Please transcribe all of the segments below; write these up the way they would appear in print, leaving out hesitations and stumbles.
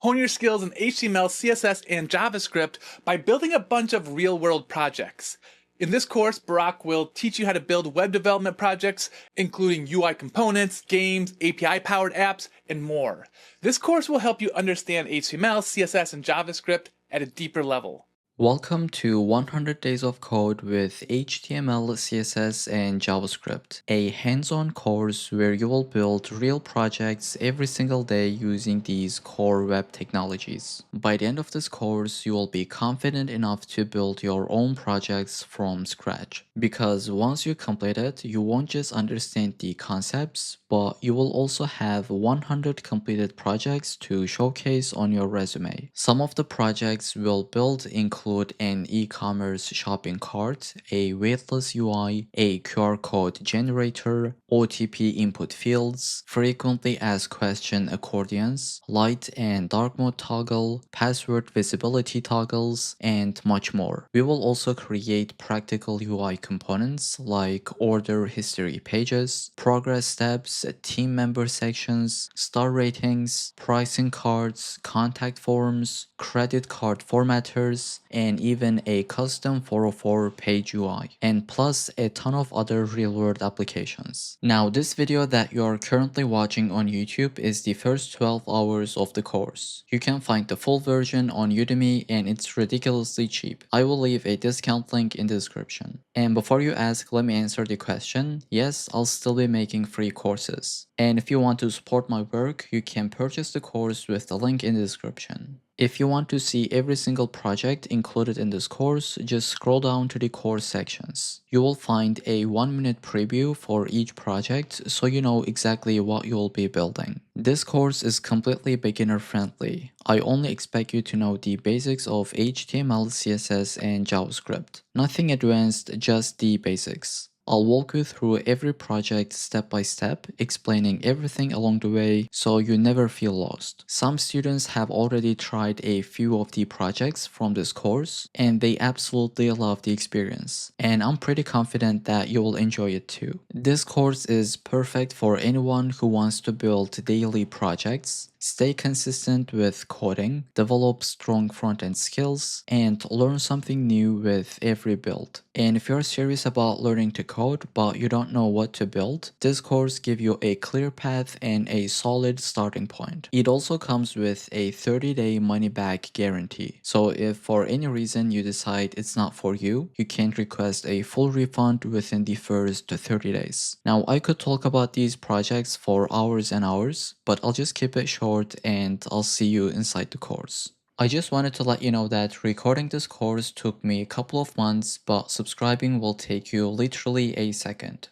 Hone your skills in HTML, CSS, and JavaScript by building a bunch of real-world projects. In this course, Barack will teach you how to build web development projects, including UI components, games, API-powered apps, and more. This course will help you understand HTML, CSS, and JavaScript at a deeper level. Welcome to 100 Days of Code with HTML, CSS, and JavaScript, a hands-on course where you will build real projects every single day using these core web technologies. By the end of this course, you will be confident enough to build your own projects from scratch. Because once you complete it, you won't just understand the concepts, but you will also have 100 completed projects to showcase on your resume. Some of the projects we'll build include an e-commerce shopping cart, a weightless UI, a QR code generator, OTP input fields, frequently asked question accordions, light and dark mode toggle, password visibility toggles, and much more. We will also create practical UI components like order history pages, progress steps, team member sections, star ratings, pricing cards, contact forms, credit card formatters, and even a custom 404 page UI, and plus a ton of other real-world applications. Now, this video that you're currently watching on YouTube is the first 12 hours of the course. You can find the full version on Udemy and it's ridiculously cheap. I will leave a discount link in the description. And before you ask, let me answer the question. Yes, I'll still be making free courses. And if you want to support my work, you can purchase the course with the link in the description. If you want to see every single project included in this course, just scroll down to the course sections. You will find a 1-minute preview for each project so you know exactly what you will be building. This course is completely beginner friendly. I only expect you to know the basics of HTML, CSS, and JavaScript. Nothing advanced, just the basics. I'll walk you through every project step by step, explaining everything along the way so you never feel lost. Some students have already tried a few of the projects from this course and they absolutely love the experience. And I'm pretty confident that you will enjoy it too. This course is perfect for anyone who wants to build daily projects, stay consistent with coding, develop strong front-end skills, and learn something new with every build. And if you're serious about learning to code but you don't know what to build, this course gives you a clear path and a solid starting point. It also comes with a 30-day money-back guarantee. So if for any reason you decide it's not for you, you can request a full refund within the first 30 days. Now, I could talk about these projects for hours and hours, but I'll just keep it short and I'll see you inside the course. I just wanted to let you know that recording this course took me a couple of months, but subscribing will take you literally a second.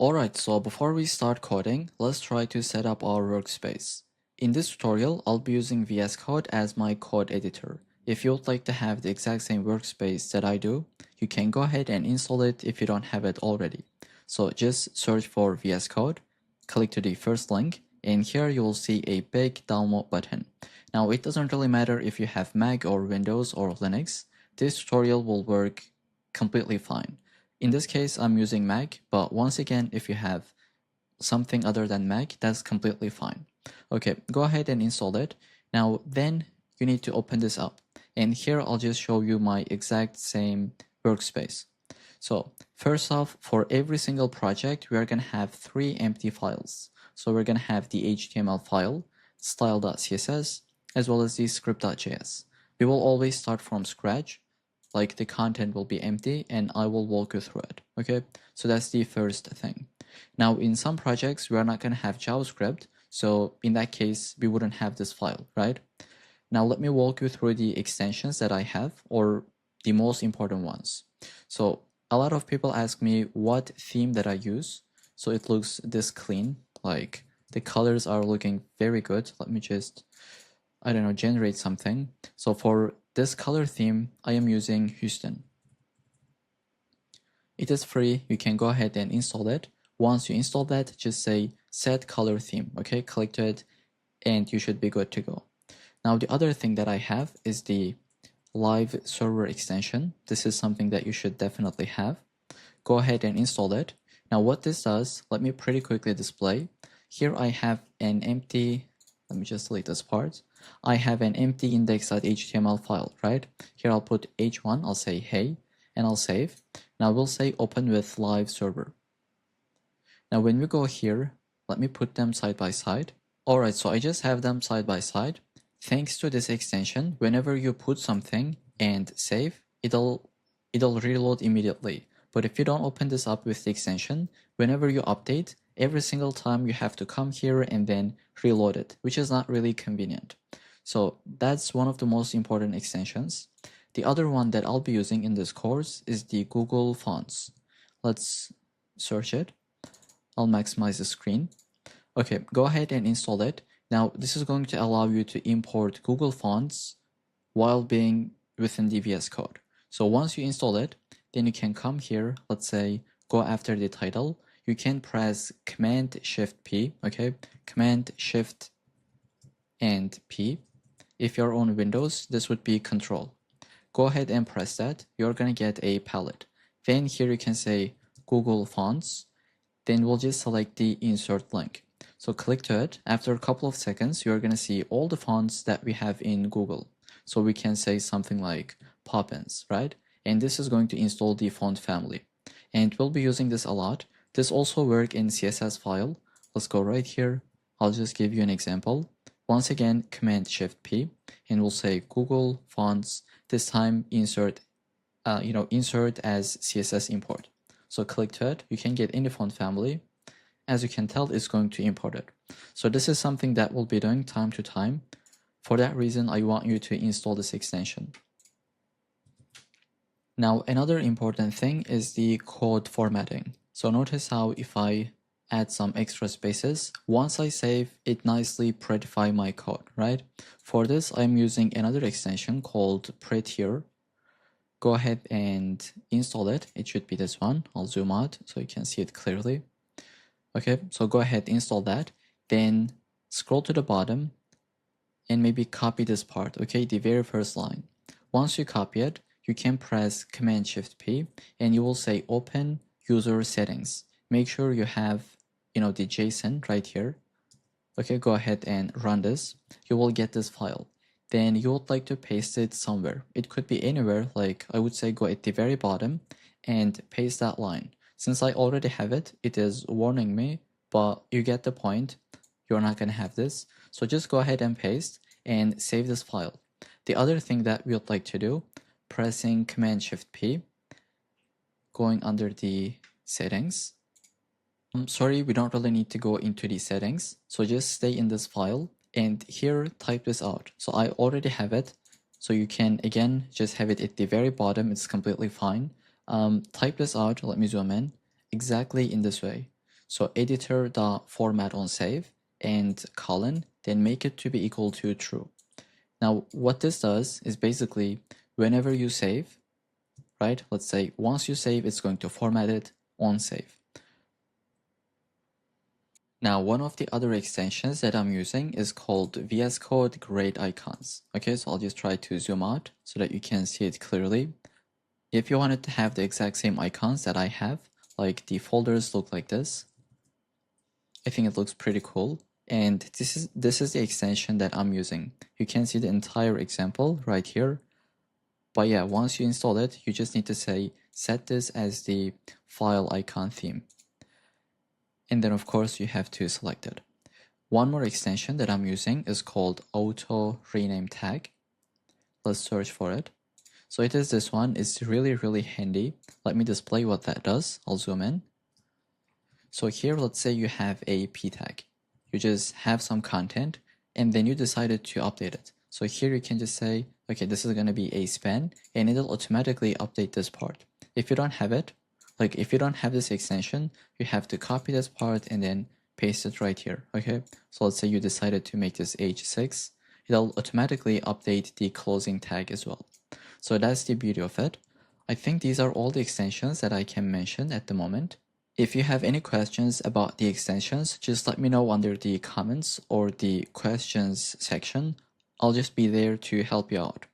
Alright, so before we start coding, let's try to set up our workspace. In this tutorial, I'll be using VS Code as my code editor. If you would like to have the exact same workspace that I do, you can go ahead and install it if you don't have it already. So just search for VS Code, click to the first link, and here you will see a big download button. Now it doesn't really matter if you have Mac or Windows or Linux, this tutorial will work completely fine. In this case, I'm using Mac, but once again, if you have something other than Mac, that's completely fine. Okay, go ahead and install it. Now then you need to open this up. And here I'll just show you my exact same workspace. So first off, for every single project, we are going to have 3 empty files. So we're going to have the HTML file, style.css, as well as the script.js. We will always start from scratch, like the content will be empty and I will walk you through it. Okay, so that's the first thing. Now in some projects, we are not going to have JavaScript. So in that case, we wouldn't have this file, right? Now let me walk you through the extensions that I have, or the most important ones. So a lot of people ask me what theme that I use. So it looks this clean, like the colors are looking very good. Let me just, I don't know, generate something. So for this color theme, I am using Houston. It is free. You can go ahead and install it. Once you install that, just say set color theme. Okay, click to it and you should be good to go. Now the other thing that I have is the live server extension. This is something that you should definitely have. Go ahead and install it. Now what this does, let me pretty quickly display. Here I have an empty let me just delete this part. I have an empty index.html file, right? Here I'll put h1, I'll say hey, and I'll save. Now we'll say open with live server. Now when we go here, let me put them side by side. Alright, so I just have them side by side. Thanks to this extension, whenever you put something and save, it'll reload immediately. But if you don't open this up with the extension, whenever you update, every single time you have to come here and then reload it, which is not really convenient. So that's one of the most important extensions. The other one that I'll be using in this course is the Google Fonts. Let's search it. I'll maximize the screen. Okay, go ahead and install it. Now, this is going to allow you to import Google Fonts while being within the VS Code. So once you install it, then you can come here, let's say, go after the title. You can press Command-Shift-P, okay? Command-Shift and P. If you're on Windows, this would be Control. Go ahead and press that. You're gonna get a palette. Then here you can say Google Fonts. Then we'll just select the insert link. So click to it. After a couple of seconds, you're gonna see all the fonts that we have in Google. So we can say something like Poppins, right? And this is going to install the font family. And we'll be using this a lot. This also works in CSS file. Let's go right here. I'll just give you an example. Once again, Command-Shift-P, and we'll say Google Fonts. This time, insert as CSS import. So click to it. You can get any font family. As you can tell, it's going to import it. So this is something that we'll be doing time to time. For that reason, I want you to install this extension. Now, another important thing is the code formatting. So notice how if I add some extra spaces, once I save, it nicely prettify my code, right? For this, I'm using another extension called Prettier. Go ahead and install it. It should be this one. I'll zoom out so you can see it clearly. Okay, so go ahead, install that. Then scroll to the bottom and maybe copy this part, okay? The very first line. Once you copy it, you can press Command-Shift-P and you will say Open User Settings. Make sure you have, the JSON right here. Okay, go ahead and run this. You will get this file. Then you would like to paste it somewhere. It could be anywhere, like I would say go at the very bottom and paste that line. Since I already have it, it is warning me, but you get the point. You're not gonna have this. So just go ahead and paste and save this file. The other thing that we would like to do, pressing Command-Shift-P, going under the settings. I'm sorry, we don't really need to go into the settings. So just stay in this file and here type this out. So I already have it. So you can, again, just have it at the very bottom. It's completely fine. Type this out. Let me zoom in exactly in this way. So editor.format on save and colon, then make it to be equal to true. Now, what this does is basically whenever you save, right? Let's say once you save, it's going to format it on save. Now, one of the other extensions that I'm using is called VS Code Grade Icons. Okay, so I'll just try to zoom out so that you can see it clearly. If you wanted to have the exact same icons that I have, like the folders look like this, I think it looks pretty cool. And this is the extension that I'm using. You can see the entire example right here. But yeah, once you install it, you just need to say, set this as the file icon theme. And then of course you have to select it. One more extension that I'm using is called Auto Rename Tag. Let's search for it. So it is this one. It's really handy. Let me display what that does. I'll zoom in. So here, let's say you have a p tag. You just have some content and then you decided to update it. So here you can just say, okay, this is going to be a span and it'll automatically update this part. If you don't have it, like if you don't have this extension, you have to copy this part and then paste it right here. Okay, so let's say you decided to make this h6, it'll automatically update the closing tag as well. So that's the beauty of it. I think these are all the extensions that I can mention at the moment. If you have any questions about the extensions, just let me know under the comments or the questions section. I'll just be there to help you out.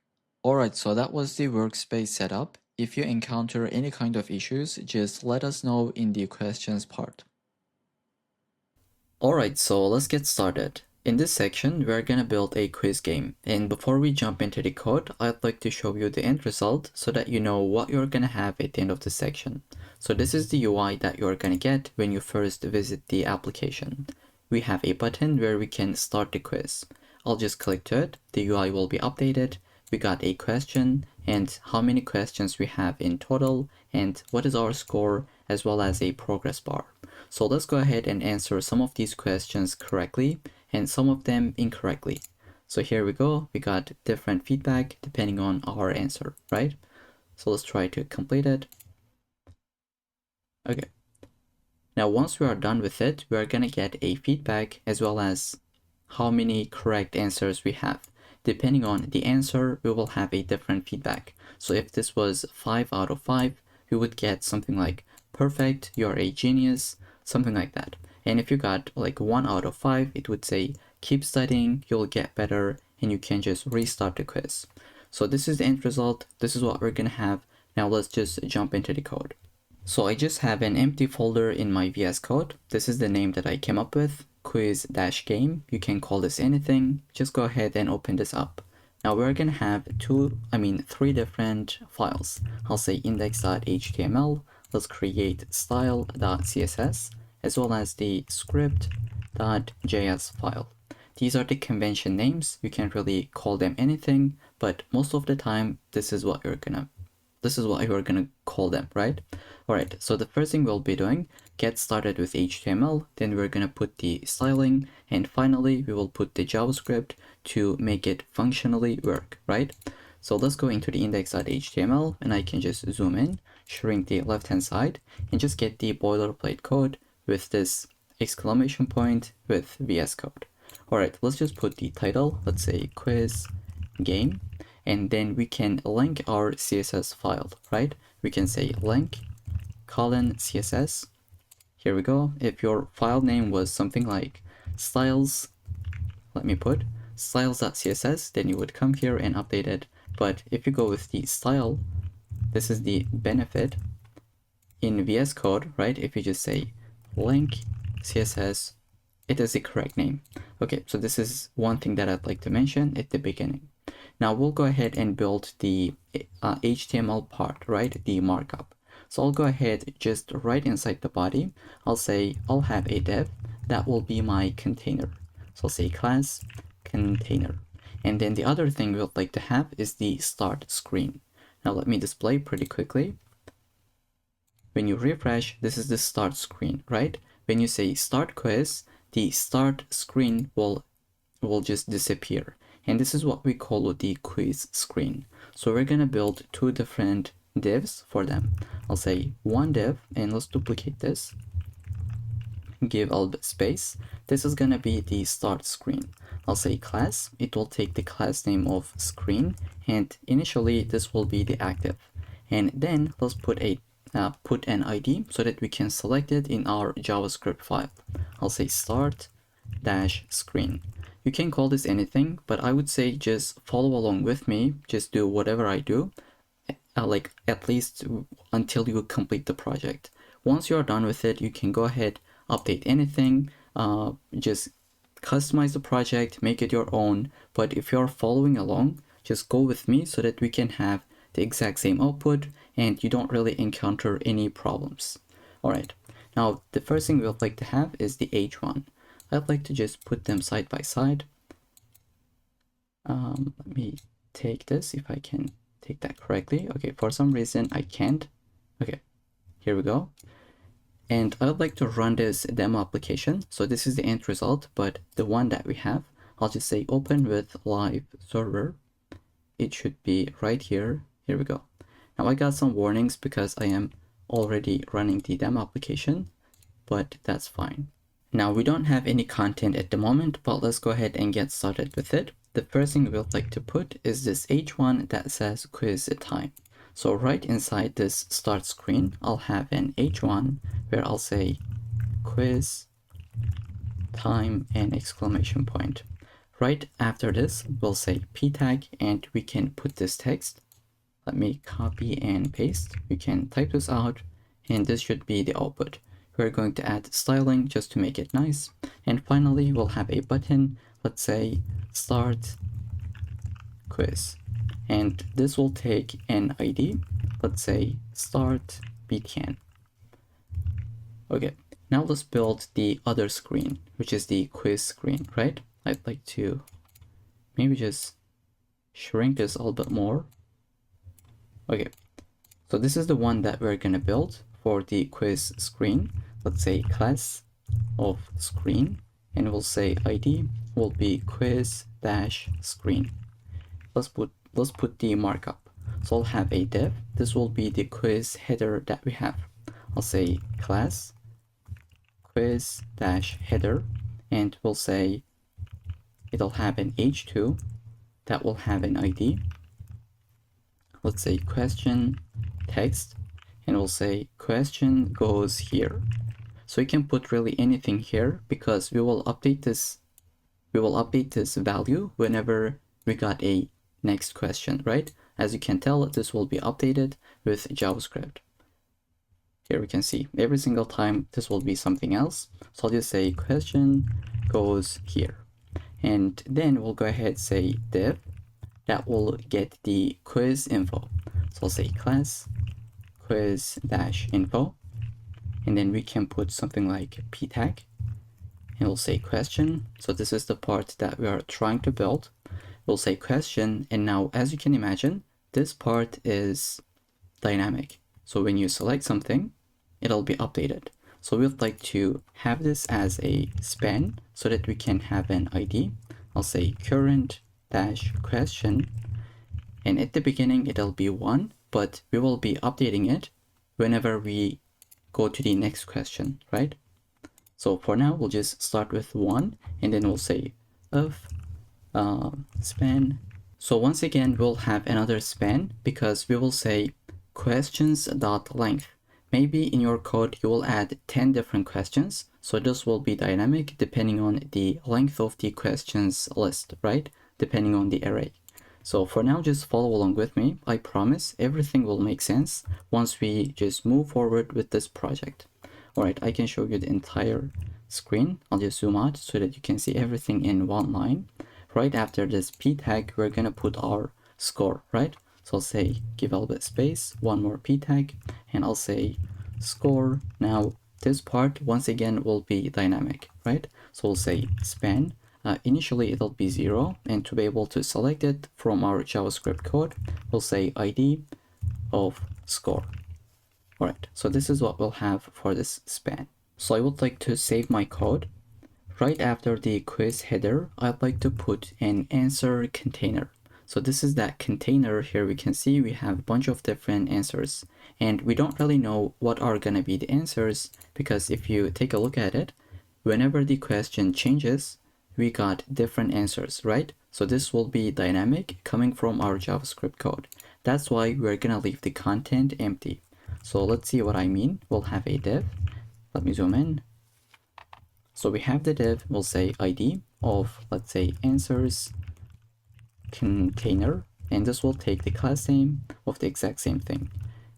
Alright, so that was the workspace setup. If you encounter any kind of issues, just let us know in the questions part. Alright, so let's get started. In this section, we're gonna build a quiz game. And before we jump into the code, I'd like to show you the end result so that you know what you're gonna have at the end of the section. So this is the UI that you're gonna get when you first visit the application. We have a button where we can start the quiz. I'll just click to it, the UI will be updated, we got a question and how many questions we have in total and what is our score, as well as a progress bar. So let's go ahead and answer some of these questions correctly and some of them incorrectly. So here we go, we got different feedback depending on our answer, right? So let's try to complete it. Okay. Now once we are done with it, we are gonna get a feedback as well as how many correct answers we have. Depending on the answer, we will have a different feedback. So if this was 5 out of 5, we would get something like perfect, you're a genius, something like that. And if you got like 1 out of 5, it would say keep studying, you'll get better, and you can just restart the quiz. So this is the end result. This is what we're gonna have. Now let's just jump into the code. So I just have an empty folder in my VS Code. This is the name that I came up with, quiz-game. You can call this anything. Just go ahead and open this up. Now we're gonna have three different files. I'll say index.html. Let's create style.css as well as the script.js file. These are the convention names. You can't really call them anything, but most of the time, this is what you're gonna call them, right? All right, so the first thing we'll be doing, get started with HTML, then we're gonna put the styling, and finally we will put the JavaScript to make it functionally work, right? So let's go into the index.html, and I can just zoom in, shrink the left-hand side, and just get the boilerplate code with this exclamation point with VS Code. All right, let's just put the title, let's say quiz game, and then we can link our CSS file, right? We can say link :CSS. Here we go. If your file name was something like styles, let me put styles.css, then you would come here and update it. But if you go with the style, this is the benefit in VS Code, right? If you just say link CSS, it is the correct name. Okay, so this is one thing that I'd like to mention at the beginning. Now we'll go ahead and build the HTML part, right? The markup. So I'll go ahead just right inside the body. I'll say I'll have a div that will be my container. So I'll say class container. And then the other thing we'd like to have is the start screen. Now let me display pretty quickly. When you refresh, this is the start screen, right? When you say start quiz, the start screen will just disappear. And this is what we call the quiz screen. So we're gonna build two different divs for them. I'll say one div, and let's duplicate this. Give all the space. This is gonna be the start screen. I'll say class. It will take the class name of screen, and initially this will be the active. And then let's put an ID so that we can select it in our JavaScript file. I'll say start-screen. You can call this anything, but I would say just follow along with me. Just do whatever I do, like at least until you complete the project. Once you're done with it, you can go ahead, update anything, just customize the project, make it your own. But if you're following along, just go with me so that we can have the exact same output and you don't really encounter any problems. All right, now the first thing we'd like to have is the H1. I'd like to just put them side by side. Let me take this, if I can take that correctly. Okay, for some reason I can't. Okay, here we go. And I'd like to run this demo application. So this is the end result, but the one that we have, I'll just say open with live server. It should be right here. Here we go. Now I got some warnings because I am already running the demo application, but that's fine. Now we don't have any content at the moment, but let's go ahead and get started with it. The first thing we'd like to put is this H1 that says quiz time. So right inside this start screen, I'll have an H1 where I'll say quiz time and exclamation point. Right after this, we'll say p tag, and we can put this text. Let me copy and paste. We can type this out, and this should be the output. We're going to add styling just to make it nice. And finally, we'll have a button. let's say start quiz, and this will take an ID, let's say start btn. Okay, now let's build the other screen, which is the quiz screen, right? I'd like to maybe just shrink this a little bit more. Okay, so this is the one that we're gonna build for the quiz screen. Let's say class of screen, and we'll say ID will be quiz dash screen. Let's put the markup. So I'll have a div. This will be the quiz header that we have. I'll say class quiz dash header, and we'll say it'll have an h2 that will have an ID. Let's say question text, and we'll say question goes here. So you can put really anything here because we will update this value whenever we got a next question, right? As you can tell, this will be updated with JavaScript. Here we can see every single time this will be something else. So I'll just say question goes here. And then we'll go ahead say div that will get the quiz info. So I'll say class quiz dash info, and then we can put something like p tag, and we'll say question. So this is the part that we are trying to build. We'll say question, and now as you can imagine, this part is dynamic. So when you select something, it'll be updated. So we'd like to have this as a span so that we can have an ID. I'll say current dash question, and at the beginning it'll be 1, but we will be updating it whenever we go to the next question, right? So for now we'll just start with 1, and then we'll say of span. So once again we'll have another span because we will say questions.length. Maybe in your code you will add 10 different questions, so this will be dynamic depending on the length of the questions list, right? Depending on the array. So for now, just follow along with me. I promise everything will make sense once we just move forward with this project. All right, I can show you the entire screen. I'll just zoom out so that you can see everything in one line. Right after this p tag, we're gonna put our score, right? So I'll say give a little bit space, one more p tag, and I'll say score. Now this part once again will be dynamic, right? So we'll say span. Initially it'll be 0, and to be able to select it from our JavaScript code, we'll say ID of score. Alright, so this is what we'll have for this span. So I would like to save my code. Right after the quiz header, I'd like to put an answer container. So this is that container. Here we can see we have a bunch of different answers, and we don't really know what are gonna be the answers because if you take a look at it, whenever the question changes, we got different answers, right? So this will be dynamic coming from our JavaScript code. That's why we're gonna leave the content empty. So let's see what I mean. We'll have a div. Let me zoom in. So we have the div, we'll say ID of, let's say, answers container, and this will take the class name of the exact same thing.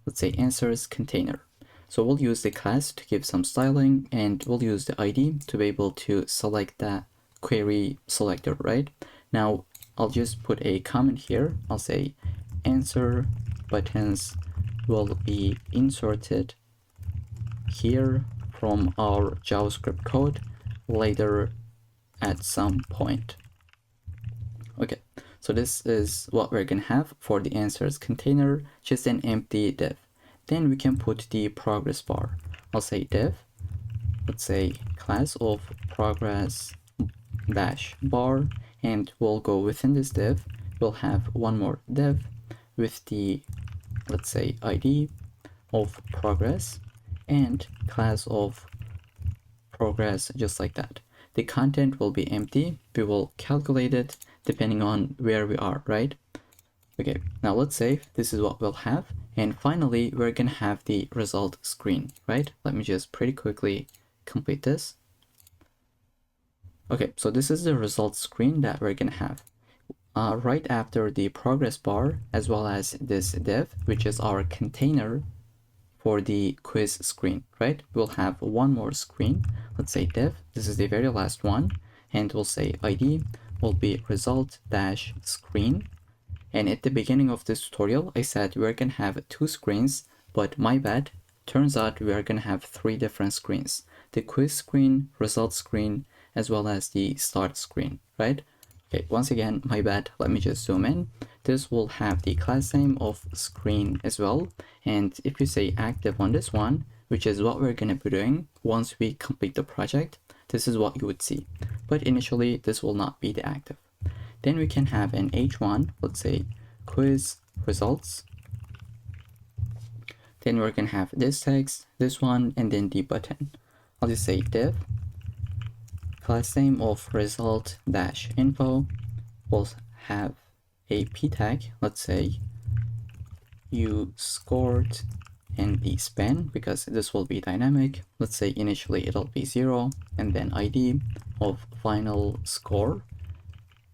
Let's say answers container. So we'll use the class to give some styling, and we'll use the ID to be able to select that query selector, right? Now I'll just put a comment here. I'll say answer buttons will be inserted here from our JavaScript code later at some point. Okay, so this is what we're gonna have for the answers container, just an empty div. Then we can put the progress bar. I'll say div, let's say class of progress dash bar, and we'll go within this div. We'll have one more div with the, let's say, ID of progress and class of progress, just like that. The content will be empty. We will calculate it depending on where we are, right? Okay, now let's save. This is what we'll have. And finally, we're gonna have the result screen, right? Let me just pretty quickly complete this. Okay, so this is the result screen that we're gonna have. Right after the progress bar, as well as this div, which is our container for the quiz screen, right? We'll have one more screen. Let's say div, this is the very last one, and we'll say ID will be result dash screen. And at the beginning of this tutorial, I said we're gonna have 2 screens, but my bad. Turns out we are gonna have 3 different screens. The quiz screen, result screen, as well as the start screen, right? Okay, once again, my bad. Let me just zoom in. This will have the class name of screen as well. And if you say active on this one, which is what we're gonna be doing once we complete the project, this is what you would see. But initially, this will not be the active. Then we can have an H1, let's say quiz results. Then we're gonna have this text, this one, and then the button. I'll just say div class name of result dash info will have a p tag. Let's say you scored in the span, because this will be dynamic. Let's say initially it'll be 0, and then ID of final score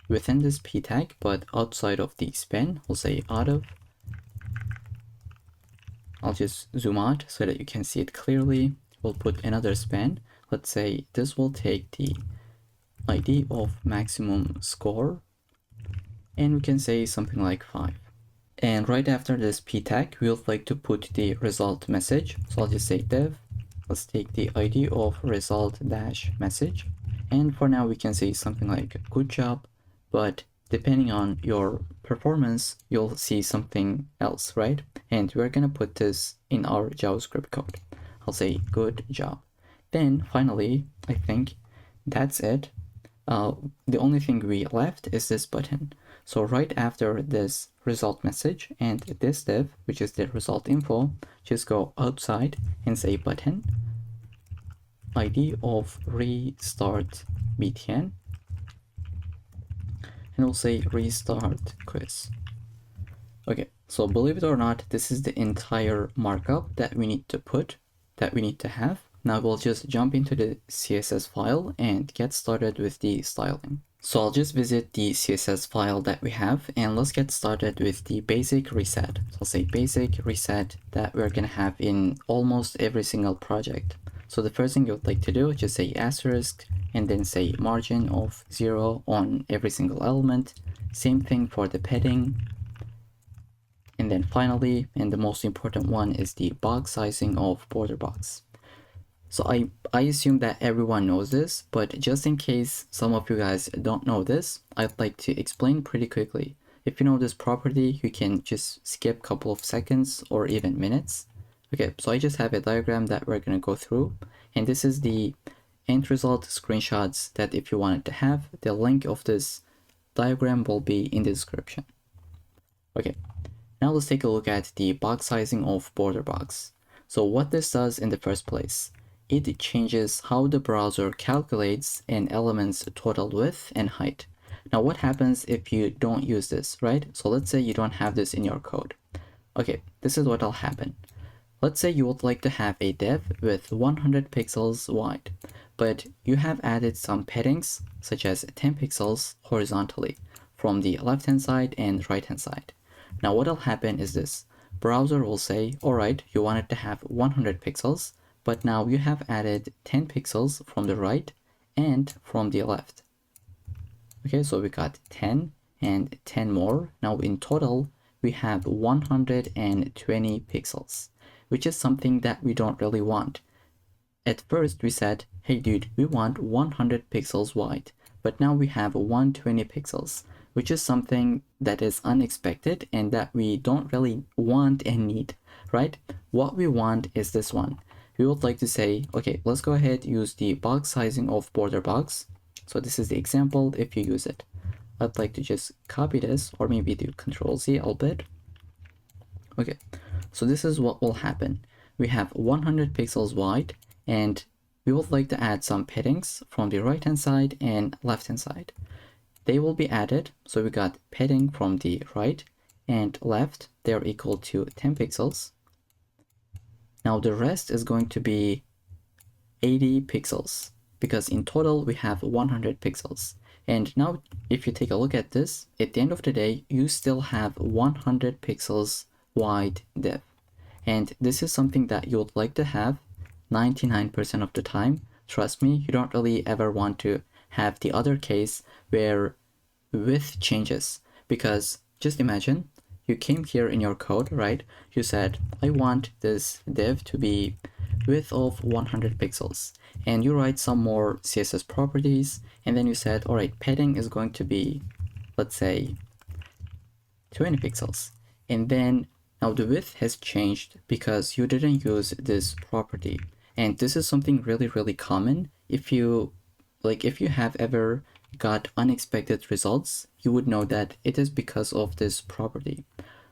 within this p tag, but outside of the span, we'll say out of. I'll just zoom out so that you can see it clearly. We'll put another span. Let's say this will take the ID of maximum score, and we can say something like 5. And right after this p tag, we would like to put the result message. So I'll just say div. Let's take the ID of result dash message. And for now, we can say something like good job, but depending on your performance, you'll see something else, right? And we're gonna put this in our JavaScript code. I'll say good job. Then finally, I think that's it. The only thing we left is this button. So right after this result message and this div, which is the result info, just go outside and say button ID of restart btn, and we'll say restart quiz. Okay, so believe it or not, this is the entire markup that we need to put, that we need to have. Now we'll just jump into the CSS file and get started with the styling. So I'll just visit the CSS file that we have, and let's get started with the basic reset. So I'll say basic reset that we're gonna have in almost every single project. So the first thing you would like to do is just say asterisk and then say margin of 0 on every single element. Same thing for the padding. And then finally, and the most important one, is the box sizing of border box. So I assume that everyone knows this, but just in case some of you guys don't know this, I'd like to explain pretty quickly. If you know this property, you can just skip a couple of seconds or even minutes. Okay, so I just have a diagram that we're gonna go through, and this is the end result screenshots that if you wanted to have, the link of this diagram will be in the description. Okay, now let's take a look at the box sizing of border box. So what this does in the first place, it changes how the browser calculates an element's total width and height. Now what happens if you don't use this, right? So let's say you don't have this in your code. Okay, this is what will happen. Let's say you would like to have a div with 100 pixels wide, but you have added some paddings such as 10 pixels horizontally from the left hand side and right hand side. Now what will happen is this. Browser will say, alright, you wanted to have 100 pixels, but now you have added 10 pixels from the right and from the left. Okay, so we got 10 and 10 more. Now in total, we have 120 pixels, which is something that we don't really want. At first we said, hey dude, we want 100 pixels wide, but now we have 120 pixels, which is something that is unexpected and that we don't really want and need, right? What we want is this one. We would like to say, okay, let's go ahead, use the box sizing of border box. So this is the example if you use it. I'd like to just copy this, or maybe do Control-Z a bit. Okay, so this is what will happen. We have 100 pixels wide, and we would like to add some paddings from the right hand side and left hand side. They will be added, so we got padding from the right and left, they're equal to 10 pixels. Now the rest is going to be 80 pixels, because in total we have 100 pixels. And now if you take a look at this, at the end of the day, you still have 100 pixels wide div. And this is something that you would like to have 99% of the time. Trust me, you don't really ever want to have the other case where width changes. Because just imagine you came here in your code, right? You said, I want this div to be width of 100 pixels. And you write some more CSS properties. And then you said, all right, padding is going to be, let's say, 20 pixels. And then now the width has changed because you didn't use this property. And this is something really, really common. If you have ever got unexpected results, you would know that it is because of this property.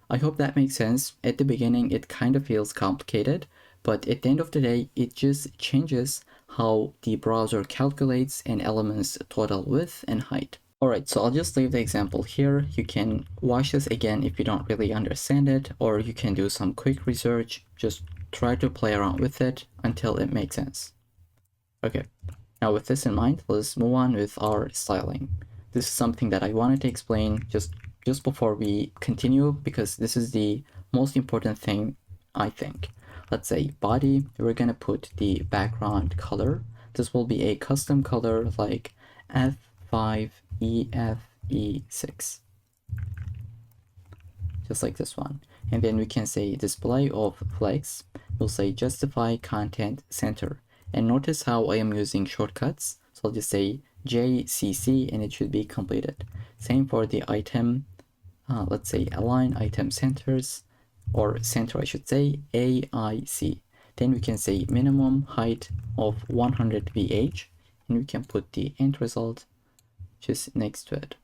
I hope that makes sense. At the beginning, it kind of feels complicated, but at the end of the day, it just changes how the browser calculates an element's total width and height. Alright, so I'll just leave the example here. You can watch this again if you don't really understand it, or you can do some quick research. Just try to play around with it until it makes sense. Okay, now with this in mind, let's move on with our styling. This is something that I wanted to explain just before we continue, because this is the most important thing, I think. Let's say body, we're gonna put the background color. This will be a custom color like F5EFE6, just like this one. And then we can say display of flex. We'll say justify content center. And notice how I am using shortcuts. So I'll just say JCC and it should be completed. Same for the item. Let's say align item centers, or center I should say, AIC. Then we can say minimum height of 100 VH, and we can put the end result just next to it.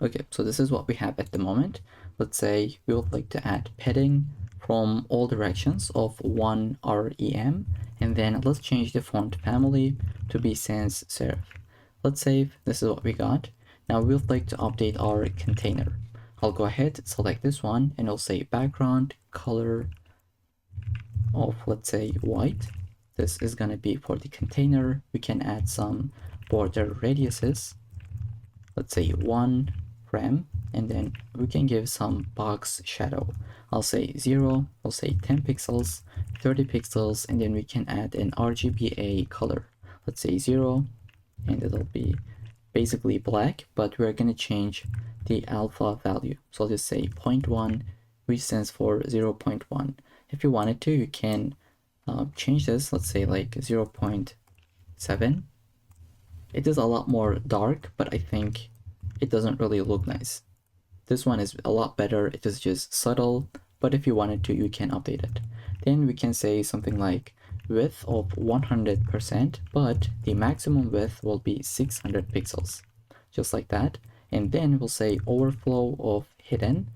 Okay, so this is what we have at the moment. Let's say we would like to add padding from all directions of 1 REM, and then let's change the font family to be sans serif. Let's save. This is what we got. Now we would like to update our container. I'll go ahead, select this one, and I'll say background color of, let's say, white. This is gonna be for the container. We can add some border radiuses. Let's say 1 rem, and then we can give some box shadow. I'll say 0, I'll say 10 pixels, 30 pixels, and then we can add an RGBA color. Let's say 0, and it'll be basically black, but we're gonna change the alpha value. So I'll just say 0.1, which stands for 0.1. If you wanted to, you can change this, let's say like 0.7. It is a lot more dark, but I think it doesn't really look nice. This one is a lot better. It is just subtle, but if you wanted to, you can update it. Then we can say something like width of 100%, but the maximum width will be 600 pixels, just like that. And then we'll say overflow of hidden.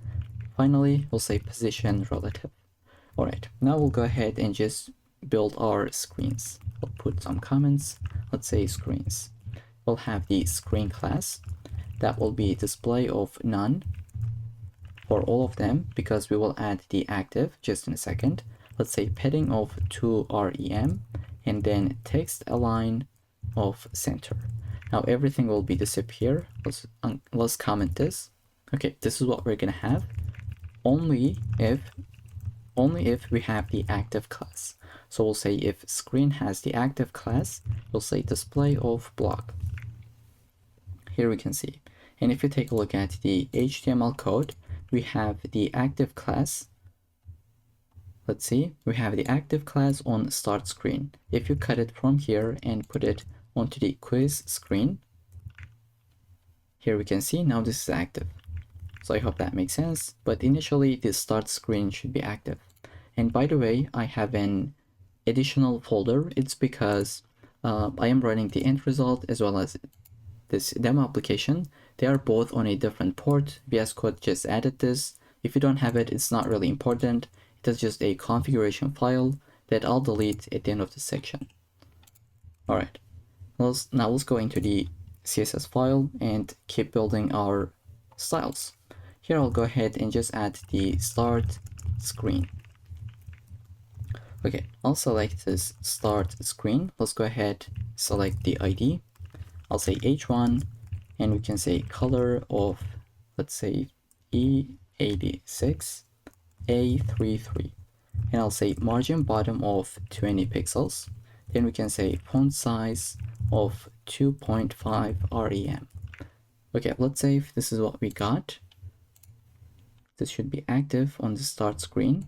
Finally, we'll say position relative. All right, now we'll go ahead and just build our screens. We'll put some comments. Let's say screens. We'll have the screen class. That will be display of none for all of them, because we will add the active just in a second. Let's say padding of 2 REM, and then text align of center. Now everything will be disappear. Let's comment this. Okay, this is what we're gonna have. Only if we have the active class. So we'll say if screen has the active class, we'll say display of block. Here we can see. And if you take a look at the HTML code, we have the active class. Let's see, we have the active class on start screen. If you cut it from here and put it onto the quiz screen, here we can see now this is active. So I hope that makes sense, but initially the start screen should be active. And by the way, I have an additional folder. It's because I am running the end result as well as this demo application. They are both on a different port. VS Code just added this. If you don't have it, it's not really important. It is just a configuration file that I'll delete at the end of the section. All right, now let's go into the CSS file and keep building our styles. Here I'll go ahead and just add the start screen. Okay, I'll select this start screen. Let's go ahead, select the ID. I'll say H1, and we can say color of, let's say E86 A33, and I'll say margin bottom of 20 pixels. Then we can say font size of 2.5 REM. Okay, let's say if this is what we got. This should be active on the start screen.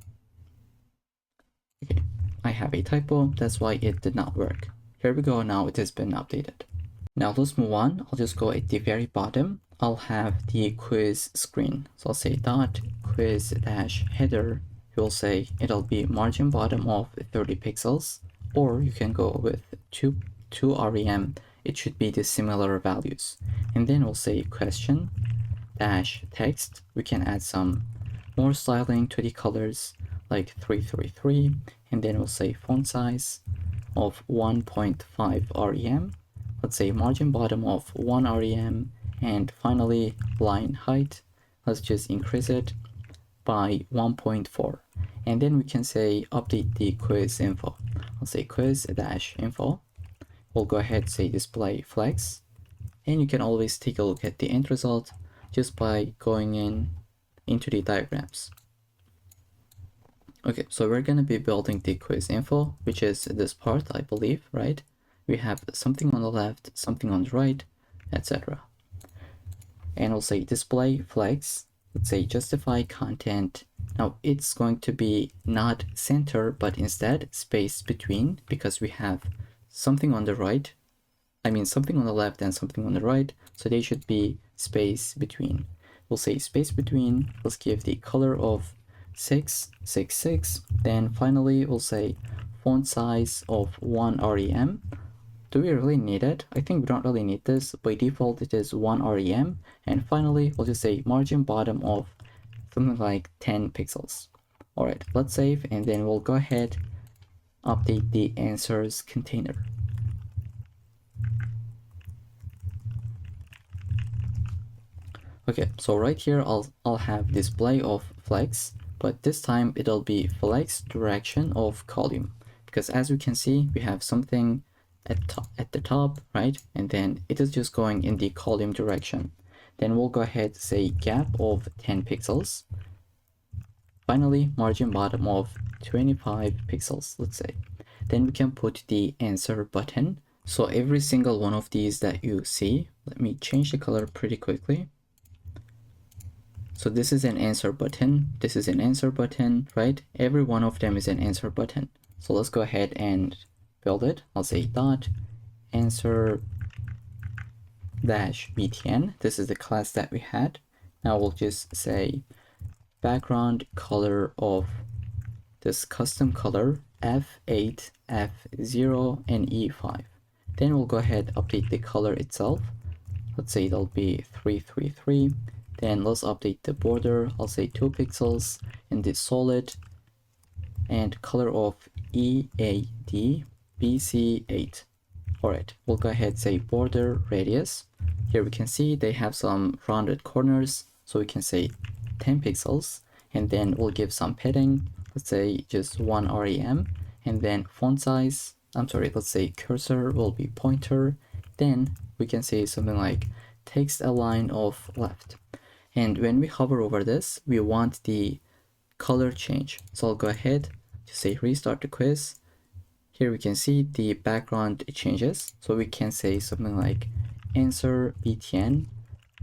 Okay, I have a typo, that's why it did not work. Here we go, now it has been updated. Now let's move on. I'll just go at the very bottom. I'll have the quiz screen. So I'll say dot quiz dash header. You will say it'll be margin bottom of 30 pixels, or you can go with 2 REM. It should be the similar values. And then we'll say question dash text. We can add some more styling to the colors like 333, and then we'll say font size of 1.5 REM. Let's say margin bottom of 1 REM, and finally line height. Let's just increase it by 1.4, and then we can say update the quiz info. I'll say quiz dash info. We'll go ahead and say display flex, and you can always take a look at the end result just by going into the diagrams. Okay, so we're going to be building the quiz info, which is this part, I believe, right? We have something on the left, something on the right, etc. And we'll say display flex. Let's say justify content. Now it's going to be not center, but instead space between, because we have something on the right. I mean something on the left and something on the right. So they should be space between. We'll say space between. Let's give the color of 666. Then finally we'll say font size of 1 REM. Do we really need it? I think we don't really need this. By default it is 1 REM. And finally we'll just say margin bottom of something like 10 pixels. Alright, let's save, and then we'll go ahead update the answers container. Okay, so right here I'll have display of flex, but this time it'll be flex direction of column, because as we can see we have something at the top, right? And then it is just going in the column direction. Then we'll go ahead say gap of 10 pixels. Finally, margin bottom of 25 pixels, let's say. Then we can put the answer button. So every single one of these that you see, let me change the color pretty quickly. So this is an answer button, this is an answer button, right? Every one of them is an answer button. So let's go ahead and build it. I'll say dot answer dash btn. This is the class that we had. Now we'll just say background color of this custom color F8, F0, and E5. Then we'll go ahead update the color itself. Let's say it'll be 333. Then let's update the border. I'll say 2 pixels in the solid, and color of EAD BC8. Alright, we'll go ahead say border radius. Here we can see they have some rounded corners, so we can say 10 pixels, and then we'll give some padding. Let's say just 1 REM, and then font size, let's say cursor will be pointer. Then we can say something like text align of left. And when we hover over this, we want the color change. So I'll go ahead to say restart the quiz. Here we can see the background changes. So we can say something like answer btn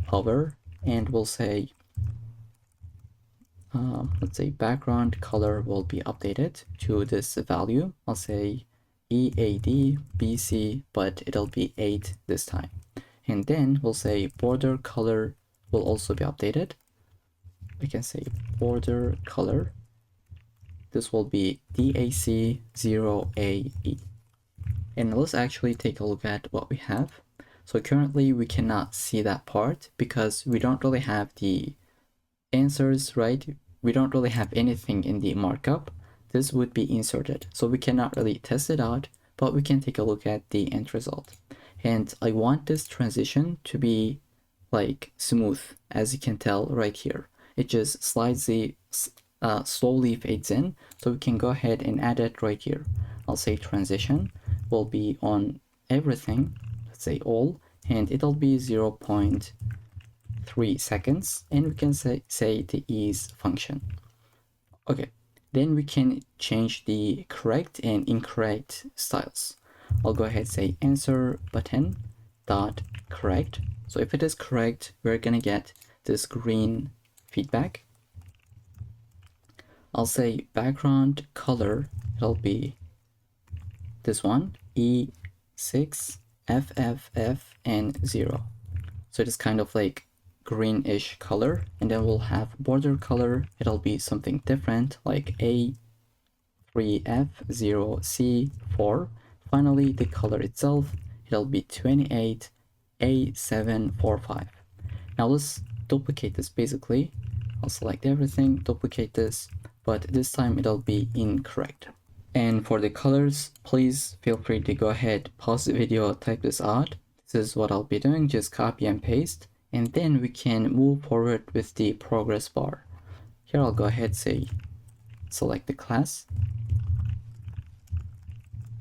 hover, and we'll say let's say background color will be updated to this value. I'll say EAD BC, but it'll be 8 this time. And then we'll say border color will also be updated. We can say border color. This will be DAC0AE. And let's actually take a look at what we have. So currently we cannot see that part because we don't really have the answers, right? We don't really have anything in the markup. This would be inserted. So we cannot really test it out, but we can take a look at the end result. And I want this transition to be like smooth, as you can tell right here. It just slowly fades in, so we can go ahead and add it right here. I'll say transition will be on everything, let's say all, and it'll be 0.3 seconds, and we can say the ease function. Okay, then we can change the correct and incorrect styles. I'll go ahead say answer button dot correct. So if it is correct, we're gonna get this green feedback. I'll say background color, it'll be this one, E6, FFF, and 0. So it is kind of like greenish color. And then we'll have border color, it'll be something different like A3F0C4. Finally, the color itself, it'll be 28A745. Now let's duplicate this basically. I'll select everything, duplicate this, but this time it'll be incorrect. And for the colors, please feel free to go ahead, pause the video, type this out. This is what I'll be doing, just copy and paste, and then we can move forward with the progress bar. Here I'll go ahead, say, select the class,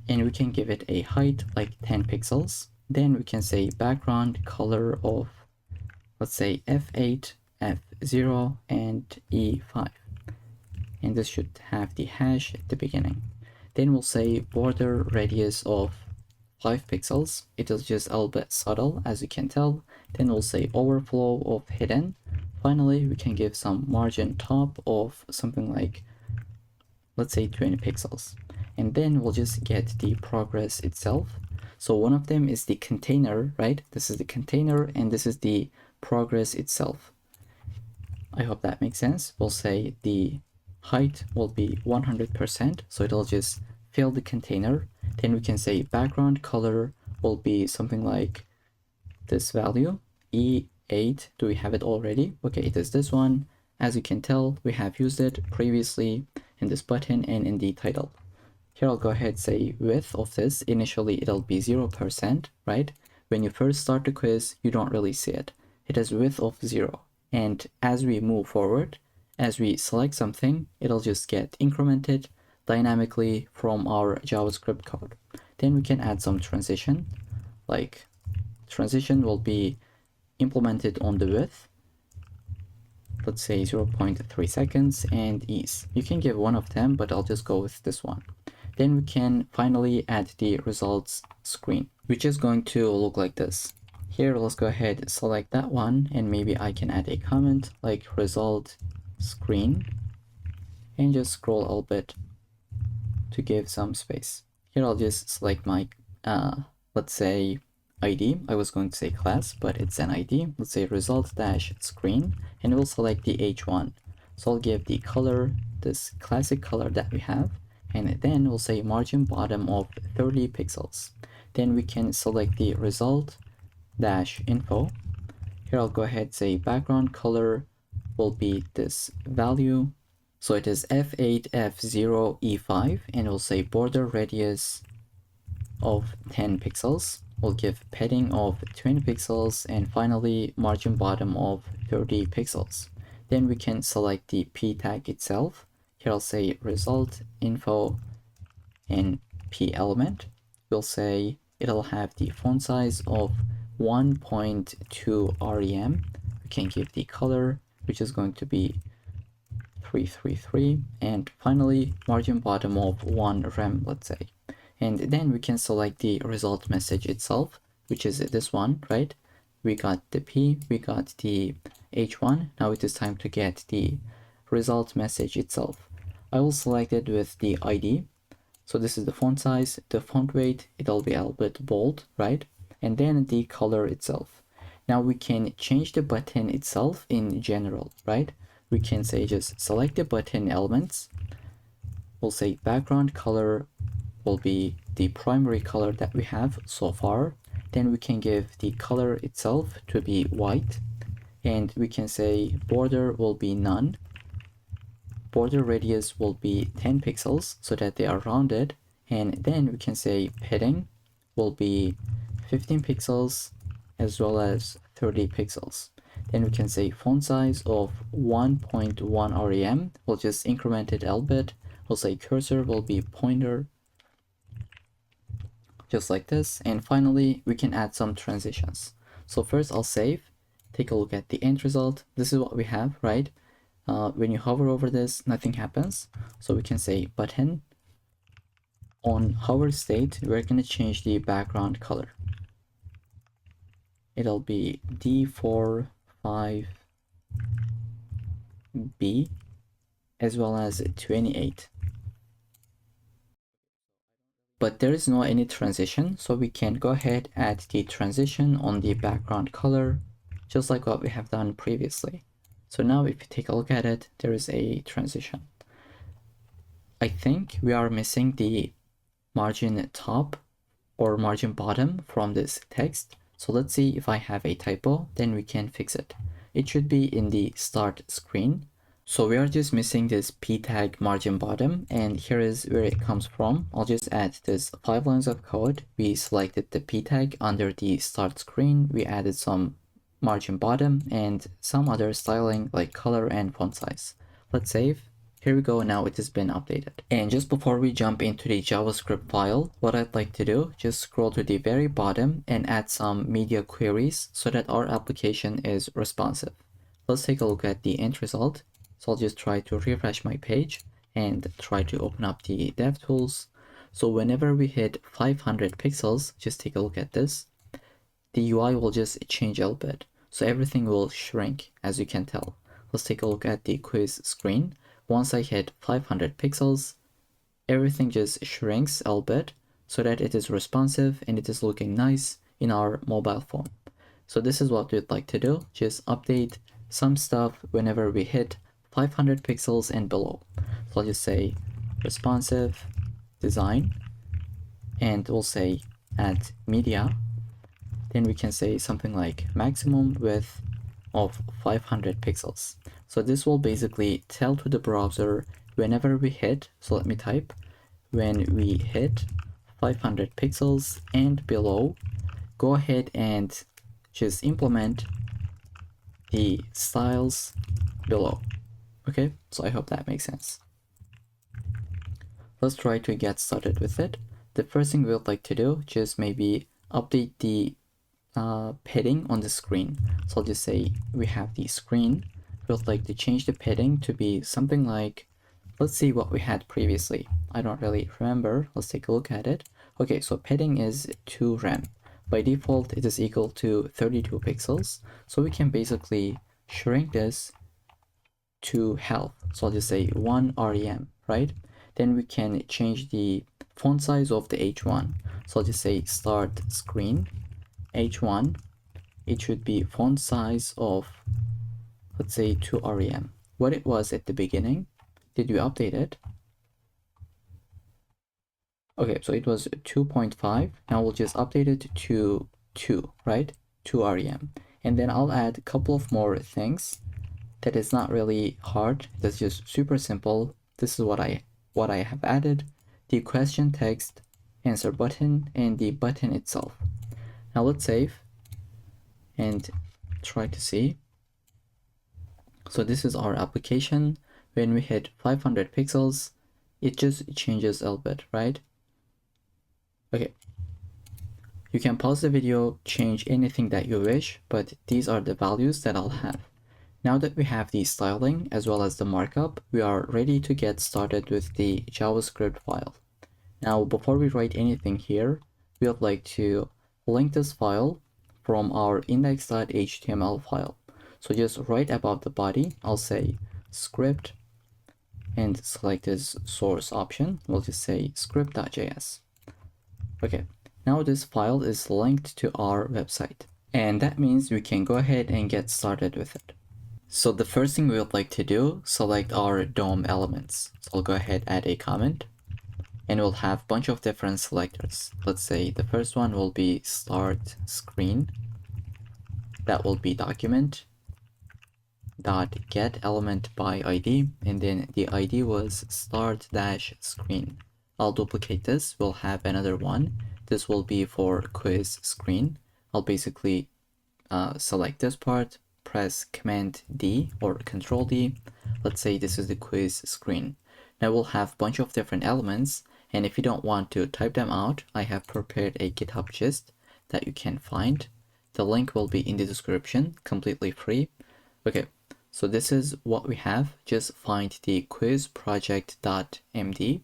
and we can give it a height like 10 pixels. Then we can say background color of, let's say F8, F0, and E5. And this should have the hash at the beginning. Then we'll say border radius of 5 pixels. It is just a little bit subtle, as you can tell. Then we'll say overflow of hidden. Finally, we can give some margin top of something like, let's say 20 pixels. And then we'll just get the progress itself. So one of them is the container, right? This is the container and this is the progress itself. I hope that makes sense. We'll say the height will be 100%, so it'll just fill the container. Then we can say background color will be something like this value, E8. Do we have it already? Okay, it is this one. As you can tell, we have used it previously in this button and in the title. Here I'll go ahead say width of this. Initially it'll be 0%, right? When you first start the quiz, you don't really see it. It has width of 0. And as we move forward, as we select something, it'll just get incremented dynamically from our JavaScript code. Then we can add some transition, like transition will be implemented on the width, let's say 0.3 seconds, and ease. You can give one of them, but I'll just go with this one. Then we can finally add the results screen, which is going to look like this. Here, let's go ahead, select that one, and maybe I can add a comment like result screen and just scroll a little bit to give some space. Here I'll just select my let's say ID. I was going to say class, but it's an ID. Let's say result dash screen, and we'll select the H1. So I'll give the color this classic color that we have, and then we'll say margin bottom of 30 pixels. Then we can select the result dash info. Here I'll go ahead say background color will be this value. So it is F8, F0, E5, and we'll say border radius of 10 pixels. We'll give padding of 20 pixels, and finally margin bottom of 30 pixels. Then we can select the P tag itself. Here I'll say result info and P element. We'll say it'll have the font size of 1.2 rem. We can give the color, which is going to be 333, and finally margin bottom of 1 rem, let's say. And then we can select the result message itself, which is this one, right? We got the P, we got the H1. Now it is time to get the result message itself. I will select it with the ID. So this is the font size, the font weight, it'll be a little bit bold, right? And then the color itself. Now we can change the button itself in general, right? We can say just select the button elements. We'll say background color will be the primary color that we have so far. Then we can give the color itself to be white, and we can say border will be none. Border radius will be 10 pixels so that they are rounded, and then we can say padding will be 15 pixels as well as 30 pixels. Then we can say font size of 1.1 rem. We'll just increment it a little bit. We'll say cursor will be pointer, just like this. And finally, we can add some transitions. So first I'll save, take a look at the end result. This is what we have, right? When you hover over this, nothing happens. So we can say button On hover state, we're going to change the background color. It'll be D45B as well as 28. But there is no any transition, so we can go ahead add the transition on the background color, just like what we have done previously. So now if you take a look at it, there is a transition. I think we are missing the margin top or margin bottom from this text. So let's see if I have a typo, then we can fix it. It should be in the start screen. So we are just missing this p tag margin bottom, and here is where it comes from. I'll just add this 5 lines of code. We selected the p tag under the start screen. We added some margin bottom and some other styling like color and font size. Let's save. Here we go, now it has been updated. And just before we jump into the JavaScript file, what I'd like to do, just scroll to the very bottom and add some media queries so that our application is responsive. Let's take a look at the end result. So I'll just try to refresh my page and try to open up the DevTools. So whenever we hit 500 pixels, just take a look at this. The UI will just change a little bit. So everything will shrink, as you can tell. Let's take a look at the quiz screen. Once I hit 500 pixels, everything just shrinks a little bit so that it is responsive and it is looking nice in our mobile phone. So this is what we'd like to do. Just update some stuff whenever we hit 500 pixels and below. So I'll just say responsive design, and we'll say add media. Then we can say something like maximum width of 500 pixels. So this will basically tell to the browser whenever we hit, so let me type, when we hit 500 pixels and below, go ahead and just implement the styles below. Okay, so I hope that makes sense. Let's try to get started with it. The first thing we would like to do, just maybe update the padding on the screen. So I'll just say we have the screen. We'd like to change the padding to be something like, let's see what we had previously. I don't really remember. Let's take a look at it. Okay, so padding is 2 rem. By default, it is equal to 32 pixels. So we can basically shrink this to health. So I'll just say 1 rem, right? Then we can change the font size of the H1. So I'll just say start screen H1. It should be font size of, let's say 2 rem. What it was at the beginning. Did you update it? Okay, so it was 2.5. Now we'll just update it to 2, right? 2 rem. And then I'll add a couple of more things that is not really hard. That's just super simple. This is what I have added. The question text, answer button, and the button itself. Now let's save and try to see. So this is our application. When we hit 500 pixels, it just changes a little bit, right? Okay. You can pause the video, change anything that you wish, but these are the values that I'll have. Now that we have the styling as well as the markup, we are ready to get started with the JavaScript file. Now, before we write anything here, we would like to link this file from our index.html file. So just right above the body, I'll say script and select this source option. We'll just say script.js. Okay, now this file is linked to our website, and that means we can go ahead and get started with it. So the first thing we would like to do, select our DOM elements. So I'll go ahead, add a comment, and we'll have a bunch of different selectors. Let's say the first one will be start screen. That will be document dot get element by ID, and then the ID was start dash screen. I'll duplicate this. We'll have another one. This will be for quiz screen. I'll basically select this part, press Command D or Control D. Let's say this is the quiz screen. Now we'll have a bunch of different elements, and if you don't want to type them out, I have prepared a GitHub gist that you can find. The link will be in the description, completely free. Okay, so this is what we have. Just find the quiz project.md,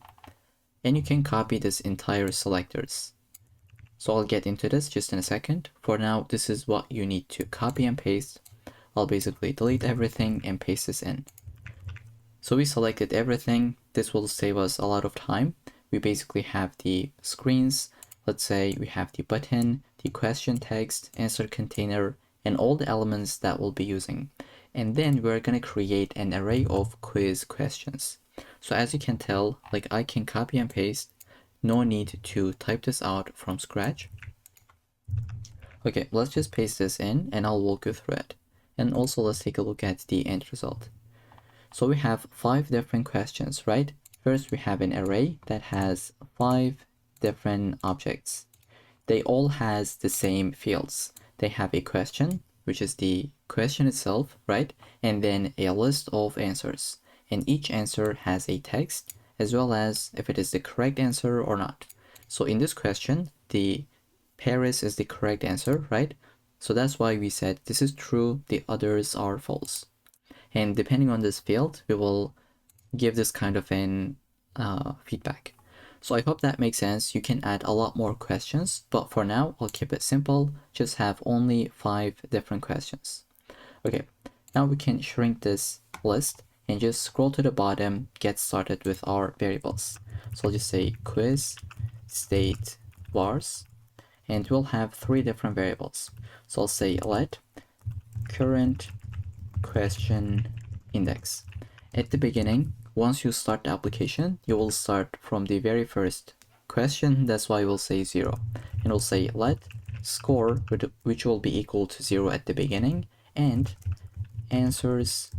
and you can copy this entire selectors. So I'll get into this just in a second. For now, this is what you need to copy and paste. I'll basically delete everything and paste this in. So we selected everything. This will save us a lot of time. We basically have the screens. Let's say we have the button, the question text, answer container, and all the elements that we'll be using. And then we're going to create an array of quiz questions. So as you can tell, like I can copy and paste. No need to type this out from scratch. Okay, let's just paste this in and I'll walk you through it. And also let's take a look at the end result. So we have 5 different questions, right? First, we have an array that has 5 different objects. They all has the same fields. They have a question, which is the question itself, right? And then a list of answers. And each answer has a text, as well as if it is the correct answer or not. So in this question, the Paris is the correct answer, right? So that's why we said this is true, the others are false. And depending on this field, we will give this kind of an feedback. So I hope that makes sense. You can add a lot more questions, but for now, I'll keep it simple. Just have only 5 different questions. Okay, now we can shrink this list and just scroll to the bottom, get started with our variables. So I'll just say quiz state vars, and we'll have 3 different variables. So I'll say let current question index. At the beginning, once you start the application, you will start from the very first question. That's why we'll say 0. And we'll say let score, which will be equal to 0 at the beginning, and answers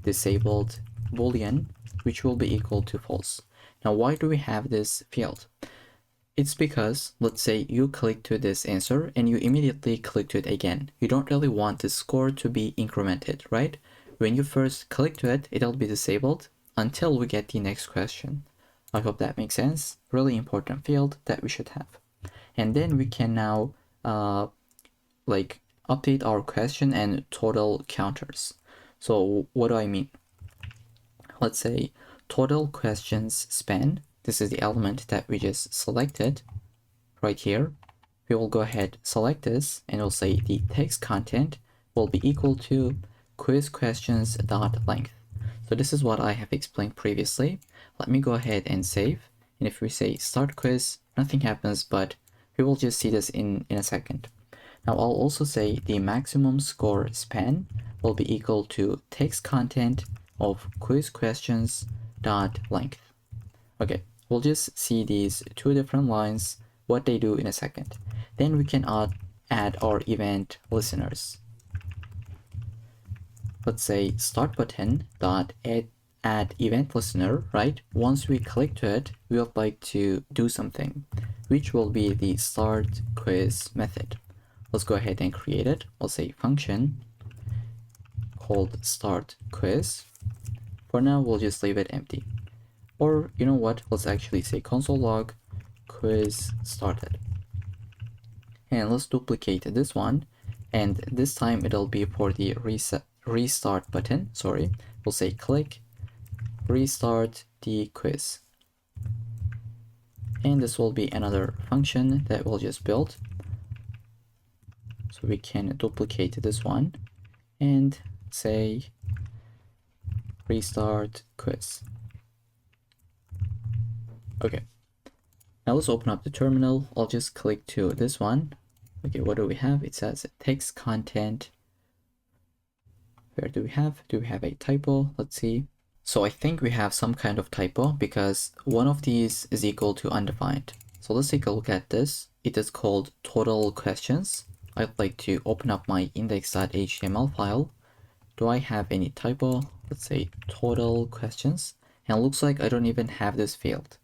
disabled boolean, which will be equal to false. Now, why do we have this field? It's because, let's say you click to this answer and you immediately click to it again. You don't really want the score to be incremented, right? When you first click to it, it'll be disabled until we get the next question. I hope that makes sense. Really important field that we should have. And then we can now update our question and total counters. So what do I mean? Let's say total questions span. This is the element that we just selected right here. We will go ahead, select this, and we'll say the text content will be equal to quiz questions dot length. So this is what I have explained previously. Let me go ahead and save. And if we say start quiz, nothing happens, but we will just see this in a second. Now I'll also say the maximum score span will be equal to text content of quiz questions dot length. Okay, we'll just see these 2 different lines, what they do in a second. Then we can add our event listeners. Let's say start button dot add event listener, right? Once we click to it, we would like to do something, which will be the start quiz method. Let's go ahead and create it. I'll say function called start quiz. For now, we'll just leave it empty. Or you know what? Let's actually say console log quiz started. And let's duplicate this one. And this time it'll be for the restart button. Sorry. We'll say click restart the quiz. And this will be another function that we'll just build. So we can duplicate this one and say restart quiz. Okay, now let's open up the terminal. I'll just click to this one. Okay, what do we have? It says text content. Where do we have? Do we have a typo? Let's see. So I think we have some kind of typo because one of these is equal to undefined. So let's take a look at this. It is called total questions. I'd like to open up my index.html file. Do I have any typo? Let's say total questions. And it looks like I don't even have this field.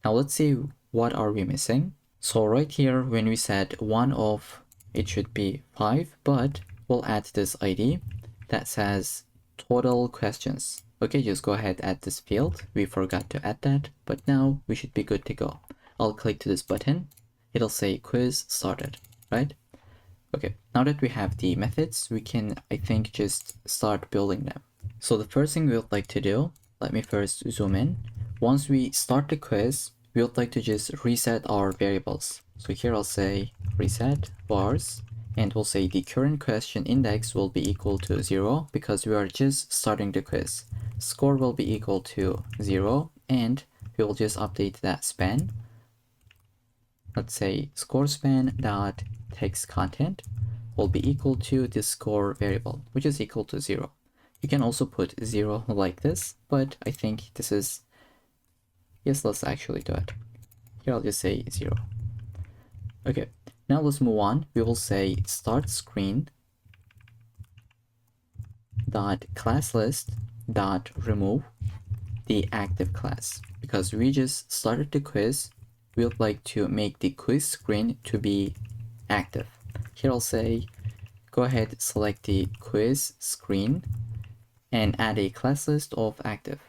Now let's see what are we missing. So right here, when we said one of, it should be 5, but we'll add this ID that says total questions. Okay, just go ahead, add this field. We forgot to add that, but now we should be good to go. I'll click to this button. It'll say quiz started, right? Okay, now that we have the methods, we can, I think, just start building them. So the first thing we would like to do, let me first zoom in. Once we start the quiz, we would like to just reset our variables. So here I'll say reset vars, and we'll say the current question index will be equal to 0 because we are just starting the quiz. Score will be equal to 0, and we will just update that span. Let's say score span dot text content will be equal to the score variable, which is equal to 0. You can also put 0 like this, but I think this is, yes, let's actually do it. Here I'll just say 0. Okay, now let's move on. We will say start screen dot class list dot remove the active class, because we just started the quiz. We would like to make the quiz screen to be active. Here I'll say go ahead, select the quiz screen and add a class list of active.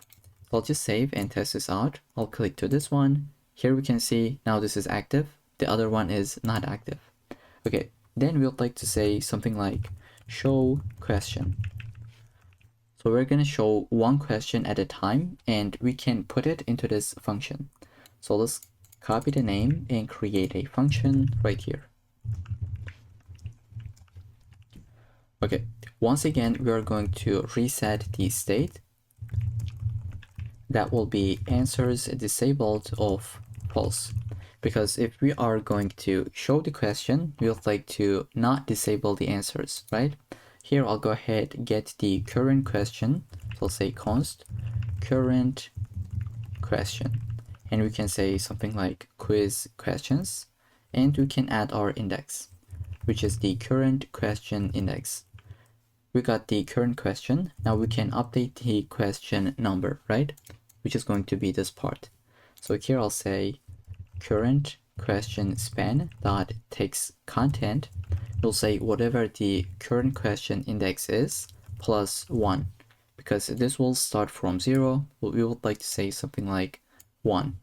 So I'll just save and test this out. I'll click to this one. Here we can see now this is active. The other one is not active. Okay, then we would like to say something like show question. So we're going to show one question at a time, and we can put it into this function. So let's copy the name and create a function right here. Okay, once again, we are going to reset the state. That will be answers disabled of false. Because if we are going to show the question, we would like to not disable the answers, right? Here I'll go ahead, get the current question. So I'll say const current question. And we can say something like quiz questions. And we can add our index, which is the current question index. We got the current question. Now we can update the question number, right? Which is going to be this part. So here I'll say current question span dot text content. We'll say whatever the current question index is plus 1, because this will start from 0. We would like to say something like 1.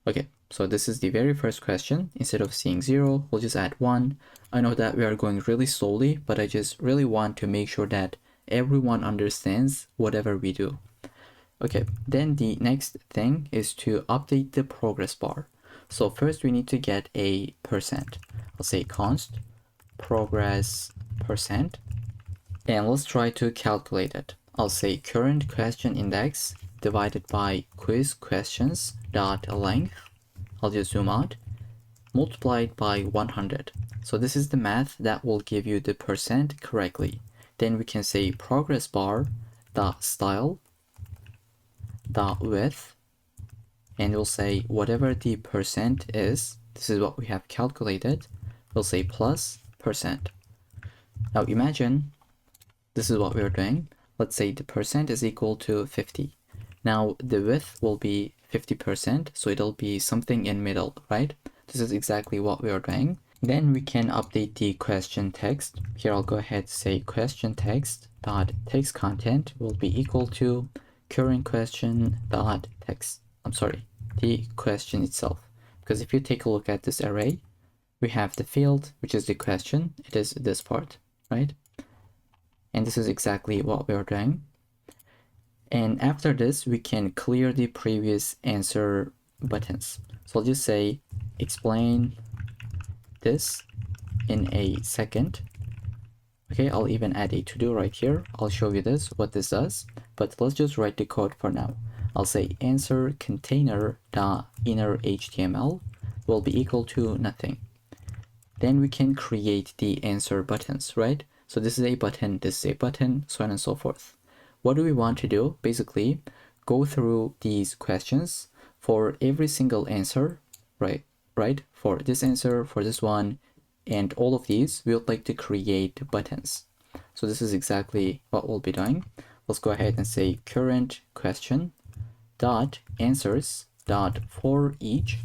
Okay, so this is the very first question. Instead of seeing 0, we'll just add 1. I know that we are going really slowly, but I just really want to make sure that everyone understands whatever we do. Okay, then the next thing is to update the progress bar. So first we need to get a percent. I'll say const progress percent, and let's try to calculate it. I'll say current question index divided by quiz questions dot length. I'll just zoom out, multiplied by 100. So this is the math that will give you the percent correctly. Then we can say progress bar dot style dot width, and we'll say whatever the percent is, this is what we have calculated, we'll say plus percent. Now imagine this is what we're doing. Let's say the percent is equal to 50. Now the width will be 50%, so it'll be something in middle, right? This is exactly what we are doing. Then we can update the question text. Here I'll go ahead and say question text dot text content will be equal to current question dot text. I'm sorry, the question itself. Because if you take a look at this array, we have the field, which is the question. It is this part, right? And this is exactly what we are doing. And after this, we can clear the previous answer buttons. So I'll just say explain this in a second. Okay, I'll even add a to-do right here. I'll show you this, what this does, but let's just write the code for now. I'll say answer container dot inner HTML will be equal to nothing. Then we can create the answer buttons, right? So this is a button, this is a button, so on and so forth. What do we want to do? Basically, go through these questions for every single answer, right? For this answer, for this one, and all of these, we would like to create buttons. So this is exactly what we'll be doing. Let's go ahead and say current question dot answers dot for each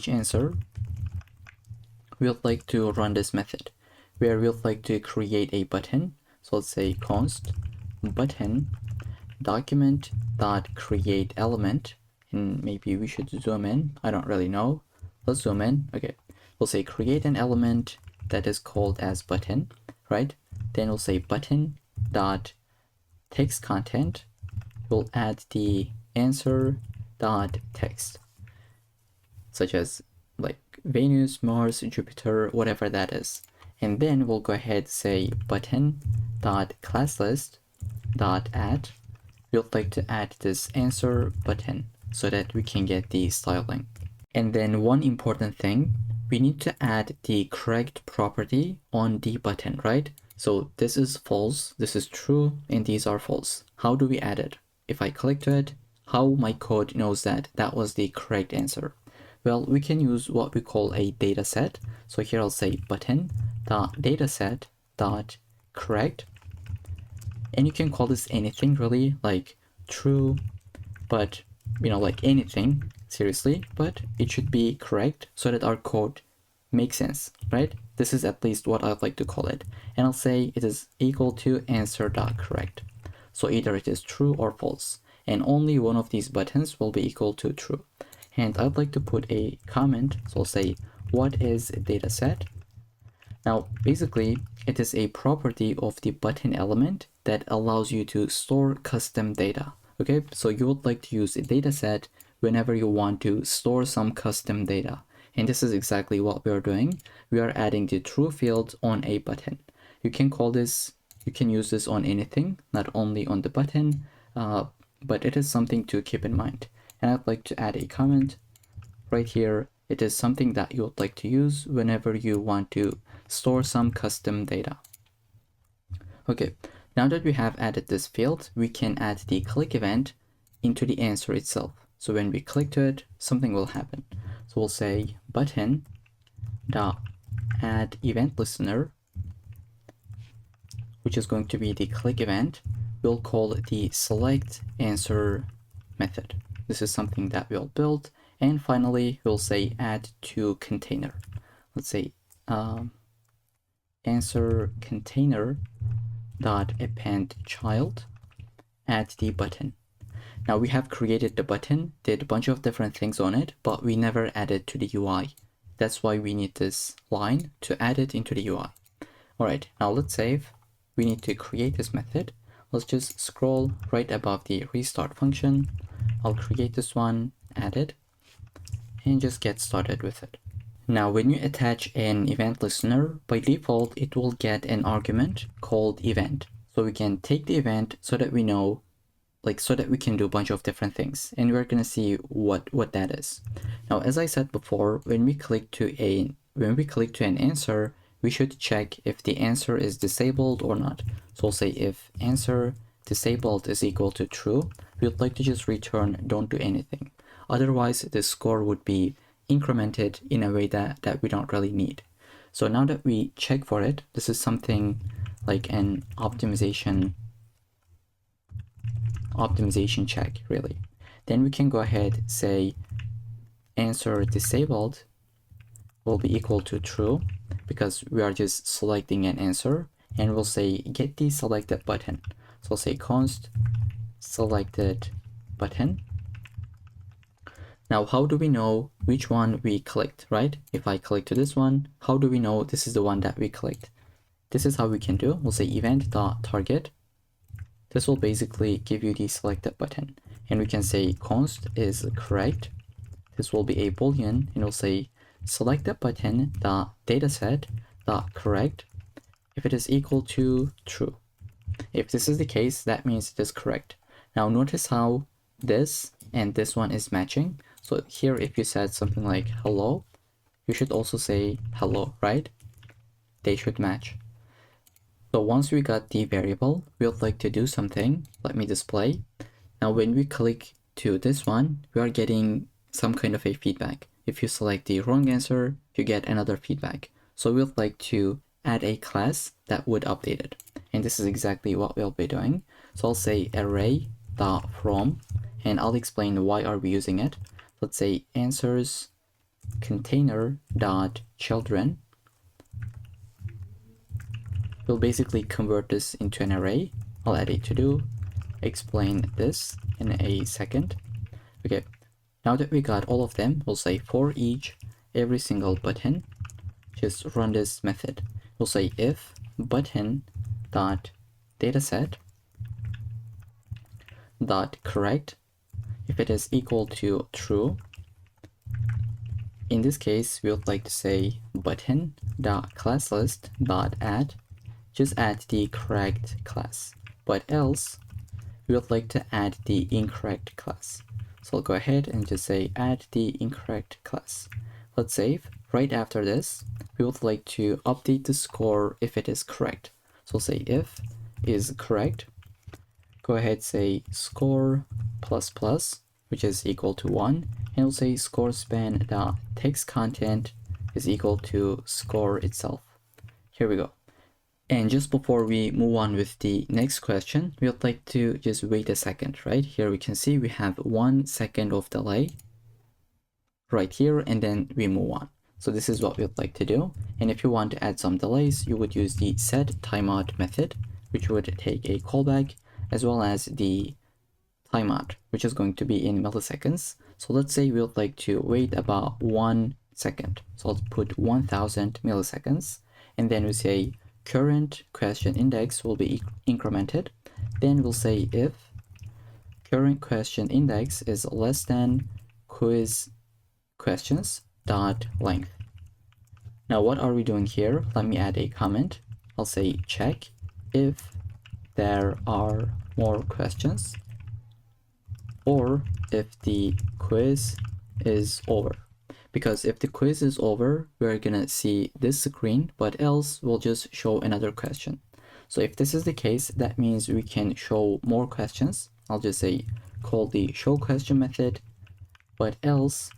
answer, we would like to run this method where we would like to create a button. So let's say const button document dot create element, and maybe we should zoom in. I don't really know. Let's zoom in. Okay, we'll say create an element that is called as button, right? Then we'll say button dot text content. We'll add the answer dot text, such as like Venus, Mars, Jupiter, whatever that is. And then we'll go ahead say button dot class list dot add. We'd like to add this answer button so that we can get the styling. And then one important thing, we need to add the correct property on the button, right? So this is false, this is true, and these are false. How do we add it? If I click to it, how my code knows that that was the correct answer? Well, we can use what we call a data set. So here I'll say button dot dataset dot correct. And you can call this anything really, like true, but like anything, seriously, but it should be correct so that our code makes sense, right? This is at least what I'd like to call it. And I'll say it is equal to answer.correct. So either it is true or false. And only one of these buttons will be equal to true. And I'd like to put a comment. So I'll say, what is a dataset? Now, basically, it is a property of the button element that allows you to store custom data. Okay, so you would like to use a dataset whenever you want to store some custom data. And this is exactly what we are doing. We are adding the true field on a button. You can call this, you can use this on anything, not only on the button, but it is something to keep in mind. And I'd like to add a comment right here. It is something that you would like to use whenever you want to store some custom data. Okay, now that we have added this field, we can add the click event into the answer itself. So when we click to it, something will happen. So we'll say button dot add event listener, which is going to be the click event. We'll call it the select answer method. This is something that we'll build. And finally, we'll say add to container. Let's say answer container dot append child, add the button. Now we have created the button, did a bunch of different things on it, but we never added to the UI. That's why we need this line to add it into the UI. All right, now let's save. We need to create this method. Let's just scroll right above the restart function. I'll create this one, add it, and just get started with it. Now, when you attach an event listener, by default, it will get an argument called event. So we can take the event so that we know, so that we can do a bunch of different things. And we're going to see what that is. Now, as I said before, when we click to an answer, we should check if the answer is disabled or not. So we'll say if answer disabled is equal to true, we would like to just return don't do anything. Otherwise, the score would be incremented in a way that we don't really need. So now that we check for it, this is something like an optimization check, really. Then we can go ahead, say answer disabled will be equal to true because we are just selecting an answer, and we'll say get the selected button. So we'll say const selected button. Now, how do we know which one we clicked, right? If I click to this one, how do we know this is the one that we clicked? This is how we can do. We'll say event.target. This will basically give you the selected button. And we can say const is correct. This will be a boolean, and we'll say selected button dataset correct if it is equal to true. If this is the case, that means it is correct. Now notice how this and this one is matching. So here, if you said something like hello, you should also say hello, right? They should match. So once we got the variable, we would like to do something. Let me display. Now when we click to this one, we are getting some kind of a feedback. If you select the wrong answer, you get another feedback. So we would like to add a class that would update it. And this is exactly what we'll be doing. So I'll say array.from, and I'll explain why are we using it. Let's say answers container.children. We'll basically convert this into an array. I'll add a to-do, explain this in a second. Okay, now that we got all of them, we'll say for each, every single button, just run this method. We'll say if button.dataset.correct, if it is equal to true, in this case, we would like to say button.classList.add, just add the correct class. But else, we would like to add the incorrect class. So I'll go ahead and just say add the incorrect class. Let's save. Right after this, we would like to update the score if it is correct. So say if is correct, go ahead, say score plus plus, which is equal to 1, and we'll say score span dot text content is equal to score itself. Here we go. And just before we move on with the next question, we would like to just wait a second, right? Here we can see we have 1 second of delay right here, and then we move on. So this is what we would like to do. And if you want to add some delays, you would use the set timeout method, which would take a callback, as well as the timeout, which is going to be in milliseconds. So let's say we would like to wait about 1 second. So let's put 1000 milliseconds, and then we say current question index will be incremented. Then we'll say if current question index is less than quiz questions dot length. Now what are we doing here? Let me add a comment. I'll say check if there are more questions, or if the quiz is over. Because if the quiz is over, we're gonna see this screen, but else we'll just show another question. So if this is the case, that means we can show more questions. I'll just say call the show question method, but else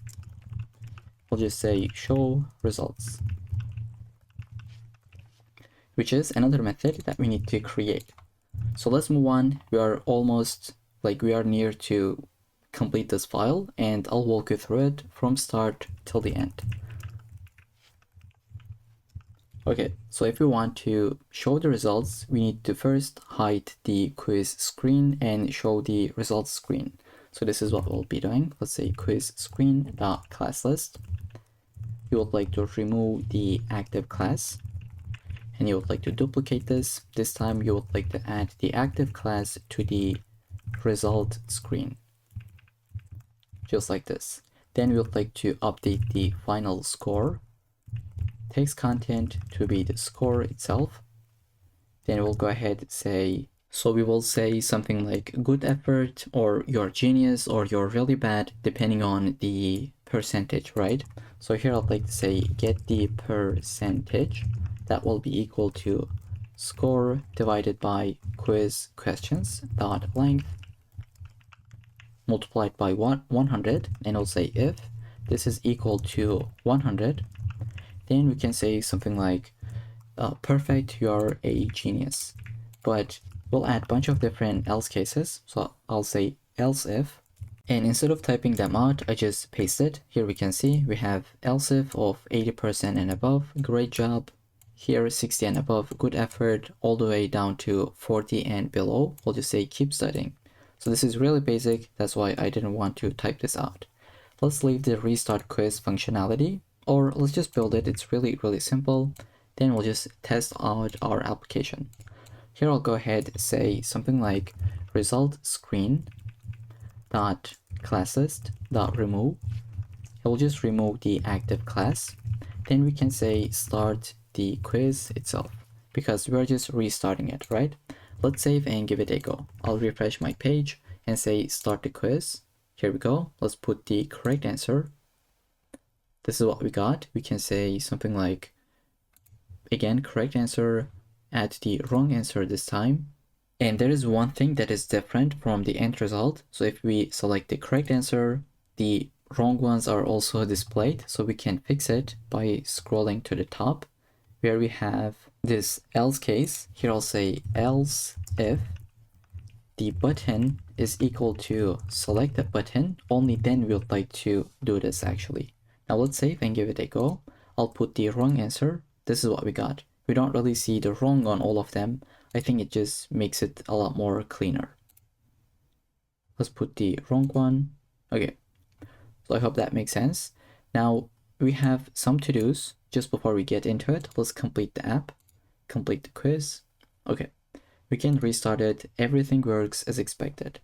we'll just say show results, which is another method that we need to create. So let's move on. We are almost, we are near to complete this file, and I'll walk you through it from start till the end. Okay, so if we want to show the results, we need to first hide the quiz screen and show the results screen. So this is what we'll be doing. Let's say quiz screen.classList. You would like to remove the active class, and you would like to duplicate this. This time you would like to add the active class to the result screen, just like this. Then we would like to update the final score text content to be the score itself. Then we'll go ahead and say, so we will say something like good effort, or you're genius, or you're really bad, depending on the percentage, right? So here I'd like to say get the percentage. That will be equal to score divided by quiz questions dot length multiplied by 100, and I'll say if this is equal to 100, then we can say something like perfect, you're a genius. But we'll add a bunch of different else cases. So I'll say else if, and instead of typing them out, I just paste it. Here we can see we have else if of 80% and above, great job. Here 60 and above, good effort, all the way down to 40 and below. We'll just say keep studying. So this is really basic, that's why I didn't want to type this out. Let's leave the restart quiz functionality, or let's just build it. It's really simple. Then we'll just test out our application. Here I'll go ahead and say something like result screen dot classlist dot remove. It will just remove the active class. Then we can say start the quiz itself, because we're just restarting it, right? Let's save and give it a go. I'll refresh my page and say start the quiz. Here we go. Let's put the correct answer. This is what we got. We can say something like, again, correct answer, add the wrong answer this time. And there is one thing that is different from the end result. So if we select the correct answer, the wrong ones are also displayed. So we can fix it by scrolling to the top, where we have this else case. Here I'll say else if the button is equal to select the button, only then we would like to do this actually. Now let's save and give it a go. I'll put the wrong answer. This is what we got. We don't really see the wrong on all of them. I think it just makes it a lot more cleaner. Let's put the wrong one. Okay, so I hope that makes sense. Now we have some to-dos. Just before we get into it, let's complete the app, complete the quiz. Okay, we can restart it. Everything works as expected.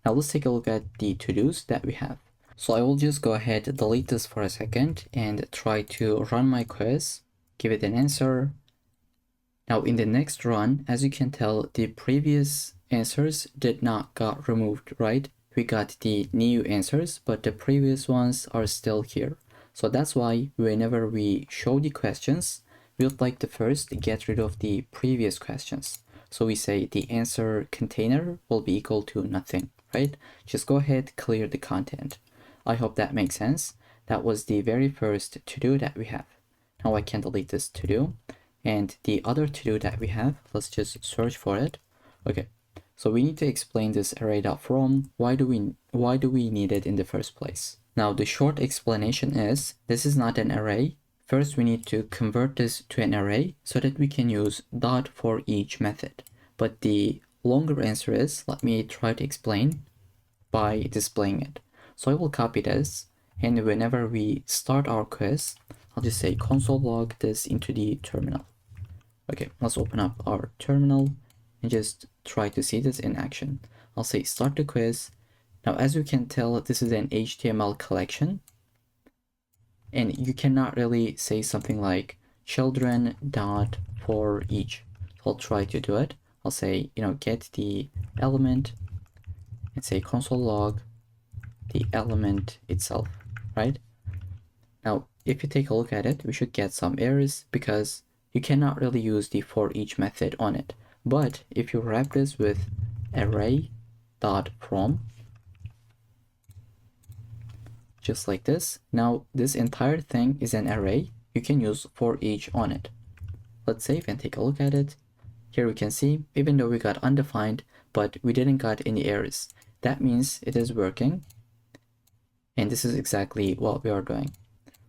Now let's take a look at the to-dos that we have. So I will just go ahead, delete this for a second and try to run my quiz, give it an answer. Now in the next run, as you can tell, the previous answers did not got removed, right? We got the new answers, but the previous ones are still here. So that's why whenever we show the questions, we would like to first get rid of the previous questions. So we say the answer container will be equal to nothing, right? Just go ahead, clear the content. I hope that makes sense. That was the very first to-do that we have. Now I can delete this to-do. And the other to-do that we have, let's just search for it. Okay, so we need to explain this array.from. Why do we need it in the first place? Now the short explanation is, this is not an array. First we need to convert this to an array so that we can use dot for each method. But the longer answer is, let me try to explain by displaying it. So I will copy this, and whenever we start our quiz, I'll just say console log this into the terminal. Okay, let's open up our terminal and just try to see this in action. I'll say start the quiz. Now, as you can tell, this is an HTML collection, and you cannot really say something like children dot for each. So I'll try to do it. I'll say, get the element and say console log the element itself, right? Now, if you take a look at it, we should get some errors because you cannot really use the for each method on it. But if you wrap this with array.from, just like this, now this entire thing is an array. You can use for each on it. Let's save and take a look at it. Here we can see, even though we got undefined, but we didn't got any errors. That means it is working. And this is exactly what we are doing.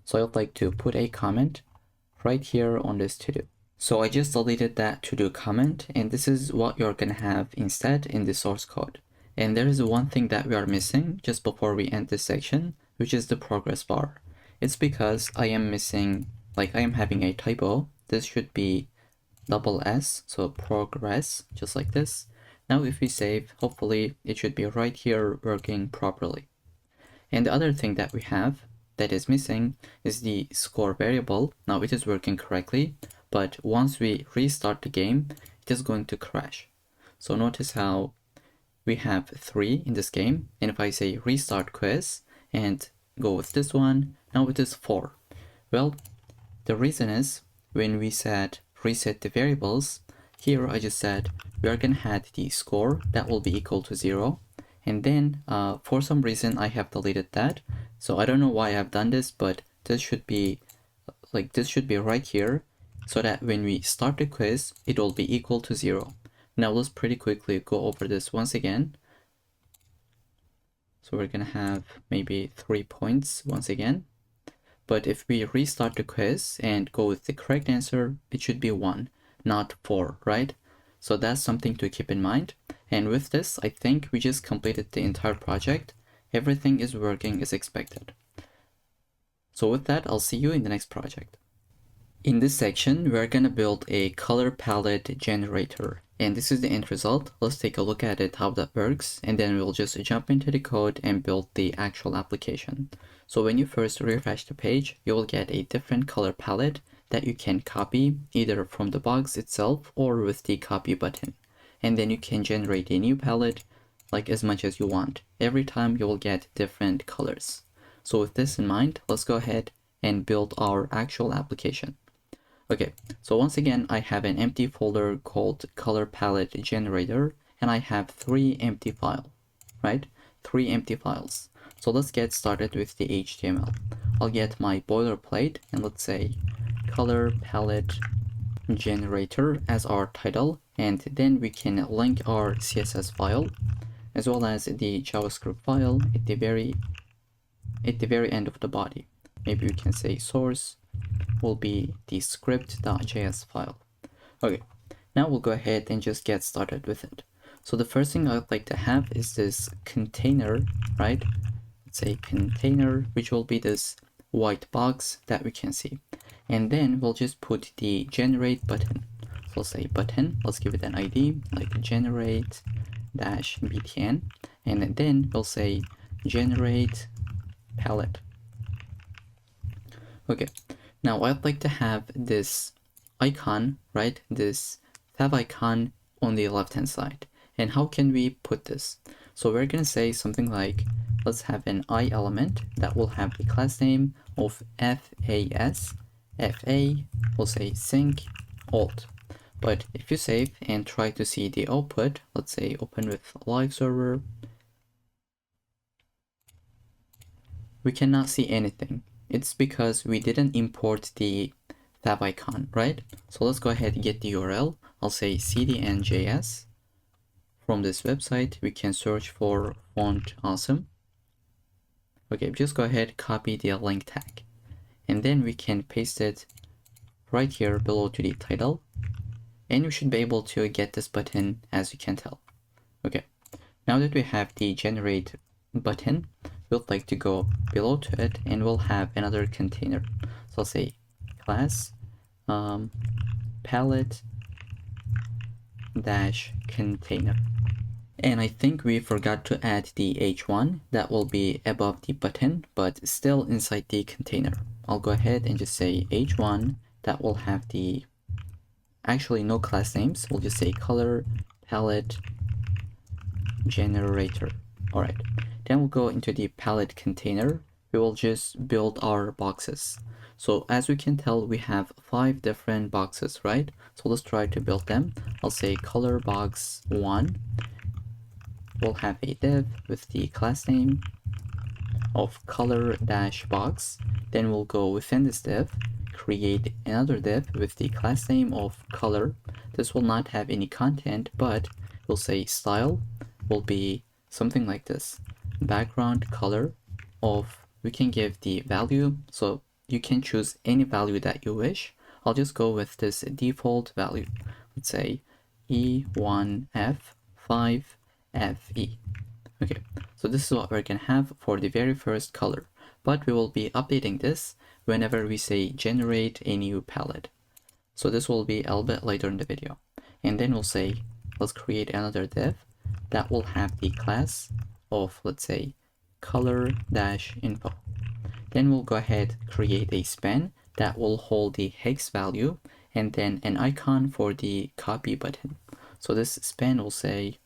So I would like to put a comment right here on this to-do. So I just deleted that to-do comment, and this is what you're gonna have instead in the source code. And there is one thing that we are missing just before we end this section, which is the progress bar. It's because I am missing, I am having a typo. This should be double S, so progress, just like this. Now if we save, hopefully it should be right here working properly. And the other thing that we have that is missing is the score variable. Now it is working correctly, but once we restart the game, it is going to crash. So notice how we have 3 in this game, and if I say restart quiz and go with this one, now it is 4. Well, the reason is when we said reset the variables, here I just said we are gonna add the score that will be equal to 0. And then for some reason I have deleted that. So I don't know why I've done this, but this should be right here so that when we start the quiz, it will be equal to 0. Now let's pretty quickly go over this once again. So we're gonna have maybe 3 points once again. But if we restart the quiz and go with the correct answer, it should be 1, not 4, right? So that's something to keep in mind. And with this, I think we just completed the entire project. Everything is working as expected. So with that, I'll see you in the next project. In this section, we're gonna build a color palette generator. And this is the end result. Let's take a look at it, how that works. And then we'll just jump into the code and build the actual application. So when you first refresh the page, you will get a different color palette that you can copy either from the box itself or with the copy button. And then you can generate a new palette as much as you want. Every time you will get different colors. So with this in mind, let's go ahead and build our actual application. Okay, so once again, I have an empty folder called color palette generator, and I have 3 empty files, right? 3 empty files. So let's get started with the HTML. I'll get my boilerplate and let's say color palette generator as our title, and then we can link our CSS file as well as the JavaScript file at the very end of the body. Maybe we can say source will be the script.js file. Okay, now we'll go ahead and just get started with it. So the first thing I'd like to have is this container, right? Let's say container, which will be this white box that we can see. And then we'll just put the generate button. So let's say button, let's give it an ID like generate -btn. and then we'll say generate palette. Okay, now I'd like to have this icon, right? This tab icon on the left hand side. And how can we put this? So we're gonna say something like, let's have an I element that will have the class name of FAS. FA will say sync alt. But if you save and try to see the output, let's say open with live server, we cannot see anything. It's because we didn't import the tab icon, right? So let's go ahead and get the URL. I'll say cdn.js. From this website, we can search for font awesome. Okay, just go ahead, copy the link tag. And then we can paste it right here below to the title. And we should be able to get this button, as you can tell. Okay, now that we have the generate button, we'll like to go below to it and we'll have another container. So I'll say class palette dash container. And I think we forgot to add the h1 that will be above the button, but still inside the container. I'll go ahead and just say h1 that will have the, actually no class names. We'll just say color palette generator. All right, then we'll go into the palette container. We will just build our boxes. So as we can tell, we have 5 different boxes, right? So let's try to build them. I'll say color box 1. We'll have a div with the class name of color dash box. Then we'll go within this div, create another div with the class name of color. This will not have any content, but we'll say style will be something like this. Background color of, we can give the value, so you can choose any value that you wish. I'll just go with this default value. Let's say E1F5FE. Okay, so this is what we're gonna have for the very first color, but we will be updating this whenever we say generate a new palette. So this will be a little bit later in the video. And then we'll say, let's create another div that will have the class of, let's say, color-info. Then we'll go ahead, create a span that will hold the hex value and then an icon for the copy button. So this span will say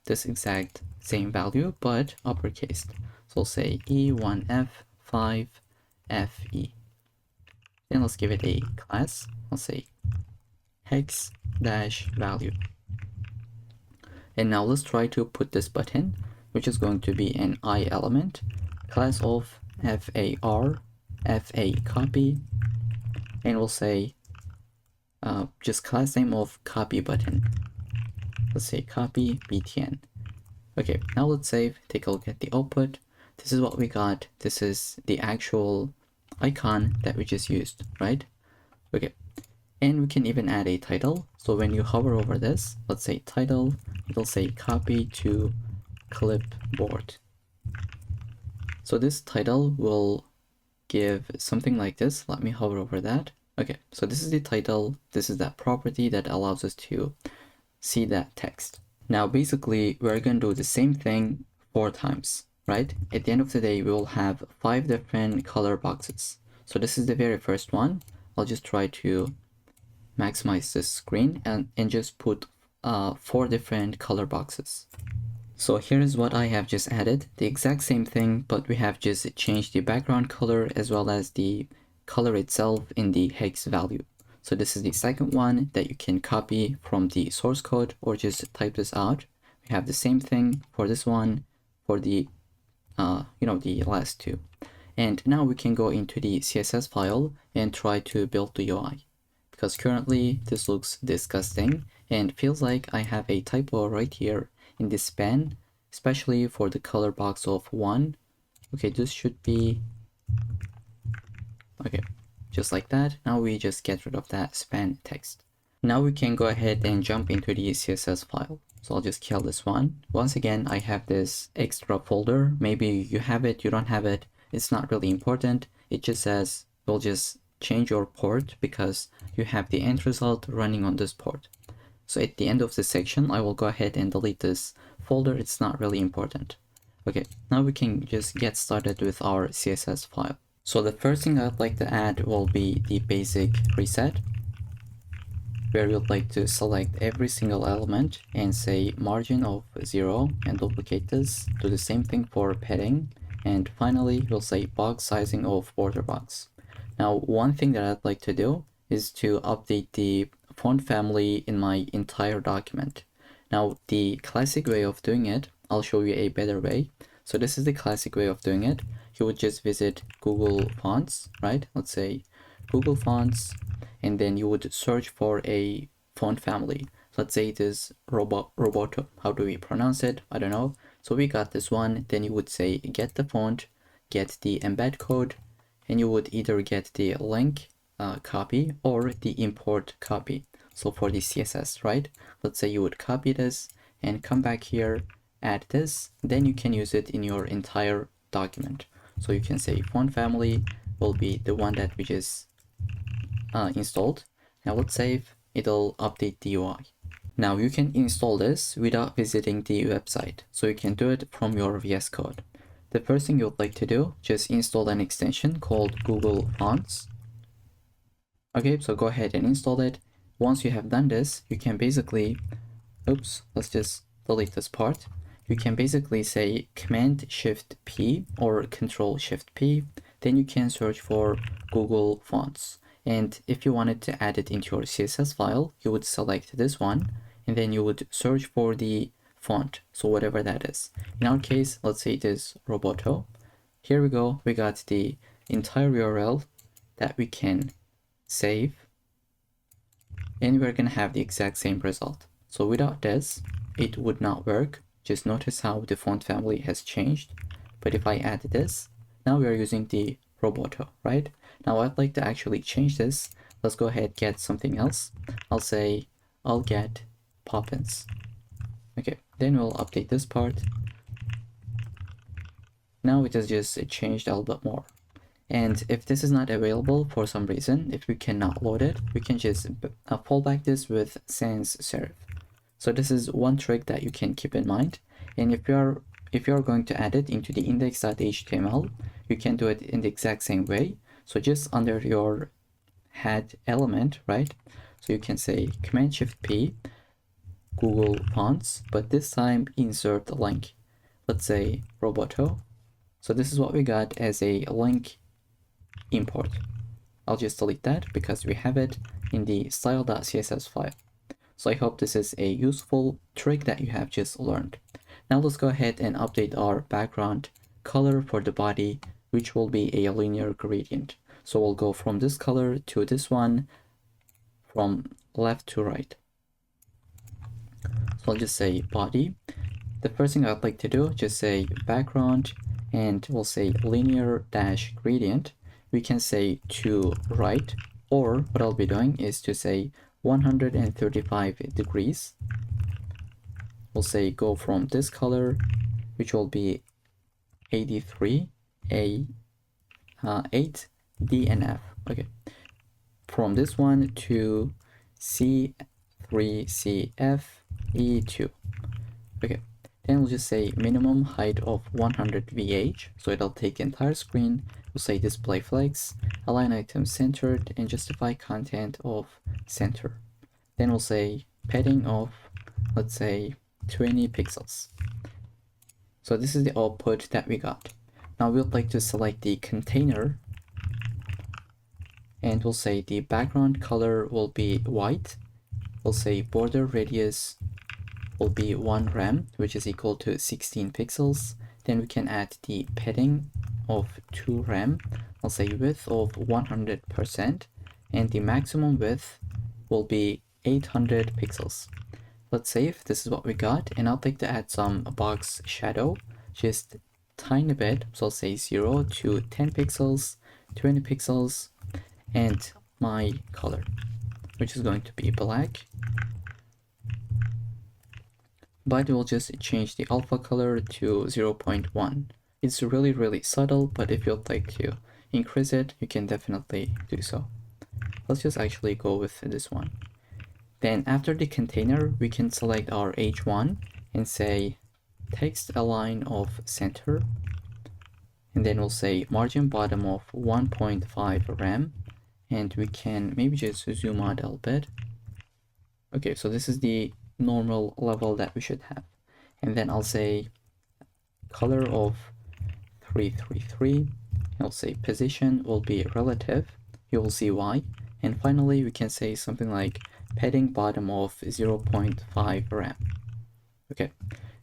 this exact same value, but uppercase. So we'll say E1F5FE. Then let's give it a class. I'll say hex-value. And now let's try to put this button, which is going to be an I element, class of FAR, FA copy, and we'll say just class name of copy button. Let's say copy btn. Okay, now let's save, take a look at the output. This is what we got. This is the actual icon that we just used, right? Okay, and we can even add a title. So when you hover over this, let's say title, it'll say copy to clipboard. So this title will give something like this. Let me hover over that. Okay, so this is the title. This is that property that allows us to see that text. Now basically we're going to do the same thing 4 times, right? At the end of the day, we will have 5 different color boxes. So this is the very first one. I'll just try to maximize this screen and just put 4 different color boxes. So here is what I have just added, the exact same thing, but we have just changed the background color as well as the color itself in the hex value. So this is the second one that you can copy from the source code or just type this out. We have the same thing for this one, for the the last 2. And now we can go into the CSS file and try to build the UI, because currently this looks disgusting and feels like I have a typo right here in this span, especially for the color box of 1. Okay, this should be okay, just like that. Now we just get rid of that span text. Now we can go ahead and jump into the CSS file. So I'll just kill this one. Once again, I have this extra folder. Maybe you have it, you don't have it. It's not really important. It just says we'll just change your port because you have the end result running on this port. So at the end of this section, I will go ahead and delete this folder. It's not really important. Okay, now we can just get started with our CSS file. So the first thing I'd like to add will be the basic reset, where you'd like to select every single element and say margin of 0 and duplicate this. Do the same thing for padding. And finally, we'll say box sizing of border box. Now, one thing that I'd like to do is to update the font family in my entire document. Now, the classic way of doing it, I'll show you a better way. So this is the classic way of doing it. You would just visit Google Fonts, right? Let's say Google Fonts, and then you would search for a font family. Let's say it is Roboto. How do we pronounce it? I don't know. So we got this one. Then you would say get the font, get the embed code, and you would either get the link copy or the import copy. So for the CSS, right? Let's say you would copy this and come back here, add this, then you can use it in your entire document. So you can say font family will be the one that we just installed. Now let's save, it'll update the UI. Now you can install this without visiting the website. So you can do it from your VS Code. The first thing you'd like to do, just install an extension called Google Fonts. Okay, so go ahead and install it. Once you have done this, you can basically, let's just delete this part. You can basically say Command Shift P or Control Shift P. Then you can search for Google Fonts. And if you wanted to add it into your CSS file, you would select this one, and then you would search for the font, so whatever that is. In our case, let's say it is Roboto. Here we go, we got the entire URL that we can save, and we're gonna have the exact same result. So without this, it would not work. Just notice how the font family has changed. But if I add this, now we are using the Roboto, right? Now I'd like to actually change this. Let's go ahead and get something else. I'll say I'll get Poppins. Okay, then we'll update this part. Now it has just changed a little bit more. And if this is not available for some reason, if we cannot load it, we can just fallback this with sans serif. So this is one trick that you can keep in mind. And if you're going to add it into the index.html, you can do it in the exact same way. So just under your head element, right? So you can say Command Shift P, Google Fonts, but this time insert the link. Let's say Roboto. So this is what we got as a link import. I'll just delete that because we have it in the style.css file. So I hope this is a useful trick that you have just learned. Now let's go ahead and update our background color for the body, which will be a linear gradient. So we'll go from this color to this one, from left to right. So I'll just say body. The first thing I'd like to do, just say background, and we'll say linear dash gradient. We can say to right, or what I'll be doing is to say 135 degrees. We'll say go from this color, which will be 83, 8, D and F. Okay, from this one to C3, CF, E2. Okay, then we'll just say minimum height of 100 VH, so it'll take the entire screen. We'll say display flex, align items centered, and justify content of center. Then we'll say padding of, let's say, 20 pixels. So this is the output that we got. Now we'd like to select the container, and we'll say the background color will be white. We'll say border radius will be 1 rem, which is equal to 16 pixels. Then we can add the padding of 2 rem. I'll say width of 100%, and the maximum width will be 800 pixels. Let's save. This is what we got, and I'd like to add some box shadow, just tiny bit. So I'll say 0 to 10 pixels, 20 pixels, and my color, which is going to be black. But we'll just change the alpha color to 0.1. It's really subtle, but if you'd like to increase it, you can definitely do so. Let's just actually go with this one. Then after the container, we can select our H1 and say text align of center, and then we'll say margin bottom of 1.5 rem, and we can maybe just zoom out a little bit. Okay, so this is the normal level that we should have. And then I'll say color of 333. I'll say position will be relative. You will see why. And finally, we can say something like padding bottom of 0.5 rem. Okay,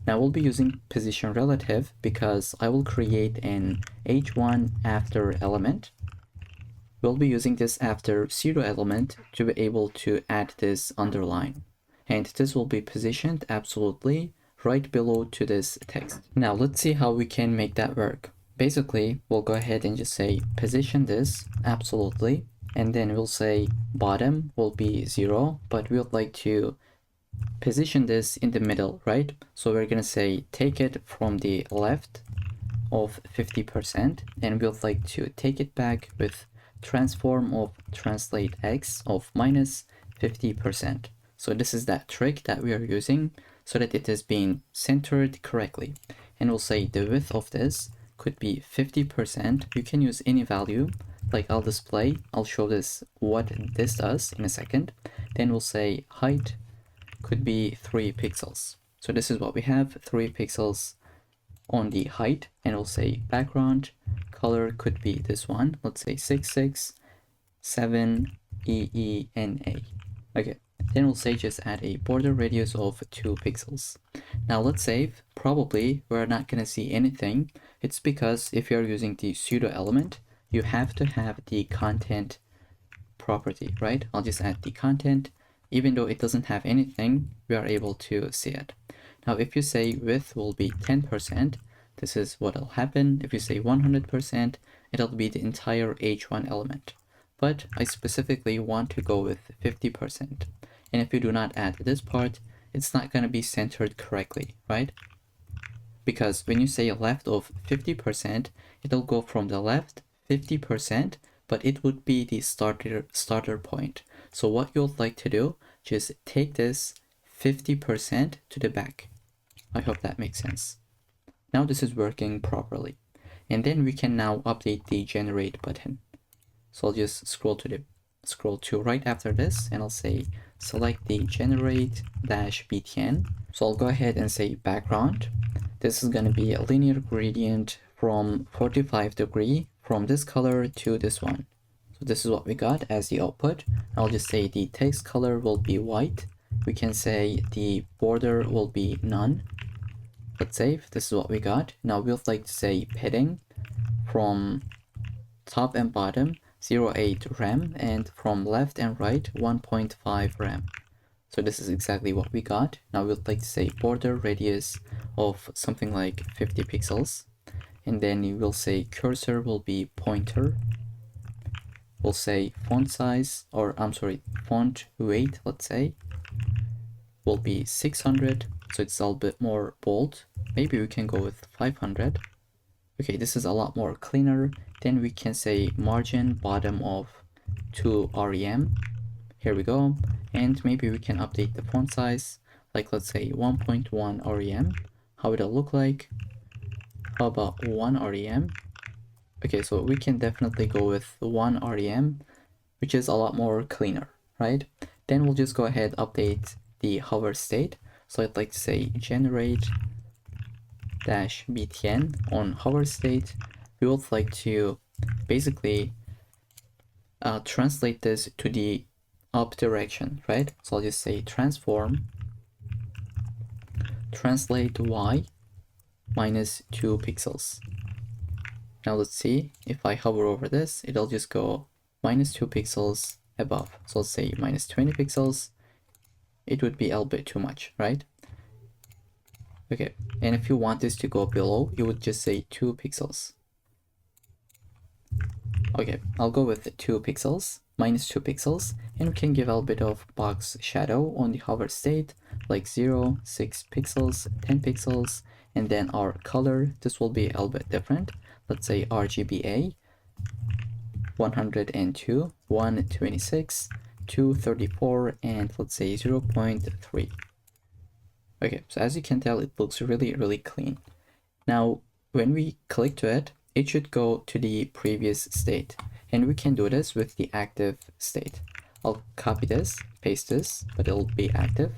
now we'll be using position relative because I will create an h1 after element. We'll be using this after pseudo element to be able to add this underline. And this will be positioned absolutely right below to this text. Now let's see how we can make that work. Basically, we'll go ahead and just say position this absolutely, and then we'll say bottom will be 0, but we would like to position this in the middle, right? So we're gonna say take it from the left of 50%, and we would like to take it back with transform of translate x of minus 50%. So this is that trick that we are using so that it is being centered correctly. And we'll say the width of this could be 50%. You can use any value, like I'll show this what this does in a second. Then we'll say height could be 3 pixels. So this is what we have, 3 pixels on the height, and we'll say background color could be this one. Let's say 667 EENA. Okay, then we'll say just add a border radius of 2 pixels. Now let's save. Probably we're not gonna see anything. It's because if you're using the pseudo element, you have to have the content property, right? I'll just add the content. Even though it doesn't have anything, we are able to see it. Now, if you say width will be 10%, this is what will happen. If you say 100%, it'll be the entire h1 element. But I specifically want to go with 50%. And if you do not add this part, it's not going to be centered correctly, right? Because when you say left of 50%, it'll go from the left 50%, but it would be the starter point. So what you'd like to do, just take this 50% to the back. I hope that makes sense. Now this is working properly. And then we can now update the generate button. So I'll just scroll to right after this, and I'll say select the generate -btn. So I'll go ahead and say background. This is going to be a linear gradient from 45 degree from this color to this one. So this is what we got as the output. I'll just say the text color will be white. We can say the border will be none. Let's save. This is what we got. Now we'd like to say padding from top and bottom 0.8 rem, and from left and right 1.5 rem. So this is exactly what we got. Now we'd like to say border radius of something like 50 pixels. And then you will say cursor will be pointer. We'll say font size, or I'm sorry, font weight, let's say, will be 600. So it's a little bit more bold. Maybe we can go with 500. Okay, this is a lot more cleaner. Then we can say margin bottom of 2 rem. Here we go. And maybe we can update the font size, like let's say 1.1 rem. How it'll look like. How about 1 rem? Okay, so we can definitely go with 1 rem, which is a lot more cleaner, right? Then we'll just go ahead, update the hover state. So I'd like to say generate -btn on hover state. We would like to basically translate this to the up direction, right? So I'll just say transform translate y -2 pixels. Now let's see, if I hover over this, it'll just go -2 pixels above. So let's say -20 pixels. It would be a little bit too much, right? Okay, and if you want this to go below, you would just say 2 pixels. Okay, I'll go with 2 pixels, -2 pixels, and we can give a little bit of box shadow on the hover state, like 0, 6 pixels, 10 pixels, and then our color, this will be a little bit different. Let's say RGBA, 102, 126, 234, and let's say 0.3. Okay, so as you can tell, it looks really clean. Now, when we click to it, it should go to the previous state. And we can do this with the active state. I'll copy this, paste this, but it'll be active.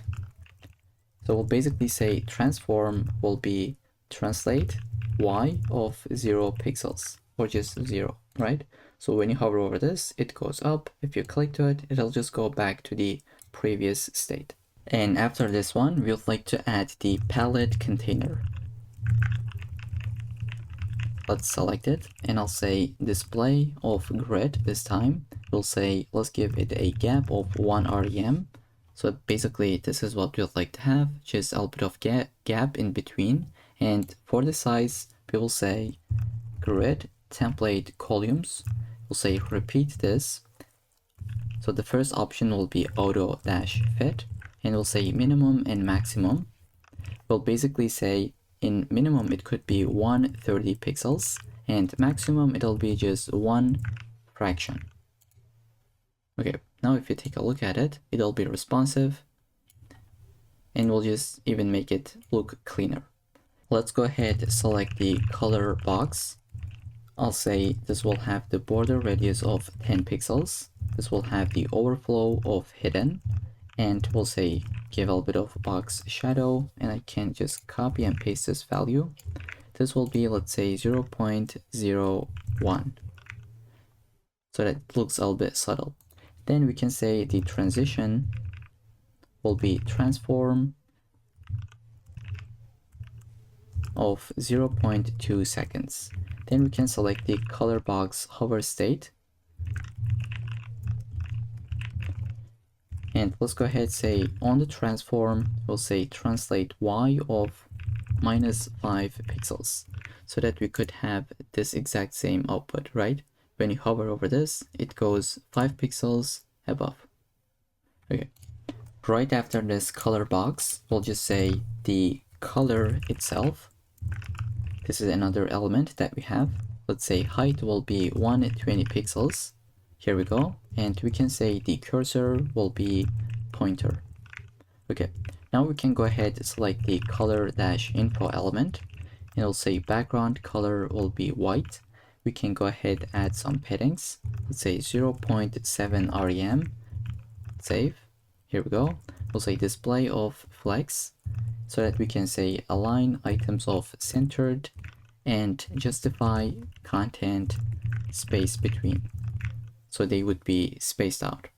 So we'll basically say transform will be translate y of 0 pixels, or just 0, right? So when you hover over this, it goes up. If you click to it, it'll just go back to the previous state. And after this one, we would like to add the palette container. Let's select it, and I'll say display of grid this time. We'll say, let's give it a gap of 1 rem. So basically, this is what we'd like to have, just a little bit of gap in between. And for the size, we will say grid template columns. We'll say repeat this. So the first option will be auto-fit, and we'll say minimum and maximum. We'll basically say in minimum it could be 130 pixels, and maximum it'll be just 1 fraction. Okay, now if you take a look at it, it'll be responsive, and we'll just even make it look cleaner. Let's go ahead and select the color box. I'll say this will have the border radius of 10 pixels. This will have the overflow of hidden, and we'll say give a little bit of box shadow, and I can just copy and paste this value. This will be, let's say, 0.01, so that it looks a little bit subtle. Then we can say the transition will be transform of 0.2 seconds. Then we can select the color box hover state. And let's go ahead and say on the transform, we'll say translate y of -5 pixels, so that we could have this exact same output, right? When you hover over this, it goes 5 pixels above. Okay. Right after this color box, we'll just say the color itself. This is another element that we have. Let's say height will be 120 pixels. Here we go. And we can say the cursor will be pointer. Okay, now we can go ahead and select the color-info element. And it'll say background color will be white. We can go ahead and add some paddings. Let's say 0.7 rem. Save. Here we go. We'll say display of flex, so that we can say align items of centered and justify content space between, so they would be spaced out.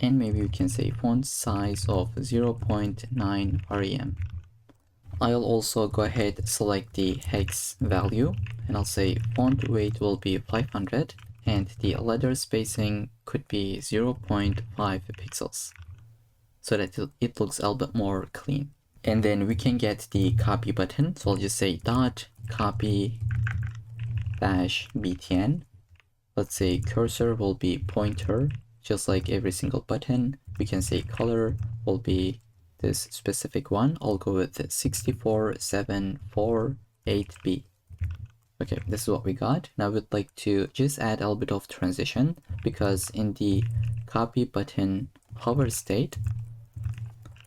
And maybe we can say font size of 0.9 rem. I'll also go ahead select the hex value, and I'll say font weight will be 500, and the letter spacing could be 0.5 pixels, so that it looks a little bit more clean. And then we can get the copy button. So I'll just say dot copy dash btn. Let's say cursor will be pointer, just like every single button. We can say color will be this specific one. I'll go with 64748B. Okay, this is what we got. Now we'd like to just add a little bit of transition, because in the copy button hover state,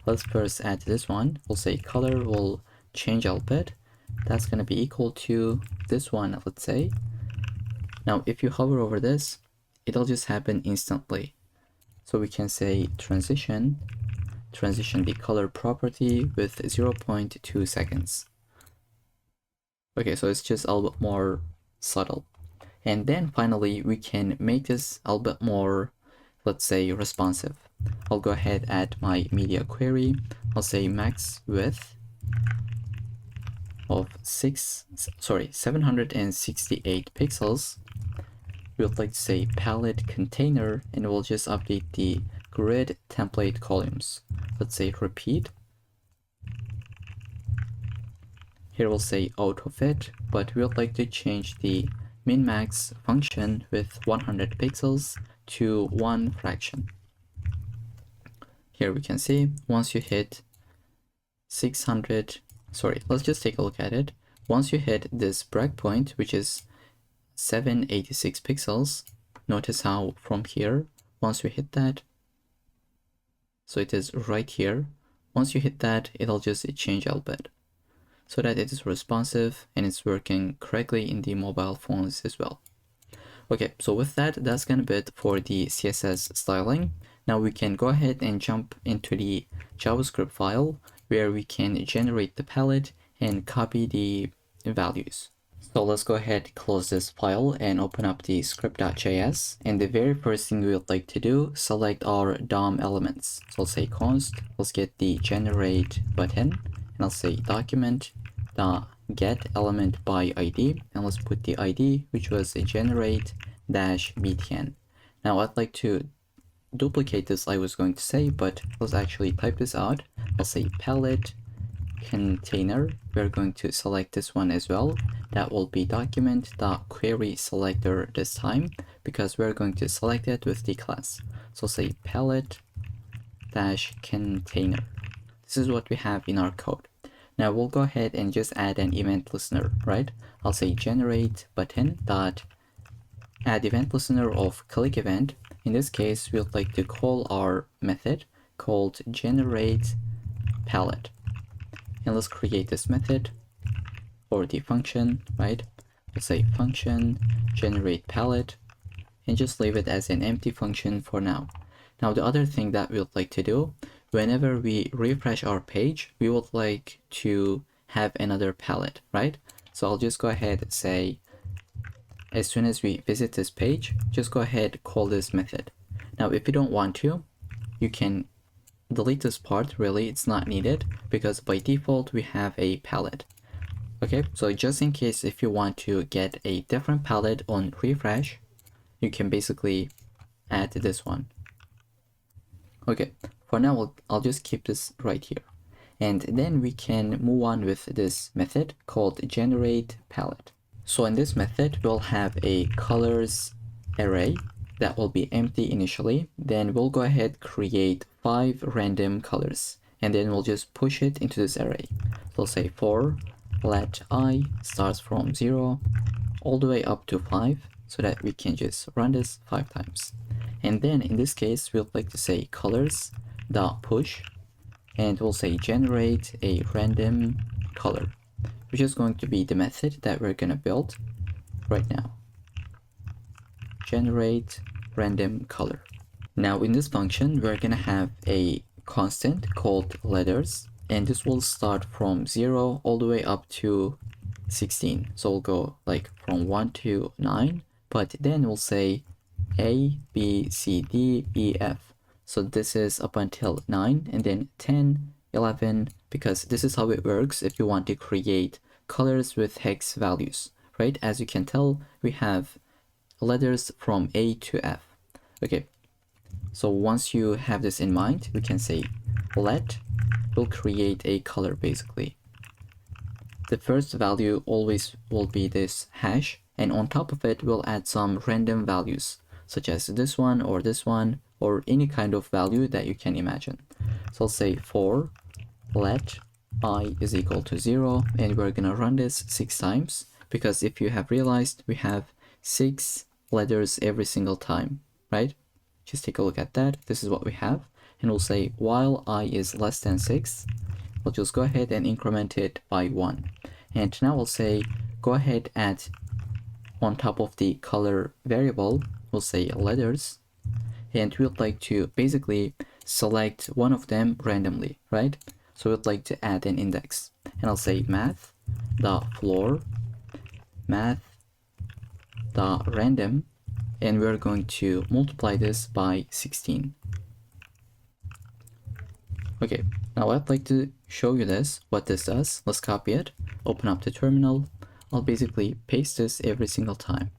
let's first add this one. We'll say color will change a little bit. That's going to be equal to this one, let's say. Now, if you hover over this, it'll just happen instantly. So we can say transition the color property with 0.2 seconds. Okay, so it's just a little bit more subtle. And then finally, we can make this a little bit more, let's say, responsive. I'll go ahead add my media query. I'll say max width of 768 pixels. We would like to say palette container, and we'll just update the grid template columns. Let's say repeat. Here we'll say auto fit, but we would like to change the min max function with 100 pixels to 1 fraction. Here we can see once you hit 600, let's just take a look at it. Once you hit this breakpoint, which is 786 pixels, notice how from here, once we hit that, so it is right here. Once you hit that, it'll just change a little bit so that it is responsive and it's working correctly in the mobile phones as well. Okay, so with that, that's gonna be it for the CSS styling. Now we can go ahead and jump into the JavaScript file where we can generate the palette and copy the values. So let's go ahead, close this file and open up the script.js. And the very first thing we would like to do, select our DOM elements. So I'll say const, let's get the generate button, and I'll say document get element by ID, and let's put the ID, which was a generate -btn. Now I'd like to duplicate this I was going to say, but let's actually type this out. I'll say palette container. We're going to select this one as well. That will be document.query selector this time, because we're going to select it with the class. So say palette-container. This is what we have in our code. Now we'll go ahead and just add an event listener, right? I'll say generate button dot add event listener of click event. In this case, we'd like to call our method called generate palette. And let's create this method for the function, right? Let's say function generate palette and just leave it as an empty function for now. Now the other thing that we would like to do, whenever we refresh our page, we would like to have another palette, right? So I'll just go ahead and say, as soon as we visit this page, just go ahead, call this method. Now if you don't want to, you can delete this part. Really, it's not needed because by default we have a palette. Okay, so just in case if you want to get a different palette on refresh, you can basically add this one. Okay, for now I'll just keep this right here, and then we can move on with this method called generate palette. So in this method we'll have a colors array that will be empty initially. Then we'll go ahead, create 5 random colors, and then we'll just push it into this array. So we'll say for let I starts from 0 all the way up to 5, so that we can just run this 5 times. And then in this case we'll like to say colors dot push, and we'll say generate a random color, which is going to be the method that we're gonna build right now. Generate random color. Now in this function we're gonna have a constant called letters, and this will start from 0 all the way up to 16. So we'll go like from 1 to 9, but then we'll say A, B, C, D, E, F. So this is up until 9, and then 10, 11, because this is how it works if you want to create colors with hex values, right? As you can tell, we have letters from A to F. Okay, so once you have this in mind, we can say let will create a color basically. The first value always will be this hash, and on top of it we'll add some random values such as this one or any kind of value that you can imagine. So I'll say for let I is equal to 0, and we're gonna run this 6 times, because if you have realized, we have 6 letters every single time, right? Just take a look at that. This is what we have, and we'll say while I is less than 6, we'll just go ahead and increment it by 1. And now we'll say go ahead add on top of the color variable, we'll say letters, and we'd like to basically select one of them randomly, right? So we'd like to add an index, and I'll say math.floor math.random, and we're going to multiply this by 16. Okay, now I'd like to show you what this does. Let's copy it, open up the terminal. I'll basically paste this every single time.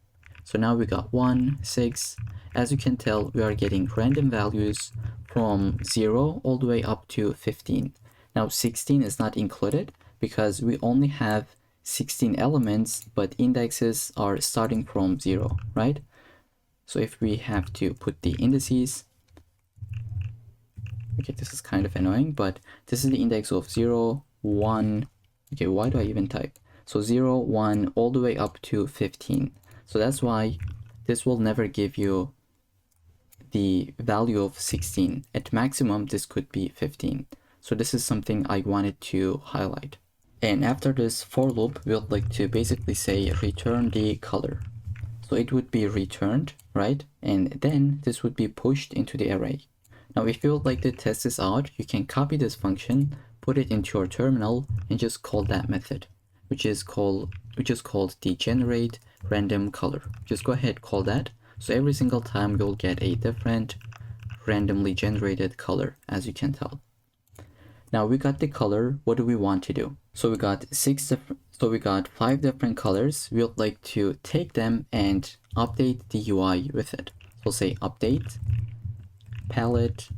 So now we got 1, 6. As you can tell, we are getting random values from 0 all the way up to 15. Now 16 is not included because we only have 16 elements, but indexes are starting from 0, right? So if we have to put the indices, okay, this is kind of annoying, but this is the index of 0, 1, okay, why do I even type? So 0, 1, all the way up to 15. So that's why this will never give you the value of 16. At maximum, this could be 15. So this is something I wanted to highlight. And after this for loop, we would like to basically say return the color. So it would be returned, right? And then this would be pushed into the array. Now, if you would like to test this out, you can copy this function, put it into your terminal, and just call that method, which is called the generate random color. Just go ahead, call that. So every single time you'll get a different randomly generated color, as you can tell. Now we got the color. What do we want to do? So we got 5 different colors. We would like to take them and update the UI with it. So say update palette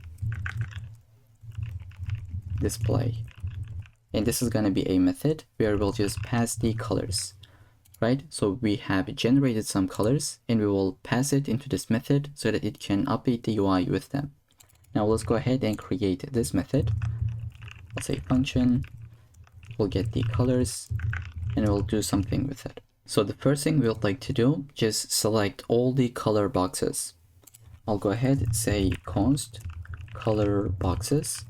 display. And this is going to be a method where we'll just pass the colors, right? So we have generated some colors and we will pass it into this method so that it can update the UI with them. Now let's go ahead and create this method. I'll say function, we'll get the colors and we'll do something with it. So the first thing we would like to do, just select all the color boxes. I'll go ahead, say const color boxes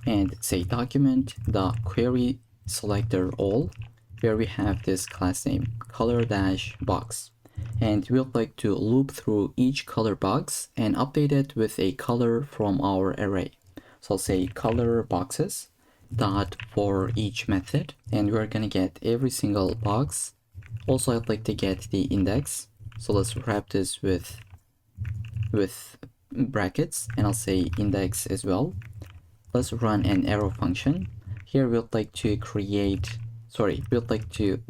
and say document the query selector all, where we have this class name color dash box. And we would like to loop through each color box and update it with a color from our array. So I'll say color boxes dot for each method, and we're gonna get every single box. Also, I'd like to get the index. So let's wrap this with brackets, and I'll say index as well. Let's run an arrow function. Here we'd like to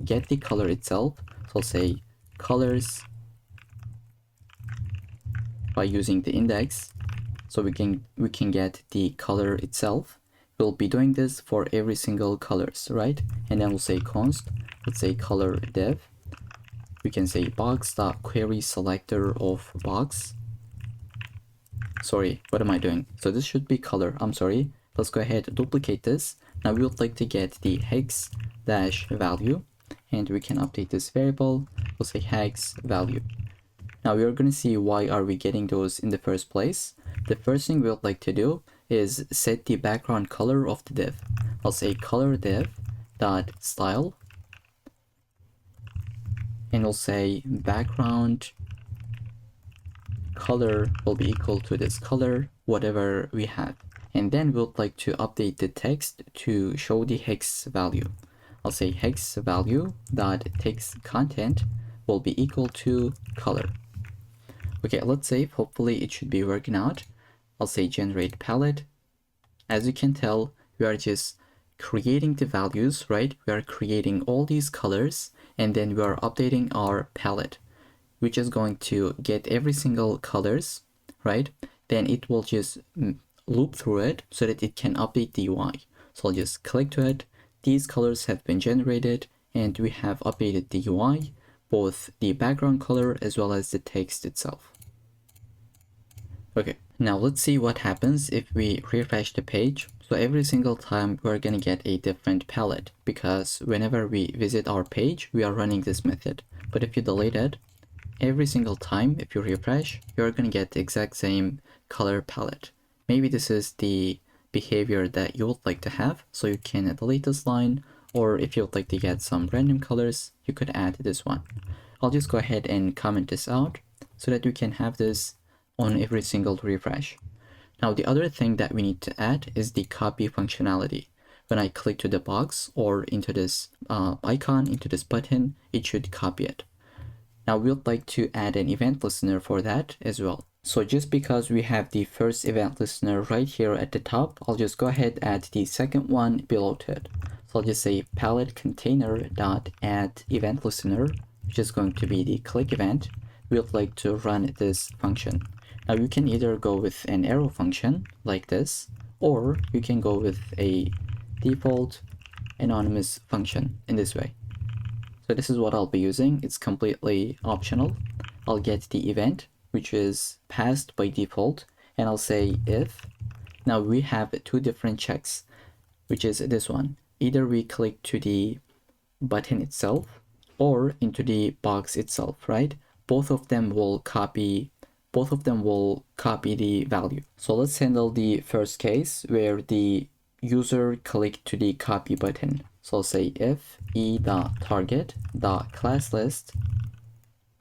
get the color itself. So I'll say colors by using the index, so we can get the color itself. We'll be doing this for every single colors, right? And then we'll say const, let's say color div. We can say box.query selector of box. Sorry, what am I doing? So this should be color, I'm sorry. Let's go ahead and duplicate this. Now we would like to get the hex dash value, and we can update this variable. We'll say hex value. Now we are going to see why are we getting those in the first place. The first thing we would like to do is set the background color of the div. I'll say color div dot style, and we'll say background color will be equal to this color, whatever we have. And then we would like to update the text to show the hex value. I'll say hex value dot text content will be equal to color. Okay, let's save. Hopefully it should be working out. I'll say generate palette. As you can tell, we are just creating the values, right? We are creating all these colors, and then we are updating our palette, which is going to get every single colors, right? Then it will just loop through it so that it can update the UI. So I'll just click to it. These colors have been generated and we have updated the UI, both the background color as well as the text itself. Okay, now let's see what happens if we refresh the page. So every single time we're gonna get a different palette, because whenever we visit our page, we are running this method. But if you delete it, every single time, if you refresh, you're gonna get the exact same color palette. Maybe this is the behavior that you would like to have, so you can delete this line, or if you would like to get some random colors, you could add this one. I'll just go ahead and comment this out so that you can have this on every single refresh. Now the other thing that we need to add is the copy functionality. When I click to the box or into this icon, into this button, it should copy it. Now we would like to add an event listener for that as well. So just because we have the first event listener right here at the top, I'll just go ahead and add the second one below it. So I'll just say palette container dot add event listener, which is going to be the click event. We would like to run this function. Now you can either go with an arrow function like this, or you can go with a default anonymous function in this way. So this is what I'll be using. It's completely optional. I'll get the event, which is passed by default, and I'll say if. Now we have two different checks, which is this one. Either we click to the button itself or into the box itself, right? Both of them will copy the value. So let's handle the first case where the user click to the copy button. So I'll say if e.target.classList,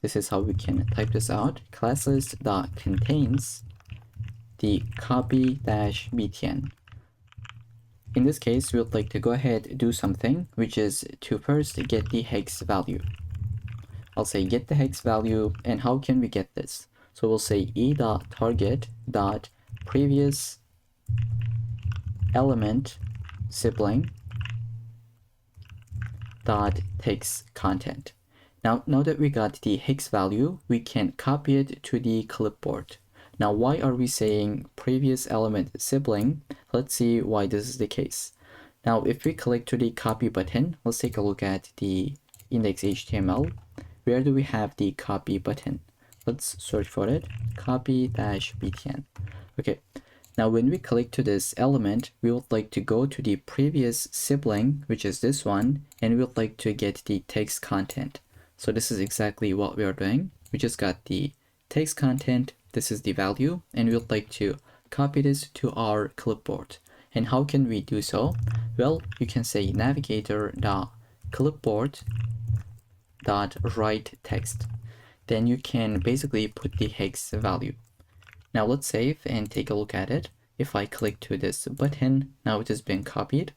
this is how we can type this out, classList.contains the copy-btn. In this case, we would like to go ahead and do something, which is to first get the hex value. I'll say get the hex value, and how can we get this? So we'll say e.target.previous element sibling dot text content. Now that we got the hex value, we can copy it to the clipboard. Now, why are we saying previous element sibling? Let's see why this is the case. Now, if we click to the copy button, let's take a look at the index.html. Where do we have the copy button? Let's search for it, copy-btn. Okay, now when we click to this element, we would like to go to the previous sibling, which is this one, and we would like to get the text content. So this is exactly what we are doing. We just got the text content, this is the value, and we would like to copy this to our clipboard. And how can we do so? Well, you can say navigator.clipboard.write text. Then you can basically put the hex value. Now let's save and take a look at it. If I click to this button, now it has been copied,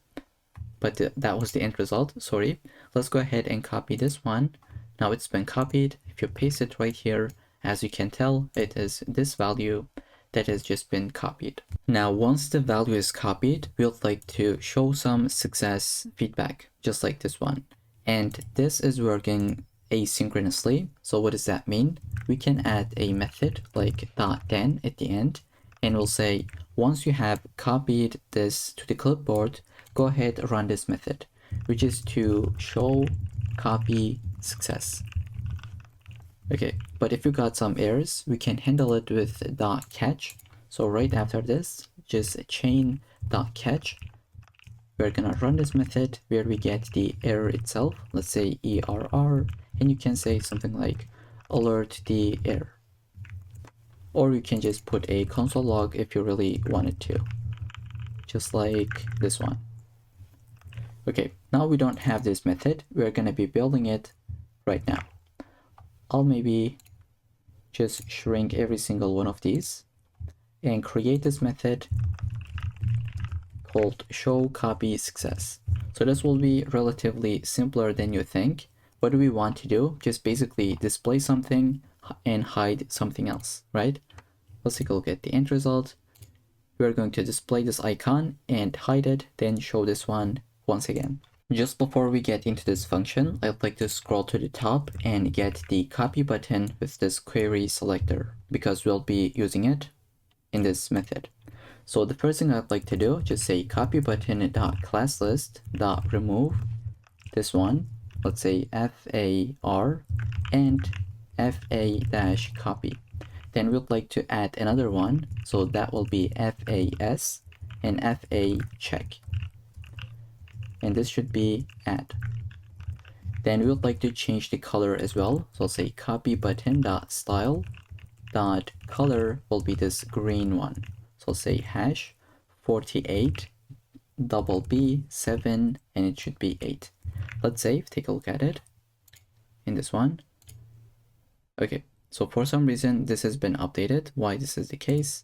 but that was the end result, sorry. Let's go ahead and copy this one. Now it's been copied. If you paste it right here, as you can tell, it is this value that has just been copied. Now, once the value is copied, we would like to show some success feedback, just like this one. And this is working asynchronously. So what does that mean? We can add a method like .then at the end, and we'll say, once you have copied this to the clipboard, go ahead and run this method, which is to show copy success. Okay, but if you got some errors, we can handle it with .catch. So right after this, just chain .catch. We're gonna run this method where we get the error itself. Let's say err, and you can say something like alert the error. Or you can just put a console log if you really wanted to, just like this one. Okay, now we don't have this method. We're gonna be building it right now. I'll maybe just shrink every single one of these and create this method called show copy success. So this will be relatively simpler than you think. What do we want to do? Just basically display something and hide something else, right? Let's take a look at the end result. We're going to display this icon and hide it, then show this one once again. Just before we get into this function, I'd like to scroll to the top and get the copy button with this query selector, because we'll be using it in this method. So the first thing I'd like to do, just say copy button.classList.remove this one, let's say FAR and FA-copy. Then we'd like to add another one, so that will be FAS and FA check. And this should be add. Then we would like to change the color as well. So I'll say copy button.style.color will be this green one. So I'll say hash 48 BB7 and it should be 8. Let's save, take a look at it in this one. Okay, so for some reason this has been updated. Why this is the case?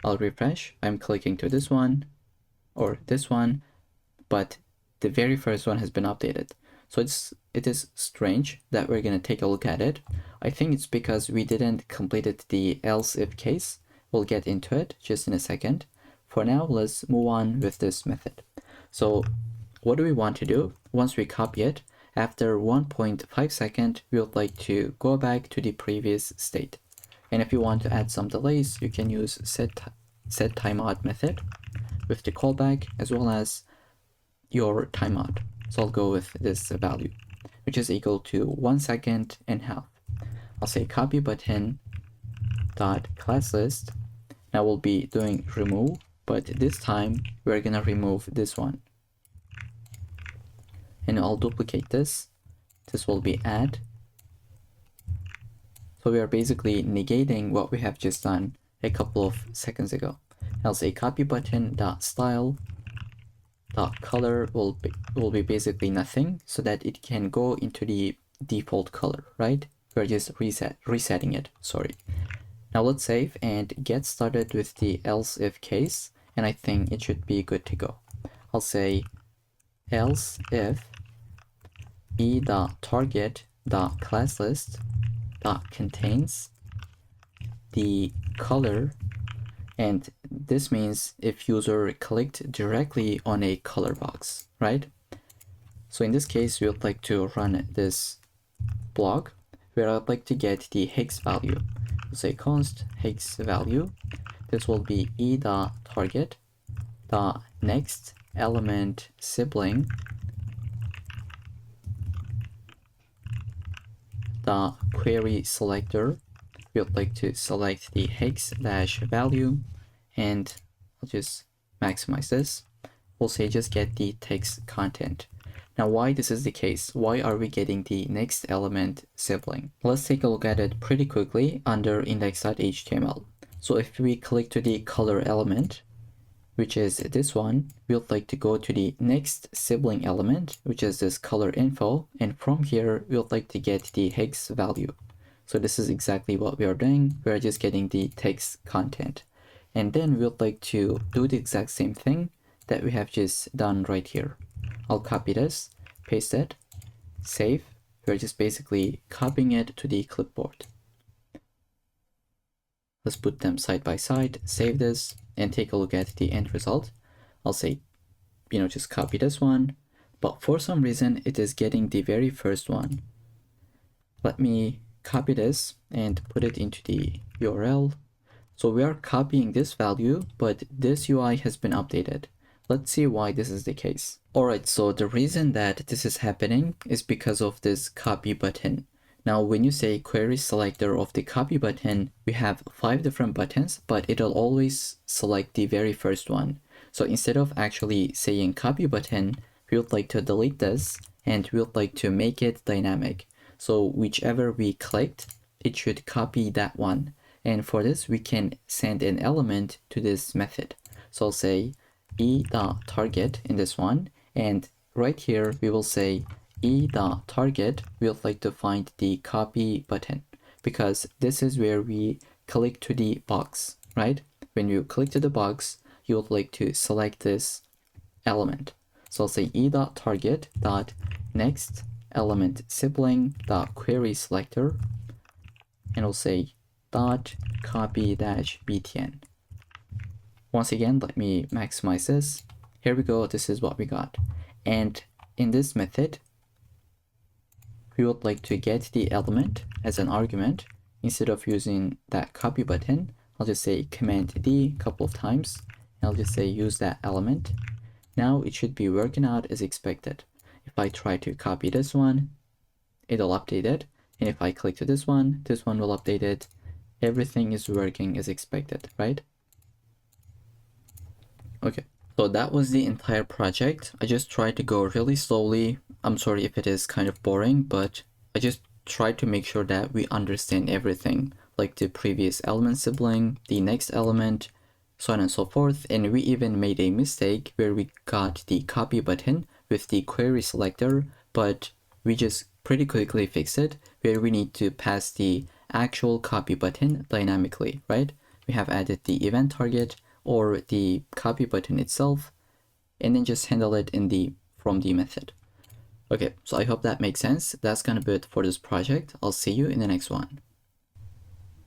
I'll refresh. I'm clicking to this one or this one, but the very first one has been updated. So it is strange that we're gonna take a look at it. I think it's because we didn't completed the else if case. We'll get into it just in a second. For now, let's move on with this method. So what do we want to do? Once we copy it, after 1.5 seconds, we would like to go back to the previous state. And if you want to add some delays, you can use set timeout method with the callback as well as your timeout. So I'll go with this value, which is equal to 1 second and half. I'll say copy button dot class list. Now we'll be doing remove, but this time we're gonna remove this one. And I'll duplicate this. This will be add. So we are basically negating what we have just done a couple of seconds ago. I'll say copy button dot style color will be basically nothing, so that it can go into the default color, right? We're just resetting it, sorry. Now let's save and get started with the else if case, and I think it should be good to go. I'll say else if e.target.classList.contains the color, and this means if user clicked directly on a color box, right? So in this case, we would like to run this block where I'd like to get the hex value. We'll say const hex value. This will be e.target the next element sibling the query selector. We would like to select the hex dash value, and I'll just maximize this. We'll say just get the text content. Now why this is the case? Why are we getting the next element sibling? Let's take a look at it pretty quickly under index.html. So if we click to the color element, which is this one, we would like to go to the next sibling element, which is this color info, and from here we would like to get the hex value. So this is exactly what we are doing. We are just getting the text content, and then we would like to do the exact same thing that we have just done right here. I'll copy this, paste it, save. We're just basically copying it to the clipboard. Let's put them side by side, save this, and take a look at the end result. I'll say, just copy this one, but for some reason it is getting the very first one. Let me copy this and put it into the URL. So we are copying this value, but this UI has been updated. Let's see why this is the case. Alright, so the reason that this is happening is because of this copy button. Now, when you say query selector of the copy button, we have 5 different buttons, but it'll always select the very first one. So instead of actually saying copy button, we would like to delete this, and we would like to make it dynamic. So whichever we clicked, it should copy that one. And for this, we can send an element to this method. So I'll say e.target in this one, and right here we will say e.target, we would like to find the copy button, because this is where we click to the box, right? When you click to the box, you would like to select this element. So I'll say e.target.next element sibling query selector, and I'll say .copy-btn. Once again, let me maximize this. Here we go, this is what we got. And in this method, we would like to get the element as an argument. Instead of using that copy button, I'll just say Command D a couple of times, and I'll just say use that element. Now it should be working out as expected. If I try to copy this one, it'll update it. And if I click to this one will update it. Everything is working as expected, right? Okay, so that was the entire project. I just tried to go really slowly. I'm sorry if it is kind of boring, but I just tried to make sure that we understand everything, like the previous element sibling, the next element, so on and so forth. And we even made a mistake where we got the copy button with the query selector, but we just pretty quickly fixed it, where we need to pass the actual copy button dynamically, right? We have added the event target or the copy button itself, and then just handle it from the method. Okay, so I hope that makes sense. That's gonna be it for this project. I'll see you in the next one.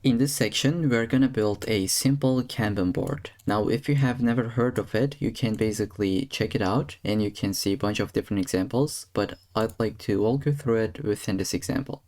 In this section, we're gonna build a simple Kanban board. Now, if you have never heard of it, you can basically check it out and you can see a bunch of different examples, but I'd like to walk you through it within this example.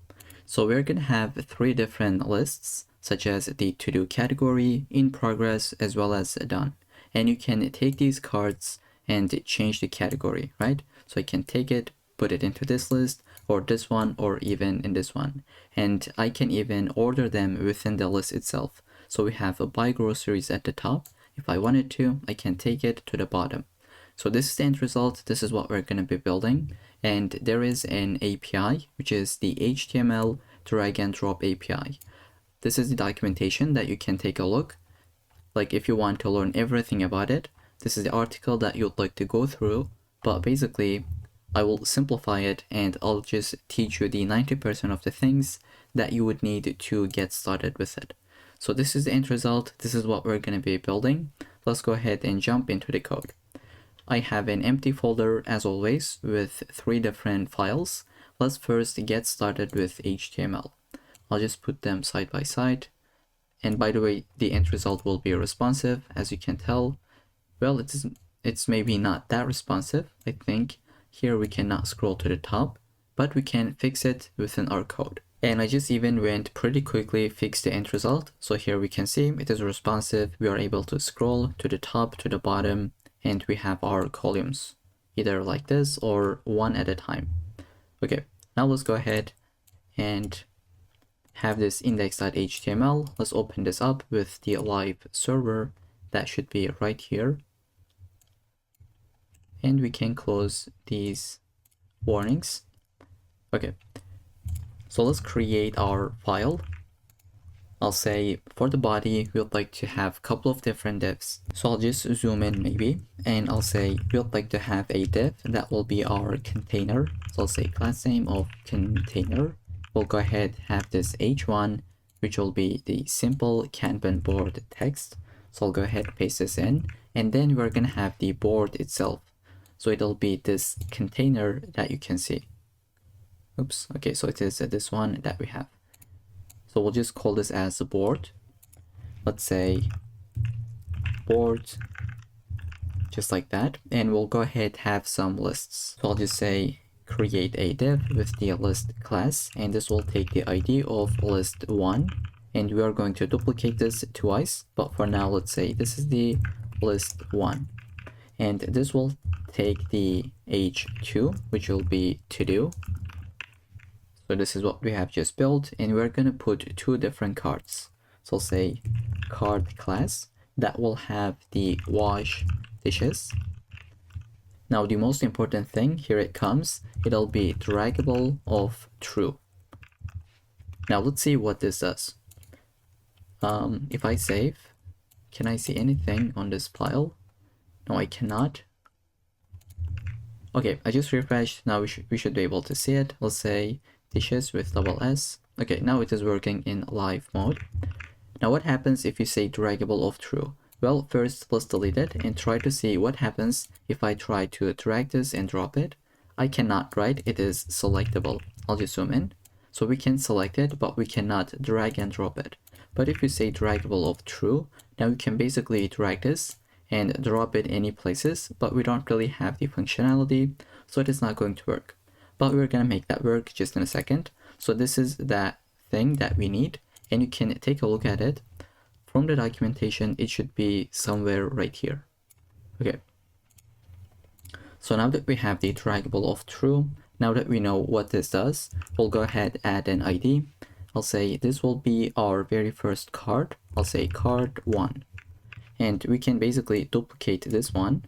So we're gonna have 3 different lists, such as the to-do category, in progress, as well as done. And you can take these cards and change the category, right? So I can take it, put it into this list, or this one, or even in this one. And I can even order them within the list itself. So we have a buy groceries at the top. If I wanted to, I can take it to the bottom. So this is the end result. This is what we're going to be building. And there is an API, which is the HTML drag and drop API. This is the documentation that you can take a look. Like if you want to learn everything about it, This is the article that you'd like to go through, but basically I will simplify it and I'll just teach you the 90% of the things that you would need to get started with it. So this is the end result. This is what we're going to be building. Let's go ahead and jump into the code. I have an empty folder as always with 3 different files. Let's first get started with HTML. I'll just put them side by side. And by the way, the end result will be responsive, as you can tell. Well, it's maybe not that responsive. I think here we cannot scroll to the top, but we can fix it within our code. And I just even went pretty quickly, fixed the end result. So here we can see it is responsive. We are able to scroll to the top, to the bottom, and we have our columns either like this or one at a time. Okay, now let's go ahead and have this index.html. Let's open this up with the live server that should be right here. And we can close these warnings. Okay, so let's create our file. I'll say for the body, we'd like to have a couple of different divs. So I'll just zoom in maybe, and I'll say we'd like to have a div that will be our container. So I'll say class name of container. We'll go ahead, have this h1, which will be the simple Kanban board text. So I'll go ahead, paste this in, and then we're gonna have the board itself. So it'll be this container that you can see. Oops, okay, so it is this one that we have. So we'll just call this as a board. Let's say board, just like that. And we'll go ahead, have some lists. So I'll just say create a div with the list class, and this will take the ID of list 1. And we are going to duplicate this twice, but for now, let's say this is the list 1. And this will take the h2, which will be to do. So this is what we have just built, and we're going to put 2 different cards. So I'll say card class that will have the wash dishes. Now the most important thing, here it comes, it'll be draggable of true. Now let's see what this does. If I save, can I see anything on this file? No, I cannot. Okay, I just refreshed. Now we should be able to see it. Let's say dishes with double S. Okay, now it is working in live mode. Now what happens if you say draggable of true? Well, first let's delete it and try to see what happens if I try to drag this and drop it. I cannot, right? It is selectable. I'll just zoom in. So we can select it, but we cannot drag and drop it. But if you say draggable of true, now you can basically drag this and drop it any places, but we don't really have the functionality, so it is not going to work. But we're gonna make that work just in a second. So this is that thing that we need, and you can take a look at it. From the documentation, it should be somewhere right here. Okay. So now that we have the draggable of true, now that we know what this does, we'll go ahead, add an ID. I'll say this will be our very first card. I'll say card 1. And we can basically duplicate this one.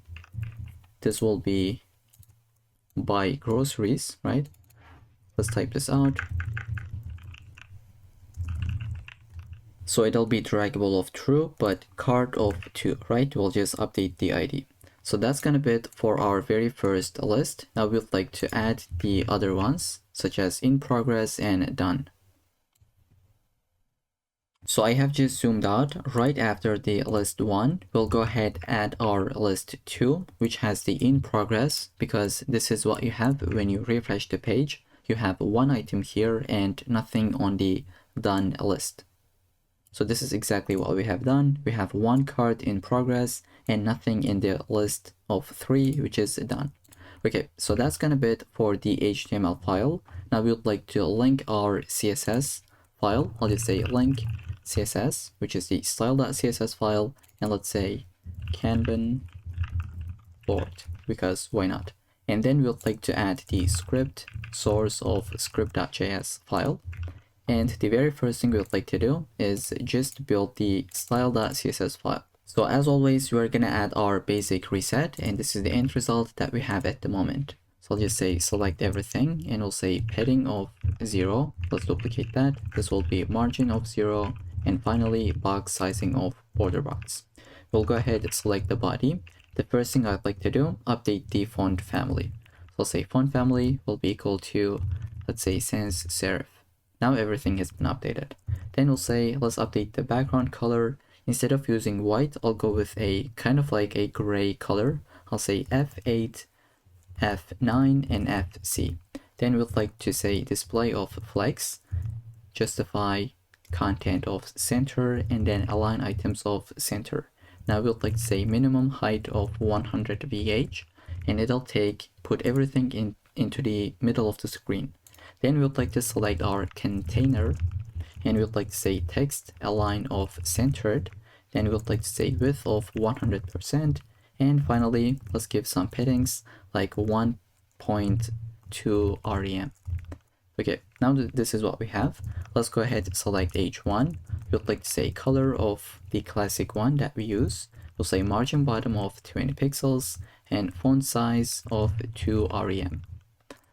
This will be buy groceries, right? Let's type this out. So it'll be draggable of true, but card of 2, right? We'll just update the ID. So that's gonna be it for our very first list. Now we'd like to add the other ones, such as in progress and done. So I have just zoomed out. Right after the list 1, we'll go ahead, add our list 2, which has the in progress, because this is what you have when you refresh the page. You have one item here and nothing on the done list. So this is exactly what we have done. We have one card in progress and nothing in the list of 3, which is done. Okay, so that's gonna be it for the HTML file. Now we would like to link our CSS file. I'll just say link CSS, which is the style.css file, and let's say Kanban board, because why not? And then we'll like to add the script source of script.js file. And the very first thing we would like to do is just build the style.css file. So as always, we're gonna add our basic reset, and this is the end result that we have at the moment. So I'll just say select everything, and we'll say padding of 0. Let's duplicate that. This will be margin of 0, and finally box sizing of border box. We'll go ahead and select the body, the first thing I'd like to do, update the font family. So I'll say font family will be equal to, let's say, sans serif. Now everything has been updated. Then we'll say, let's update the background color. Instead of using white, I'll go with a kind of like a gray color. I'll say F8, F9, and FC. Then we'd like to say display of flex, justify content of center, and then align items of center. Now we'd like to say minimum height of 100 VH, and it'll put everything into the middle of the screen. Then we'd like to select our container, and we'd like to say text align of centered. Then we'd like to say width of 100%, and finally let's give some paddings like 1.2 rem. Okay, now this is what we have. Let's go ahead and select H1. We'd like to say color of the classic one that we use. We'll say margin bottom of 20 pixels and font size of 2 rem.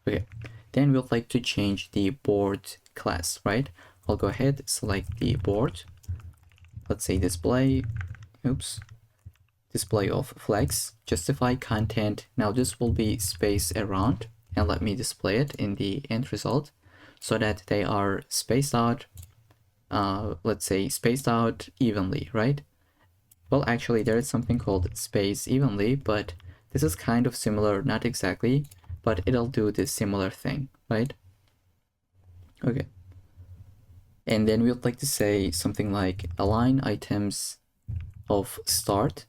Okay, then we'd like to change the board class, right? I'll go ahead, select the board. Let's say display of flex, justify content. Now this will be spaced around, and let me display it in the end result so that they are spaced out, let's say spaced out evenly, right? Well, actually there is something called space evenly, but this is kind of similar, not exactly, but it'll do this similar thing, right? Okay. And then we'd like to say something like align items of start,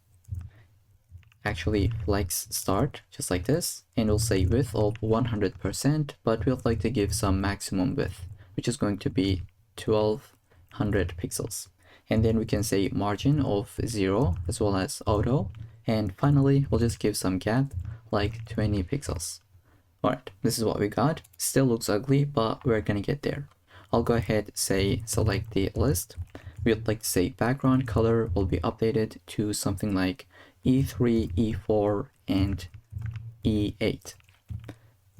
actually flex start, just like this, and we'll say width of 100%, but we'd like to give some maximum width, which is going to be 1200 pixels. And then we can say margin of 0 as well as auto, and finally we'll just give some gap like 20 pixels. Alright, this is what we got. Still looks ugly, but we're gonna get there. I'll go ahead, say select the list. We'd like to say background color will be updated to something like E3, E4, and E8.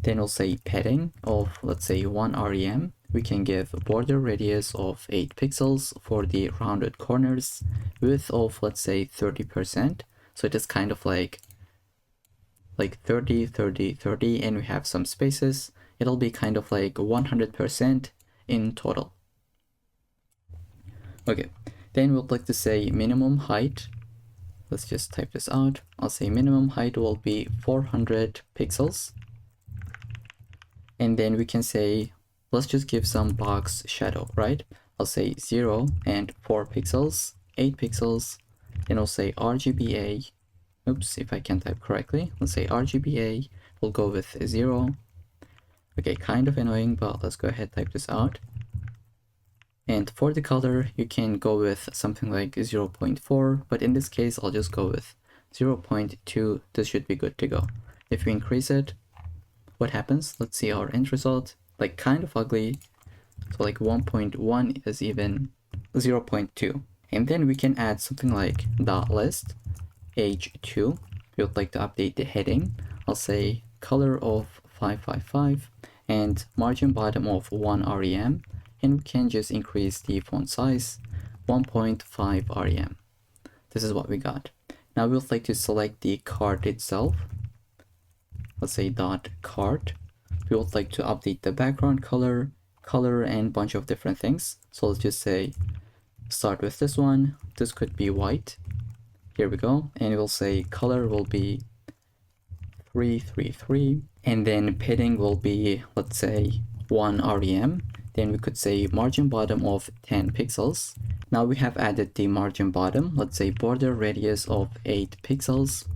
Then we'll say padding of, let's say, 1 rem. We can give border radius of 8 pixels for the rounded corners, width of, let's say, 30%. So it is kind of like 30, 30, 30, and we have some spaces. It'll be kind of like 100% in total. Okay, then we'd like to say minimum height. Let's just type this out. I'll say minimum height will be 400 pixels. And then we can say, let's just give some box shadow, right? I'll say 0 and 4 pixels, 8 pixels. Then I'll say RGBA. Oops, if I can type correctly. Let's say RGBA. We'll go with 0. Okay, kind of annoying, but let's go ahead, type this out. And for the color, you can go with something like 0.4, but in this case, I'll just go with 0.2. This should be good to go. If we increase it, what happens? Let's see our end result. Like kind of ugly. So like 1.1 is even 0.2. And then we can add something like dot list H2. We would like to update the heading. I'll say color of 555 and margin bottom of 1 rem. And we can just increase the font size 1.5 rem. This is what we got. Now we would like to select the card itself. Let's say dot card. We would like to update the background color, and bunch of different things. So let's just say start with this one. This could be white. Here we go. And we'll say color will be 333. And then padding will be, let's say, 1 rem. Then we could say margin bottom of 10 pixels. Now we have added the margin bottom. Let's say border radius of 8 pixels.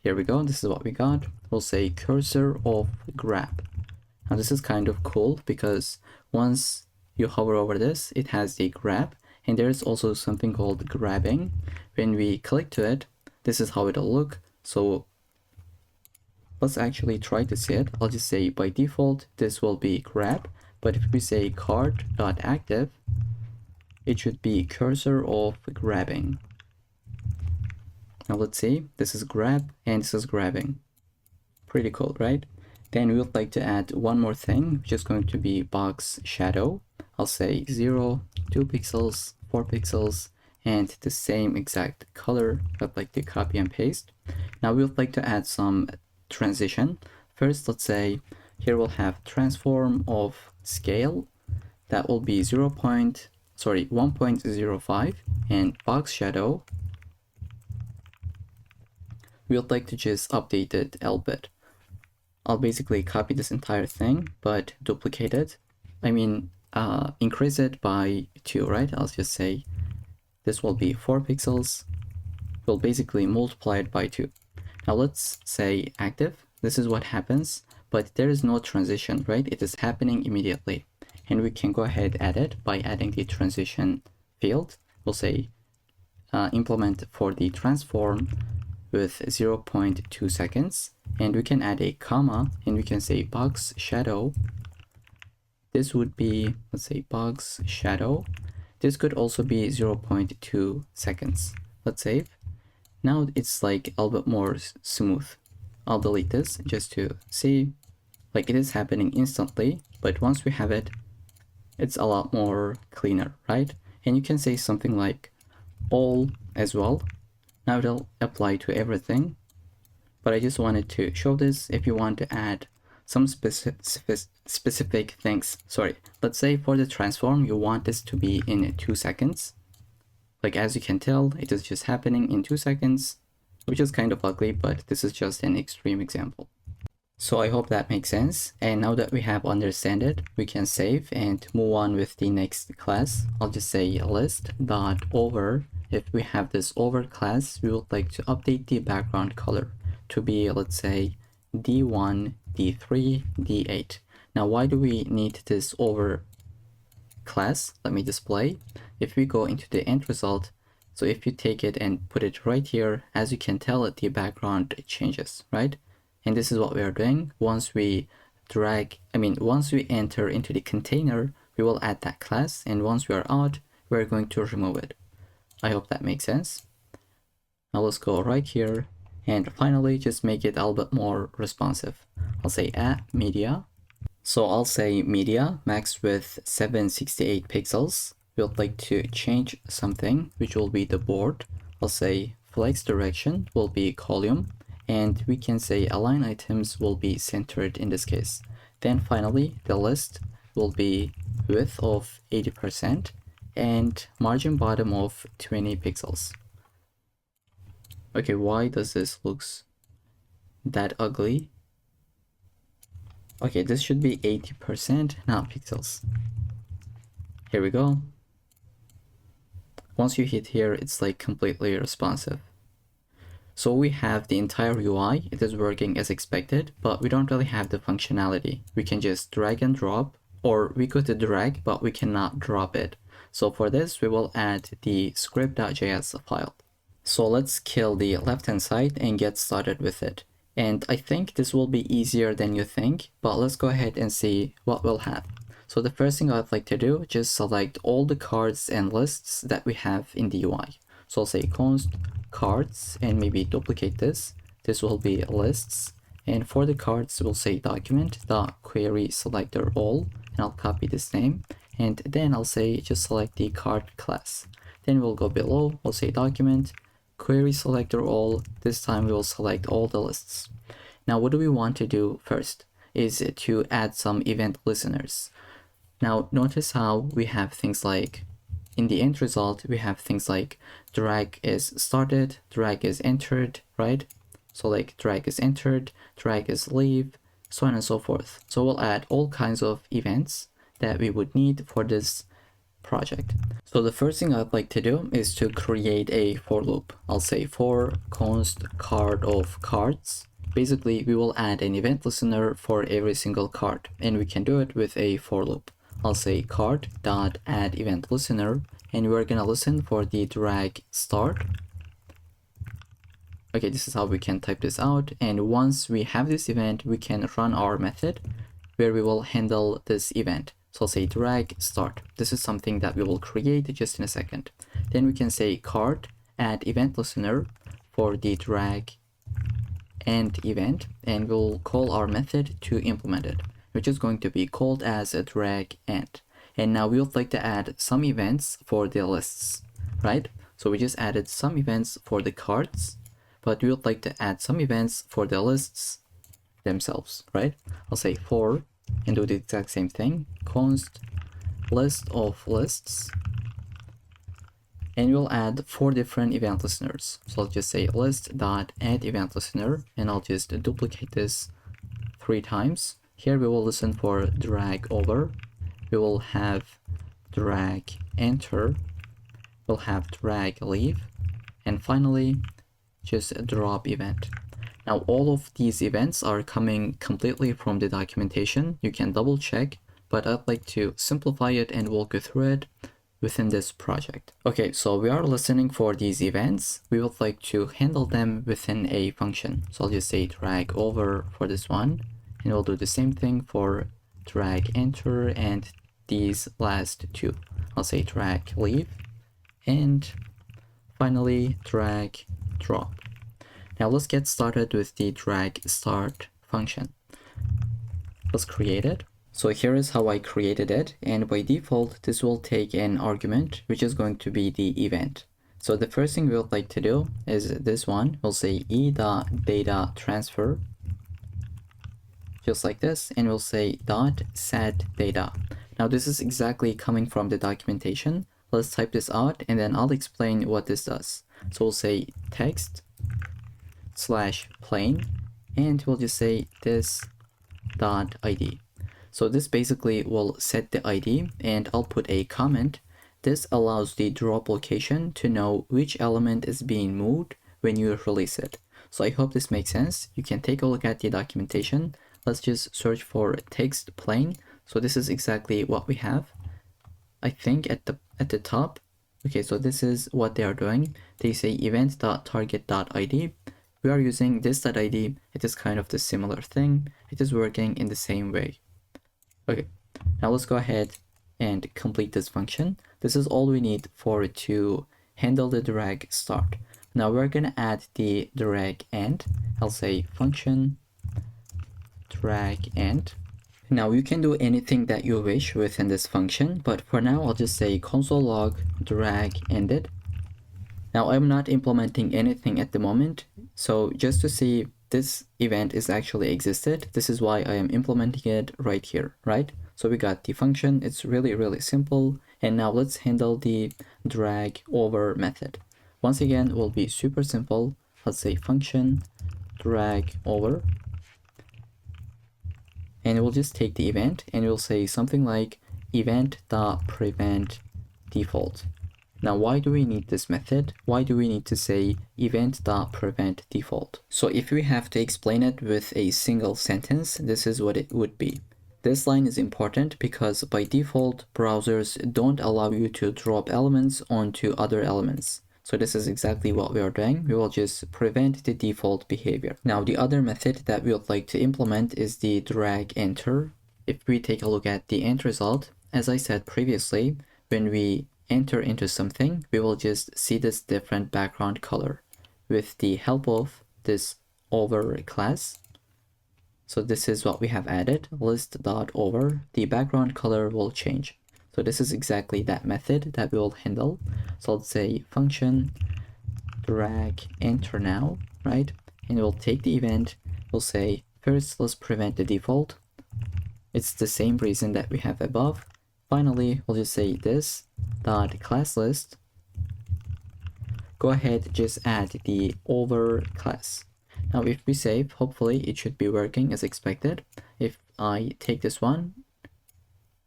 Here we go. This is what we got. We'll say cursor of grab. Now this is kind of cool because once you hover over this, it has the grab, and there's also something called grabbing. When we click to it, this is how it'll look. So let's actually try to see it. I'll just say by default, this will be grab. But if we say card.active, it should be cursor of grabbing. Now let's see, this is grab and this is grabbing. Pretty cool, right? Then we would like to add one more thing, which is going to be box shadow. I'll say 0, 2 pixels, 4 pixels, and the same exact color. I'd like to copy and paste. Now we would like to add some transition. First, let's say here we'll have transform of scale. That will be 1.05, and box shadow. We would like to just update it a little bit. I'll basically copy this entire thing, but duplicate it. Increase it by 2, right? I'll just say this will be 4 pixels. We'll basically multiply it by 2. Now let's say active. This is what happens, but there is no transition, right? It is happening immediately. And we can go ahead add it by adding the transition field. We'll say implement for the transform with 0.2 seconds. And we can add a comma, and we can say box shadow. This would be, let's say, box shadow. This could also be 0.2 seconds. Let's save. Now it's like a little bit more smooth. I'll delete this just to see, like, it is happening instantly, but once we have it, it's a lot more cleaner, right? And you can say something like all as well. Now it'll apply to everything, but I just wanted to show this. If you want to add some specific things, let's say for the transform, you want this to be in 2 seconds. Like, as you can tell, it is just happening in 2 seconds, which is kind of ugly, but this is just an extreme example. So I hope that makes sense. And now that we have understand it, we can save and move on with the next class. I'll just say list.over. If we have this over class, we would like to update the background color to be, let's say, D1, D3, D8. Now, why do we need this over class? Let me display. If we go into the end result, so if you take it and put it right here, as you can tell, the background changes, right? And this is what we are doing. Once we enter into the container, we will add that class. And once we are out, we're going to remove it. I hope that makes sense. Now let's go right here. And finally, just make it a little bit more responsive. I'll say add media. So I'll say media max with 768 pixels. We'll like to change something, which will be the board. I'll say flex direction will be column. And we can say align items will be centered in this case. Then finally, the list will be width of 80% and margin bottom of 20 pixels. Okay, why does this looks that ugly? Okay, this should be 80%, not pixels. Here we go. Once you hit here, it's like completely responsive. So we have the entire UI, it is working as expected, but we don't really have the functionality. We can just drag and drop, or we could drag, but we cannot drop it. So for this, we will add the script.js file. So let's kill the left-hand side and get started with it. And I think this will be easier than you think, but let's go ahead and see what we'll have. So the first thing I'd like to do, just select all the cards and lists that we have in the UI. So I'll say const cards and maybe duplicate this. This will be lists. And for the cards, we'll say document.query selector all, and I'll copy this name. And then I'll say just select the card class. Then we'll go below, we'll say document, query selector all. This time we will select all the lists. Now what do we want to do first is to add some event listeners. Now notice how we have things like, in the end result, we have things like drag is started, drag is entered, right? So like drag is entered, drag is leave, so on and so forth. So we'll add all kinds of events that we would need for this project. So the first thing I'd like to do is to create a for loop. I'll say for const card of cards. Basically, we will add an event listener for every single card, and we can do it with a for loop. I'll say card.add event listener, and we're gonna listen for the drag start. Okay, this is how we can type this out. And once we have this event, we can run our method where we will handle this event. So I'll say drag start. This is something that we will create just in a second. Then we can say card add event listener for the drag end event, and we'll call our method to implement it, which is going to be called as a drag end. And now we would like to add some events for the lists, right? So we just added some events for the cards, but we would like to add some events for the lists themselves, right? I'll say for and do the exact same thing, const list of lists, and we'll add 4 different event listeners. So I'll just say list.add event listener, and I'll just duplicate this 3 times. Here we will listen for drag over, we will have drag enter, we'll have drag leave, and finally just a drop event. Now all of these events are coming completely from the documentation. You can double check, but I'd like to simplify it and walk you through it within this project. Okay, so we are listening for these events. We would like to handle them within a function. So I'll just say drag over for this one, and we'll do the same thing for drag enter and these last 2. I'll say drag leave, and finally drag drop. Now let's get started with the drag start function. Let's create it. So here is how I created it, and by default this will take an argument which is going to be the event. So the first thing we would like to do is this one. We'll say e.data transfer, just like this, and we'll say .set data. Now this is exactly coming from the documentation. Let's type this out and then I'll explain what this does. So we'll say text / plain, and we'll just say this .id. So this basically will set the ID, and I'll put a comment. This allows the drop location to know which element is being moved when you release it. So I hope this makes sense. You can take a look at the documentation. Let's just search for text plain. So this is exactly what we have. I think at the top. Okay, so this is what they are doing. They say event.target.id. We are using this.id. It is kind of the similar thing. It is working in the same way. Okay, now let's go ahead and complete this function. This is all we need for it to handle the drag start. Now we're gonna add the drag end. I'll say function drag end. Now you can do anything that you wish within this function, but for now I'll just say console log drag ended. Now I'm not implementing anything at the moment, so just to see this event is actually existed, this is why I am implementing it right here, right? So we got the function, it's really simple, and now let's handle the drag over method. Once again, it will be super simple. Let's say function drag over, and we'll just take the event and we'll say something like event.prevent default. Now, why do we need this method? Why do we need to say event.prevent default? So if we have to explain it with a single sentence, this is what it would be. This line is important because by default, browsers don't allow you to drop elements onto other elements. So this is exactly what we are doing. We will just prevent the default behavior. Now, the other method that we would like to implement is the drag enter. If we take a look at the end result, as I said previously, when we enter into something, we will just see this different background color with the help of this over class. So this is what we have added, list.over. The background color will change. So this is exactly that method that we will handle. So let's say function drag enter now, right? And we'll take the event. We'll say first let's prevent the default. It's the same reason that we have above. Finally, we'll just say this dot class list. Go ahead, just add the over class. Now if we save, hopefully it should be working as expected. If I take this one,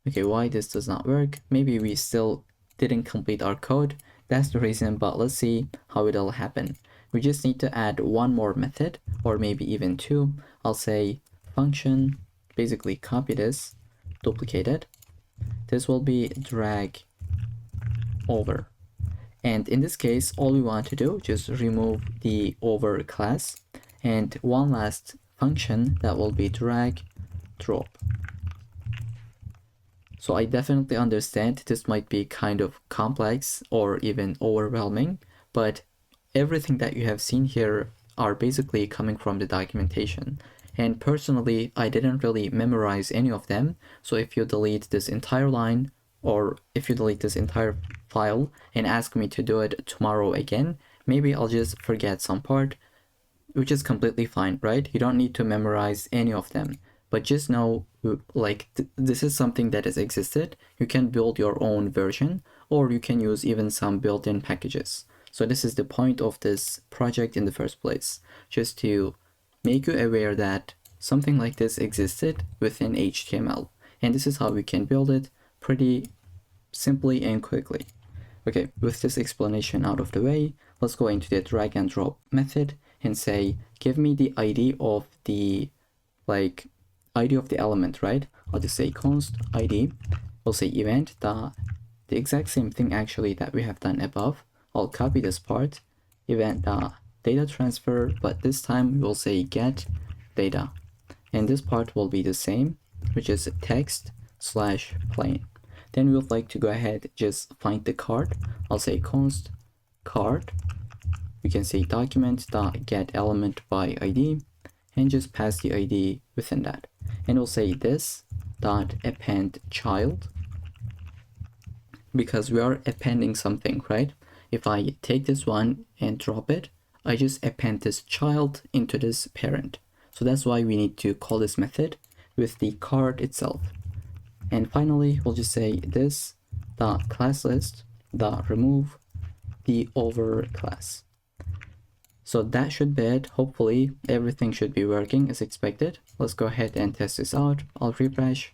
okay, why this does not work? Maybe we still didn't complete our code. That's the reason, but let's see how it'll happen. We just need to add one more method, or maybe even 2. I'll say function, basically copy this, duplicate it. This will be drag over. And in this case, all we want to do, just remove the over class, and one last function that will be drag drop. So I definitely understand this might be kind of complex or even overwhelming, but everything that you have seen here are basically coming from the documentation. And personally, I didn't really memorize any of them. So if you delete this entire line, or if you delete this entire file and ask me to do it tomorrow again, maybe I'll just forget some part, which is completely fine, right? You don't need to memorize any of them, but just know like this is something that has existed. You can build your own version, or you can use even some built-in packages. So this is the point of this project in the first place, just to make you aware that something like this existed within HTML. And this is how we can build it pretty simply and quickly. Okay, with this explanation out of the way, let's go into the drag and drop method and say, give me the ID of the ID of the element, right? I'll just say const ID. We'll say event the exact same thing actually that we have done above. I'll copy this part, event data transfer, but this time we'll say get data. And this part will be the same, which is text slash plain. Then we would like to go ahead, just find the card. I'll say const card. We can say document get element by ID and just pass the ID within that. And we'll say this dot append child, because we are appending something, right? If I take this one and drop it, I just append this child into this parent. So that's why we need to call this method with the card itself. And finally, we'll just say this class list remove the over class. So that should be it. Hopefully everything should be working as expected. Let's go ahead and test this out. I'll refresh,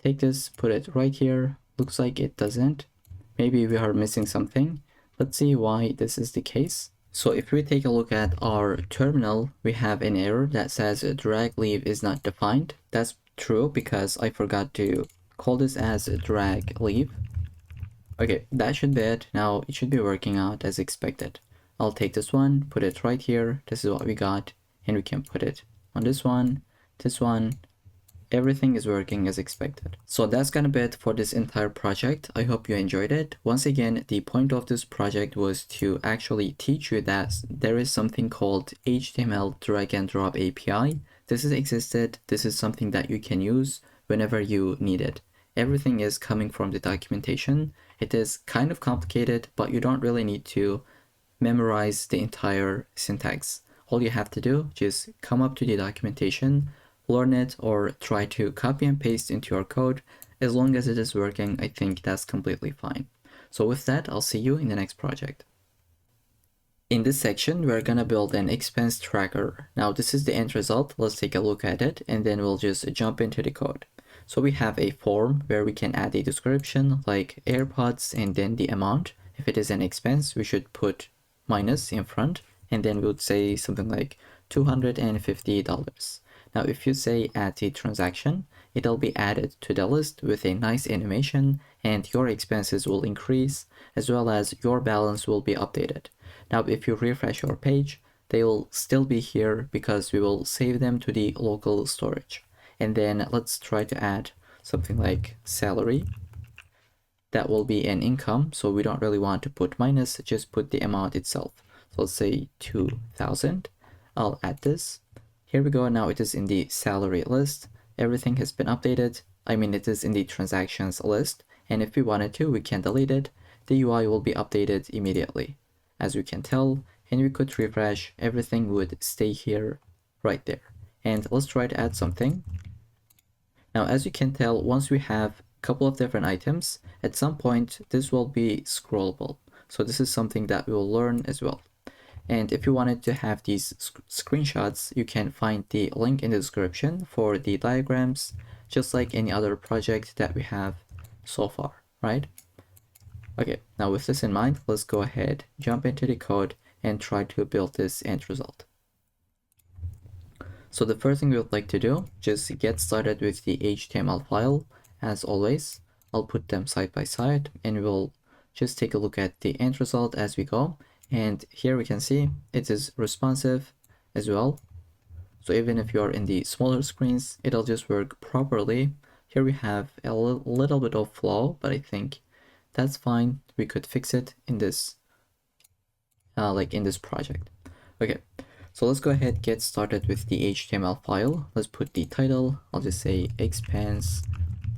take this, put it right here. Looks like it doesn't. Maybe we are missing something. Let's see why this is the case. So if we take a look at our terminal, we have an error that says drag leave is not defined. That's true because I forgot to call this as drag leave. Okay, that should be it. Now it should be working out as expected. I'll take this one, put it right here. This is what we got, and we can put it on this one. Everything is working as expected. So that's gonna be it for this entire project. I hope you enjoyed it. Once again, the point of this project was to actually teach you that there is something called HTML drag and drop API. This has existed. This is something that you can use whenever you need it. Everything is coming from the documentation. It is kind of complicated, but you don't really need to memorize the entire syntax. All you have to do is just come up to the documentation, learn it, or try to copy and paste into your code. As long as it is working, I think that's completely fine. So with that, I'll see you in the next project. In this section, we're gonna build an expense tracker. Now this is the end result. Let's take a look at it, and then we'll just jump into the code. So we have a form where we can add a description like AirPods and then the amount. If it is an expense, we should put minus in front, and then we would say something like $250. Now, if you say add a transaction, it'll be added to the list with a nice animation, and your expenses will increase, as well as your balance will be updated. Now, if you refresh your page, they will still be here because we will save them to the local storage. And then let's try to add something like salary. That will be an income, so we don't really want to put minus, just put the amount itself. So let's say 2,000. I'll add this. Here we go. Now it is in the salary list. Everything has been updated. I mean, it is in the transactions list. And if we wanted to, we can delete it. The UI will be updated immediately. As you can tell, and we could refresh, everything would stay here right there. And let's try to add something. Now, as you can tell, once we have a couple of different items, at some point, this will be scrollable. So this is something that we will learn as well. And if you wanted to have these screenshots, you can find the link in the description for the diagrams, just like any other project that we have so far, right? Okay, now with this in mind, let's go ahead, jump into the code and try to build this end result. So the first thing we would like to do, just get started with the HTML file. As always, I'll put them side by side and we'll just take a look at the end result as we go. And here we can see it is responsive as well. So even if you're in the smaller screens, it'll just work properly. Here we have a little bit of flaw, but I think that's fine. We could fix it in this, in this project. Okay, so let's go ahead, get started with the HTML file. Let's put the title. I'll just say expense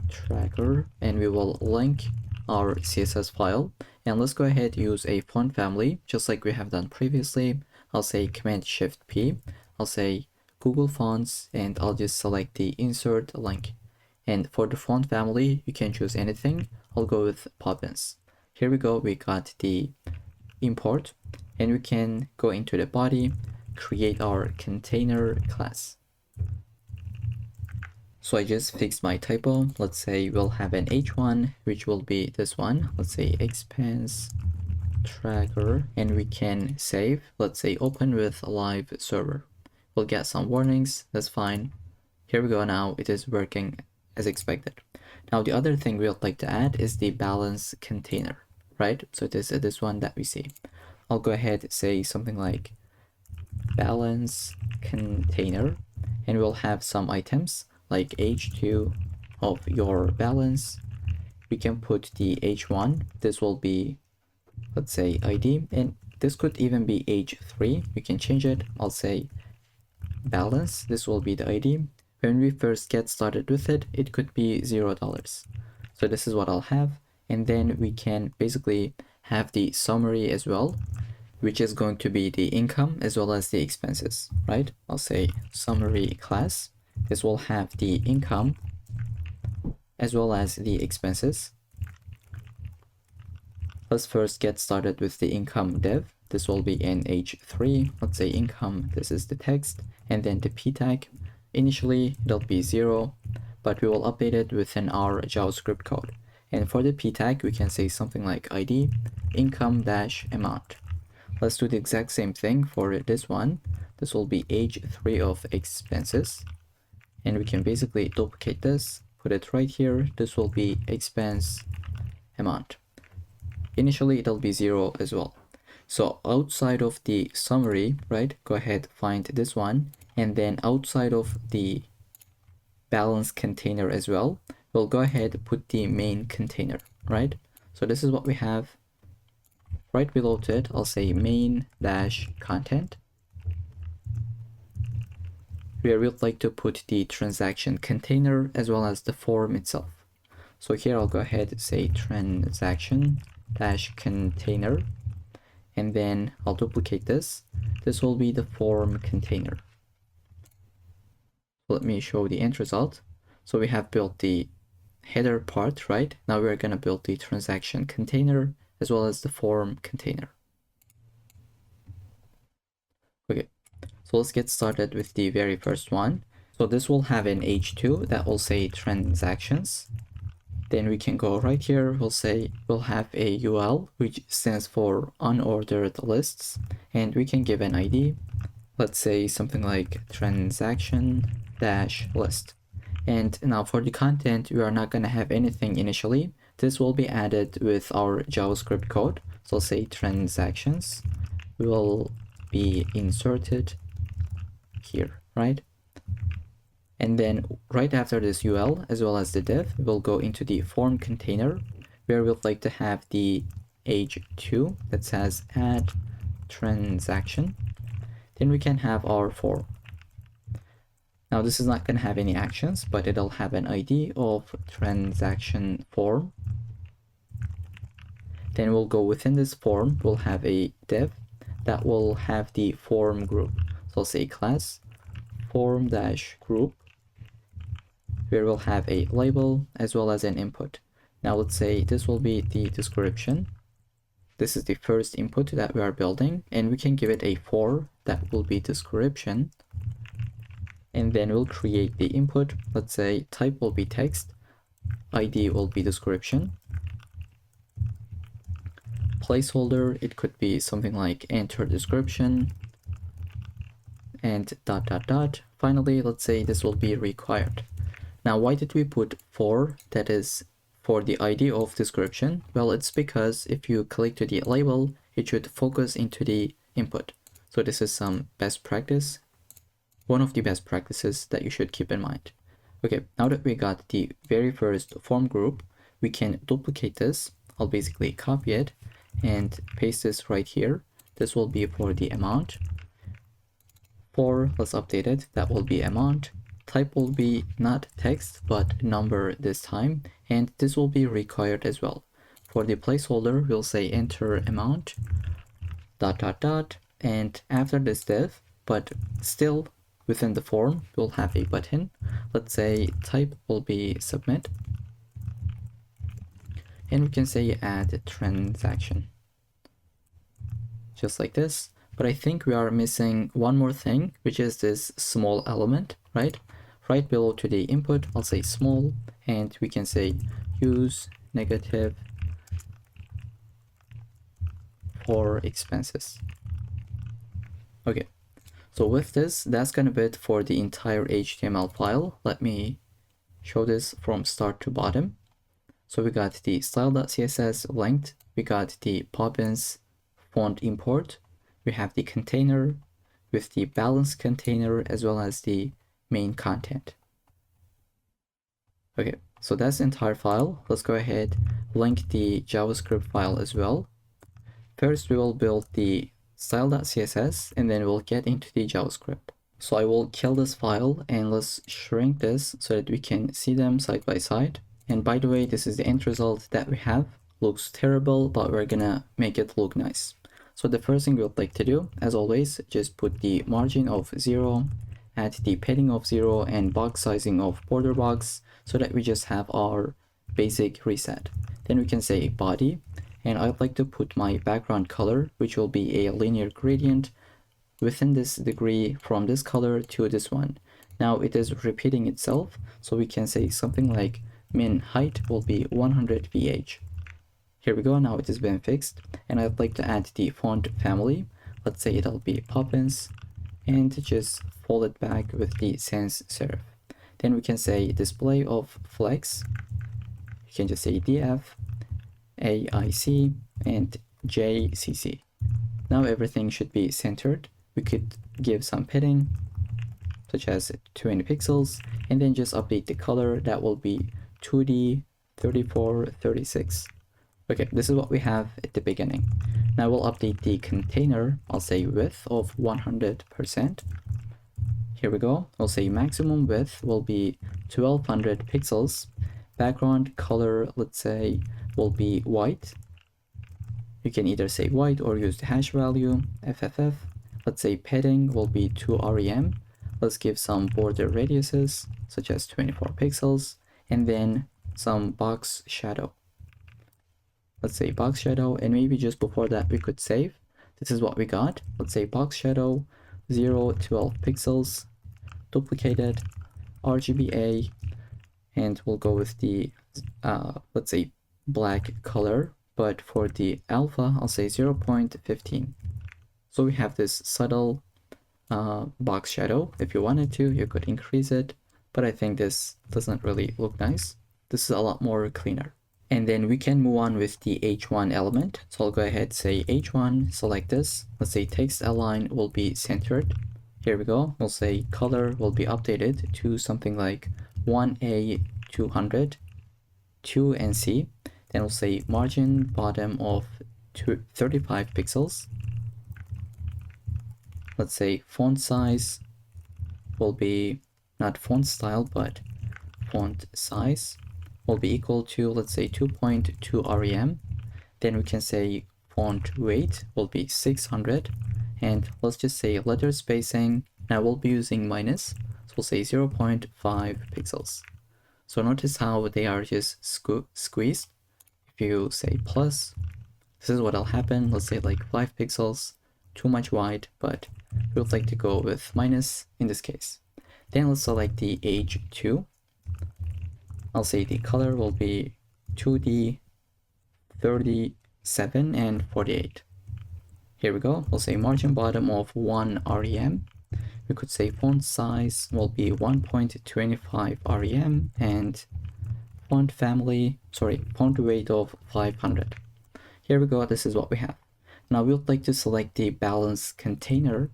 tracker, and we will link our CSS file. And let's go ahead and use a font family, just like we have done previously. I'll say Command-Shift-P. I'll say Google Fonts, and I'll just select the insert link. And for the font family, you can choose anything. I'll go with Poppins. Here we go, we got the import, and we can go into the body, create our container class. So I just fixed my typo. Let's say we'll have an H1, which will be this one. Let's say expense tracker, and we can save. Let's say open with live server. We'll get some warnings, that's fine. Here we go, now it is working as expected. Now the other thing we would like to add is the balance container, right? So it is this one that we see. I'll go ahead and say something like balance container, and we'll have some items like H2 of your balance. We can put the H1, this will be, let's say, ID, and this could even be H3. We can change it. I'll say balance, this will be the ID. When we first get started with it, it could be $0. So this is what I'll have, and then we can basically have the summary as well, which is going to be the income as well as the expenses, right? I'll say summary class. This will have the income as well as the expenses. Let's first get started with the income div. This will be in H3. Let's say income, this is the text, and then the p tag. Initially, it'll be 0, but we will update it within our JavaScript code. And for the p tag, we can say something like ID income-amount. Let's do the exact same thing for this one. This will be H3 of expenses. And we can basically duplicate this, put it right here. This will be expense amount. Initially, it'll be 0 as well. So outside of the summary, right, go ahead, find this one. And then outside of the balance container as well, we'll go ahead, put the main container, right? So this is what we have. Right below it, I'll say main-content, where we'd like to put the transaction container as well as the form itself. So here I'll go ahead and say transaction-container, and then I'll duplicate this. This will be the form container. Let me show the end result. So we have built the header part, right? Now we're going to build the transaction container as well as the form container. Okay, so let's get started with the very first one. So this will have an H2 that will say transactions. Then we can go right here, we'll have a UL, which stands for unordered lists, and we can give an ID. Let's say something like transaction-list. And now for the content, we are not going to have anything initially. This will be added with our JavaScript code. So I'll say transactions will be inserted here, right? And then right after this UL as well as the div, we'll go into the form container where we'd like to have the H2 that says add transaction. Then we can have our form. Now this is not going to have any actions, but it'll have an ID of transaction form. Then we'll go within this form, we'll have a div that will have the form group. So I'll say class form-group, where we'll have a label as well as an input. Now let's say this will be the description. This is the first input that we are building, and we can give it a for that will be description. And then we'll create the input. Let's say type will be text, ID will be description. Placeholder, it could be something like enter description and ... Finally, let's say this will be required. Now, why did we put for, that is for the ID of description? Well, it's because if you click to the label, it should focus into the input. So this is some best practice, one of the best practices that you should keep in mind. Okay, now that we got the very first form group, we can duplicate this. I'll basically copy it and paste this right here. This will be for the amount. For, let's update it, that will be amount. type will be not text but number this time, and this will be required as well. For the placeholder, we'll say enter amount dot dot dot, and after this div, but still within the form, we'll have a button. Let's say type will be submit, and we can say add transaction, just like this. But I think we are missing one more thing, which is this small element, right? Right below to the input, I'll say small, and we can say use negative for expenses. Okay, so with this, that's gonna be it for the entire HTML file. Let me show this from start to bottom. So we got the style.css length, we got the Poppins font import, we have the container with the balance container as well as the main content. Okay, so that's the entire file. Let's go ahead, link the JavaScript file as well. First, we will build the style.css and then we'll get into the JavaScript. So I will kill this file and let's shrink this so that we can see them side by side. And by the way, this is the end result that we have. Looks terrible, but we're gonna make it look nice. So the first thing we would like to do, as always, just put the margin of 0, add the padding of 0 and box sizing of border box so that we just have our basic reset. Then we can say body, and I'd like to put my background color, which will be a linear gradient within this degree from this color to this one. Now it is repeating itself, so we can say something like min height will be 100 ph. Here we go, now it has been fixed, and I'd like to add the font family. Let's say it'll be Poppins, and just fold it back with the sans serif. Then we can say display of flex. You can just say df, AIC, and JCC. Now everything should be centered. We could give some padding, such as 20 pixels, and then just update the color. That will be 2D 3436. Okay, this is what we have at the beginning. Now we'll update the container. I'll say width of 100%. Here we go. We'll say maximum width will be 1200 pixels. Background color, let's say, will be white. You can either say white or use the hash value, FFF. Let's say padding will be 2 rem. Let's give some border radiuses, such as 24 pixels, and then some box shadow. Let's say box shadow, and maybe just before that we could save. This is what we got. Let's say box shadow 012 pixels, duplicated, RGBA, and we'll go with the let's say black color, but for the alpha I'll say 0.15. So we have this subtle box shadow. If you wanted to, you could increase it, but I think this doesn't really look nice. This is a lot more cleaner. And then we can move on with the H1 element. So I'll go ahead, say H1, select this. Let's say text align will be centered. Here we go. We'll say color will be updated to something like 1A200, 2NC. Then we'll say margin bottom of 35 pixels. Let's say font size will be not font style, but font size will be equal to, let's say, 2.2 rem. Then we can say font weight will be 600, and let's just say letter spacing. Now we'll be using minus, so we'll say 0.5 pixels. So notice how they are just squeezed. If you say plus, this is what'll happen. Let's say like 5 pixels, too much wide, but we would like to go with minus in this case. Then let's select the H2. I'll say the color will be 2D 37 and 48. Here we go. We'll say margin bottom of 1 rem. We could say font size will be 1.25 rem and font weight of 500. Here we go. This is what we have. Now we would like to select the balance container.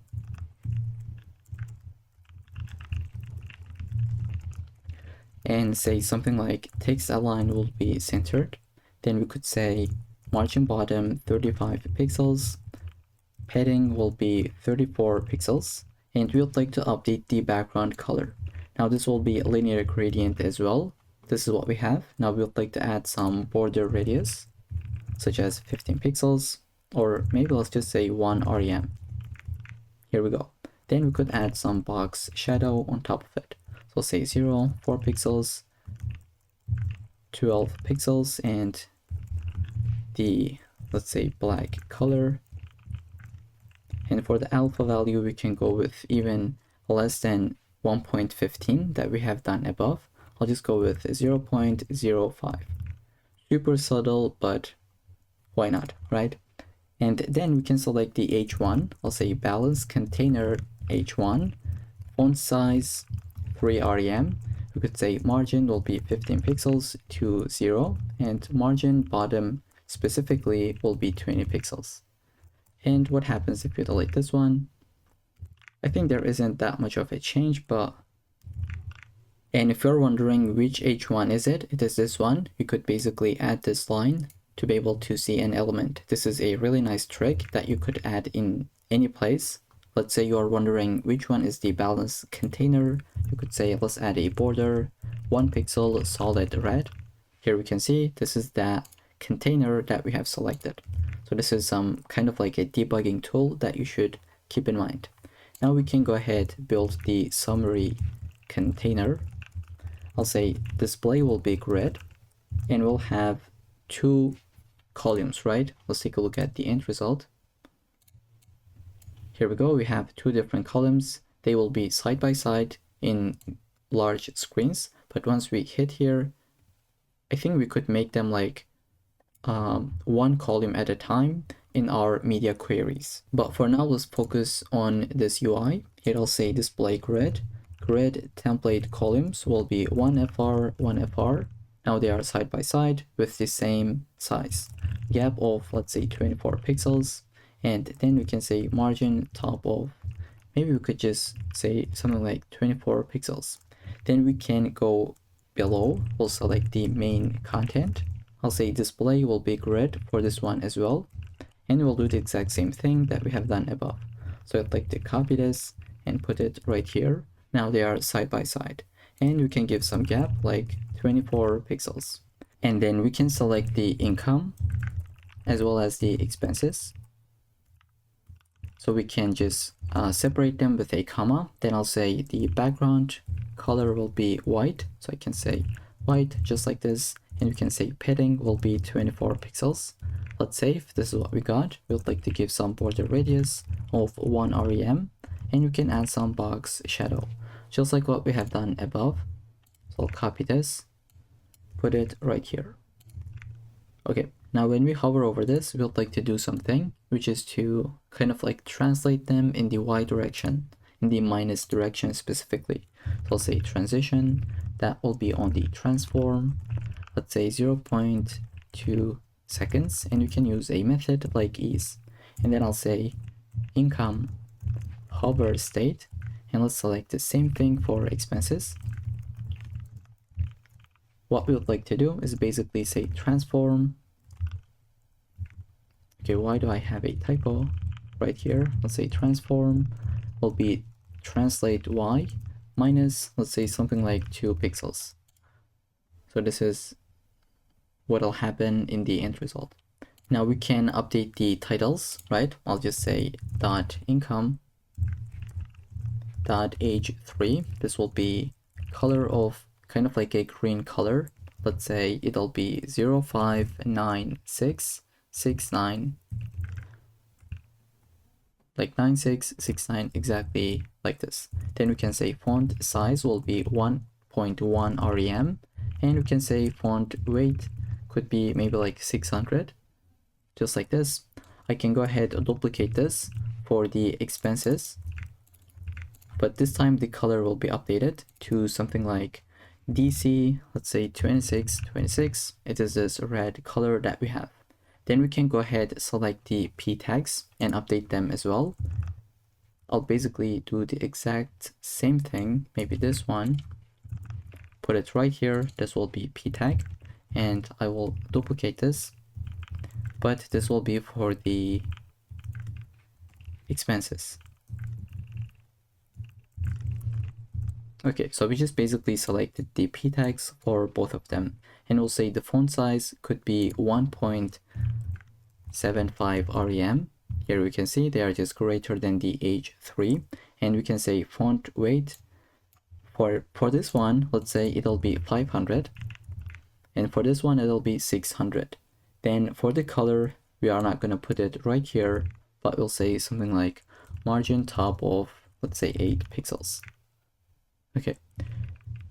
And say something like text align will be centered. Then we could say margin bottom 35 pixels, padding will be 34 pixels, and we would like to update the background color. Now this will be a linear gradient as well. This is what we have. Now we would like to add some border radius, such as 15 pixels, or maybe let's just say 1 rem. Here we go. Then we could add some box shadow on top of it. So say 0, 4 pixels, 12 pixels, and the, let's say, black color. And for the alpha value, we can go with even less than 1.15 that we have done above. I'll just go with 0.05. Super subtle, but why not, right? And then we can select the H1. I'll say balance container H1, font size 3 rem. We could say margin will be 15 pixels to 0, and margin bottom specifically will be 20 pixels. And what happens if you delete this one? I think there isn't that much of a change, but... And if you're wondering which H1 is it is this one. You could basically add this line to be able to see an element. This is a really nice trick that you could add in any place. Let's say you are wondering which one is the balance container. You could say, let's add a border, 1 pixel solid red. Here we can see this is that container that we have selected. So this is some kind of like a debugging tool that you should keep in mind. Now we can go ahead, build the summary container. I'll say display will be grid, and we'll have 2 columns, right? Let's take a look at the end result. Here we go. We have 2 different columns. They will be side by side in large screens. But once we hit here, I think we could make them like 1 column at a time in our media queries. But for now, let's focus on this UI. Here I'll say display grid. Grid template columns will be 1FR, 1FR. Now they are side by side with the same size. Gap of, let's say, 24 pixels. And then we can say margin top of, maybe we could just say something like 24 pixels. Then we can go below. We'll select the main content. I'll say display will be grid for this one as well. And we'll do the exact same thing that we have done above. So I'd like to copy this and put it right here. Now they are side by side. And we can give some gap like 24 pixels. And then we can select the income as well as the expenses. So we can just separate them with a comma. Then I'll say the background color will be white. So I can say white just like this. And we can say padding will be 24 pixels. Let's save. This is what we got. We'd like to give some border radius of 1 rem. And you can add some box shadow, just like what we have done above. So I'll copy this, put it right here. Okay, now when we hover over this, we'd like to do something, which is to kind of like translate them in the Y direction, in the minus direction specifically. So I'll say transition, that will be on the transform, let's say 0.2 seconds, and you can use a method like ease. And then I'll say income hover state, and let's select the same thing for expenses. What we would like to do is basically say transform. Okay, why do I have a typo right here? Let's say transform will be translate Y minus, let's say something like 2 pixels. So this is what'll happen in the end result. Now we can update the titles, right? I'll just say dot income dot age 3. This will be color of kind of like a green color. Let's say it'll be 059669, like 9669, exactly like this. Then we can say font size will be 1.1 rem, and we can say font weight could be maybe like 600, just like this. I can go ahead and duplicate this for the expenses, but this time the color will be updated to something like DC, let's say 2626. It is this red color that we have. Then we can go ahead, select the p tags and update them as well. I'll basically do the exact same thing, maybe this one, put it right here. This will be p tag, and I will duplicate this, but this will be for the expenses. Okay, so we just basically selected the p tags for both of them, and we'll say the font size could be 1.75 rem. Here we can see they are just greater than the H3, and we can say font weight for this one, let's say it'll be 500, and for this one it'll be 600. Then for the color, we are not going to put it right here, but we'll say something like margin top of, let's say 8 pixels. Okay,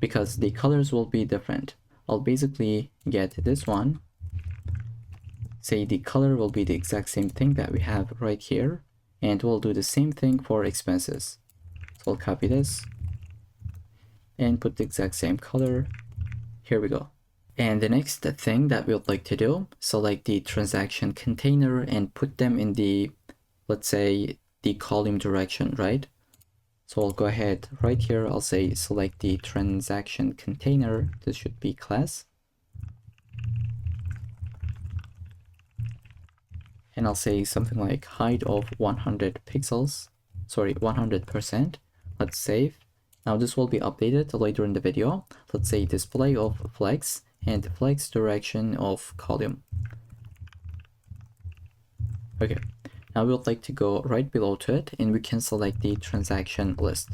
because the colors will be different. I'll basically get this one, say the color will be the exact same thing that we have right here, and we'll do the same thing for expenses. So I'll copy this and put the exact same color. Here we go. And the next thing that we would like to do, select the transaction container and put them in the, let's say, the column direction, right? So I'll go ahead right here. I'll say select the transaction container. This should be class. And I'll say something like height of 100 pixels, sorry, 100%. Let's save. Now this will be updated later in the video. Let's say display of flex and flex direction of column. Okay, now we would like to go right below to it, and we can select the transaction list.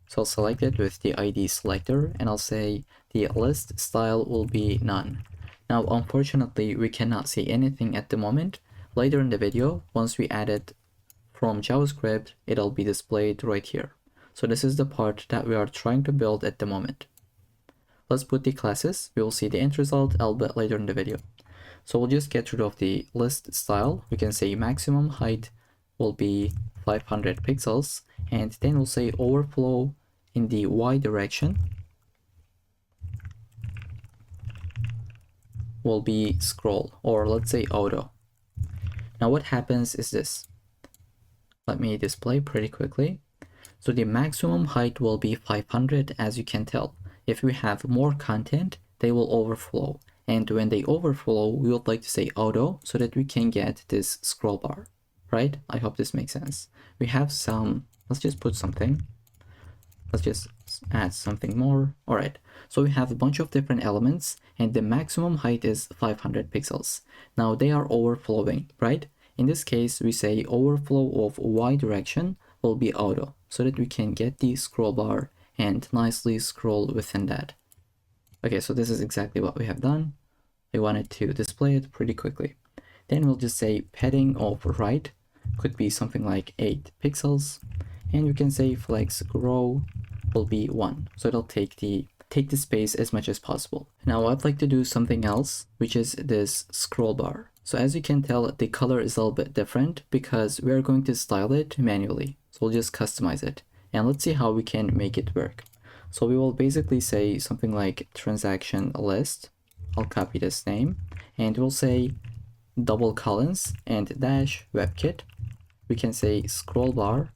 So I'll select it with the ID selector, and I'll say the list style will be none. Now, unfortunately, we cannot see anything at the moment. Later in the video, once we add it from JavaScript, it'll be displayed right here. So this is the part that we are trying to build at the moment. Let's put the classes. We will see the end result a little bit later in the video. So we'll just get rid of the list style. We can say maximum height will be 500 pixels, and then we'll say overflow in the Y direction will be scroll, or let's say auto. Now what happens is this. Let me display pretty quickly. So the maximum height will be 500, as you can tell. If we have more content, they will overflow. And when they overflow, we would like to say auto so that we can get this scroll bar, right? I hope this makes sense. We have some, let's just put something. Let's just add something more. All right. So we have a bunch of different elements, and the maximum height is 500 pixels. Now they are overflowing, right? In this case, we say overflow of Y direction will be auto so that we can get the scroll bar and nicely scroll within that. Okay, so this is exactly what we have done. I wanted to display it pretty quickly. Then we'll just say padding of right could be something like 8 pixels, and we can say flex row will be 1, so it'll take the space as much as possible. Now I'd like to do something else, which is this scroll bar. So as you can tell, the color is a little bit different because we're going to style it manually. So we'll just customize it, and let's see how we can make it work. So we will basically say something like transaction list. I'll copy this name, and we'll say double colons and dash WebKit. We can say scroll bar,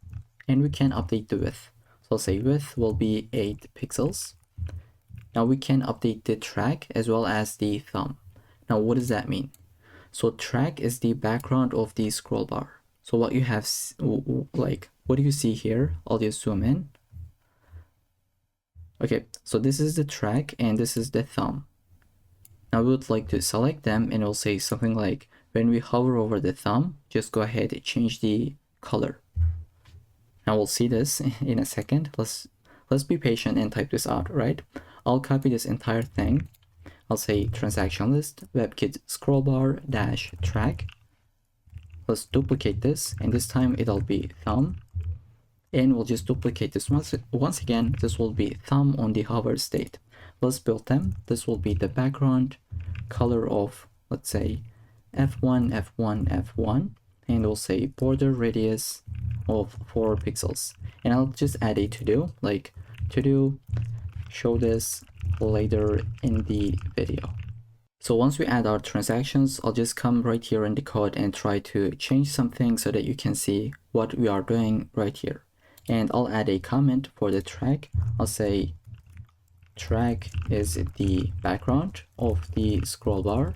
and we can update the width. So I'll say width will be 8 pixels. Now we can update the track as well as the thumb. Now what does that mean? So track is the background of the scroll bar. So what you have, like, what do you see here? I'll just zoom in. Okay, so this is the track and this is the thumb. Now we would like to select them, and we'll say something like, when we hover over the thumb, just go ahead and change the color. Now we'll see this in a second. Let's be patient and type this out, right? I'll copy this entire thing. I'll say transaction list, WebKit scroll bar dash track. Let's duplicate this, and this time it'll be thumb. And we'll just duplicate this once again. This will be thumb on the hover state. Let's build them. This will be the background color of, let's say, F1, F1, F1, and we'll say border radius of 4 pixels. And I'll just add a to-do, like to-do, show this later in the video. So once we add our transactions, I'll just come right here in the code and try to change something so that you can see what we are doing right here. And I'll add a comment for the track. I'll say track is the background of the scroll bar,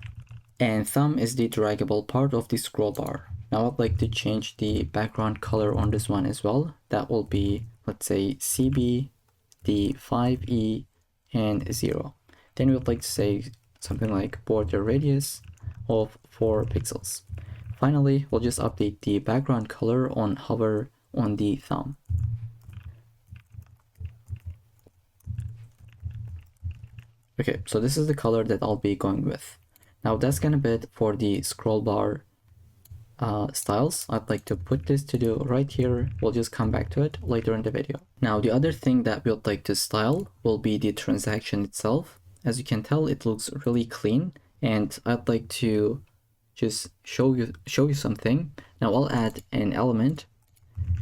and thumb is the draggable part of the scroll bar. Now I'd like to change the background color on this one as well. That will be, let's say, CB the 5e and 0. Then we would like to say something like border radius of 4 pixels. Finally, we'll just update the background color on hover on the thumb. Okay, so this is the color that I'll be going with. Now that's gonna be it for the scroll bar styles. I'd like to put this to do right here. We'll just come back to it later in the video. Now the other thing that we'd like to style will be the transaction itself. As you can tell, it looks really clean, and I'd like to just show you something. Now I'll add an element,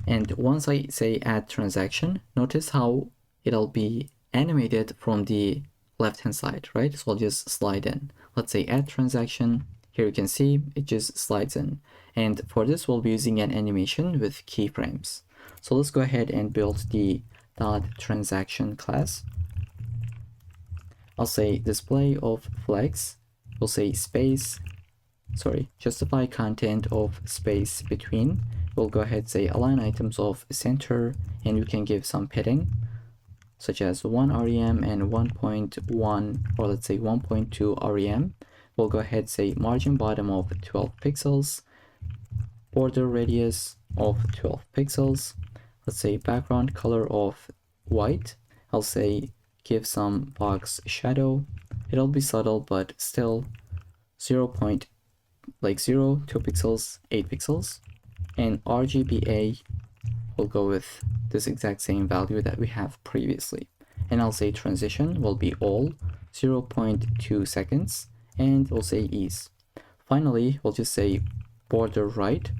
and once I say add transaction, notice how it'll be animated from the left hand side, right? So I'll just slide in. Let's say add transaction. Here you can see it just slides in. And for this, we'll be using an animation with keyframes. So let's go ahead and build the .transaction class. I'll say display of flags. We'll say justify content of space between. We'll go ahead and say align items of center, and you can give some padding, such as 1 rem and 1.1, or let's say 1.2 rem. We'll go ahead and say margin bottom of 12 pixels, border radius of 12 pixels. Let's say background color of white. I'll say give some box shadow. It'll be subtle, but still 0.02 pixels, 8 pixels. And RGBA, we'll go with this exact same value that we have previously. And I'll say transition will be all 0.2 seconds, and we'll say ease. Finally, we'll just say border right,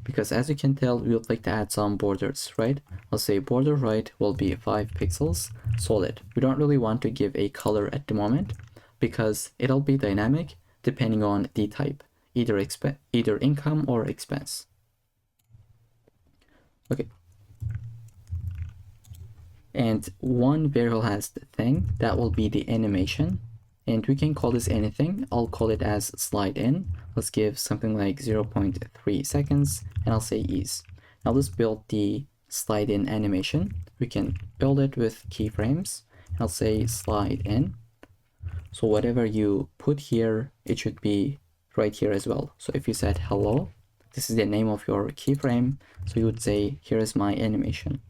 because as you can tell, we would like to add some borders, right? I'll say border right will be 5 pixels solid. We don't really want to give a color at the moment because it'll be dynamic depending on the type, either income or expense. Okay. And one variable has the thing that will be the animation, and we can call this anything. I'll call it as slide in. Let's give something like 0.3 seconds, and I'll say ease. Now let's build the slide in animation. We can build it with keyframes. I'll say slide in. So whatever you put here, it should be right here as well. So if you said hello, this is the name of your keyframe. So you would say, here is my animation.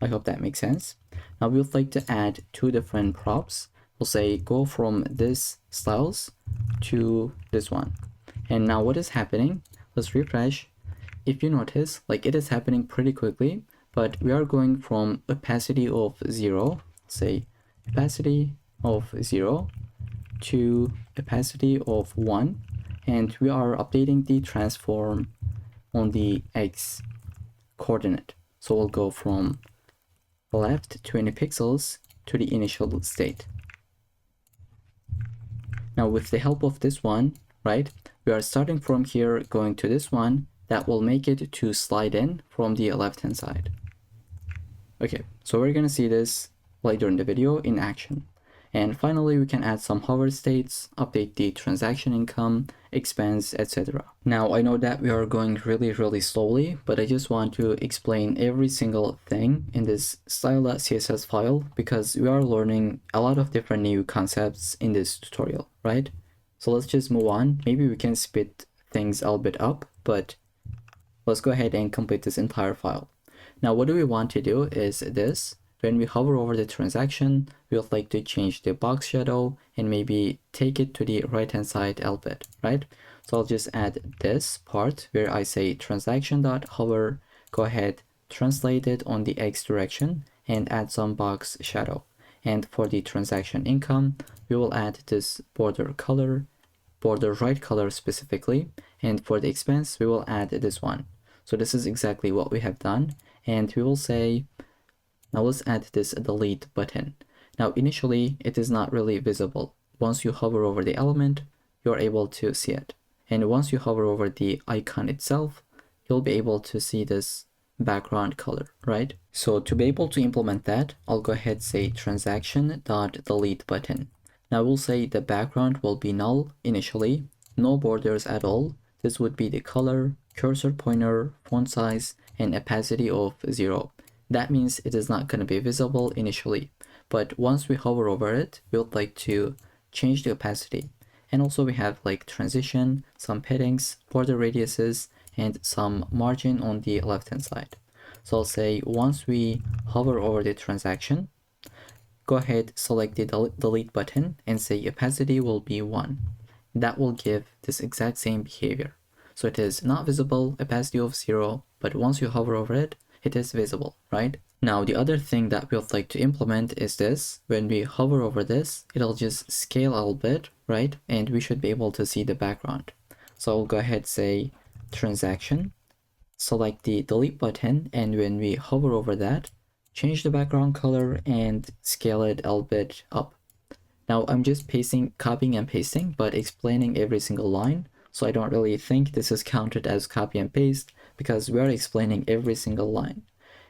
I hope that makes sense. Now we would like to add 2 different props. We'll say go from this styles to this one. And now what is happening? Let's refresh. If you notice, like it is happening pretty quickly, but we are going from opacity of 0, say opacity of 0 to opacity of 1, and we are updating the transform on the x coordinate. So we'll go from left 20 pixels to the initial state. Now with the help of this one, right, we are starting from here going to this one. That will make it to slide in from the left hand side. Okay, so we're gonna see this later in the video in action. And finally, we can add some hover states, update the transaction income, expense, etc. Now, I know that we are going really slowly, but I just want to explain every single thing in this style.css file because we are learning a lot of different new concepts in this tutorial, right? So let's just move on. Maybe we can speed things a little bit up, but let's go ahead and complete this entire file. Now, what do we want to do is this. When we hover over the transaction, we would like to change the box shadow and maybe take it to the right hand side a little bit, right? So I'll just add this part where I say transaction.hover, go ahead, translate it on the X direction and add some box shadow. And for the transaction income, we will add this border color, border right color specifically. And for the expense, we will add this one. So this is exactly what we have done. And we will say, now let's add this delete button. Now initially it is not really visible. Once you hover over the element, you're able to see it. And once you hover over the icon itself, you'll be able to see this background color, right? So to be able to implement that, I'll go ahead and say transaction.delete button. Now we'll say the background will be null initially, no borders at all. This would be the color, cursor pointer, font size, and opacity of 0. That means it is not going to be visible initially, but once we hover over it, we would like to change the opacity. And also we have like transition, some paddings, border radiuses, and some margin on the left hand side. So I'll say once we hover over the transaction, go ahead, select the delete button and say opacity will be 1. That will give this exact same behavior. So it is not visible, opacity of 0, but once you hover over it, it is visible, right? Now the other thing that we would like to implement is this. When we hover over this, it'll just scale a little bit, right? And we should be able to see the background. So I'll go ahead, say transaction, select the delete button, and when we hover over that, change the background color and scale it a little bit up. Now I'm just copying and pasting, but explaining every single line. So I don't really think this is counted as copy and paste because we are explaining every single line.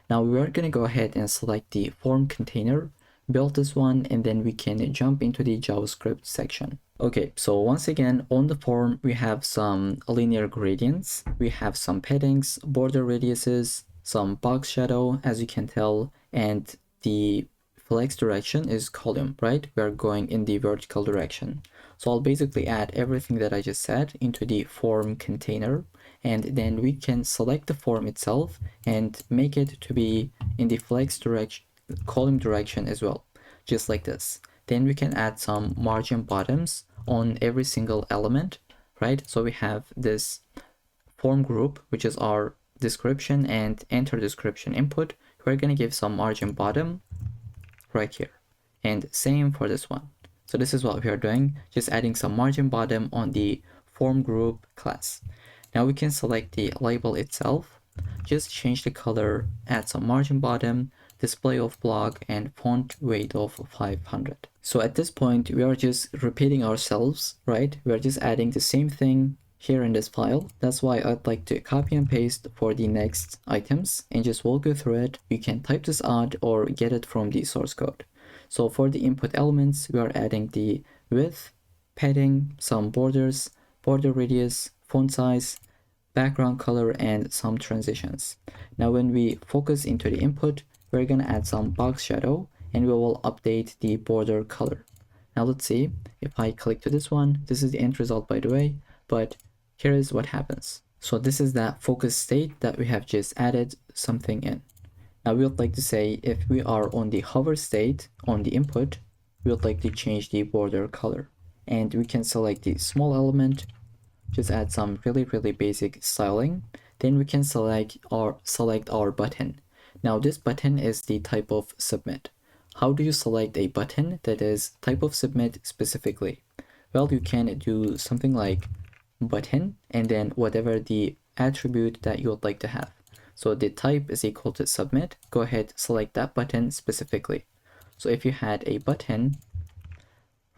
Now we are going to go ahead and select the form container, build this one, and then we can jump into the JavaScript section. Okay, so once again, on the form, we have some linear gradients, we have some paddings, border radiuses, some box shadow, as you can tell, and the flex direction is column, right? We are going in the vertical direction. So I'll basically add everything that I just said into the form container, and then we can select the form itself and make it to be in the flex direction, column direction as well, just like this. Then we can add some margin bottoms on every single element, right? So we have this form group, which is our description and enter description input. We're going to give some margin bottom right here, and same for this one. So this is what we are doing, just adding some margin bottom on the form group class. Now we can select the label itself, just change the color, add some margin bottom, display of block, and font weight of 500. So at this point, we are just repeating ourselves, right? We are just adding the same thing here in this file. That's why I'd like to copy and paste for the next items and just walk you through it. You can type this out or get it from the source code. So for the input elements, we are adding the width, padding, some borders, border radius, font size, background color, and some transitions. Now when we focus into the input, we're going to add some box shadow and we will update the border color. Now let's see, if I click to this one, this is the end result by the way, but here is what happens. So this is that focus state that we have just added something in. Now we would like to say if we are on the hover state on the input, we would like to change the border color. And we can select the small element, just add some really basic styling. Then we can select our button. Now this button is the type of submit. How do you select a button that is type of submit specifically? Well, you can do something like button and then whatever the attribute that you would like to have. So the type is equal to submit. Go ahead, select that button specifically. So if you had a button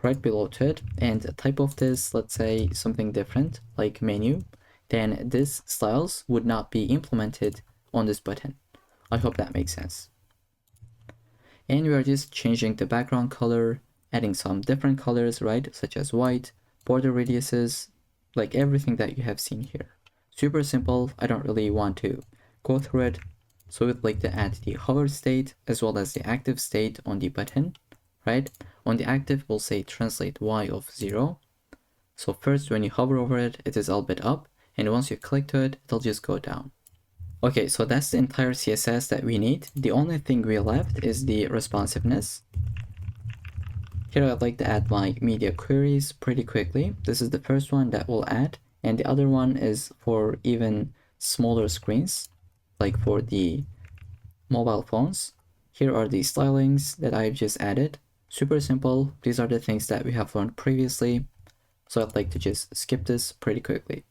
right below to it and the type of this, let's say something different like menu, then this styles would not be implemented on this button. I hope that makes sense. And we are just changing the background color, adding some different colors, right? Such as white, border radiuses, like everything that you have seen here. Super simple. I don't really want to go through it. So we'd like to add the hover state as well as the active state on the button, right? On the active, we'll say translate y of 0. So first, when you hover over it, it is a little bit up. And once you click to it, it'll just go down. Okay, so that's the entire CSS that we need. The only thing we left is the responsiveness. Here I'd like to add my media queries pretty quickly. This is the first one that we'll add. And the other one is for even smaller screens, like for the mobile phones. Here are the stylings that I've just added. Super simple. These are the things that we have learned previously. So I'd like to just skip this pretty quickly.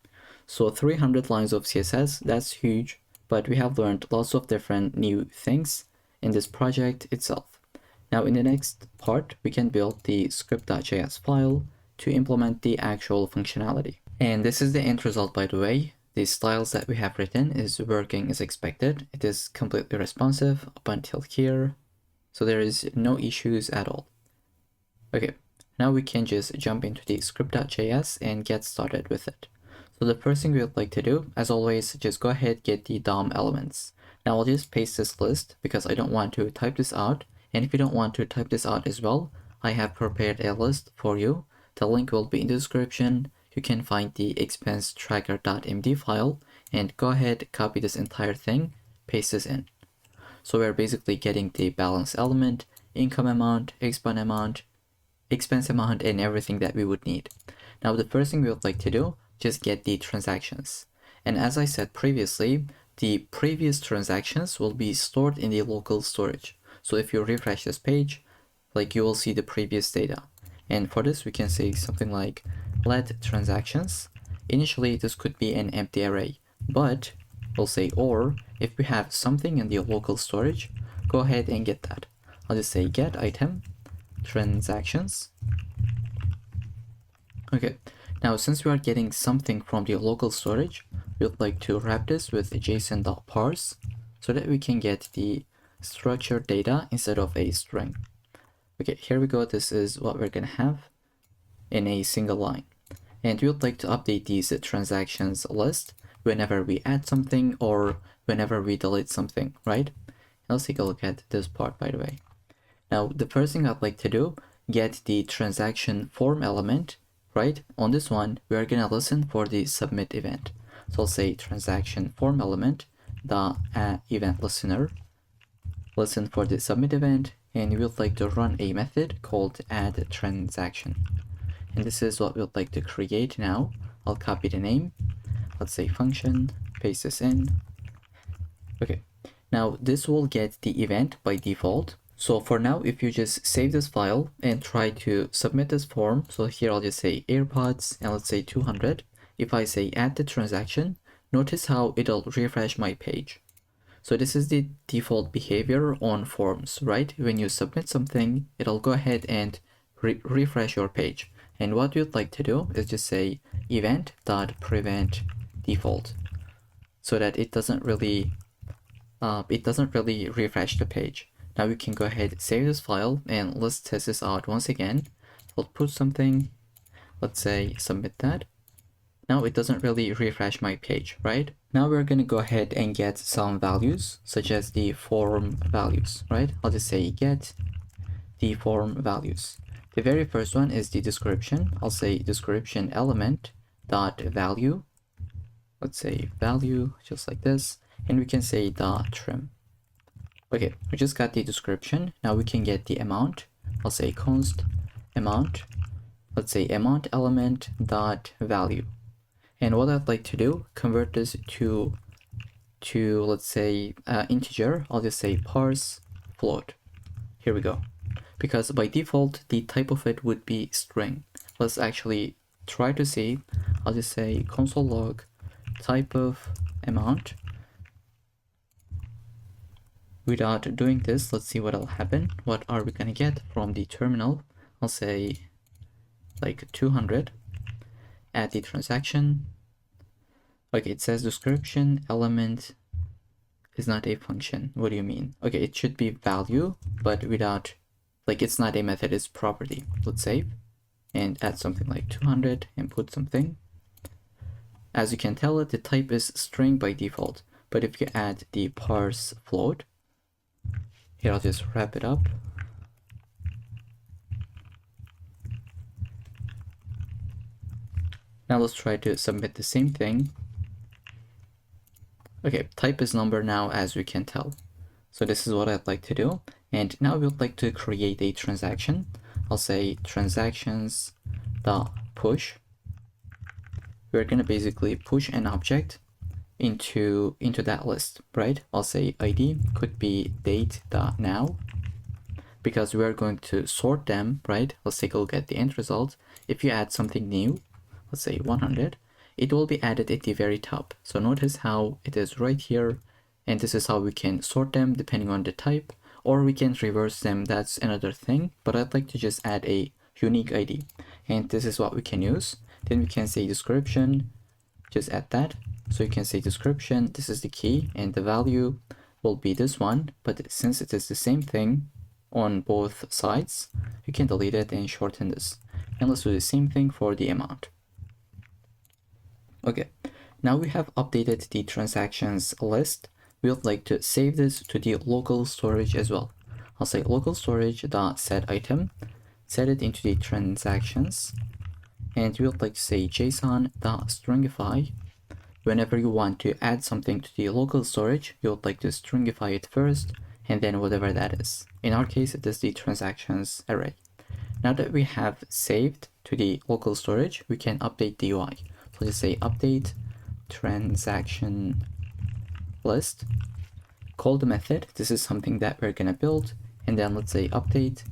So 300 lines of CSS, that's huge, but we have learned lots of different new things in this project itself. Now in the next part, we can build the script.js file to implement the actual functionality. And this is the end result, by the way. The styles that we have written is working as expected. It is completely responsive up until here. So there is no issues at all. Okay, now we can just jump into the script.js and get started with it. So the first thing we would like to do, as always, just go ahead, get the DOM elements. Now I'll just paste this list because I don't want to type this out. And if you don't want to type this out as well, I have prepared a list for you. The link will be in the description. You can find the expense tracker.md file and go ahead, copy this entire thing, paste this in. So we're basically getting the balance element, income amount, expense amount, and everything that we would need. Now the first thing we would like to do, just get the transactions. And as I said previously, the previous transactions will be stored in the local storage. So if you refresh this page, like you will see the previous data. And for this, we can say something like let transactions. Initially, this could be an empty array, but we'll say or if we have something in the local storage, go ahead and get that. I'll just say get item transactions. Okay, now since we are getting something from the local storage, we would like to wrap this with json.parse so that we can get the structured data instead of a string. Okay, here we go. This is what we're gonna have in a single line. And we would like to update these transactions list whenever we add something or whenever we delete something, right? Let's take a look at this part, by the way. Now, the first thing I'd like to do, get the transaction form element, right? On this one, we are gonna listen for the submit event. So I'll say transaction form element, the event listener, listen for the submit event, and we would like to run a method called add transaction. And this is what we would like to create now. I'll copy the name. Let's say function, paste this in. Okay, now this will get the event by default. So for now, if you just save this file and try to submit this form, so here I'll just say AirPods and let's say 200. If I say add the transaction, notice how it'll refresh my page. So this is the default behavior on forms, right? When you submit something, it'll go ahead and refresh your page. And what you'd like to do is just say event.prevent default so that it doesn't really refresh the page. Now we can go ahead, save this file, and let's test this out once again. We'll put something, let's say submit that. Now it doesn't really refresh my page, right? Now we're gonna go ahead and get some values, such as the form values, right? I'll just say get the form values. The very first one is the description. I'll say description element dot value. Let's say value, just like this. And we can say dot trim. Okay, we just got the description. Now we can get the amount. I'll say const amount. Let's say amount element dot value. And what I'd like to do, convert this to let's say integer. I'll just say parse float. Here we go. Because by default, the type of it would be string. Let's actually try to see. I'll just say console log type of amount. Without doing this, let's see what'll happen. What are we gonna get from the terminal? I'll say like 200. Add the transaction. Okay, it says description element is not a function. What do you mean? Okay, it should be value, but without, like, it's not a method, it's property. Let's save and add something like 200 and put something. As you can tell, the type is string by default, but if you add the parse float, here I'll just wrap it up. Now let's try to submit the same thing. Okay, type is number now, as we can tell. So this is what I'd like to do. And now we would like to create a transaction. I'll say transactions.push. We're gonna basically push an object into that list, right? I'll say ID could be date.now because we're going to sort them, right? Let's take a look at the end result. If you add something new, let's say 100, it will be added at the very top. So notice how it is right here, and this is how we can sort them depending on the type, or we can reverse them. That's another thing, but I'd like to just add a unique ID, and this is what we can use. Then we can say description, just add that. So you can say description, this is the key, and the value will be this one, but since it is the same thing on both sides, you can delete it and shorten this. And let's do the same thing for the amount. Okay, now we have updated the transactions list we would like to save this to the local storage as well. I'll say local storage dot set item, set it into the transactions, and we would like to say JSON dot stringify. Whenever you want to add something to the local storage, you would like to stringify it first, and then whatever that is. In our case, it is the transactions array. Now that we have saved to the local storage, we can update the UI. So just say update transaction list, call the method. This is something that we're gonna build, and then let's say update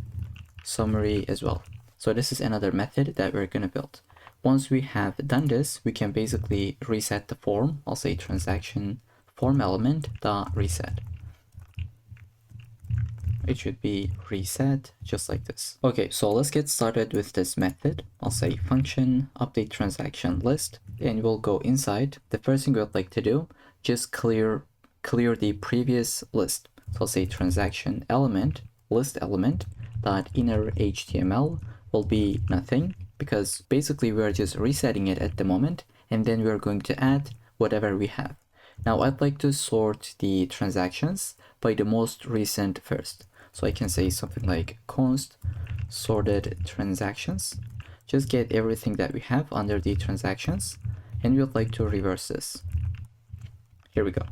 summary as well. So this is another method that we're gonna build. Once we have done this, we can basically reset the form. I'll say transaction form element dot reset. It should be reset just like this. Okay, so let's get started with this method. I'll say function update transaction list, and we'll go inside. The first thing we'd like to do, just clear the previous list. So I'll say transaction element list element dot inner HTML will be nothing, because basically we're just resetting it at the moment, and then we're going to add whatever we have. Now I'd like to sort the transactions by the most recent first. So I can say something like const sorted transactions. Just get everything that we have under the transactions, and we would like to reverse this. Here we go.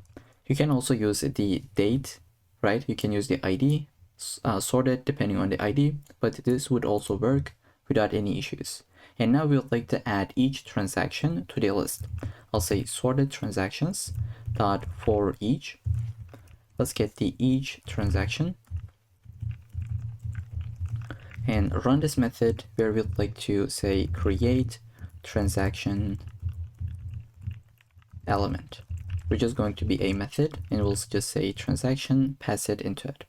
You can also use the date, right? You can use the ID, sorted depending on the ID, but this would also work without any issues. And now we would like to add each transaction to the list. I'll say sorted transactions dot for each. Let's get the each transaction and run this method where we'd like to say create transaction element, which is going to be a method, and we'll just say transaction, pass it into it.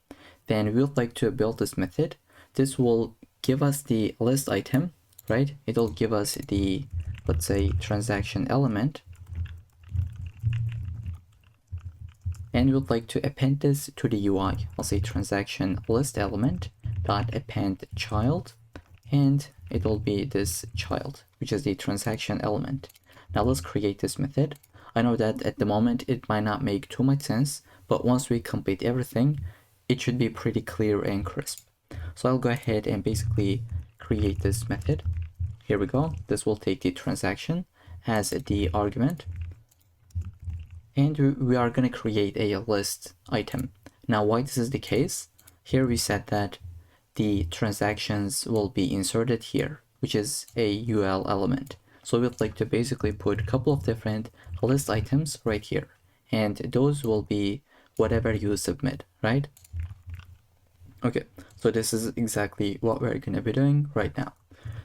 Then we would like to build this method. This will give us the list item, right? It'll give us the, let's say, transaction element, and we would like to append this to the UI. I'll say transaction list element dot append child, and it will be this child, which is the transaction element. Now let's create this method. I know that at the moment it might not make too much sense, but once we complete everything, it should be pretty clear and crisp. So I'll go ahead and basically create this method. Here we go. This will take the transaction as the argument, and we are going to create a list item. Now why this is the case, here we said that the transactions will be inserted here, which is a UL element. So we'd like to basically put a couple of different list items right here, and those will be whatever you submit, right? Okay, so this is exactly what we're going to be doing right now.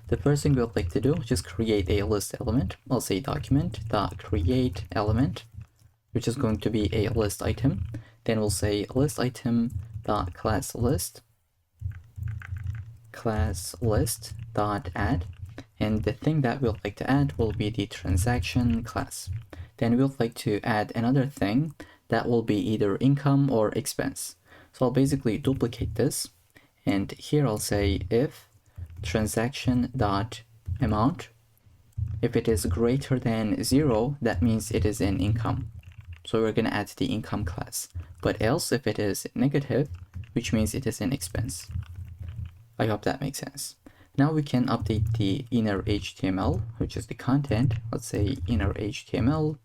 The first thing we'd like to do is just create a list element. I'll say document.create element, which is going to be a list item. Then we'll say list item.class list, class list dot add, and the thing that we'd like to add will be the transaction class. Then we'd like to add another thing that will be either income or expense. So I'll basically duplicate this, and here I'll say if transaction dot amount, if it is greater than 0, that means it is an income. So we're going to add the income class, but else if it is negative, which means it is an expense. I hope that makes sense. Now we can update the inner HTML, which is the content. Let's say inner HTML,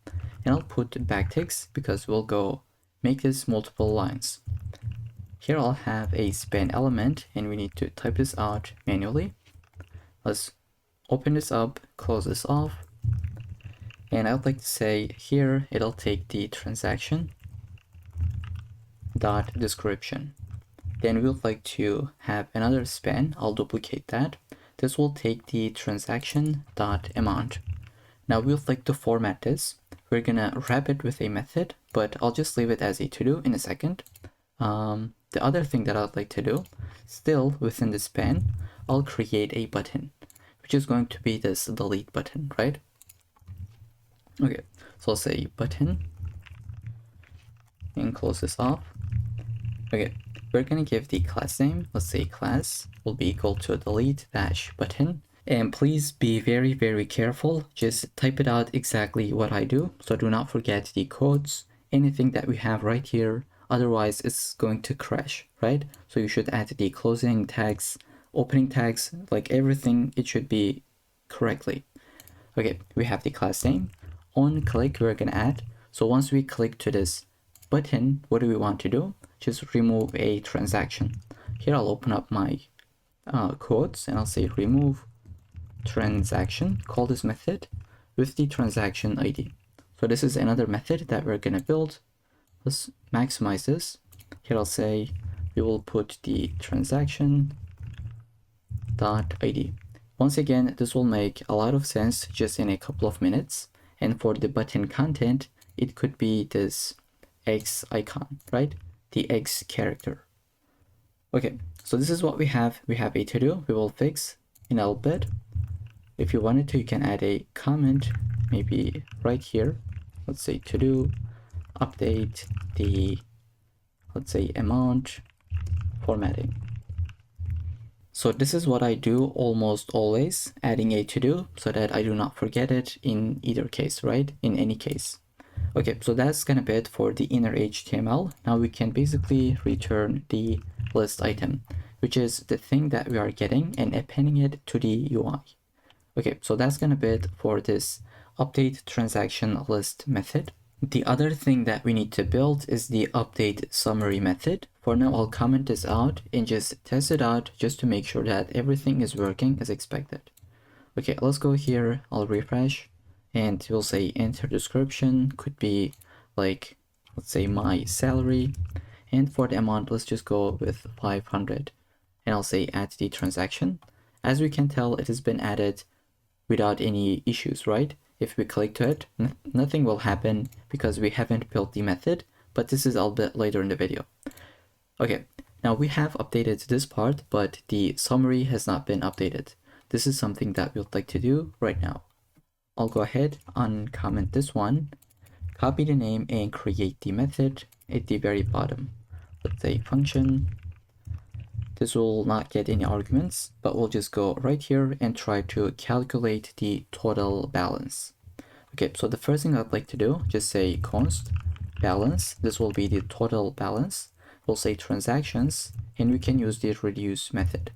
and I'll put backticks because we'll go make this multiple lines. Here I'll have a span element, and we need to type this out manually. Let's open this up, close this off, and I'd like to say here it'll take the transaction dot description. Then we would like to have another span. I'll duplicate that. This will take the transaction dot amount. Now we would like to format this. We're gonna wrap it with a method, but I'll just leave it as a to-do in a second. The other thing that I'd like to do, still within the span, I'll create a button, which is going to be this delete button, right? Okay, so I'll say button and close this off. Okay, we're gonna give the class name, let's say class will be equal to delete dash button. And please be very careful, just type it out exactly what I do. So do not forget the quotes anything that we have right here. Otherwise, it's going to crash, right? So you should add the closing tags, opening tags, like everything, it should be correctly. Okay, we have the class name. On click, we're gonna add. So once we click to this button, what do we want to do? Just remove a transaction. Here I'll open up my codes and I'll say remove transaction, call this method with the transaction ID. So this is another method that we're gonna build. Let's maximize this. Here I'll say we will put the transaction dot ID. Once again, this will make a lot of sense just in a couple of minutes. And for the button content, it could be this X icon, right? The X character. Okay, so this is what we have. We have a to-do. We will fix in a little bit. If you wanted to, you can add a comment, maybe right here. Let's say to-do, update the, let's say, amount formatting. So this is what I do almost always, adding a to-do so that I do not forget it in either case, right? In any case. Okay, so that's gonna be it for the inner HTML. Now we can basically return the list item, which is the thing that we are getting and appending it to the UI. Okay, so that's gonna be it for this update transaction list method. The other thing that we need to build is the update summary method. For now, I'll comment this out and just test it out just to make sure that everything is working as expected. Okay, let's go here. I'll refresh and we'll say enter description, could be like, let's say my salary. And for the amount, let's just go with 500 and I'll say add the transaction. As we can tell, it has been added without any issues, right? If we click to it, nothing will happen because we haven't built the method, but this is a bit later in the video. Okay, now we have updated this part, but the summary has not been updated. This is something that we'd like to do right now. I'll go ahead, uncomment this one, copy the name and create the method at the very bottom. Let's say function. This will not get any arguments, but we'll just go right here and try to calculate the total balance. Okay, so the first thing I'd like to do, just say const balance. This will be the total balance. We'll say transactions, and we can use the reduce method.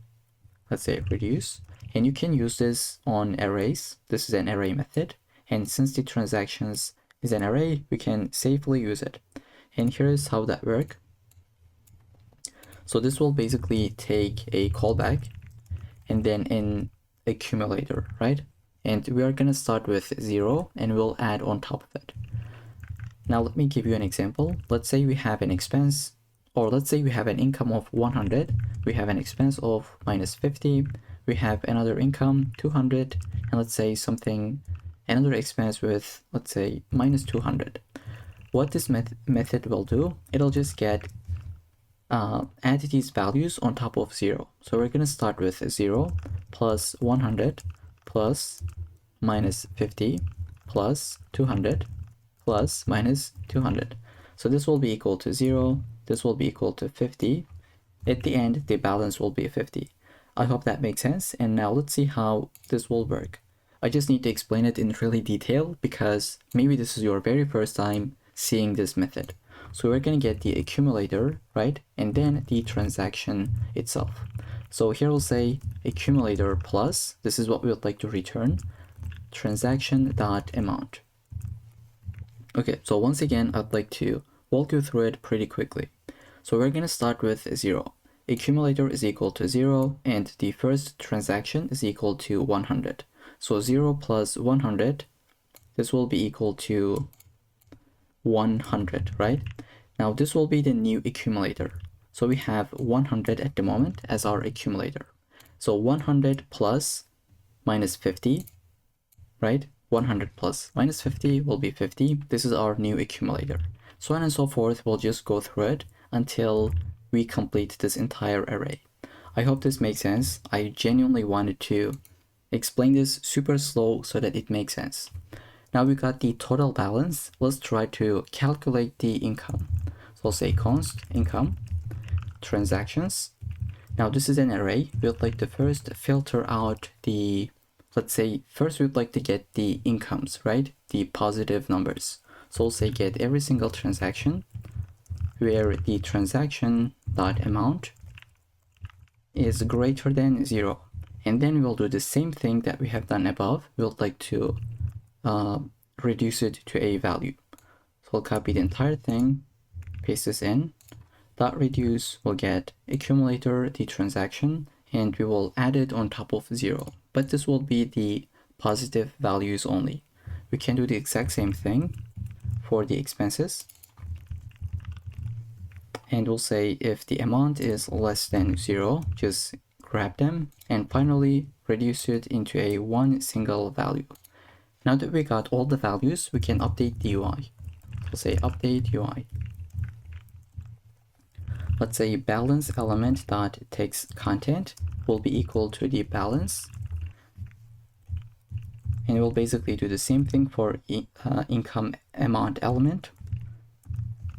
Let's say reduce, and you can use this on arrays. This is an array method, and since the transactions is an array, we can safely use it. And here's how that works. So this will basically take a callback and then an accumulator, right? And we are going to start with 0 and we'll add on top of it. Now let me give you an example. Let's say we have an expense, or let's say we have an income of 100. We have an expense of minus 50. We have another income 200, and let's say another expense with, let's say, minus 200. What this method will do, it'll just get add these values on top of 0. So we're going to start with 0 plus 100 plus minus 50 plus 200 plus minus 200. So this will be equal to 0. This will be equal to 50. At the end, the balance will be 50. I hope that makes sense. And now let's see how this will work. I just need to explain it in really detail because maybe this is your very first time seeing this method. So we're going to get the accumulator, right? And then the transaction itself. So here we'll say accumulator plus, this is what we would like to return, transaction.amount. Okay, so once again, I'd like to walk you through it pretty quickly. So we're going to start with 0. Accumulator is equal to 0, and the first transaction is equal to 100. So 0 plus 100, this will be equal to 100, right? Now this will be the new accumulator. So we have 100 at the moment as our accumulator. So 100 plus minus 50, right? 100 plus minus 50 will be 50. This is our new accumulator. So on and so forth, we'll just go through it until we complete this entire array. I hope this makes sense. I genuinely wanted to explain this super slow so that it makes sense. Now we got the total balance. Let's try to calculate the income. So I'll say const income transactions. Now this is an array. We'd like to first filter out the, let's say first we'd like to get the incomes, right? The positive numbers. So we'll say get every single transaction where the transaction dot amount is greater than 0. And then we'll do the same thing that we have done above. We'll like to reduce it to a value. So we'll copy the entire thing, paste this in, dot reduce will get accumulator, the transaction, and we will add it on top of 0. But this will be the positive values only. We can do the exact same thing for the expenses. And we'll say if the amount is less than 0, just grab them and finally reduce it into a one single value. Now that we got all the values, we can update the UI. We'll say update UI. Let's say balance element dot text content will be equal to the balance. And we'll basically do the same thing for income amount element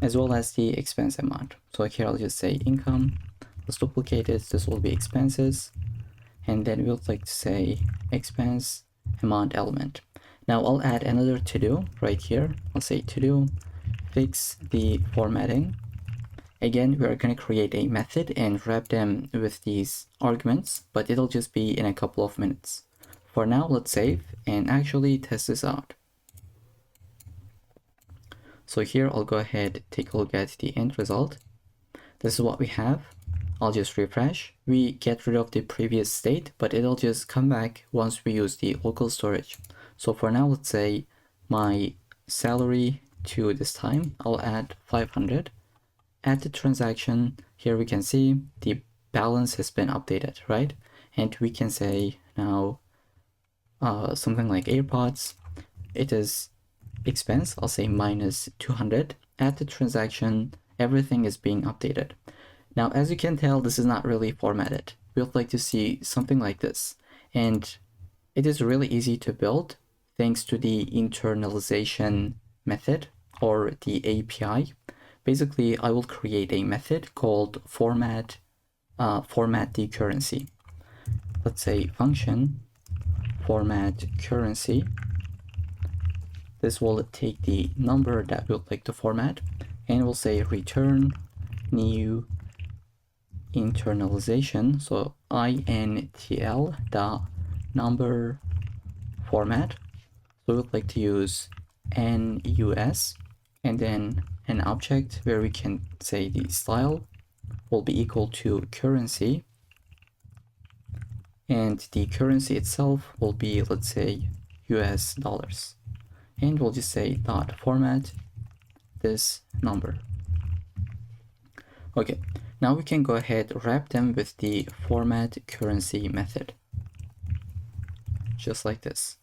as well as the expense amount. So here I'll just say income, let's duplicate it, this will be expenses, and then we'll like to say expense amount element. Now I'll add another to do right here. I'll say to do fix the formatting. Again, we're going to create a method and wrap them with these arguments, but it'll just be in a couple of minutes. For now, let's save and actually test this out. So here I'll go ahead, take a look at the end result. This is what we have. I'll just refresh. We get rid of the previous state, but it'll just come back once we use the local storage. So for now, let's say my salary to this time, I'll add 500. Add the transaction. Here we can see the balance has been updated, right? And we can say now something like AirPods. It is expense. I'll say minus 200. Add the transaction. Everything is being updated. Now, as you can tell, this is not really formatted. We would like to see something like this. And it is really easy to build thanks to the internalization method or the API. Basically, I will create a method called format the currency. Let's say function format currency. This will take the number that we would like to format, and we'll say return new internalization. So intl the number format. So we would like to use nus, and then an object where we can say the style will be equal to currency, and the currency itself will be, let's say, US dollars, and we'll just say dot format this number. Okay, now we can go ahead, wrap them with the format currency method, just like this.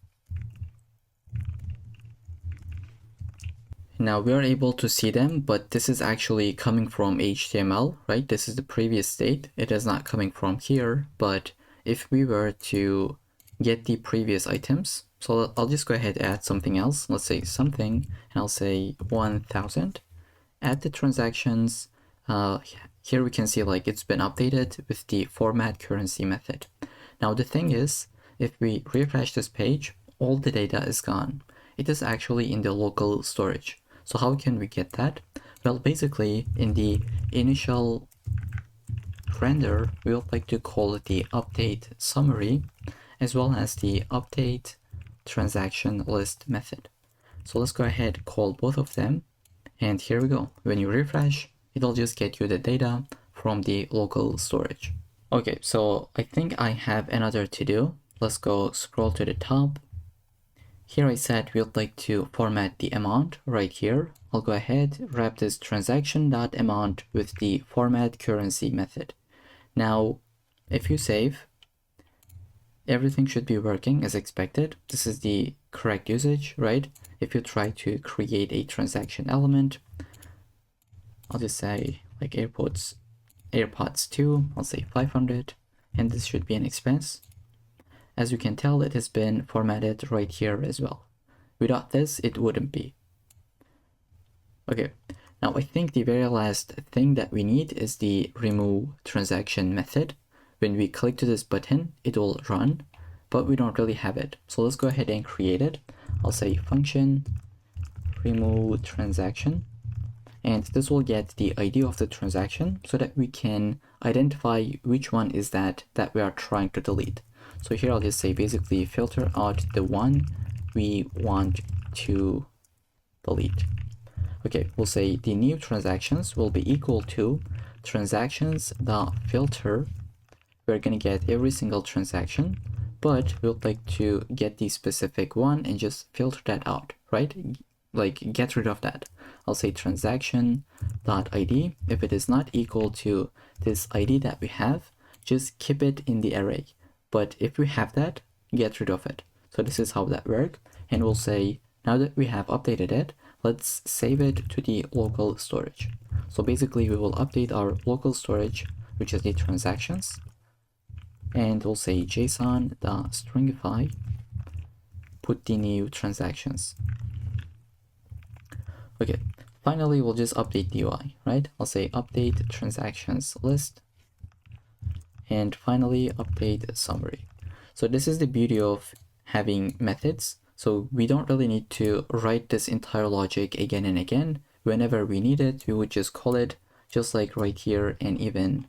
Now we are able to see them, but this is actually coming from HTML, right? This is the previous state. It is not coming from here, but if we were to get the previous items, so I'll just go ahead and add something else. Let's say something, and I'll say 1000. Add the transactions. Here we can see like it's been updated with the format currency method. Now the thing is, if we refresh this page, all the data is gone. It is actually in the local storage. So how can we get that? Well, basically in the initial render, we would like to call it the update summary as well as the update transaction list method. So let's go ahead, call both of them, and here we go. When you refresh, it'll just get you the data from the local storage. Okay, so I think I have another to do. Let's go scroll to the top. Here I said we would like to format the amount right here. I'll go ahead, wrap this transaction.amount with the format currency method. Now, if you save, everything should be working as expected. This is the correct usage, right? If you try to create a transaction element, I'll just say like AirPods 2, I'll say 500, and this should be an expense. As you can tell, it has been formatted right here as well. Without this, it wouldn't be. Okay, now I think the very last thing that we need is the remove transaction method. When we click to this button, it will run, but we don't really have it. So let's go ahead and create it. I'll say function remove transaction, and this will get the ID of the transaction so that we can identify which one is that we are trying to delete. So here I'll just say basically filter out the one we want to delete. Okay, we'll say the new transactions will be equal to transactions.filter. We're gonna get every single transaction, but we'd like to get the specific one and just filter that out, right? Like get rid of that. I'll say transaction.id. If it is not equal to this ID that we have, just keep it in the array. But if we have that, get rid of it. So this is how that works. And we'll say, now that we have updated it, let's save it to the local storage. So basically we will update our local storage, which is the transactions. And we'll say json.stringify, put the new transactions. Okay, finally we'll just update the UI, right? I'll say update transactions list, and finally update summary. So this is the beauty of having methods. So we don't really need to write this entire logic again and again. Whenever we need it, we would just call it, just like right here and even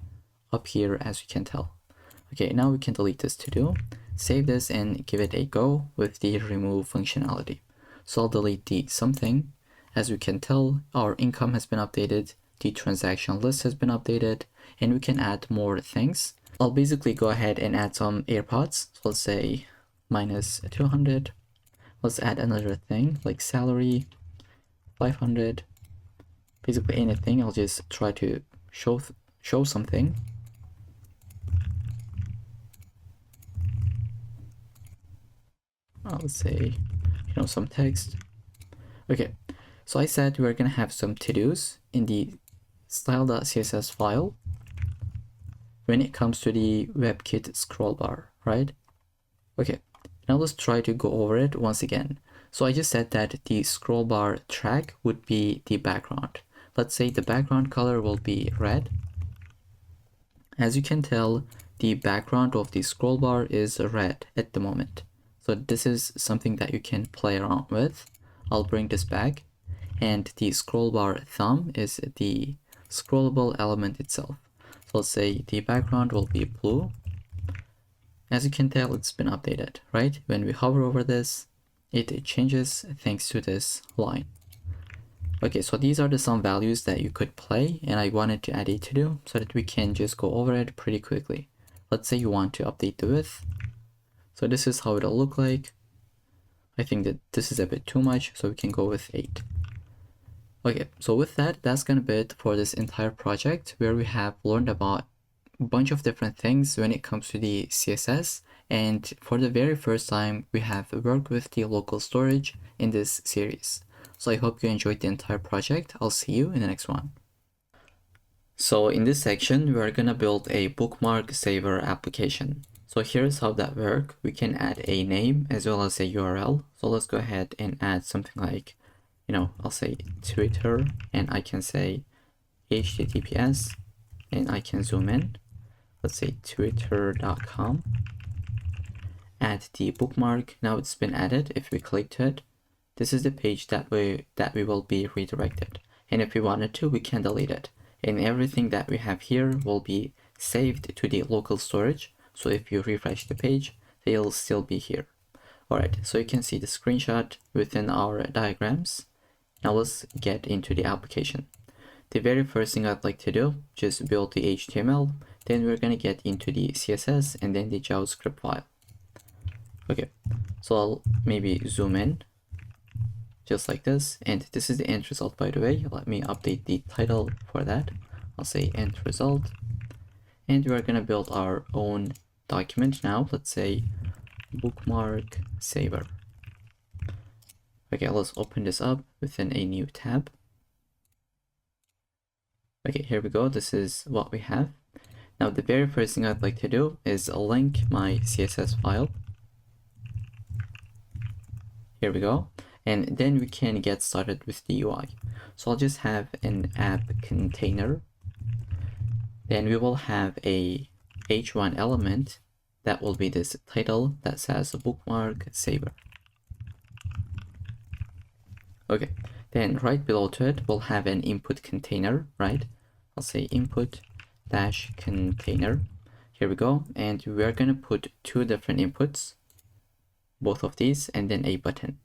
up here, as you can tell. Okay, now we can delete this to-do, save this and give it a go with the remove functionality. So I'll delete the something. As we can tell, our income has been updated, the transaction list has been updated, and we can add more things. I'll basically go ahead and add some AirPods. So let's say -200. Let's add another thing like salary, 500. Basically anything. I'll just try to show something. Let's say, some text. Okay, so I said we're gonna have some to-dos in the style.css file when it comes to the WebKit scroll bar, right? Okay, now let's try to go over it once again. So I just said that the scroll bar track would be the background. Let's say the background color will be red. As you can tell, the background of the scroll bar is red at the moment. So this is something that you can play around with. I'll bring this back, and the scroll bar thumb is the scrollable element itself. So let's say the background will be blue. As you can tell, it's been updated, right? When we hover over this, it changes thanks to this line. Okay, so these are the some values that you could play, and I wanted to add a to-do so that we can just go over it pretty quickly. Let's say you want to update the width. So this is how it'll look like. I think that this is a bit too much, so we can go with 8. Okay, so with that, that's gonna be it for this entire project, where we have learned about a bunch of different things when it comes to the CSS. And for the very first time, we have worked with the local storage in this series. So I hope you enjoyed the entire project. I'll see you in the next one. So in this section, we're gonna build a bookmark saver application. So here's how that works. We can add a name as well as a URL. So let's go ahead and add something like, I'll say Twitter, and I can say HTTPS, and I can zoom in. Let's say twitter.com. Add the bookmark. Now it's been added. If we click to it, this is the page that we will be redirected. And if we wanted to, we can delete it. And everything that we have here will be saved to the local storage. So if you refresh the page, they'll still be here. Alright, so you can see the screenshot within our diagrams. Now let's get into the application. The very first thing I'd like to do, just build the HTML, then we're gonna get into the CSS and then the JavaScript file. Okay, so I'll maybe zoom in, just like this, and this is the end result, by the way. Let me update the title for that. I'll say end result, and we're gonna build our own document now. Let's say bookmark saver. Okay, let's open this up within a new tab. Okay, here we go. This is what we have. Now the very first thing I'd like to do is link my CSS file. Here we go. And then we can get started with the UI. So I'll just have an app container. Then we will have a h1 element that will be this title that says bookmark saver. Okay, Then right below to it, we'll have an input container, right? I'll say input dash container. Here we go. And we're going to put two different inputs, both of these, and then a button.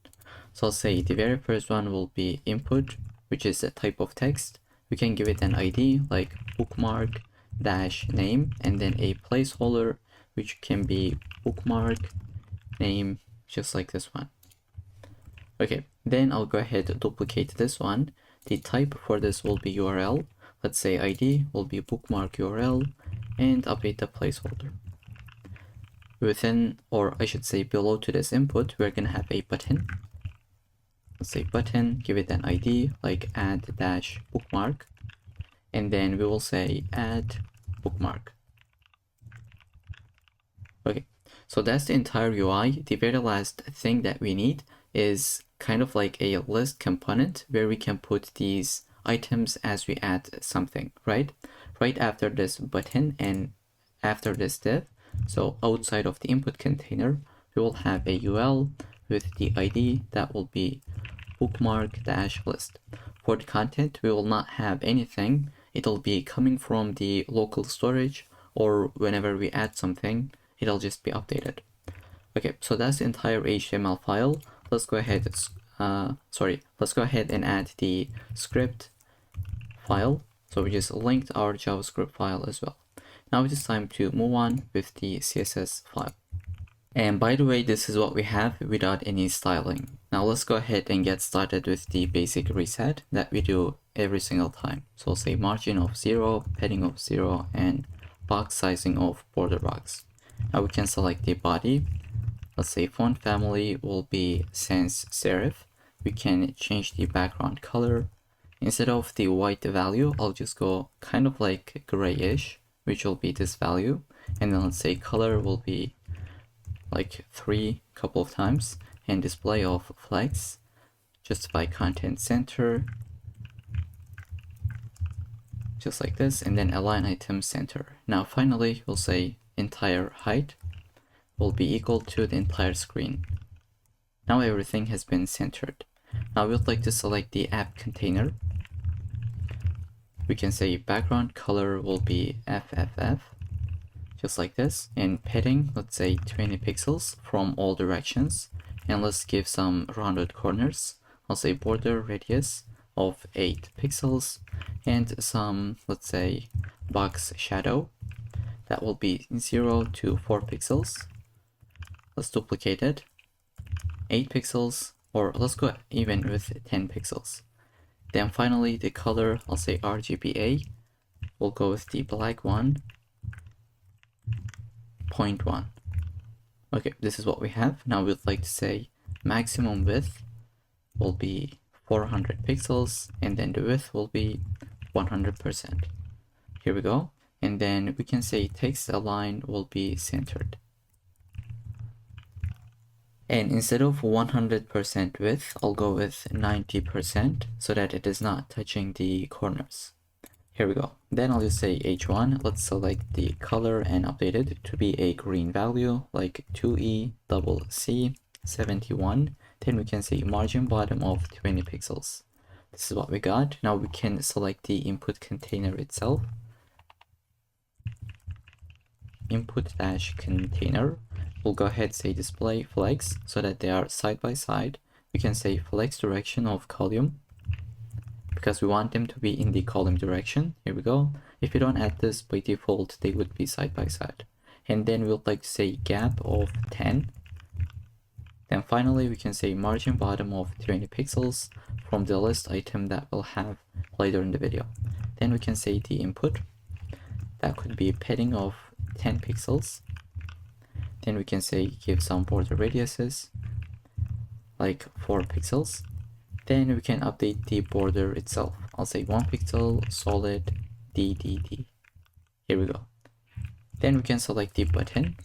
So I'll say the very first one will be input, which is a type of text. We can give it an ID like bookmark dash name, and then a placeholder, which can be bookmark name, just like this one. Okay, then I'll go ahead and duplicate this one. The type for this will be URL. Let's say ID will be bookmark URL, and update the placeholder. Within, or I should say below to this input, we're gonna have a button. Let's say button, give it an ID like add dash bookmark, and then we will say add bookmark. Okay, so that's the entire UI. The very last thing that we need is kind of like a list component where we can put these items as we add something, right? Right after this button and after this div, so outside of the input container, we will have a UL with the ID that will be bookmark dash list. For the content, we will not have anything. It'll be coming from the local storage, or whenever we add something, it'll just be updated. Okay, so that's the entire HTML file. Let's go ahead. Let's go ahead and add the script file. So we just linked our JavaScript file as well. Now it is time to move on with the CSS file. And by the way, this is what we have without any styling. Now let's go ahead and get started with the basic reset that we do every single time. So say margin of 0, padding of 0, and box sizing of border box. Now we can select the body. Let's say font family will be sans serif. We can change the background color. Instead of the white value, I'll just go kind of like grayish, which will be this value. And then let's say color will be like 3 couple of times, and display of flex, justify content center, just like this, and then align item center. Now finally, we'll say entire height will be equal to the entire screen. Now everything has been centered. Now we would like to select the app container. We can say background color will be FFF, just like this, and padding, let's say 20 pixels from all directions, and let's give some rounded corners. I'll say border radius of 8 pixels, and some, let's say, box shadow that will be 0 to 4 pixels. Let's duplicate it, 8 pixels, or let's go even with 10 pixels. Then finally the color, I'll say RGBA, we'll go with the black one, 0.1. Okay, this is what we have. Now we'd like to say maximum width will be 400 pixels, and then the width will be 100%. Here we go. And then we can say text align will be centered. And instead of 100% width, I'll go with 90% so that it is not touching the corners. Here we go. Then I'll just say H1. Let's select the color and update it to be a green value like 2ECC71. Then we can say margin bottom of 20 pixels. This is what we got. Now we can select the input container itself. Input dash container. We'll go ahead and say display flex so that they are side by side. We can say flex direction of column because we want them to be in the column direction. Here we go. If you don't add this, by default they would be side by side. And then we'll like to say gap of 10. Then finally we can say margin bottom of 20 pixels from the list item that we'll have later in the video. Then we can say the input. That could be padding of 10 pixels. Then we can say give some border radiuses like 4 pixels. Then we can update the border itself. I'll say 1 pixel solid DDD. Here we go. Then we can select the button.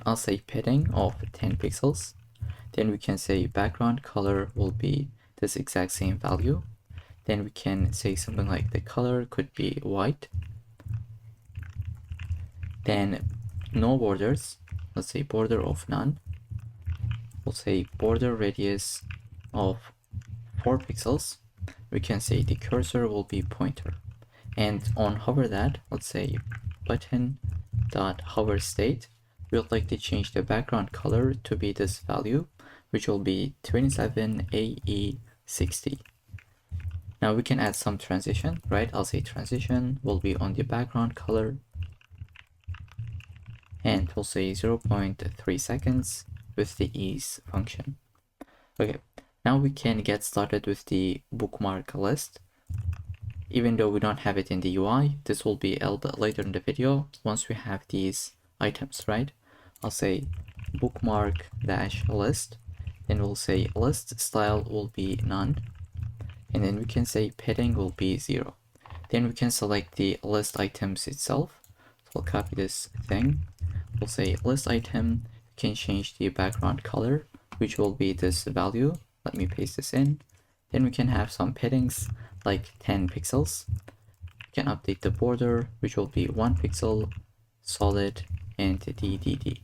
I'll say padding of 10 pixels. Then we can say background color will be this exact same value. Then we can say something like the color could be white. Then no borders, let's say border of none. We'll say border radius of 4 pixels, we can say the cursor will be pointer. And on hover that, let's say button dot hover state, we would like to change the background color to be this value, which will be 27AE60. Now we can add some transition, right? I'll say transition will be on the background color, and we'll say 0.3 seconds with the ease function. Okay, now we can get started with the bookmark list. Even though we don't have it in the UI, this will be a little bit later in the video once we have these items, right? I'll say bookmark dash list, and we'll say list style will be none, and then we can say padding will be 0. Then we can select the list items itself. So we'll copy this thing. We'll say list item, you can change the background color, which will be this value. Let me paste this in. Then we can have some paddings like 10 pixels. We can update the border, which will be 1 pixel, solid, and DDD.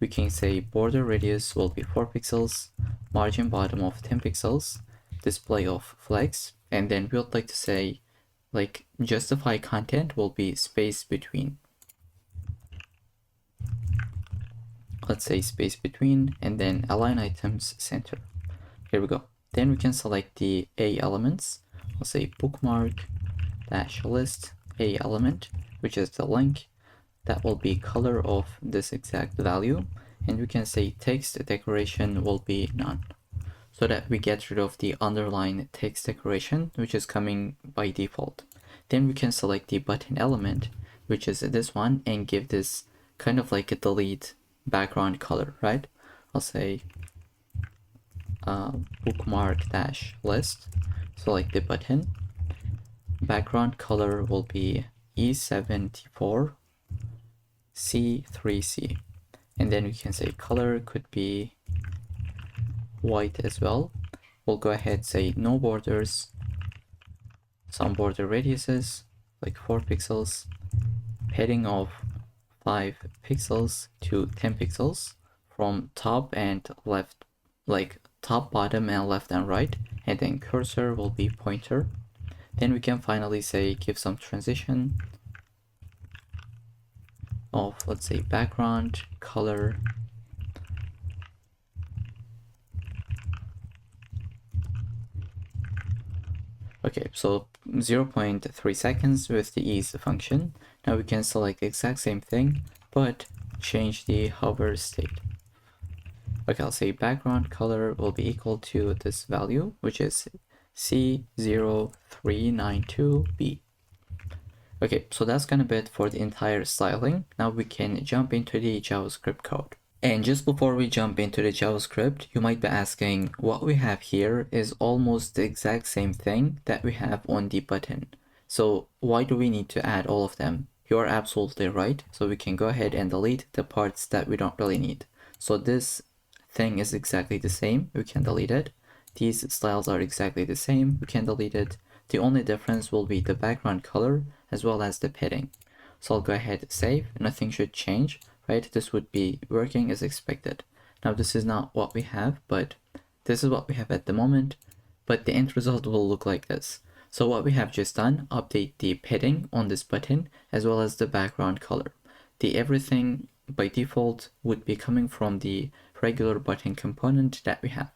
We can say border radius will be 4 pixels, margin bottom of 10 pixels, display of flags, and then we would like to say like justify content will be space between. Let's say space between, and then align items center. Here we go. Then we can select the A elements. I'll say bookmark dash list A element, which is the link. That will be color of this exact value. And we can say text decoration will be none, so that we get rid of the underline text decoration, which is coming by default. Then we can select the button element, which is this one, and give this kind of like a delete background color, right? I'll say bookmark dash list, select the button, background color will be E74 C3C, and then we can say color could be white as well. We'll go ahead, say no borders, some border radiuses like 4 pixels, padding of 5 pixels to 10 pixels from top and left, like top, bottom, and left and right, and then cursor will be pointer. Then we can finally say give some transition of, let's say, background color Okay, so 0.3 seconds with the ease function. Now we can select the exact same thing, but change the hover state. Okay, I'll say background color will be equal to this value, which is C0392B. Okay, so that's gonna be it for the entire styling. Now we can jump into the JavaScript code. And just before we jump into the JavaScript, you might be asking, what we have here is almost the exact same thing that we have on the button. So why do we need to add all of them? You're absolutely right. So we can go ahead and delete the parts that we don't really need. So this thing is exactly the same. We can delete it. These styles are exactly the same. We can delete it. The only difference will be the background color as well as the padding. So I'll go ahead and save. Nothing should change. Right, this would be working as expected. Now this is not what we have, but this is what we have at the moment, but the end result will look like this. So what we have just done, update the padding on this button as well as the background color. The everything by default would be coming from the regular button component that we have.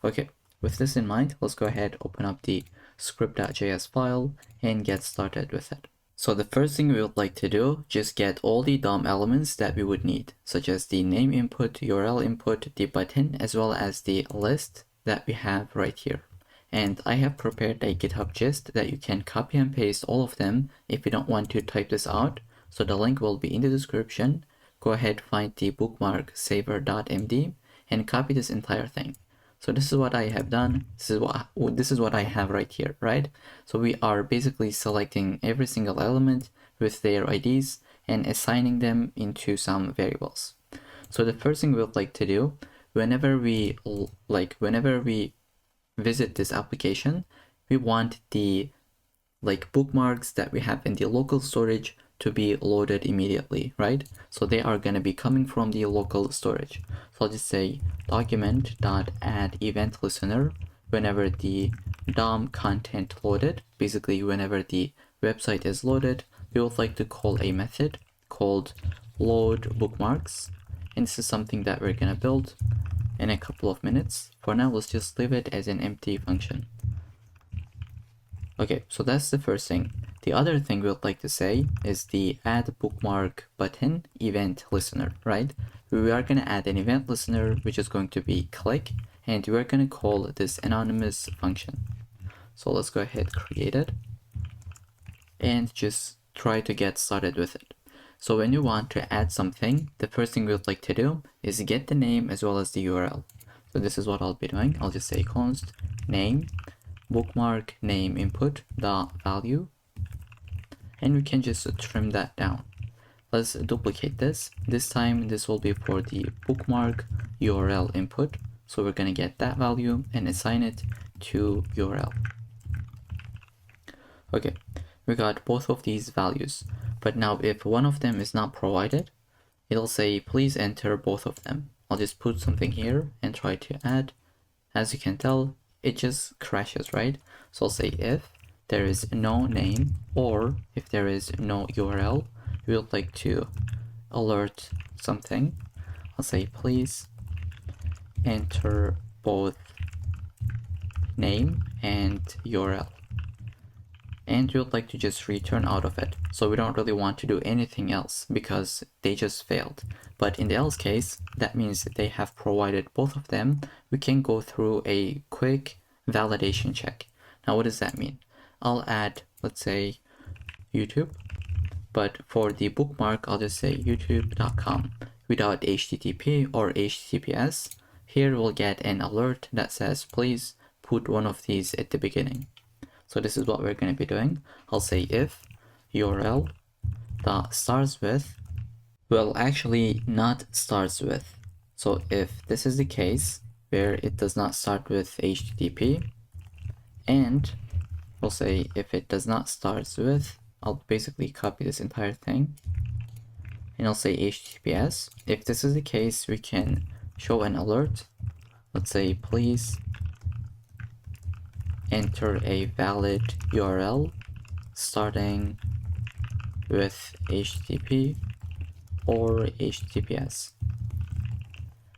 Okay, with this in mind, let's go ahead, open up the script.js file and get started with it. So the first thing we would like to do, just get all the DOM elements that we would need, such as the name input, URL input, the button, as well as the list that we have right here. And I have prepared a GitHub gist that you can copy and paste all of them if you don't want to type this out. So the link will be in the description. Go ahead, find the bookmark saver.md and copy this entire thing. So this is what I have done. This is what I have right here, right? So we are basically selecting every single element with their IDs and assigning them into some variables. So the first thing we would like to do, whenever we visit this application, we want the bookmarks that we have in the local storage to be loaded immediately, right? So they are going to be coming from the local storage. So I'll just say document.add event listener whenever the DOM content loaded, basically whenever the website is loaded, we would like to call a method called load bookmarks. And this is something that we're gonna build in a couple of minutes. For now, let's just leave it as an empty function. Okay, so that's the first thing. The other thing we would like to say is the add bookmark button event listener, right? We are going to add an event listener, which is going to be click, and we're going to call this anonymous function. So let's go ahead, create it, and just try to get started with it. So when you want to add something, the first thing we would like to do is get the name as well as the URL. So this is what I'll be doing. I'll just say const name bookmark name input dot value, and we can just trim that down. Let's duplicate this. This time this will be for the bookmark URL input, so we're going to get that value and assign it to URL. Okay, we got both of these values, but now if one of them is not provided, it'll say please enter both of them. I'll just put something here and try to add. As you can tell, it just crashes, right? So I'll say if there is no name or if there is no URL, we would like to alert something. I'll say please enter both name and URL. And we would like to just return out of it. So we don't really want to do anything else because they just failed. But in the else case, that means that they have provided both of them. We can go through a quick validation check. Now, what does that mean? I'll add, let's say, YouTube, but for the bookmark, I'll just say youtube.com without HTTP or HTTPS. Here we'll get an alert that says, please put one of these at the beginning. So this is what we're going to be doing. I'll say if URL that starts with, well, actually not starts with. So if this is the case where it does not start with HTTP, and we'll say if it does not start with, I'll basically copy this entire thing and I'll say HTTPS. If this is the case, we can show an alert. Let's say please enter a valid URL starting with HTTP or HTTPS.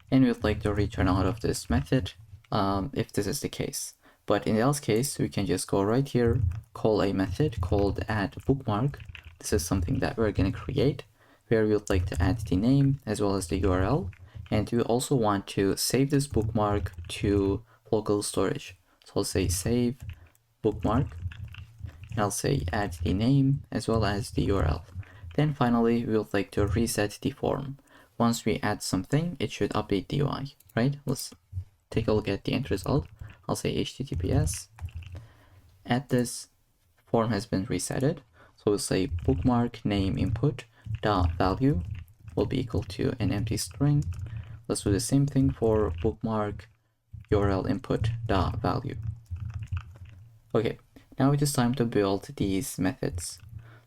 And we would like to return out of this method if this is the case. But in the else case, we can just go right here, call a method called add bookmark. This is something that we're going to create where we would like to add the name as well as the URL. And we also want to save this bookmark to local storage. So I'll say save bookmark, and I'll say add the name as well as the URL. Then finally, we would like to reset the form. Once we add something, it should update the UI, right? Let's take a look at the end result. I'll say HTTPS. Add this form has been resetted. So we'll say bookmark name input dot value will be equal to an empty string. Let's do the same thing for bookmark URL input dot value. Okay, now it is time to build these methods.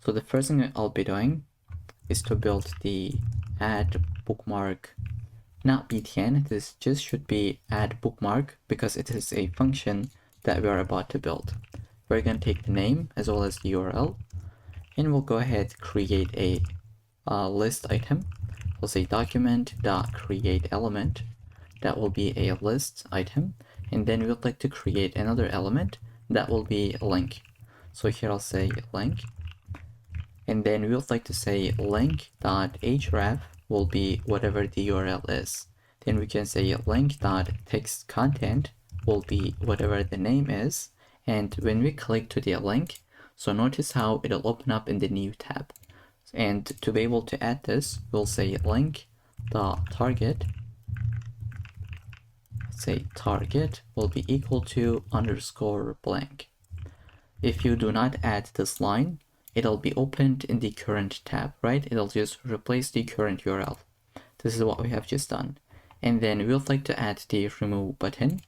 So the first thing I'll be doing is to build the add bookmark, not btn. This just should be add bookmark because it is a function that we are about to build. We're going to take the name as well as the URL, and we'll go ahead create a list item. We'll say document.create element. That will be a list item, and then we would like to create another element that will be a link. So here I'll say link, and then we would like to say link.href will be whatever the URL is. Then we can say link.textContent will be whatever the name is, and when we click to the link, so notice how it'll open up in the new tab. And to be able to add this, we'll say link.target, say target will be equal to underscore blank. If you do not add this line, it'll be opened in the current tab, right? It'll just replace the current URL. This is what we have just done. And then we would like to add the remove button.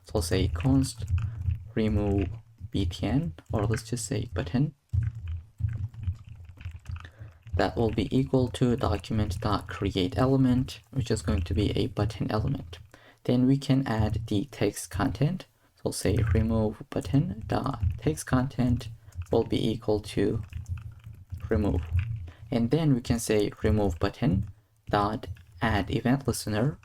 So I'll say const remove btn, or let's just say button. That will be equal to document.create element, which is going to be a button element. Then we can add the text content. So we'll say remove button dot text content will be equal to remove. And then we can say remove button dot add event listener.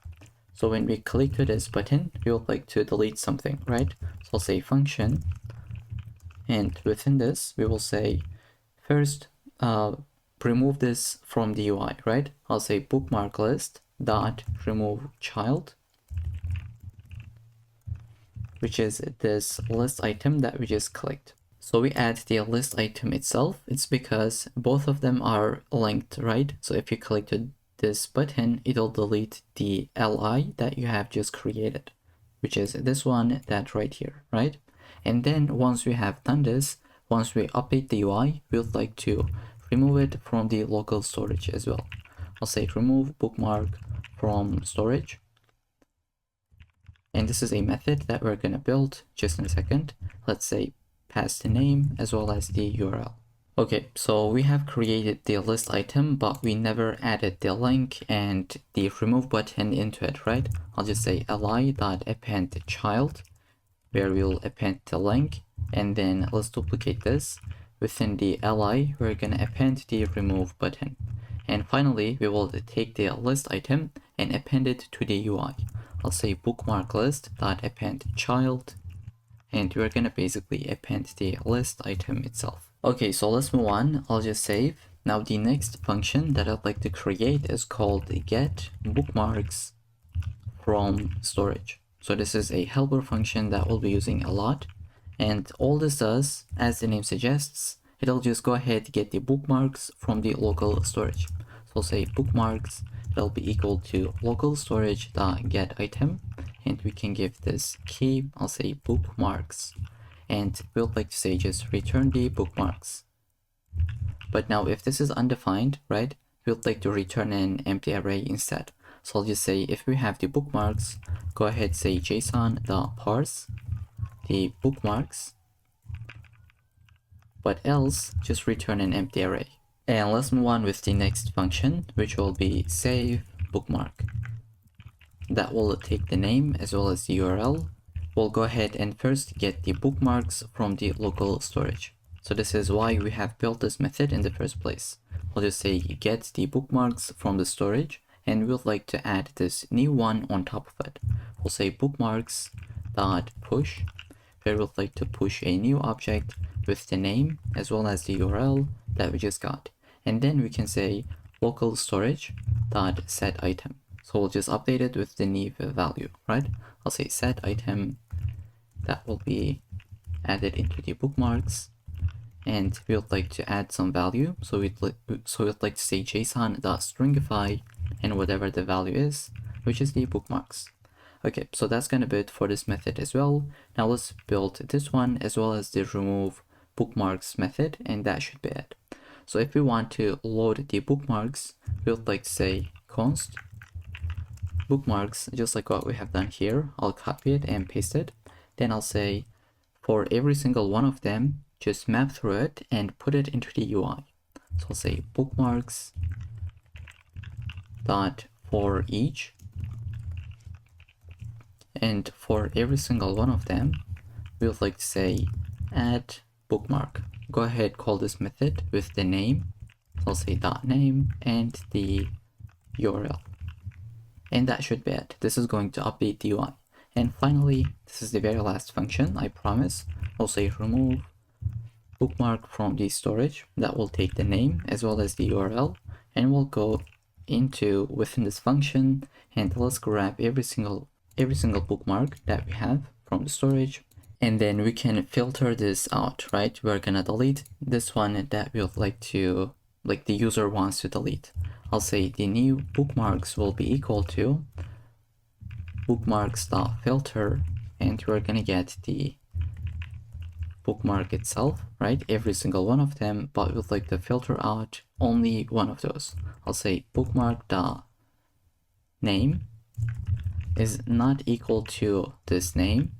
So when we click to this button, we would like to delete something, right? So I'll say function, and within this, we will say first remove this from the UI, right? I'll say bookmark list dot remove child, which is this list item that we just clicked. So we add the list item itself. It's because both of them are linked, right? So if you click to this button, it'll delete the li that you have just created, which is this one, that right here, right? And then once we have done this, once we update the UI, we would like to remove it from the local storage as well. I'll say remove bookmark from storage. And this is a method that we're gonna build just in a second. Let's say pass the name as well as the URL. Okay, so we have created the list item, but we never added the link and the remove button into it, right? I'll just say li.append child, where we'll append the link, and then let's duplicate this. Within the li, we're gonna append the remove button. And finally, we will take the list item and append it to the UI. I'll say bookmark list.append child, and we're gonna basically append the list item itself. Okay, so let's move on. I'll just save. Now the next function that I'd like to create is called get bookmarks from storage. So this is a helper function that we'll be using a lot. And all this does, as the name suggests, it'll just go ahead and get the bookmarks from the local storage. So I'll say bookmarks, it'll be equal to local storage.get item. And we can give this key, I'll say bookmarks. And we'll like to say just return the bookmarks. But now if this is undefined, right, we'll like to return an empty array instead. So I'll just say if we have the bookmarks, go ahead say json.parse the bookmarks, but else just return an empty array. And let's move on with the next function, which will be save bookmark. That will take the name as well as the URL. We'll go ahead and first get the bookmarks from the local storage. So this is why we have built this method in the first place. We'll just say get the bookmarks from the storage, and we'd like to add this new one on top of it. We'll say bookmarks dot push, where we'd like to push a new object with the name as well as the URL that we just got. And then we can say local storage dot set item. So we'll just update it with the new value, right? I'll say set item, that will be added into the bookmarks, and we would like to add some value. So we'd like to say json.stringify and whatever the value is, which is the bookmarks. Okay, so that's gonna be it for this method as well. Now let's build this one as well as the remove bookmarks method, and that should be it. So if we want to load the bookmarks, we would like to say const bookmarks, just like what we have done here. I'll copy it and paste it. Then I'll say for every single one of them, just map through it and put it into the UI. So I'll say bookmarks dot for each, and for every single one of them, we would like to say add bookmark. Go ahead, call this method with the name. So I'll say dot name and the URL. And that should be it. This is going to update the UI. And finally, this is the very last function, I promise. I'll say remove bookmark from the storage. That will take the name as well as the URL, and we'll go into within this function, and let's grab every single bookmark that we have from the storage, and then we can filter this out, right? We're gonna delete this one that we would like to, like the user wants to delete. I'll say the new bookmarks will be equal to bookmarks.filter, and we're gonna get the bookmark itself, right? Every single one of them, but we'd like to filter out only one of those. I'll say bookmark.name is not equal to this name,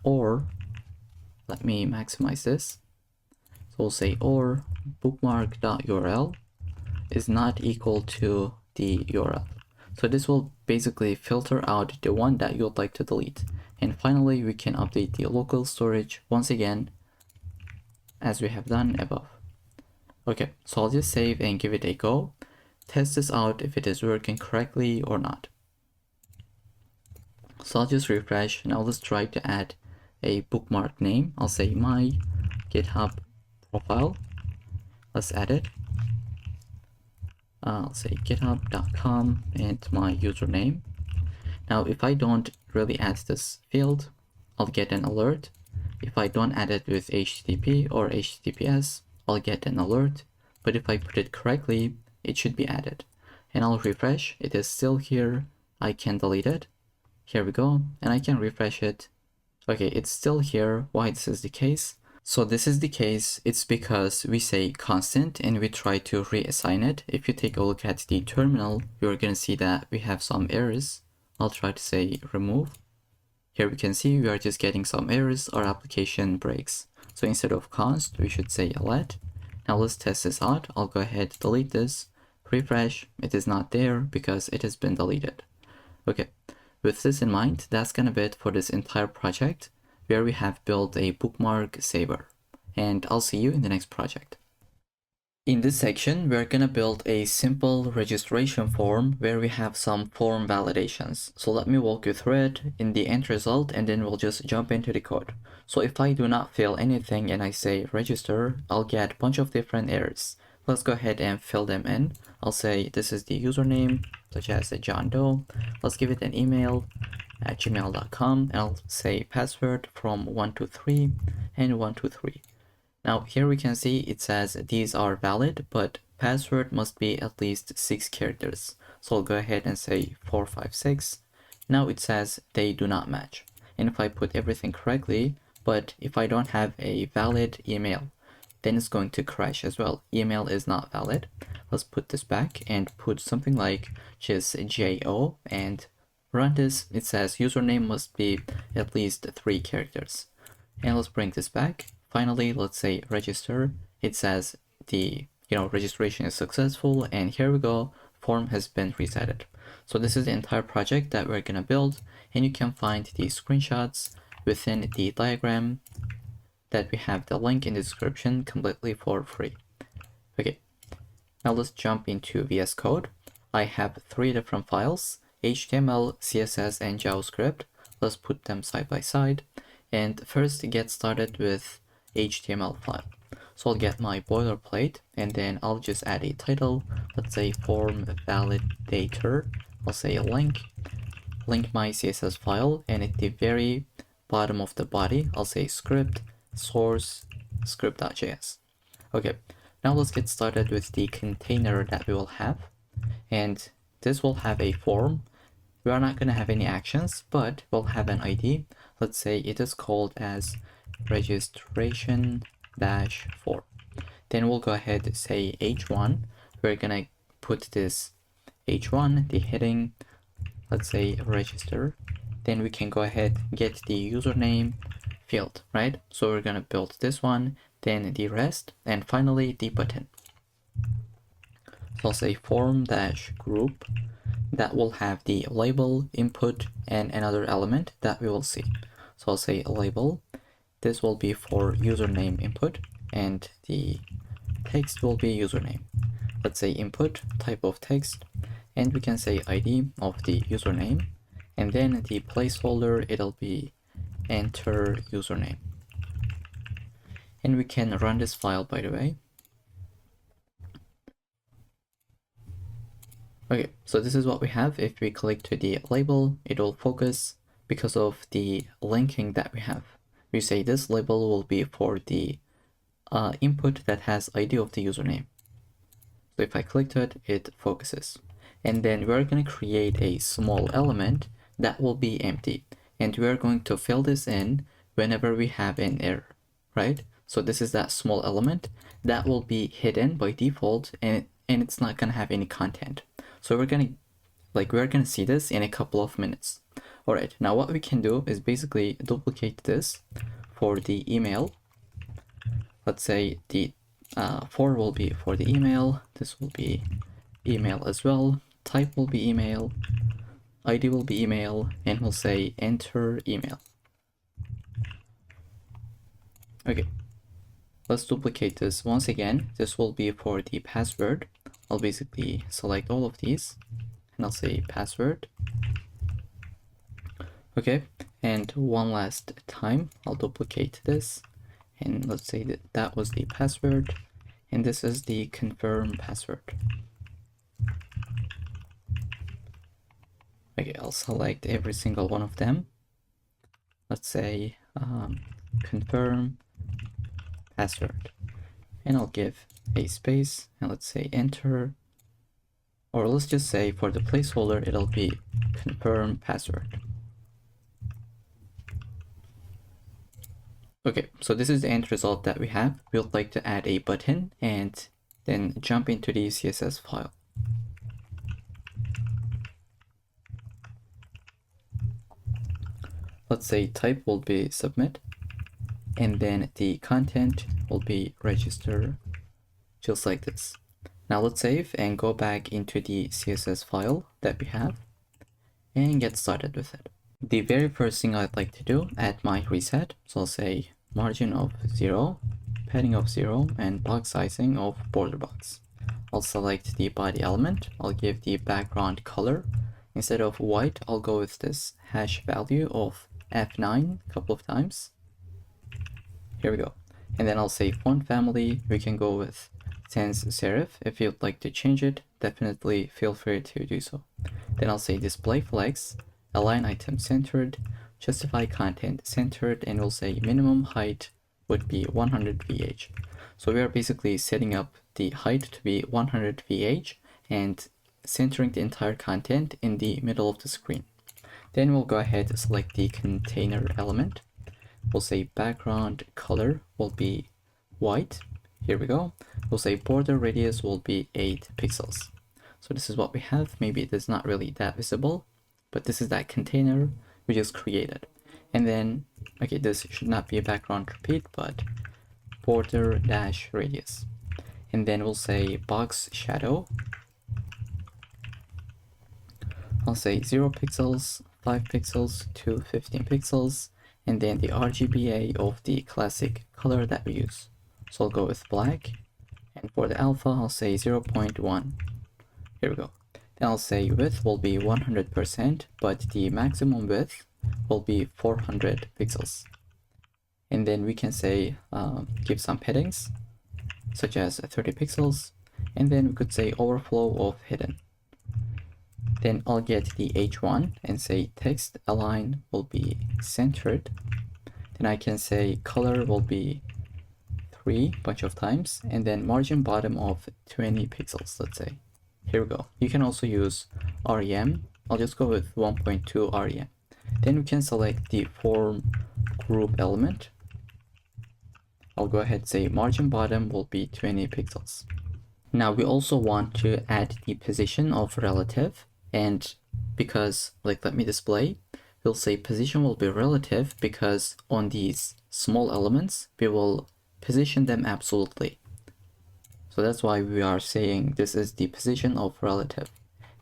or let me maximize this. So we'll say or bookmark.url is not equal to the URL. So this will basically filter out the one that you'd like to delete. And finally, we can update the local storage once again, as we have done above. Okay, so I'll just save and give it a go. Test this out if it is working correctly or not. So I'll just refresh. Now let's try to add a bookmark name. I'll say my GitHub profile. Let's add it. I'll say github.com and my username. Now if I don't really add this field, I'll get an alert. If I don't add it with HTTP or HTTPS, I'll get an alert. But if I put it correctly, it should be added. And I'll refresh. It is still here. I can delete it. Here we go. And I can refresh it. Okay, it's still here. Why this is the case? So this is the case. It's because we say constant and we try to reassign it. If you take a look at the terminal, you're going to see that we have some errors. I'll try to say remove. Here we can see we are just getting some errors. Our application breaks. So instead of const, we should say let. Now let's test this out. I'll go ahead, delete this, refresh. It is not there because it has been deleted. Okay, with this in mind, that's gonna be it for this entire project where we have built a bookmark saver. And I'll see you in the next project. In this section, we're gonna build a simple registration form where we have some form validations. So let me walk you through it in the end result and then we'll just jump into the code. So if I do not fill anything and I say register, I'll get a bunch of different errors. Let's go ahead and fill them in. I'll say this is the username, such as a John Doe. Let's give it an email at gmail.com and I'll say password from 123 and 123. Now here we can see it says these are valid, but password must be at least 6 characters. So I'll go ahead and say 456. Now it says they do not match. And if I put everything correctly, but if I don't have a valid email, then it's going to crash as well. Email is not valid. Let's put this back and put something like just JO and run this. It says username must be at least 3 characters. And let's bring this back. Finally, let's say register. It says the registration is successful, and here we go, form has been resetted. So this is the entire project that we're gonna build, and you can find the screenshots within the diagram that we have the link in the description completely for free. Okay, now let's jump into VS Code. I have 3 different files, HTML, CSS, and JavaScript. Let's put them side by side. And first get started with HTML file. So I'll get my boilerplate and then I'll just add a title. Let's say form validator. I'll say a link my CSS file, and at the very bottom of the body, I'll say script source script.js. Okay, now let's get started with the container that we will have. And this will have a form. We are not going to have any actions, but we'll have an ID. Let's say it is called as registration-form. Then we'll go ahead and say h1. We're going to put this h1, the heading, let's say register. Then we can go ahead get the username field, right? So we're going to build this one, then the rest, and finally the button. So I'll say form-group. That will have the label, input, and another element that we will see. So I'll say label. This will be for username input, and the text will be username. Let's say input, type of text, and we can say ID of the username, and then the placeholder, it'll be enter username. And we can run this file, by the way. Okay, so this is what we have. If we click to the label, it will focus because of the linking that we have. We say this label will be for the input that has ID of the username. So if I click to it, it focuses. And then we're going to create a small element that will be empty. And we're going to fill this in whenever we have an error, right? So this is that small element that will be hidden by default, and it's not going to have any content. So we're going to see this in a couple of minutes. All right, now what we can do is basically duplicate this for the email. Let's say the for will be for the email. This will be email as well. Type will be email. ID will be email, and we'll say enter email. Okay, let's duplicate this once again. This will be for the password. I'll basically select all of these and I'll say password. Okay, and one last time I'll duplicate this, and let's say that that was the password, and this is the confirm password. Okay, I'll select every single one of them. Let's say confirm password, and I'll give a space, and let's say enter, or let's just say for the placeholder it'll be confirm password. Okay, so this is the end result that we have. We would like to add a button and then jump into the CSS file. Let's say type will be submit, and then the content will be register, just like this. Now let's save and go back into the CSS file that we have and get started with it. The very first thing I'd like to do, add my reset. So I'll say margin of 0, padding of 0, and box sizing of border box. I'll select the body element. I'll give the background color. Instead of white, I'll go with this hash value of F9 a couple of times. Here we go. And then I'll say font family. We can go with sans serif. If you'd like to change it, definitely feel free to do so. Then I'll say display flex, align item centered, justify content centered, and we'll say minimum height would be 100 VH. So we are basically setting up the height to be 100 VH and centering the entire content in the middle of the screen. Then we'll go ahead and select the container element. We'll say background color will be white. Here we go. We'll say border radius will be 8 pixels. So this is what we have. Maybe it is not really that visible, but this is that container we just created. And then, okay, this should not be a background repeat, but border dash radius. And then we'll say box shadow. I'll say 0 pixels, 5 pixels to 15 pixels, and then the RGBA of the classic color that we use. So I'll go with black, and for the alpha, I'll say 0.1. Here we go. Then I'll say width will be 100%, but the maximum width will be 400 pixels. And then we can say, give some paddings, such as 30 pixels, and then we could say overflow of hidden. Then I'll get the H1 and say text align will be centered. Then I can say color will be 3 bunch of times, and then margin bottom of 20 pixels, let's say. Here we go. You can also use REM. I'll just go with 1.2 REM. Then we can select the form group element. I'll go ahead and say margin bottom will be 20 pixels. Now we also want to add the position of relative, and because let me display, we'll say position will be relative because on these small elements we will position them absolutely. So that's why we are saying this is the position of relative.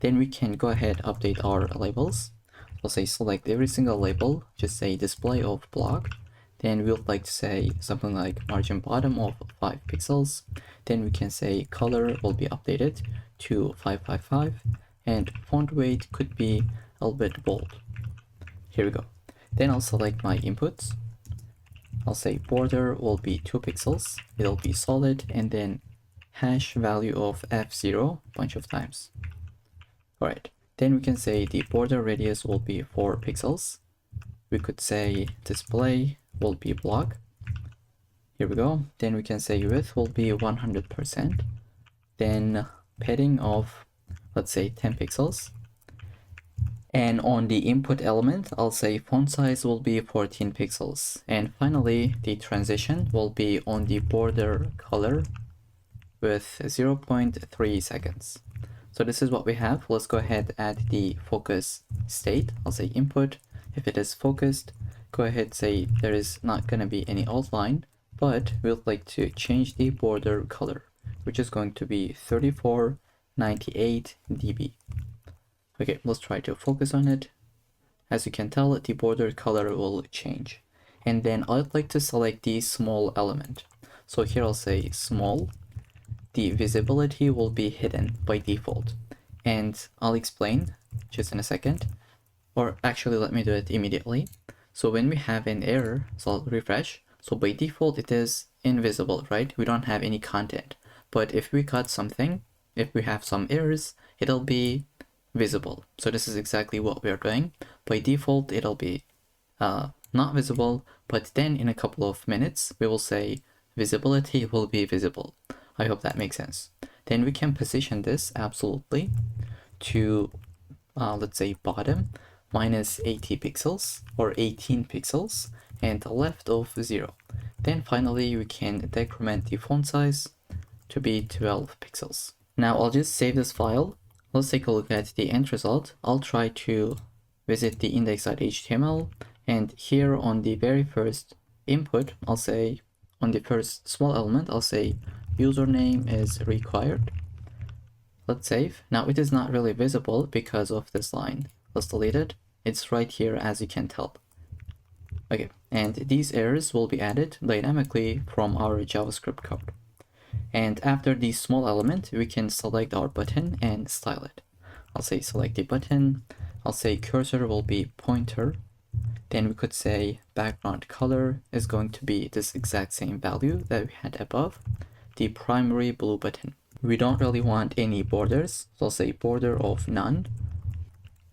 Then we can go ahead update our labels. We'll say select every single label, just say display of block. Then we would like to say something like margin bottom of 5 pixels. Then we can say color will be updated to 555, and font weight could be a little bit bold. Here we go. Then I'll select my inputs. I'll say border will be 2 pixels. It'll be solid, and then hash value of F0 bunch of times. Alright, then we can say the border radius will be 4 pixels. We could say display will be block. Here we go. Then we can say width will be 100%. Then padding of, let's say 10 pixels. And on the input element, I'll say font size will be 14 pixels. And finally, the transition will be on the border color with 0.3 seconds. So this is what we have. Let's go ahead and add the focus state. I'll say input. If it is focused, go ahead say there is not going to be any outline, but we'd like to change the border color, which is going to be 3498 dB. Okay, let's try to focus on it. As you can tell, the border color will change. And then I'd like to select the small element. So here I'll say small. The visibility will be hidden by default. And I'll explain just in a second. Or actually, let me do it immediately. So when we have an error, so I'll refresh. So by default, it is invisible, right? We don't have any content. But if we cut something, if we have some errors, it'll be visible. So this is exactly what we're doing. By default, it'll be not visible, but then in a couple of minutes, we will say visibility will be visible. I hope that makes sense. Then we can position this absolutely to, let's say, bottom minus 80 pixels or 18 pixels and left of 0. Then finally, we can decrement the font size to be 12 pixels. Now I'll just save this file. Let's take a look at the end result. I'll try to visit the index.html, and here on the very first input, I'll say on the first small element, I'll say username is required. Let's save. Now it is not really visible because of this line. Let's delete it. It's right here, as you can tell. Okay, and these errors will be added dynamically from our JavaScript code. And after the small element, we can select our button and style it. I'll say select the button. I'll say cursor will be pointer. Then we could say background color is going to be this exact same value that we had above, the primary blue button. We don't really want any borders, so I'll say border of none.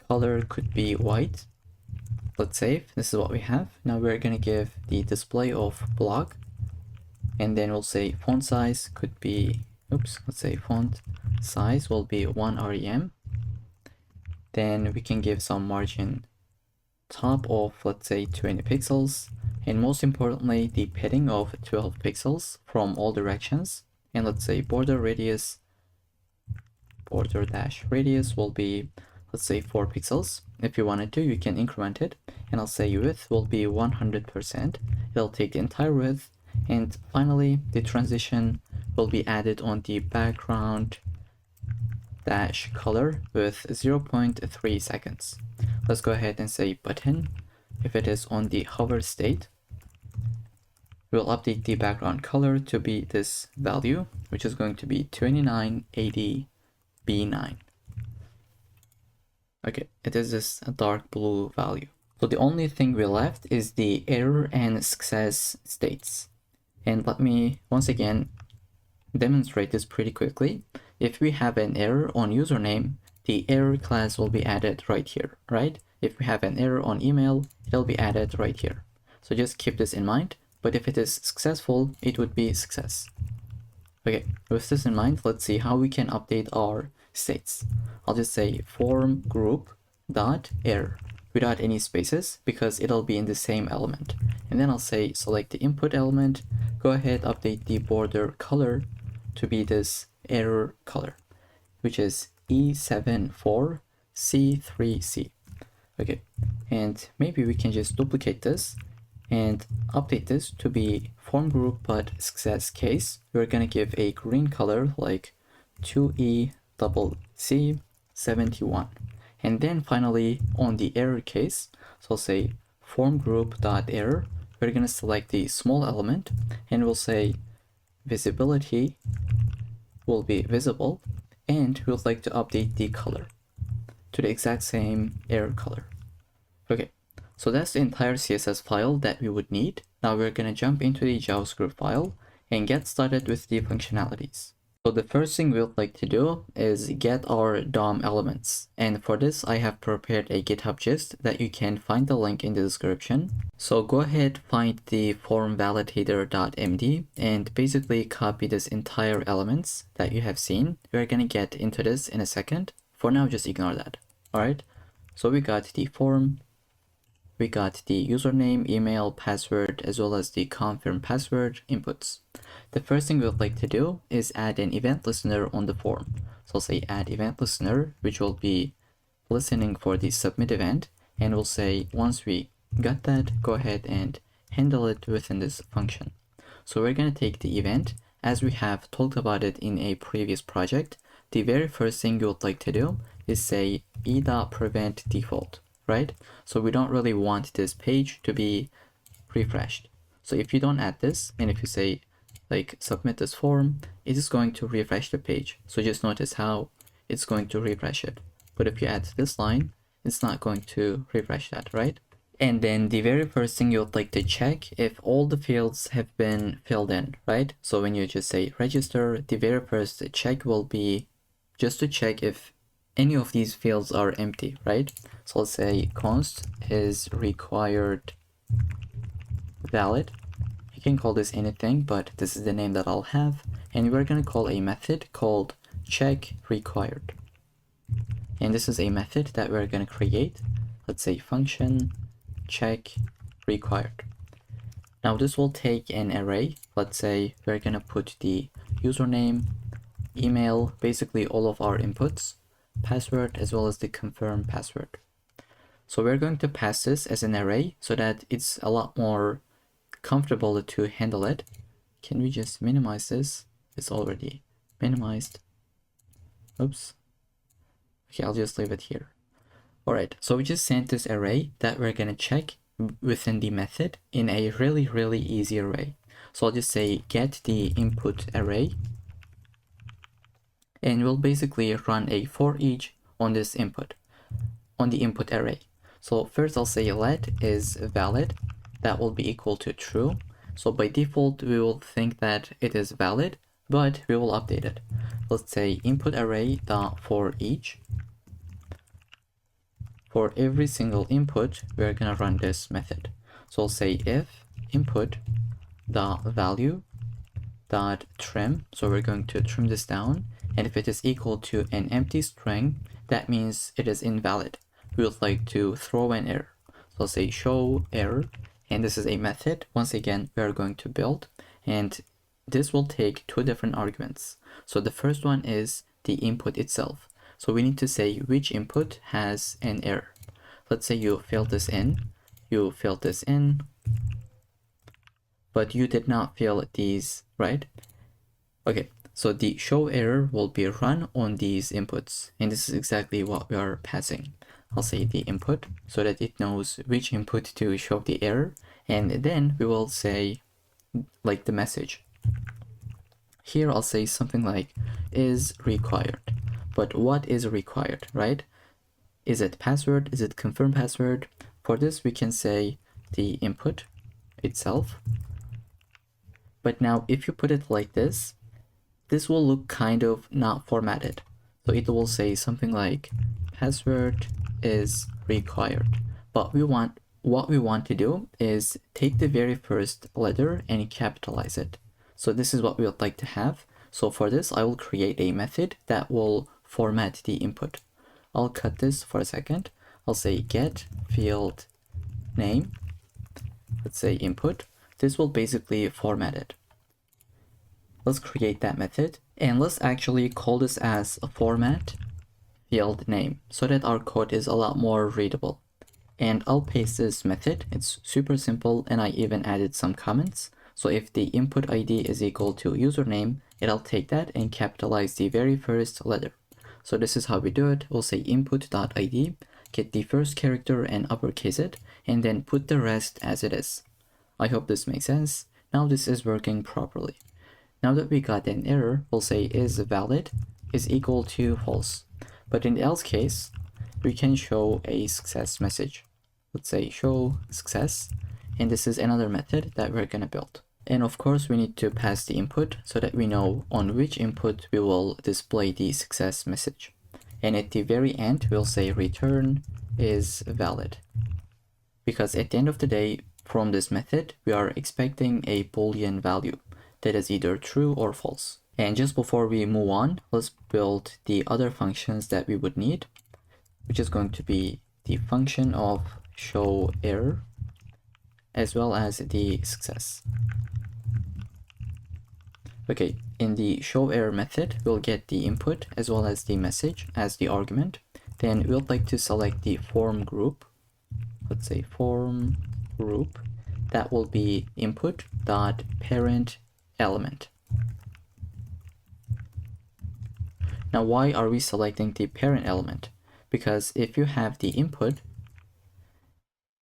Color could be white. Let's save. This is what we have. Now we're going to give the display of block. And then we'll say font size could be, let's say font size will be 1 rem. Then we can give some margin top of, let's say, 20 pixels. And most importantly, the padding of 12 pixels from all directions. And let's say border radius, border dash radius will be, let's say, 4 pixels. If you wanted to, you can increment it. And I'll say width will be 100%. It'll take the entire width. And finally, the transition will be added on the background dash color with 0.3 seconds. Let's go ahead and say button. If it is on the hover state, we'll update the background color to be this value, which is going to be 2980 B9. Okay, it is this dark blue value. So the only thing we left is the error and success states. And let me once again demonstrate this pretty quickly. If we have an error on username, the error class will be added right here, right? If we have an error on email, it'll be added right here. So just keep this in mind. But if it is successful, it would be success. Okay, with this in mind, let's see how we can update our states. I'll just say form group dot error without any spaces because it'll be in the same element. And then I'll say select the input element, go ahead, update the border color to be this error color, which is E74C3C. Okay, and maybe we can just duplicate this and update this to be form group but success case. We're gonna give a green color like 2ECC71. And then finally on the error case, so I'll say form group dot error. We're gonna select the small element and we'll say visibility will be visible, and we would like to update the color to the exact same error color. Okay, so that's the entire CSS file that we would need. Now we're gonna jump into the JavaScript file and get started with the functionalities. So the first thing we would like to do is get our DOM elements. And for this, I have prepared a GitHub gist that you can find the link in the description. So go ahead, find the form validator.md and basically copy this entire elements that you have seen. We're gonna get into this in a second. For now, just ignore that. All right. So we got the form, we got the username, email, password, as well as the confirm password inputs. The first thing we would like to do is add an event listener on the form. So I'll say add event listener, which will be listening for the submit event. And we'll say once we got that, go ahead and handle it within this function. So we're going to take the event as we have talked about it in a previous project. The very first thing you would like to do is say e.prevent default, right? So we don't really want this page to be refreshed. So if you don't add this, and if you say like submit this form, it is going to refresh the page. So just notice how it's going to refresh it. But if you add this line, it's not going to refresh that, right? And then the very first thing you would like to check if all the fields have been filled in, right? So when you just say register, the very first check will be just to check if any of these fields are empty, right? So let's say const is required valid. You can call this anything, but this is the name that I'll have. And we're going to call a method called check required. And this is a method that we're going to create. Let's say function check required. Now this will take an array. Let's say we're going to put the username, email, basically all of our inputs, password, as well as the confirm password. So we're going to pass this as an array so that it's a lot more comfortable to handle it. Can we just minimize this? It's already minimized. Oops. Okay, I'll just leave it here. Alright, so we just sent this array that we're gonna check within the method in a really easy array. So I'll just say get the input array, and we'll basically run a for each on this input, on the input array. So first I'll say let is valid. That will be equal to true. So by default, we will think that it is valid, but we will update it. Let's say input array dot for each. For every single input, we're gonna run this method. So I'll say if input dot value dot trim. So we're going to trim this down, and if it is equal to an empty string, that means it is invalid. We would like to throw an error. So I'll say show error. And this is a method, once again, we are going to build, and this will take two different arguments. So the first one is the input itself. So we need to say which input has an error. Let's say you filled this in, but you did not fill these, right? Okay, so the show error will be run on these inputs, and this is exactly what we are passing. I'll say the input so that it knows which input to show the error, and then we will say like the message. Here I'll say something like is required. But what is required, right? Is it password? Is it confirm password? For this we can say the input itself. But now if you put it like this will look kind of not formatted. So it will say something like password is required. But what we want to do is take the very first letter and capitalize it. So this is what we would like to have. So for this, I will create a method that will format the input. I'll cut this for a second. I'll say get field name. Let's say input. This will basically format it. Let's create that method, and let's actually call this as a format field name so that our code is a lot more readable. And I'll paste this method. It's super simple, and I even added some comments. So if the input ID is equal to username, it'll take that and capitalize the very first letter. So this is how we do it. We'll say input.id, get the first character and uppercase it, and then put the rest as it is. I hope this makes sense. Now this is working properly. Now that we got an error, we'll say is valid is equal to false. But in the else case, we can show a success message. Let's say show success, and this is another method that we're gonna build. And of course, we need to pass the input so that we know on which input we will display the success message. And at the very end, we'll say return is valid. Because at the end of the day, from this method, we are expecting a Boolean value that is either true or false. And just before we move on, let's build the other functions that we would need, which is going to be the function of show error as well as the success. Okay, in the show error method, we'll get the input as well as the message as the argument. Then we'll like to select the form group. Let's say form group. That will be input dot parent element. Now, why are we selecting the parent element? Because if you have the input,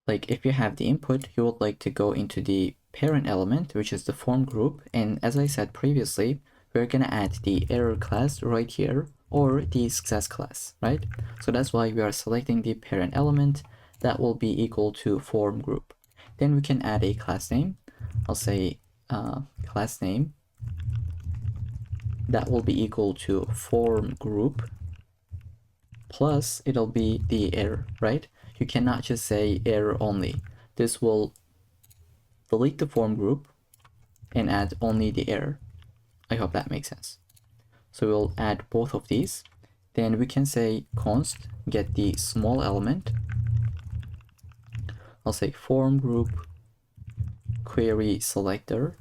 you would like to go into the parent element, which is the form group. And as I said previously, we're gonna add the error class right here or the success class, right? So that's why we are selecting the parent element that will be equal to form group. Then we can add a class name. I'll say class name that will be equal to form group plus it'll be the error, right? You cannot just say error only. This will delete the form group and add only the error. I hope that makes sense. So we'll add both of these. Then we can say const get the small element. I'll say form group query selector.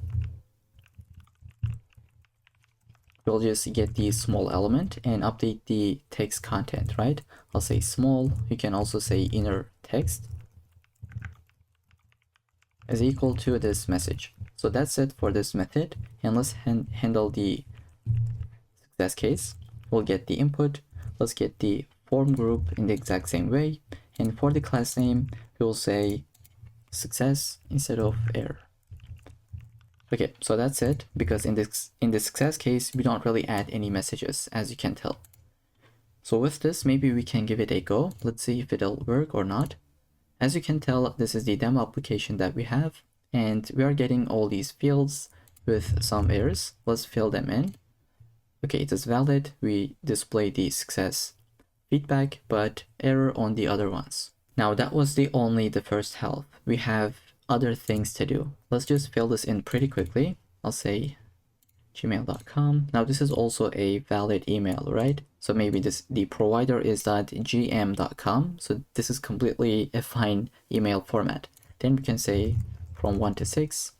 We'll just get the small element and update the text content, right? I'll say small. You can also say inner text is equal to this message. So that's it for this method. And let's handle the success case. We'll get the input. Let's get the form group in the exact same way. And for the class name, we'll say success instead of error. Okay, so that's it, because in the success case, we don't really add any messages, as you can tell. So with this, maybe we can give it a go. Let's see if it'll work or not. As you can tell, this is the demo application that we have, and we are getting all these fields with some errors. Let's fill them in. Okay, it is valid. We display the success feedback, but error on the other ones. Now that was only the first half. We have other things to do. Let's just fill this in pretty quickly. I'll say gmail.com. Now this is also a valid email, right? So maybe the provider is .gm.com. So this is completely a fine email format. Then we can say from 1 to 6,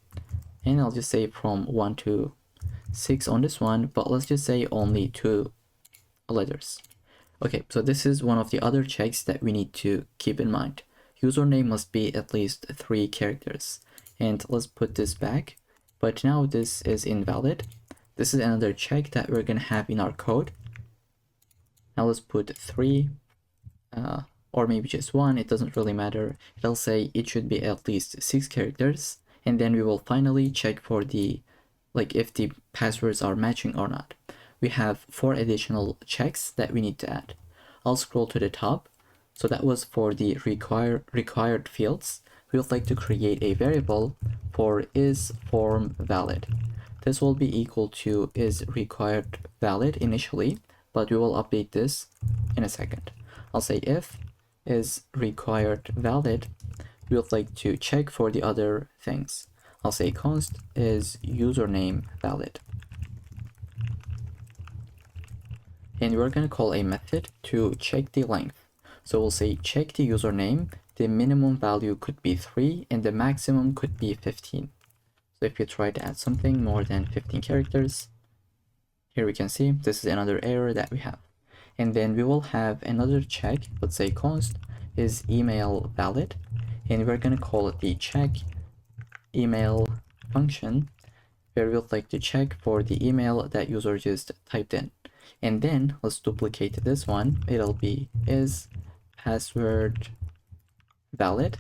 and I'll just say from 1 to 6 on this one, but let's just say only 2 letters. Okay, so this is one of the other checks that we need to keep in mind. Username must be at least 3 characters. And let's put this back. But now this is invalid. This is another check that we're going to have in our code. Now let's put 3, or maybe just 1. It doesn't really matter. It'll say it should be at least 6 characters. And then we will finally check for if the passwords are matching or not. We have 4 additional checks that we need to add. I'll scroll to the top. So that was for the required fields. We would like to create a variable for isFormValid. This will be equal to isRequiredValid initially, but we will update this in a second. I'll say if isRequiredValid, we would like to check for the other things. I'll say const isUsernameValid. And we're going to call a method to check the length. So we'll say check the username, the minimum value could be 3 and the maximum could be 15. So if you try to add something more than 15 characters, here we can see this is another error that we have. And then we will have another check, let's say const is email valid, and we're going to call it the check email function, where we would like to check for the email that user just typed in. And then let's duplicate this one. It'll be is password valid.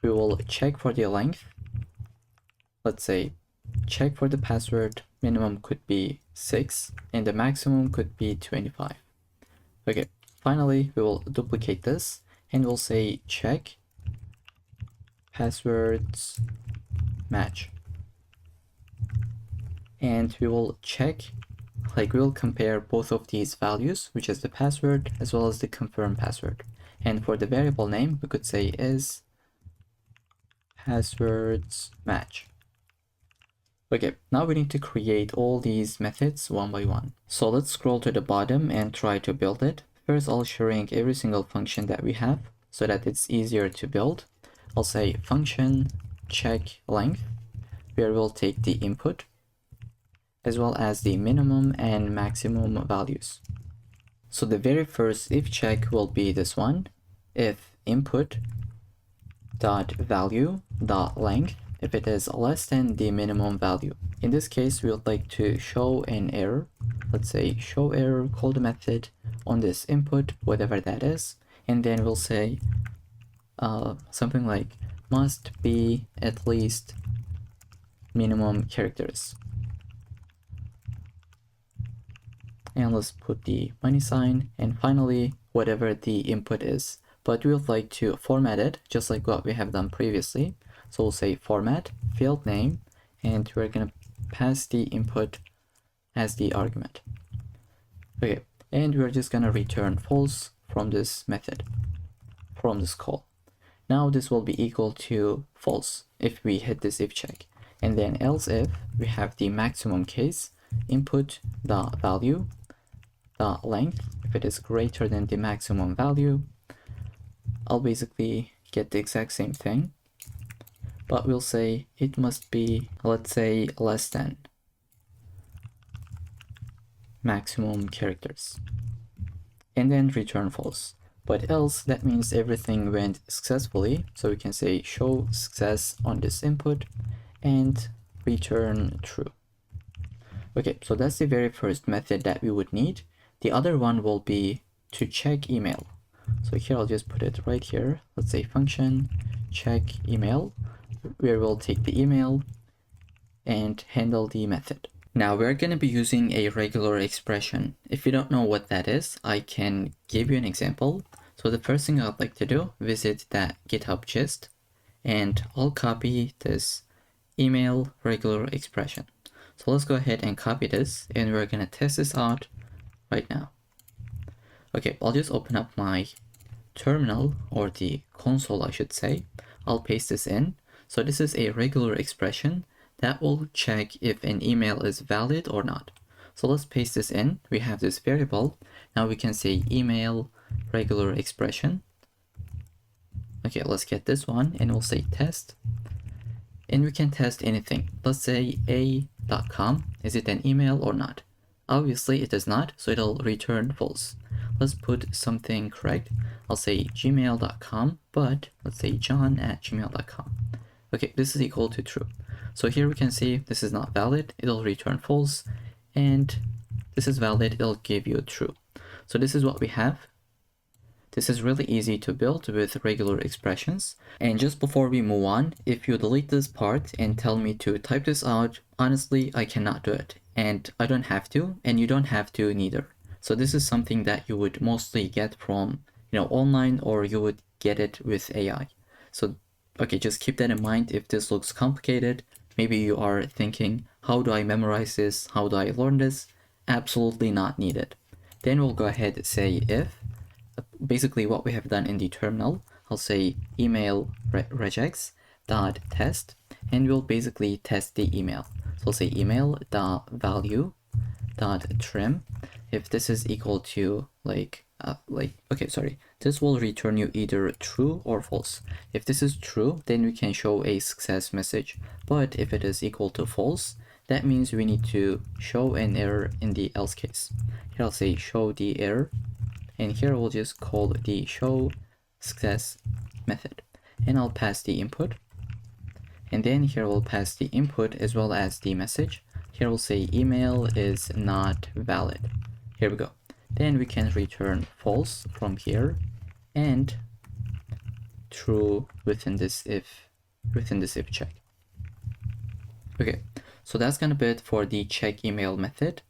We will check for the length. Let's say check for the password, minimum could be 6 and the maximum could be 25. Okay, finally we will duplicate this and we'll say check passwords match. And we will check, we will compare both of these values, which is the password as well as the confirmed password. And for the variable name, we could say is passwords match. Okay, now we need to create all these methods one by one. So let's scroll to the bottom and try to build it. First, I'll shrink every single function that we have so that it's easier to build. I'll say function check length, where we'll take the input as well as the minimum and maximum values. So the very first if check will be this one, if input dot value dot length, if it is less than the minimum value. In this case, we would like to show an error. let's say show error, call the method on this input, whatever that is, and then we'll say something like must be at least minimum characters. And let's put the money sign, and finally whatever the input is, but we would like to format it just like what we have done previously. So we'll say format field name, and we're gonna pass the input as the argument. Okay, and we're just gonna return false from this method, from this call. Now this will be equal to false if we hit this if check, and then else if we have the maximum case, input the value, the length, if it is greater than the maximum value, I'll basically get the exact same thing, but we'll say it must be, let's say, less than maximum characters, and then return false. But else, that means everything went successfully, so we can say show success on this input and return true. Okay, so that's the very first method that we would need. The other one will be to check email. So here I'll just put it right here. Let's say function check email, where we'll take the email and handle the method. Now we're going to be using a regular expression. If you don't know what that is, I can give you an example. So the first thing I'd like to do, visit that GitHub gist, and I'll copy this email regular expression. So let's go ahead and copy this, and we're going to test this out right now. Okay, I'll just open up my terminal, or the console I should say. I'll paste this in. So this is a regular expression that will check if an email is valid or not. So let's paste this in. We have this variable. Now we can say email regular expression. Okay, let's get this one, and we'll say test. And we can test anything. Let's say a.com. Is it an email or not? Obviously it is not, so it'll return false. Let's put something correct. I'll say gmail.com, but let's say john@gmail.com. Okay, this is equal to true. So here we can see this is not valid, it'll return false, and this is valid, it'll give you true. So this is what we have. This is really easy to build with regular expressions. And just before we move on, if you delete this part and tell me to type this out, honestly, I cannot do it. And I don't have to, and you don't have to neither. So this is something that you would mostly get from, online, or you would get it with AI. So, okay, just keep that in mind. If this looks complicated, maybe you are thinking, how do I memorize this? How do I learn this? Absolutely not needed. Then we'll go ahead and say if, basically what we have done in the terminal, I'll say email regex dot test, and we'll basically test the email. So I'll say email dot value dot trim. If this is equal to this will return you either true or false. If this is true, then we can show a success message. But if it is equal to false, that means we need to show an error in the else case. Here I'll say show the error, and here we'll just call the show success method, and I'll pass the input, and then here we'll pass the input as well as the message. Here we'll say email is not valid. Here we go. Then we can return false from here and true within this if check. Okay, so that's gonna be it for the check email method.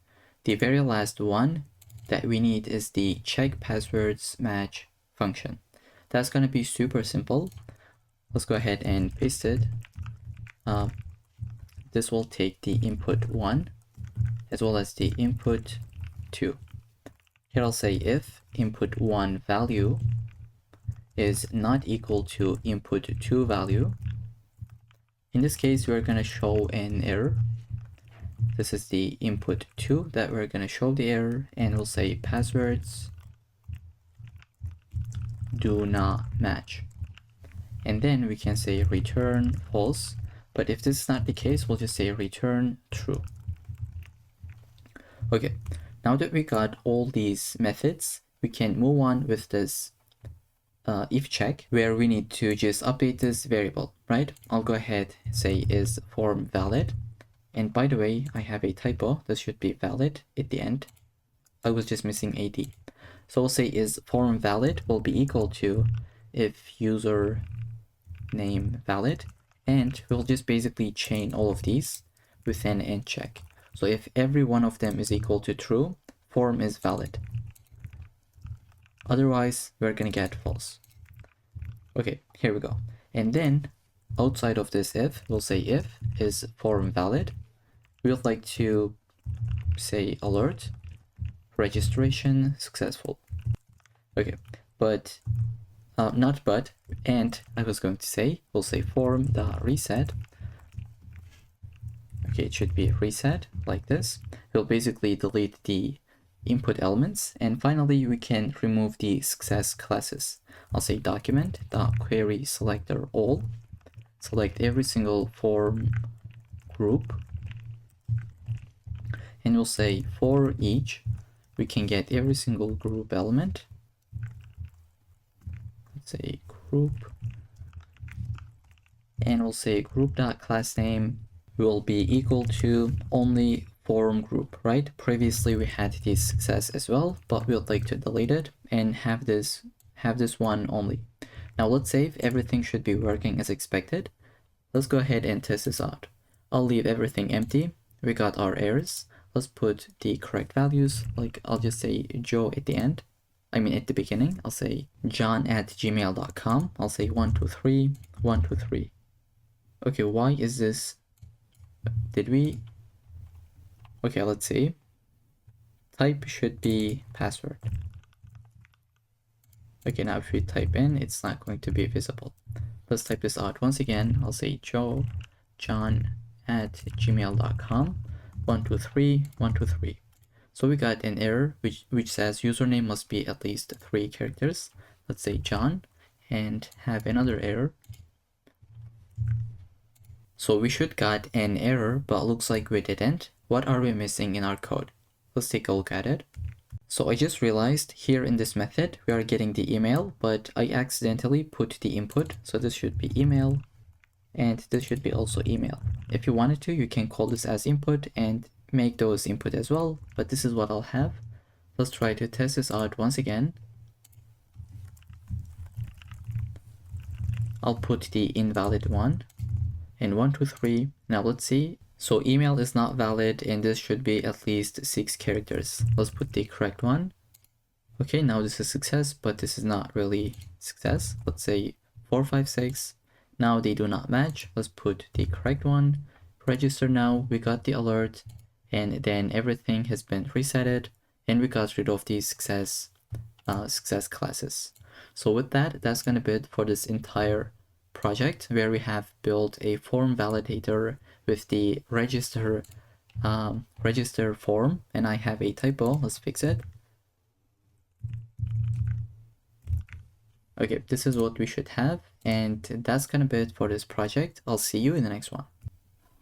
The very last one that we need is the check passwords match function. That's gonna be super simple. Let's go ahead and paste it. This will take the input 1 as well as the input 2. Here I'll say if input 1 value is not equal to input 2 value. In this case, we're going to show an error. This is the input 2 that we're going to show the error, and we'll say passwords do not match. And then we can say return false. But if this is not the case, we'll just say return true. Okay, now that we got all these methods, we can move on with this if check, where we need to just update this variable, right? I'll go ahead and say is form valid, And by the way, I have a typo. This should be valid at the end. I was just missing AD. So we'll say is form valid will be equal to if user name valid, and we'll just basically chain all of these with an end check. So if every one of them is equal to true, form is valid. Otherwise, we're gonna get false. Okay, here we go. And then outside of this if, we'll say if is form valid. We would like to say alert, registration successful. Okay, but not but, and I was going to say, we'll say form the reset. Okay, it should be reset like this. We'll basically delete the input elements, and finally we can remove the success classes. I'll say document the query selector all, select every single form group, and we'll say for each we can get every single group element. Let's say group, and we'll say group.class name will be equal to only form group, right? Previously we had this success as well, but we would like to delete it and have this one only. Now let's say if everything should be working as expected. Let's go ahead and test this out. I'll leave everything empty. We got our errors. Let's put the correct values. Like I'll just say Joe at the end. I mean at the beginning. I'll say john@gmail.com. I'll say 123 123. Okay, why is this? Did we? Okay, let's see. Type should be password. Okay, now if we type in, it's not going to be visible. Let's type this out once again. I'll say john@gmail.com 123 123. So we got an error which says username must be at least 3 characters. Let's say John, and have another error. So we should got an error, but looks like we didn't. What are we missing in our code? Let's take a look at it. So I just realized here in this method, we are getting the email, but I accidentally put the input. So this should be email, and this should be also email. If you wanted to, you can call this as input and make those input as well, but this is what I'll have. Let's try to test this out once again. I'll put the invalid one and 123. Now let's see. So email is not valid, and this should be at least 6 characters. Let's put the correct one. Okay, now this is success, but this is not really success. Let's say 456. Now they do not match. Let's put the correct one. Register now. We got the alert, and then everything has been resetted, and we got rid of the success classes. So with that, that's gonna be it for this entire project, where we have built a form validator with the register form, and I have a typo. Let's fix it. Okay, this is what we should have, and that's gonna be it for this project. I'll see you in the next one.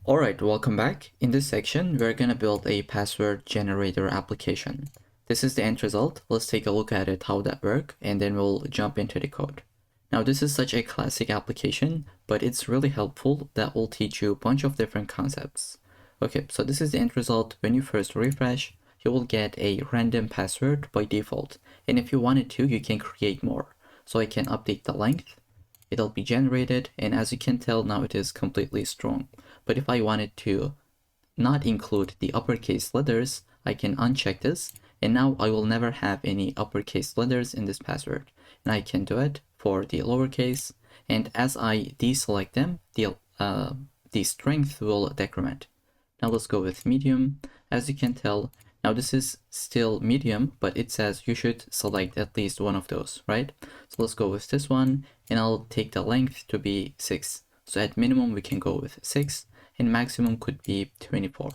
Alright, welcome back. In this section, we're gonna build a password generator application. This is the end result. Let's take a look at it, how that works, and then we'll jump into the code. Now this is such a classic application, but it's really helpful. That will teach you a bunch of different concepts. Okay, so this is the end result. When you first refresh, you will get a random password by default. And if you wanted to, you can create more. So I can update the length. It'll be generated, and as you can tell now, it is completely strong. But if I wanted to not include the uppercase letters, I can uncheck this, and now I will never have any uppercase letters in this password. And I can do it for the lowercase, and as I deselect them, the strength will decrement. Now let's go with medium. As you can tell, now this is still medium, but it says you should select at least one of those, right? So let's go with this one, and I'll take the length to be 6. So at minimum we can go with 6, and maximum could be 24.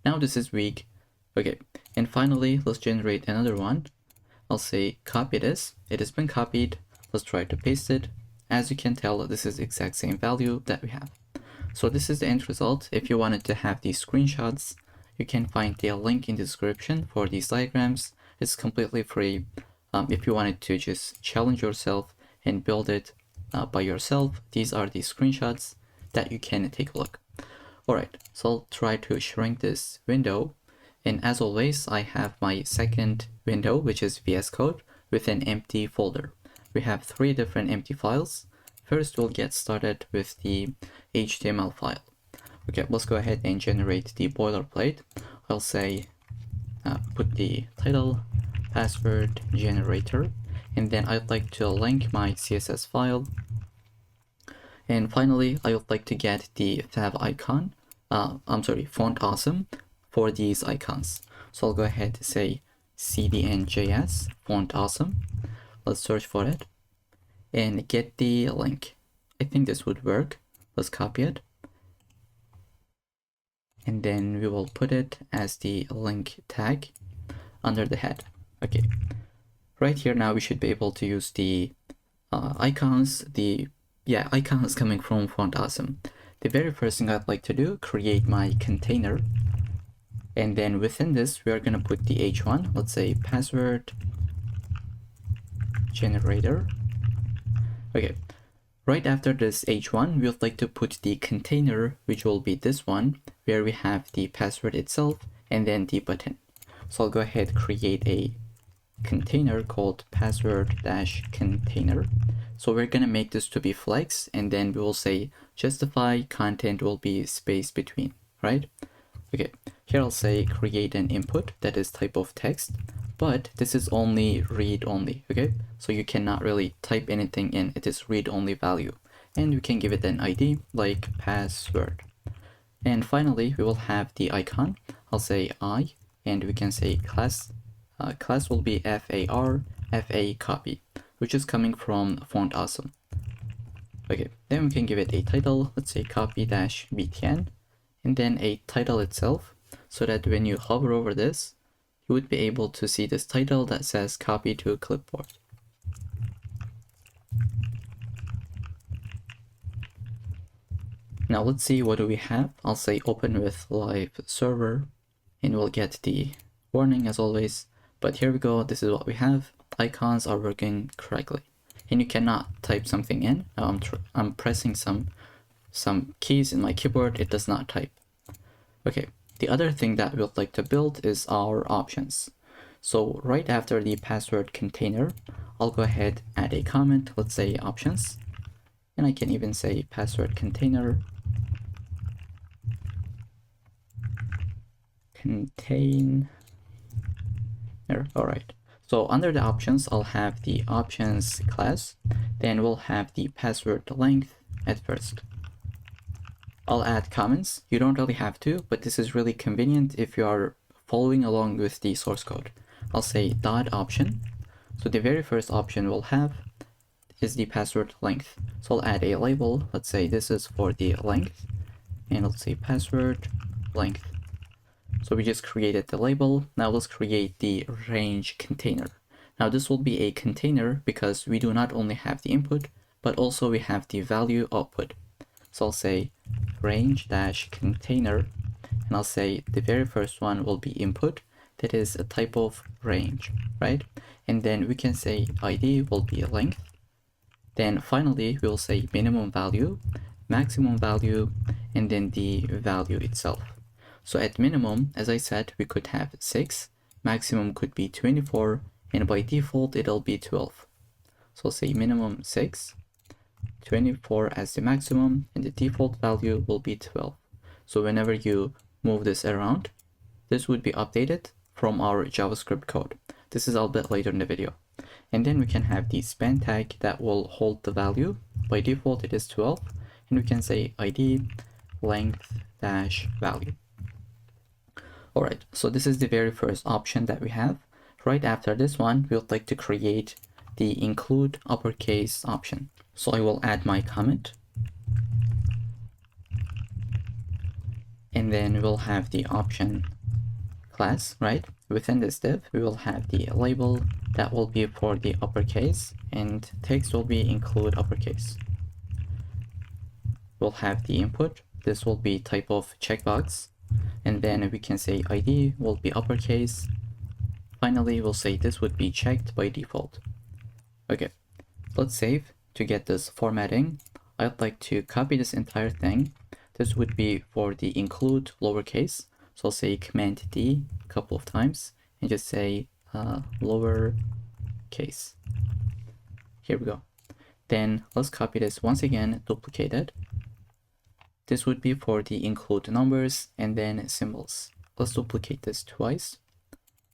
Now this is weak. Okay, and finally let's generate another one. I'll say copy this. It has been copied. Let's try to paste it. As you can tell, this is the exact same value that we have. So this is the end result. If you wanted to have these screenshots, you can find the link in the description for these diagrams. It's completely free. If you wanted to just challenge yourself and build it by yourself, these are the screenshots that you can take a look. Alright, so I'll try to shrink this window. And as always, I have my second window, which is VS Code, with an empty folder. We have 3 different empty files. First, we'll get started with the HTML file. Okay, let's go ahead and generate the boilerplate. I'll say put the title, password generator, and then I'd like to link my CSS file. And finally, I would like to get the fav icon, font awesome for these icons. So I'll go ahead and say cdn.js font awesome. Let's search for it and get the link. I think this would work. Let's copy it. And then we will put it as the link tag under the head. Okay, right here now we should be able to use the icons, icons coming from Font Awesome. The very first thing I'd like to do, create my container. And then within this, we are going to put the h1, let's say password generator. Okay, right after this h1, we would like to put the container, which will be this one, where we have the password itself and then the button. So I'll go ahead, create a container called password-container. So we're going to make this to be flex, and then we will say justify content will be space between, right? Okay, here I'll say create an input that is type of text, but this is only read only, okay? So you cannot really type anything in, it is read only value. And we can give it an ID like password. And finally, we will have the icon. I'll say I, and we can say class. Class will be FA copy, which is coming from Font Awesome. Okay, then we can give it a title, let's say copy-btn, and then a title itself, so that when you hover over this, you would be able to see this title that says copy to clipboard. Now let's see, what do we have? I'll say open with live server, and we'll get the warning as always. But here we go, this is what we have. Icons are working correctly. And you cannot type something in. Now I'm pressing some keys in my keyboard, it does not type. Okay, the other thing that we'd like to build is our options. So right after the password container, I'll go ahead, add a comment, let's say options. And I can even say password container contain. Alright, so under the options, I'll have the options class, then we'll have the password length at first. I'll add comments. You don't really have to, but this is really convenient if you are following along with the source code. I'll say dot option. So the very first option we'll have is the password length. So I'll add a label. Let's say this is for the length, and let's say password length. So we just created the label. Now let's create the range container. Now this will be a container because we do not only have the input, but also we have the value output. So I'll say range-container, and I'll say the very first one will be input. That is a type of range, right? And then we can say ID will be length. Then finally, we'll say minimum value, maximum value, and then the value itself. So at minimum, as I said, we could have 6, maximum could be 24, and by default, it'll be 12. So I'll say minimum 6, 24 as the maximum, and the default value will be 12. So whenever you move this around, this would be updated from our JavaScript code. This is a little bit later in the video. And then we can have the span tag that will hold the value. By default, it is 12, and we can say ID length dash value. Alright, so this is the very first option that we have. Right after this one, we would like to create the include uppercase option. So I will add my comment. And then we'll have the option class, right? Within this div, we will have the label that will be for the uppercase, and text will be include uppercase. We'll have the input. This will be type of checkbox. And then we can say ID will be uppercase. Finally, we'll say this would be checked by default. Okay, let's save. To get this formatting, I'd like to copy this entire thing. This would be for the include lowercase. So I'll say Command D a couple of times and just say lowercase. Here we go. Then let's copy this once again, duplicate it. This would be for the include numbers and then symbols. Let's duplicate this twice.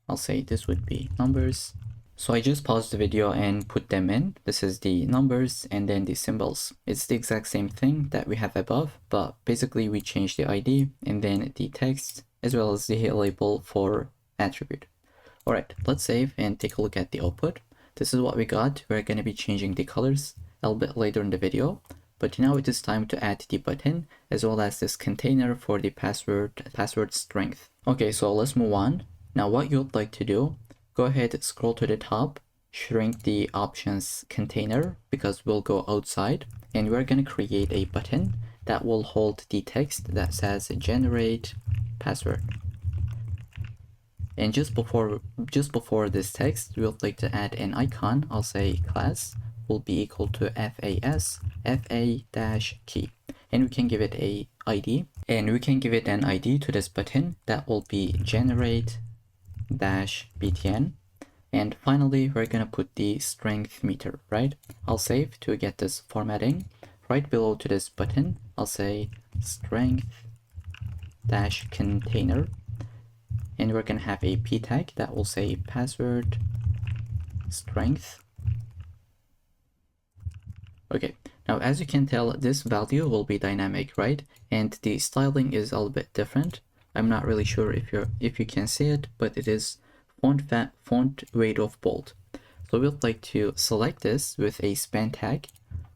I'll say this would be numbers. So I just paused the video and put them in. This is the numbers and then the symbols. It's the exact same thing that we have above, but basically we changed the ID and then the text as well as the label for attribute. All right, let's save and take a look at the output. This is what we got. We're going to be changing the colors a little bit later in the video, but now it is time to add the button as well as this container for the password strength. Okay, so let's move on. Now what you'd like to do, go ahead, scroll to the top, shrink the options container because we'll go outside and we're going to create a button that will hold the text that says generate password. And just before this text, we would like to add an icon. I'll say class will be equal to fa-key. And we can give it a ID. And we can give it an ID to this button that will be generate-btn. And finally, we're going to put the strength meter, right? I'll save to get this formatting. Right below to this button, I'll say strength-container. And we're going to have a p tag that will say password strength. Okay, now as you can tell, this value will be dynamic, right? And the styling is a little bit different. I'm not really sure if you can see it, but it is font weight of bold. So we'd like to select this with a span tag.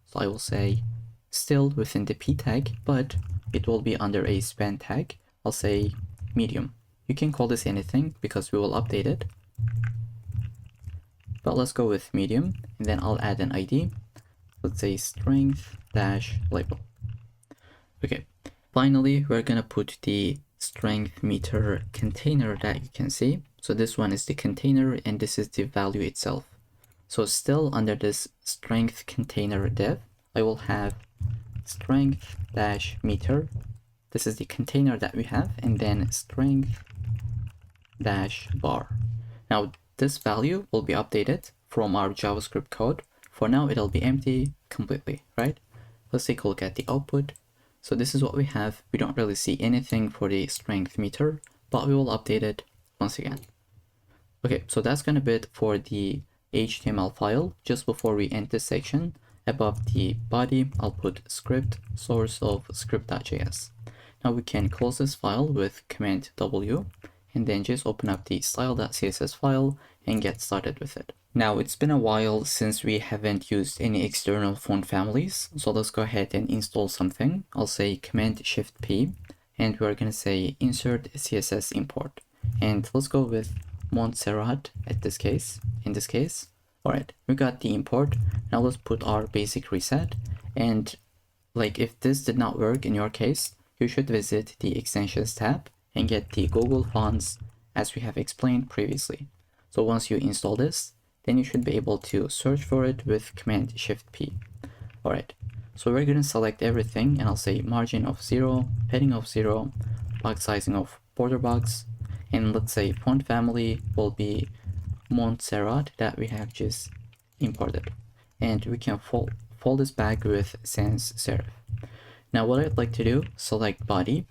So I will say still within the p tag, but it will be under a span tag. I'll say medium. You can call this anything because we will update it. But let's go with medium and then I'll add an ID. Let's say strength-label. Okay, finally, we're gonna put the strength meter container that you can see. So this one is the container and this is the value itself. So still under this strength container div, I will have strength-meter. This is the container that we have, and then strength-bar. Now this value will be updated from our JavaScript code. For now, it'll be empty completely, right? Let's take a look at the output. So this is what we have. We don't really see anything for the strength meter, but we will update it once again. Okay, so that's gonna be it for the HTML file. Just before we end this section, above the body, I'll put script source of script.js. Now we can close this file with Command W and then just open up the style.css file and get started with it. Now it's been a while since we haven't used any external font families, so let's go ahead and install something. I'll say Command-Shift-P and we're gonna say insert CSS import. And let's go with Montserrat in this case. Alright, we got the import. Now let's put our basic reset, and like if this did not work in your case, you should visit the extensions tab and get the Google fonts as we have explained previously. So once you install this, then you should be able to search for it with Command-Shift-P. Alright, so we're going to select everything and I'll say margin of 0, padding of 0, box sizing of border box, and let's say font family will be Montserrat that we have just imported. And we can fold this back with sans serif. Now what I'd like to do, select body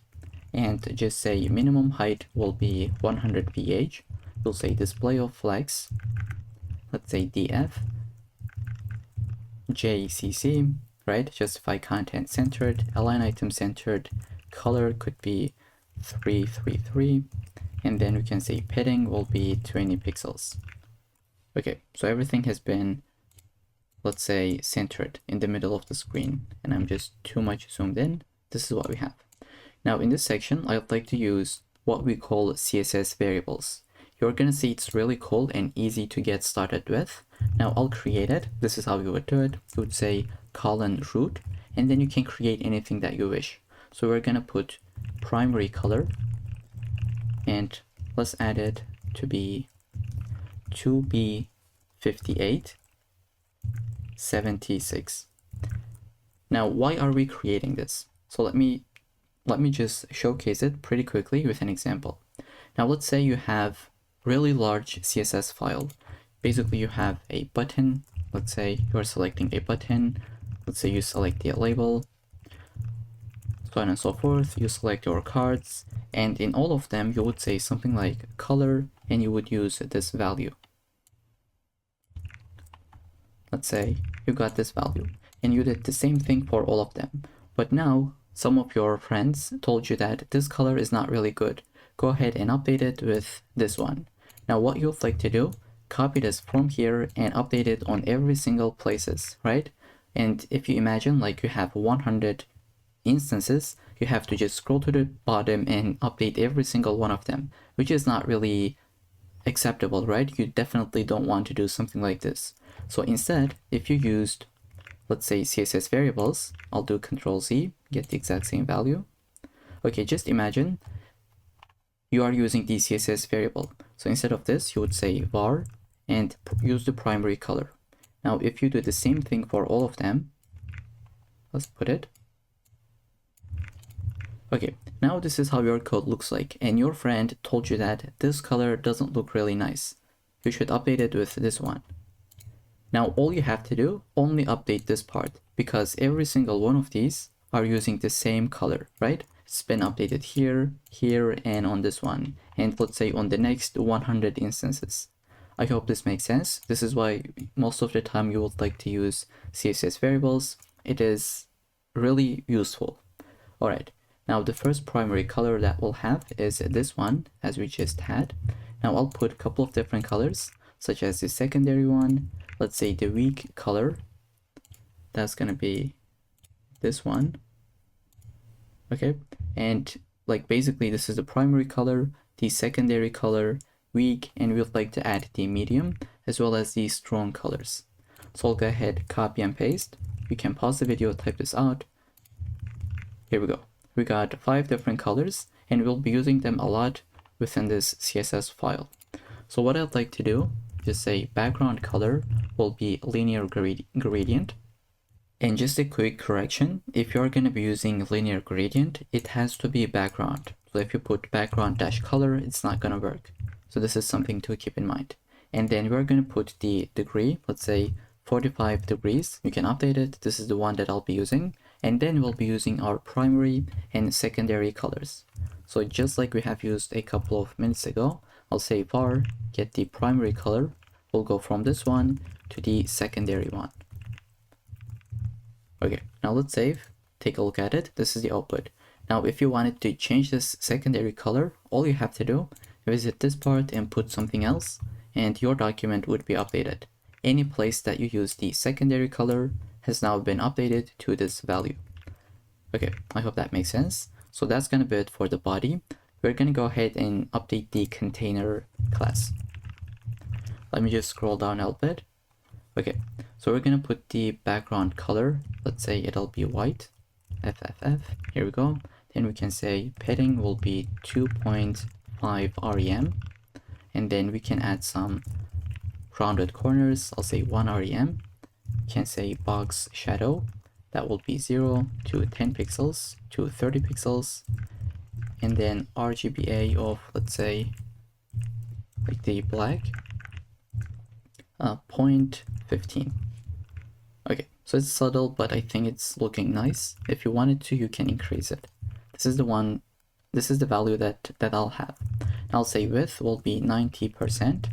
and just say minimum height will be 100 ph. We'll say display of flex, let's say df, jcc, right? Justify content centered, align item centered, color could be 333, and then we can say padding will be 20 pixels. Okay, so everything has been, let's say, centered in the middle of the screen, and I'm just too much zoomed in. This is what we have. Now in this section, I'd like to use what we call CSS variables. You're gonna see it's really cool and easy to get started with. Now I'll create it. This is how you would do it. You would say :root, and then you can create anything that you wish. So we're gonna put primary color, and let's add it to be 2B5876. Now why are we creating this? So let me let me just showcase it pretty quickly with an example. Now let's say you have really large CSS file. Basically you have a button. Let's say you're selecting a button. Let's say you select the label, so on and so forth. You select your cards, and in all of them you would say something like color, and you would use this value. Let's say you got this value, and you did the same thing for all of them. But now some of your friends told you that this color is not really good. Go ahead and update it with this one. Now what you'd like to do, copy this from here and update it on every single places, right? And if you imagine like you have 100 instances, you have to just scroll to the bottom and update every single one of them, which is not really acceptable, right? You definitely don't want to do something like this. So instead, if you used, let's say, CSS variables, I'll do Control-Z, get the exact same value. Okay, just imagine you are using the CSS variable. So instead of this, you would say var and use the primary color. Now, if you do the same thing for all of them, let's put it. Okay, now this is how your code looks like, and your friend told you that this color doesn't look really nice. You should update it with this one. Now all you have to do, only update this part, because every single one of these are using the same color, right? It's been updated here, here, and on this one, and let's say on the next 100 instances. I hope this makes sense. This is why most of the time you would like to use CSS variables. It is really useful. All right. Now the first primary color that we'll have is this one, as we just had. Now I'll put a couple of different colors, such as the secondary one. Let's say the weak color. That's gonna be this one. Okay, and like basically this is the primary color, the secondary color, weak, and we'd like to add the medium as well as the strong colors. So I'll go ahead, copy and paste. You can pause the video, type this out. Here we go. We got 5 different colors, and we'll be using them a lot within this CSS file. So what I'd like to do, just say background color will be linear gradient. And just a quick correction, if you're going to be using linear gradient, it has to be background. So if you put background dash color, it's not going to work. So this is something to keep in mind. And then we're going to put the degree, let's say 45 degrees. You can update it. This is the one that I'll be using. And then we'll be using our primary and secondary colors. So just like we have used a couple of minutes ago, I'll say var get the primary color. We'll go from this one to the secondary one. Okay, now let's save, take a look at it. This is the output. Now if you wanted to change this secondary color, all you have to do, visit this part and put something else, and your document would be updated. Any place that you use the secondary color has now been updated to this value. Okay, I hope that makes sense. So that's gonna be it for the body. We're gonna go ahead and update the container class. Let me just scroll down a little bit. Okay, so we're gonna put the background color. Let's say it'll be white. FFF, here we go. Then we can say padding will be 2.5 rem. And then we can add some rounded corners. I'll say 1 rem. You can say box shadow. That will be 0 to 10 pixels to 30 pixels. And then RGBA of, let's say, like the black, 0.15. Okay, so it's subtle, but I think it's looking nice. If you wanted to, you can increase it. This is the one, this is the value that I'll have. I'll say width will be 90%.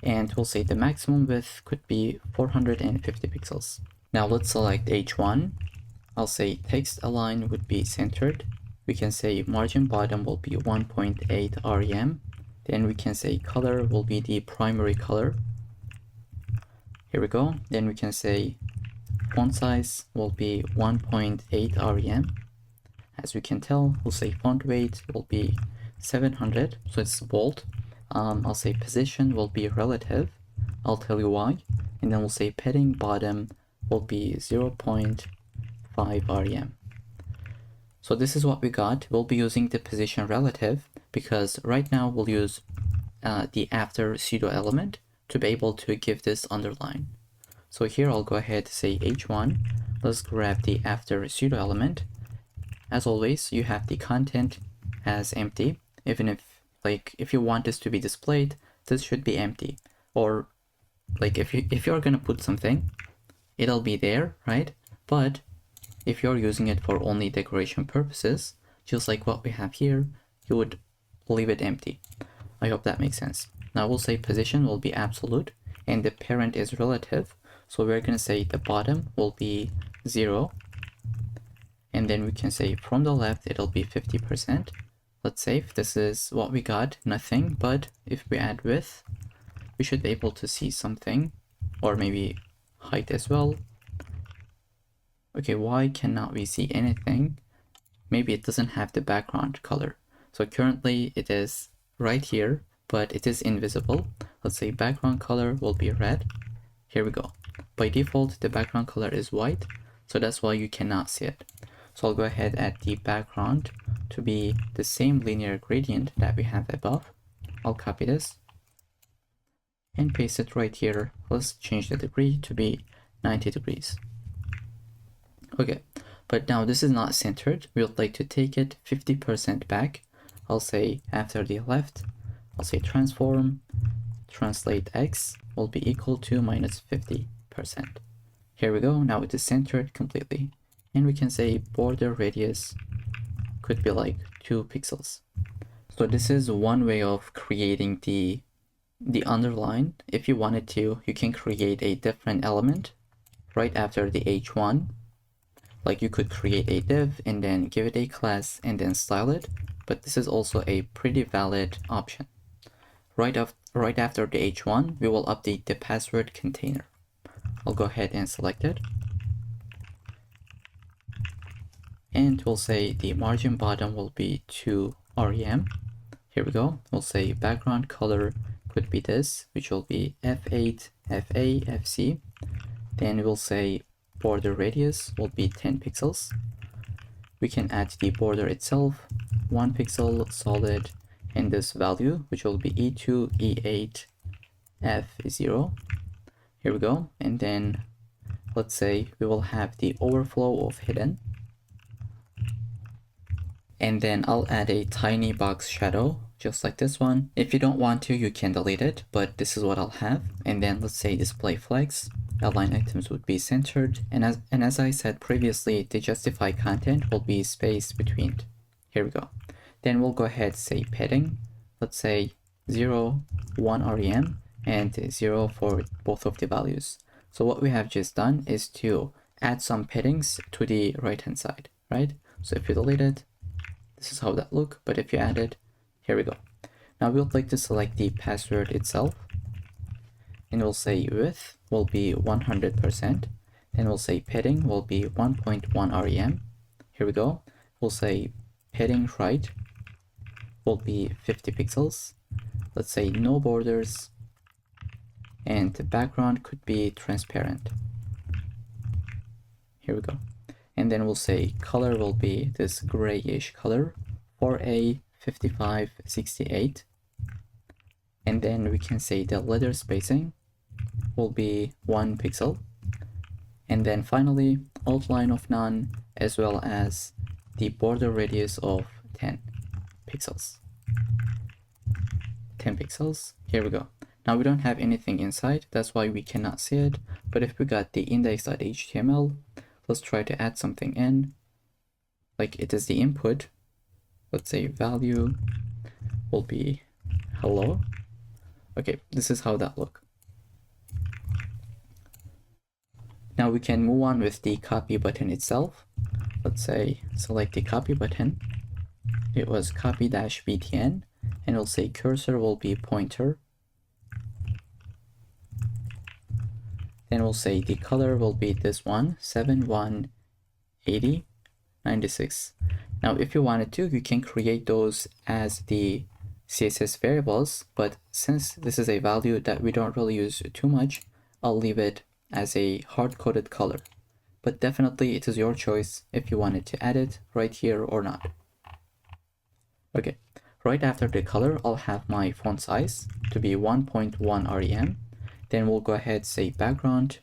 And we'll say the maximum width could be 450 pixels. Now let's select H1. I'll say text align would be centered. We can say margin bottom will be 1.8 rem. Then we can say color will be the primary color. Here we go. Then we can say font size will be 1.8 rem. As we can tell, we'll say font weight will be 700, so it's bold. I'll say position will be relative. I'll tell you why. And then we'll say padding bottom will be 0.5 rem. So this is what we got. We'll be using the position relative because right now we'll use the after pseudo element to be able to give this underline. So here I'll go ahead to say H1. Let's grab the after pseudo element. As always, you have the content as empty. Even if you want this to be displayed, this should be empty. Or like if you're gonna put something, it'll be there, right? But if you're using it for only decoration purposes, just like what we have here, you would leave it empty. I hope that makes sense. Now we'll say position will be absolute and the parent is relative. So we're going to say the bottom will be 0. And then we can say from the left, it'll be 50%. Let's say if this is what we got, nothing. But if we add width, we should be able to see something, or maybe height as well. Okay, why cannot we see anything? Maybe it doesn't have the background color. So currently it is right here, but it is invisible. Let's say background color will be red. Here we go. By default, the background color is white, so that's why you cannot see it. So I'll go ahead and add the background to be the same linear gradient that we have above. I'll copy this and paste it right here. Let's change the degree to be 90 degrees. Okay, but now this is not centered. We would like to take it 50% back. I'll say after the left, I'll say transform, translate x will be equal to minus 50%. Here we go, now it is centered completely. And we can say border radius could be like 2 pixels. So this is one way of creating the underline. If you wanted to, you can create a different element right after the h1. Like you could create a div and then give it a class and then style it. But this is also a pretty valid option. Right after the h1, we will update the password container. I'll go ahead and select it. And we'll say the margin bottom will be 2 rem. Here we go. We'll say background color could be this, which will be F8, FA, FC. Then we'll say border radius will be 10 pixels. We can add the border itself, 1 pixel solid, and this value, which will be E2, E8, F0. Here we go. And then let's say we will have the overflow of hidden. And then I'll add a tiny box shadow, just like this one. If you don't want to, you can delete it, but this is what I'll have. And then let's say display flex, align items would be centered. And as I said previously, the justify content will be space between. Here we go. Then we'll go ahead, say padding. Let's say 0, 1 rem, and 0 for both of the values. So what we have just done is to add some paddings to the right hand side, right? So if you delete it, this is how that look, but if you add it, here we go. Now we would like to select the password itself, and we'll say width will be 100%, then we'll say padding will be 1.1 rem. Here we go. We'll say padding right will be 50 pixels. Let's say no borders, and the background could be transparent. Here we go. And then we'll say color will be this grayish color, 4A 5568. And then we can say the letter spacing will be 1 pixel. And then finally, outline of none, as well as the border radius of 10 pixels. 10 pixels. Here we go. Now we don't have anything inside, that's why we cannot see it. But if we got the index.html, let's try to add something in, like it is the input. Let's say value will be hello. Okay, this is how that look. Now we can move on with the copy button itself. Let's say select the copy button. It was copy-btn, and we'll say cursor will be pointer. Then we'll say the color will be this one, 718096. Now, if you wanted to, you can create those as the CSS variables, but since this is a value that we don't really use too much, I'll leave it as a hard-coded color. But definitely it is your choice if you wanted to add it right here or not. Okay, right after the color, I'll have my font size to be 1.1 rem. Then we'll go ahead, say background,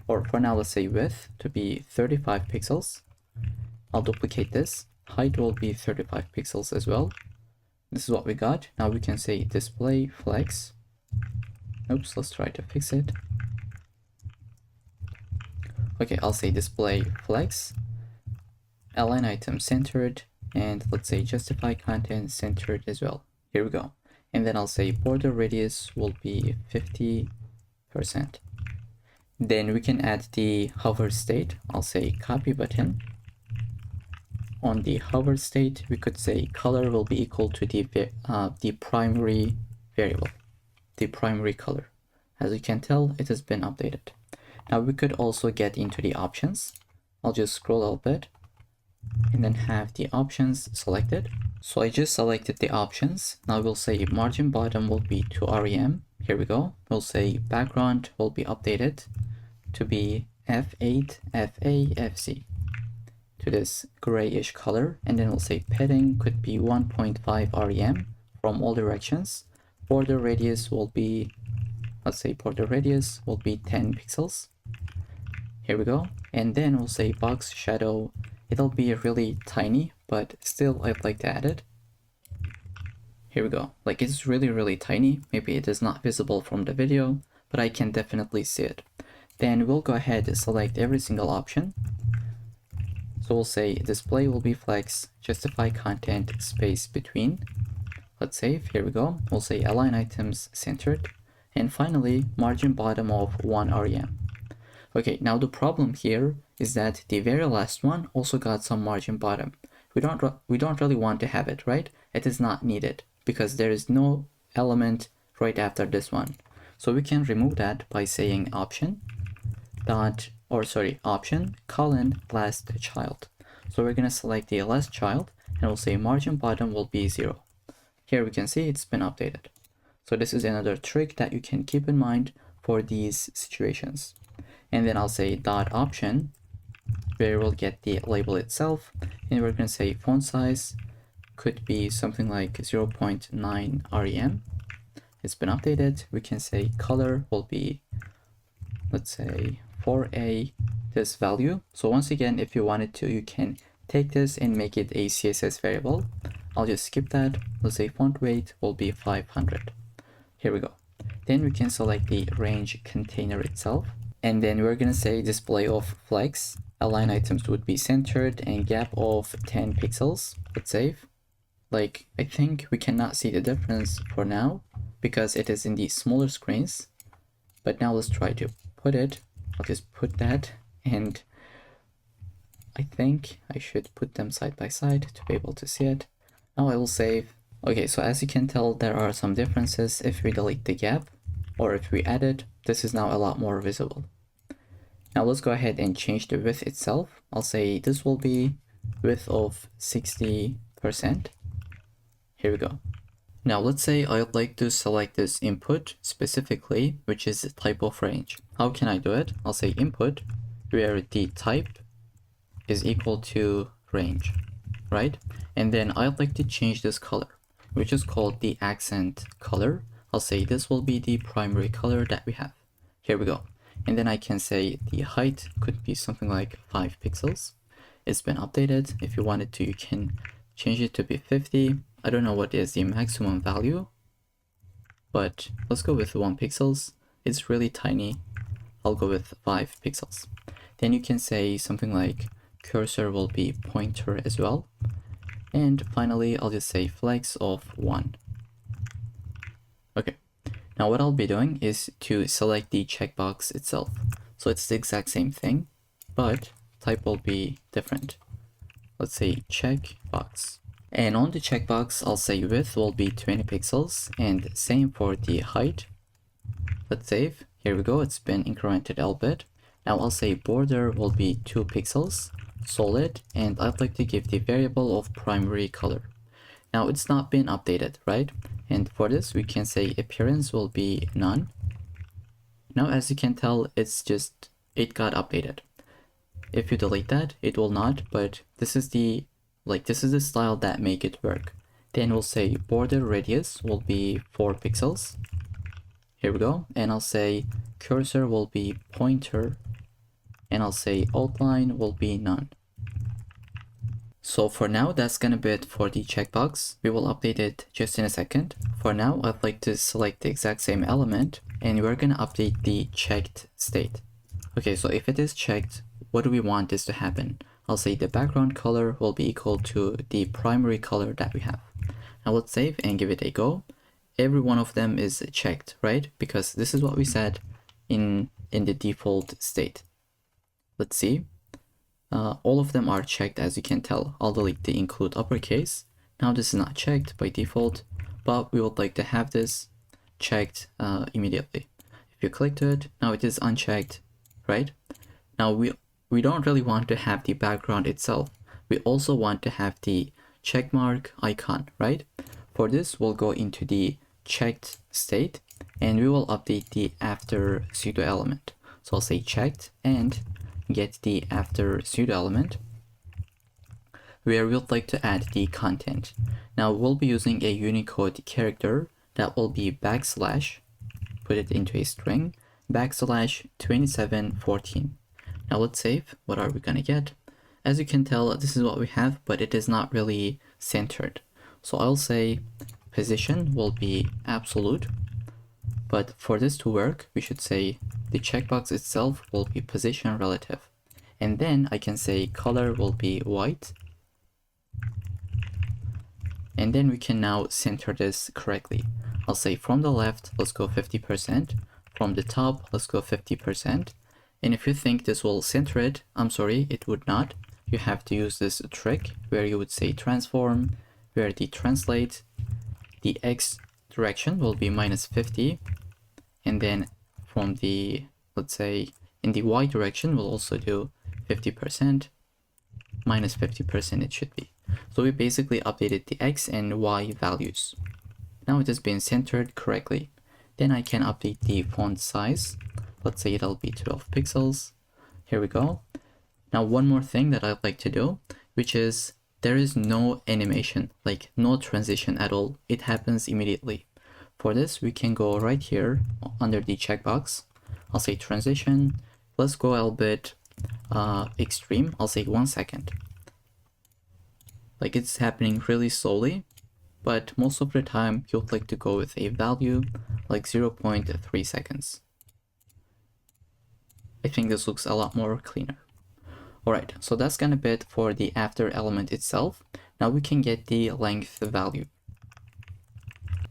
or for now, let's say width to be 35 pixels. I'll duplicate this. Height will be 35 pixels as well. This is what we got. Now we can say display flex. Oops, let's try to fix it. Okay, I'll say display flex, align item centered, and let's say justify content centered as well. Here we go. And then I'll say border radius will be 50%. Then we can add the hover state. I'll say copy button. On the hover state, we could say color will be equal to the primary variable, the primary color. As you can tell, it has been updated. Now we could also get into the options. I'll just scroll a little bit and then have the options selected. So I just selected the options. Now we'll say margin bottom will be to rem. Here we go. We'll say background will be updated to be F8, FA, FC to this grayish color. And then we'll say padding could be 1.5 rem from all directions. Border radius will be, let's say border radius will be 10 pixels. Here we go. And then we'll say box shadow. It'll be really tiny, but still I'd like to add it. Here we go. Like it's really tiny. Maybe it is not visible from the video, but I can definitely see it. Then we'll go ahead and select every single option. So we'll say display will be flex, justify content space between. Let's save. Here we go. We'll say align items centered. And finally, margin bottom of 1 rem. Okay, now the problem here is that the very last one also got some margin bottom. We don't really want to have it, right? It is not needed because there is no element right after this one. So we can remove that by saying option colon last child. So we're gonna select the last child and we'll say margin bottom will be 0. Here we can see it's been updated. So this is another trick that you can keep in mind for these situations. And then I'll say dot option where we'll get the label itself, and we're going to say font size could be something like 0.9 rem. It's been updated. We can say color will be, let's say 4a this value. So once again, if you wanted to, you can take this and make it a CSS variable. I'll just skip that. Let's say font weight will be 500. Here we go. Then we can select the range container itself. And then we're going to say display of flex, align items would be centered, and gap of 10 pixels. Let's save. Like, I think we cannot see the difference for now because it is in the smaller screens. But now let's try to put it. I'll just put that, and I think I should put them side by side to be able to see it. Now I will save. Okay, so as you can tell, there are some differences if we delete the gap. Or if we add it, this is now a lot more visible. Now let's go ahead and change the width itself. I'll say this will be width of 60%. Here we go. Now let's say I'd like to select this input specifically, which is the type of range. How can I do it? I'll say input where the type is equal to range, right? And then I'd like to change this color, which is called the accent color. I'll say this will be the primary color that we have. Here we go. And then I can say the height could be something like 5 pixels. It's been updated. If you wanted to, you can change it to be 50. I don't know what is the maximum value, but let's go with 1 pixels. It's really tiny. I'll go with 5 pixels. Then you can say something like cursor will be pointer as well. And finally, I'll just say flex of 1. Okay, now what I'll be doing is to select the checkbox itself. So it's the exact same thing, but type will be different. Let's say checkbox. And on the checkbox, I'll say width will be 20 pixels and same for the height. Let's save. Here we go. It's been incremented a little bit. Now I'll say border will be 2 pixels, solid, and I'd like to give the variable of primary color. Now it's not been updated, right? And for this, we can say appearance will be none. Now, as you can tell, it got updated. If you delete that, it will not, but this is the style that make it work. Then we'll say border radius will be 4 pixels. Here we go. And I'll say cursor will be pointer. And I'll say outline will be none. So for now, that's gonna be it for the checkbox. We will update it just in a second. For now, I'd like to select the exact same element and we're gonna update the checked state. Okay, so if it is checked, what do we want this to happen? I'll say the background color will be equal to the primary color that we have. Now let's save and give it a go. Every one of them is checked, right? Because this is what we said in the default state. Let's see. All of them are checked, as you can tell. I'll delete the include uppercase. Now this is not checked by default, but we would like to have this checked immediately. If you click it, now it is unchecked, right? Now we don't really want to have the background itself. We also want to have the check mark icon, right? For this, we'll go into the checked state and we will update the after pseudo element. So I'll say checked and get the after pseudo element where we'd like to add the content. Now we'll be using a Unicode character that will be backslash, put it into a string, backslash 2714. Now let's save. What are we gonna get? As you can tell, this is what we have, but it is not really centered. So I'll say position will be absolute, but for this to work, we should say the checkbox itself will be position relative. And then I can say color will be white. And then we can now center this correctly. I'll say from the left, let's go 50%. From the top, let's go 50%. And if you think this will center it, I'm sorry, it would not. You have to use this trick where you would say transform, where the translate, the X direction will be -50. And then from the, let's say, in the Y direction, we'll also do 50%, -50% it should be. So we basically updated the X and Y values. Now it has been centered correctly. Then I can update the font size. Let's say it'll be 12 pixels. Here we go. Now one more thing that I'd like to do, which is there is no animation, like no transition at all. It happens immediately. For this, we can go right here under the checkbox. I'll say transition. Let's go a little bit extreme. I'll say 1 second. Like it's happening really slowly, but most of the time you'd like to go with a value like 0.3 seconds. I think this looks a lot more cleaner. Alright, so that's gonna be it for the after element itself. Now we can get the length value.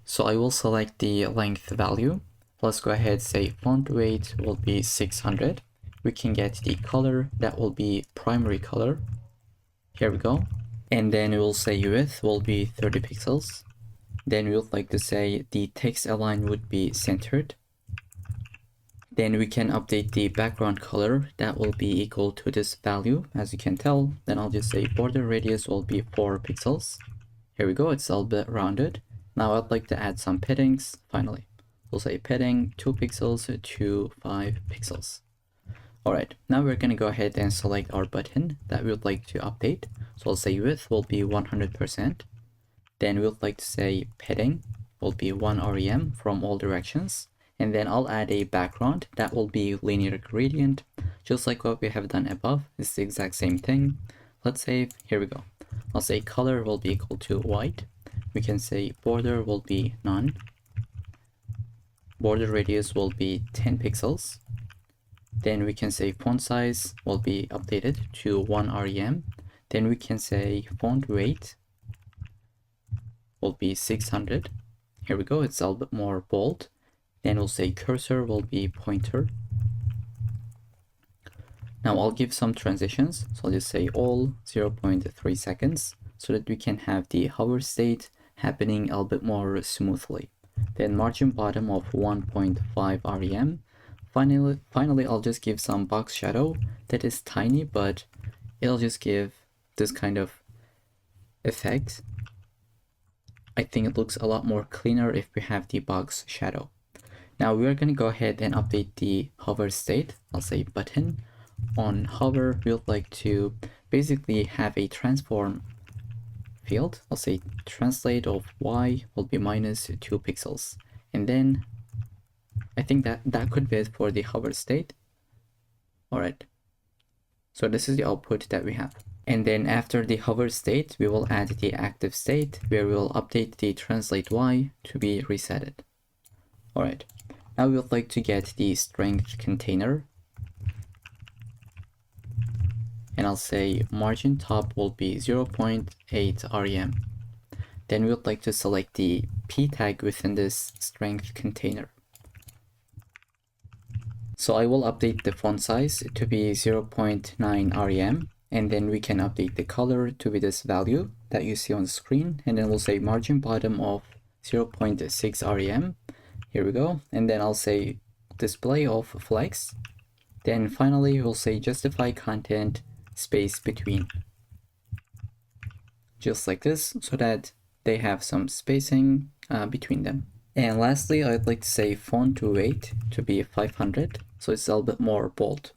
So I will select the length value. Let's go ahead, say font weight will be 600. We can get the color, that will be primary color. Here we go. And then we will say width will be 30 pixels. Then we would like to say the text align would be centered. Then we can update the background color, that will be equal to this value, as you can tell. Then I'll just say border radius will be 4 pixels. Here we go, it's a little bit rounded. Now I'd like to add some paddings, finally. We'll say padding 2 pixels to 5 pixels. Alright, now we're gonna go ahead and select our button that we would like to update. So I'll say width will be 100%. Then we would like to say padding will be 1 rem from all directions. And then I'll add a background that will be linear gradient, just like what we have done above. It's the exact same thing. Let's save. Here we go. I'll say color will be equal to white. We can say border will be none. Border radius will be 10 pixels. Then we can say font size will be updated to 1 rem. Then we can say font weight will be 600. Here we go. It's a little bit more bold. Then we'll say cursor will be pointer. Now I'll give some transitions. So I'll just say all 0.3 seconds so that we can have the hover state happening a little bit more smoothly. Then margin bottom of 1.5 rem. Finally, I'll just give some box shadow that is tiny, but it'll just give this kind of effect. I think it looks a lot more cleaner if we have the box shadow. Now we're going to go ahead and update the hover state. I'll say button. On hover, we'd like to basically have a transform field. I'll say translate of y will be -2 pixels. And then I think that could be it for the hover state. Alright. So this is the output that we have. And then after the hover state, we will add the active state where we will update the translate y to be resetted. All right, now we would like to get the strength container. And I'll say margin top will be 0.8 rem. Then we would like to select the p tag within this strength container. So I will update the font size to be 0.9 rem, and then we can update the color to be this value that you see on the screen, and then we'll say margin bottom of 0.6 rem. Here we go, and then I'll say display of flex. Then finally we'll say justify content space between, just like this, so that they have some spacing between them. And lastly, I'd like to say font weight to be 500, so it's a little bit more bold.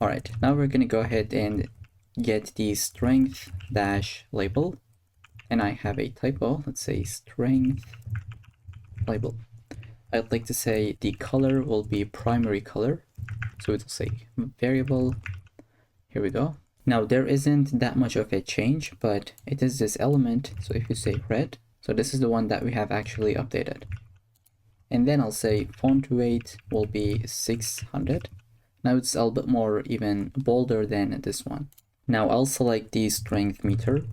All right, now we're gonna go ahead and get the strength dash label, and I have a typo. Let's say strength label. I'd like to say the color will be primary color, so it'll say variable. Here we go. Now there isn't that much of a change, but it is this element. So if you say red, so this is the one that we have actually updated. And then I'll say font weight will be 600. Now it's a little bit more even bolder than this one. Now I'll select the strength meter.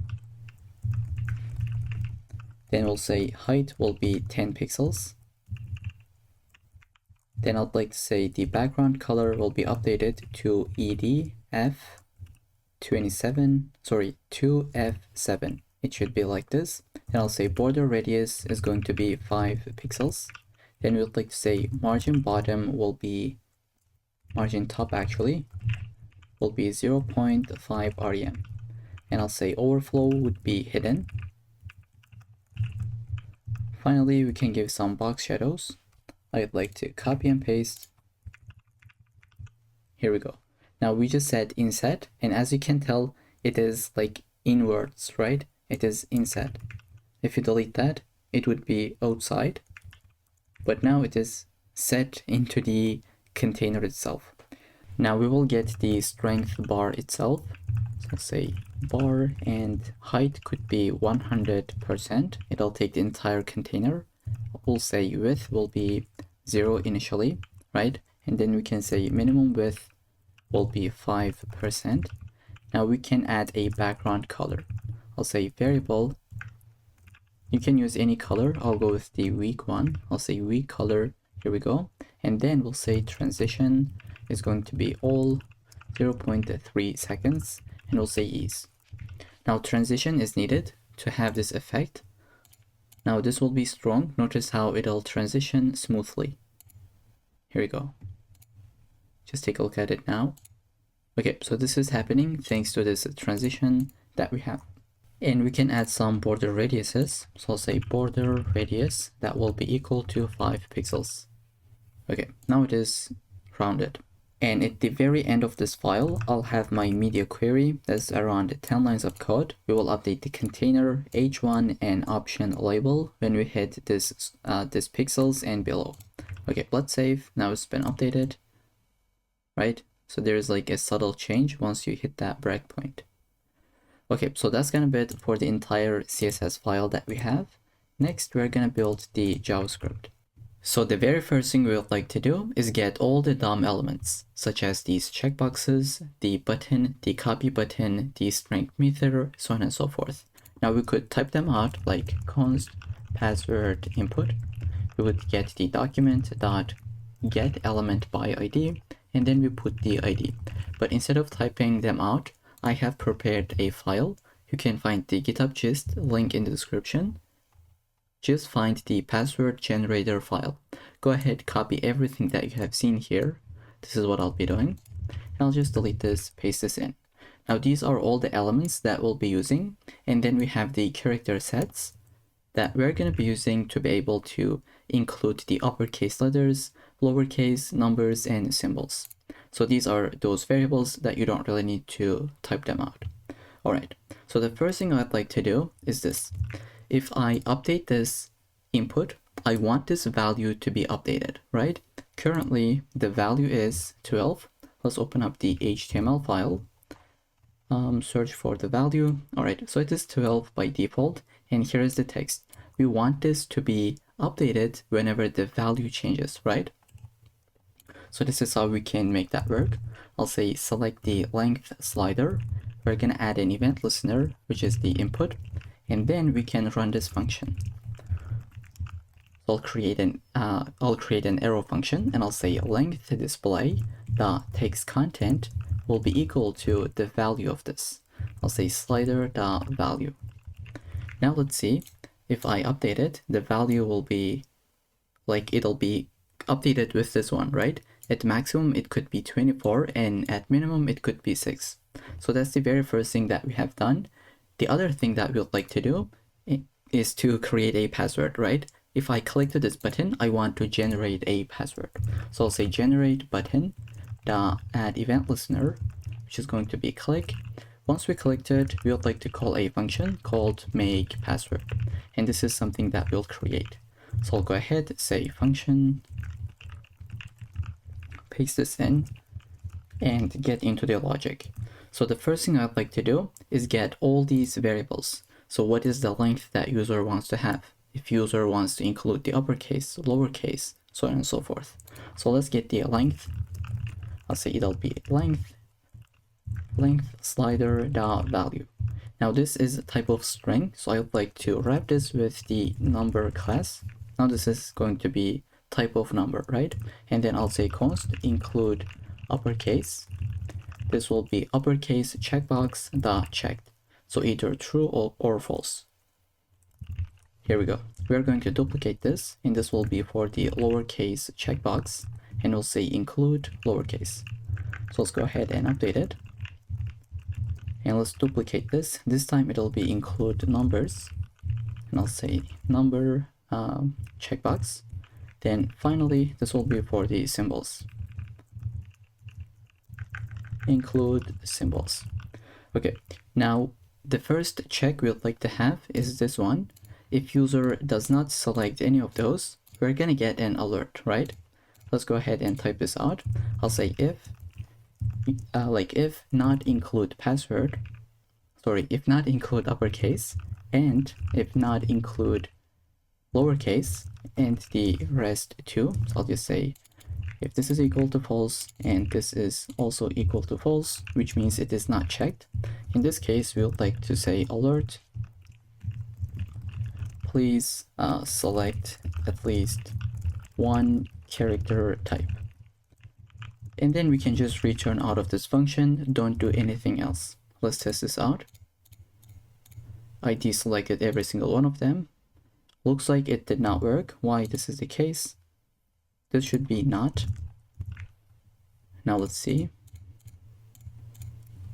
Then we'll say height will be 10 pixels. Then I'd like to say the background color will be updated to EDF2F7. It should be like this. Then I'll say border radius is going to be 5 pixels. Then we would like to say margin bottom will be, margin top actually, will be 0.5 rem. And I'll say overflow would be hidden. Finally, we can give some box shadows. I'd like to copy and paste. Here we go. Now we just said inset, and as you can tell, it is like inwards, right? It is inset. If you delete that, it would be outside, but now it is set into the container itself. Now we will get the strength bar itself. So say bar, and height could be 100%. It'll take the entire container. We'll say width will be 0 initially, right? And then we can say minimum width will be 5%. Now we can add a background color. I'll say variable. You can use any color. I'll go with the weak one. I'll say weak color. Here we go. And then we'll say transition is going to be all 0.3 seconds, and we'll say ease. Now transition is needed to have this effect. Now this will be strong. Notice how it'll transition smoothly. Here we go. Just take a look at it now. Okay, so this is happening thanks to this transition that we have. And we can add some border radiuses. So I'll say border radius that will be equal to 5 pixels. Okay, now it is rounded. And at the very end of this file, I'll have my media query. That's around 10 lines of code. We will update the container, h1, and option label when we hit this pixels and below. Okay, let's save. Now it's been updated, right? So there's like a subtle change once you hit that breakpoint. Okay, so that's gonna be it for the entire CSS file that we have. Next, we're gonna build the JavaScript. So the very first thing we would like to do is get all the DOM elements, such as these checkboxes, the button, the copy button, the strength meter, so on and so forth. Now we could type them out like const password input. We would get the document dot get element by ID, and then we put the ID. But instead of typing them out, I have prepared a file. You can find the GitHub gist link in the description. Just find the password generator file. Go ahead, copy everything that you have seen here. This is what I'll be doing. And I'll just delete this, paste this in. Now these are all the elements that we'll be using. And then we have the character sets that we're going to be using to be able to include the uppercase letters, lowercase, numbers, and symbols. So these are those variables that you don't really need to type them out. All right, so the first thing I'd like to do is this. If I update this input, I want this value to be updated, right? Currently, the value is 12. Let's open up the HTML file. search for the value. All right, so it is 12 by default, and here is the text. We want this to be updated whenever the value changes, right? So this is how we can make that work. I'll say select the length slider. We're gonna add an event listener, which is the input, and then we can run this function. So I'll create an arrow function, and I'll say length display the text content will be equal to the value of this. I'll say slider the value. Now let's see if I update it, the value will be like, it'll be updated with this one, right? At maximum it could be 24, and at minimum it could be 6. So that's the very first thing that we have done. The other thing that we'd like to do is to create a password, right? If I click to this button, I want to generate a password. So I'll say generate button the add event listener, which is going to be click. Once we clicked it, we would like to call a function called make password, and this is something that we'll create. So I'll go ahead, say function, paste this in, and get into the logic. So the first thing I'd like to do is get all these variables. So what is the length that user wants to have? If user wants to include the uppercase, lowercase, so on and so forth. So let's get the length. I'll say it'll be length slider dot value. Now this is a type of string, so I'd like to wrap this with the number class. Now this is going to be type of number, right? And then I'll say const include uppercase. This will be uppercase checkbox dot checked, so either true or false. Here we go. We're going to duplicate this, and this will be for the lowercase checkbox, and we'll say include lowercase. So let's go ahead and update it. And let's duplicate this. This time it'll be include numbers, and I'll say number checkbox. Then finally, this will be for the symbols. Include symbols. Okay, now the first check we'd like to have is this one. If user does not select any of those, we're gonna get an alert, right? Let's go ahead and type this out. I'll say if not include password, if not include uppercase, and if not include lowercase, and the rest too. So I'll just say if this is equal to false and this is also equal to false, which means it is not checked. In this case, we would like to say alert, please select at least one character type. And then we can just return out of this function, don't do anything else. Let's test this out. I deselected every single one of them. Looks like it did not work. Why this is the case? This should be not. Now let's see.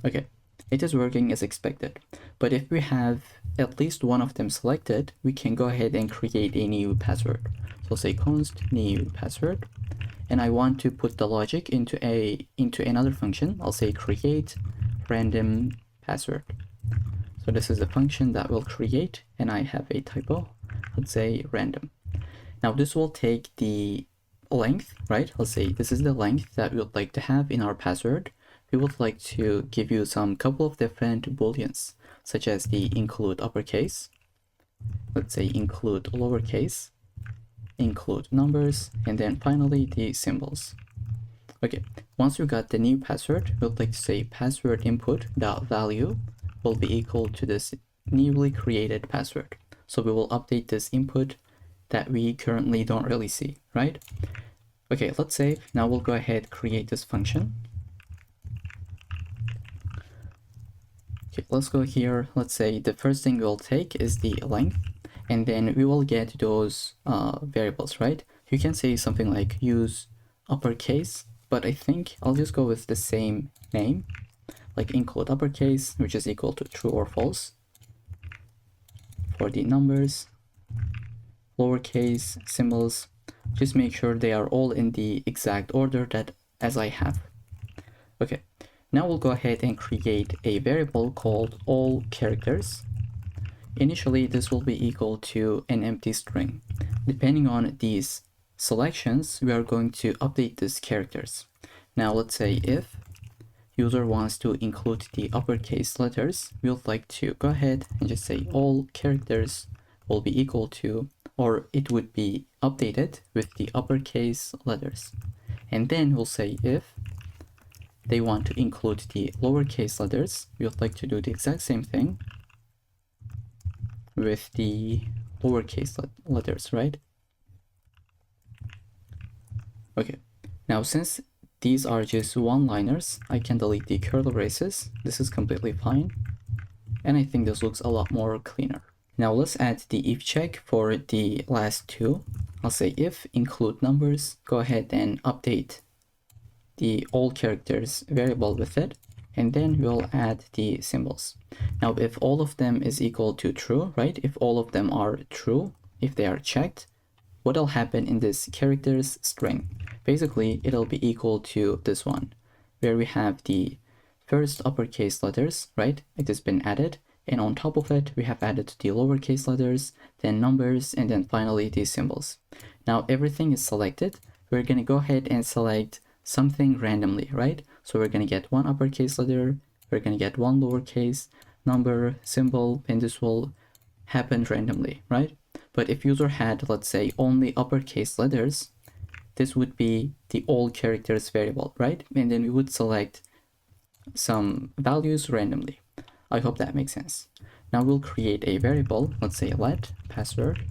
Okay, it is working as expected. But if we have at least one of them selected, we can go ahead and create a new password. So say const new password, and I want to put the logic into another function. I'll say create random password. So this is the function that will create, and I have a typo. Let's say random. Now this will take the length, right? Let's say this is the length that we would like to have in our password. We would like to give you some couple of different booleans, such as the include uppercase, let's say include lowercase, include numbers, and then finally the symbols. Okay, once we got the new password, we would like to say password input dot value will be equal to this newly created password. So we will update this input that we currently don't really see, right? Okay, let's save. Now we'll go ahead, create this function. Okay, let's go here. Let's say the first thing we'll take is the length, and then we will get those variables, right? You can say something like use uppercase, but I think I'll just go with the same name, like include uppercase, which is equal to true or false. For the numbers, lowercase, symbols, just make sure they are all in the exact order that as I have. Okay, now we'll go ahead and create a variable called all characters. Initially, this will be equal to an empty string. Depending on these selections, we are going to update these characters. Now let's say if user wants to include the uppercase letters, we would like to go ahead and just say all characters will be equal to, or it would be updated with the uppercase letters. And then we'll say if they want to include the lowercase letters, we would like to do the exact same thing with the lowercase letters, right? Okay, now since these are just one-liners, I can delete the curly braces. This is completely fine. And I think this looks a lot more cleaner. Now let's add the if check for the last two. I'll say if include numbers, go ahead and update the all characters variable with it, and then we'll add the symbols. Now if all of them is equal to true, right? If all of them are true, if they are checked, what'll happen in this characters string? Basically, it'll be equal to this one, where we have the first uppercase letters, right? It has been added, and on top of it, we have added the lowercase letters, then numbers, and then finally these symbols. Now everything is selected. We're gonna go ahead and select something randomly, right? So we're gonna get one uppercase letter, we're gonna get one lowercase, number, symbol, and this will happen randomly, right? But if user had, let's say, only uppercase letters, this would be the all characters variable, right? And then we would select some values randomly. I hope that makes sense. Now we'll create a variable, let's say let password,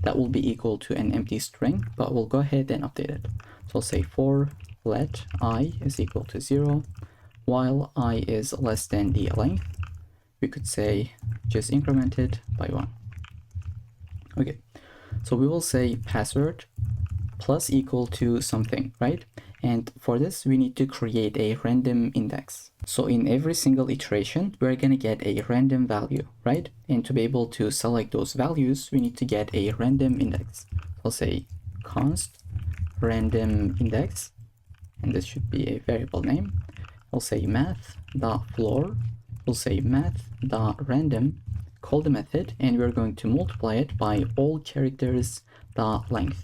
that will be equal to an empty string, but we'll go ahead and update it. So I'll say for let I is equal to 0, while I is less than the length. We could say just increment it by 1. Okay, so we will say password plus equal to something, right? And for this, we need to create a random index. So in every single iteration, we're gonna get a random value, right? And to be able to select those values, we need to get a random index. I'll say const random index, and this should be a variable name. I'll say math.floor, we'll say math.random, call the method, and we're going to multiply it by all characters length,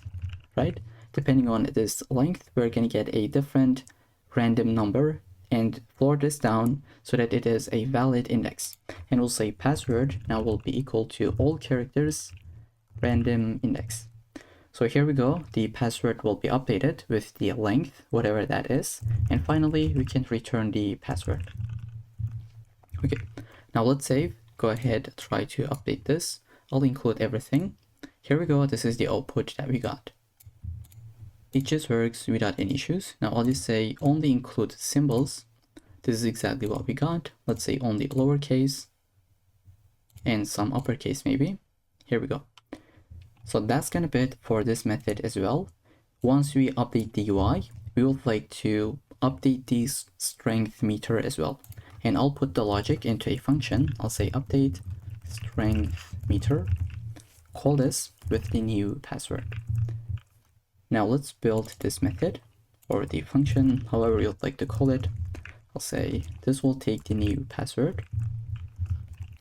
right? Depending on this length, we're going to get a different random number and floor this down so that it is a valid index. And we'll say password now will be equal to all characters random index. So here we go, the password will be updated with the length, whatever that is. And finally, we can return the password. Okay, now let's save. Go ahead, try to update this. I'll include everything. Here we go, this is the output that we got. It just works without any issues. Now I'll just say only include symbols. This is exactly what we got. Let's say only lowercase and some uppercase maybe. Here we go. So that's gonna be it for this method as well. Once we update the UI, we would like to update the strength meter as well. And I'll put the logic into a function. I'll say update strength meter, call this with the new password. Now let's build this method or the function, however you'd like to call it. I'll say this will take the new password.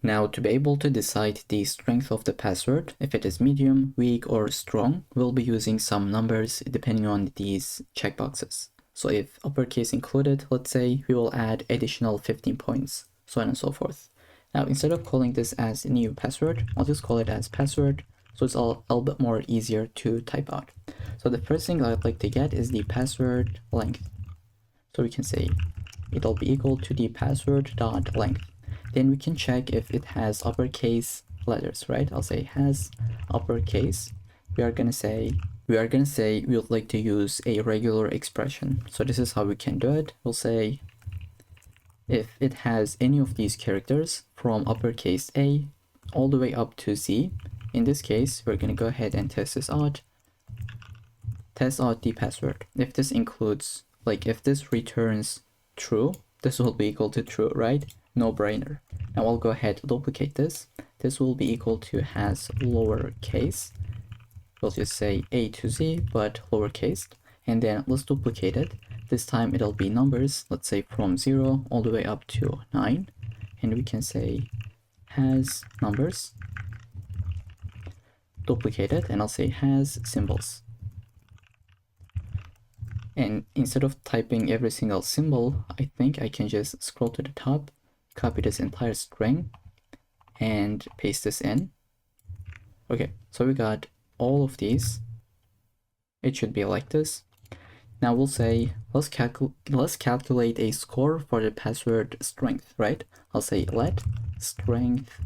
Now to be able to decide the strength of the password, if it is medium, weak, or strong, we'll be using some numbers depending on these checkboxes. So if uppercase included, let's say, we will add additional 15 points, so on and so forth. Now instead of calling this as new password, I'll just call it as password, so it's a little bit more easier to type out. So the first thing I'd like to get is the password length. So we can say it'll be equal to the password dot length. Then we can check if it has uppercase letters, right? I'll say has uppercase. We are gonna say we would like to use a regular expression. So this is how we can do it. We'll say if it has any of these characters from uppercase A all the way up to Z. In this case, we're gonna go ahead and test this out. Test out the password. If this includes, like if this returns true, this will be equal to true, right? No brainer. Now I'll go ahead and duplicate this. This will be equal to has lowercase. We'll just say A to Z, but lowercase. And then let's duplicate it. This time it'll be numbers, let's say from 0 all the way up to 9. And we can say has numbers. Duplicate it, and I'll say has symbols. And instead of typing every single symbol, I think I can just scroll to the top, copy this entire string, and paste this in. Okay, so we got all of these. It should be like this. Now we'll say, let's calculate a score for the password strength, right? I'll say let strength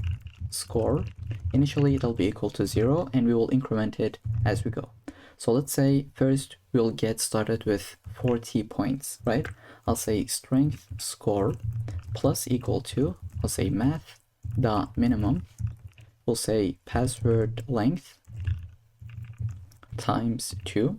score. Initially, it'll be equal to 0, and we will increment it as we go. So let's say first we'll get started with 40 points, right? I'll say strength score plus equal to, I'll say math dot minimum. We'll say password length times 2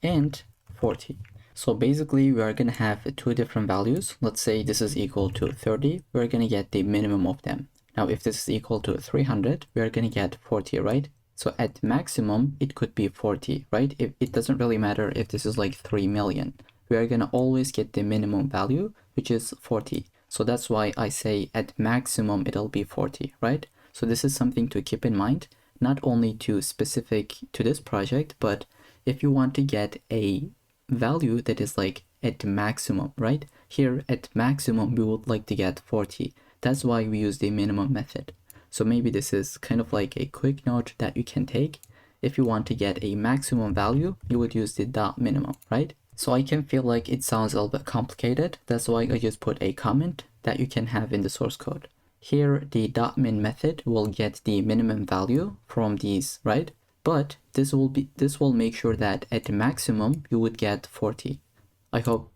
and 40. So basically we are going to have two different values. Let's say this is equal to 30. We're going to get the minimum of them. Now if this is equal to 300, we are going to get 40, right? So at maximum, it could be 40, right? It doesn't really matter if this is like 3 million. We are going to always get the minimum value, which is 40. So that's why I say at maximum, it'll be 40, right? So this is something to keep in mind, not only to specific to this project, but if you want to get a value that is like at maximum, right? Here at maximum, we would like to get 40. That's why we use the minimum method. So maybe this is kind of like a quick note that you can take. If you want to get a maximum value, you would use the dot minimum, right? So I can feel like it sounds a little bit complicated. That's why I just put a comment that you can have in the source code. Here, the dot min method will get the minimum value from these, right? But this will make sure that at the maximum you would get 40. I hope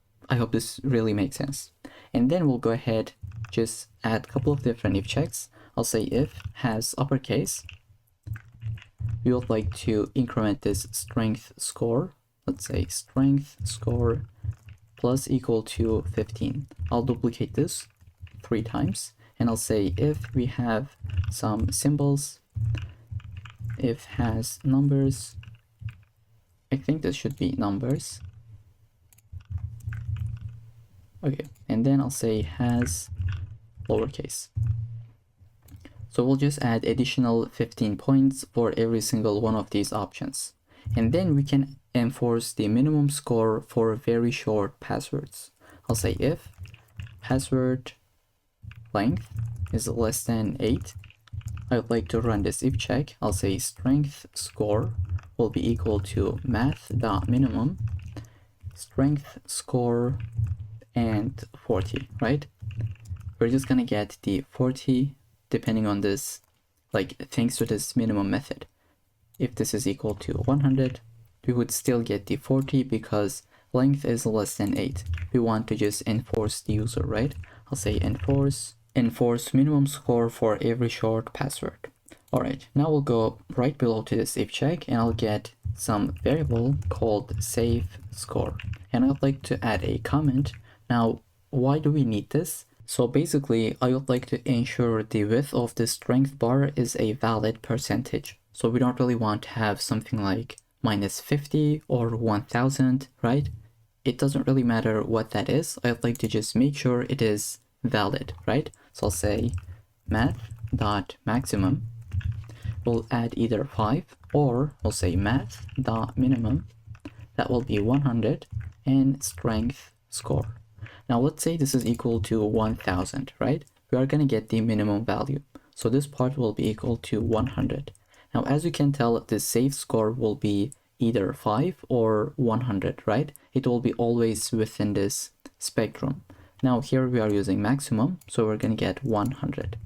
this really makes sense. And then we'll go ahead, just add a couple of different if checks. I'll say if has uppercase. We would like to increment this strength score. Let's say strength score plus equal to 15. I'll duplicate this 3 times. And I'll say if we have some symbols, if has numbers, I think this should be numbers. Okay, and then I'll say has lowercase. So we'll just add additional 15 points for every single one of these options. And then we can enforce the minimum score for very short passwords. I'll say if password length is less than 8, I would like to run this if check. I'll say strength score will be equal to math.minimum strength score and 40, right? We're just gonna get the 40 depending on this, like thanks to this minimum method. If this is equal to 100, we would still get the 40 because length is less than 8. We want to just enforce the user, right? I'll say enforce minimum score for every short password. Alright, now we'll go right below to this if check and I'll get some variable called save score. And I'd like to add a comment. Now, why do we need this? So basically, I would like to ensure the width of the strength bar is a valid percentage. So we don't really want to have something like -50 or 1000, right? It doesn't really matter what that is. I'd like to just make sure it is valid, right? So I'll say math.maximum. We'll add either 5 or we'll say math.minimum. That will be 100 and strength score. Now let's say this is equal to 1000, right? We are going to get the minimum value. So this part will be equal to 100. Now as you can tell, the save score will be either 5 or 100, right? It will be always within this spectrum. Now here we are using maximum, so we're going to get 100.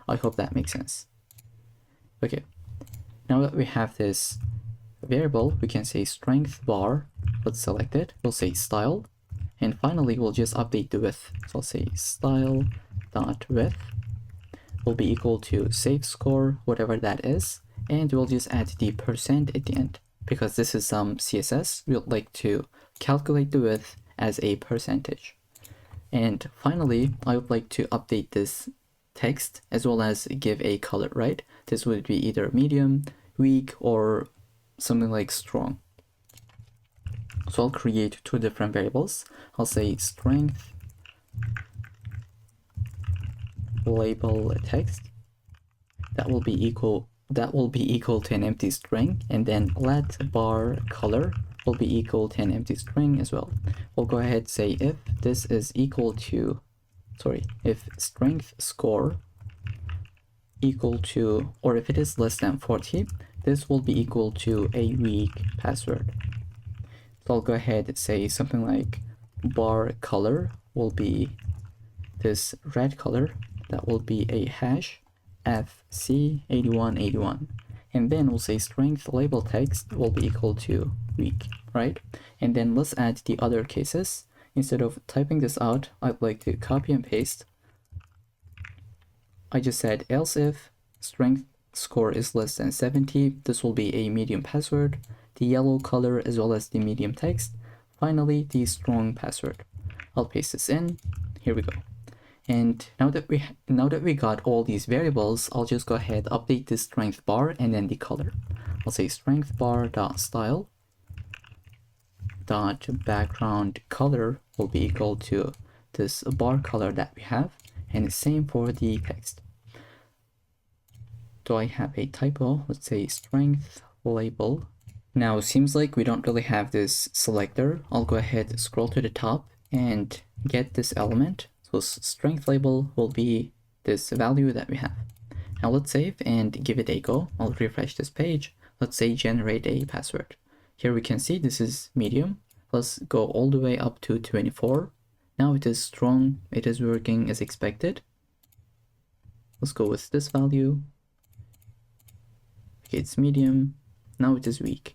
I hope that makes sense. Okay, now that we have this variable, we can say strength bar. Let's select it. We'll say style. And finally, we'll just update the width. So I'll say style.width will be equal to save score, whatever that is. And we'll just add the % at the end. Because this is some CSS, we'd like to calculate the width as a percentage. And finally, I would like to update this text as well as give a color, right? This would be either medium, weak, or something like strong. So I'll create 2 different variables. I'll say strength label text. That will be equal to an empty string, and then let bar color will be equal to an empty string as well. We'll go ahead and say if this is equal to, if strength score equal to, or if it is less than 40, this will be equal to a weak password. So I'll go ahead and say something like bar color will be this red color, that will be a hash FC8181. And then we'll say strength label text will be equal to weak, right? And then let's add the other cases. Instead of typing this out, I'd like to copy and paste. I just said else if strength score is less than 70, this will be a medium password, the yellow color as well as the medium text, finally the strong password. I'll paste this in. Here we go. And now that we got all these variables, I'll just go ahead, update this strength bar and then the color. I'll say strength bar dot style dot background color will be equal to this bar color that we have, and the same for the text. Do I have a typo? Let's say strength label. Now it seems like we don't really have this selector. I'll go ahead, scroll to the top and get this element. So strength label will be this value that we have. Now let's save and give it a go. I'll refresh this page. Let's say generate a password. Here we can see this is medium. Let's go all the way up to 24. Now it is strong. It is working as expected. Let's go with this value. Okay, it's medium. Now it is weak.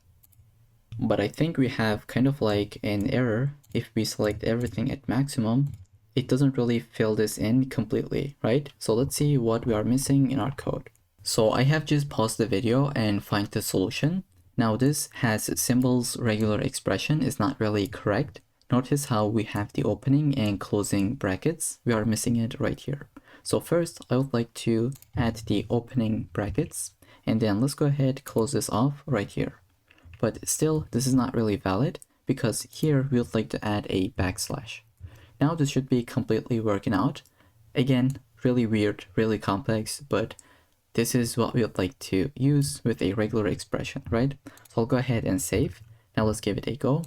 But I think we have kind of like an error. If we select everything at maximum, it doesn't really fill this in completely, right? So let's see what we are missing in our code. So I have just paused the video and find the solution. Now this has symbols regular expression is not really correct. Notice how we have the opening and closing brackets. We are missing it right here. So first I would like to add the opening brackets, and then let's go ahead, close this off right here. But still this is not really valid because here we would like to add a backslash. Now this should be completely working out. Again, really weird, really complex, but this is what we would like to use with a regular expression, right? So I'll go ahead and save. Now let's give it a go.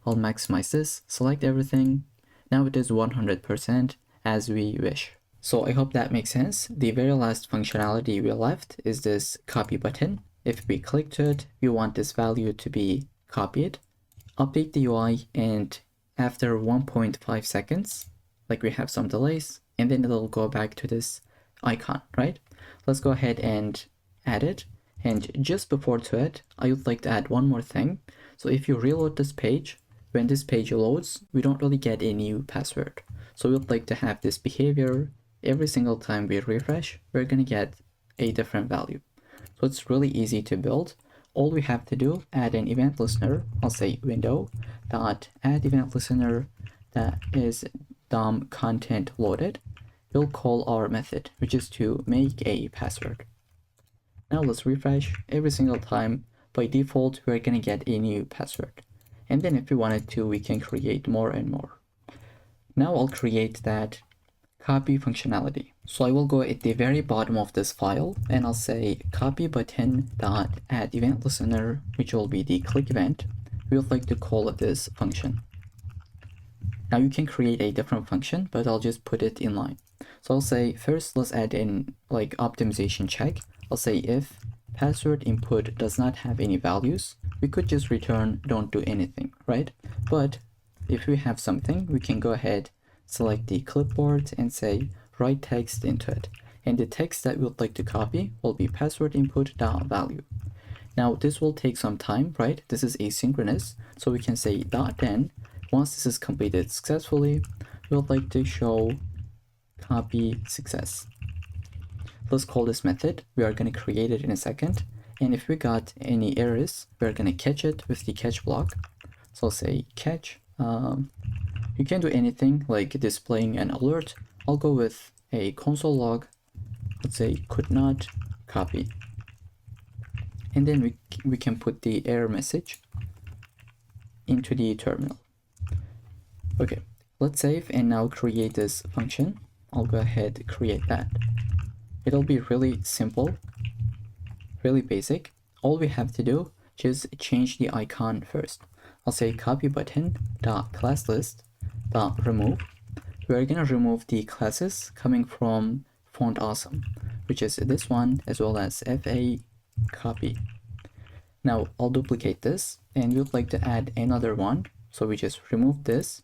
I'll maximize this, select everything. Now it is 100% as we wish. So I hope that makes sense. The very last functionality we left is this copy button. If we click to it, we want this value to be copied. Update the UI, and after 1.5 seconds, like we have some delays, and then it'll go back to this icon, right? Let's go ahead and add it. And just before to it, I would like to add one more thing. So if you reload this page, when this page loads, we don't really get a new password. So we would like to have this behavior every single time we refresh, we're gonna get a different value. So it's really easy to build. All we have to do, add an event listener. I'll say window dot add event listener that is DOM content loaded. We'll call our method, which is to make a password. Now let's refresh every single time. By default, we're gonna get a new password. And then if we wanted to, we can create more and more. Now I'll create that copy functionality. So I will go at the very bottom of this file and I'll say copy button dot add event listener, which will be the click event. We would like to call this function. Now you can create a different function, but I'll just put it in line. So I'll say first let's add in like optimization check. I'll say if password input does not have any values, we could just return don't do anything, right? But if we have something, we can go ahead, select the clipboard and say write text into it. And the text that we would like to copy will be password input dot value. Now this will take some time, right? This is asynchronous. So we can say dot then. Once this is completed successfully, we would like to show copy success. Let's call this method. We are going to create it in a second. And if we got any errors, we're going to catch it with the catch block. So I'll say catch. You can do anything like displaying an alert. I'll go with a console log. Let's say could not copy. And then we can put the error message into the terminal. Okay, let's save and now create this function. I'll go ahead and create that. It'll be really simple, really basic. All we have to do is change the icon first. I'll say copy button dot class list dot remove. We're gonna remove the classes coming from font awesome, which is this one as well as fa copy. Now I'll duplicate this and we'd like to add another one. So we just remove this,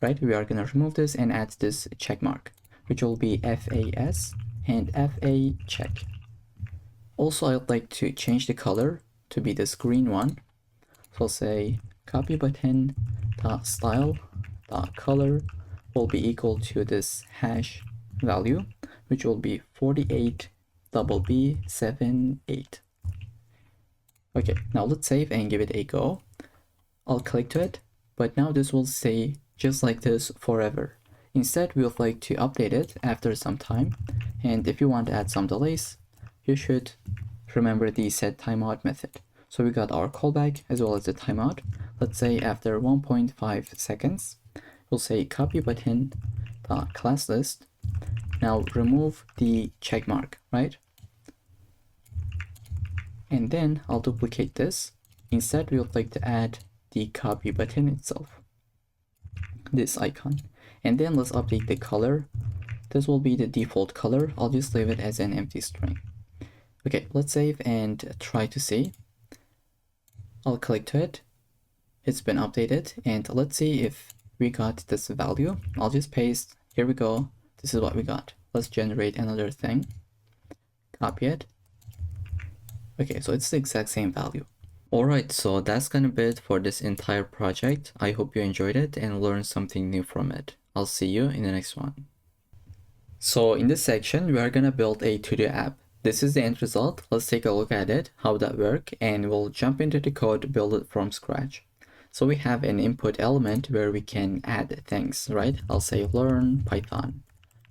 right? We are gonna remove this and add this check mark, which will be FAS and FA check. Also, I'd like to change the color to be this green one. So I'll say copy button dot style dot color will be equal to this hash value, which will be 48BB78. Okay, now let's save and give it a go. I'll click to it, but now this will stay just like this forever. Instead, we would like to update it after some time. And if you want to add some delays, you should remember the set timeout method. So we got our callback as well as the timeout. Let's say after 1.5 seconds, we'll say copy button dot class list. Now remove the check mark, right? And then I'll duplicate this. Instead, we would like to add the copy button itself, this icon. And then let's update the color. This will be the default color. I'll just leave it as an empty string. Okay, let's save and try to see. I'll click to it. It's been updated. And let's see if we got this value. I'll just paste. Here we go. This is what we got. Let's generate another thing. Copy it. Okay, so it's the exact same value. Alright, so that's gonna be it for this entire project. I hope you enjoyed it and learned something new from it. I'll see you in the next one. So in this section, we are gonna build a to-do app. This is the end result. Let's take a look at it, how that works, and we'll jump into the code, build it from scratch. So we have an input element where we can add things, right? I'll say learn Python.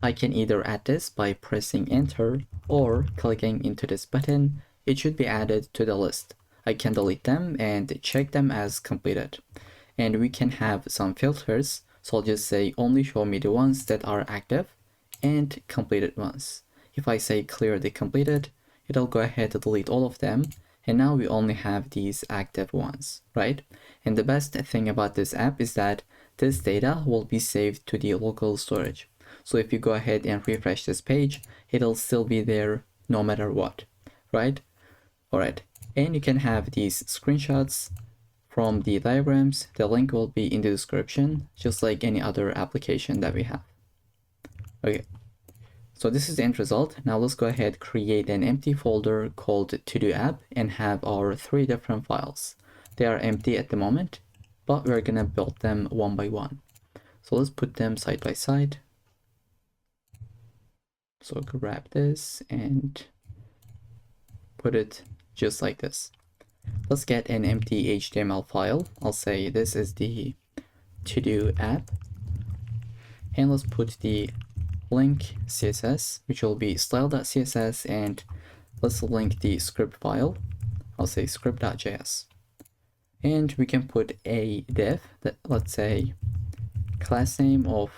I can either add this by pressing enter or clicking into this button. It should be added to the list. I can delete them and check them as completed. And we can have some filters. So I'll just say only show me the ones that are active and completed ones. If I say clear the completed, it'll go ahead to delete all of them. And now we only have these active ones, right? And the best thing about this app is that this data will be saved to the local storage. So if you go ahead and refresh this page, it'll still be there no matter what, right? Alright, and you can have these screenshots from the diagrams. The link will be in the description, just like any other application that we have. Okay, so this is the end result. Now let's go ahead, create an empty folder called to-do app and have our 3 different files. They are empty at the moment, but we're gonna build them one by one. So let's put them side by side. So grab this and put it just like this. Let's get an empty HTML file. I'll say this is the to-do app. And let's put the link CSS, which will be style.css, and let's link the script file. I'll say script.js. And we can put a div that, let's say, class name of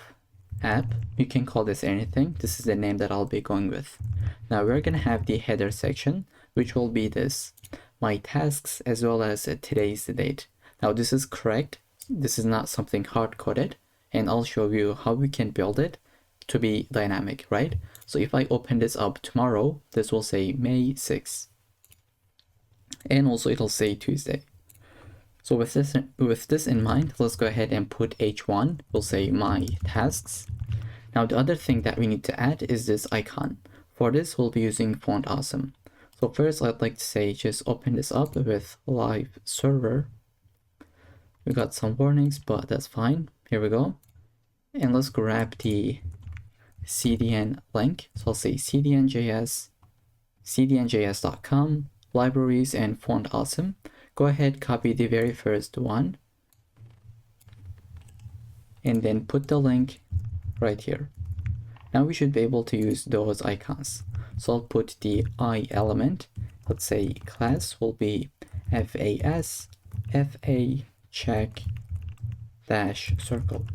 app. You can call this anything. This is the name that I'll be going with. Now we're gonna have the header section, which will be this, my tasks as well as today's date. Now this is correct. This is not something hard-coded, and I'll show you how we can build it to be dynamic, right? So if I open this up tomorrow, this will say May 6th. And also it'll say Tuesday. So with this in mind, let's go ahead and put H1. We'll say my tasks. Now the other thing that we need to add is this icon. For this, we'll be using font awesome. So first, I'd like to say just open this up with live server. We got some warnings, but that's fine. Here we go. And let's grab the CDN link. So I'll say cdnjs, cdnjs.com, libraries, and font awesome. Go ahead, copy the very first one, and then put the link right here. Now we should be able to use those icons. So I'll put the I element. Let's say class will be FAS, FA check dash circle.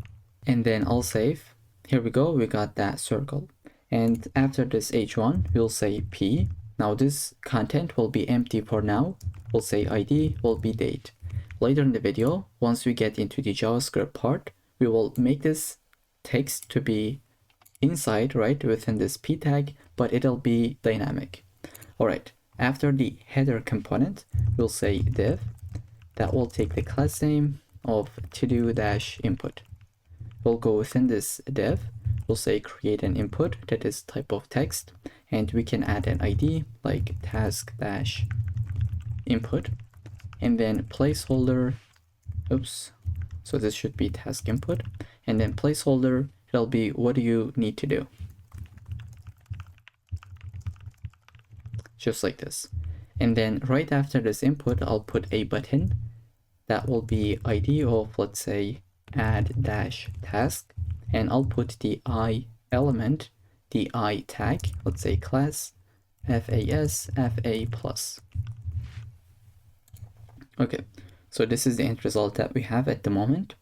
And then I'll save. Here we go, we got that circle. And after this H1, we'll say P. Now this content will be empty for now. We'll say ID will be date. later in the video, once we get into the JavaScript part, we will make this text to be inside, right, within this p tag, but it'll be dynamic. All right, after the header component, we'll say div that will take the class name of to-do-input. We'll go within this div, we'll say create an input that is type of text, and we can add an ID like task-input, and then placeholder, so this should be task input, and then placeholder, it'll be what do you need to do, just like this. And then right after this input, I'll put a button that will be ID of, let's say, add dash task, and I'll put the I element, the I tag, let's say class FA plus. Okay, so this is the end result that we have at the moment.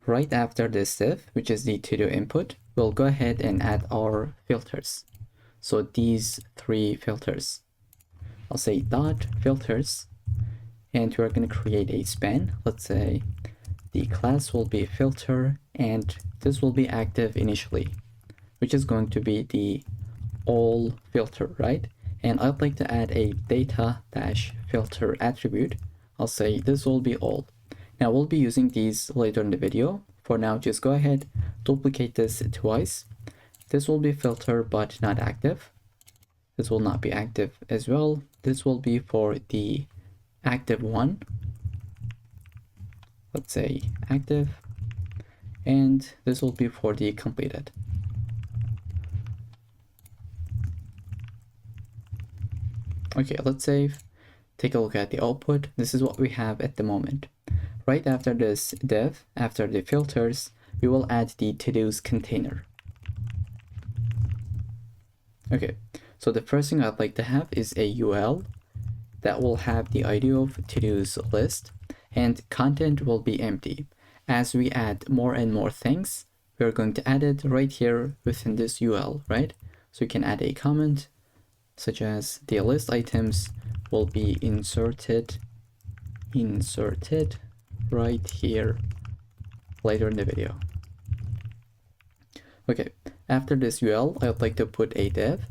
Right after this div, which is the to-do input, we'll go ahead and add our filters. So these 3 filters, I'll say dot filters, and we're going to create a span. Let's say the class will be filter, and this will be active initially, which is going to be the all filter, right? And I'd like to add a data-filter attribute. I'll say this will be all. Now we'll be using these later in the video. For now, just go ahead, duplicate this twice. This will be filter but not active. This will not be active as well. This will be for the active one. Let's say active, and this will be for the completed. Okay, let's save. Take a look at the output. This is what we have at the moment. Right after this div, after the filters, we will add the to-dos container. Okay, so the first thing I'd like to have is a UL that will have the ID of to-dos list, and content will be empty. As we add more and more things, we're going to add it right here within this UL, right? So you can add a comment such as the list items will be inserted right here later in the video. Okay, after this UL, I'd like to put a div.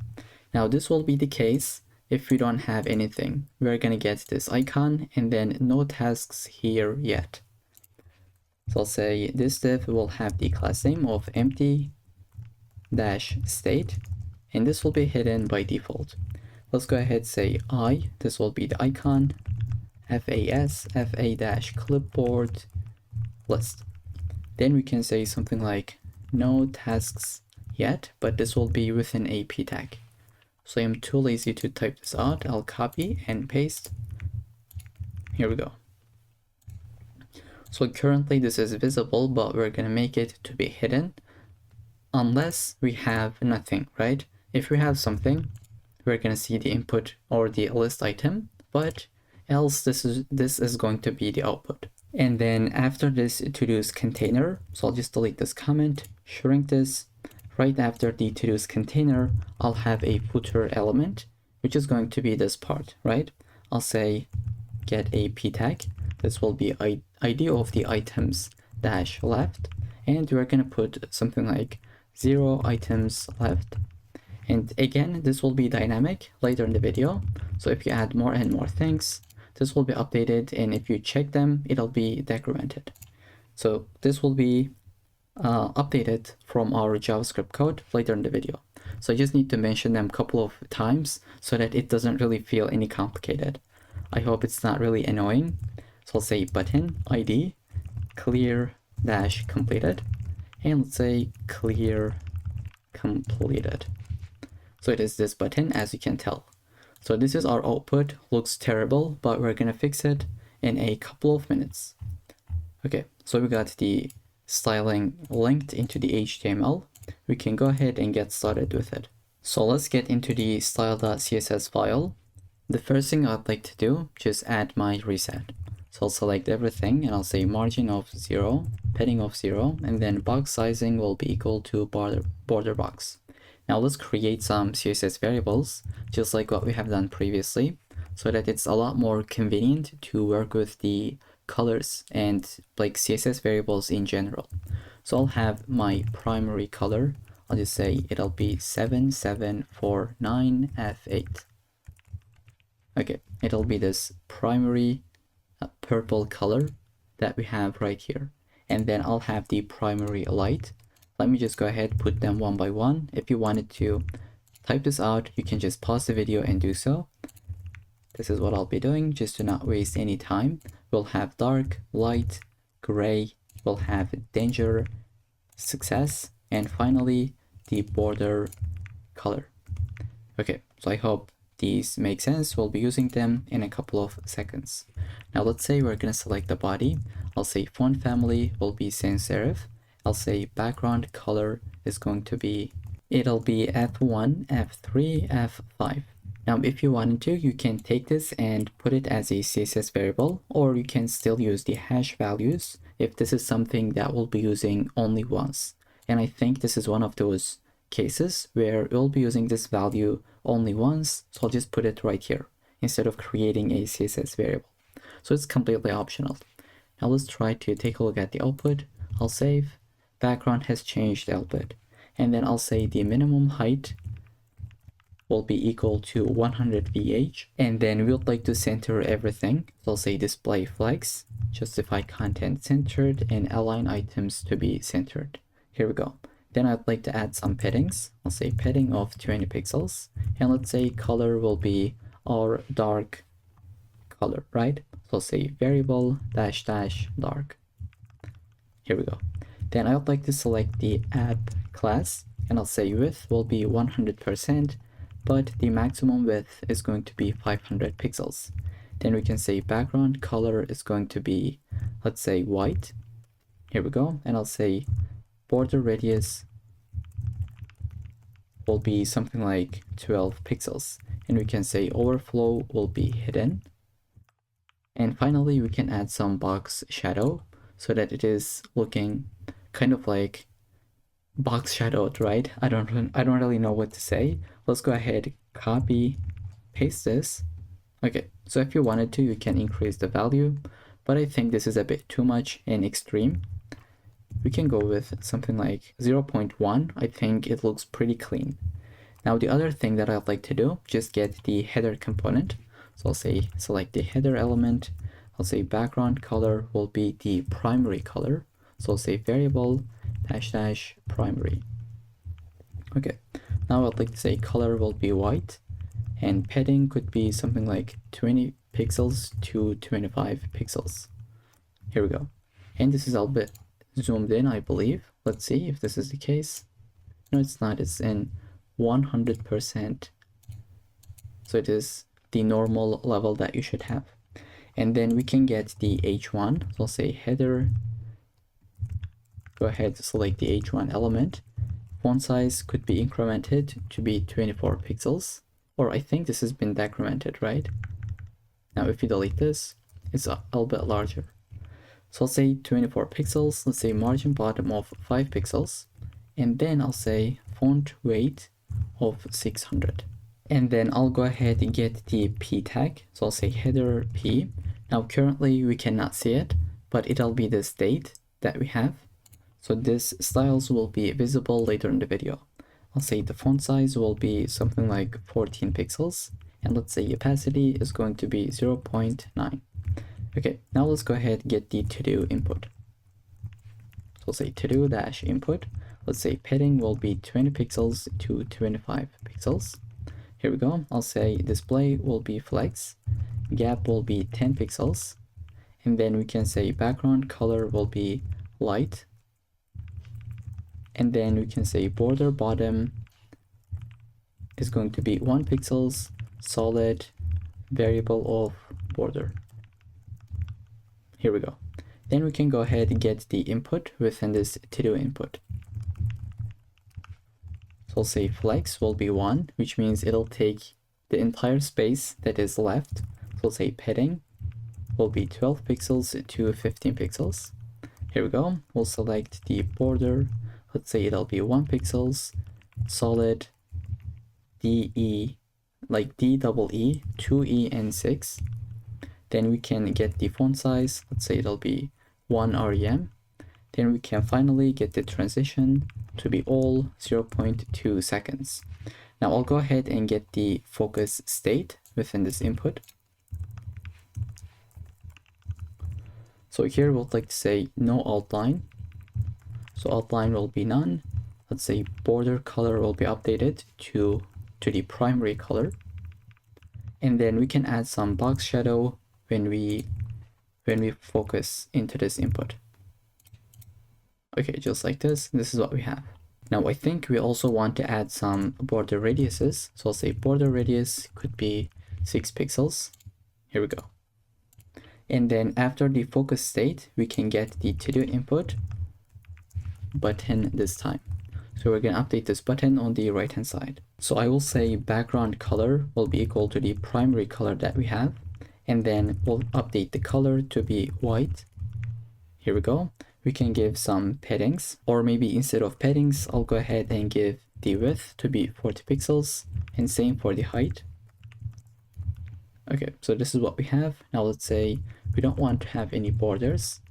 Now this will be the case if we don't have anything. We're gonna get this icon and then no tasks here yet. So I'll say this div will have the class name of empty dash state, and this will be hidden by default. Let's go ahead, say I, this will be the icon, fa-clipboard list. Then we can say something like no tasks yet, but this will be within a p tag. So I'm too lazy to type this out. I'll copy and paste. Here we go. So currently this is visible, but we're gonna make it to be hidden unless we have nothing, right? If we have something, we're gonna see the input or the list item, but else this is going to be the output. And then after this to-dos container, so I'll just delete this comment, shrink this. Right after the to-dos container, I'll have a footer element, which is going to be this part, right? I'll say get a p tag. This will be ID of the items dash left, and we're gonna put something like 0 items left. And again, this will be dynamic later in the video. So if you add more and more things, this will be updated, and if you check them, it'll be decremented. So this will be updated from our JavaScript code later in the video. So I just need to mention them a couple of times so that it doesn't really feel any complicated. I hope it's not really annoying. So I'll say button ID clear dash completed, and let's say clear completed. So it is this button, as you can tell. So this is our output. Looks terrible, but we're gonna fix it in a couple of minutes. Okay, so we got the styling linked into the HTML. We can go ahead and get started with it. So let's get into the style.css file. The first thing I'd like to do, just add my reset. So I'll select everything and I'll say margin of 0, padding of 0, and then box sizing will be equal to border box. Now let's create some CSS variables, just like what we have done previously. so that it's a lot more convenient to work with the colors and like CSS variables in general. So I'll have my primary color. I'll just say it'll be 7749F8. Okay, it'll be this primary purple color that we have right here. And then I'll have the primary light. Let me just go ahead, put them one by one. If you wanted to type this out, you can just pause the video and do so. This is what I'll be doing just to not waste any time. We'll have dark, light, gray, we'll have danger, success, and finally the border color. Okay, so I hope these make sense. We'll be using them in a couple of seconds. Now let's say we're gonna select the body. I'll say font family will be sans serif. I'll say background color is going to be, it'll be F1, F3, F5. Now, if you wanted to, you can take this and put it as a CSS variable, or you can still use the hash values if this is something that we'll be using only once. And I think this is one of those cases where we'll be using this value only once, so I'll just put it right here instead of creating a CSS variable. So it's completely optional. Now let's try to take a look at the output. I'll save, background has changed output, and then I'll say the minimum height will be equal to 100 VH, and then we would like to center everything. So I'll say display flex, justify content centered, and align items to be centered. Here we go. Then I'd like to add some paddings. I'll say padding of 20 pixels, and let's say color will be our dark color, right? So I'll say variable dash dash dark. Here we go. Then I would like to select the app class, and I'll say width will be 100%, but the maximum width is going to be 500 pixels. Then we can say background color is going to be, let's say white. Here we go. And I'll say border radius will be something like 12 pixels. And we can say overflow will be hidden. And finally, we can add some box shadow so that it is looking kind of like box shadowed, right? I don't really know what to say. Let's go ahead, copy, paste this. Okay, so if you wanted to, you can increase the value, but I think this is a bit too much and extreme. We can go with something like 0.1. I think it looks pretty clean. Now the other thing that I'd like to do, just get the header component. So I'll say select the header element. I'll say background color will be the primary color. So I'll say variable dash dash primary. Okay, now I'd like to say color will be white, and padding could be something like 20 pixels to 25 pixels. Here we go. And this is a bit zoomed in, I believe. Let's see if this is the case. No, it's not. It's in 100%. So it is the normal level that you should have. And then we can get the H1. So I'll say header. Go ahead to select the H1 element. Font size could be incremented to be 24 pixels. Or I think this has been decremented, right? Now if you delete this, it's a little bit larger. So I'll say 24 pixels. Let's say margin bottom of 5 pixels. And then I'll say font weight of 600. And then I'll go ahead and get the P tag. So I'll say header P. Now currently we cannot see it, but it'll be this date that we have. So this styles will be visible later in the video. I'll say the font size will be something like 14 pixels. And let's say opacity is going to be 0.9. Okay, now let's go ahead and get the to-do input. So we'll say to-do dash input. Let's say padding will be 20 pixels to 25 pixels. Here we go. I'll say display will be flex. Gap will be 10 pixels. And then we can say background color will be light. And then we can say border bottom is going to be 1 pixels, solid, variable of border. Here we go. Then we can go ahead and get the input within this to-do input. So I'll say flex will be 1, which means it'll take the entire space that is left. So we'll say padding will be 12 pixels to 15 pixels. Here we go. We'll select the border. Let's say it'll be 1 pixels, solid, DE like DEE, 2E, and 6. Then we can get the font size. Let's say it'll be 1 rem. Then we can finally get the transition to be all 0.2 seconds. Now I'll go ahead and get the focus state within this input. So here we'll like to say no outline. So outline will be none. Let's say border color will be updated to the primary color. And then we can add some box shadow when we focus into this input. Okay, just like this. This is what we have. Now I think we also want to add some border radiuses. So I'll say border radius could be 6 pixels. Here we go. And then after the focus state, we can get the to-do input button this time. So we're going to update this button on the right hand side. So I will say background color will be equal to the primary color that we have. And then we'll update the color to be white. Here we go. We can give some paddings, or maybe instead of paddings, I'll go ahead and give the width to be 40 pixels and same for the height. Okay, so this is what we have. Now let's say we don't want to have any borders.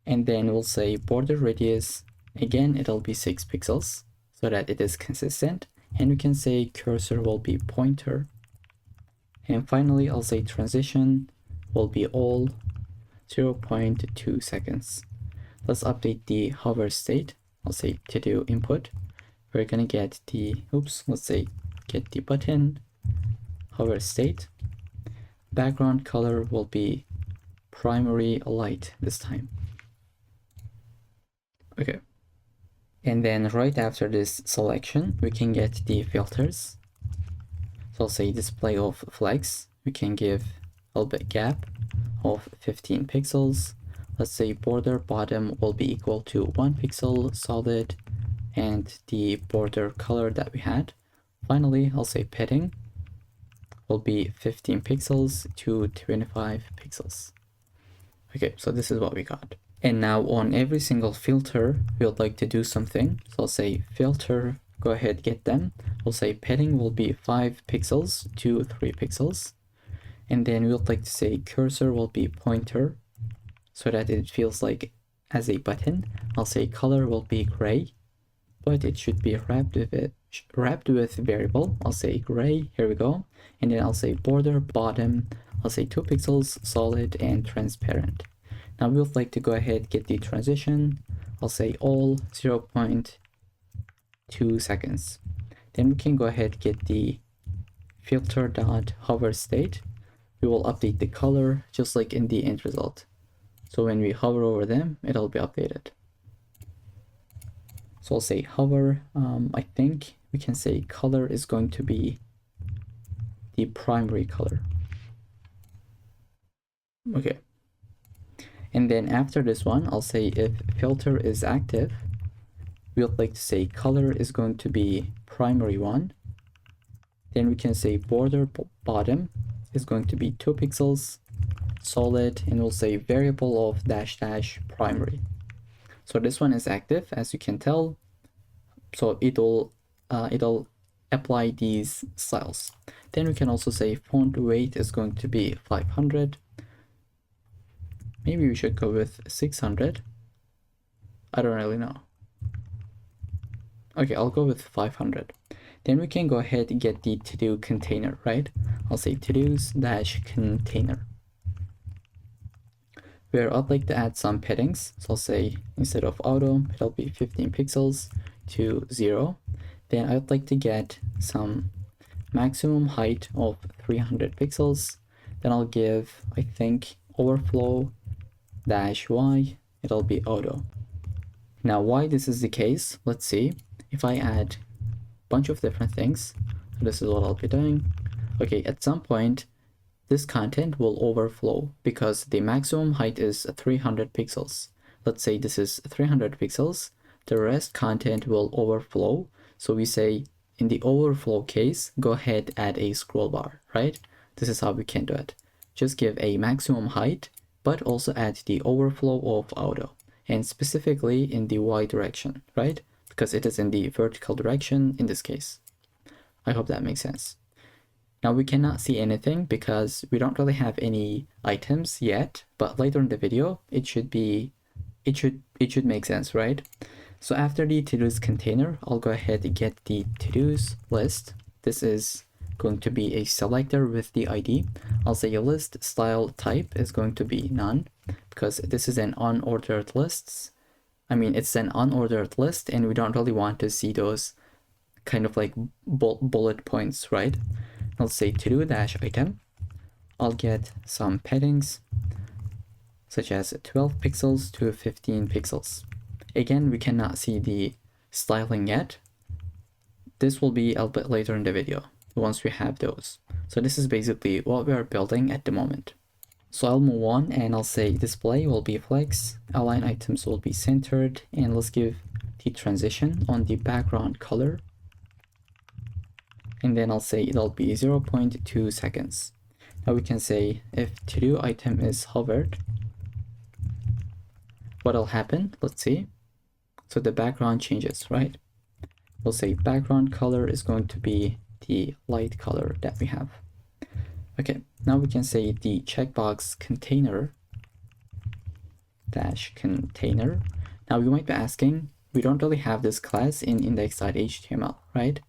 And then we'll say border radius, again, it'll be 6 pixels so that it is consistent. And we can say cursor will be pointer. And finally, I'll say transition will be all 0.2 seconds. Let's update the hover state. I'll say to do input. We're gonna get the, let's say get the button hover state. Background color will be primary light this time. Okay. And then right after this selection, we can get the filters. So I'll say display of flags. We can give a little bit gap of 15 pixels. Let's say border bottom will be equal to 1 pixel solid and the border color that we had. Finally, I'll say padding will be 15 pixels to 25 pixels. Okay, so this is what we got. And now on every single filter, we would like to do something. So I'll say filter, go ahead, get them. We'll say padding will be 5 pixels to 3 pixels. And then we would like to say cursor will be pointer so that it feels like as a button. I'll say color will be gray, but it should be wrapped with variable. I'll say gray, here we go. And then I'll say border bottom, I'll say 2 pixels solid and transparent. Now we would like to go ahead, get the transition. I'll say all 0.2 seconds. Then we can go ahead, get the filter dot hover state. We will update the color just like in the end result. So when we hover over them, it'll be updated. So I'll say hover. I think we can say color is going to be the primary color. Okay. And then after this one, I'll say if filter is active, we would like to say color is going to be primary one. Then we can say border bottom is going to be 2 pixels solid, and we'll say variable of dash dash primary. So this one is active, as you can tell. So it'll apply these styles. Then we can also say font weight is going to be 500. Maybe we should go with 600. I don't really know. Okay, I'll go with 500. Then we can go ahead and get the to-do container, right? I'll say to-dos dash container, where I'd like to add some paddings. So I'll say instead of auto, it'll be 15 pixels to 0. Then I'd like to get some maximum height of 300 pixels. Then I'll give, I think, overflow dash y, it'll be auto. Now why this is the case, let's see. If I add a bunch of different things, this is what I'll be doing. Okay, at some point, this content will overflow because the maximum height is 300 pixels. Let's say this is 300 pixels. The rest content will overflow. So we say in the overflow case, go ahead, add a scroll bar, right? This is how we can do it. Just give a maximum height, but also add the overflow of auto, and specifically in the y direction, right? Because it is in the vertical direction in this case. I hope that makes sense. Now we cannot see anything because we don't really have any items yet, but later in the video it should make sense, right? So after the to-dos container, I'll go ahead and get the to-dos list. This is going to be a selector with the ID. I'll say a list style type is going to be none because this is an unordered list. It's an unordered list and we don't really want to see those kind of like bullet points, right? I'll say to-do dash item. I'll get some paddings such as 12 pixels to 15 pixels. Again, we cannot see the styling yet. This will be a little bit later in the video once we have those. So this is basically what we are building at the moment. So I'll move on and I'll say display will be flex, align items will be centered, and let's give the transition on the background color. And then I'll say it'll be 0.2 seconds. Now we can say if to-do item is hovered, what'll happen? Let's see. So the background changes, right? We'll say background color is going to be the light color that we have. Okay, now we can say the checkbox container dash container. Now you might be asking, we don't really have this class in index.html, right?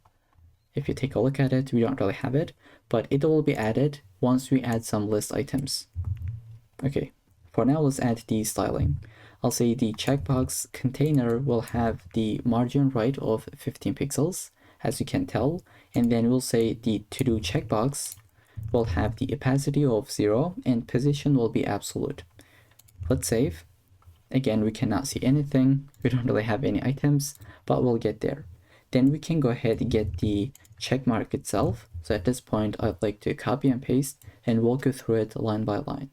If you take a look at it, we don't really have it, but it will be added once we add some list items. Okay, for now, let's add the styling. I'll say the checkbox container will have the margin right of 15 pixels, as you can tell, and then we'll say the to-do checkbox will have the opacity of 0 and position will be absolute. Let's save. Again, we cannot see anything. We don't really have any items, but we'll get there. Then we can go ahead and get the checkmark itself. So at this point, I'd like to copy and paste and walk you through it line by line.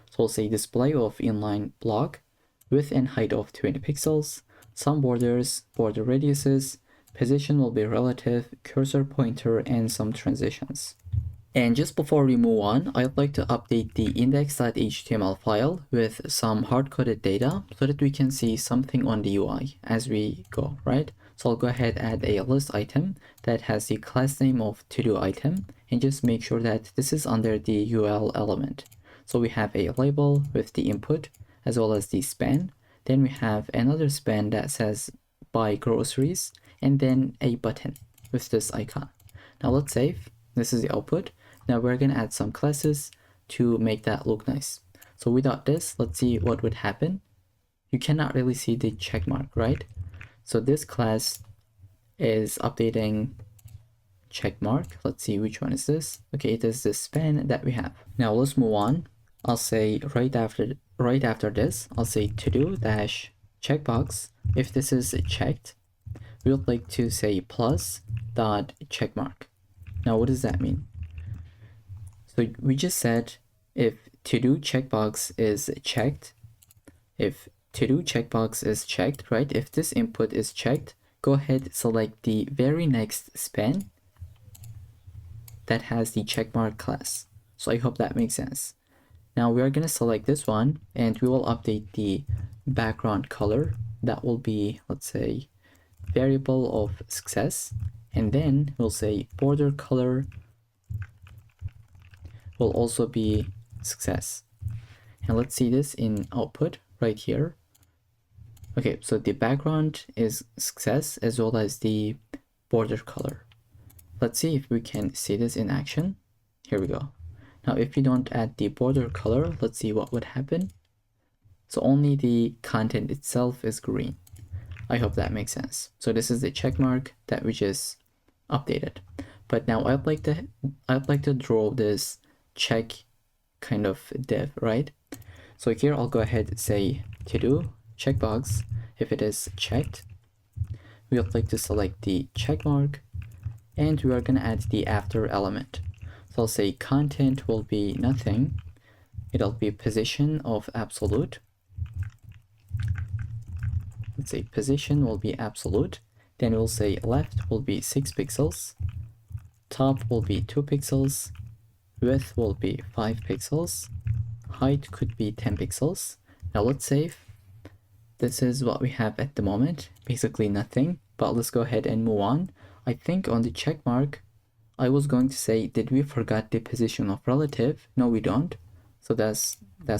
So we'll say display of inline block, width and height of 20 pixels, some borders, border radiuses, position will be relative, cursor pointer, and some transitions. And just before we move on, I'd like to update the index.html file with some hard-coded data so that we can see something on the UI as we go, right? So I'll go ahead and add a list item that has the class name of to-do item and just make sure that this is under the UL element. So we have a label with the input as well as the span. Then we have another span that says buy groceries and then a button with this icon. Now let's save. This is the output. Now we're going to add some classes to make that look nice. So without this, let's see what would happen. You cannot really see the check mark, right? So this class is updating check mark. Let's see which one is this. Okay, it is the span that we have. Now let's move on. I'll say right after this, I'll say to do dash checkbox. If this is checked, we would like to say plus dot check mark. Now what does that mean? So we just said if to do checkbox is checked, right? If this input is checked, go ahead, select the very next span that has the checkmark class. So I hope that makes sense. Now we are going to select this one and we will update the background color. That will be, let's say, variable of success. And then we'll say border color will also be success. And let's see this in output right here. Okay, so the background is success as well as the border color. Let's see if we can see this in action. Here we go. Now, if we don't add the border color, let's see what would happen. So only the content itself is green. I hope that makes sense. So this is the check mark that we just updated. But now I'd like to draw this check kind of div, right? So here I'll go ahead and say to do checkbox. If it is checked, we would like to select the check mark and we are going to add the after element. So I'll say content will be nothing. It'll be position of absolute. Let's say position will be absolute. Then we'll say left will be 6 pixels. Top will be 2 pixels. Width will be 5 pixels. Height could be 10 pixels. Now let's save. This is what we have at the moment. Basically nothing. But let's go ahead and move on. I think on the check mark, I was going to say, did we forget the position of relative? No, we don't. So that's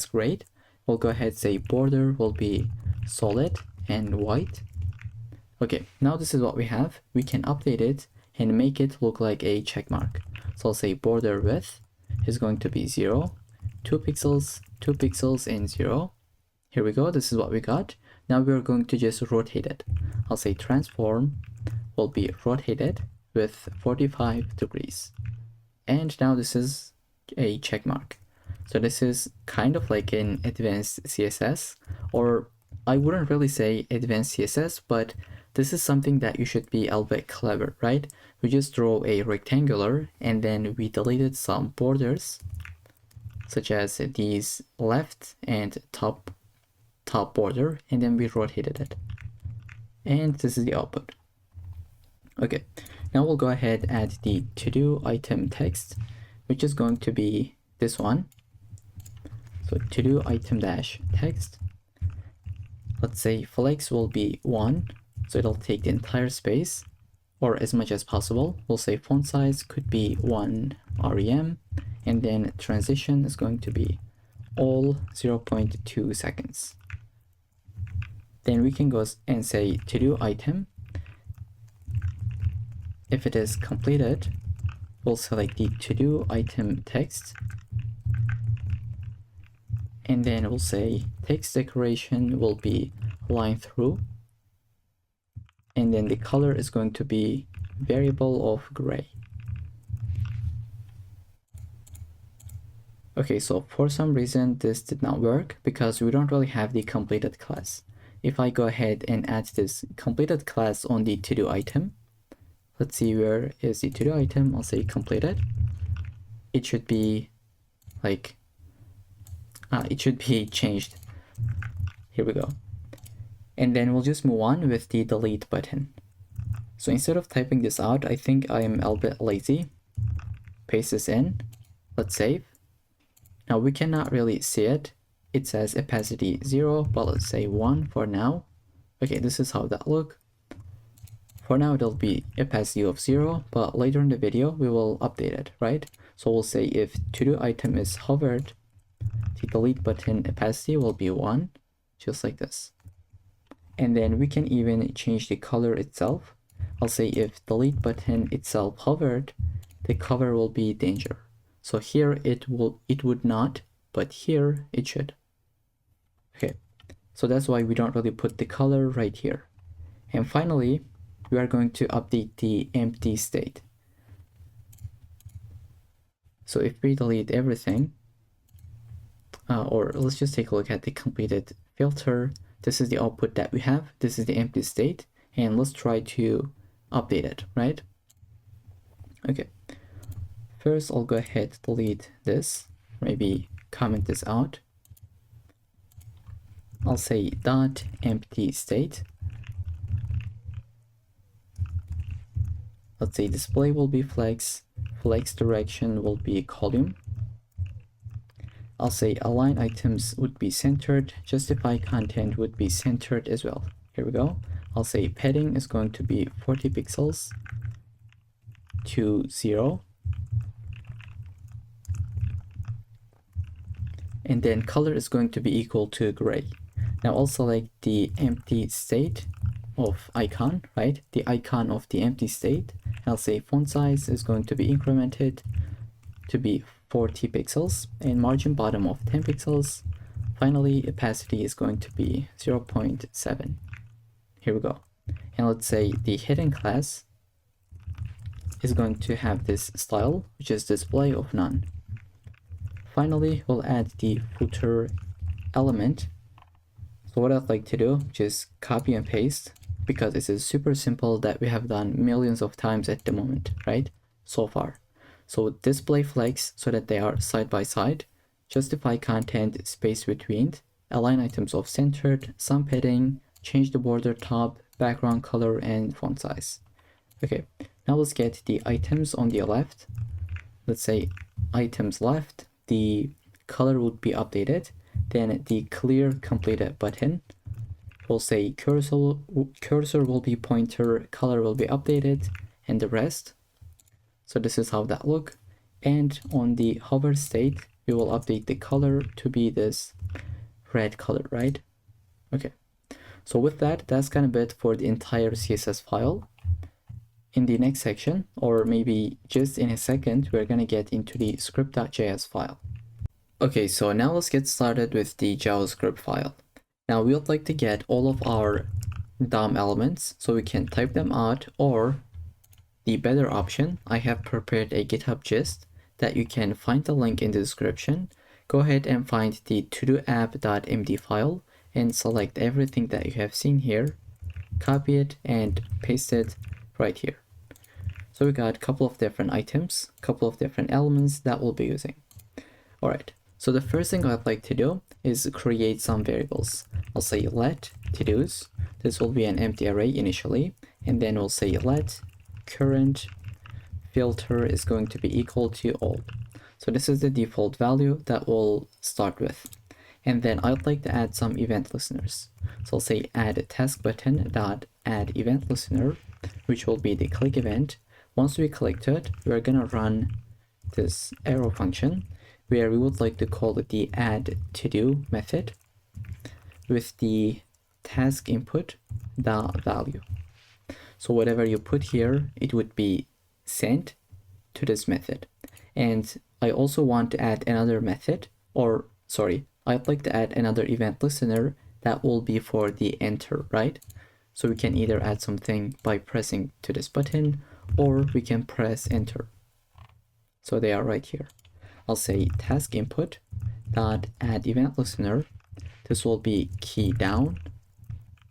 great. We'll go ahead and say border will be solid and white. Okay, now this is what we have. We can update it and make it look like a check mark. So I'll say border width is going to be 0, 2 pixels, 2 pixels, and 0. Here we go, this is what we got. Now we're going to just rotate it. I'll say transform will be rotated with 45 degrees. And now this is a check mark. So this is kind of like an advanced CSS, or I wouldn't really say advanced CSS, but this is something that you should be a little bit clever, right? We just draw a rectangular and then we deleted some borders, such as these left and top border, and then we rotated it. And this is the output. Okay, now we'll go ahead and add the to-do item text, which is going to be this one. So to-do item dash text. Let's say flex will be 1, so it'll take the entire space, or as much as possible. We'll say font size could be 1 rem, and then transition is going to be all 0.2 seconds. Then we can go and say to-do item. If it is completed, we'll select the to-do item text, and then we'll say text decoration will be line through, and then the color is going to be variable of gray. Okay, so for some reason this did not work because we don't really have the completed class. If I go ahead and add this completed class on the to-do item, let's see, where is the to-do item? I'll say completed. It should be like, it should be changed. Here we go. And then we'll just move on with the delete button. So instead of typing this out, I think I am a little bit lazy. Paste this in. Let's save. Now we cannot really see it. It says opacity 0, but let's say 1 for now. Okay, this is how that looks. For now, it'll be opacity of 0, but later in the video, we will update it, right? So we'll say if to-do item is hovered, the delete button opacity will be 1, just like this. And then we can even change the color itself. I'll say if delete button itself hovered, the color will be danger. So here it would not, but here it should. Okay, so that's why we don't really put the color right here. And finally, we are going to update the empty state. So if we delete everything, or let's just take a look at the completed filter. This is the output that we have. This is the empty state, and let's try to update it, right? Okay. First, I'll go ahead, delete this, maybe comment this out. I'll say dot empty state. Let's say display will be flex, flex direction will be column. I'll say align items would be centered, justify content would be centered as well. Here we go. I'll say padding is going to be 40 pixels to 0. And then color is going to be equal to gray. Now I'll select the empty state of icon, right? The icon of the empty state. I'll say font size is going to be incremented to be 40 pixels and margin bottom of 10 pixels. Finally, opacity is going to be 0.7. Here we go. And let's say the hidden class is going to have this style, which is display of none. Finally, we'll add the footer element. So what I'd like to do, just copy and paste, because this is super simple that we have done millions of times at the moment, right? So far. So display flex so that they are side by side, justify content space between, align items off centered, some padding, change the border top, background color, and font size. Okay, now let's get the items on the left. Let's say items left, the color would be updated. Then the clear completed button. We'll say cursor will be pointer, color will be updated, and the rest. So this is how that look. And on the hover state, we will update the color to be this red color, right? Okay. So with that, that's kind of it for the entire CSS file. In the next section, or maybe just in a second, we're going to get into the script.js file. Okay, so now let's get started with the JavaScript file. Now we would like to get all of our DOM elements so we can type them out, or the better option, I have prepared a GitHub gist that you can find the link in the description. Go ahead and find the todo-app.md file and select everything that you have seen here, copy it and paste it right here. So we got a couple of different items, couple of different elements that we'll be using. All right, so the first thing I'd like to do is create some variables. I'll say let to-dos. This will be an empty array initially, and then we'll say let current filter is going to be equal to old. So this is the default value that we'll start with. And then I'd like to add some event listeners. So I'll say add task button dot add event listener, which will be the click event. Once we clicked it, we're gonna run this arrow function where we would like to call it the add to do method with the task input dot value. So whatever you put here, it would be sent to this method. And I also want to add another method, or sorry, I'd like to add another event listener that will be for the enter, right? So we can either add something by pressing to this button, or we can press enter. So they are right here. I'll say task input dot add event listener. This will be key down,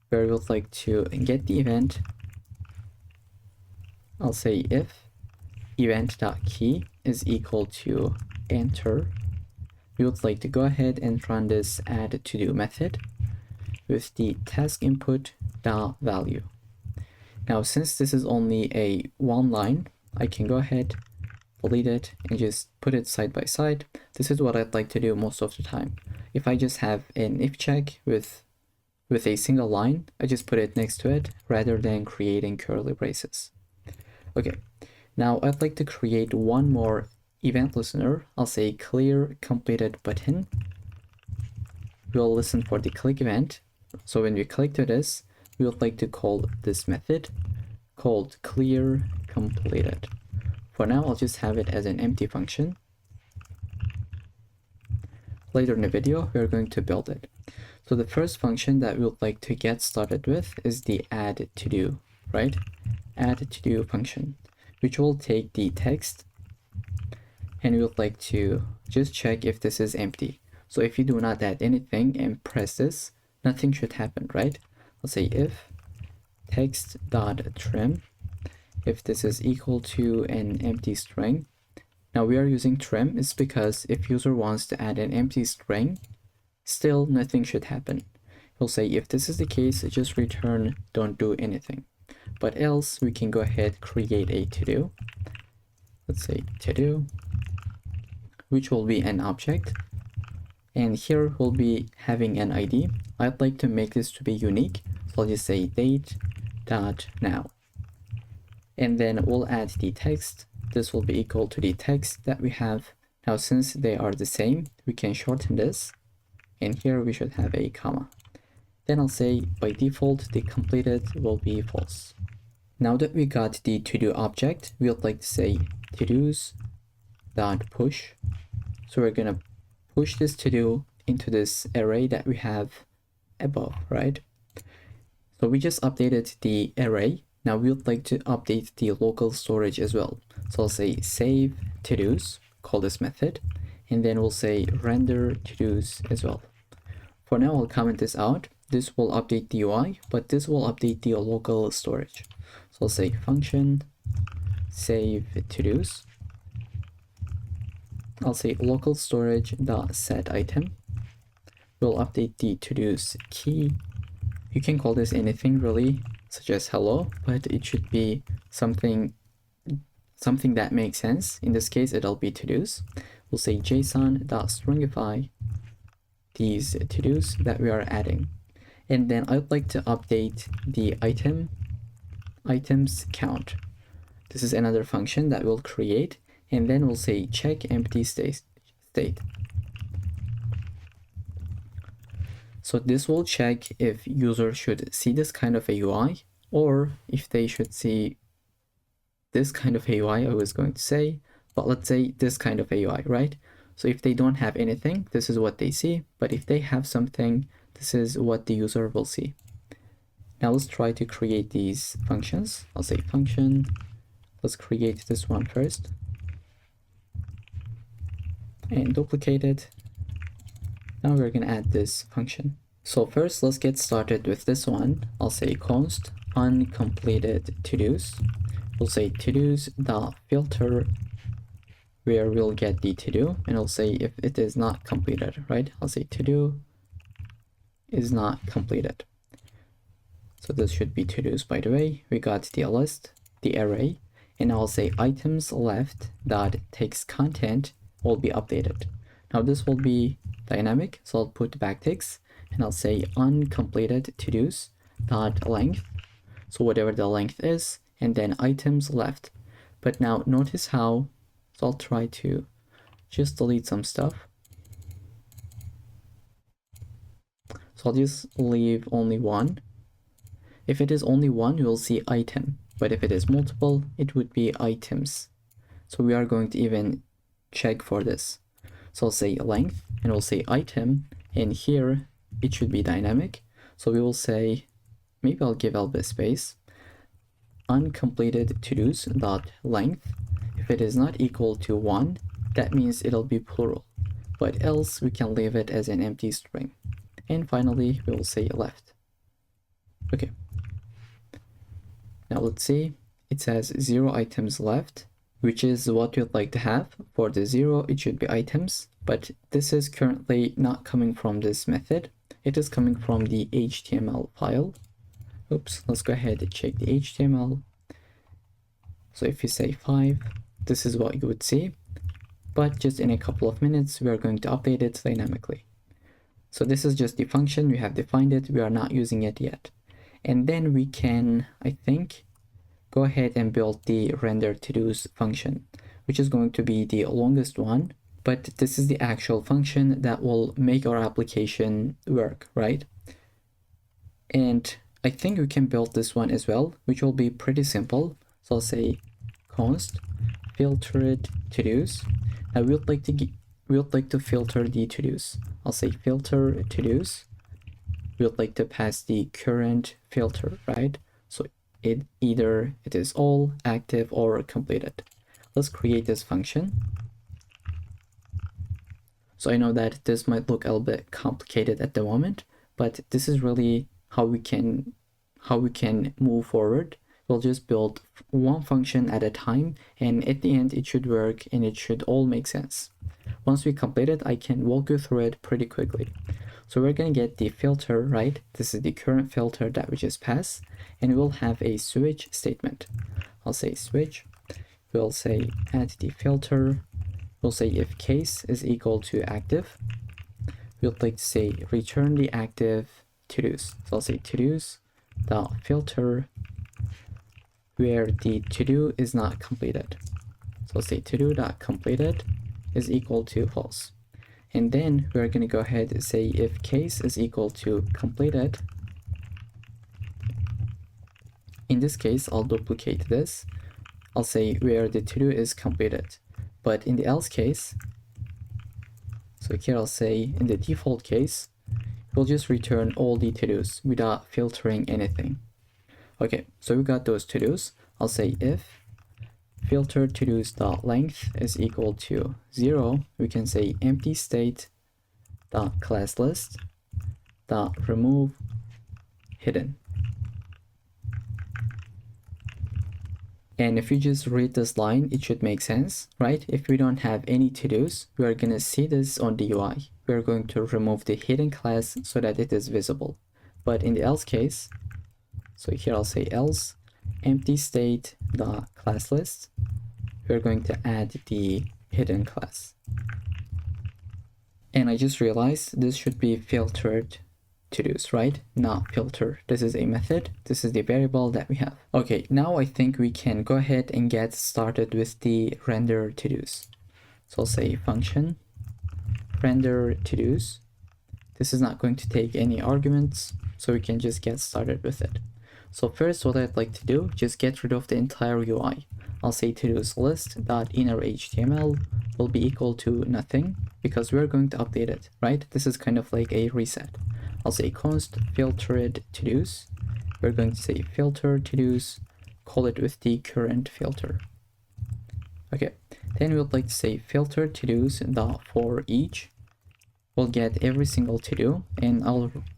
where we would like to get the event. I'll say if event.key is equal to enter, we would like to go ahead and run this add to do method with the task input dot value. Now, since this is only a one line, I can go ahead, delete it, and just put it side by side. This is what I'd like to do most of the time. If I just have an if check with a single line, I just put it next to it rather than creating curly braces. Okay, now I'd like to create one more event listener. I'll say clear completed button. We'll listen for the click event. So when we click to this, we would like to call this method called clear completed. For now, I'll just have it as an empty function. Later in the video, we're going to build it. So the first function that we would like to get started with is the add to do, right? Add to do function, which will take the text, and we would like to just check if this is empty. So if you do not add anything and press this, nothing should happen, right? I'll say if text.trim, if this is equal to an empty string. Now we are using trim is because if user wants to add an empty string, still nothing should happen. We'll say if this is the case, just return don't do anything. But else we can go ahead, create a to-do. Let's say to-do, which will be an object. And here we'll be having an ID. I'd like to make this to be unique. So I'll just say date.now. And then we'll add the text. This will be equal to the text that we have. Now, since they are the same, we can shorten this. And here we should have a comma. Then I'll say by default, the completed will be false. Now that we got the to-do object, we would like to say to-dos.push. So we're gonna push this to-do into this array that we have above, right? So we just updated the array. Now we would like to update the local storage as well. So I'll say save to-dos, call this method, and then we'll say render to-dos as well. For now, I'll comment this out. This will update the UI, but this will update the local storage. So I'll say function save to-dos. I'll say local storage dot set item. We'll update the to-dos key. You can call this anything really, such as hello, but it should be something that makes sense. In this case, it'll be to-dos. We'll say json.stringify these to-dos that we are adding. And then I'd like to update the items count. This is another function that we'll create, and then we'll say check empty state. So this will check if user should see this kind of a UI, or if they should see this kind of a UI, I was going to say, but let's say this kind of a UI, right? So if they don't have anything, this is what they see, but if they have something, this is what the user will see. Now let's try to create these functions. I'll say function. Let's create this one first and duplicate it. Now we're going to add this function. So first, let's get started with this one. I'll say const uncompleted to-dos. We'll say to-dos dot filter, where we'll get the to-do, and I'll say if it is not completed, right? I'll say to-do is not completed. So this should be to-dos, by the way. We got the list, the array, and I'll say items left dot text content will be updated. Now this will be dynamic, so I'll put backticks, and I'll say uncompleted to-dos dot length, so whatever the length is, and then items left. But now notice how, so I'll try to just delete some stuff. So I'll just leave only one. If it is only one, you will see item, but if it is multiple, it would be items. So we are going to even check for this. So I'll say length, and we'll say item, and here it should be dynamic. So we will say, maybe I'll give a little bit space, uncompleted to-dos dot length. If it is not equal to 1, that means it'll be plural, but else we can leave it as an empty string. And finally, we will say left. Okay. Now let's see, it says 0 items left, which is what you'd like to have. For the 0, it should be items, but this is currently not coming from this method. It is coming from the HTML file. Oops, let's go ahead and check the HTML. So if you say 5, this is what you would see, but just in a couple of minutes, we are going to update it dynamically. So this is just the function, we have defined it, we are not using it yet. And then we can, I think, go ahead and build the render to-dos function, which is going to be the longest one, but this is the actual function that will make our application work, right? And I think we can build this one as well, which will be pretty simple. So I'll say const filtered to-dos. Now we would like to filter the to-dos. I'll say filter to-dos. We would like to pass the current filter, right? So it is all, active, or completed. Let's create this function. So I know that this might look a little bit complicated at the moment, but this is really how we can move forward. We'll just build one function at a time, and at the end it should work and it should all make sense. Once we complete it, I can walk you through it pretty quickly. So we're going to get the filter, right? This is the current filter that we just passed, and we'll have a switch statement. I'll say switch. We'll say add the filter. We'll say if case is equal to active. We'll like to say return the active to-dos. So I'll say to-dos dot filter where the to-do is not completed. So I'll say to-do dot completed is equal to false. And then we're going to go ahead and say if case is equal to completed. In this case, I'll duplicate this. I'll say where the to-do is completed. But in the else case, so here I'll say in the default case, we'll just return all the to-dos without filtering anything. Okay, so we got those to-dos. I'll say if filter to-dos dot length is equal to 0, we can say empty state dot class list dot remove hidden. And if you just read this line, it should make sense, right? If we don't have any to-dos, we are gonna see this on the UI. We're going to remove the hidden class so that it is visible. But in the else case, so here I'll say else empty state dot class list, we're going to add the hidden class. And I just realized this should be filtered to-dos, right? Not filter. This is a method. This is the variable that we have. Okay, now I think we can go ahead and get started with the render to-dos. So I'll say function render to-dos. This is not going to take any arguments, so we can just get started with it. So first, what I'd like to do, just get rid of the entire UI. I'll say to-dos list dot inner HTML will be equal to nothing because we're going to update it, right? This is kind of like a reset. I'll say const filtered to-dos. We're going to say filter to-dos, call it with the current filter. Okay, then we would like to say filter to-dos dot for each. We'll get every single to-do, and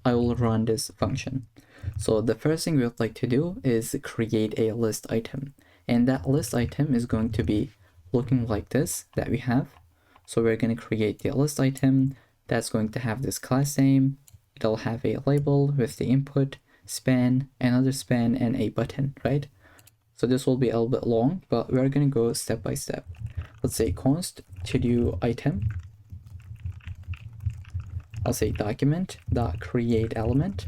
I will run this function. So the first thing we would like to do is create a list item, and that list item is going to be looking like this that we have. So we're going to create the list item that's going to have this class name. It'll have a label with the input, span, another span, and a button, right? So this will be a little bit long, but we're going to go step by step. Let's say const to-do item. I'll say document dot create element,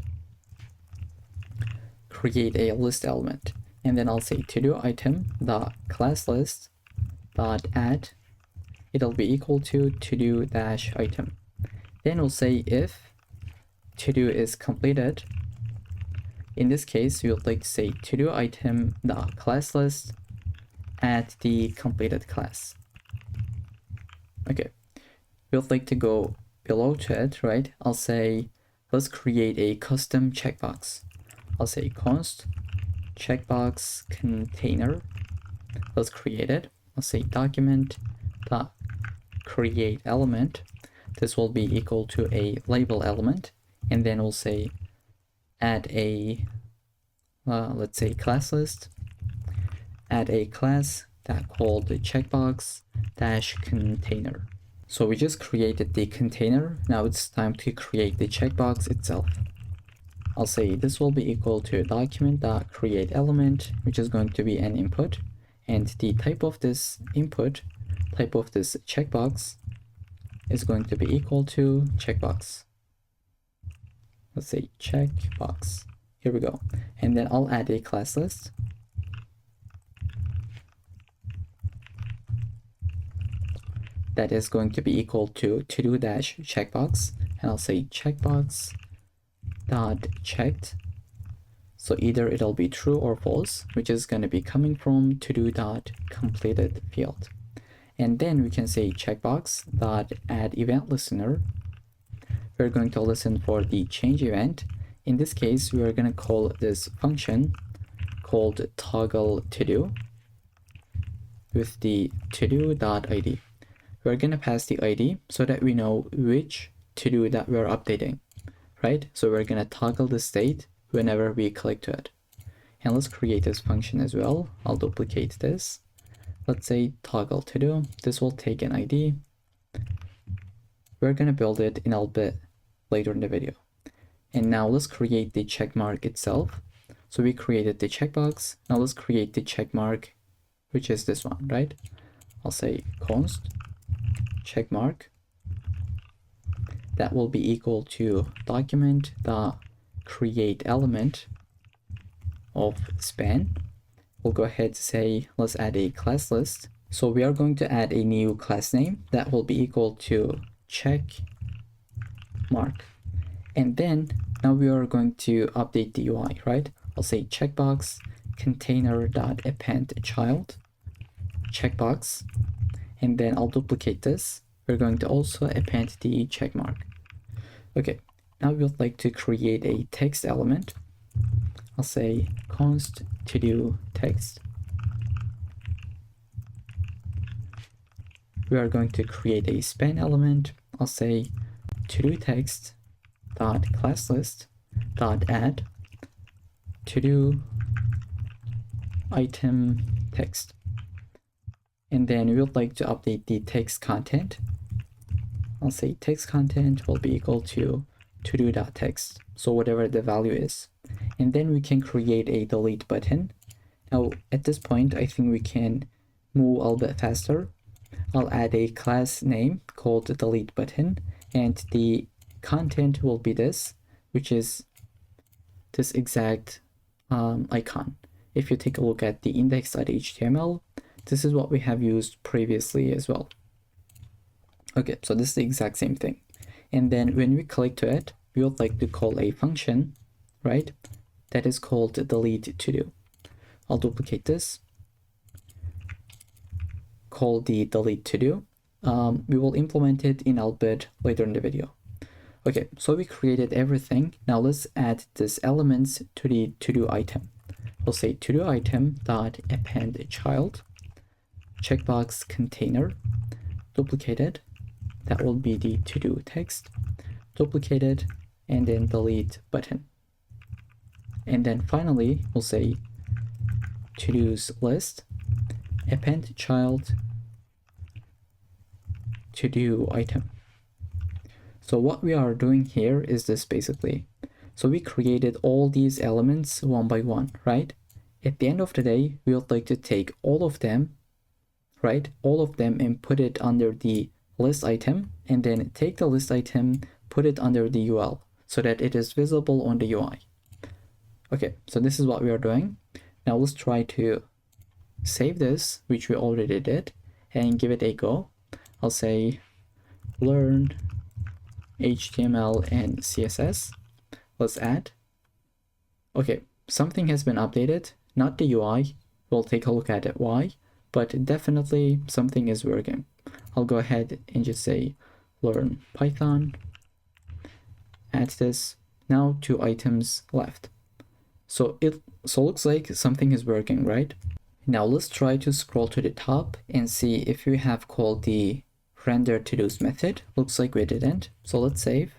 create a list element, and then I'll say to-do item dot class list dot add. It'll be equal to to-do dash item. Then we'll say if to-do is completed. In this case, we would like to say to-do item dot class list add the completed class. Okay, we would like to go below to it, right? I'll say let's create a custom checkbox. I'll say const checkbox container. Let's create it. I'll say document dot create element. This will be equal to a label element, and then we'll say add a let's say class list, add a class that called the checkbox dash container. So we just created the container. Now it's time to create the checkbox itself. I'll say this will be equal to document.create element, which is going to be an input, and the type of this input, type of this checkbox, is going to be equal to checkbox. Let's say checkbox. Here we go. And then I'll add a class list. That is going to be equal to to-do dash checkbox, and I'll say checkbox dot checked. So either it'll be true or false, which is going to be coming from to-do dot completed field. And then we can say checkbox dot add event listener. We're going to listen for the change event. In this case, we are going to call this function called toggle to do with the to-do.id. We're going to pass the ID so that we know which to-do that we're updating, right? So we're going to toggle the state whenever we click to it. And let's create this function as well. I'll duplicate this. Let's say toggle to do. This will take an ID. We're going to build it in a little bit later in the video. And now let's create the check mark itself. So we created the checkbox. Now let's create the check mark, which is this one, right? I'll say const check mark. That will be equal to document dot create element of span. We'll go ahead and say let's add a class list. So we are going to add a new class name that will be equal to check mark. And then now we are going to update the UI, right? I'll say checkbox container dot append child checkbox, and then I'll duplicate this. We're going to also append the check mark. Okay, now we would like to create a text element. I'll say const to do text. We are going to create a span element. I'll say to do text dot class list dot add to do item text. And then we would like to update the text content. I'll say text content will be equal to to-do.text, so whatever the value is. And then we can create a delete button. Now at this point, I think we can move a little bit faster. I'll add a class name called delete button, and the content will be this. which is this exact icon. If you take a look at the index.html, this is what we have used previously as well. Okay, so this is the exact same thing. And then when we click to it, we would like to call a function, right? That is called delete to do. I'll duplicate this, call the delete to do. We will implement it in a bit later in the video. Okay, so we created everything. Now let's add this elements to the to-do item. We'll say to-do item dot append child checkbox container, duplicated. That will be the to-do text, duplicated, and then delete button. And then finally, we'll say to-dos list append child to-do item. So what we are doing here is this basically. So we created all these elements one by one, right? At the end of the day, we would like to take all of them, right? All of them and put it under the list item, and then take the list item, put it under the UL so that it is visible on the UI. Okay, so this is what we are doing. Now let's try to save this, which we already did, and give it a go. I'll say learn HTML and CSS. Let's add. Okay, something has been updated, not the UI. We'll take a look at it why, but definitely something is working. I'll go ahead and just say learn Python, add this. Now 2 items left. So it looks like something is working, right? Now let's try to scroll to the top and see if we have called the render to-dos method. Looks like we didn't, so let's save.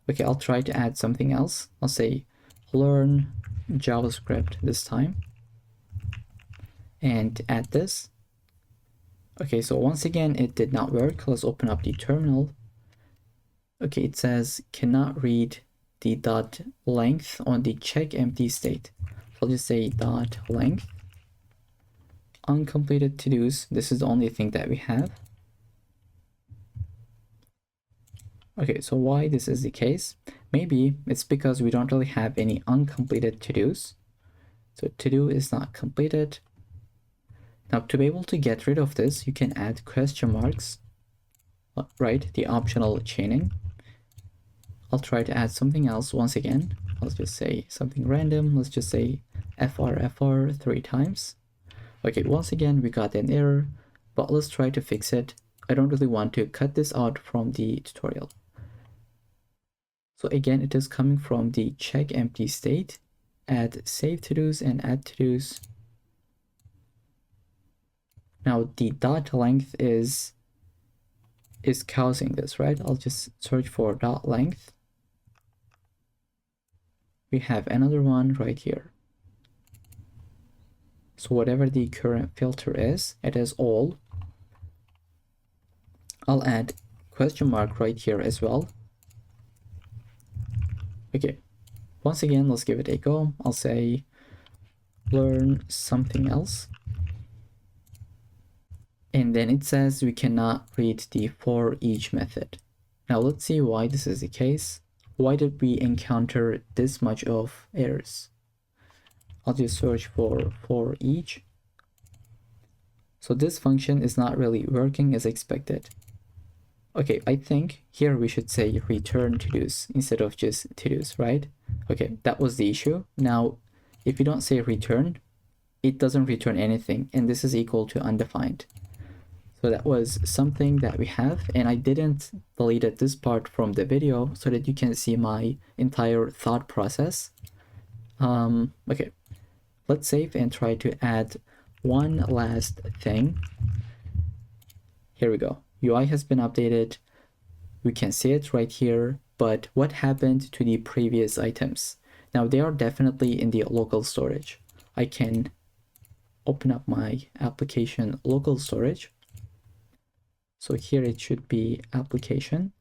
Okay, I'll try to add something else. I'll say learn JavaScript this time and add this. Okay, so once again it did not work. Let's open up the terminal. Okay, it says cannot read the dot length on the check empty state. I'll just say dot length uncompleted to-dos. This is the only thing that we have. Okay, so why this is the case? Maybe it's because we don't really have any uncompleted to-dos. So to-do is not completed. Now to be able to get rid of this, you can add question marks, right? The optional chaining. I'll try to add something else once again. I'll just say something random. Let's just say FR 3 times. Okay, once again, we got an error, but let's try to fix it. I don't really want to cut this out from the tutorial. So again, it is coming from the check empty state, add save to-dos and add to-dos. Now the dot length is causing this, right? I'll just search for dot length. We have another one right here. So whatever the current filter is, it is all. I'll add question mark right here as well. Okay, once again, let's give it a go. I'll say learn something else. And then it says we cannot read the for each method. Now let's see why this is the case. Why did we encounter this much of errors? I'll just search for each. So this function is not really working as expected. Okay, I think here we should say return to-dos instead of just to-dos, right? Okay, that was the issue. Now, if you don't say return, it doesn't return anything, and this is equal to undefined. So that was something that we have, and I didn't delete this part from the video so that you can see my entire thought process. Okay, let's save and try to add one last thing. Here we go. UI has been updated. We can see it right here, but what happened to the previous items? Now they are definitely in the local storage. I can open up my application local storage. So here it should be application,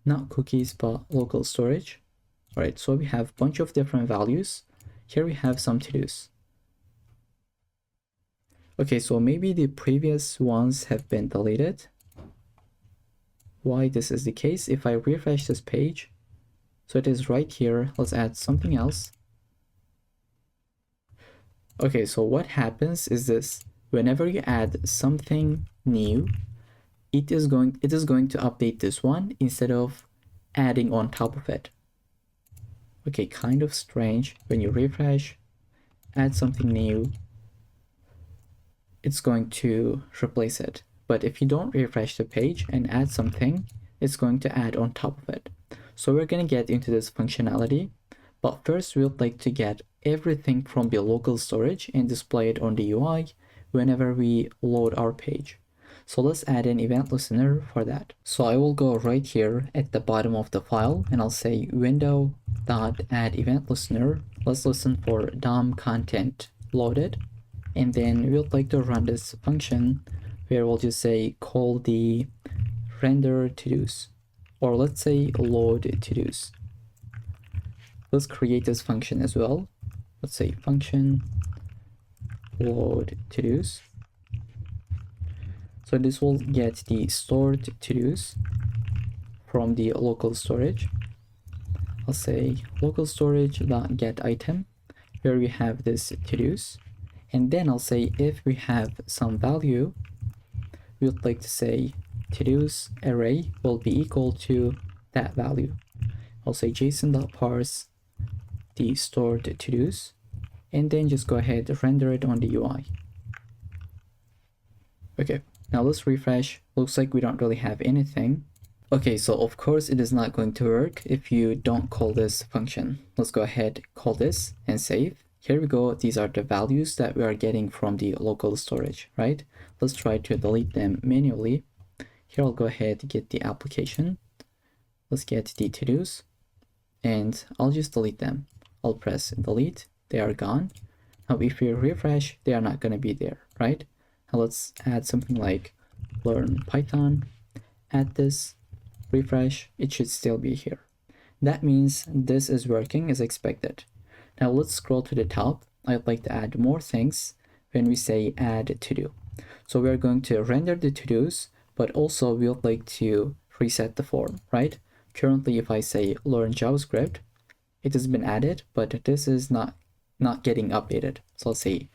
not cookies, but local storage. All right, so we have a bunch of different values. Here we have some to-dos. Okay, so maybe the previous ones have been deleted. Why this is the case? If I refresh this page, So it is right here. Let's add something else. Okay, so what happens is this. Whenever you add something new, it is going to update this one instead of adding on top of it. Okay, kind of strange. When you refresh, add something new, it's going to replace it. But if you don't refresh the page and add something, it's going to add on top of it. So we're going to get into this functionality, but first we would like to get everything from the local storage and display it on the UI whenever we load our page. So let's add an event listener for that. So I will go right here at the bottom of the file and I'll say window.add event listener. Let's listen for DOM content loaded. And then we would like to run this function where we'll just say call the render to-dos, or let's say load to-dos. Let's create this function as well. Let's say function load to-dos. So this will get the stored to-dos from the local storage. I'll say local storage.get item where we have this to-dos. And then I'll say if we have some value, we would like to say to-dos array will be equal to that value. I'll say json.parse the stored to-dos, and then just go ahead and render it on the UI. Okay, now let's refresh. Looks like we don't really have anything. Okay, so of course it is not going to work if you don't call this function. Let's go ahead, call this and save. Here we go. These are the values that we are getting from the local storage, right? Let's try to delete them manually. Here I'll go ahead and get the application. Let's get the to-dos and I'll just delete them. I'll press delete. They are gone. Now if we refresh, they are not going to be there, right? Now let's add something like learn Python. Add this, refresh, it should still be here. That means this is working as expected. Now let's scroll to the top. I'd like to add more things when we say add to-do. So we're going to render the to-dos, but also we would like to reset the form, right? Currently, if I say learn JavaScript, it has been added, but this is not getting updated. So I'll say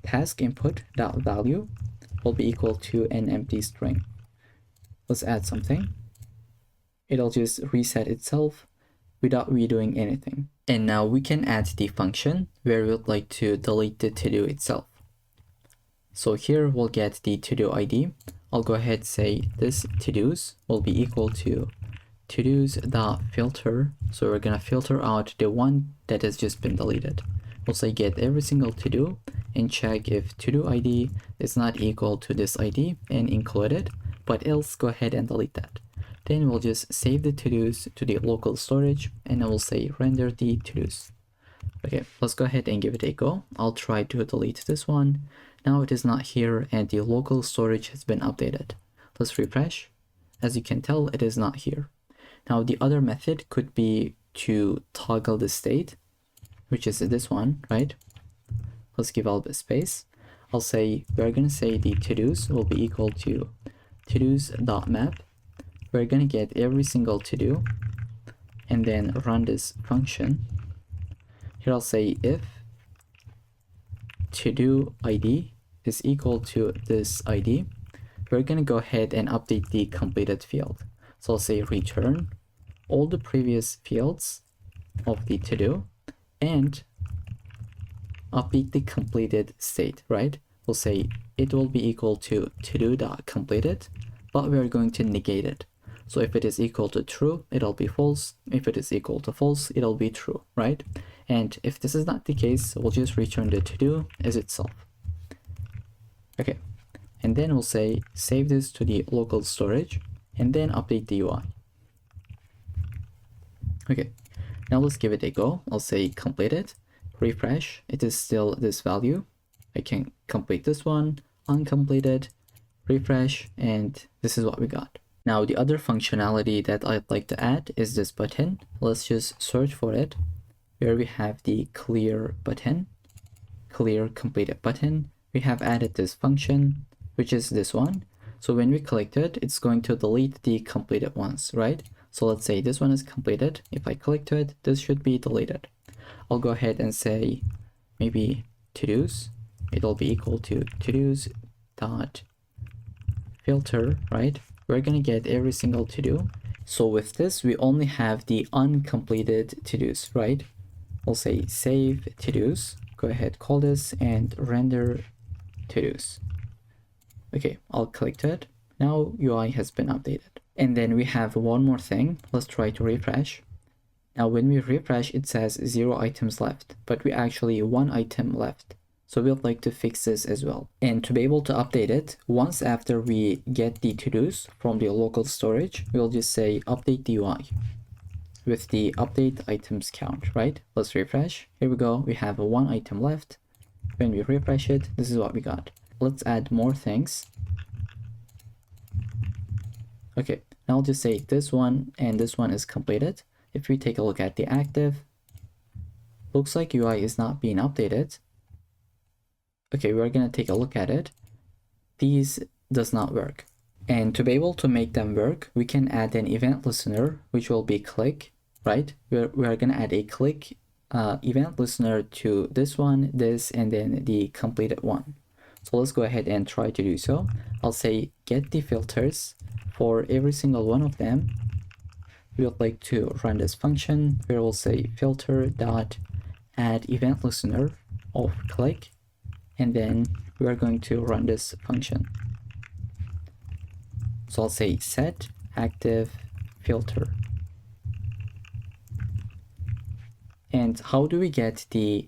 task input.value will be equal to an empty string. Let's add something. It'll just reset itself without redoing anything. And now we can add the function where we would like to delete the to-do itself. So here we'll get the to-do ID. I'll go ahead and say this to-dos will be equal to to-dos.filter. So we're gonna filter out the one that has just been deleted. We'll say get every single to-do and check if to-do ID is not equal to this ID and include it, but else go ahead and delete that. Then we'll just save the to-dos to the local storage and I will say render the to-dos. Okay, let's go ahead and give it a go. I'll try to delete this one. Now it is not here and the local storage has been updated. Let's refresh. As you can tell, it is not here. Now the other method could be to toggle the state, which is this one, right? Let's give all the space. I'll say, we're gonna say the to-dos will be equal to to-dos.map. We're gonna get every single to-do and then run this function. Here I'll say if to-do ID is equal to this ID, we're gonna go ahead and update the completed field. So I'll say return all the previous fields of the to-do and update the completed state, right? We'll say it will be equal to to-do.completed, but we're going to negate it. So if it is equal to true, it'll be false. If it is equal to false, it'll be true, right? And if this is not the case, we'll just return the to-do as itself. Okay, and then we'll say save this to the local storage and then update the UI. Okay, now let's give it a go. I'll say complete it, refresh. It is still this value. I can complete this one, uncompleted, refresh, and this is what we got. Now the other functionality that I'd like to add is this button. Let's just search for it where we have the clear button, clear completed button. We have added this function, which is this one. So when we click it, it's going to delete the completed ones, right? So let's say this one is completed. If I click to it, this should be deleted. I'll go ahead and say maybe to-dos. It'll be equal to to-dos dot filter, right? We're gonna get every single to-do. So with this, we only have the uncompleted to-dos, right? We'll say save to-dos. Go ahead, call this and render to-dos. Okay, I'll click to it. Now UI has been updated. And then we have one more thing. Let's try to refresh. Now when we refresh, it says 0 items left, but we actually 1 item left. So we'd like to fix this as well. And to be able to update it, once after we get the to-dos from the local storage, we'll just say update the UI with the update items count, right? Let's refresh. Here we go. We have 1 item left. When we refresh it, this is what we got. Let's add more things. Okay, now I'll just say this one and this one is completed. If we take a look at the active, looks like UI is not being updated. Okay, we're gonna take a look at it. These does not work. And to be able to make them work, we can add an event listener, which will be click, right? We're gonna add a click event listener to this one, this, and then the completed one. So let's go ahead and try to do so. I'll say get the filters for every single one of them. We would like to run this function where we'll say filter dot add event listener of click, and then we are going to run this function. So I'll say set active filter. And how do we get the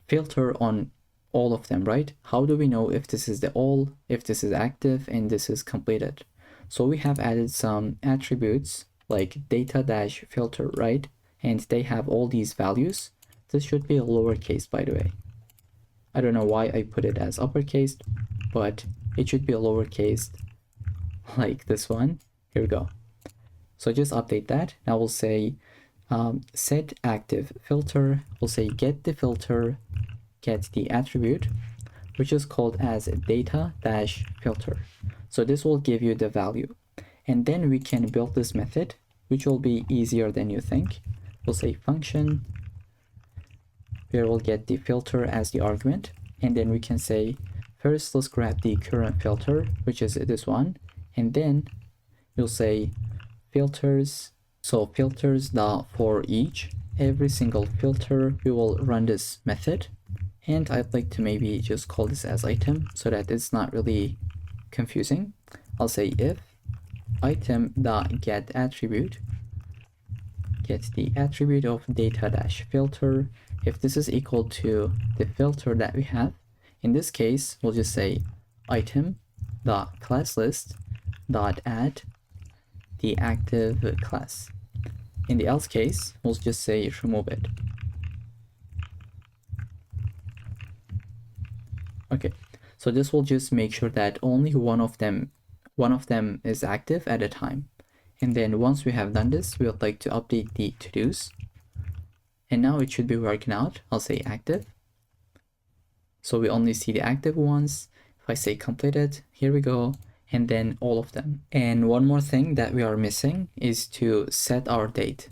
filter on all of them, right? How do we know if this is the all, if this is active, and this is completed? So we have added some attributes like data-filter, right? And they have all these values. This should be a lowercase, by the way. I don't know why I put it as uppercase, but it should be a lowercase like this one. Here we go. So just update that. Now we'll say set active filter. We'll say get the filter, get the attribute, which is called as data-filter. So this will give you the value. And then we can build this method, which will be easier than you think. We'll say function, where we'll get the filter as the argument. And then we can say, first, let's grab the current filter, which is this one. And then you'll say filters. So filters for each, every single filter, we will run this method. And I'd like to maybe just call this as item so that it's not really confusing. I'll say if item.get attribute, get the attribute of data-filter. If this is equal to the filter that we have, in this case, we'll just say item.classList.add the active class. In the else case, we'll just say remove it. Okay, so this will just make sure that only one of them is active at a time. And then once we have done this, we would like to update the to-dos. And now it should be working out. I'll say active. So we only see the active ones. If I say completed, here we go. And then all of them. And one more thing that we are missing is to set our date,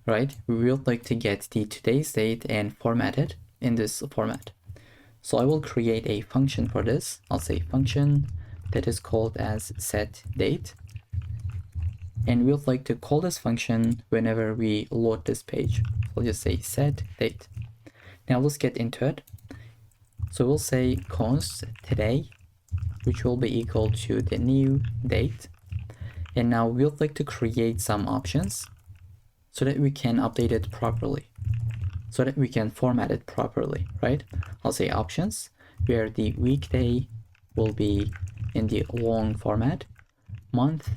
right? We would like to get the today's date and format it in this format. So I will create a function for this. I'll say function that is called as set date. And we would like to call this function whenever we load this page. We'll just say set date. Now let's get into it. So we'll say const today, which will be equal to the new date. And now we would like to create some options so that we can update it properly, so that we can format it properly, right? I'll say options, where the weekday will be in the long format, month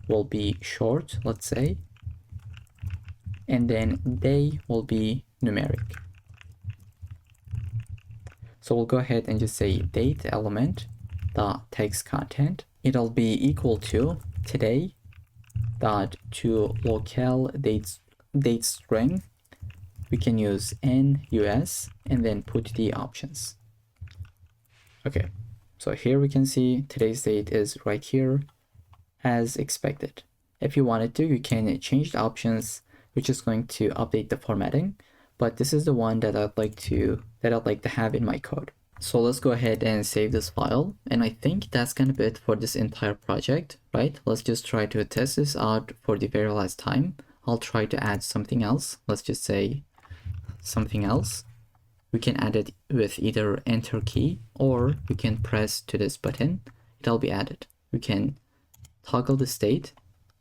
will be short, let's say, and then day will be numeric. So we'll go ahead and just say date element dot text content. It'll be equal to today dot to locale date string. We can use NUS and then put the options. Okay, so here we can see today's date is right here as expected. If you wanted to, you can change the options, which is going to update the formatting, but this is the one that I'd like to have in my code. So let's go ahead and save this file. And I think that's gonna be it for this entire project, right? Let's just try to test this out for the very last time. I'll try to add something else. Let's just say something else. We can add it with either enter key, or we can press to this button. It'll be added. We can toggle the state,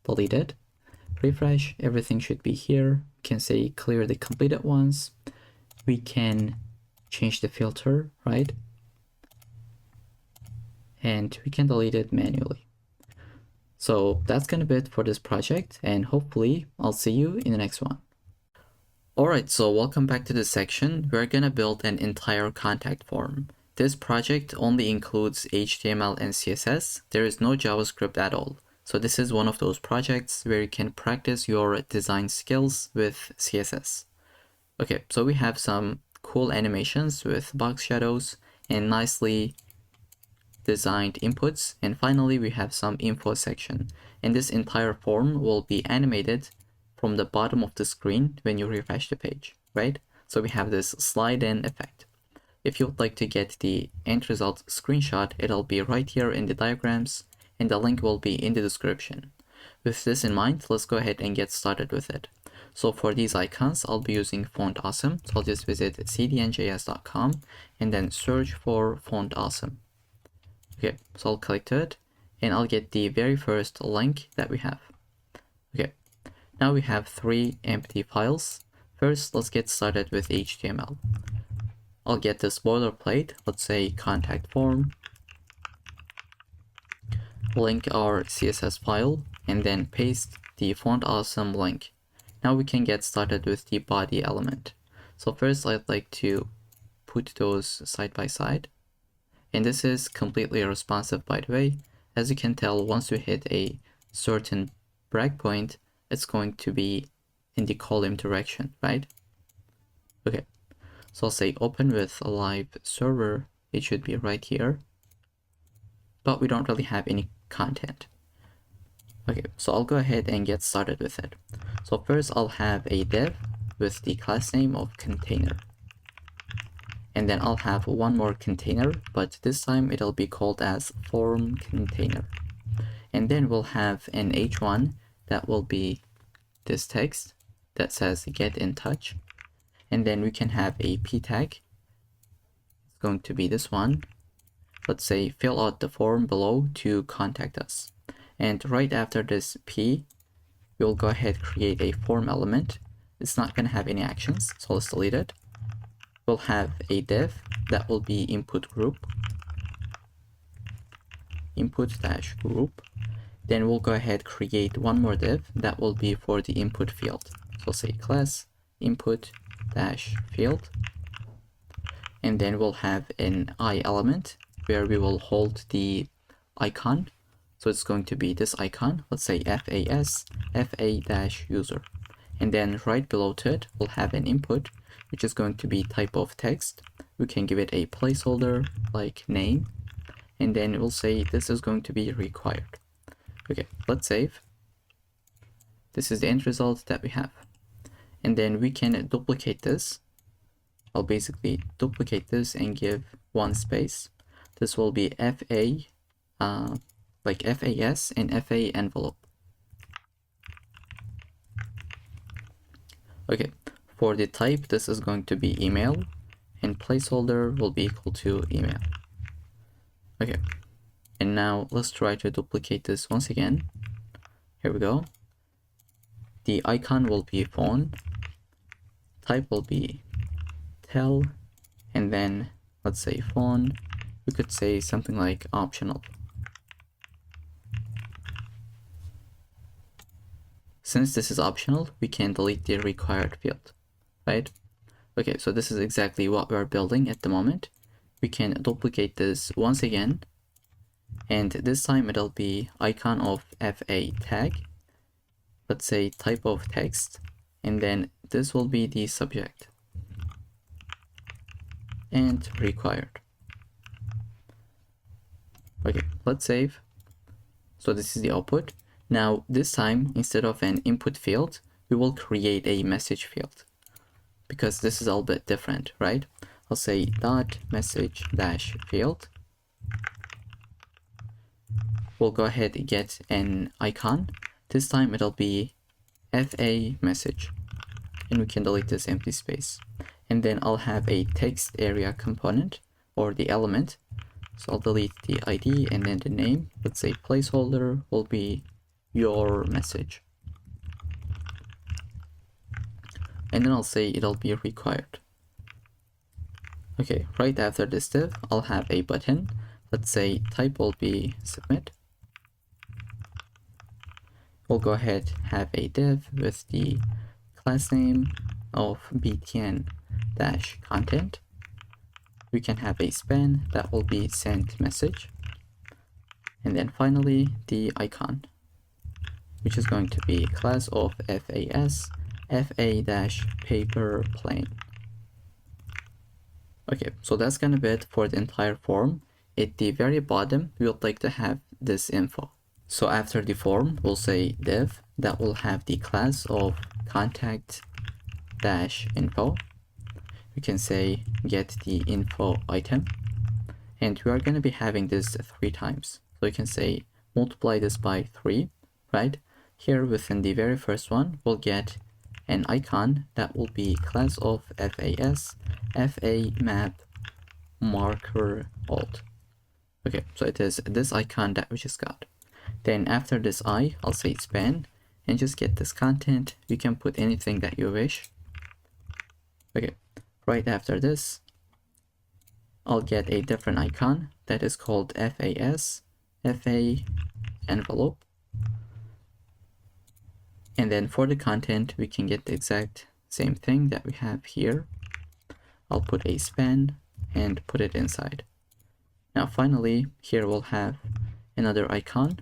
delete it, refresh, everything should be here. We can say clear the completed ones. We can change the filter, right? And we can delete it manually. So that's gonna be it for this project, and hopefully I'll see you in the next one. Alright, so welcome back to this section. We're gonna build an entire contact form. This project only includes HTML and CSS. There is no JavaScript at all. So this is one of those projects where you can practice your design skills with CSS. Okay, so we have some cool animations with box shadows and nicely designed inputs. And finally, we have some info section. And this entire form will be animated from the bottom of the screen when you refresh the page, right? So we have this slide in effect. If you would like to get the end result screenshot, it'll be right here in the diagrams, and the link will be in the description. With this in mind, let's go ahead and get started with it. So for these icons, I'll be using Font Awesome. So I'll just visit cdnjs.com and then search for Font Awesome. Okay, so I'll click to it and I'll get the very first link that we have. Okay, now we have 3 empty files. First, let's get started with HTML. I'll get this boilerplate, let's say contact form, link our CSS file, and then paste the Font Awesome link. Now we can get started with the body element. So first I'd like to put those side by side. And this is completely responsive, by the way. As you can tell, once you hit a certain breakpoint, it's going to be in the column direction, right? Okay, so I'll say open with a live server. It should be right here, but we don't really have any content. Okay, so I'll go ahead and get started with it. So first I'll have a div with the class name of container. And then I'll have one more container, but this time it'll be called as form container. And then we'll have an h1 that will be this text that says get in touch. And then we can have a p tag. It's going to be this one. Let's say fill out the form below to contact us. And right after this p, we'll go ahead and create a form element. It's not going to have any actions, so let's delete it. We'll have a div that will be input group, input-group. Then we'll go ahead create one more div that will be for the input field. So say class input-field, and then we'll have an I element where we will hold the icon. So it's going to be this icon. Let's say FAS FA-user, and then right below to it we'll have an input, which is going to be type of text. We can give it a placeholder like name, and then we'll say this is going to be required. Okay, let's save. This is the end result that we have. And then we can duplicate this. I'll basically duplicate this and give one space. This will be FA, like FAS and FA envelope. Okay, for the type, this is going to be email, and placeholder will be equal to email. Okay, and now let's try to duplicate this once again. Here we go. The icon will be phone, type will be tel, and then let's say phone, we could say something like optional. Since this is optional, we can delete the required field, right? Okay, so this is exactly what we're building at the moment. We can duplicate this once again, and this time it'll be icon of FA tag, let's say type of text, and then this will be the subject, and required. Okay, let's save. So this is the output. Now this time, instead of an input field, we will create a message field because this is a little bit different, right? I'll say dot message dash field. We'll go ahead and get an icon. This time it'll be FA message, and we can delete this empty space. And then I'll have a text area component or the element. So I'll delete the ID and then the name. Let's say placeholder will be your message. And then I'll say it'll be required. Okay, right after this div, I'll have a button. Let's say type will be submit. We'll go ahead have a div with the class name of btn-content. We can have a span that will be sent message. And then finally the icon, which is going to be class of FAS FA-paper plane. Okay, so that's gonna be it for the entire form. At the very bottom, we would like to have this info. So after the form, we'll say div that will have the class of contact-info. We can say get the info item, and we are going to be having this 3 times. So you can say multiply this by 3, right? Here within the very first one, we'll get an icon that will be class of FAS FA map marker alt. Okay, so it is this icon that we just got. Then after this I'll say span and just get this content. You can put anything that you wish. Okay, right after this, I'll get a different icon that is called FAS FA envelope. And then for the content, we can get the exact same thing that we have here. I'll put a span and put it inside. Now finally, here we'll have another icon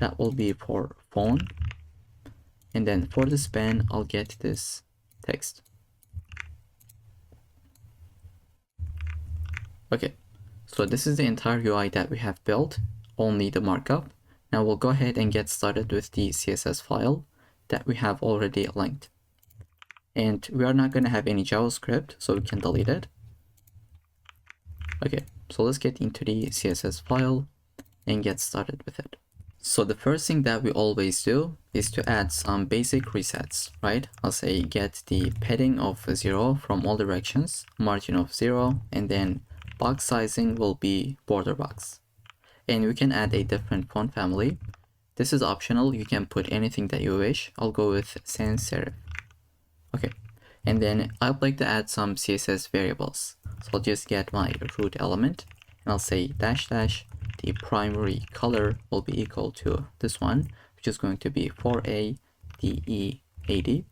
that will be for phone. And then for the span, I'll get this text. Okay, so this is the entire UI that we have built, only the markup. Now we'll go ahead and get started with the CSS file that we have already linked. And we are not going to have any JavaScript, so we can delete it. Okay, so let's get into the CSS file and get started with it. So the first thing that we always do is to add some basic resets, right? I'll say get the padding of 0 from all directions, margin of 0, and then box sizing will be border box. And we can add a different font family. This is optional, you can put anything that you wish. I'll go with sans serif. Okay, and then I'd like to add some CSS variables. So I'll just get my root element and I'll say dash dash. The primary color will be equal to this one, which is going to be 4A DE80.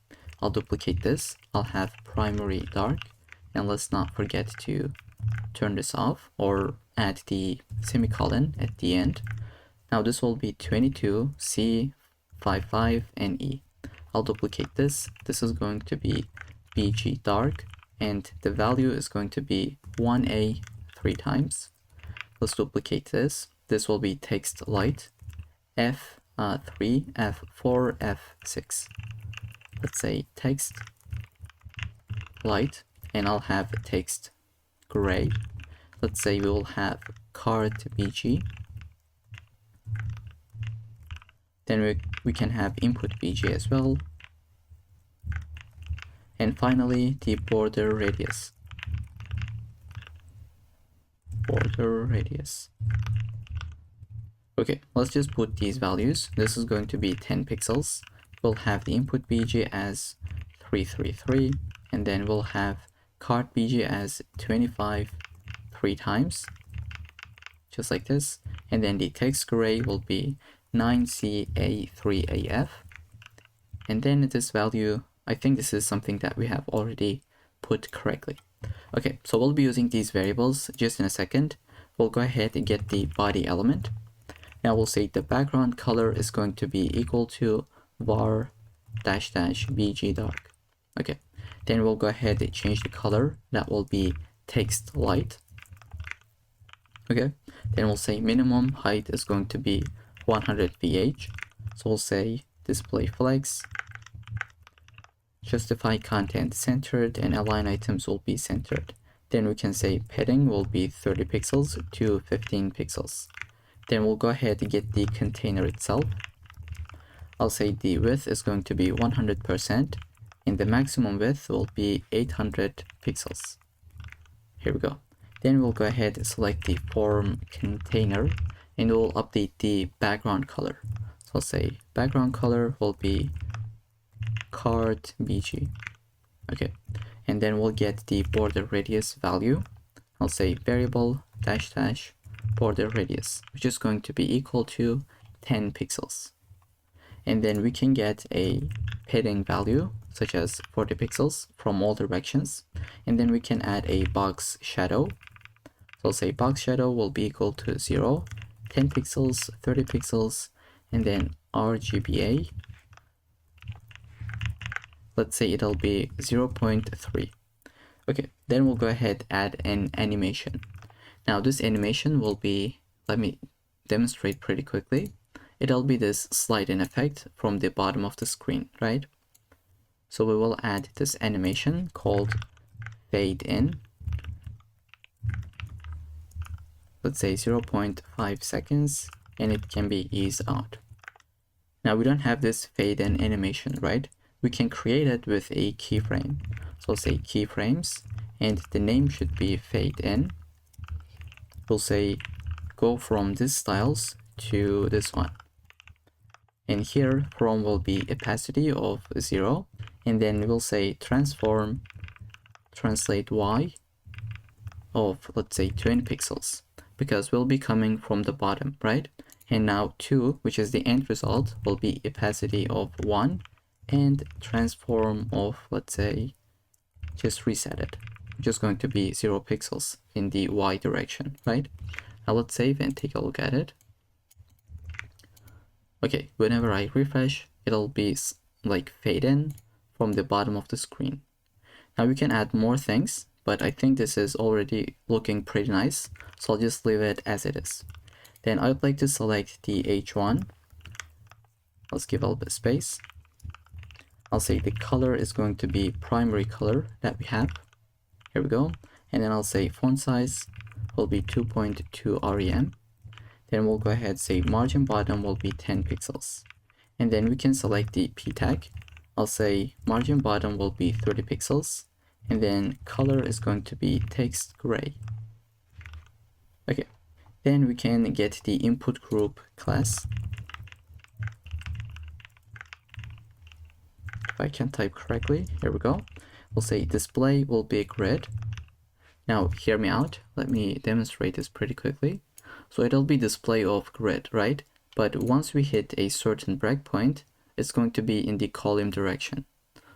I'll duplicate this. I'll have primary dark, and let's not forget to turn this off or add the semicolon at the end. Now this will be 22 C55 and E. I'll duplicate this. This is going to be BG dark, and the value is going to be 1A 3 times. Let's duplicate this. This will be text light F3, F4, F6. Let's say text light, and I'll have text gray. Let's say we will have card BG. Then we can have input BG as well. And finally, the border radius. Border radius. Okay, let's just put these values. This is going to be 10 pixels. We'll have the input BG as 333, and then we'll have card BG as 25 3 times, just like this. And then the text gray will be 9CA3AF. And then this value, I think this is something that we have already put correctly. Okay, so we'll be using these variables just in a second. We'll go ahead and get the body element. Now we'll say the background color is going to be equal to var dash dash bg dark. Okay, then we'll go ahead and change the color. That will be text light. Okay, then we'll say minimum height is going to be 100 VH. So we'll say display flex, justify content centered, and align items will be centered. Then we can say padding will be 30 pixels to 15 pixels. Then we'll go ahead and get the container itself. I'll say the width is going to be 100% and the maximum width will be 800 pixels. Here we go. Then we'll go ahead and select the form container and we'll update the background color. So I'll say background color will be card BG. Okay. And then we'll get the border radius value. I'll say variable dash dash border radius, which is going to be equal to 10 pixels. And then we can get a padding value such as 40 pixels from all directions. And then we can add a box shadow. So I'll say box shadow will be equal to 0, 10 pixels, 30 pixels, and then RGBA. Let's say it'll be 0.3. Okay, then we'll go ahead and add an animation. Now this animation will be, let me demonstrate pretty quickly. It'll be this slide in effect from the bottom of the screen, right? So we will add this animation called fade in. Let's say 0.5 seconds, and it can be eased out. Now we don't have this fade in animation, right? We can create it with a keyframe. So I'll say keyframes, and the name should be fade in. We'll say go from this styles to this one. And here from will be opacity of 0, and then we'll say transform translate Y of, let's say, 20 pixels, because we'll be coming from the bottom, right? And now 2, which is the end result, will be opacity of 1 and transform of, let's say, just reset it, which is going to be 0 pixels in the Y direction, right? Now let's save and take a look at it. Okay, whenever I refresh, it'll be like fade in from the bottom of the screen. Now we can add more things, but I think this is already looking pretty nice, so I'll just leave it as it is. Then I'd like to select the H1. Let's give a little bit of space. I'll say the color is going to be primary color that we have. Here we go. And then I'll say font size will be 2.2 rem. Then we'll go ahead and say margin bottom will be 10 pixels. And then we can select the P tag. I'll say margin bottom will be 30 pixels. And then color is going to be text gray. Okay. Then we can get the input group class. If I can type correctly, here we go. We'll say display will be grid. Now hear me out. Let me demonstrate this pretty quickly. So it'll be display of grid, right? But once we hit a certain breakpoint, it's going to be in the column direction.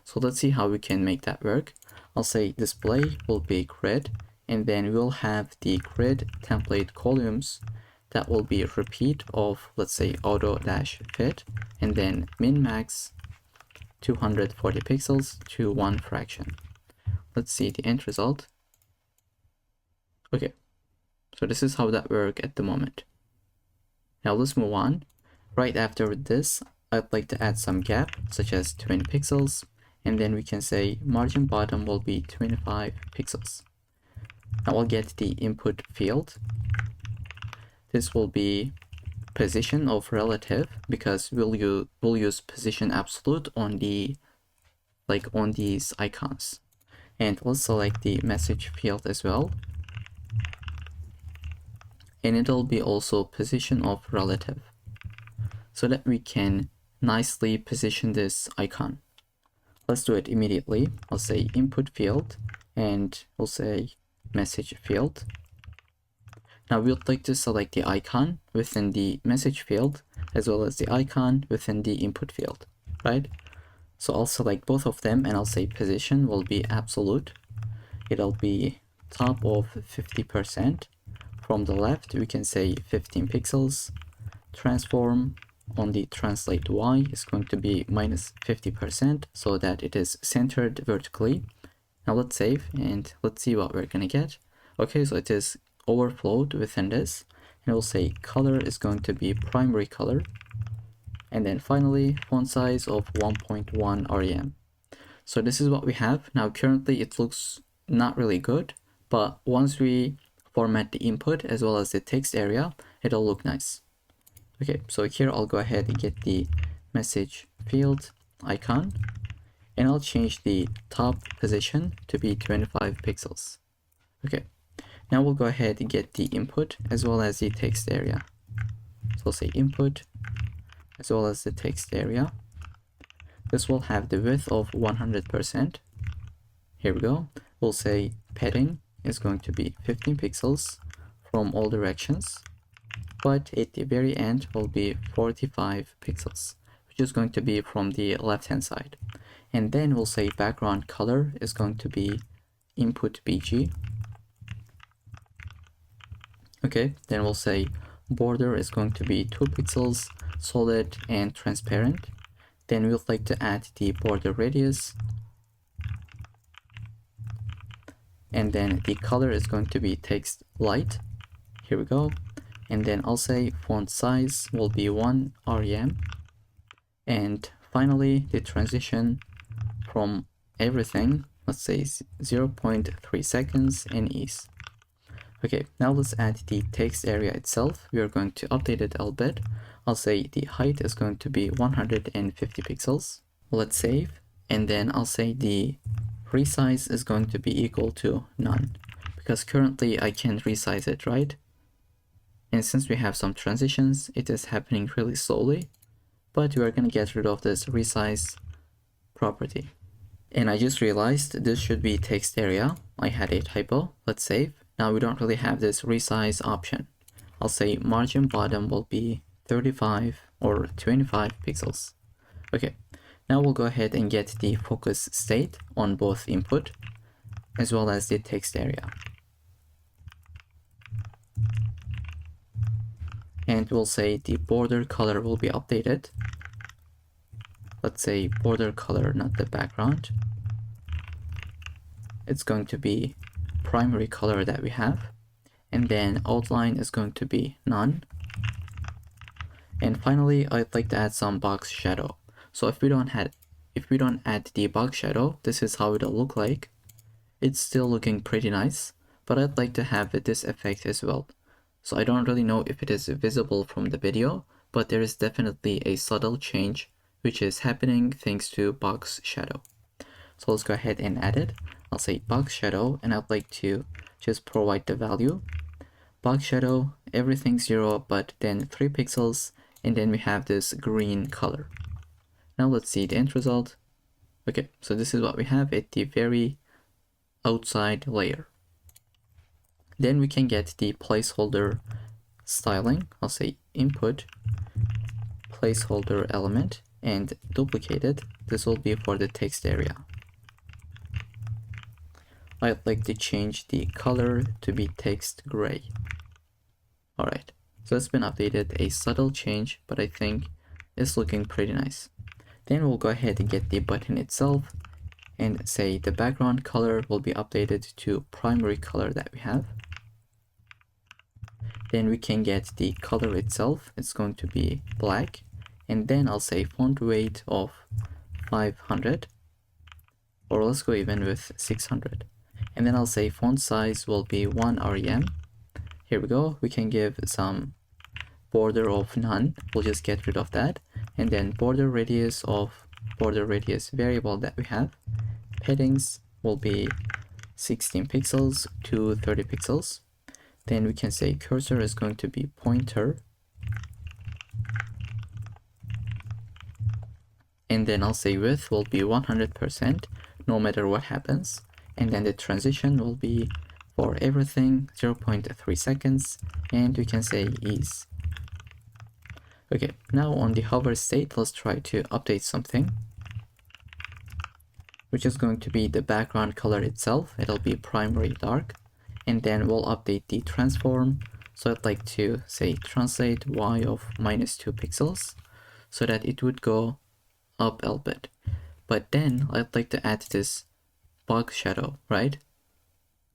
So let's see how we can make that work. I'll say display will be grid, and then we'll have the grid template columns that will be a repeat of, let's say, auto-fit, and then min max 240 pixels to 1 fraction. Let's see the end result. Okay, so this is how that works at the moment. Now let's move on. Right after this, I'd like to add some gap, such as 20 pixels, and then we can say margin bottom will be 25 pixels. Now I'll get the input field. This will be position of relative, because we'll use position absolute on the on these icons. And let's select the message field as well. And it'll be also position of relative, so that we can nicely position this icon. Let's do it immediately. I'll say input field, and we'll say message field. Now we would like to select the icon within the message field as well as the icon within the input field, right? So I'll select both of them, and I'll say position will be absolute. It'll be top of 50%. From the left, we can say 15 pixels. Transform on the translate Y is going to be minus 50% so that it is centered vertically. Now let's save and let's see what we're gonna get. Okay, so it is overflowed within this, and we'll say color is going to be primary color. And then finally, font size of 1.1 rem. So this is what we have. Now currently it looks not really good, but once we format the input as well as the text area, it'll look nice. Okay, so here I'll go ahead and get the message field icon, and I'll change the top position to be 25 pixels. Okay, now we'll go ahead and get the input as well as the text area. So I'll say input as well as the text area. This will have the width of 100%. Here we go. We'll say padding is going to be 15 pixels from all directions, but at the very end will be 45 pixels, which is going to be from the left hand side. And then we'll say background color is going to be input BG. Okay, then we'll say border is going to be 2 pixels, solid and transparent. Then we'd like to add the border radius, and then the color is going to be text light. Here we go. And then I'll say font size will be 1 rem, and finally the transition from everything, let's say 0.3 seconds and ease. Okay, now let's add the text area itself. We are going to update it a little bit. I'll say the height is going to be 150 pixels. Let's save, and then I'll say the resize is going to be equal to none, because currently I can't resize it, right? And since we have some transitions, it is happening really slowly, but we are going to get rid of this resize property. And I just realized this should be text area. I had a typo. Let's save. Now we don't really have this resize option. I'll say margin bottom will be 35 or 25 pixels. Okay, now we'll go ahead and get the focus state on both input as well as the text area. And we'll say the border color will be updated. Let's say border color, not the background. It's going to be primary color that we have. And then outline is going to be none. And finally, I'd like to add some box shadow. So if we don't add the box shadow, this is how it'll look like. It's still looking pretty nice, but I'd like to have this effect as well. So I don't really know if it is visible from the video, but there is definitely a subtle change which is happening thanks to box shadow. So let's go ahead and add it. I'll say box shadow, and I'd like to just provide the value. Box shadow, everything 0, but then 3 pixels, and then we have this green color. Now let's see the end result. Okay, so this is what we have at the very outside layer. Then we can get the placeholder styling. I'll say input placeholder element and duplicate it. This will be for the text area. I'd like to change the color to be text gray. Alright, so it's been updated, a subtle change, but I think it's looking pretty nice. Then we'll go ahead and get the button itself and say the background color will be updated to primary color that we have. Then we can get the color itself, it's going to be black. And then I'll say font weight of 500, or let's go even with 600. And then I'll say font size will be 1 rem. Here we go. We can give some border of none. We'll just get rid of that. And then border radius variable that we have. Paddings will be 16 pixels to 30 pixels. Then we can say cursor is going to be pointer. And then I'll say width will be 100% no matter what happens. And then the transition will be for everything 0.3 seconds, and we can say ease. Okay, now on the hover state, let's try to update something, which is going to be the background color itself. It'll be primary dark, and then we'll update the transform. So I'd like to say translate y of -2 pixels so that it would go up a little bit. But then I'd like to add this box shadow, right?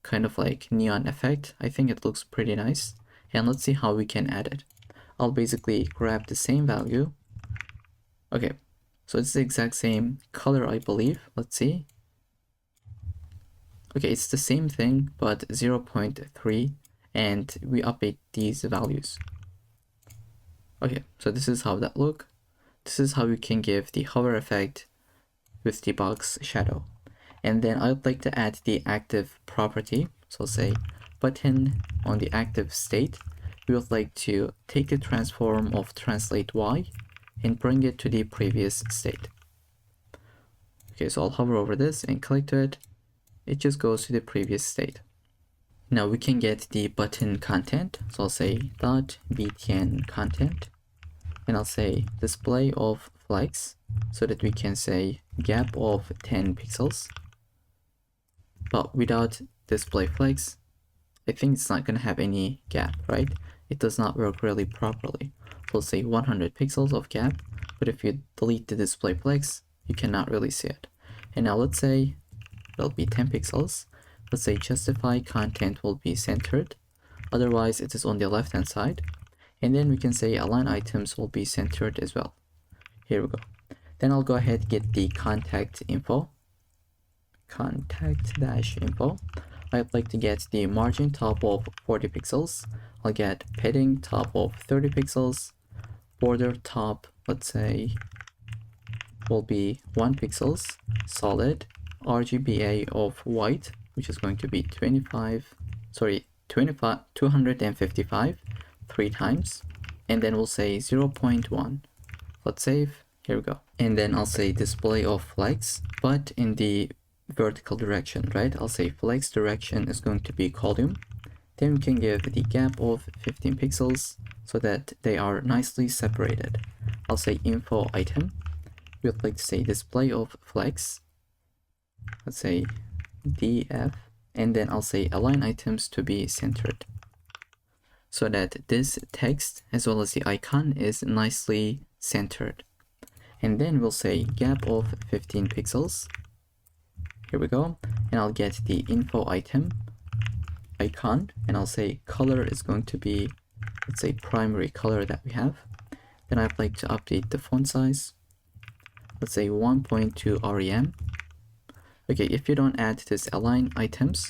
Kind of like neon effect. I think it looks pretty nice. And let's see how we can add it. I'll basically grab the same value Okay, so it's the exact same color, I believe. Let's see. Okay, it's the same thing, but 0.3, and we update these values. Okay, so this is how that look. This is how you can give the hover effect with the box shadow. And then I would like to add the active property. So say button on the active state. We would like to take the transform of translate Y and bring it to the previous state. Okay, so I'll hover over this and click to it. It just goes to the previous state. Now we can get the button content. So I'll say dot btn content, and I'll say display of flex, so that we can say gap of 10 pixels. But without display flex, I think it's not going to have any gap, right? It does not work really properly. So let's say 100 pixels of gap, but if you delete the display flex, you cannot really see it. And now let's say it'll be 10 pixels. Let's say justify content will be centered. Otherwise, it is on the left hand side. And then we can say align items will be centered as well. Here we go. Then I'll go ahead and get the contact info. Contact-info. I'd like to get the margin top of 40 pixels. I'll get padding top of 30 pixels. Border top, let's say, will be 1 pixels. Solid. RGBA of white, which is going to be 255 3 times. And then we'll say 0.1. Let's save. Here we go. And then I'll say display of flex, but in the vertical direction, right? I'll say flex direction is going to be column. Then we can give the gap of 15 pixels so that they are nicely separated. I'll say info item. We'd like to say display of flex. Let's say df, and then I'll say align items to be centered, so that this text as well as the icon is nicely centered. And then we'll say gap of 15 pixels. Here we go. And I'll get the info item icon, and I'll say color is going to be, let's say, primary color that we have. Then I'd like to update the font size. Let's say 1.2 rem. Okay, if you don't add this align items,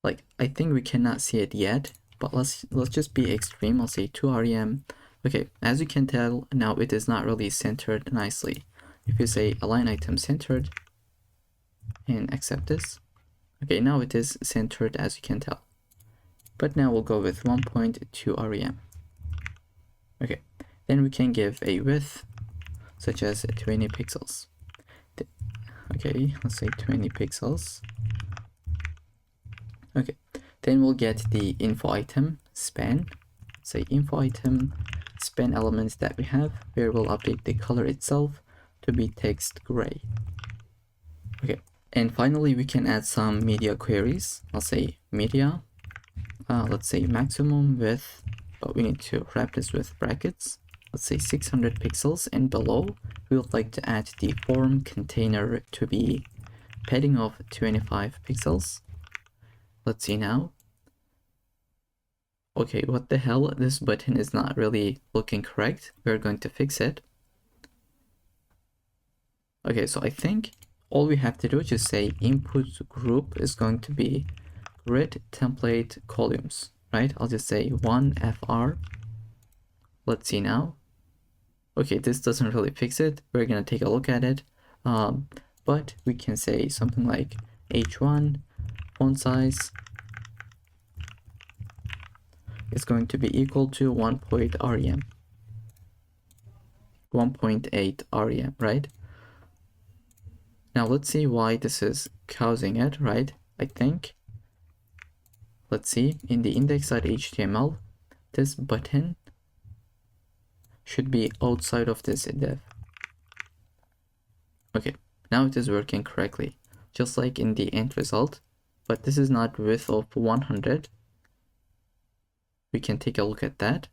like, I think we cannot see it yet, but let's just be extreme. I'll say 2 rem. Okay, as you can tell, now it is not really centered nicely. If you say align item centered and accept this, okay, now it is centered as you can tell. But now we'll go with 1.2 rem. Okay, then we can give a width such as 20 pixels. Okay, let's say 20 pixels. Okay, then we'll get the info item span. Say info item span elements that we have, where we'll update the color itself to be text gray. Okay, and finally we can add some media queries. I'll say media, let's say maximum width, but we need to wrap this with brackets. Let's say 600 pixels, and below we would like to add the form container to be padding of 25 pixels. Let's see now. Okay, what the hell? This button is not really looking correct. We're going to fix it. Okay, so I think all we have to do is just say input group is going to be grid template columns, right? I'll just say 1fr. Let's see now. Okay, this doesn't really fix it. We're gonna take a look at it. But we can say something like h1 font size is going to be equal to 1.8 rem, right? Now let's see why this is causing it, right? I think, let's see, in the index.html, this button should be outside of this div. Okay, now it is working correctly, just like in the end result, but this is not width of 100. We can take a look at that.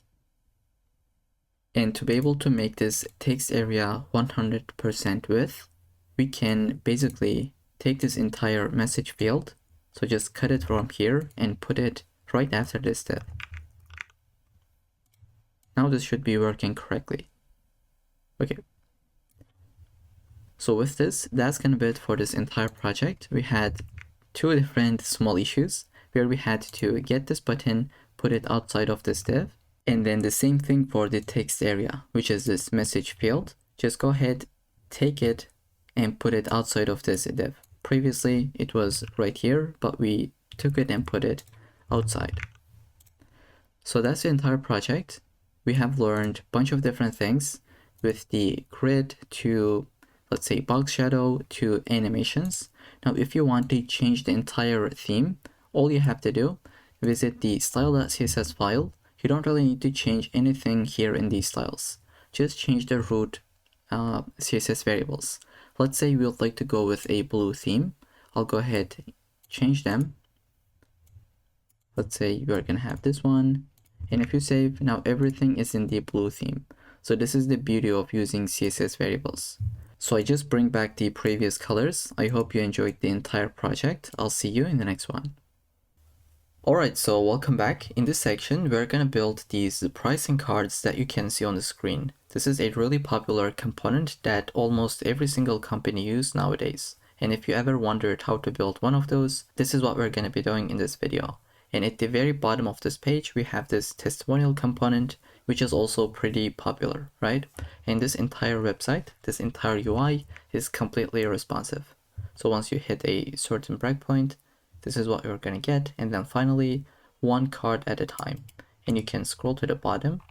And to be able to make this text area 100% width, we can basically take this entire message field, so just cut it from here and put it right after this div. Now this should be working correctly. Okay. So with this, that's gonna be it for this entire project. We had two different small issues where we had to get this button, put it outside of this div, and then the same thing for the text area, which is this message field. Just go ahead, take it, and put it outside of this div. Previously, it was right here, but we took it and put it outside. So that's the entire project. We have learned a bunch of different things with the grid to, let's say, box shadow to animations. Now, if you want to change the entire theme, all you have to do, visit the style.css file. You don't really need to change anything here in these styles. Just change the root CSS variables. Let's say we would like to go with a blue theme. I'll go ahead, change them. Let's say we're gonna have this one. And if you save, now everything is in the blue theme. So this is the beauty of using CSS variables. So I just bring back the previous colors. I hope you enjoyed the entire project. I'll see you in the next one. Alright, so welcome back. In this section, we're gonna build these pricing cards that you can see on the screen. This is a really popular component that almost every single company uses nowadays. And if you ever wondered how to build one of those, this is what we're gonna be doing in this video. And at the very bottom of this page, we have this testimonial component, which is also pretty popular, right? And this entire website, this entire UI is completely responsive. So once you hit a certain breakpoint, this is what you're gonna get. And then finally, one card at a time. And you can scroll to the bottom.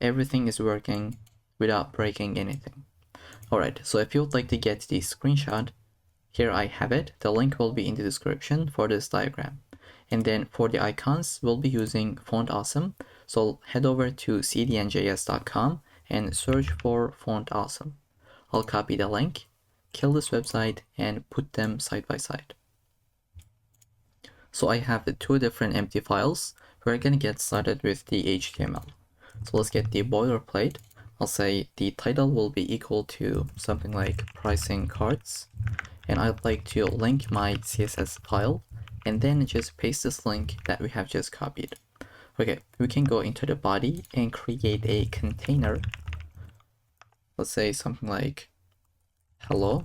Everything is working without breaking anything. Alright, so if you would like to get the screenshot, here I have it. The link will be in the description for this diagram. And then for the icons, we'll be using Font Awesome. So head over to cdnjs.com and search for Font Awesome. I'll copy the link, kill this website, and put them side by side. So I have the two different empty files. We're gonna get started with the HTML. So let's get the boilerplate. I'll say the title will be equal to something like pricing cards. And I'd like to link my CSS file and then just paste this link that we have just copied. Okay, we can go into the body and create a container. Let's say something like hello.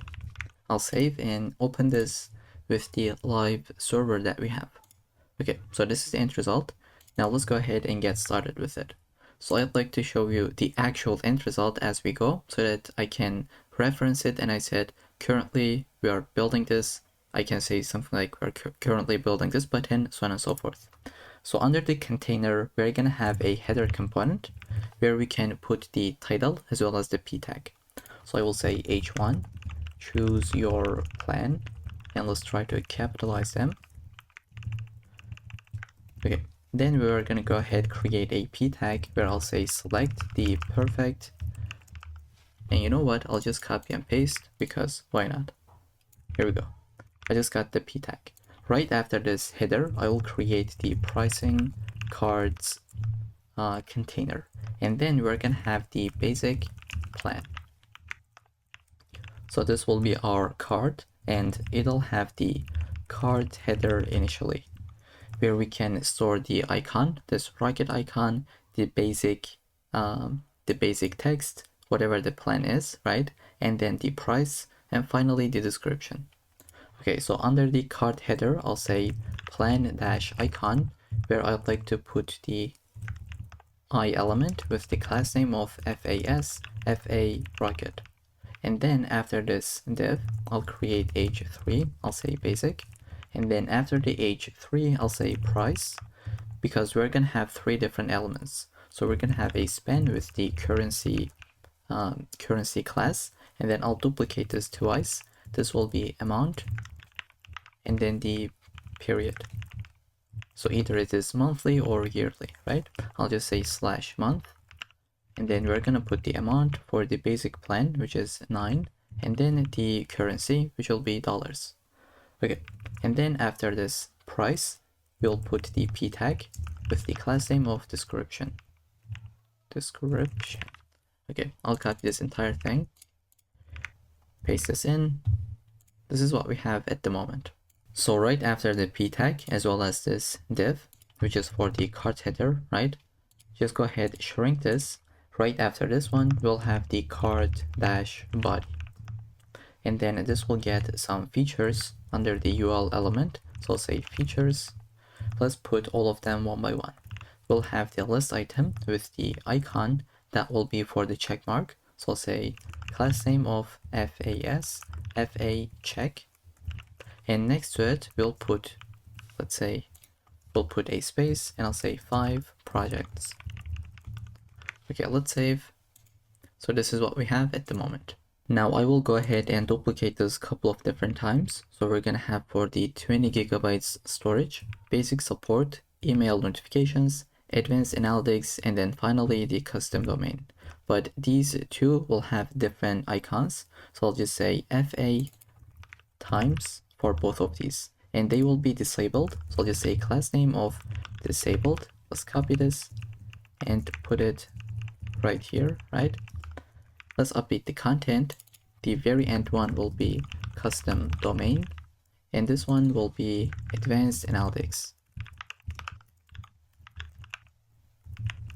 I'll save and open this with the live server that we have. Okay, so this is the end result. Now let's go ahead and get started with it. So I'd like to show you the actual end result as we go so that I can reference it. And I said, currently we are building this. I can say something like we're currently building this button, so on and so forth. So under the container, we're gonna have a header component where we can put the title as well as the p tag. So I will say h1, choose your plan, and let's try to capitalize them. Okay, then we're gonna go ahead, create a p tag where I'll say select the perfect. And you know what? I'll just copy and paste because why not? Here we go. I just got the p tag. Right after this header, I will create the pricing cards container. And then we're gonna have the basic plan. So this will be our card and it'll have the card header initially, where we can store the icon, this rocket icon, the basic text, whatever the plan is, right? And then the price, and finally the description. Okay, so under the card header, I'll say plan-icon, where I'd like to put the I element with the class name of FA rocket. And then after this div, I'll create h3, I'll say basic. And then after the h3, I'll say price, because we're gonna have three different elements. So we're gonna have a span with the currency class, and then I'll duplicate this twice. This will be amount, and then the period. So either it is monthly or yearly, right? I'll just say /month, and then we're gonna put the amount for the basic plan, which is 9, and then the currency, which will be dollars. Okay, and then after this price, we'll put the p tag with the class name of description. Okay, I'll copy this entire thing, paste this in. This is what we have at the moment. So right after the p tag, as well as this div, which is for the cart header, right? Just go ahead, shrink this. Right after this one, we'll have the card dash body. And then this will get some features under the UL element. So I'll say features. Let's put all of them one by one. We'll have the list item with the icon that will be for the check mark. So I'll say class name of FAS, FA check. And next to it, we'll put, let's say, we'll put a space and I'll say 5 projects. Okay, let's save. So this is what we have at the moment. Now I will go ahead and duplicate this a couple of different times. So we're gonna have for the 20 gigabytes storage, basic support, email notifications, advanced analytics, and then finally the custom domain. But these two will have different icons. So I'll just say FA times for both of these, and they will be disabled. So I'll just say class name of disabled. Let's copy this and put it right here, right? Let's update the content. The very end one will be custom domain, and this one will be advanced analytics.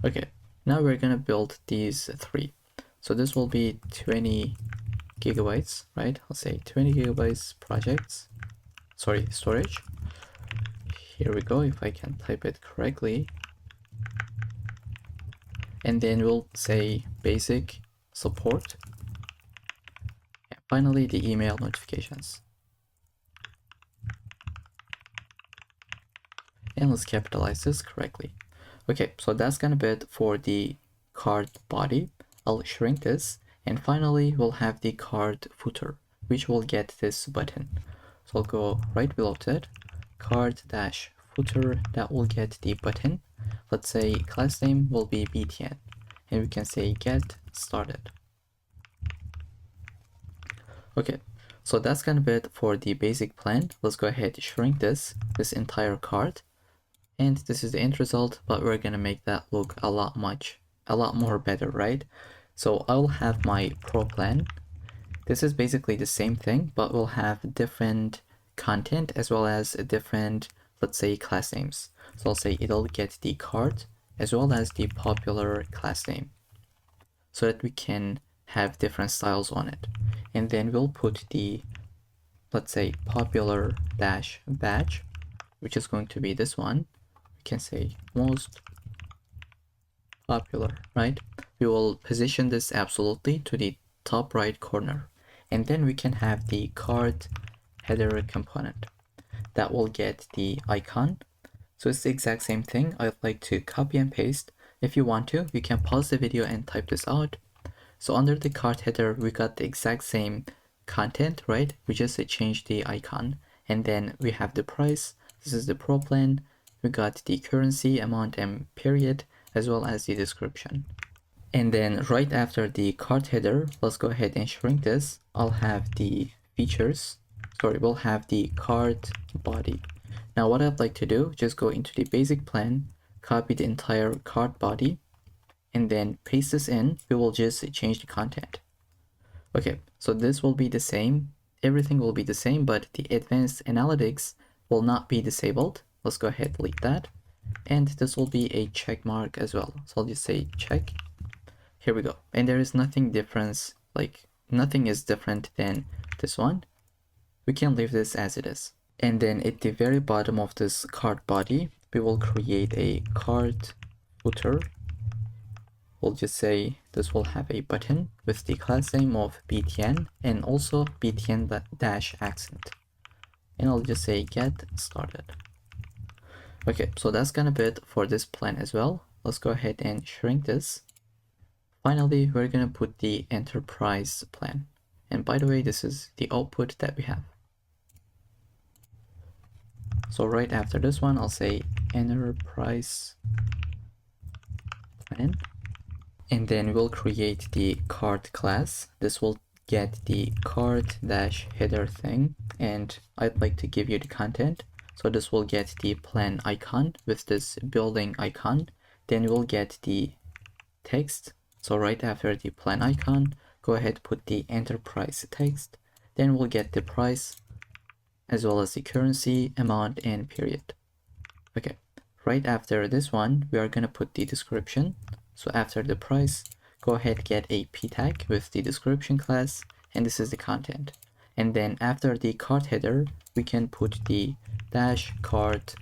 Okay, now we're gonna build these three. So this will be 20 gigabytes, right? I'll say 20 gigabytes projects, sorry, storage. Here we go, if I can type it correctly. And then we'll say basic support. And finally, the email notifications. And let's capitalize this correctly. Okay, so that's gonna be it for the card body. I'll shrink this. And finally, we'll have the card footer, which will get this button. So I'll go right below it, card dash footer, that will get the button. Let's say class name will be btn, and we can say get started. Okay, so that's gonna be it for the basic plan. Let's go ahead and shrink this entire card, and this is the end result, but we're gonna make that look a lot more better, right? So I'll have my pro plan. This is basically the same thing, but we'll have different content as well as different, let's say, class names. So I'll say it'll get the card as well as the popular class name so that we can have different styles on it. And then we'll put the, let's say, popular dash badge, which is going to be this one. We can say most popular, right? We will position this absolutely to the top right corner. And then we can have the card header component that will get the icon. So it's the exact same thing. I'd like to copy and paste. If you want to, you can pause the video and type this out. So under the card header, we got the exact same content, right? We just changed the icon, and then we have the price. This is the pro plan. We got the currency, amount, and period, as well as the description. And then right after the card header, let's go ahead and shrink this. I'll have the features. Sorry, we'll have the card body. Now what I'd like to do, just go into the basic plan, copy the entire card body, and then paste this in. We will just change the content. Okay, so this will be the same. Everything will be the same, but the advanced analytics will not be disabled. Let's go ahead and delete that. And this will be a check mark as well. So I'll just say check. Here we go. And there is nothing different, like nothing is different than this one. We can leave this as it is. And then at the very bottom of this card body, we will create a card footer. We'll just say this will have a button with the class name of btn and also btn dash accent. And I'll just say get started. Okay, so that's gonna be it for this plan as well. Let's go ahead and shrink this. Finally, we're gonna put the enterprise plan. And by the way, this is the output that we have. So right after this one, I'll say enterprise plan. And then we'll create the card class. This will get the card dash header thing. And I'd like to give you the content. So this will get the plan icon with this building icon. Then we'll get the text. So right after the plan icon, go ahead, put the enterprise text. Then we'll get the price as well as the currency, amount, and period. Okay, right after this one, we are gonna put the description. So after the price, go ahead, get a p tag with the description class, and this is the content. And then after the cart header, we can put the cart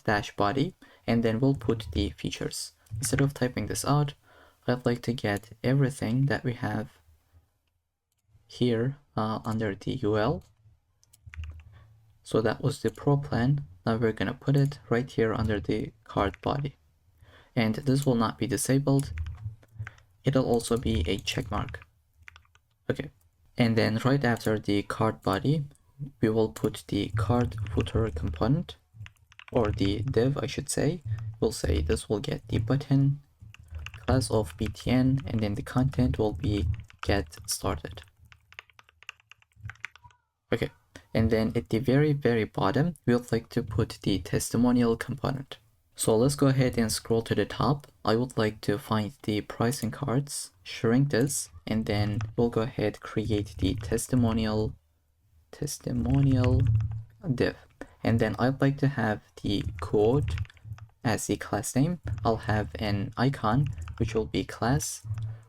dash body, and then we'll put the features. Instead of typing this out, I'd like to get everything that we have here under the UL. So that was the pro plan. Now we're gonna put it right here under the cart body. And this will not be disabled. It'll also be a check mark. Okay. And then right after the cart body, we will put the cart footer component, or the div I should say. We'll say this will get the button, class of btn, and then the content will be get started. Okay, and then at the very bottom, we would like to put the testimonial component. So let's go ahead and scroll to the top. I would like to find the pricing cards, shrink this, and then we'll go ahead create the testimonial div. And then I'd like to have the code as the class name. I'll have an icon which will be class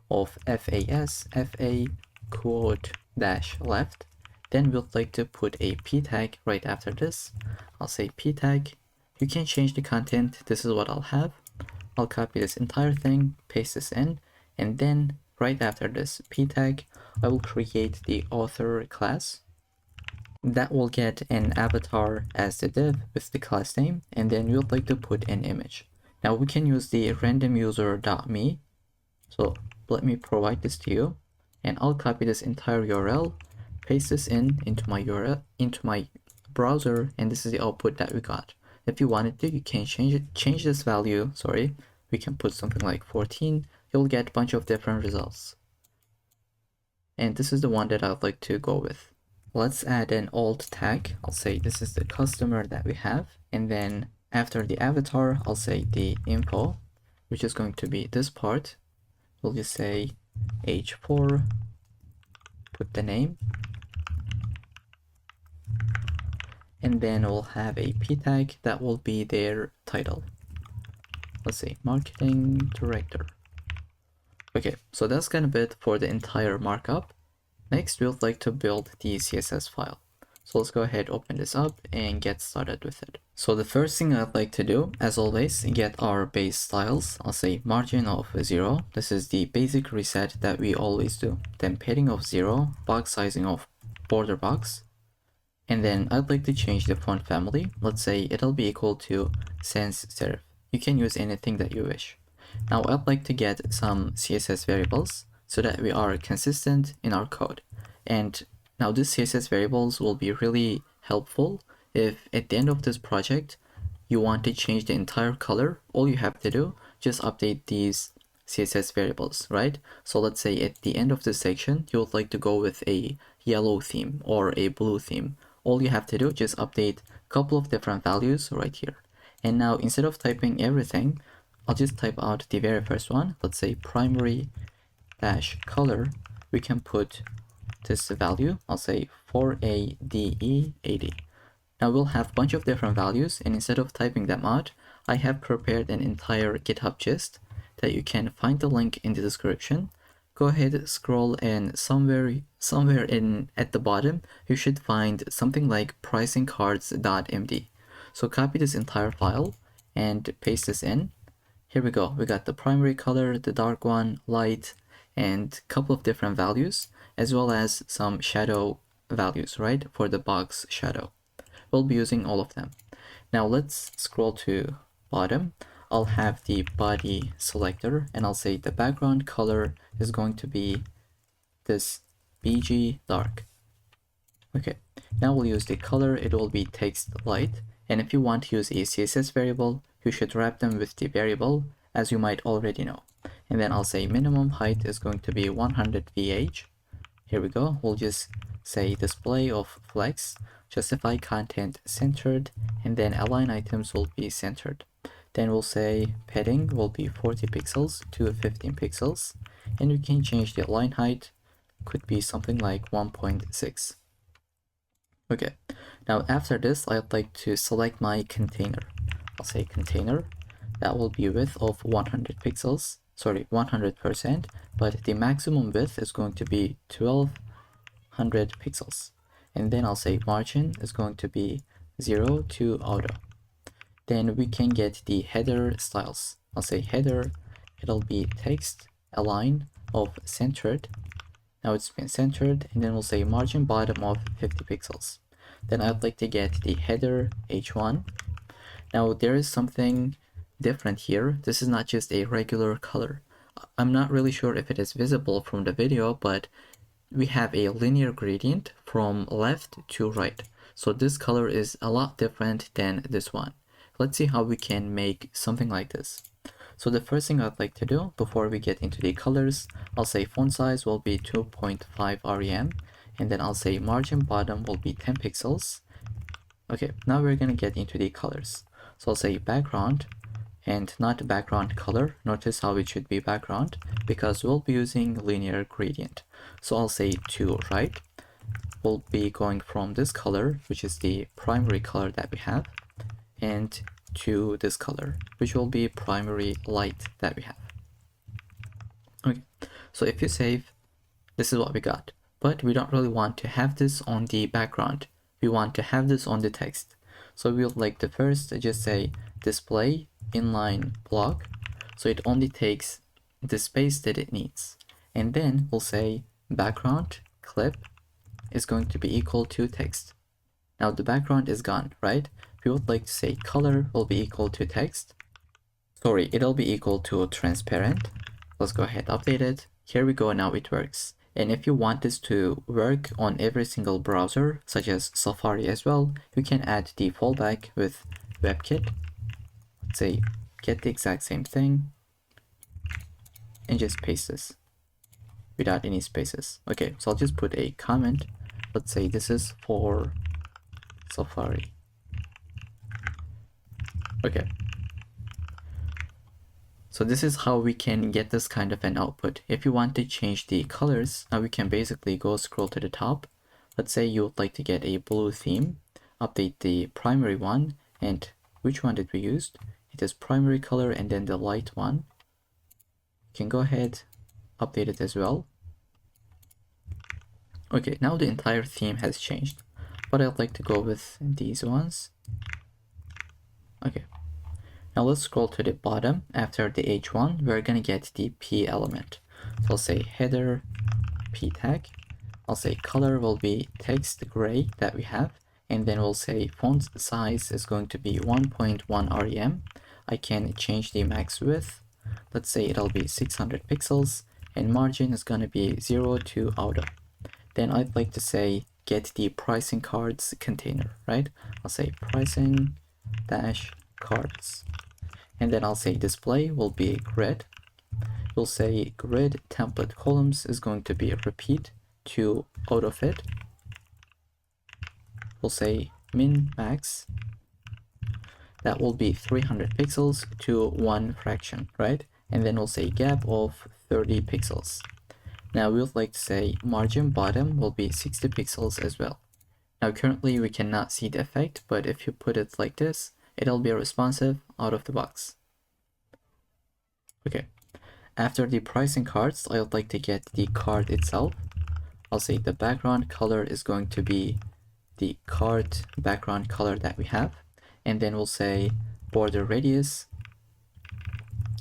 of fa code dash left. Then we'd like to put a p tag right after this. I'll say p tag. You can change the content. This is what I'll have. I'll copy this entire thing, paste this in, and then right after this p tag, I will create the author class. That will get an avatar as the div with the class name, and then we would like to put an image. Now we can use the randomuser.me. So let me provide this to you, and I'll copy this entire URL, paste this into my URL, into my browser, and this is the output that we got. If you wanted to, you can change this value, we can put something like 14, you'll get a bunch of different results. And this is the one that I'd like to go with. Let's add an alt tag. I'll say this is the customer that we have, and then after the avatar, I'll say the info, which is going to be this part. We'll just say h4, put the name, and then we'll have a p tag that will be their title. Let's say marketing director. Okay, so that's kind of it for the entire markup. Next, we would like to build the CSS file. So let's go ahead, open this up and get started with it. So the first thing I'd like to do, as always, get our base styles. I'll say margin of 0. This is the basic reset that we always do. Then padding of 0, box sizing of border box. And then I'd like to change the font family. Let's say it'll be equal to sans serif. You can use anything that you wish. Now I'd like to get some CSS variables so that we are consistent in our code. And now these CSS variables will be really helpful if at the end of this project you want to change the entire color. All you have to do, just update these CSS variables, right? So let's say at the end of this section you would like to go with a yellow theme or a blue theme. All you have to do, just update a couple of different values right here. And now instead of typing everything, I'll just type out the very first one. Let's say primary dash color. We can put this value. I'll say 4ADE80. Now we'll have a bunch of different values, and instead of typing them out, I have prepared an entire GitHub gist that you can find the link in the description. Go ahead, scroll, and somewhere in at the bottom you should find something like pricingcards.md. So copy this entire file and paste this in. Here we go. We got the primary color, the dark one, light, and a couple of different values, as well as some shadow values, right, for the box shadow. We'll be using all of them. Now let's scroll to bottom. I'll have the body selector, and I'll say the background color is going to be this BG dark. Okay, now we'll use the color. It will be text light. And if you want to use a CSS variable, you should wrap them with the variable, as you might already know. And then I'll say minimum height is going to be 100 VH. Here we go. We'll just say display of flex, justify content centered, and then align items will be centered. Then we'll say padding will be 40 pixels to 15 pixels, and you can change the align height, could be something like 1.6. Okay, now after this, I'd like to select my container. I'll say container, that will be width of 100 pixels, sorry, 100%, but the maximum width is going to be 1200 pixels. And then I'll say margin is going to be 0 to auto. Then we can get the header styles. I'll say header, it'll be text align of centered. Now it's been centered, and then we'll say margin bottom of 50 pixels. Then I'd like to get the header h1. Now there is something different here. This is not just a regular color. I'm not really sure if it is visible from the video, but we have a linear gradient from left to right. So this color is a lot different than this one. Let's see how we can make something like this. So the first thing I'd like to do before we get into the colors, I'll say font size will be 2.5 rem, and then I'll say margin bottom will be 10 pixels. Okay, now we're gonna get into the colors. So I'll say background and not background color. Notice how it should be background because we'll be using linear gradient. So I'll say to right, we'll be going from this color, which is the primary color that we have, and to this color, which will be primary light that we have. Okay, so if you save, this is what we got. But we don't really want to have this on the background. We want to have this on the text. So we'll like to first just say display inline block. So it only takes the space that it needs. And then we'll say background clip is going to be equal to text. Now the background is gone, right? We would like to say color will be equal to text. Sorry, it'll be equal to transparent. Let's go ahead, update it. Here we go, now it works. And if you want this to work on every single browser, such as Safari as well, you can add the fallback with WebKit. Let's say get the exact same thing and just paste this without any spaces. Okay, so I'll just put a comment. Let's say this is for Safari. Okay. So this is how we can get this kind of an output. If you want to change the colors, now we can basically go scroll to the top. Let's say you would like to get a blue theme, update the primary one, and which one did we use? It is primary color and then the light one. You can go ahead, update it as well. Okay, now the entire theme has changed, but I'd like to go with these ones. Okay. Now let's scroll to the bottom. After the h1, we're gonna get the p element. So I'll say header p tag. I'll say color will be text gray that we have, and then we'll say font size is going to be 1.1 rem. I can change the max width. Let's say it'll be 600 pixels, and margin is gonna be 0 to auto. Then I'd like to say get the pricing cards container, right? I'll say pricing dash cards. And then I'll say display will be grid. We'll say grid template columns is going to be repeat to auto fit. We'll say min max. That will be 300 pixels to one fraction, right? And then we'll say gap of 30 pixels. Now we would like to say margin bottom will be 60 pixels as well. Now currently we cannot see the effect, but if you put it like this, it'll be responsive out of the box. Okay, after the pricing cards, I would like to get the card itself. I'll say the background color is going to be the card background color that we have. And then we'll say border radius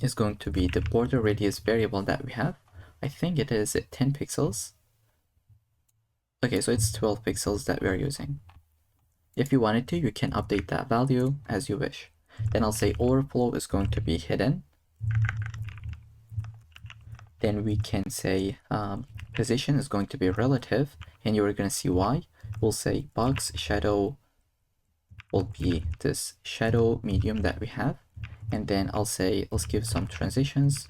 is going to be the border radius variable that we have. I think it is 10 pixels. Okay, so it's 12 pixels that we are using. If you wanted to, you can update that value as you wish. Then I'll say overflow is going to be hidden. Then we can say position is going to be relative, and you're going to see why. We'll say box shadow will be this shadow medium that we have. And then I'll say, let's give some transitions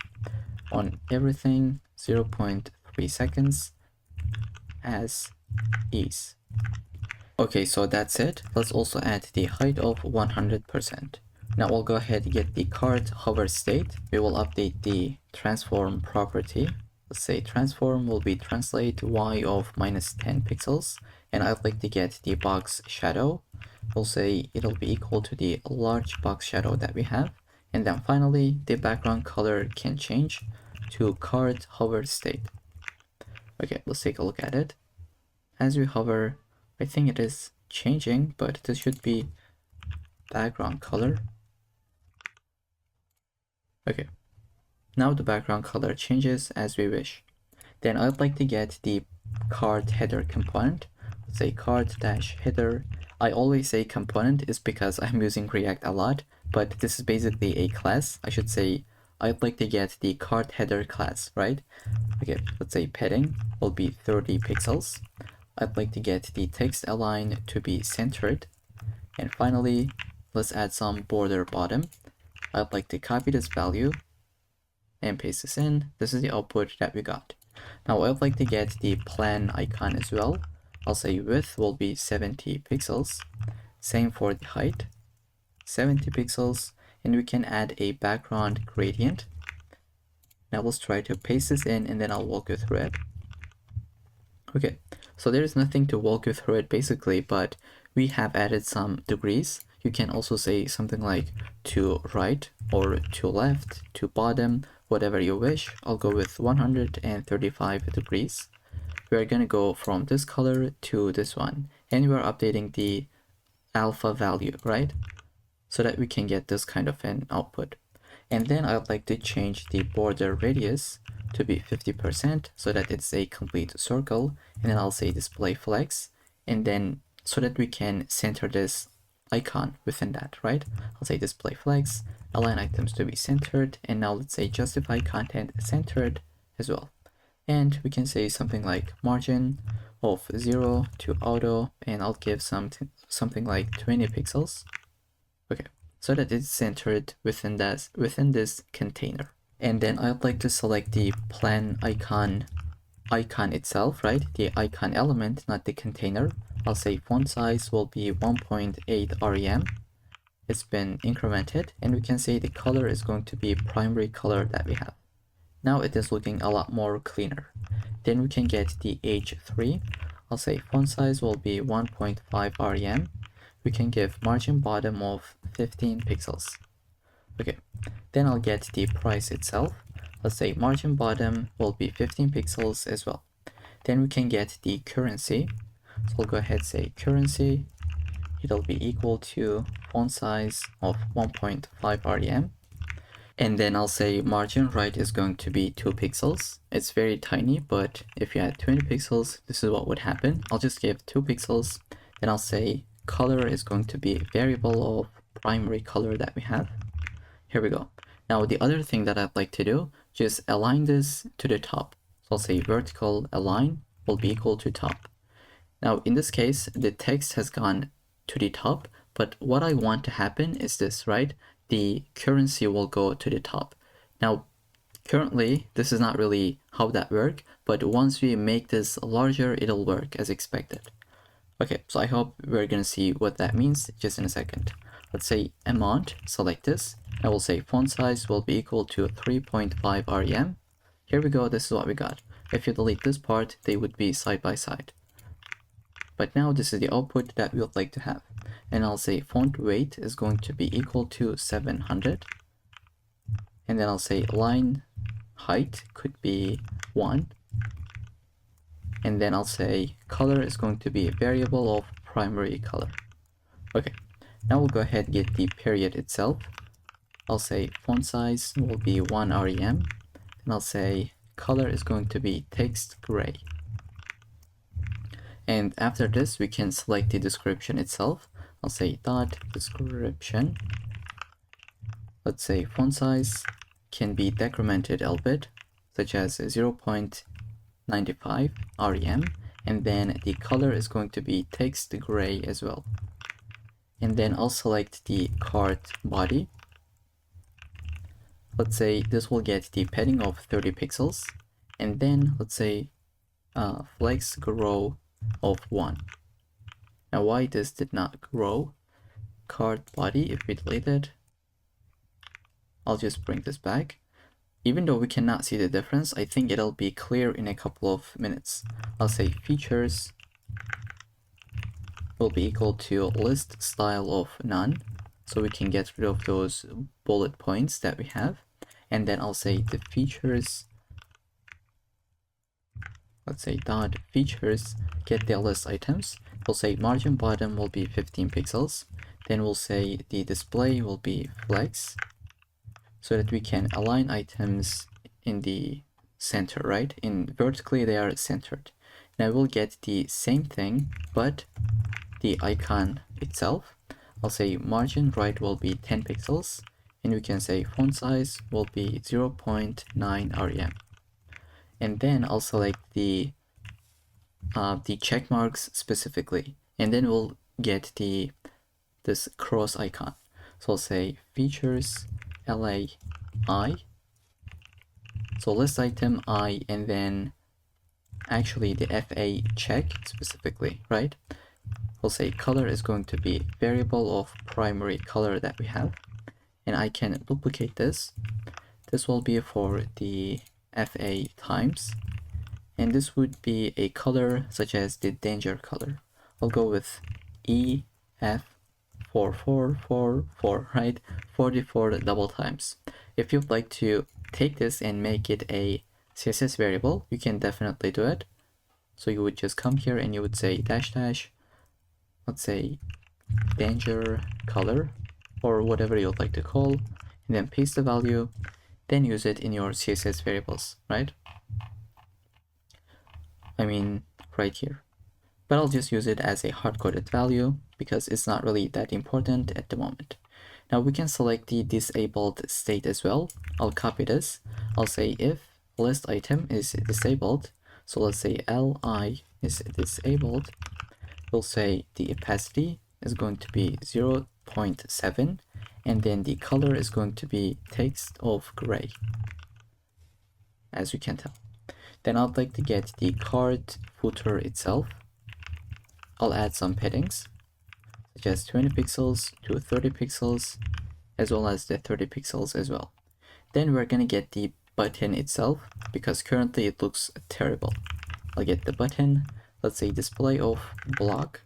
on everything, 0.3 seconds as is. Okay, so that's it. Let's also add the height of 100%. Now we'll go ahead and get the card hover state. We will update the transform property. Let's say transform will be translate y of -10 pixels. And I'd like to get the box shadow. We'll say it'll be equal to the large box shadow that we have. And then finally, the background color can change to card hover state. Okay, let's take a look at it. As we hover, I think it is changing, but this should be background color. Okay, now the background color changes as we wish. Then I'd like to get the card header component. Let's say card-header. I always say component is because I'm using React a lot, but this is basically a class. I should say I'd like to get the card header class, right? Okay, let's say padding will be 30 pixels. I'd like to get the text align to be centered. And finally, let's add some border bottom. I'd like to copy this value and paste this in. This is the output that we got. Now I'd like to get the plan icon as well. I'll say width will be 70 pixels. Same for the height, 70 pixels. And we can add a background gradient. Now let's try to paste this in and then I'll walk you through it. Okay, so there's nothing to walk you through it basically, but we have added some degrees. You can also say something like to right or to left, to bottom, whatever you wish. I'll go with 135 degrees. We're gonna go from this color to this one, and we're updating the alpha value, right? So that we can get this kind of an output. And then I'd like to change the border radius to be 50% so that it's a complete circle. And then I'll say display flex, and then so that we can center this icon within that, right? I'll say display flex, align items to be centered, and now let's say justify content centered as well. And we can say something like margin of 0 to auto, and I'll give something like 20 pixels. Okay, so that it's centered within this container. And then I'd like to select the plan icon itself, right? The icon element, not the container. I'll say font size will be 1.8 rem. It's been incremented, and we can say the color is going to be primary color that we have. Now it is looking a lot more cleaner. Then we can get the H3. I'll say font size will be 1.5 rem. We can give margin bottom of 15 pixels. Okay, then I'll get the price itself. Let's say margin bottom will be 15 pixels as well. Then we can get the currency. So I'll go ahead and say currency. It'll be equal to font size of 1.5 rem. And then I'll say margin right is going to be 2 pixels. It's very tiny, but if you had 20 pixels, this is what would happen. I'll just give 2 pixels. Then I'll say color is going to be a variable of primary color that we have. Here we go. Now the other thing that I'd like to do, just align this to the top. So I'll say vertical align will be equal to top. Now in this case, the text has gone to the top, but what I want to happen is this, right? The currency will go to the top. Now, currently, this is not really how that works, but once we make this larger, it'll work as expected. Okay, so I hope we're gonna see what that means just in a second. Let's say amount, select this. I will say font size will be equal to 3.5 rem. Here we go, this is what we got. If you delete this part, they would be side by side. But now this is the output that we would like to have. And I'll say font weight is going to be equal to 700. And then I'll say line height could be 1. And then I'll say color is going to be a variable of primary color. Okay, now we'll go ahead and get the period itself. I'll say font size will be 1 rem. And I'll say color is going to be text gray. And after this, we can select the description itself. I'll say dot description. Let's say font size can be decremented a little bit, such as 0.95 rem. And then the color is going to be text gray as well. And then I'll select the cart body. Let's say this will get the padding of 30 pixels. And then let's say flex grow of 1. Now why this did not grow? Cart body, if we delete it, I'll just bring this back. Even though we cannot see the difference, I think it'll be clear in a couple of minutes. I'll say features will be equal to list style of none. so we can get rid of those bullet points that we have. And then I'll say the features, let's say dot features get the list items. We'll say margin bottom will be 15 pixels. Then we'll say the display will be flex, so that we can align items in the center, right? In vertically they are centered. Now we'll get the same thing, but the icon itself. I'll say margin right will be 10 pixels, and we can say font size will be 0.9 rem. And then I'll select the check marks specifically, and then we'll get this cross icon. So I'll say features LA I, so list item I, and then actually the FA check specifically, right? We'll say color is going to be variable of primary color that we have, and I can duplicate this. This will be for the FA times, and this would be a color such as the danger color. I'll go with EF4444, right? 44 double times. If you'd like to take this and make it a CSS variable, you can definitely do it. So you would just come here and you would say dash dash, let's say danger color or whatever you'd like to call, and then paste the value, then use it in your CSS variables, right? I mean right here. But I'll just use it as a hard-coded value because it's not really that important at the moment. Now we can select the disabled state as well. I'll copy this. I'll say if list item is disabled, so let's say li is disabled, we'll say the opacity is going to be 0.7, and then the color is going to be text of gray, as you can tell. Then I'd like to get the card footer itself. I'll add some paddings, such as 20 pixels to 30 pixels, as well as the 30 pixels as well. Then we're gonna get the button itself, because currently it looks terrible. I'll get the button, let's say display of block.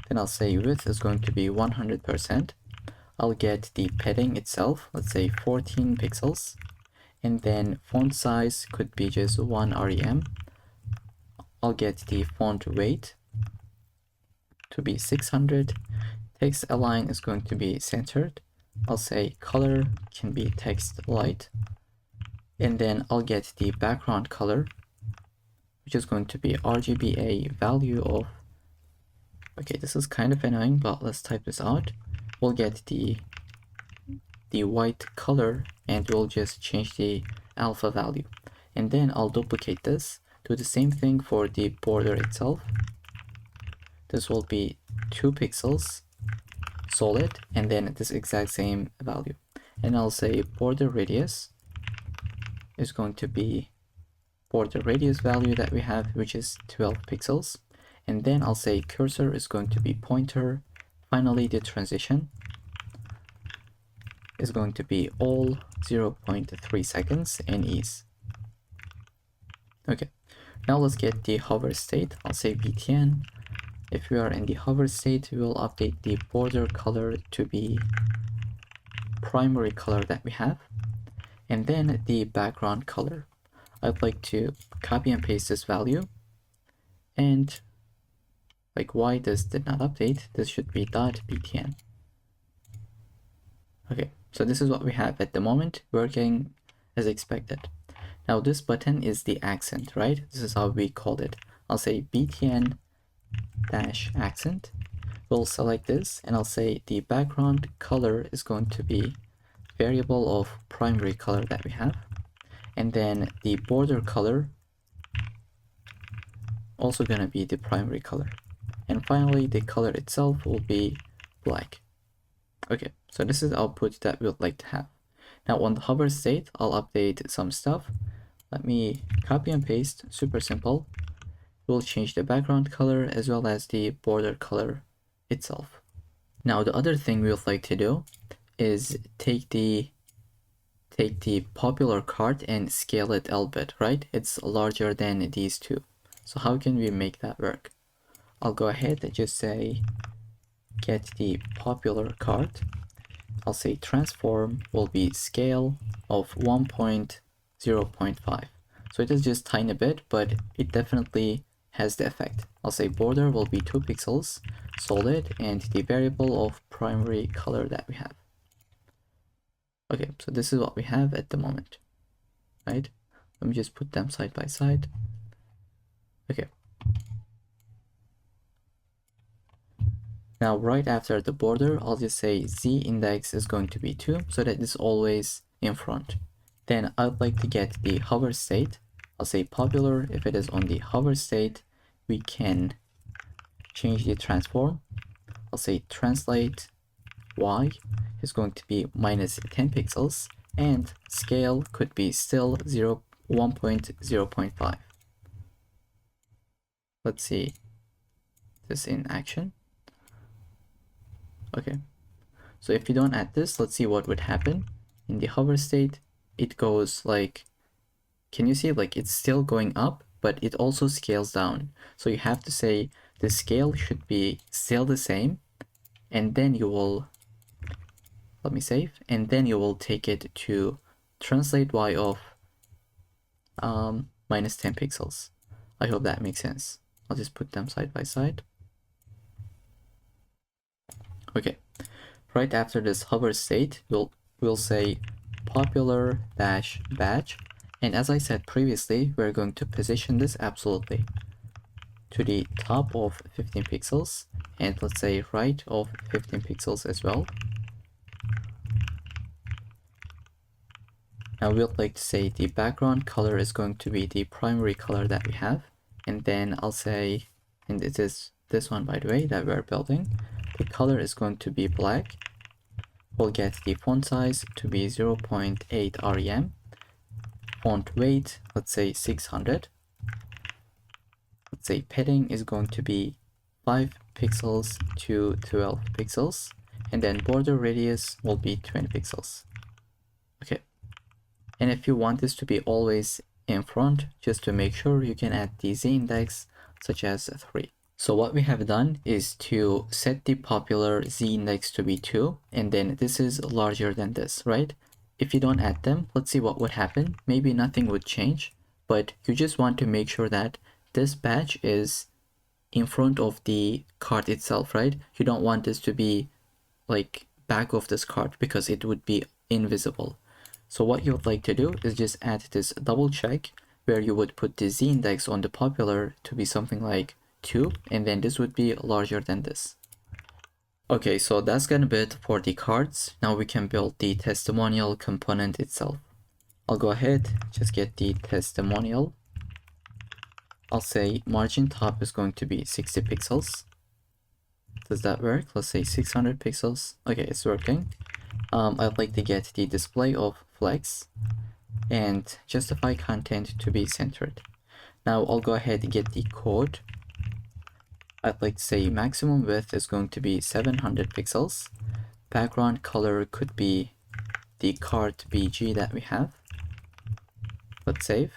Then I'll say width is going to be 100%. I'll get the padding itself, let's say 14 pixels. And then font size could be just 1 rem. I'll get the font weight to be 600. Text align is going to be centered. I'll say color can be text light. And then I'll get the background color, which is going to be RGBA value of, okay, this is kind of annoying, but let's type this out. We'll get the white color, and we'll just change the alpha value. And then I'll duplicate this, do the same thing for the border itself. This will be 2 pixels solid, and then this exact same value. And I'll say border radius is going to be border radius value that we have, which is 12 pixels. And then I'll say cursor is going to be pointer. Finally, the transition is going to be all 0.3 seconds and ease. Okay, now let's get the hover state. I'll say btn. If we are in the hover state, we will update the border color to be primary color that we have, and then the background color. I'd like to copy and paste this value, and like why this did not update, this should be .btn. Okay, so this is what we have at the moment, working as expected. Now this button is the accent, right? This is how we called it. I'll say btn dash accent. We'll select this, and I'll say the background color is going to be variable of primary color that we have, and then the border color also gonna be the primary color, and finally the color itself will be black. Okay, so this is the output that we would like to have. Now on the hover state, I'll update some stuff. Let me copy and paste, super simple. We'll change the background color as well as the border color itself. Now the other thing we would like to do is take the popular card and scale it a little bit, right? It's larger than these two. So how can we make that work? I'll go ahead and just say get the popular card. I'll say transform will be scale of 1.0.5. So it is just tiny bit, but it definitely has the effect. I'll say border will be 2 pixels, solid, and the variable of primary color that we have. Okay, so this is what we have at the moment, right? Let me just put them side by side. Okay. Now, right after the border, I'll just say z index is going to be 2, so that it's always in front. Then I'd like to get the hover state. I'll say popular. If it is on the hover state, we can change the transform. I'll say translate y is going to be minus 10 pixels, and scale could be still 1.0.5. Let's see this in action. Okay, so if you don't add this, let's see what would happen. In the hover state, it goes like, can you see, like, it's still going up, but it also scales down. So you have to say the scale should be still the same, and then you will, let me save, and then you will take it to translate y of minus 10 pixels. I hope that makes sense. I'll just put them side by side. Okay, right after this hover state, we'll say popular dash badge, and as I said previously, we're going to position this absolutely to the top of 15 pixels, and let's say right of 15 pixels as well. Now we'd like to say the background color is going to be the primary color that we have, and then I'll say, and it is this one by the way that we're building, the color is going to be black. We'll get the font size to be 0.8 rem, font weight, let's say 600. Let's say padding is going to be 5 pixels to 12 pixels, and then border radius will be 20 pixels. Okay, and if you want this to be always in front, just to make sure, you can add the z index such as 3. So what we have done is to set the popular z index to be 2, and then this is larger than this, right? If you don't add them, let's see what would happen. Maybe nothing would change, but you just want to make sure that this badge is in front of the card itself, right? You don't want this to be like back of this card because it would be invisible. So what you would like to do is just add this double check where you would put the z index on the popular to be something like 2, and then this would be larger than this. Okay, so that's gonna be it for the cards. Now we can build the testimonial component itself. I'll go ahead, just get the testimonial. I'll say margin top is going to be 60 pixels. Does that work? Let's say 600 pixels. Okay, it's working. I'd like to get the display of flex and justify content to be centered. Now I'll go ahead and get the code. I'd like to say maximum width is going to be 700 pixels. Background color could be the card BG that we have. Let's save.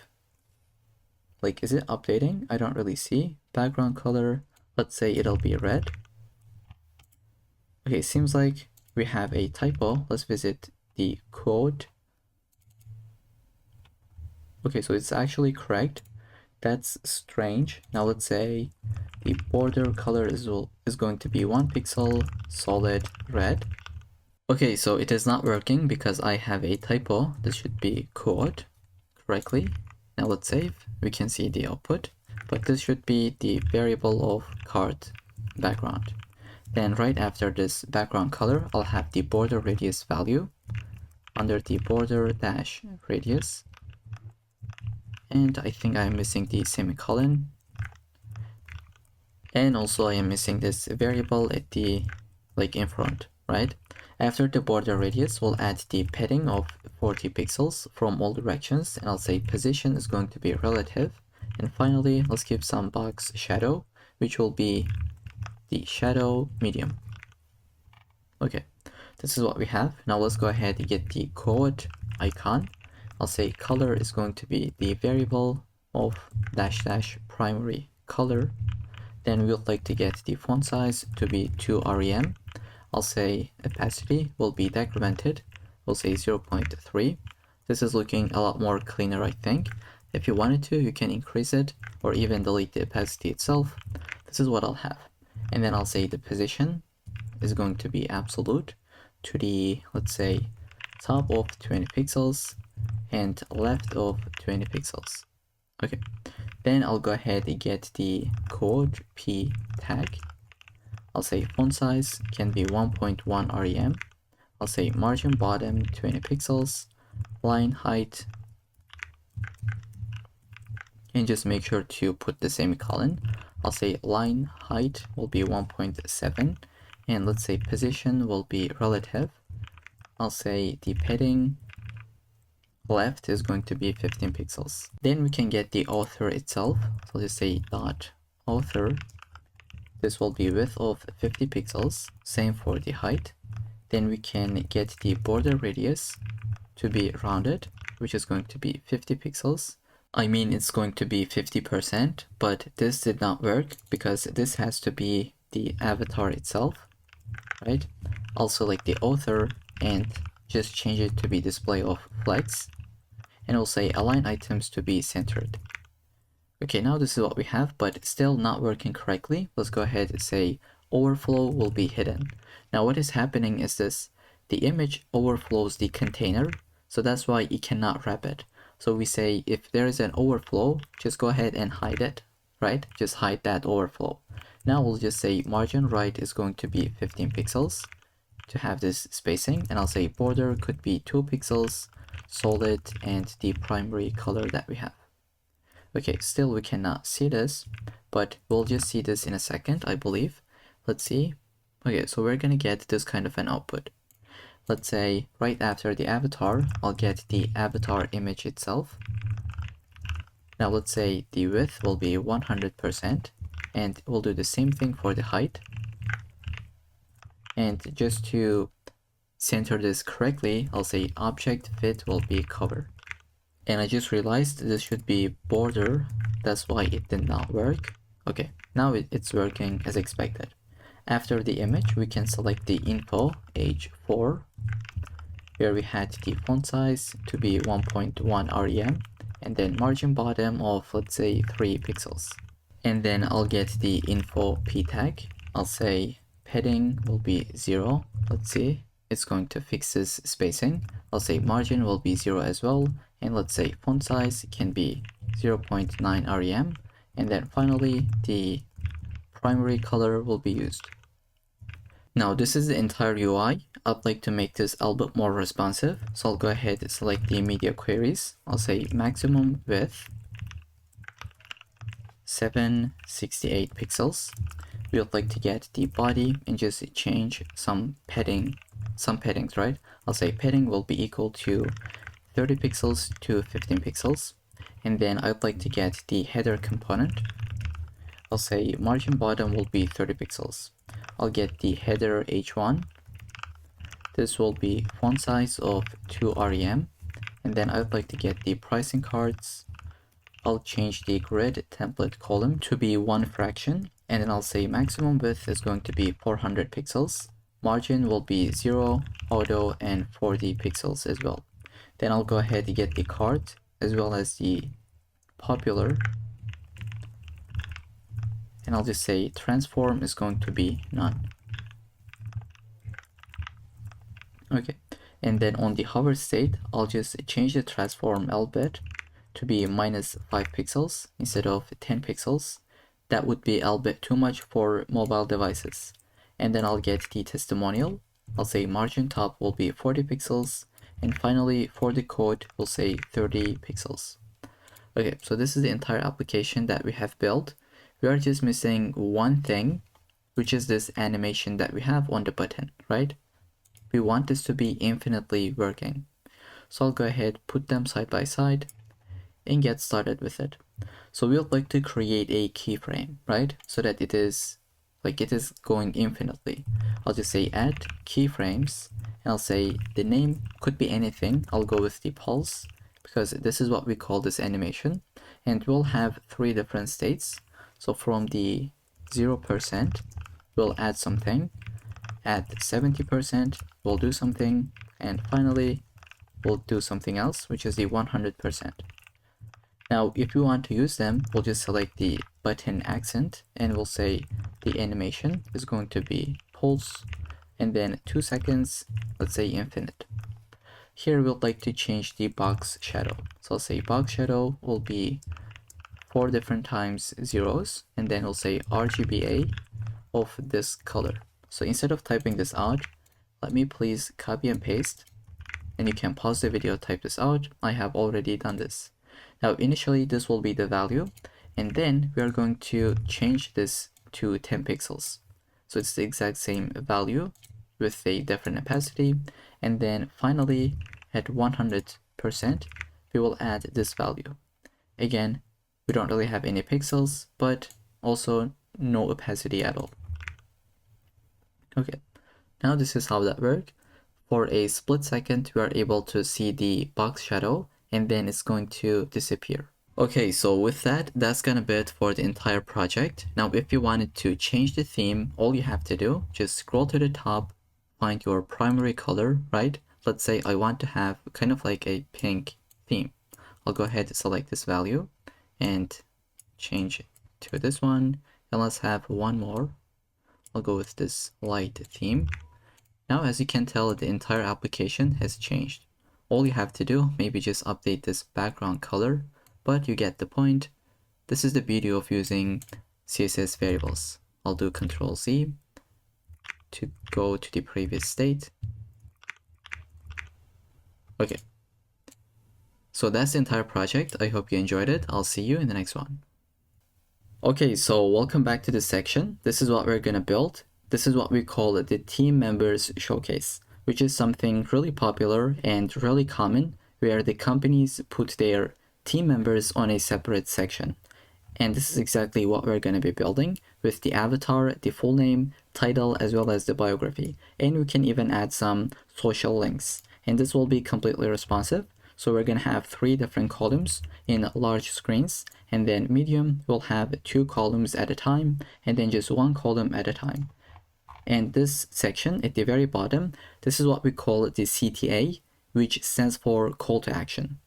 Like, is it updating? I don't really see. Background color, let's say it'll be red. Okay, seems like we have a typo. Let's visit the code. Okay, so it's actually correct. That's strange. Now let's say the border color is going to be 1 pixel solid red. Okay, so it is not working because I have a typo. This should be code correctly. Now let's save. We can see the output, but this should be the variable of card background. Then right after this background color, I'll have the border radius value under the border dash radius. And I think I'm missing the semicolon. And also I am missing this variable at the, like, in front, right? After the border radius, we'll add the padding of 40 pixels from all directions, and I'll say position is going to be relative. And finally, let's give some box shadow, which will be the shadow medium. Okay, this is what we have. Now let's go ahead and get the code icon. I'll say color is going to be the variable of dash dash primary color. Then we would like to get the font size to be 2 rem. I'll say opacity will be decremented. We'll say 0.3. This is looking a lot more cleaner, I think. If you wanted to, you can increase it or even delete the opacity itself. This is what I'll have. And then I'll say the position is going to be absolute to the, let's say, top of 20 pixels and left of 20 pixels. Okay, then I'll go ahead and get the code p tag. I'll say font size can be 1.1 rem. I'll say margin bottom 20 pixels, line height, and just make sure to put the semicolon. I'll say line height will be 1.7, and let's say position will be relative. I'll say the padding left is going to be 15 pixels. Then we can get the author itself. So just say dot author. This will be width of 50 pixels. Same for the height. Then we can get the border radius to be rounded, which is going to be 50 pixels. I mean, it's going to be 50%, but this did not work because this has to be the avatar itself, right? Also like the author, and just change it to be display of flex. And we'll say align items to be centered. Okay, now this is what we have, but still not working correctly. Let's go ahead and say overflow will be hidden. Now what is happening is this, the image overflows the container, so that's why it cannot wrap it. So we say if there is an overflow, just go ahead and hide it, right? Just hide that overflow. Now we'll just say margin right is going to be 15 pixels to have this spacing, and I'll say border could be 2 pixels, solid, and the primary color that we have. Okay, still we cannot see this, but we'll just see this in a second, I believe. Let's see. Okay, so we're gonna get this kind of an output. Let's say right after the avatar, I'll get the avatar image itself. Now let's say the width will be 100%, and we'll do the same thing for the height. And just to center this correctly, I'll say object fit will be cover. And I just realized this should be border, that's why it did not work. Okay, now it's working as expected. After the image, we can select the info H4, where we had the font size to be 1.1 rem, and then margin bottom of, let's say, 3 pixels. And then I'll get the info p tag. I'll say padding will be 0. Let's see, it's going to fix this spacing. I'll say margin will be 0 as well, and let's say font size can be 0.9 rem, and then finally the primary color will be used. Now this is the entire UI. I'd like to make this a little bit more responsive, so I'll go ahead and select the media queries. I'll say maximum width 768 pixels. We would like to get the body and just change some paddings, right? I'll say padding will be equal to 30 pixels to 15 pixels. And then I'd like to get the header component. I'll say margin bottom will be 30 pixels. I'll get the header H1. This will be font size of 2 rem. And then I'd like to get the pricing cards. I'll change the grid template column to be 1 fraction. And then I'll say maximum width is going to be 400 pixels. Margin will be 0, auto, and 40 pixels as well. Then I'll go ahead and get the card as well as the popular. And I'll just say transform is going to be none. Okay, and then on the hover state, I'll just change the transform L bit to be minus 5 pixels instead of 10 pixels. That would be a bit too much for mobile devices. And then I'll get the testimonial. I'll say margin top will be 40 pixels. And finally, for the code, we'll say 30 pixels. Okay, so this is the entire application that we have built. We are just missing one thing, which is this animation that we have on the button, right? We want this to be infinitely working. So I'll go ahead, put them side by side, and get started with it. So we would like to create a keyframe, right? So that it is going infinitely. I'll just say add keyframes, and I'll say the name could be anything. I'll go with the pulse because this is what we call this animation, and we'll have 3 different states. So from the 0%, we'll add something. At 70%, we'll do something. And finally, we'll do something else, which is the 100%. Now, if we want to use them, we'll just select the button accent and we'll say the animation is going to be pulse and then 2 seconds, let's say infinite. Here we'd like to change the box shadow. So I'll say box shadow will be 4 different times zeros and then we'll say RGBA of this color. So instead of typing this out, let me please copy and paste, and you can pause the video, type this out. I have already done this. Now initially this will be the value, and then we are going to change this to 10 pixels. So it's the exact same value with a different opacity, and then finally at 100% we will add this value. Again, we don't really have any pixels, but also no opacity at all. Okay, now this is how that works. For a split second, we are able to see the box shadow and then it's going to disappear. Okay, so with that, that's gonna be it for the entire project. Now, if you wanted to change the theme, all you have to do, just scroll to the top, find your primary color, right? Let's say I want to have kind of like a pink theme. I'll go ahead and select this value and change it to this one. And let's have one more. I'll go with this light theme. Now, as you can tell, the entire application has changed. All you have to do, maybe just update this background color, but you get the point. This is the beauty of using CSS variables. I'll do Control Z to go to the previous state. Okay. So that's the entire project. I hope you enjoyed it. I'll see you in the next one. Okay, so welcome back to this section. This is what we're gonna build. This is what we call the team members showcase, which is something really popular and really common where the companies put their team members on a separate section. And this is exactly what we're going to be building with the avatar, the full name, title, as well as the biography. And we can even add some social links. And this will be completely responsive. So we're going to have 3 different columns in large screens, and then medium will have 2 columns at a time, and then just 1 column at a time. And this section at the very bottom, this is what we call the CTA, which stands for call to action.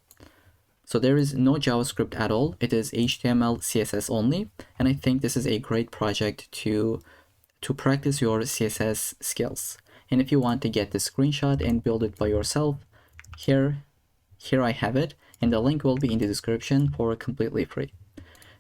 So there is no JavaScript at all. It is HTML, CSS only. And I think this is a great project to practice your CSS skills. And if you want to get the screenshot and build it by yourself, here I have it. And the link will be in the description for completely free.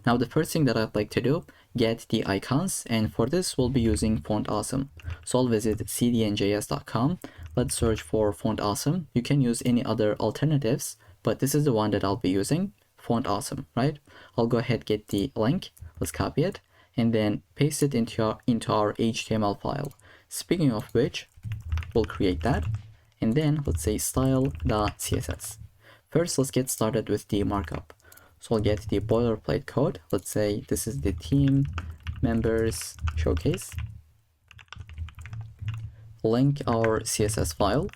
Now the first thing that I'd like to do, get the icons, and for this we'll be using Font Awesome. So I'll visit cdnjs.com. Let's search for Font Awesome. You can use any other alternatives, but this is the one that I'll be using, Font Awesome, right? I'll go ahead, get the link, let's copy it, and then paste it into our HTML file. Speaking of which, we'll create that, and then let's say style.css. First, let's get started with the markup. So I'll get the boilerplate code. Let's say this is the team members showcase. Link our CSS file.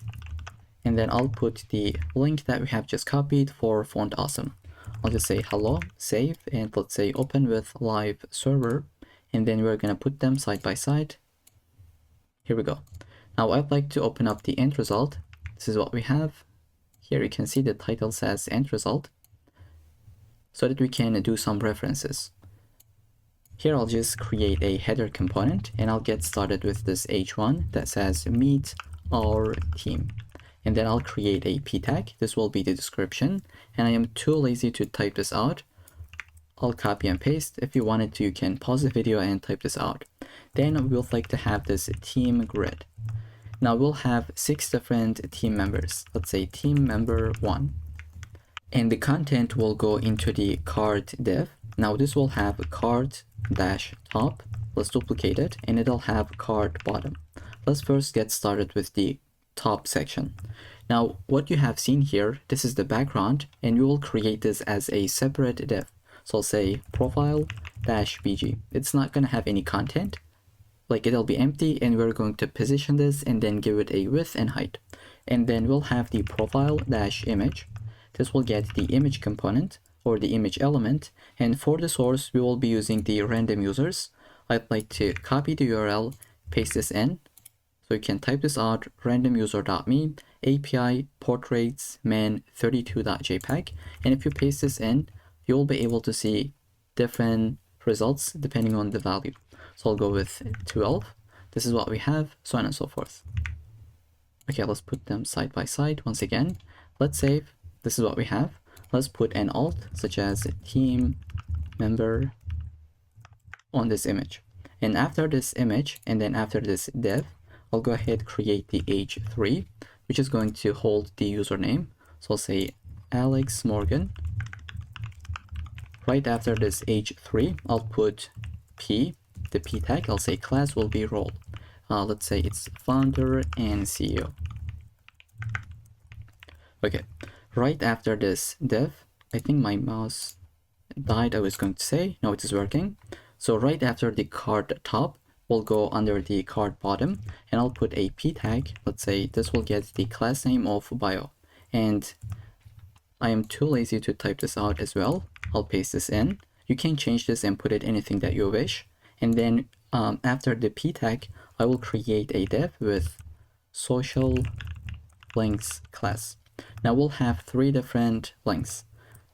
And then I'll put the link that we have just copied for Font Awesome. I'll just say hello, save, and let's say open with live server. And then we're gonna put them side by side. Here we go. Now I'd like to open up the end result. This is what we have. Here you can see the title says end result, so that we can do some references. Here I'll just create a header component and I'll get started with this h1 that says meet our team. And then I'll create a p tag. This will be the description, and I am too lazy to type this out. I'll copy and paste. If you wanted to, you can pause the video and type this out. Then we'll like to have this team grid. Now we'll have 6 different team members. Let's say team member 1. And the content will go into the cart div. Now this will have cart dash top. Let's duplicate it, and it'll have cart bottom. Let's first get started with the top section. Now what you have seen here, this is the background, and we will create this as a separate div. So I'll say profile dash bg. It's not going to have any content, like it'll be empty, and we're going to position this and then give it a width and height. And then we'll have the profile dash image. This will get the image component or the image element, and for the source we will be using the random users. I'd like to copy the URL, paste this in. So you can type this out, randomuser.me, API portraits man32.jpg. And if you paste this in, you'll be able to see different results depending on the value. So I'll go with 12. This is what we have, so on and so forth. Okay, let's put them side by side once again. Let's save. This is what we have. Let's put an alt, such as team member, on this image. And after this image, and then after this div, I'll go ahead create the h3, which is going to hold the username. So I'll say Alex Morgan. Right after this h3, I'll put p, the p tag. I'll say class will be role. Let's say it's founder and CEO. Okay, right after this div, I think my mouse died, I was going to say. No, it is working. So right after the card top, we'll go under the card bottom, and I'll put a p tag. Let's say this will get the class name of bio. And I am too lazy to type this out as well. I'll paste this in. You can change this and put it anything that you wish. And then after the p tag, I will create a div with social links class. Now we'll have 3 different links.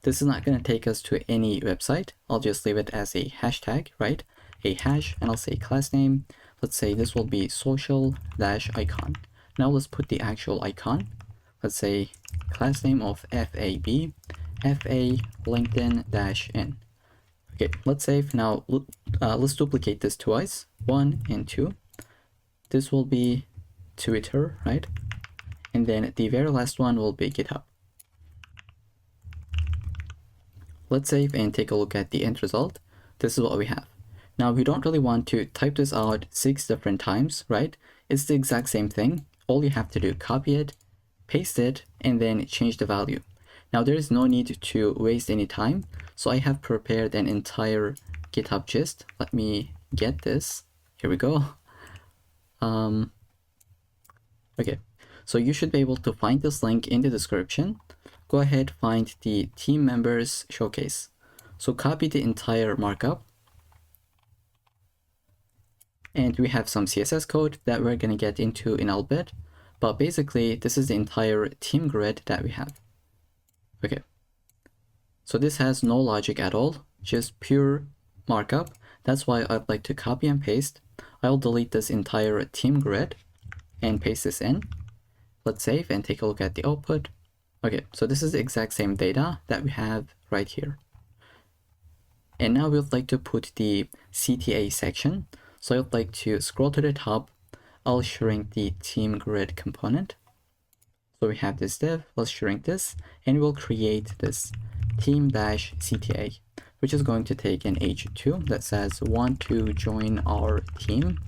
This is not going to take us to any website. I'll just leave it as a hashtag, right? A hash, and I'll say class name. Let's say this will be social-icon. Now let's put the actual icon. Let's say class name of FAB, FA LinkedIn-in. Okay, let's save. Now let's duplicate this twice, 1 and 2. This will be Twitter, right? And then the very last one will be GitHub. Let's save and take a look at the end result. This is what we have. Now we don't really want to type this out 6 different times, right? It's the exact same thing. All you have to do, copy it, paste it, and then change the value. Now there is no need to waste any time. So I have prepared an entire GitHub gist. Let me get this. Here we go. Okay, so you should be able to find this link in the description. Go ahead, find the team members showcase. So copy the entire markup. And we have some CSS code that we're going to get into in a little bit. But basically, this is the entire team grid that we have. Okay. So this has no logic at all, just pure markup. That's why I'd like to copy and paste. I'll delete this entire team grid and paste this in. Let's save and take a look at the output. Okay, so this is the exact same data that we have right here. And now we'd like to put the CTA section. So I'd like to scroll to the top. I'll shrink the team grid component. So we have this div, let's shrink this, and we'll create this team-CTA, which is going to take an h2 that says want to join our team, ?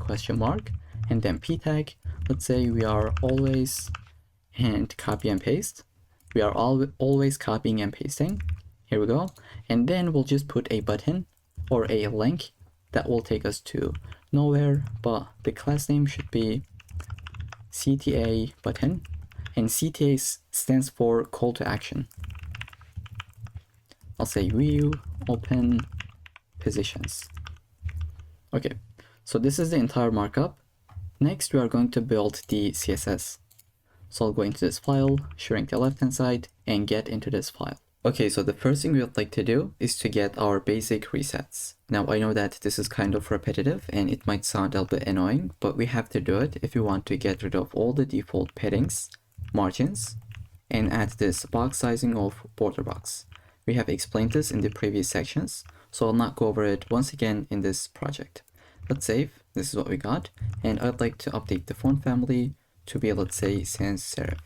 And then p tag. Let's say we are always, and copy and paste. We are always copying and pasting. Here we go. And then we'll just put a button or a link that will take us to nowhere, but the class name should be CTA button. And CTA stands for call to action. I'll say view open positions. Okay, so this is the entire markup. Next, we are going to build the CSS. So I'll go into this file, shrink the left-hand side, and get into this file. Okay, so the first thing we would like to do is to get our basic resets. Now, I know that this is kind of repetitive and it might sound a little bit annoying, but we have to do it if we want to get rid of all the default paddings, margins, and add this box sizing of border box. We have explained this in the previous sections, so I'll not go over it once again in this project. Let's save. This is what we got, and I'd like to update the font family to be, let's say, sans serif.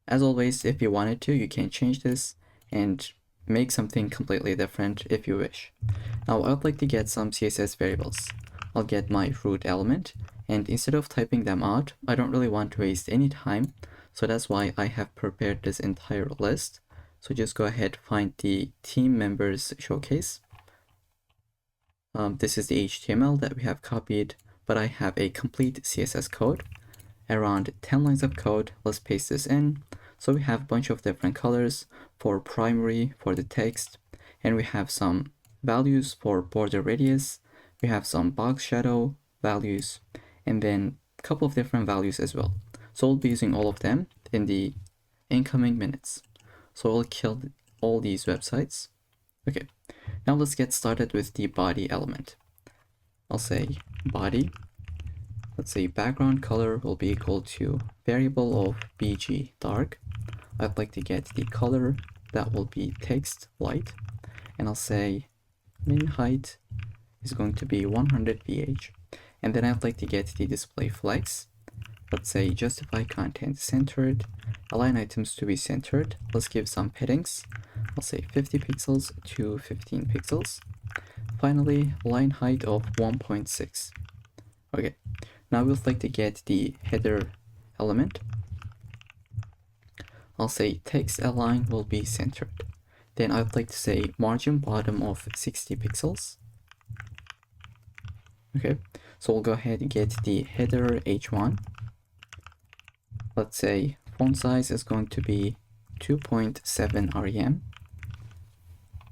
As always, if you wanted to, you can change this and make something completely different if you wish. Now, I'd like to get some CSS variables. I'll get my root element, and instead of typing them out, I don't really want to waste any time, so that's why I have prepared this entire list. So just go ahead, find the team members showcase. This is the HTML that we have copied, but I have a complete CSS code, around 10 lines of code. Let's paste this in. So we have a bunch of different colors for primary, for the text, and we have some values for border radius, We have some box shadow values, and then a couple of different values as well. So we'll be using all of them in the incoming minutes. So we'll kill all these websites. Okay, now let's get started with the body element. I'll say body. Let's say background color will be equal to variable of bg dark. I'd like to get the color that will be text light, and I'll say min height is going to be 100 ph, and then I'd like to get the display flex. Let's say justify content centered, align items to be centered. Let's give some paddings. I'll say 50 pixels to 15 pixels. Finally, line height of 1.6. Okay, now we'd like to get the header element. I'll say text align will be centered. Then I'd like to say margin bottom of 60 pixels. Okay, so we'll go ahead and get the header h1. Let's say font size is going to be 2.7 rem,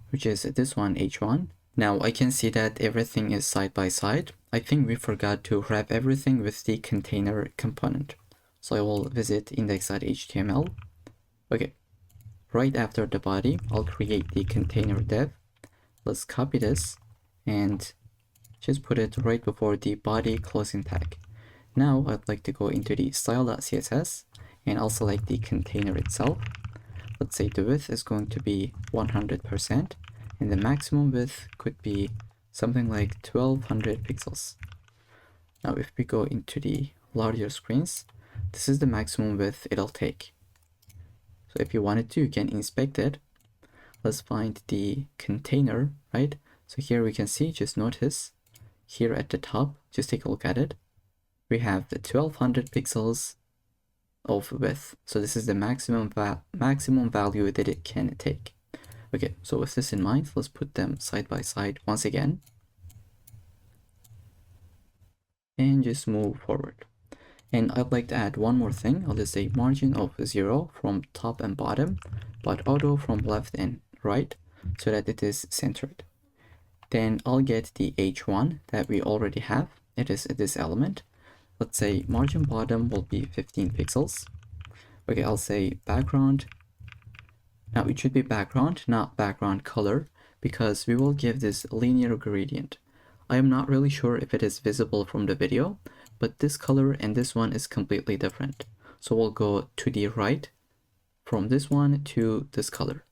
which is this one, h1. Now I can see that everything is side by side. I think we forgot to wrap everything with the container component. So I will visit index.html. Okay, right after the body, I'll create the container dev. Let's copy this and just put it right before the body closing tag. Now I'd like to go into the style.css and I'll select the container itself. Let's say the width is going to be 100% and the maximum width could be something like 1200 pixels. Now if we go into the larger screens, this is the maximum width it'll take. So if you wanted to, you can inspect it. Let's find the container, right? So here we can see, just notice here at the top, just take a look at it. We have the 1200 pixels of width. So this is the maximum value that it can take. Okay, so with this in mind, let's put them side by side once again. And just move forward. And I'd like to add one more thing. I'll just say margin of 0 from top and bottom, but auto from left and right, so that it is centered. Then I'll get the h1 that we already have. It is this element. Let's say margin bottom will be 15 pixels. Okay, I'll say background. Now it should be background, not background color, because we will give this linear gradient. I am not really sure if it is visible from the video, but this color and this one is completely different. So we'll go to the right from this one to this color.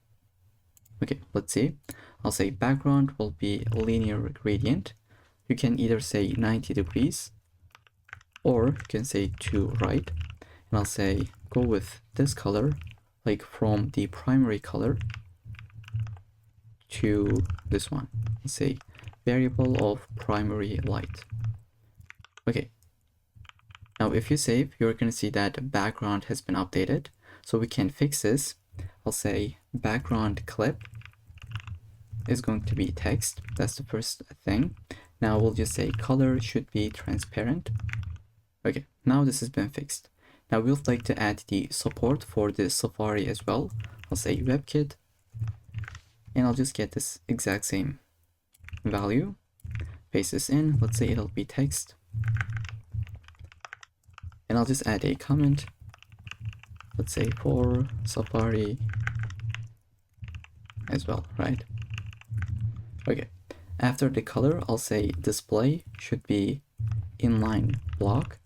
Okay, let's see. I'll say background will be linear gradient. You can either say 90 degrees or you can say to right. And I'll say go with this color, like from the primary color to this one. Let's say variable of primary light. Okay. Now if you save, you're going to see that the background has been updated. So we can fix this. I'll say background clip is going to be text. That's the first thing. Now we'll just say color should be transparent. Okay, now this has been fixed. Now we'd like to add the support for the Safari as well. I'll say WebKit, and I'll just get this exact same value, paste this in. Let's say it'll be text, and I'll just add a comment. Let's say for Safari as well, right? Okay, after the color, I'll say display should be inline block,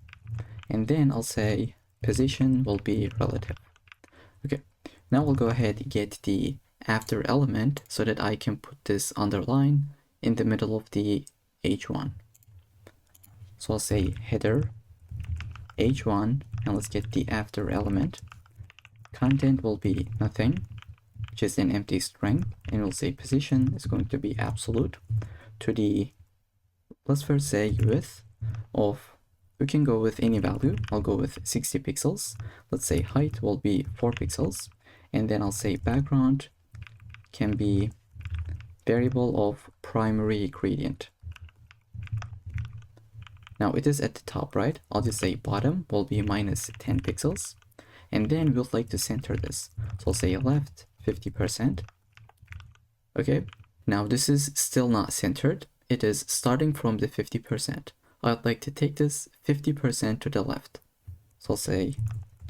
and then I'll say position will be relative. Okay, now we'll go ahead and get the after element so that I can put this underline in the middle of the h1. So I'll say header h1, and let's get the after element. Content will be nothing, which is an empty string, and we'll say position is going to be absolute to the, let's first say width of, we can go with any value. I'll go with 60 pixels. Let's say height will be 4 pixels, and then I'll say background can be variable of primary gradient. Now it is at the top, right? I'll just say bottom will be minus 10 pixels, and then we'd like to center this. So I'll say left 50%. Okay, now this is still not centered. it is starting from the 50%. I'd like to take this 50% to the left. So I'll say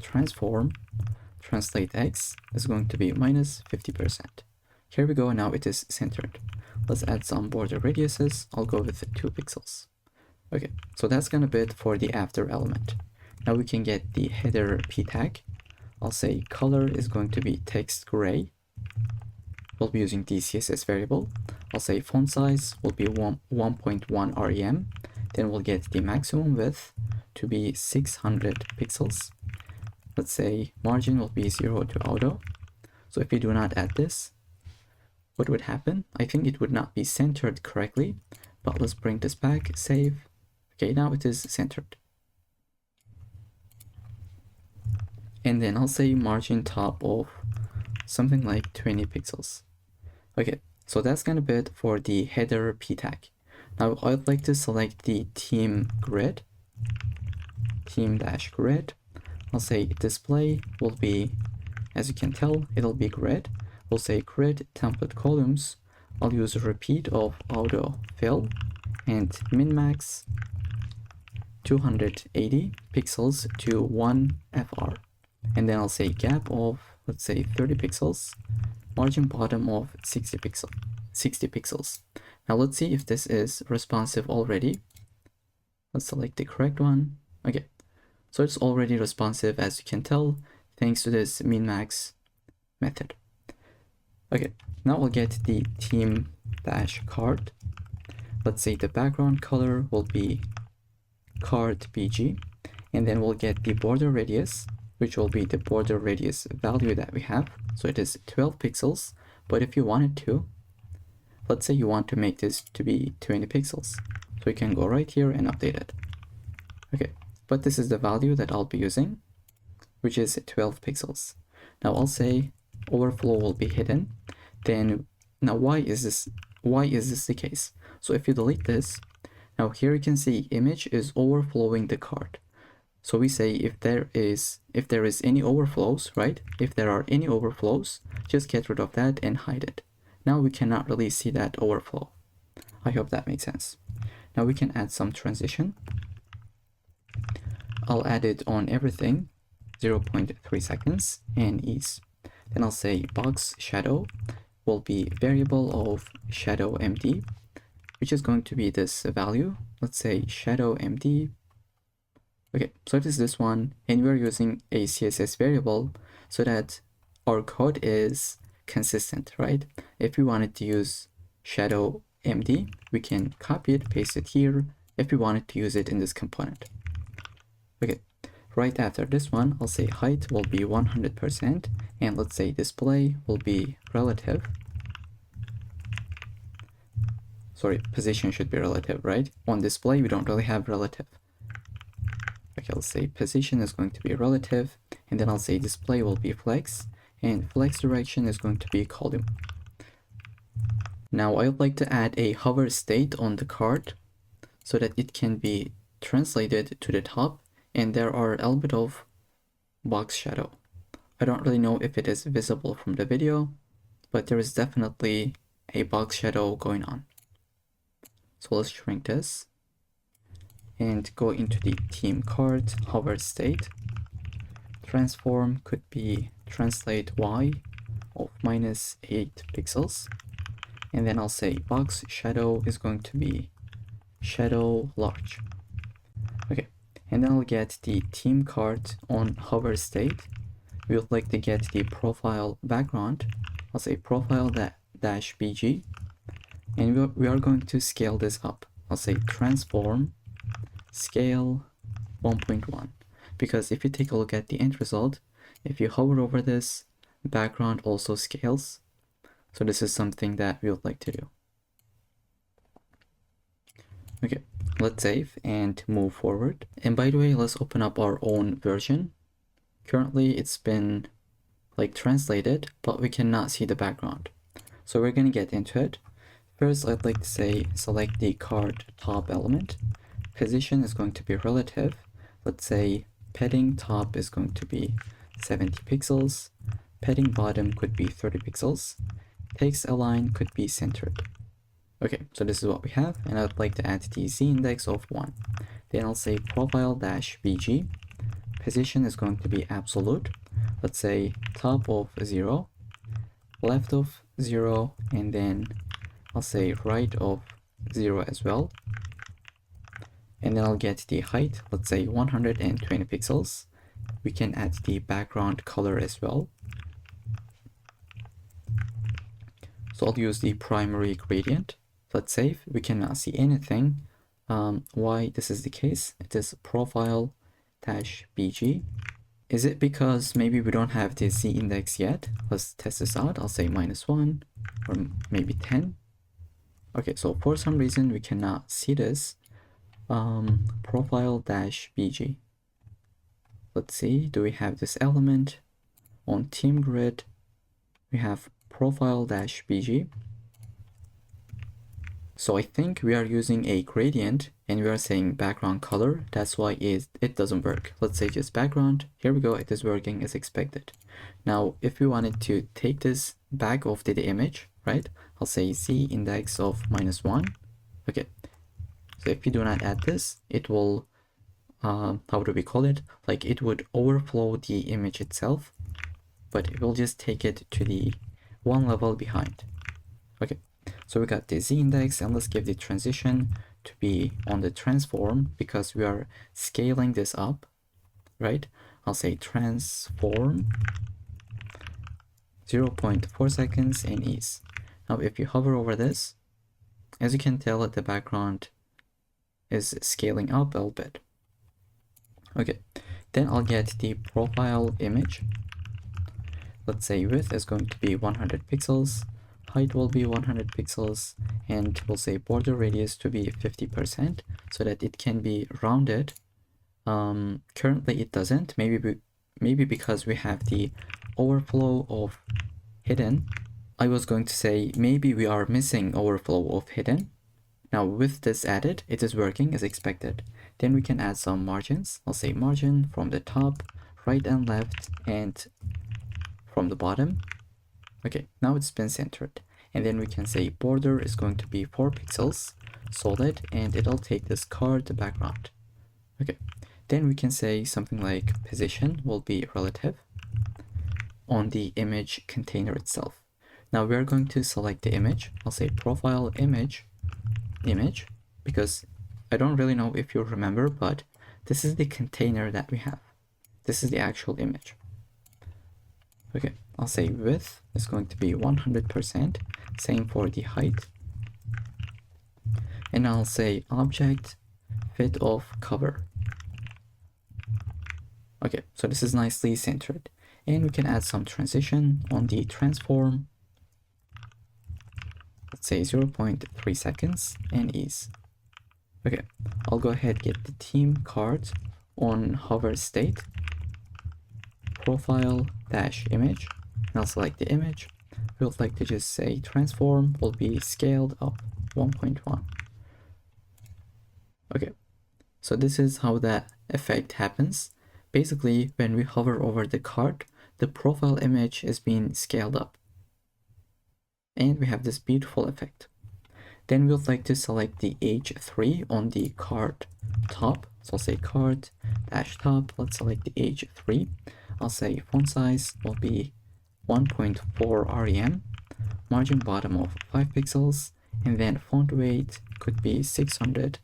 transform translate x is going to be minus 50%. Here we go, now it is centered. Let's add some border radiuses. I'll go with 2 pixels. Okay, so that's gonna be it for the after element. Now we can get the header p tag. I'll say color is going to be text gray. We'll be using the CSS variable. I'll say font size will be 1.1 rem. Then we'll get the maximum width to be 600 pixels. Let's say margin will be 0 to auto. So if we do not add this, what would happen? I think it would not be centered correctly, but let's bring this back, save. Okay, now it is centered. And then I'll say margin top of something like 20 pixels. Okay, so that's gonna be it for the header p tag. Now I'd like to select the theme grid, theme-grid. I'll say display will be, as you can tell, it'll be grid. We'll say grid template columns. I'll use a repeat of auto fill and min-max 280 pixels to 1 fr. And then I'll say gap of, let's say 30 pixels, margin bottom of 60 pixels. Now let's see if this is responsive already. Let's select the correct one. Okay, so it's already responsive, as you can tell, thanks to this min-max method. Okay, now we'll get the theme-card. Let's say the background color will be card BG, and then we'll get the border radius, which will be the border radius value that we have. So it is 12 pixels, but if you wanted to, let's say you want to make this to be 20 pixels. So you can go right here and update it. Okay, but this is the value that I'll be using, which is 12 pixels. Now I'll say overflow will be hidden. Then now why is this the case? So if you delete this, now here you can see image is overflowing the card. So we say if there is any overflows, right? If there are any overflows, just get rid of that and hide it. Now we cannot really see that overflow. I hope that makes sense. Now we can add some transition. I'll add it on everything, 0.3 seconds and ease. Then I'll say box shadow will be variable of shadow md, which is going to be this value. Let's say shadow md. Okay, so it is this one, and we're using a CSS variable so that our code is consistent, right? If we wanted to use shadow md, we can copy it, paste it here if we wanted to use it in this component. Okay, right after this one, I'll say height will be 100%, and let's say display will be relative. Sorry, position should be relative, right? On display, we don't really have relative. Okay, I'll say position is going to be relative, and then I'll say display will be flex, and flex direction is going to be column. Now I would like to add a hover state on the card so that it can be translated to the top, and there are a little bit of box shadow. I don't really know if it is visible from the video, but there is definitely a box shadow going on. So let's shrink this and go into the theme card hover state. Transform could be translate y of -8 pixels. And then I'll say box shadow is going to be shadow large. Okay, and then I'll get the theme card on hover state. We would like to get the profile background. I'll say profile dash bg, and we are going to scale this up. I'll say transform scale 1.1, because if you take a look at the end result, if you hover over this, background also scales. So this is something that we would like to do. Okay, let's save and move forward. And by the way, let's open up our own version. Currently it's been like translated, but we cannot see the background. So we're gonna get into it. First, I'd like to say select the card top element. Position is going to be relative. Let's say padding top is going to be 70 pixels. Padding bottom could be 30 pixels. Text align could be centered. Okay, so this is what we have, and I'd like to add the z index of 1. Then I'll say profile-bg. Position is going to be absolute. Let's say top of 0, left of 0, and then I'll say right of 0 as well. And then I'll get the height, let's say 120 pixels. We can add the background color as well. So I'll use the primary gradient. Let's save. We cannot see anything. Why this is the case? It is profile-bg. Is it because maybe we don't have the z index yet? Let's test this out. I'll say -1 or maybe 10. Okay, so for some reason we cannot see this. Profile-bg. Let's see, do we have this element? On team grid, we have profile-bg. So I think we are using a gradient and we are saying background color. That's why it doesn't work. Let's say just background. Here we go. It is working as expected. Now, if we wanted to take this back of the image, right? I'll say z index of -1. Okay. So if you do not add this, it will, how do we call it? Like it would overflow the image itself, but it will just take it to the one level behind. Okay. So we got the z index, and let's give the transition to be on the transform because we are scaling this up, right? I'll say transform 0.4 seconds and ease. Now, if you hover over this, as you can tell, the background is scaling up a little bit. Okay, then I'll get the profile image. Let's say width is going to be 100 pixels. Height will be 100 pixels, and we'll say border radius to be 50% so that it can be rounded. Currently it doesn't, maybe because we have the overflow of hidden. I was going to say maybe we are missing overflow of hidden. Now with this added, it is working as expected. Then we can add some margins. I'll say margin from the top, right and left, and from the bottom. Okay, now it's been centered. And then we can say border is going to be 4 pixels, solid, and it'll take this card background. Okay, then we can say something like position will be relative on the image container itself. Now we're going to select the image. I'll say profile image, because I don't really know if you remember, but this is the container that we have. This is the actual image. Okay, I'll say width is going to be 100%, same for the height. And I'll say object fit of cover. Okay, so this is nicely centered. And we can add some transition on the transform. Let's say 0.3 seconds and ease. Okay, I'll go ahead get the team card on hover state. Profile-image, and I'll select the image. We would like to just say transform will be scaled up 1.1. Okay, so this is how that effect happens. Basically, when we hover over the card, the profile image is being scaled up. And we have this beautiful effect. Then we would like to select the H3 on the card top. So I'll say card dash top. Let's select the H3. I'll say font size will be 1.4 rem, margin bottom of 5 pixels, and then font weight could be 600,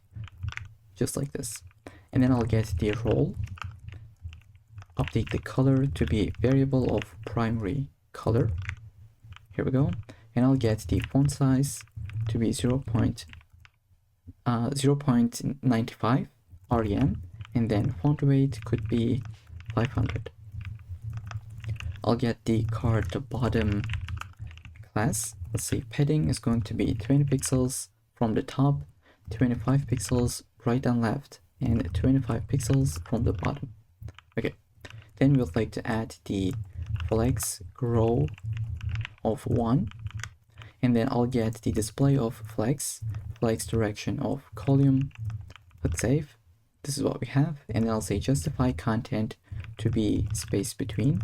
just like this. And then I'll get the role, update the color to be variable of primary color. Here we go. And I'll get the font size to be 0.95 rem, and then font weight could be 500. I'll get the card bottom class. Let's say padding is going to be 20 pixels from the top, 25 pixels right and left, and 25 pixels from the bottom. Okay, then we would like to add the flex grow of 1, and then I'll get the display of flex direction of column. Let's save. This is what we have, and then I'll say justify content to be space between.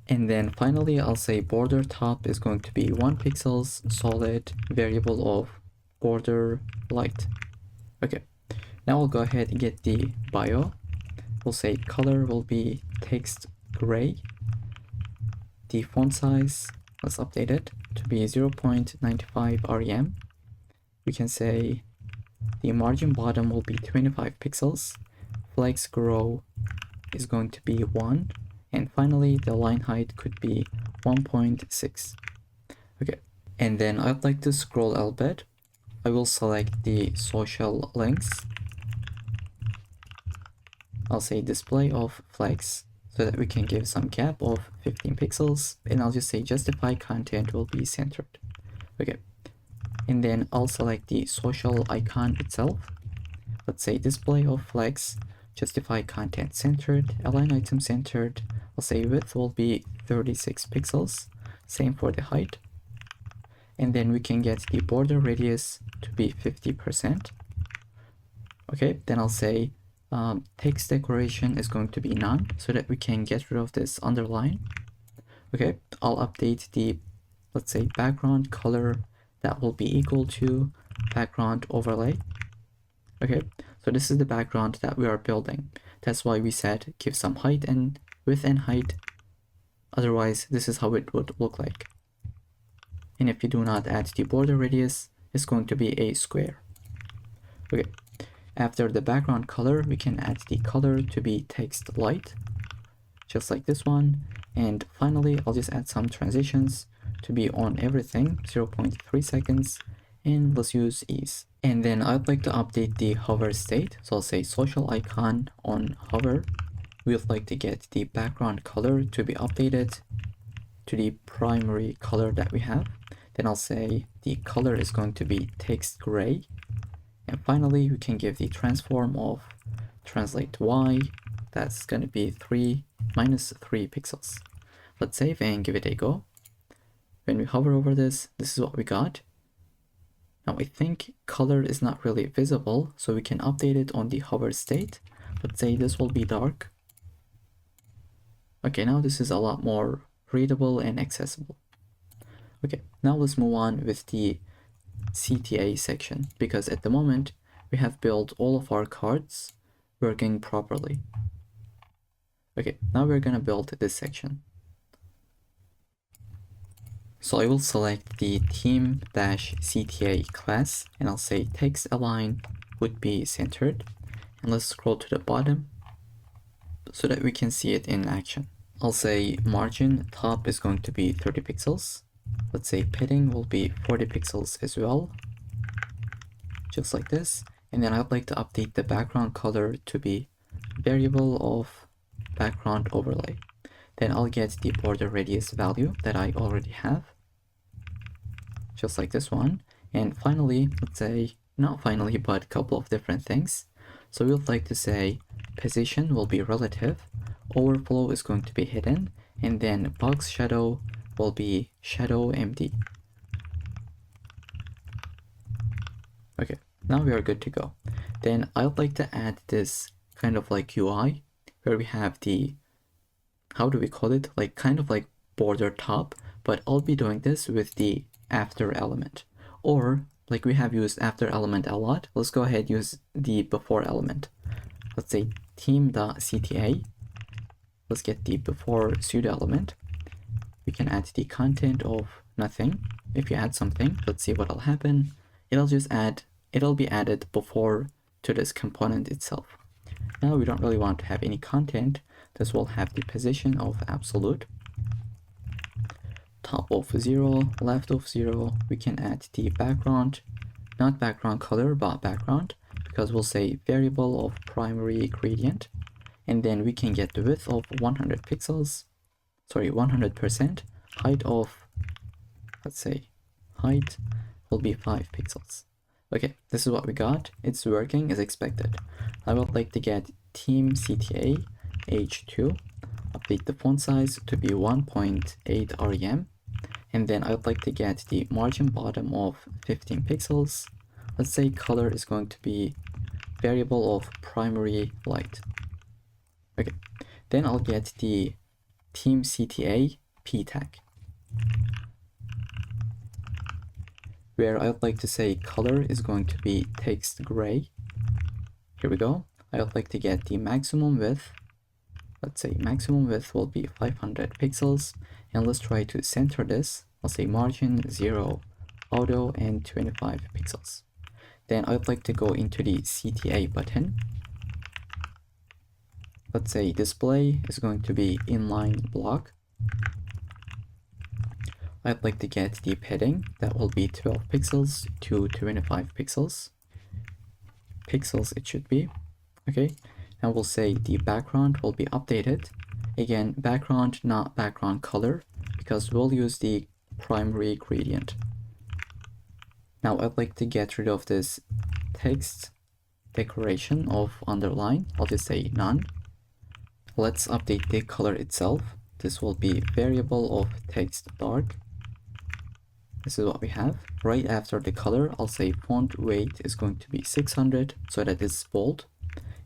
And then finally, I'll say border top is going to be 1 pixels solid variable of border light. Okay, now we'll go ahead and get the bio. We'll say color will be text gray. The font size, let's update it to be 0.95 rem. We can say the margin bottom will be 25 pixels. Flex grow is going to be 1. And finally, the line height could be 1.6. Okay, and then I'd like to scroll a bit. I will select the social links. I'll say display of flex so that we can give some gap of 15 pixels, and I'll just say justify content will be centered. Okay, and then I'll select the social icon itself. Let's say display of flex, justify content centered, align item centered. I'll say width will be 36 pixels, same for the height. And then we can get the border radius to be 50%. Okay, then I'll say text decoration is going to be none so that we can get rid of this underline. Okay, I'll update the, let's say, background color that will be equal to background overlay. Okay, so this is the background that we are building. That's why we said give some height and width and height. Otherwise, this is how it would look like. And if you do not add the border radius, it's going to be a square. Okay, after the background color, we can add the color to be text light, just like this one. And finally, I'll just add some transitions to be on everything, 0.3 seconds, and let's use ease. And then I'd like to update the hover state. So I'll say social icon on hover. We'd like to get the background color to be updated to the primary color that we have. Then I'll say the color is going to be text gray. And finally, we can give the transform of translate y. That's going to be -3 pixels. Let's save and give it a go. When we hover over this, this is what we got. Now I think color is not really visible, so we can update it on the hover state. Let's say this will be dark. Okay, now this is a lot more readable and accessible. Okay, now let's move on with the CTA section, because at the moment we have built all of our cards working properly. Okay, now we're gonna build this section. So I will select the team-CTA class and I'll say text align would be centered. And let's scroll to the bottom so that we can see it in action. I'll say margin top is going to be 30 pixels. Let's say padding will be 40 pixels as well, just like this. And then I'd like to update the background color to be variable of background overlay. Then I'll get the border radius value that I already have, just like this one. And finally, let's say, not finally, but a couple of different things. So we would like to say position will be relative, overflow is going to be hidden, and then box shadow will be shadow empty. Okay, now we are good to go. Then I'd like to add this kind of like UI where we have the, how do we call it? Like kind of like border top, but I'll be doing this with the after element. Or like we have used after element a lot, let's go ahead and use the before element. Let's say team.cta. Let's get the before pseudo element. We can add the content of nothing. If you add something, let's see what'll happen. It'll be added before to this component itself. Now we don't really want to have any content. This will have the position of absolute. Top of 0, left of 0. We can add the background, not background color, but background, because we'll say variable of primary gradient. And then we can get the width of 100 pixels. Sorry, 100%. Height of, let's say, height will be 5 pixels. Okay, this is what we got. It's working as expected. I would like to get team CTA H2, update the font size to be 1.8 rem, and then I would like to get the margin bottom of 15 pixels. Let's say color is going to be variable of primary light. Okay, then I'll get the team CTA p tag. where I'd like to say color is going to be text gray. Here we go. I would like to get the maximum width. Let's say maximum width will be 500 pixels. And let's try to center this. I'll say margin 0, auto, and 25 pixels. Then I'd like to go into the CTA button. Let's say display is going to be inline block. I'd like to get the padding, that will be 12 pixels to 25 pixels. Pixels it should be. Okay, and we'll say the background will be updated. Again, background, not background color, because we'll use the primary gradient. Now I'd like to get rid of this text decoration of underline. I'll just say none. Let's update the color itself. This will be variable of text dark. This is what we have. Right after the color, I'll say font weight is going to be 600 so that it's bold.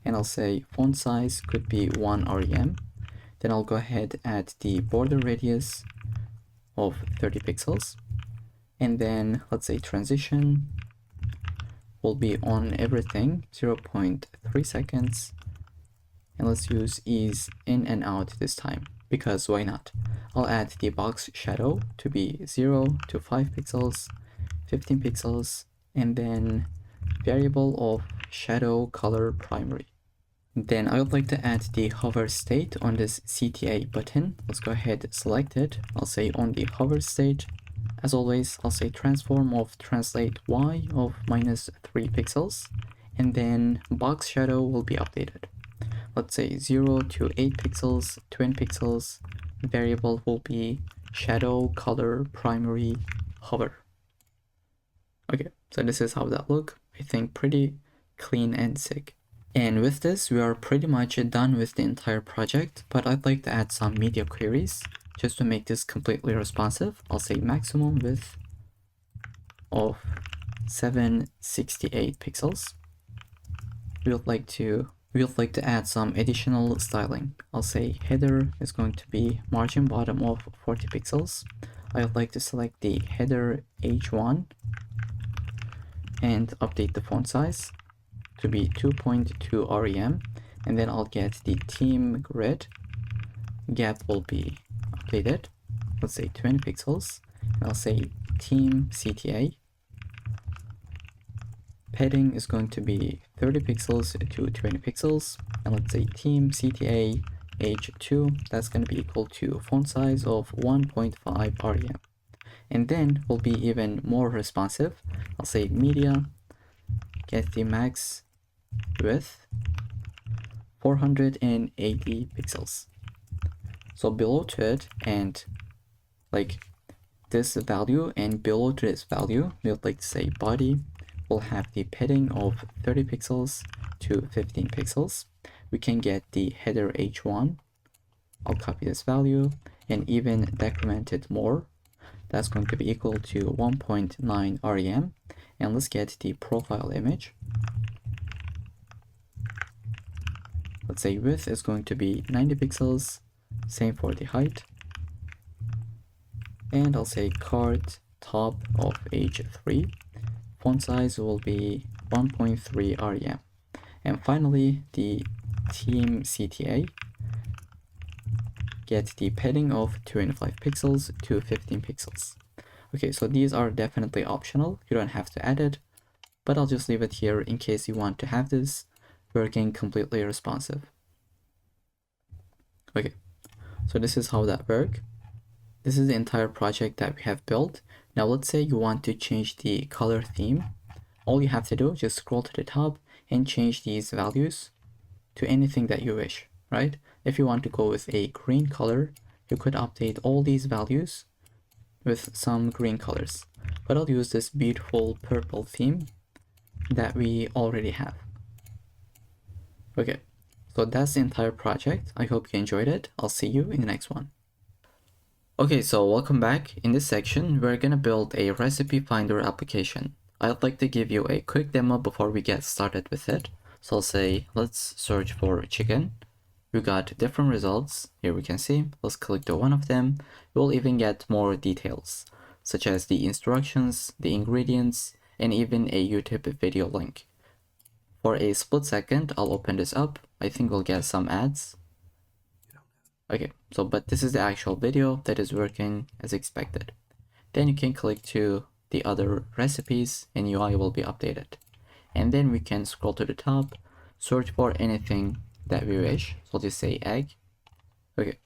And I'll say font size could be 1 rem. Then I'll go ahead add the border radius of 30 pixels. And then let's say transition will be on everything 0.3 seconds. And let's use ease in and out this time, because why not? I'll add the box shadow to be 0 to 5 pixels, 15 pixels, and then variable of shadow color primary. Then I would like to add the hover state on this CTA button. Let's go ahead and select it. I'll say on the hover state. As always, I'll say transform of translate y of -3 pixels, and then box shadow will be updated. Let's say 0 to 8 pixels, 20 pixels. Variable will be shadow color primary hover. Okay, so this is how that look. I think pretty clean and sick. And with this, we are pretty much done with the entire project, but I'd like to add some media queries just to make this completely responsive. I'll say maximum width of 768 pixels. We would like to add some additional styling. I'll say header is going to be margin bottom of 40 pixels. I would like to select the header H1 and update the font size to be 2.2 rem, and then I'll get the theme grid. Gap will be updated. Let's say 20 pixels. And I'll say theme CTA. Padding is going to be 30 pixels to 20 pixels. And let's say theme CTA H2. That's going to be equal to font size of 1.5 rem. And then we'll be even more responsive. I'll say media, get the max width 480 pixels. So below to it, and like this value and below to this value, we would like to say body will have the padding of 30 pixels to 15 pixels. We can get the header H1. I'll copy this value and even decrement it more. That's going to be equal to 1.9 rem. And let's get the profile image. Let's say width is going to be 90 pixels, same for the height. And I'll say card top of H3. Font size will be 1.3 rem. And finally, the theme CTA. Get the padding of 25 pixels to 15 pixels. Okay, so these are definitely optional. You don't have to add it, but I'll just leave it here in case you want to have this working completely responsive. Okay, so this is how that works. This is the entire project that we have built. Now let's say you want to change the color theme. All you have to do is just scroll to the top and change these values to anything that you wish, right? If you want to go with a green color, you could update all these values with some green colors. But I'll use this beautiful purple theme that we already have. Okay, so that's the entire project. I hope you enjoyed it. I'll see you in the next one. Okay, so welcome back. In this section, we're gonna build a recipe finder application. I'd like to give you a quick demo before we get started with it. So I'll say, let's search for chicken. We got different results. Here we can see. Let's click to one of them. We'll even get more details. such as the instructions, the ingredients, and even a YouTube video link. For a split second, I'll open this up. I think we'll get some ads. Okay, so but this is the actual video that is working as expected. Then you can click to the other recipes and UI will be updated. And then we can scroll to the top, search for anything that we wish. So I'll just say egg. Okay,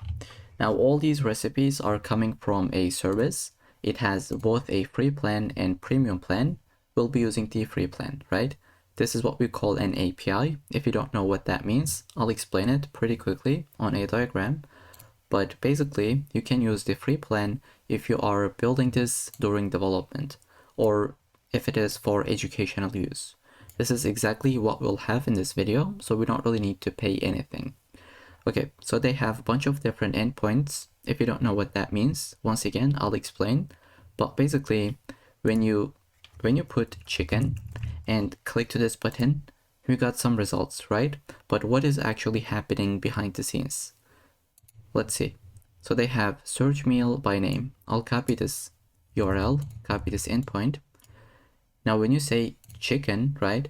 now all these recipes are coming from a service. It has both a free plan and premium plan. We'll be using the free plan, right? This is what we call an API. If you don't know what that means, I'll explain it pretty quickly on a diagram. But basically, you can use the free plan if you are building this during development, or if it is for educational use. This is exactly what we'll have in this video, so we don't really need to pay anything. Okay, so they have a bunch of different endpoints. If you don't know what that means, once again, I'll explain. But basically, when you put chicken and click to this button, we got some results, right? But what is actually happening behind the scenes? Let's see. So they have search meal by name. I'll copy this URL, copy this endpoint. Now when you say chicken, right,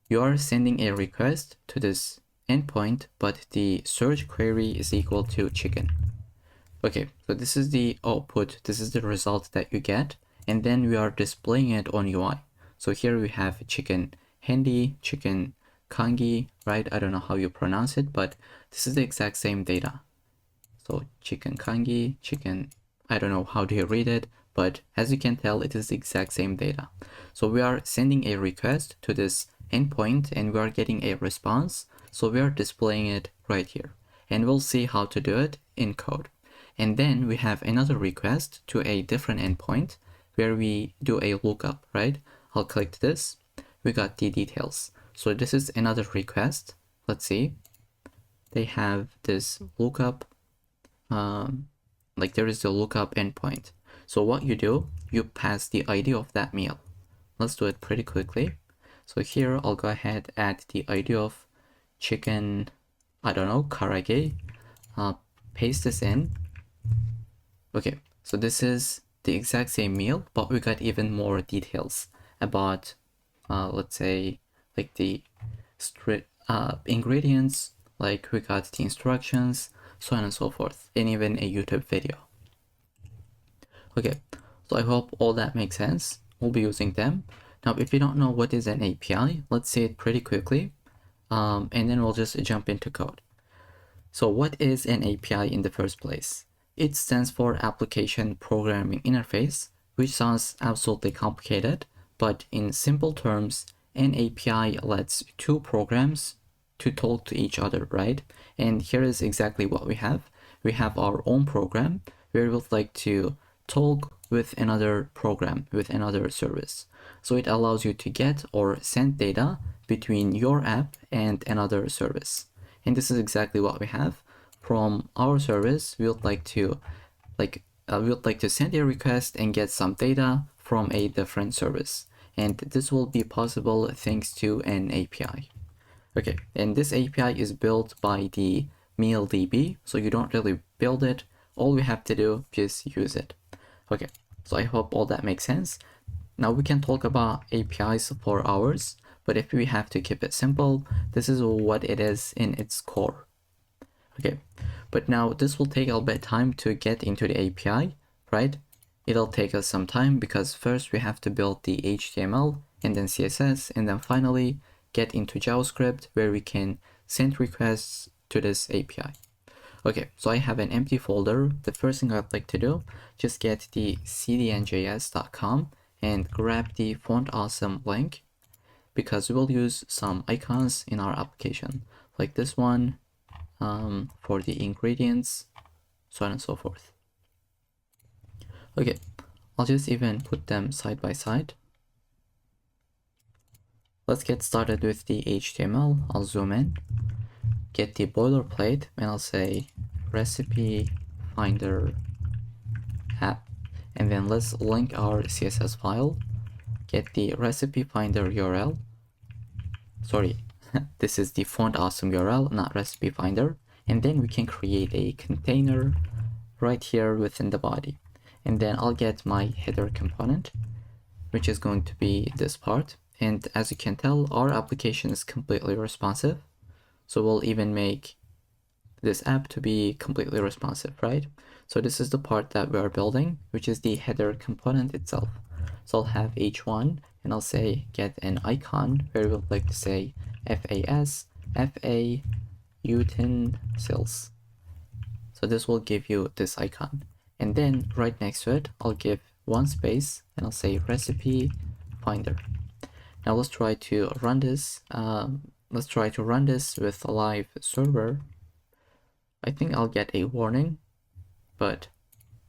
you are sending a request to this endpoint, but the search query is equal to chicken. Okay, so this is the output, this is the result that you get, and then we are displaying it on UI. So here we have chicken handy, chicken kangi, right? I don't know how you pronounce it, but this is the exact same data. So chicken kangi, chicken, I don't know how do you read it, but as you can tell, it is the exact same data. So we are sending a request to this endpoint and we are getting a response. So we are displaying it right here, and we'll see how to do it in code. And then we have another request to a different endpoint where we do a lookup, right? I'll click this. We got the details. So this is another request. Let's see. They have this lookup. Like there is the lookup endpoint. So what you do, you pass the ID of that meal. Let's do it pretty quickly. So here I'll go ahead, add the ID of chicken, I don't know, karage, paste this in. Okay, so this is the exact same meal, but we got even more details about, let's say, like the ingredients, like we got the instructions, so on and so forth, and even a YouTube video. Okay, so I hope all that makes sense. We'll be using them. Now, if you don't know what is an API, let's say it pretty quickly, and then we'll just jump into code. So what is an API in the first place? It stands for Application Programming Interface, which sounds absolutely complicated, but in simple terms, an API lets two programs to talk to each other, right? And here is exactly what we have. We have our own program where we would like to talk with another program, with another service. So it allows you to get or send data between your app and another service. And this is exactly what we have. From our service, we would like to send a request and get some data from a different service. And this will be possible thanks to an API. Okay, and this API is built by the MealDB, so you don't really build it. All we have to do is use it. Okay, so I hope all that makes sense. Now we can talk about APIs for hours, but if we have to keep it simple, this is what it is in its core. Okay, but now this will take a little bit of time to get into the API, right? It'll take us some time because first we have to build the HTML and then CSS and then finally get into JavaScript where we can send requests to this API. Okay, so I have an empty folder. The first thing I'd like to do, just get the cdnjs.com and grab the font awesome link because we'll use some icons in our application like this one for the ingredients, so on and so forth. Okay, I'll just even put them side by side. Let's get started with the HTML. I'll zoom in, get the boilerplate, and I'll say recipe finder app. And then let's link our CSS file, get the recipe finder URL. Sorry, this is the font awesome URL, not recipe finder. And then we can create a container right here within the body. and then I'll get my header component, which is going to be this part. And as you can tell, our application is completely responsive. So we'll even make this app to be completely responsive, right? So this is the part that we are building, which is the header component itself. So I'll have h1 and I'll say get an icon where we'll like to say FAS, FA utensils. So this will give you this icon. And then right next to it, I'll give one space and I'll say recipe finder. Now let's try to run this. Let's try to run this with a live server. I think I'll get a warning, but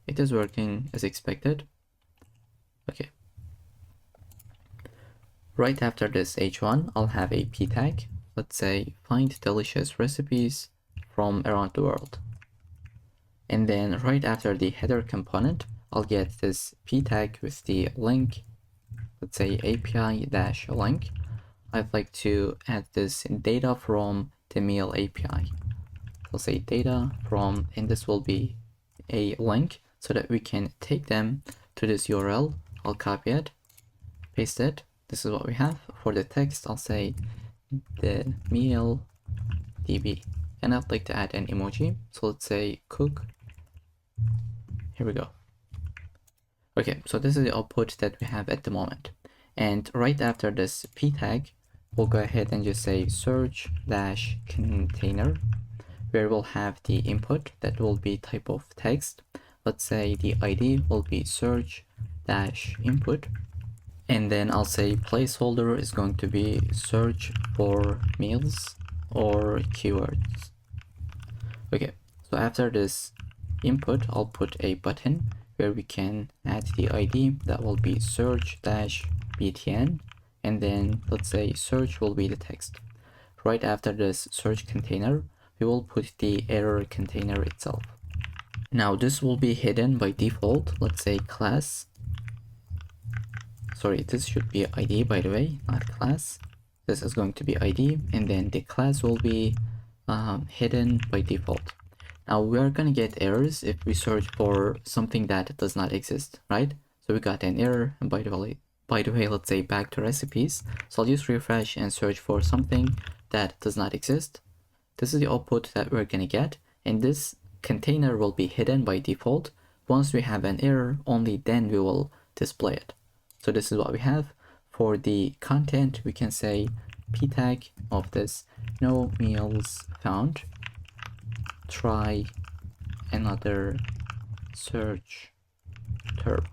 it is working as expected. Okay. Right after this h1, I'll have a p tag. Let's say find delicious recipes from around the world. And then right after the header component, I'll get this p tag with the link. Let's say API-link. I'd like to add this data from the Meal API. I'll say data from, and this will be a link so that we can take them to this URL. I'll copy it, paste it. This is what we have. For the text, I'll say the MealDB. And I'd like to add an emoji. So let's say cook. Here we go. Okay, so this is the output that we have at the moment. And right after this p tag, we'll go ahead and just say search-container, where we'll have the input that will be type of text. Let's say the ID will be search-input. And then I'll say placeholder is going to be search for meals or keywords. Okay, so after this input, I'll put a button where we can add the ID that will be search-btn, and then let's say search will be the text. Right after this search container, we will put the error container itself. Now this will be hidden by default. Let's say class. Sorry, this should be ID, by the way, not class. This is going to be ID, and then the class will be hidden by default. Now we are gonna get errors if we search for something that does not exist, right? So we got an error, and by the way, let's say back to recipes. So I'll just refresh and search for something that does not exist. This is the output that we're gonna get, and this container will be hidden by default. Once we have an error, only then we will display it. So this is what we have. For the content, we can say p tag of this no meals found. Try another search term.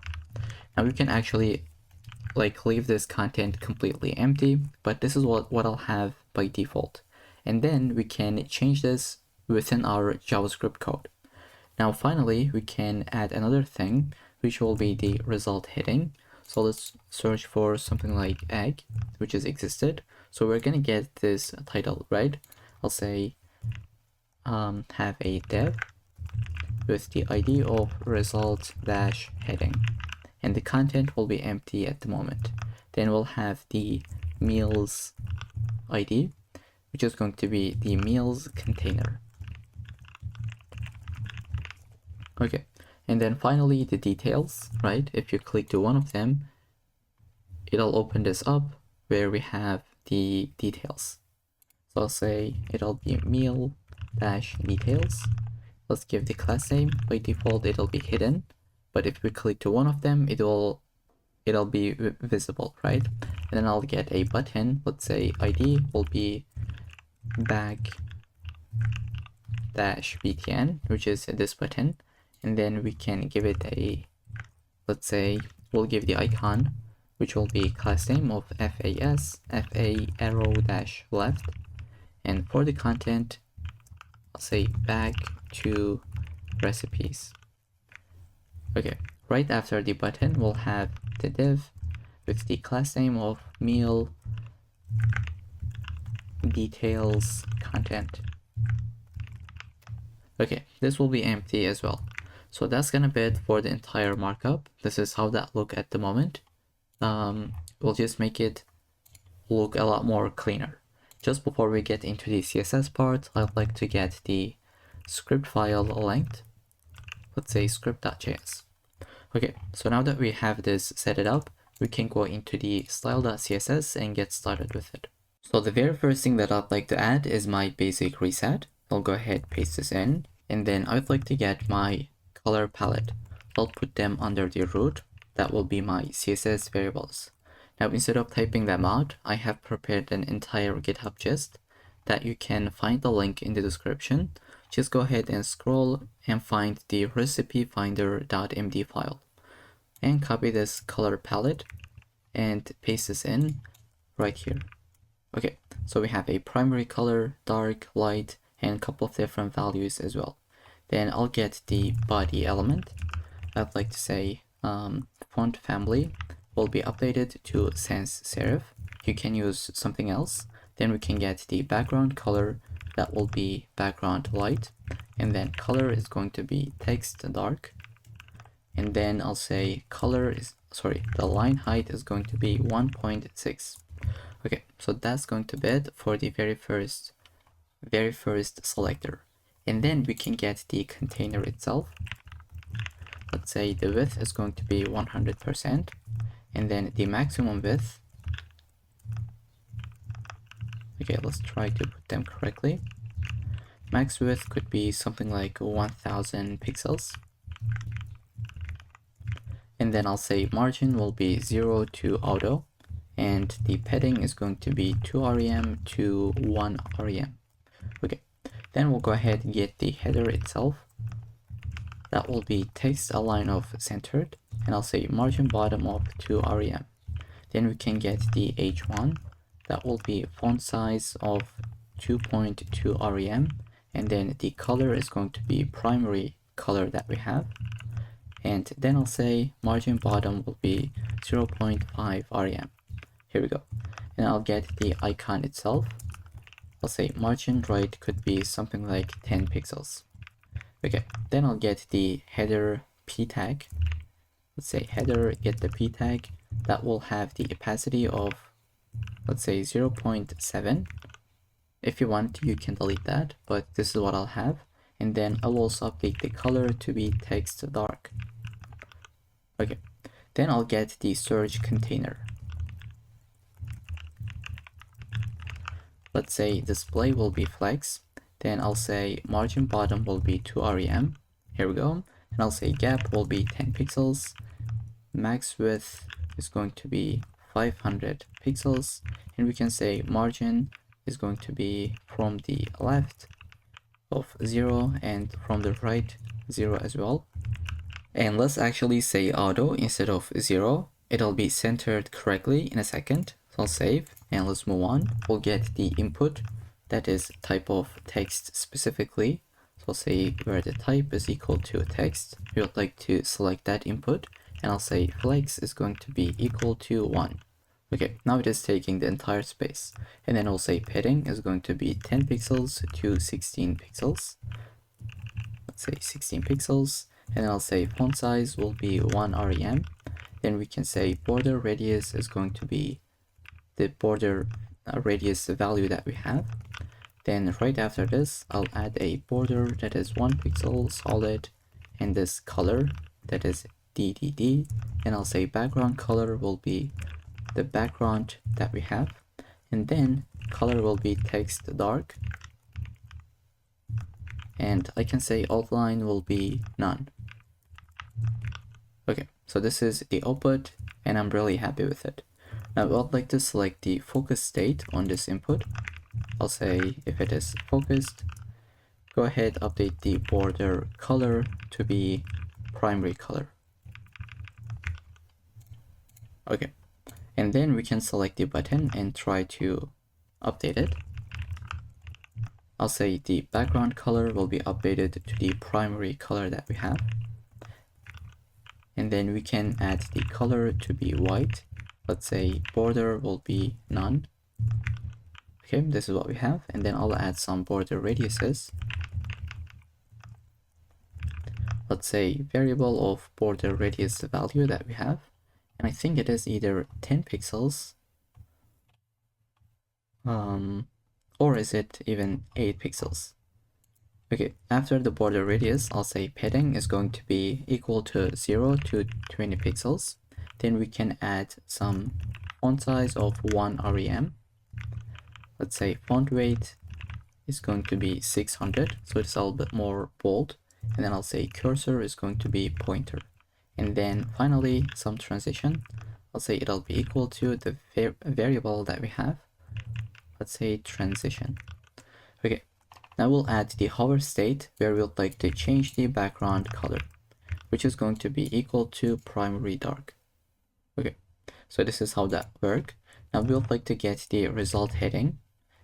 Now we can actually like leave this content completely empty, but this is what I'll have by default. And then we can change this within our JavaScript code. Now finally, we can add another thing, which will be the result heading. So let's search for something like egg, which is existed. So we're gonna get this title, right? I'll say have a div with the ID of result-heading, and the content will be empty at the moment. Then we'll have the meals ID, which is going to be the meals container. Okay, and then finally the details, right? If you click to one of them, it'll open this up where we have the details. So I'll say it'll be meal-details. Let's give the class name. By default, it'll be hidden, but if we click to one of them, it'll be visible, right? And then I'll get a button. Let's say ID will be back-btn, which is this button. And then we can give it a, let's say, we'll give the icon, which will be class name of FAS, FA arrow-left. And for the content, I'll say back to recipes. Okay, right after the button, we'll have the div with the class name of meal details content. Okay, this will be empty as well. So that's gonna be it for the entire markup. This is how that look at the moment. We'll just make it look a lot more cleaner. Just before we get into the CSS part, I'd like to get the script file length. Let's say script.js. Okay, so now that we have this set it up, we can go into the style.css and get started with it. So the very first thing that I'd like to add is my basic reset. I'll go ahead, paste this in, and then I'd like to get my color palette. I'll put them under the root. That will be my CSS variables. Now, instead of typing them out, I have prepared an entire GitHub gist that you can find the link in the description. Just go ahead and scroll and find the recipe finder.md file and copy this color palette and paste this in right here. Okay, so we have a primary color, dark, light, and a couple of different values as well. Then I'll get the body element. I'd like to say font family will be updated to sans serif. You can use something else. Then we can get the background color, that will be background light, and then color is going to be text dark. And then I'll say the line height is going to be 1.6. Okay, so that's going to be it for the very first selector. And then we can get the container itself. Let's say the width is going to be 100%, and then the maximum width. Okay, let's try to put them correctly. Max width could be something like 1000 pixels. And then I'll say margin will be 0 to auto, and the padding is going to be 2 rem to 1 rem. Okay, then we'll go ahead and get the header itself. That will be text align of centered, and I'll say margin bottom of 2 rem. Then we can get the h1. That will be font size of 2.2 rem, and then the color is going to be primary color that we have. And then I'll say margin bottom will be 0.5 rem. Here we go. And I'll get the icon itself. I'll say margin right could be something like 10 pixels. Okay, then I'll get the header p tag. Let's say header, get the p tag. That will have the opacity of, let's say 0.7. If you want, you can delete that, but this is what I'll have. And then I'll also update the color to be text dark. Okay, then I'll get the storage container. Let's say display will be flex. Then I'll say margin bottom will be 2 rem. Here we go. And I'll say gap will be 10 pixels. Max width is going to be 500 pixels. And we can say margin is going to be from the left of 0 and from the right 0 as well. And let's actually say auto instead of 0. It'll be centered correctly in a second. So I'll save and let's move on. We'll get the input, that is type of text specifically. So I'll say where the type is equal to text. We would like to select that input, and I'll say flex is going to be equal to 1. Okay, now it is taking the entire space. And then I'll say padding is going to be 10 pixels to 16 pixels. Let's say 16 pixels. And I'll say font size will be 1 rem. Then we can say border radius is going to be the border radius value that we have. Then right after this, I'll add a border that is 1 pixel solid, and this color that is DDD. And I'll say background color will be the background that we have. And then color will be text dark. And I can say outline will be none. Okay, so this is the output, and I'm really happy with it. Now I'd like to select the focus state on this input. I'll say if it is focused, go ahead, update the border color to be primary color. Okay, and then we can select the button and try to update it. I'll say the background color will be updated to the primary color that we have. And then we can add the color to be white. Let's say border will be none. Okay, this is what we have. And then I'll add some border radiuses. Let's say variable of border radius value that we have. And I think it is either 10 pixels. Or is it even 8 pixels? Okay, after the border radius, I'll say padding is going to be equal to 0 to 20 pixels. Then we can add some font size of 1 rem. Let's say font weight is going to be 600, so it's a little bit more bold. And then I'll say cursor is going to be pointer. And then finally, some transition. I'll say it'll be equal to the variable that we have. Let's say transition. Okay, now we'll add the hover state where we'd like to change the background color, which is going to be equal to primary dark. Okay, so this is how that works. Now we would like to get the result heading,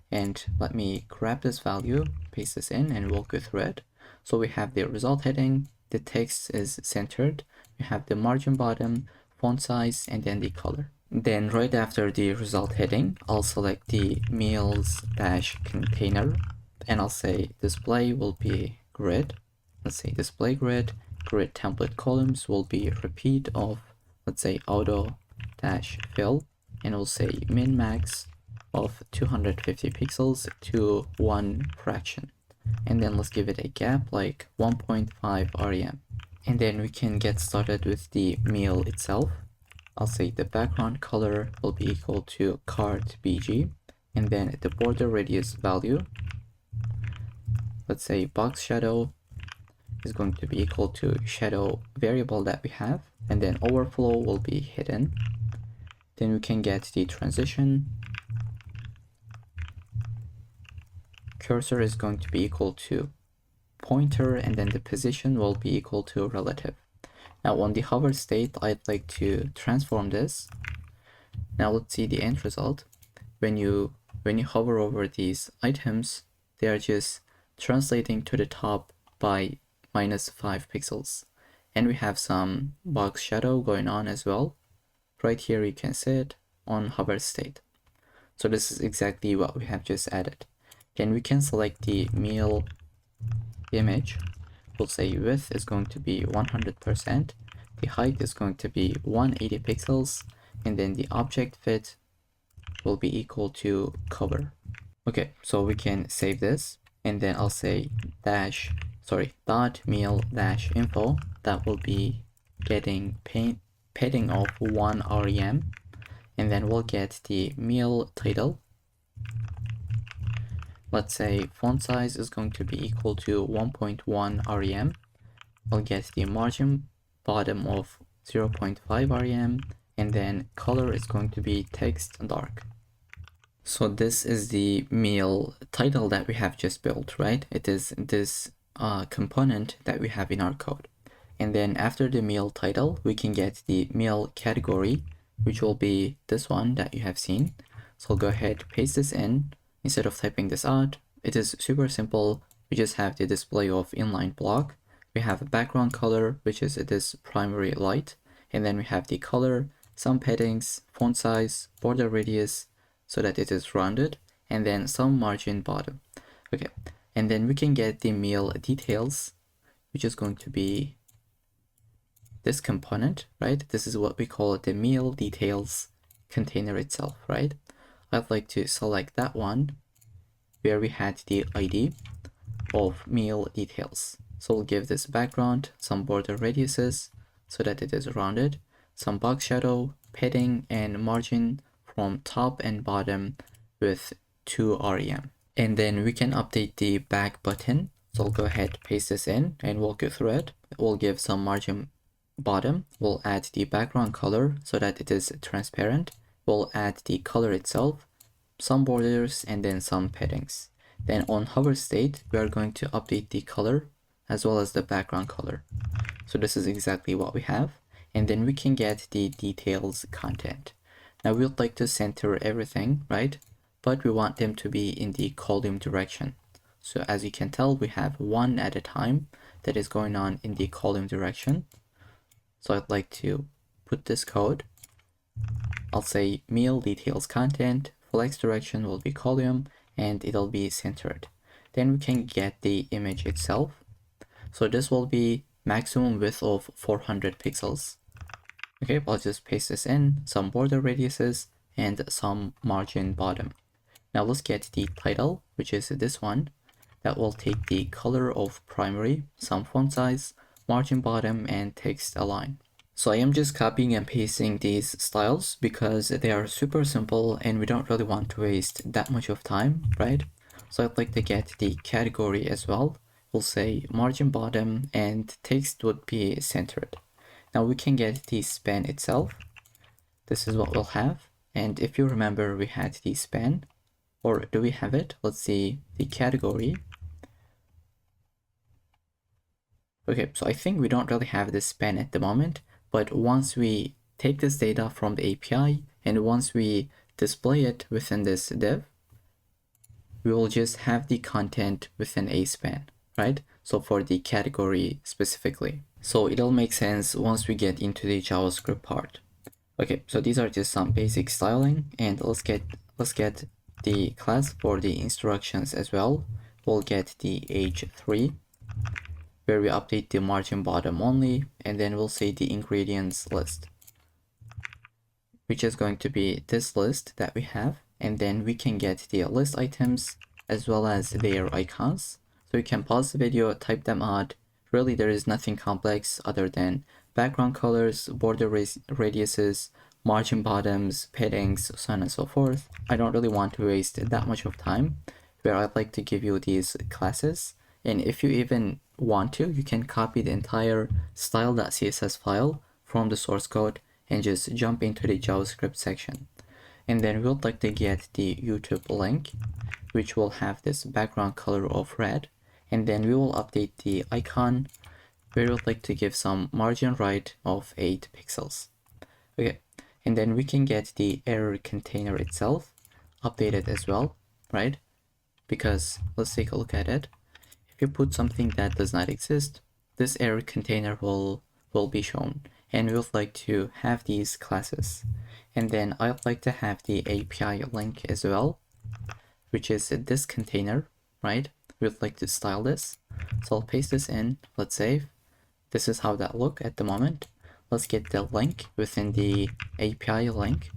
and let me grab this value, paste this in, and walk you through it. So we have the result heading, the text is centered, we have the margin bottom, font size, and then the color. Then right after the result heading, I'll select the meals-container, and I'll say display will be grid. Let's say display grid, grid template columns will be repeat of, let's say auto-fill, and we'll say min max of 250 pixels to 1 fraction. And then let's give it a gap like 1.5 rem. And then we can get started with the meal itself. I'll say the background color will be equal to cart bg, and then the border radius value, let's say box shadow is going to be equal to shadow variable that we have, and then overflow will be hidden. Then we can get the transition. Cursor is going to be equal to pointer, and then the position will be equal to relative. Now on the hover state, I'd like to transform this. Now let's see the end result. When you hover over these items, they are just translating to the top by -5 pixels. And we have some box shadow going on as well. Right here you can see it on hover state. So this is exactly what we have just added. Then we can select the meal image. We'll say width is going to be 100%, the height is going to be 180 pixels, and then the object fit will be equal to cover. Okay, so we can save this, and then I'll say dot meal-info. That will be getting padding of 1 rem, and then we'll get the meal title. Let's say font size is going to be equal to 1.1 rem. I'll get the margin bottom of 0.5 rem, and then color is going to be text dark. So this is the meal title that we have just built, right? It is this component that we have in our code. And then after the meal title, we can get the meal category, which will be this one that you have seen. So I'll go ahead, paste this in. Instead of typing this out, it is super simple. We just have the display of inline block. We have a background color, which is this primary light. And then we have the color, some paddings, font size, border radius, so that it is rounded, and then some margin bottom. Okay, and then we can get the meal details, which is going to be this component, right? This is what we call the meal details container itself, right? I'd like to select that one where we had the ID of meal details. So we'll give this background some border radiuses so that it is rounded, some box shadow, padding, and margin from top and bottom with 2 rem. And then we can update the back button. So I'll go ahead, paste this in, and walk you through it. We'll give some margin bottom. We'll add the background color so that it is transparent. We'll add the color itself, some borders, and then some paddings. Then on hover state, we are going to update the color as well as the background color. So this is exactly what we have. And then we can get the details content. Now we would like to center everything, right? But we want them to be in the column direction. So as you can tell, we have one at a time that is going on in the column direction. So I'd like to put this code. I'll say meal details content, flex direction will be column, and it'll be centered. Then we can get the image itself. So this will be maximum width of 400 pixels. Okay, I'll just paste this in, some border radiuses, and some margin bottom. Now let's get the title, which is this one. that will take the color of primary, some font size, margin bottom, and text align. So I am just copying and pasting these styles because they are super simple and we don't really want to waste that much of time, right? So I'd like to get the category as well. We'll say margin bottom and text would be centered. Now we can get the span itself. This is what we'll have. And if you remember, we had the span, or do we have it? Let's see the category. Okay, so I think we don't really have this span at the moment, but once we take this data from the API and once we display it within this div, we will just have the content within a span, right? So for the category specifically. So it'll make sense once we get into the JavaScript part. Okay, so these are just some basic styling, and let's get the class for the instructions as well. We'll get the h3, where we update the margin bottom only, and then we'll say the ingredients list, which is going to be this list that we have, and then we can get the list items as well as their icons. So you can pause the video, type them out. Really, there is nothing complex other than background colors, border radiuses, margin bottoms, paddings, so on and so forth. I don't really want to waste that much of time, where I'd like to give you these classes. And if you even want to, you can copy the entire style.css file from the source code and just jump into the JavaScript section. And then we'll like to get the YouTube link, which will have this background color of red. And then we will update the icon, where we would like to give some margin right of 8 pixels. Okay, and then we can get the error container itself updated as well, right? Because let's take a look at it. If you put something that does not exist, this error container will be shown. And we would like to have these classes. And then I'd like to have the API link as well, which is this container, right? We would like to style this. So I'll paste this in, let's save. This is how that look at the moment. Let's get the link within the API link,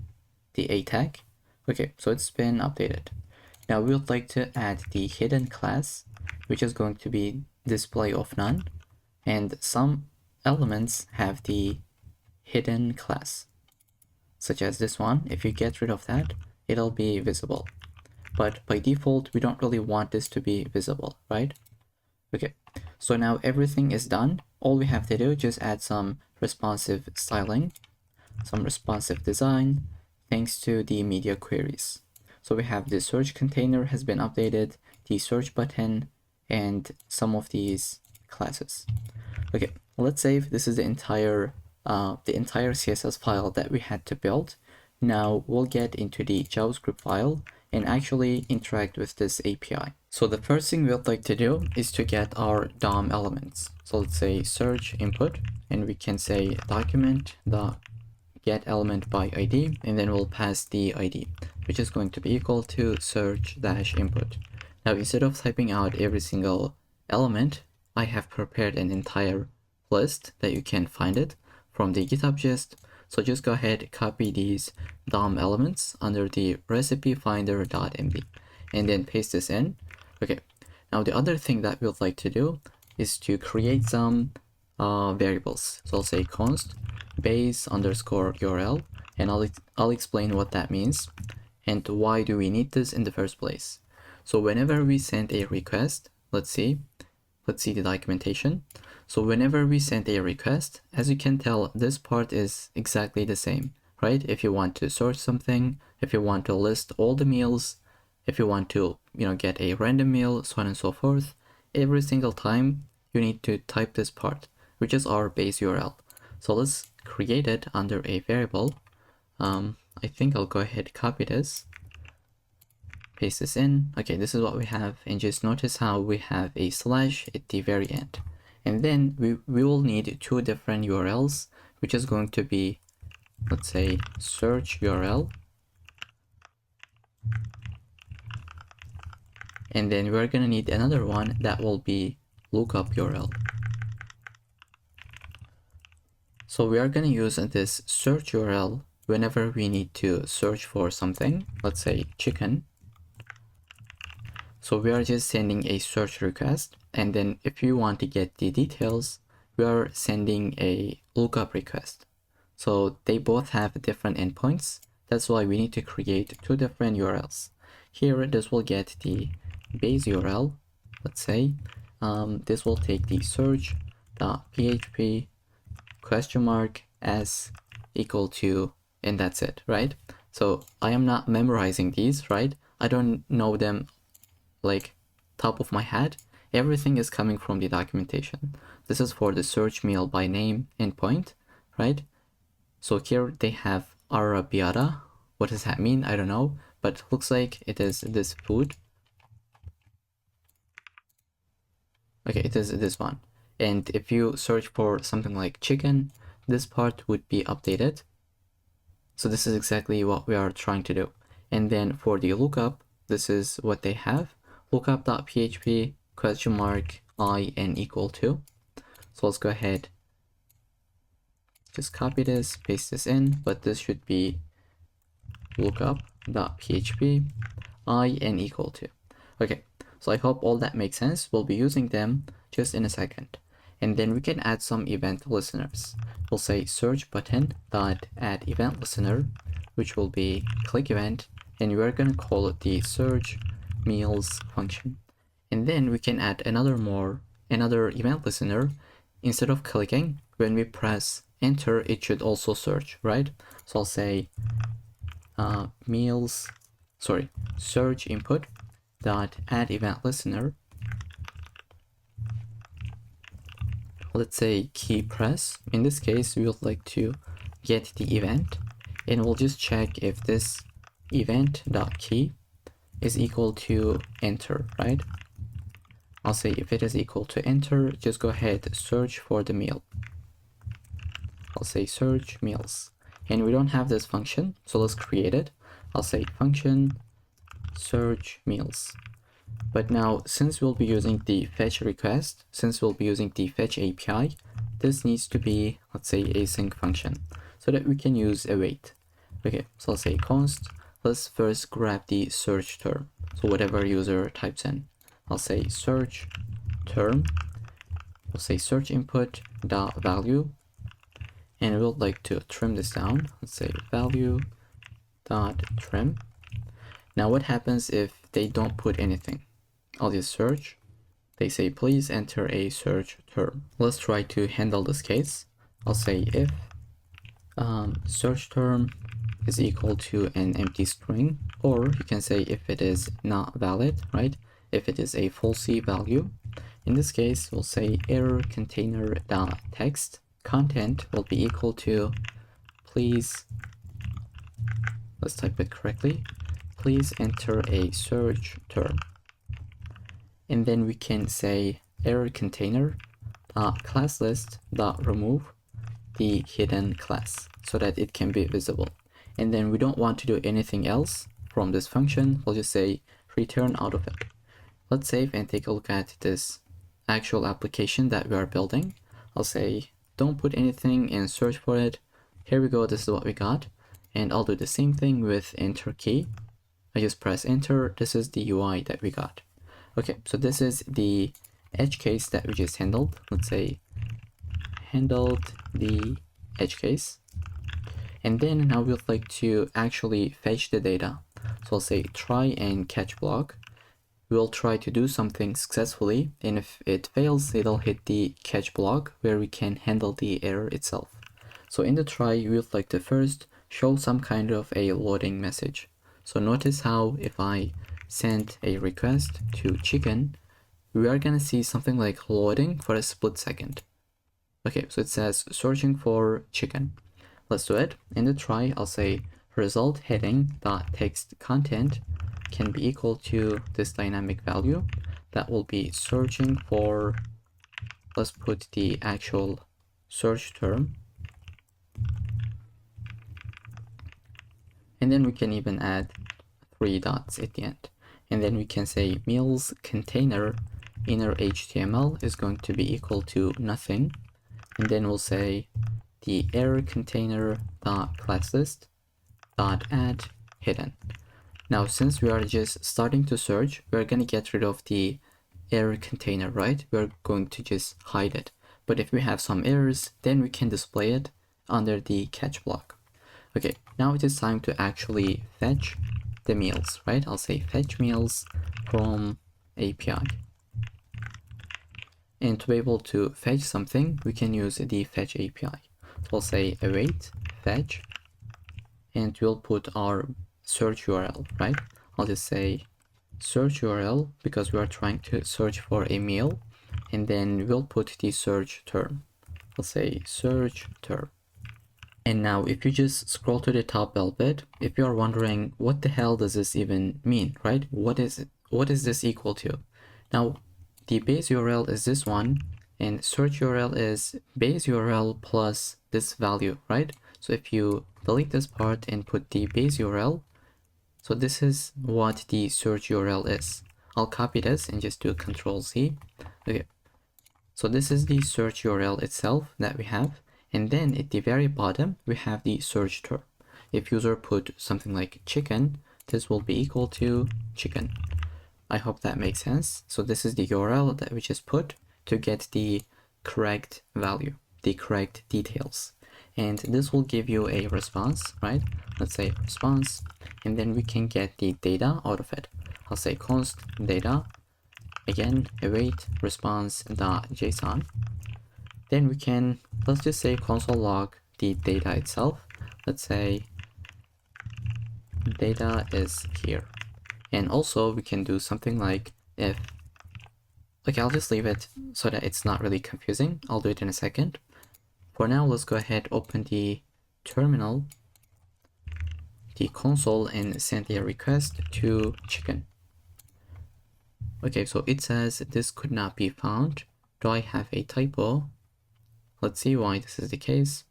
the A tag. Okay, so it's been updated. Now we would like to add the hidden class, which is going to be display of none, and some elements have the hidden class, such as this one. If you get rid of that, it'll be visible. But by default, we don't really want this to be visible, right? Okay, so now everything is done. All we have to do is just add some responsive styling, some responsive design, thanks to the media queries. So we have the search container has been updated, the search button, and some of these classes. Okay, let's save. This is the entire CSS file that we had to build. Now we'll get into the JavaScript file and actually interact with this API. So the first thing we'd like to do is to get our DOM elements. So let's say search input, and we can say document the get element by ID, and then we'll pass the ID, which is going to be equal to search-input. Now instead of typing out every single element, I have prepared an entire list that you can find it from the GitHub gist. So just go ahead, copy these DOM elements under the recipe finder.md and then paste this in. Okay, now the other thing that we'd like to do is to create some variables. So I'll say const base underscore URL, and I'll explain what that means and why do we need this in the first place. So whenever we send a request, let's see the documentation. So whenever we send a request, as you can tell, this part is exactly the same, right? If you want to search something, if you want to list all the meals, if you want to, get a random meal, so on and so forth, every single time you need to type this part, which is our base URL. So let's create it under a variable. I think I'll go ahead, copy this, paste this in. Okay, this is what we have, and just notice how we have a slash at the very end. And then we will need two different URLs, which is going to be, let's say, search URL. And then we're going to need another one that will be lookup URL. So we are going to use this search URL whenever we need to search for something, let's say chicken. So we are just sending a search request, and then if you want to get the details, we are sending a lookup request. So they both have different endpoints. That's why we need to create two different URLs. Here, this will get the base URL. Let's say this will take the search.php question mark s equal to, and that's it, right? So I am not memorizing these, right? I don't know them like top of my head. Everything is coming from the documentation. This is for the search meal by name endpoint, right? So here they have arrabbiata. What does that mean? I don't know, but looks like it is this food. Okay, it is this one. And if you search for something like chicken, this part would be updated. So this is exactly what we are trying to do. And then for the lookup, this is what they have. Lookup.php question mark I n equal to. So let's go ahead, just copy this, paste this in, but this should be lookup.php I n equal to. Okay, so I hope all that makes sense. We'll be using them just in a second. And then we can add some event listeners. We'll say search button dot add event listener, which will be click event, and we're going to call it the search meals function. And then we can add another event listener. Instead of clicking, when we press enter, it should also search, right? So I'll say search input dot add event listener. Let's say key press. In this case, we would like to get the event, and we'll just check if this event.key is equal to enter, right? I'll say if it is equal to enter, just go ahead, search for the meal. I'll say search meals, and we don't have this function, so let's create it. I'll say function search meals. But now, since we'll be using the fetch request, since we'll be using the fetch API, this needs to be, let's say, async function, so that we can use await. Okay, so I'll say const. Let's first grab the search term. So whatever user types in, I'll say search term. We'll say search input dot value, and we'll like to trim this down. Let's say value dot trim. Now what happens if they don't put anything? I'll just search. They say please enter a search term. Let's try to handle this case. I'll say if search term is equal to an empty string, or you can say if it is not valid, right? If it is a falsy value. In this case, we'll say error container dot text content will be equal to please, let's type it correctly, please enter a search term. And then we can say error container dot class list dot remove the hidden class so that it can be visible. And then we don't want to do anything else from this function. We'll just say return out of it. Let's save and take a look at this actual application that we are building. I'll say don't put anything and search for it. Here we go, this is what we got. And I'll do the same thing with enter key. I just press enter. This is the UI that we got. Okay, so this is the edge case that we just handled. Let's say handled the edge case. And then now we'd like to actually fetch the data. So I'll say try and catch block. We'll try to do something successfully, and if it fails, it'll hit the catch block where we can handle the error itself. So in the try, we would like to first show some kind of a loading message. So notice how if I send a request to chicken, we are gonna see something like loading for a split second. Okay, so it says searching for chicken. Let's do it. In the try, I'll say result heading dot text content can be equal to this dynamic value that will be searching for, let's put the actual search term. And then we can even add 3 dots at the end. And then we can say meals container inner HTML is going to be equal to nothing. And then we'll say the error container dot class list dot add hidden. Now, since we are just starting to search, we're going to get rid of the error container, right? We're going to just hide it. But if we have some errors, then we can display it under the catch block. Okay, now it is time to actually fetch the meals, right? I'll say fetch meals from API. And to be able to fetch something, we can use the fetch API. So I'll say await fetch, and we'll put our search URL, right? I'll just say search URL because we are trying to search for a meal, and then we'll put the search term. I'll say search term. And now if you just scroll to the top a little bit, if you're wondering what the hell does this even mean, right? What is it? What is this equal to? Now the base URL is this one, and search URL is base URL plus this value, right? So if you delete this part and put the base URL, so this is what the search URL is. I'll copy this and just do Control C. Okay, so this is the search URL itself that we have, and then at the very bottom we have the search term. If user put something like chicken, this will be equal to chicken. I hope that makes sense. So this is the URL that we just put to get the correct value, the correct details. And this will give you a response, right? Let's say response, and then we can get the data out of it. I'll say const data, again, await response.json. Then we can, let's just say console log the data itself. Let's say data is here. And also we can do something like if, okay, I'll just leave it so that it's not really confusing. I'll do it in a second. For now, let's go ahead, open the terminal, the console, and send a request to chicken. Okay, so it says this could not be found. Do I have a typo? Let's see why this is the case.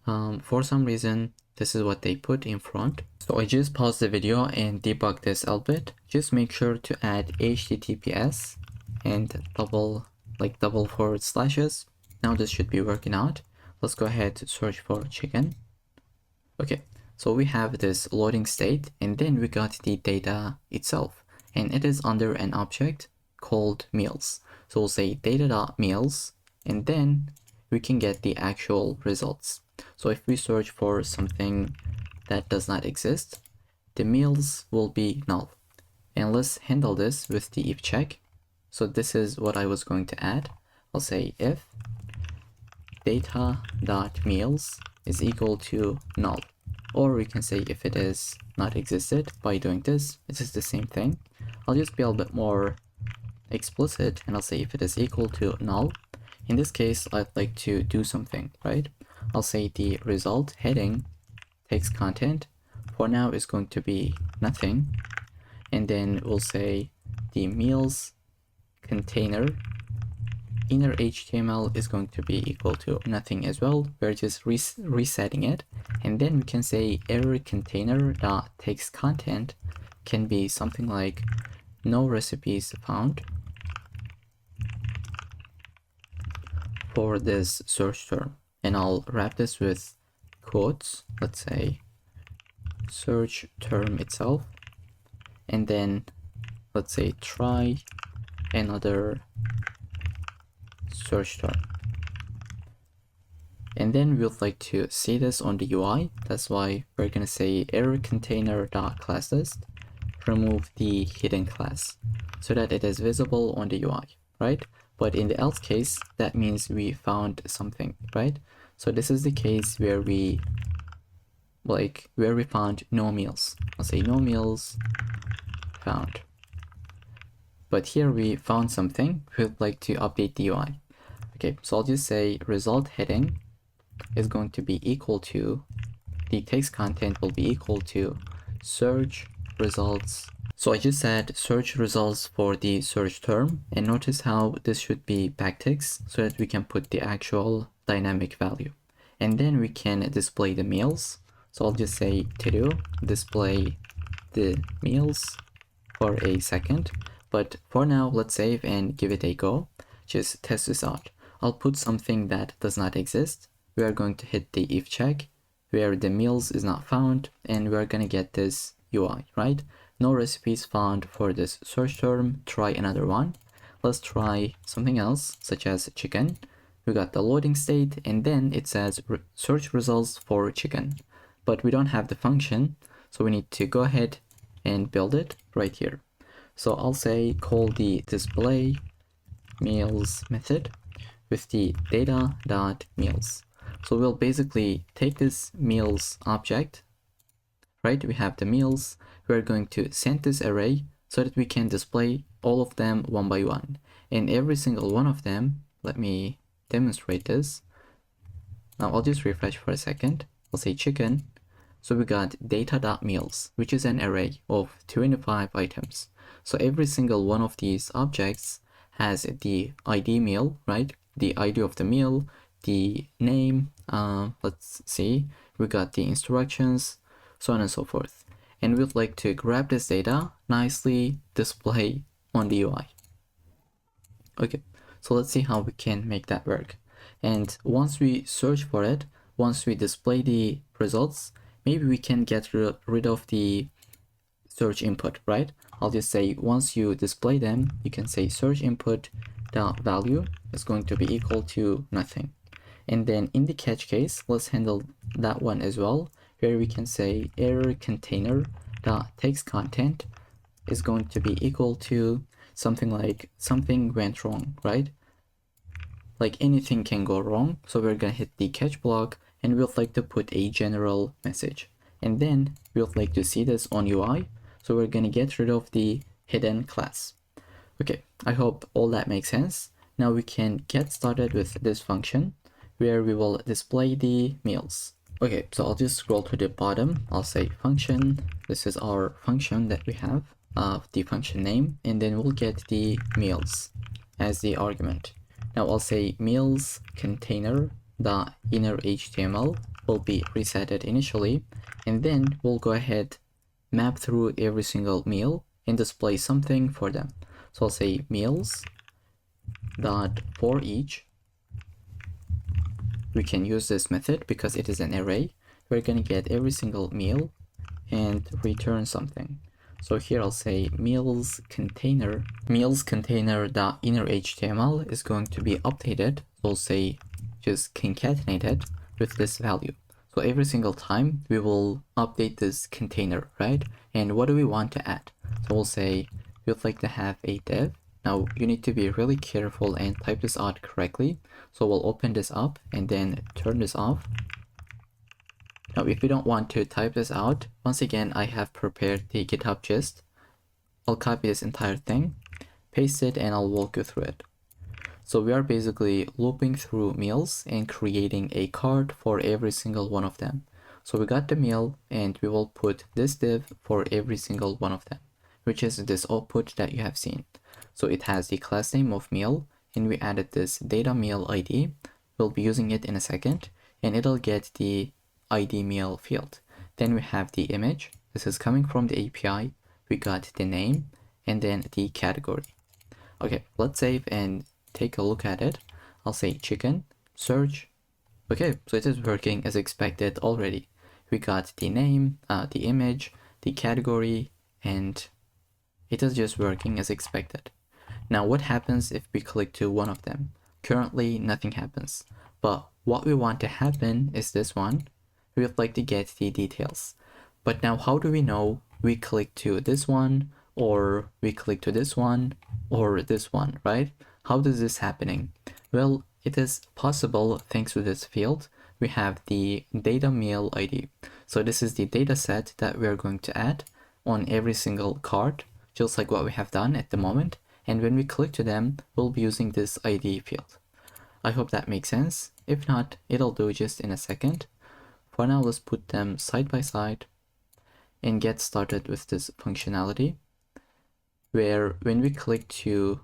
For some reason, this is what they put in front. So I just paused the video and debugged this a little bit. Just make sure to add HTTPS and double forward slashes. Now this should be working out. Let's go ahead to search for chicken. Okay, so we have this loading state, and then we got the data itself, and it is under an object called meals. So we'll say data.meals, and then we can get the actual results. So if we search for something that does not exist, the meals will be null. And let's handle this with the if check. So this is what I was going to add. I'll say if data.meals is equal to null, or we can say if it is not existed by doing this. This is the same thing. I'll just be a little bit more explicit, and I'll say if it is equal to null. In this case, I'd like to do something, right? I'll say the result heading text content for now is going to be nothing, and then we'll say the meals container inner HTML is going to be equal to nothing as well. We're just resetting it, and then we can say error container dot text content can be something like no recipes found for this search term, and I'll wrap this with quotes. Let's say search term itself, and then let's say try another search term. And then we'd like to see this on the UI. That's why we're gonna say error container dot class list, remove the hidden class so that it is visible on the UI, right? But in the else case, that means we found something, right? So this is the case where we found no meals. I'll say no meals found. But here we found something. We'd like to update the UI. Okay, so I'll just say result heading is going to be equal to, the text content will be equal to search results. So I just said search results for the search term, and notice how this should be backticks so that we can put the actual dynamic value. And then we can display the meals. So I'll just say to do display the meals for a second. But for now, let's save and give it a go. Just test this out. I'll put something that does not exist. We are going to hit the if check where the meals is not found, and we're going to get this UI, right? No recipes found for this search term. Try another one. Let's try something else, such as chicken. We got the loading state, and then it says search results for chicken. But we don't have the function, so we need to go ahead and build it right here. So I'll say call the display meals method with the data.meals. So we'll basically take this meals object, right? We have the meals. We're going to send this array so that we can display all of them one by one. And every single one of them, let me demonstrate this. Now I'll just refresh for a second. I'll say chicken. So we got data.meals, which is an array of 25 items. So every single one of these objects has the ID meal, right? The ID of the meal, the name, let's see, we got the instructions, so on and so forth. And we'd like to grab this data, nicely display on the UI. Okay, so let's see how we can make that work. And once we search for it, once we display the results, maybe we can get rid of the search input, right? I'll just say once you display them, you can say search input dot value is going to be equal to nothing. And then in the catch case, let's handle that one as well, where we can say error container dot text content is going to be equal to something like something went wrong, right? Like anything can go wrong. So we're gonna hit the catch block and we'd like to put a general message. And then we'd like to see this on UI. So we're gonna get rid of the hidden class. Okay, I hope all that makes sense. Now we can get started with this function where we will display the meals. Okay, so I'll just scroll to the bottom. I'll say function. This is our function that we have, the function name, and then we'll get the meals as the argument. Now I'll say meals container the inner HTML will be resetted initially, and then we'll go ahead, map through every single meal and display something for them. So I'll say meals dot for each. We can use this method because it is an array. We're gonna get every single meal and return something. So here I'll say meals container dot inner HTML is going to be updated. We'll say just concatenate it with this value. So every single time we will update this container, right? And what do we want to add? So we'll say we'd like to have a div. Now you need to be really careful and type this out correctly. So we'll open this up and then turn this off. Now if you don't want to type this out, once again I have prepared the GitHub gist. I'll copy this entire thing, paste it, and I'll walk you through it. So we are basically looping through meals and creating a cart for every single one of them. So we got the meal and we will put this div for every single one of them, which is this output that you have seen. So it has the class name of meal and we added this data meal ID. We'll be using it in a second and it'll get the ID meal field. Then we have the image. This is coming from the API. We got the name and then the category. Okay, let's save and take a look at it. I'll say chicken, search. Okay, so it is working as expected already. We got the name, the image, the category, and it is just working as expected. Now what happens if we click to one of them? Currently nothing happens, but what we want to happen is this one. We would like to get the details. But now how do we know we click to this one or we click to this one or this one, right? How is this happening? Well, it is possible thanks to this field. We have the data meal ID. So this is the data set that we are going to add on every single card, just like what we have done at the moment. And when we click to them, we'll be using this ID field. I hope that makes sense. If not, it'll do just in a second. For now, let's put them side by side and get started with this functionality where when we click to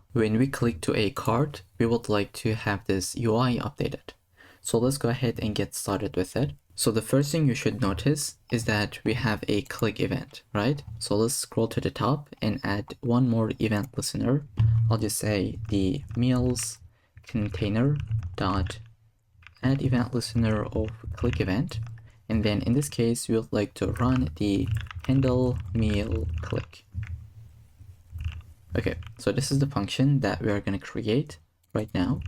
a card, we would like to have this UI updated. So let's go ahead and get started with it. So the first thing you should notice is that we have a click event, right? So let's scroll to the top and add one more event listener. I'll just say the meals container dot add event listener of click event. And then in this case, we would like to run the handle meal click. Okay, so this is the function that we are going to create right now.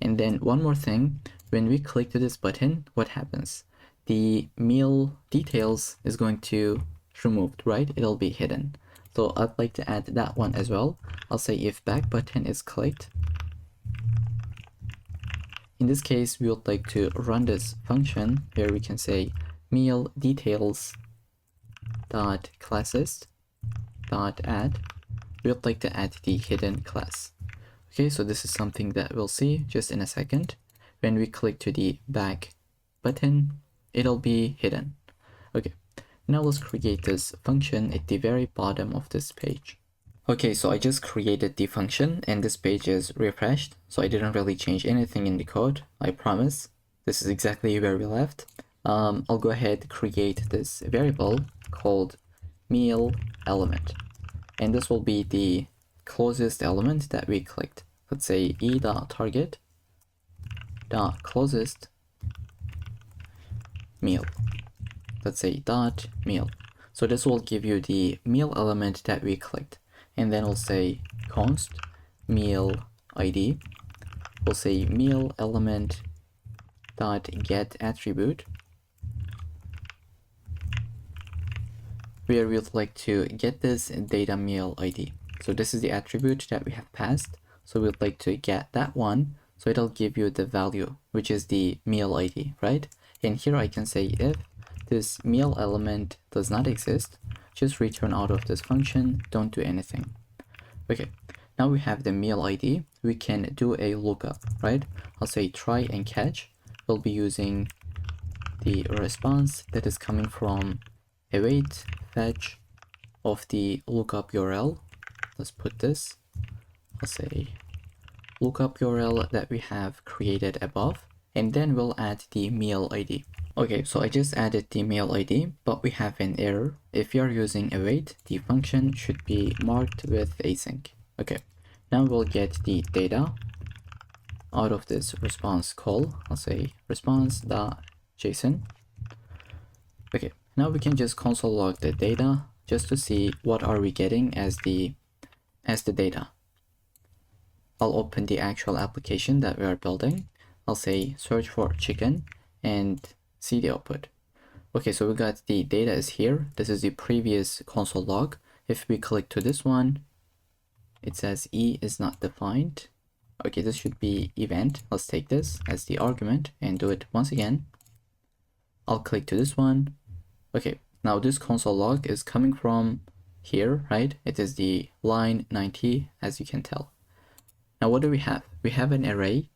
And then one more thing, when we click to this button, what happens? The meal details is going to removed, right? It'll be hidden. So I'd like to add that one as well. I'll say if back button is clicked. In this case, we would like to run this function where we can say meal details dot classes dot add. We would like to add the hidden class. Okay, so this is something that we'll see just in a second. When we click to the back button, it'll be hidden. Okay, now let's create this function at the very bottom of this page. Okay, so I just created the function and this page is refreshed. So I didn't really change anything in the code, I promise. This is exactly where we left. I'll go ahead create this variable called meal element. And this will be the closest element that we clicked. Let's say e.target dot closest meal. Let's say dot meal. So this will give you the meal element that we clicked. And then we'll say const meal ID. We'll say meal element dot get attribute, where we'd like to get this data meal ID. So this is the attribute that we have passed. So we'd like to get that one. So it'll give you the value, which is the meal ID, right? And here I can say if this meal element does not exist, just return out of this function, don't do anything. Okay, now we have the meal ID. We can do a lookup, right? I'll say try and catch. We'll be using the response that is coming from await fetch of the lookup URL. Let's put this. I'll say lookup URL that we have created above, and then we'll add the meal ID. Okay, so I just added the meal ID, but we have an error. If you're using await, the function should be marked with async. Okay, now we'll get the data out of this response call. I'll say response.json. Okay, now we can just console log the data just to see what are we getting as the data. I'll open the actual application that we are building. I'll say search for chicken and see the output. Okay, so we got the data is here. This is the previous console log. If we click to this one, it says E is not defined. Okay, this should be event. Let's take this as the argument and do it once again. I'll click to this one. Okay, now this console log is coming from here, right? It is the line 90, as you can tell. Now what do we have? We have an array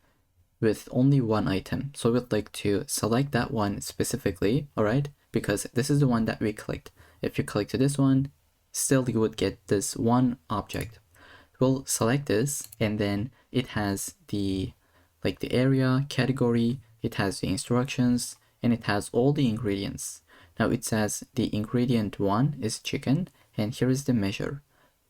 with only one item. So we'd like to select that one specifically, all right? Because this is the one that we clicked. If you click to this one, still you would get this one object. We'll select this, and then it has the area, category, it has the instructions, and it has all the ingredients. Now it says the ingredient 1 is chicken, and here is the measure,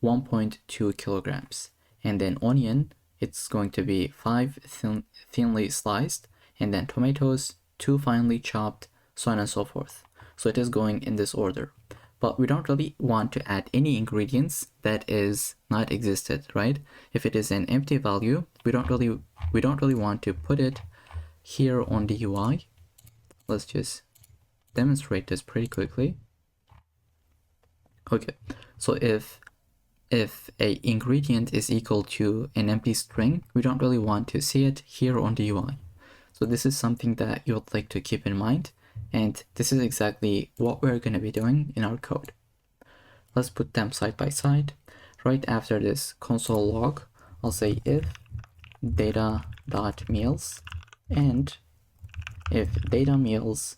1.2 kilograms. And then onion, it's going to be 5 thinly sliced, and then tomatoes, 2 finely chopped, so on and so forth. So it is going in this order. But we don't really want to add any ingredients that is not existed, right? If it is an empty value, we don't really want to put it here on the UI. Let's just demonstrate this pretty quickly. Okay, so if a ingredient is equal to an empty string, we don't really want to see it here on the UI. So this is something that you would like to keep in mind, and this is exactly what we're going to be doing in our code. Let's put them side by side. Right after this console log, I'll say if data.meals and if data meals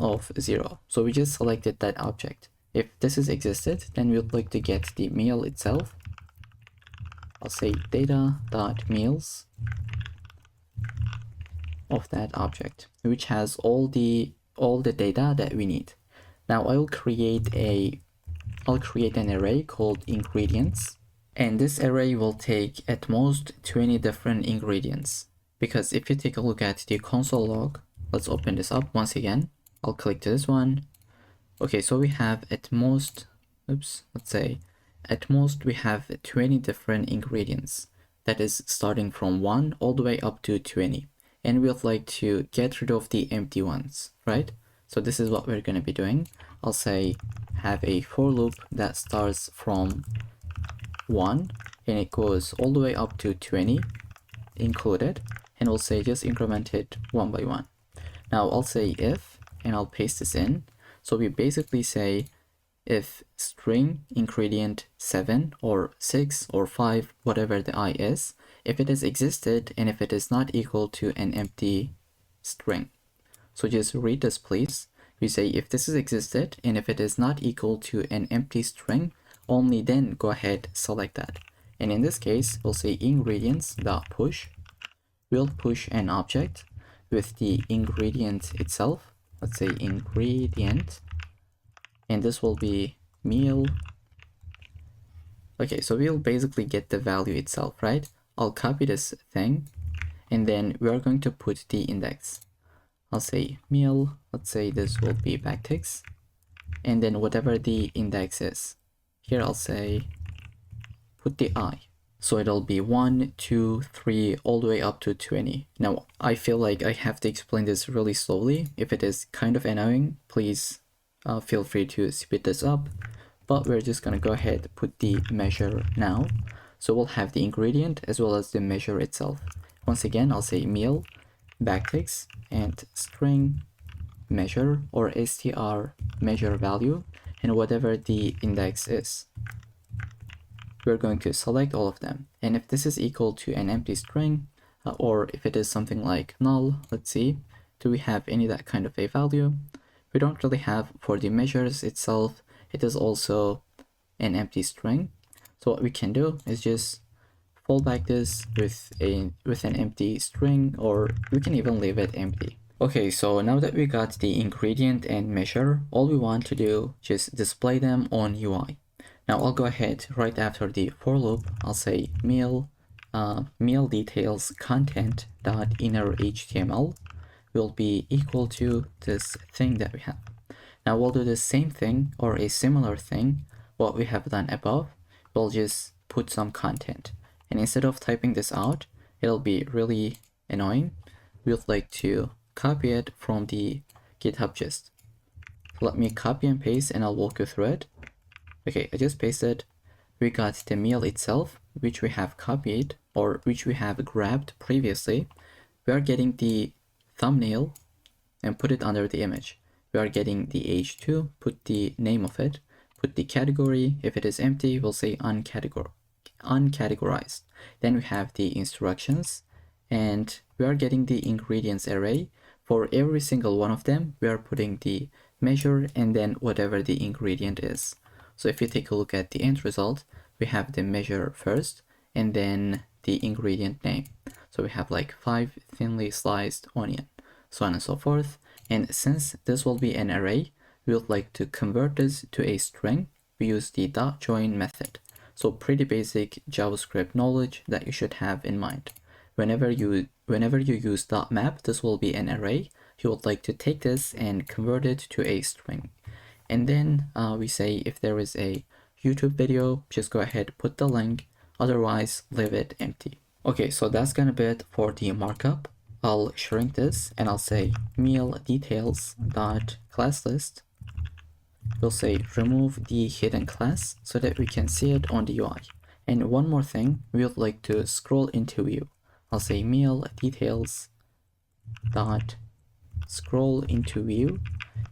of 0. So we just selected that object. If this is existed, then we would like to get the meal itself. I'll say data.meals of that object, which has all the data that we need. Now I'll create an array called ingredients, and this array will take at most 20 different ingredients. Because if you take a look at the console log, let's open this up once again. I'll click to this one. Okay, so we have at most, let's say at most we have 20 different ingredients. That is starting from 1 all the way up to 20. And we would like to get rid of the empty ones, right? So this is what we're going to be doing. I'll say have a for loop that starts from 1 and it goes all the way up to 20 included, and we'll say just increment it one by one. Now I'll say if, and I'll paste this in. So we basically say if string ingredient 7 or 6 or 5, whatever the I is, if it has existed and if it is not equal to an empty string. So just read this please. We say if this has existed and if it is not equal to an empty string, only then go ahead select that. And in this case, we'll say ingredients.push. We'll push an object with the ingredient itself. Let's say ingredient, and this will be meal. Okay, so we'll basically get the value itself, right? I'll copy this thing, and then we are going to put the index. I'll say meal, let's say this will be backticks, and then whatever the index is. Here I'll say put the I. So it'll be 1, 2, 3, all the way up to 20. Now, I feel like I have to explain this really slowly. If it is kind of annoying, please feel free to speed this up. But we're just gonna go ahead and put the measure now. So we'll have the ingredient as well as the measure itself. Once again, I'll say meal, backticks, and string measure or str measure value, and whatever the index is. We're going to select all of them, and if this is equal to an empty string or if it is something like null, let's see, do we have any that kind of a value? We don't really have. For the measures itself, it is also an empty string. So what we can do is just fallback this with an empty string, or we can even leave it empty. Okay, so now that we got the ingredient and measure, all we want to do just display them on UI. Now I'll go ahead right after the for loop. I'll say meal details content dot inner HTML will be equal to this thing that we have. Now we'll do the same thing or a similar thing what we have done above. We'll just put some content, and instead of typing this out, it'll be really annoying. We'd like to copy it from the GitHub gist. Let me copy and paste and I'll walk you through it. Okay, I just pasted. We got the meal itself, which we have copied or which we have grabbed previously. We are getting the thumbnail and put it under the image. We are getting the h2, put the name of it, put the category. If it is empty, we'll say uncategorized. Then we have the instructions, and we are getting the ingredients array. For every single one of them, we are putting the measure and then whatever the ingredient is. So if you take a look at the end result, we have the measure first and then the ingredient name. So we have like 5 thinly sliced onion, so on and so forth. And since this will be an array, we would like to convert this to a string. We use the .join method. So pretty basic JavaScript knowledge that you should have in mind. Whenever you use .map, this will be an array. You would like to take this and convert it to a string. And then we say if there is a YouTube video, just go ahead, put the link, otherwise leave it empty. Okay, so that's gonna be it for the markup. I'll shrink this and I'll say meal details dot class list. We'll say remove the hidden class so that we can see it on the UI. And one more thing, we would like to scroll into view. I'll say meal details dot scroll into view,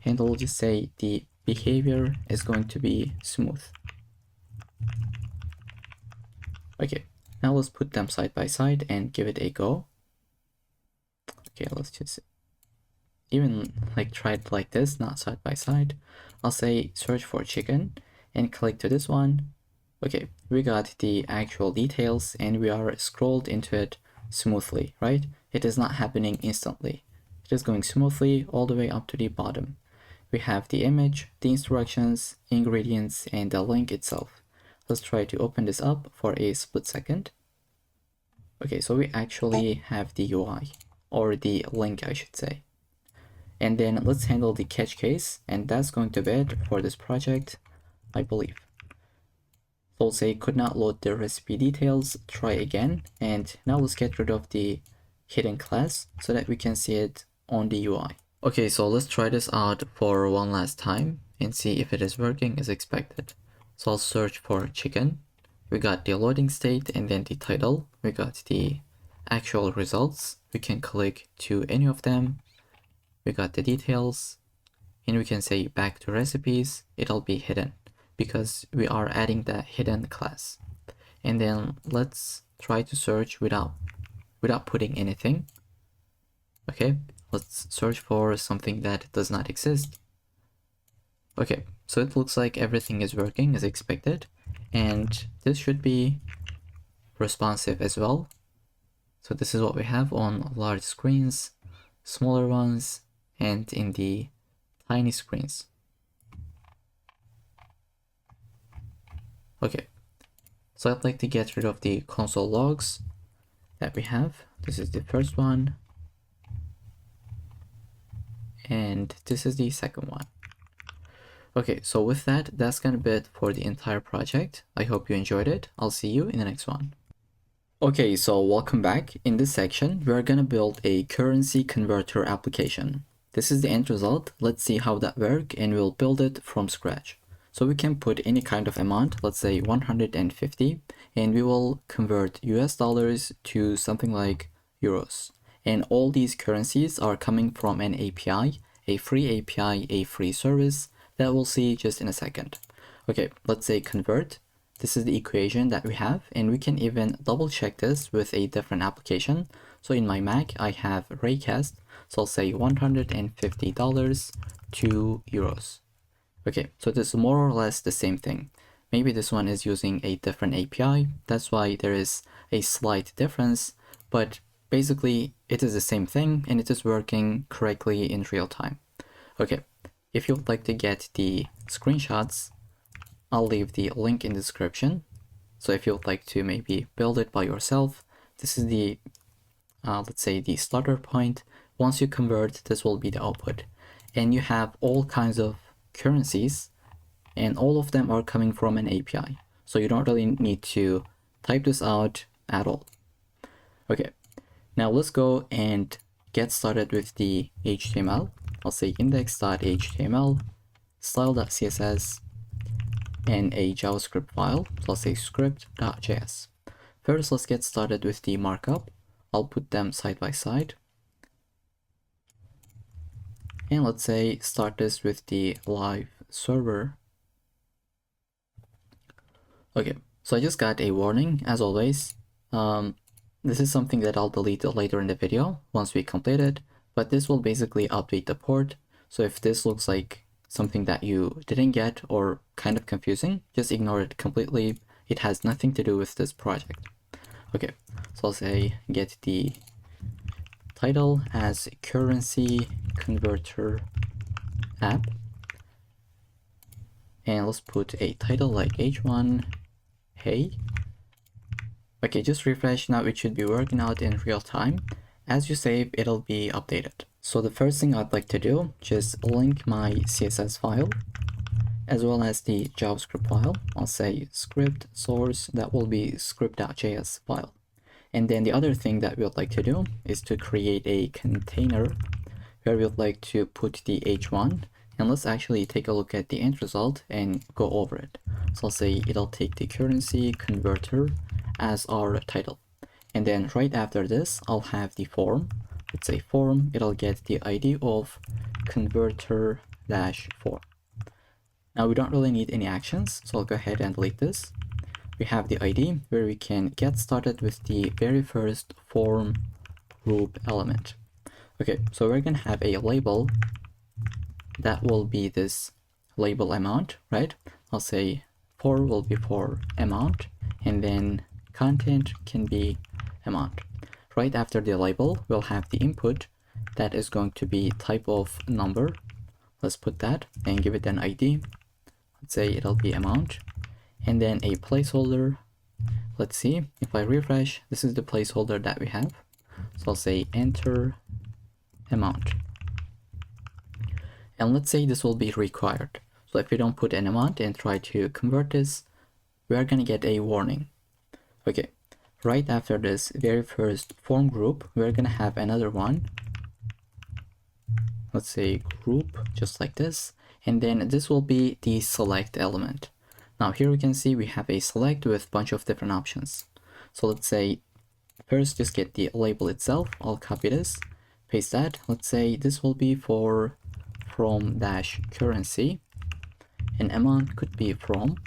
and I'll just say the behavior is going to be smooth. Okay, now let's put them side by side and give it a go. Okay, let's just even like try it like this, not side by side. I'll say search for chicken and click to this one. Okay, we got the actual details and we are scrolled into it smoothly, right? It is not happening instantly. It is going smoothly all the way up to the bottom. We have the image, the instructions, ingredients, and the link itself. Let's try to open this up for a split second. Okay, so we actually have the UI, or the link I should say. And then let's handle the catch case, and that's going to be it for this project, I believe. So we'll say could not load the recipe details, try again, and now let's get rid of the hidden class so that we can see it on the UI. Okay, so let's try this out for one last time and see if it is working as expected. So I'll search for chicken. We got the loading state and then the title. We got the actual results. We can click to any of them. We got the details, and we can say back to recipes. It'll be hidden because we are adding the hidden class. And then let's try to search without putting anything. Okay, let's search for something that does not exist. Okay, so it looks like everything is working as expected, and this should be responsive as well. So this is what we have on large screens, smaller ones, and in the tiny screens. Okay, so I'd like to get rid of the console logs that we have. This is the first one, and this is the second one. Okay, so with that, that's gonna be it for the entire project. I hope you enjoyed it. I'll see you in the next one. Okay, so welcome back. In this section, we're gonna build a currency converter application. This is the end result. Let's see how that works, and we'll build it from scratch. So we can put any kind of amount, let's say 150, and we will convert US dollars to something like euros. And all these currencies are coming from an API, a free service that we'll see just in a second. Okay, let's say convert. This is the equation that we have, and we can even double check this with a different application. So in my Mac, I have Raycast, so I'll say $150 to euros. Okay, so this is more or less the same thing. Maybe this one is using a different API, that's why there is a slight difference, but basically it is the same thing and it is working correctly in real time. Okay, if you would like to get the screenshots, I'll leave the link in the description. So if you would like to maybe build it by yourself, this is the, let's say the starter point. Once you convert, this will be the output. And you have all kinds of currencies, and all of them are coming from an API. So you don't really need to type this out at all. Okay, now let's go and get started with the HTML. I'll say index.html, style.css, and a JavaScript file. So I'll say script.js. First, let's get started with the markup. I'll put them side by side. And let's say start this with the live server. Okay, so I just got a warning as always. This is something that I'll delete later in the video once we complete it, but this will basically update the port. So if this looks like something that you didn't get or kind of confusing, just ignore it completely. It has nothing to do with this project. Okay, so I'll say get the title as currency converter app, and let's put a title like h1 hey. Okay, just refresh. Now it should be working out in real time. As you save, it'll be updated. So the first thing I'd like to do, just link my CSS file as well as the JavaScript file. I'll say script source, that will be script.js file. And then the other thing that we would like to do is to create a container where we would like to put the h1. And let's actually take a look at the end result and go over it. So I'll say it'll take the currency converter as our title. And then right after this, I'll have the form. Let's say form, it'll get the ID of converter-form. Now we don't really need any actions, so I'll go ahead and delete this. We have the ID where we can get started with the very first form group element. Okay, so we're gonna have a label that will be this label amount, right? I'll say for will be for amount, and then content can be amount. Right after the label, we'll have the input that is going to be type of number. Let's put that and give it an ID. Let's say it'll be amount, and then a placeholder. Let's see if I refresh, this is the placeholder that we have. So I'll say enter amount. And let's say this will be required. So if we don't put an amount and try to convert this, we are going to get a warning. Okay, right after this very first form group, we're going to have another one. Let's say group, just like this. And then this will be the select element. Now here we can see we have a select with a bunch of different options. So let's say first just get the label itself. I'll copy this, paste that. Let's say this will be for from dash currency, and amount could be from,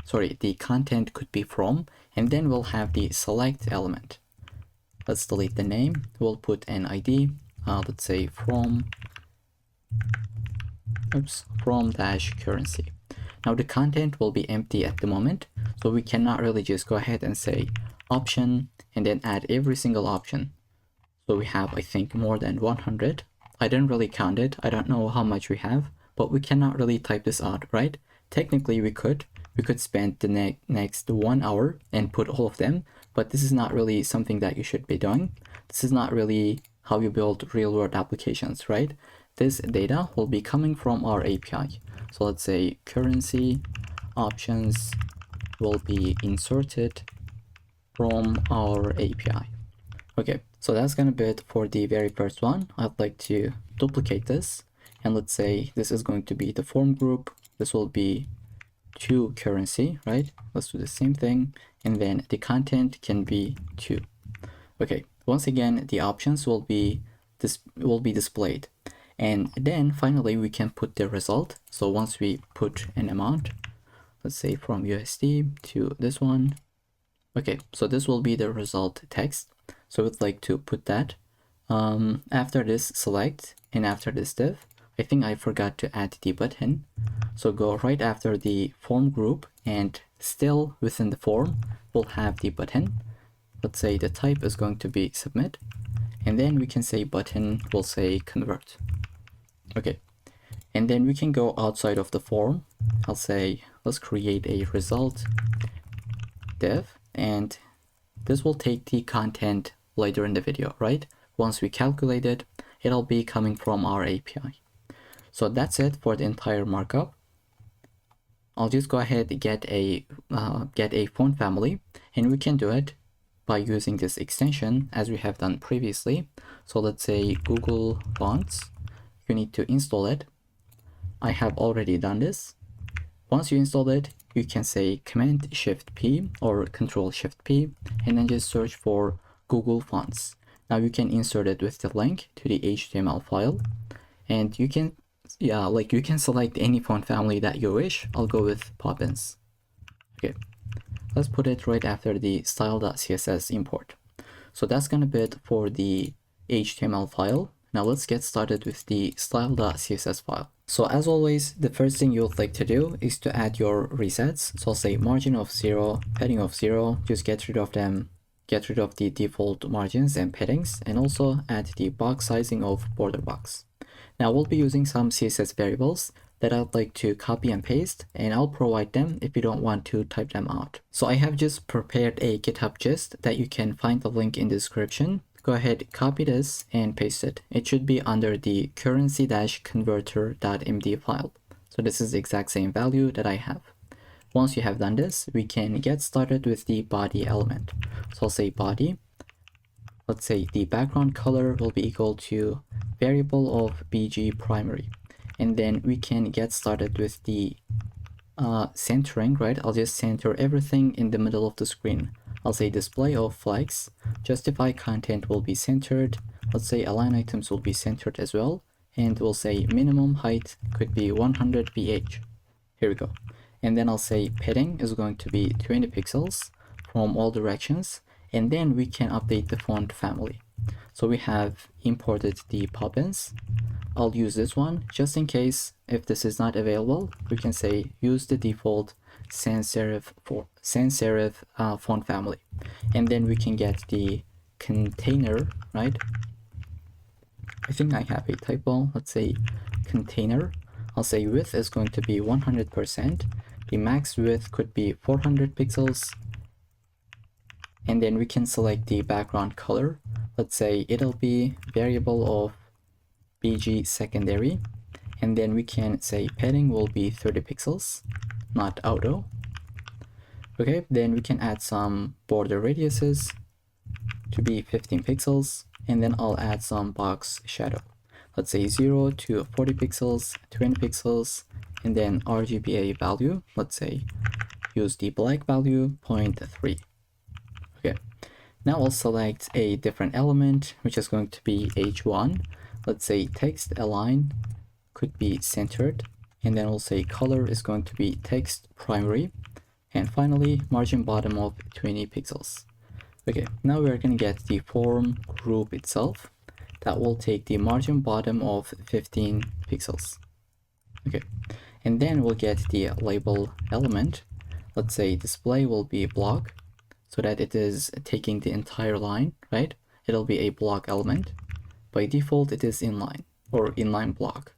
sorry, the content could be from, and then we'll have the select element. Let's delete the name. We'll put an ID. Let's say from dash currency. Now the content will be empty at the moment, so we cannot really just go ahead and say option and then add every single option. So we have, I think, more than 100. I didn't really count it. I don't know how much we have, but we cannot really type this out, right? Technically we could spend the next 1 hour and put all of them, but this is not really something that you should be doing. This is not really how you build real world applications, right? This data will be coming from our API. So let's say currency options will be inserted from our API. Okay, so that's gonna be it for the very first one. I'd like to duplicate this, and let's say this is going to be the form group. This will be to currency, right? Let's do the same thing, and then the content can be to. Okay, once again, the options will be displayed, and then finally we can put the result. So once we put an amount, let's say from USD to this one. Okay, so this will be the result text. So we'd like to put that after this select and after this div. I think I forgot to add the button. So go right after the form group, and still within the form, we'll have the button. Let's say the type is going to be submit, and then we can say button will say convert. Okay, and then we can go outside of the form. I'll say let's create a result div, and this will take the content later in the video, right? Once we calculate it, it'll be coming from our API. So that's it for the entire markup. I'll just go ahead and get a font family, and we can do it by using this extension as we have done previously. So let's say Google Fonts. You need to install it. I have already done this. Once you install it, you can say Command Shift P or Control Shift P, and then just search for Google Fonts. Now you can insert it with the link to the HTML file, and you can select any font family that you wish. I'll go with Poppins. Okay, let's put it right after the style.css import. So that's gonna be it for the HTML file. Now let's get started with the style.css file. So as always, the first thing you would like to do is to add your resets. So I'll say margin of 0, padding of 0, just get rid of them. Get rid of the default margins and paddings, and also add the box sizing of border box. Now we'll be using some CSS variables that I'd like to copy and paste, and I'll provide them if you don't want to type them out. So I have just prepared a GitHub gist that you can find the link in the description. Go ahead, copy this and paste it. It should be under the currency-converter.md file. So this is the exact same value that I have. Once you have done this, we can get started with the body element. So I'll say body. Let's say the background color will be equal to variable of bg primary. And then we can get started with the centering, right? I'll just center everything in the middle of the screen. I'll say display of flags, justify content will be centered. Let's say align items will be centered as well. And we'll say minimum height could be 100 ph. Here we go. And then I'll say padding is going to be 20 pixels from all directions. And then we can update the font family. So we have imported the Poppins. I'll use this one just in case if this is not available. We can say use the default sans serif font family, and then we can get the container, right? I think I have a typo. Let's say container. I'll say width is going to be 100%. The max width could be 400 pixels. And then we can select the background color. Let's say it'll be variable of bg secondary. And then we can say padding will be 30 pixels, not auto. Okay, then we can add some border radiuses to be 15 pixels, and then I'll add some box shadow. Let's say 0 to 40 pixels, 20 pixels, and then RGBA value, let's say use the black value 0.3. Okay, now I'll select a different element, which is going to be H1. Let's say text align could be centered, and then we'll say color is going to be text primary, and finally margin bottom of 20 pixels. Okay, now we're going to get the form group itself. That will take the margin bottom of 15 pixels. Okay, and then we'll get the label element. Let's say display will be block, so that it is taking the entire line, right? It'll be a block element. By default, it is inline or inline block.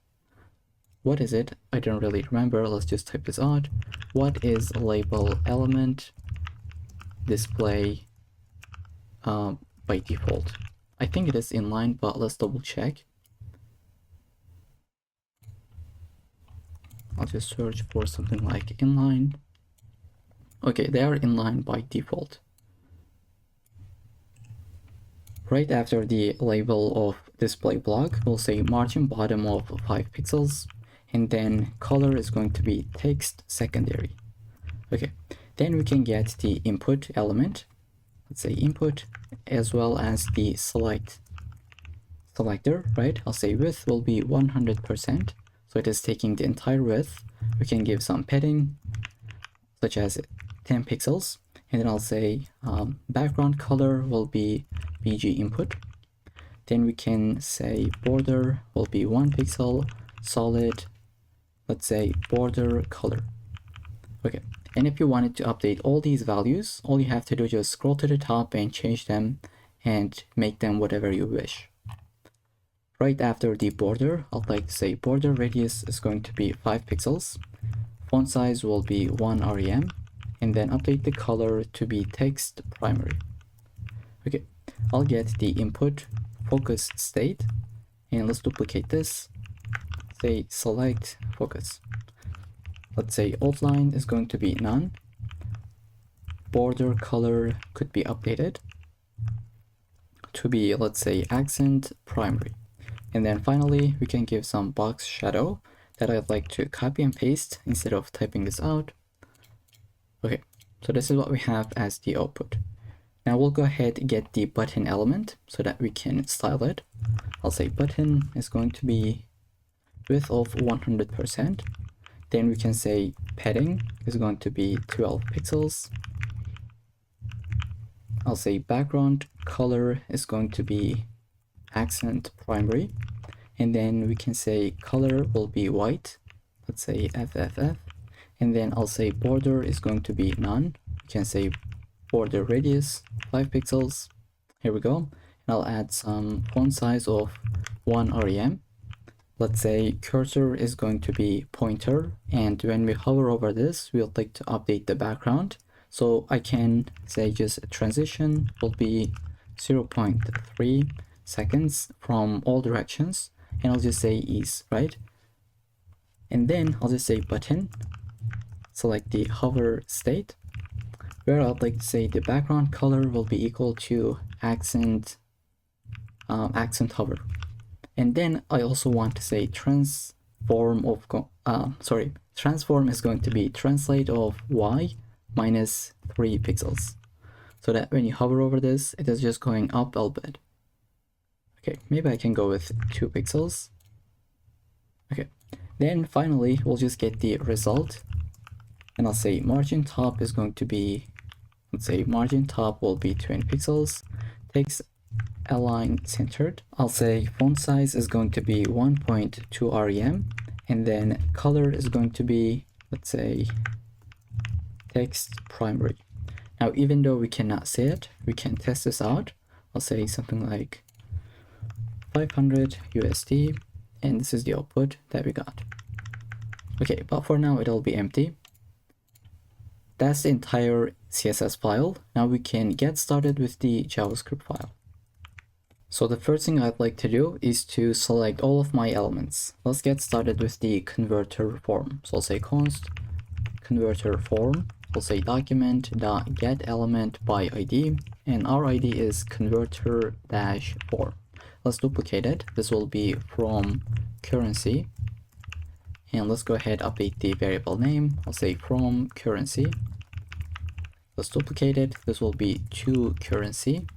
What is it? I don't really remember. Let's just type this out. What is label element display by default? I think it is inline, but let's double check. I'll just search for something like inline. Okay, they are inline by default. Right after the label of display block, we'll say margin bottom of 5 pixels, and then color is going to be text secondary. Okay, then we can get the input element. Let's say input, as well as the selector, right? I'll say width will be 100%, so it is taking the entire width. We can give some padding, such as 10 pixels, and then I'll say background color will be BG input. Then we can say border will be 1 pixel, solid, let's say border color. Okay, and if you wanted to update all these values, all you have to do is just scroll to the top and change them and make them whatever you wish. Right after the border, I'd like to say border radius is going to be 5 pixels, font size will be 1 rem, and then update the color to be text primary. Okay, I'll get the input focus state, and let's duplicate this. Say select focus. Let's say outline is going to be none. Border color could be updated to be, let's say, accent primary. And then finally, we can give some box shadow that I'd like to copy and paste instead of typing this out. Okay, so this is what we have as the output. Now we'll go ahead and get the button element so that we can style it. I'll say button is going to be width of 100%. Then we can say padding is going to be 12 pixels. I'll say background color is going to be accent primary. And then we can say color will be white. Let's say FFF. And then I'll say border is going to be none. We can say border radius 5 pixels. Here we go. And I'll add some font size of 1 rem. Let's say cursor is going to be pointer, and when we hover over this, we'll like to update the background. So I can say just transition will be 0.3 seconds from all directions, and I'll just say ease, right? And then I'll just say button, select the hover state, where I'd like to say the background color will be equal to accent hover. And then I also want to say transform is going to be translate of y minus 3 pixels, so that when you hover over this, it is just going up a bit. Okay, maybe I can go with 2 pixels. Okay, then finally we'll just get the result, and I'll say margin top is going to be, let's say margin top will be 20 pixels, text align centered. I'll say font size is going to be 1.2 rem, and then color is going to be, let's say, text primary. Now, even though we cannot see it, we can test this out. I'll say something like 500 USD, and this is the output that we got. Okay, but for now it'll be empty. That's the entire CSS file. Now we can get started with the JavaScript file. So the first thing I'd like to do is to select all of my elements. Let's get started with the converter form. So I'll say const converter form. We'll say document.get element by ID, and our ID is converter-form. Let's duplicate it. This will be from currency, and let's go ahead update the variable name. I'll say from currency. Let's duplicate it. This will be to currency,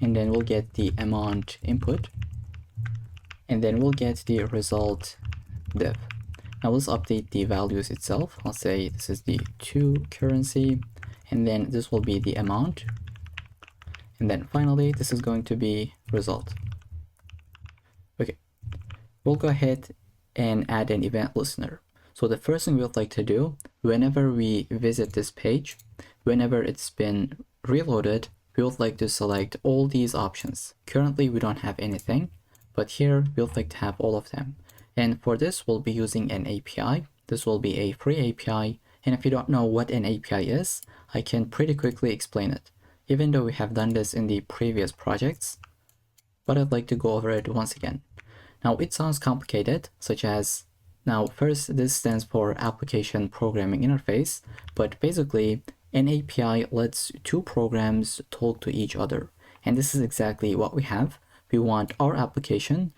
and then we'll get the amount input, and then we'll get the result div. Now let's update the values itself. I'll say this is the to currency, and then this will be the amount, and then finally this is going to be result. Okay, we'll go ahead and add an event listener. So the first thing we'd like to do, whenever we visit this page, whenever it's been reloaded, we would like to select all these options. Currently we don't have anything, but here we would like to have all of them. And for this, we'll be using an API. This will be a free API. And if you don't know what an API is, I can pretty quickly explain it, even though we have done this in the previous projects. But I'd like to go over it once again. Now, it sounds complicated, such as, now first, this stands for Application Programming Interface, but basically, an API lets two programs talk to each other. And this is exactly what we have. We want our application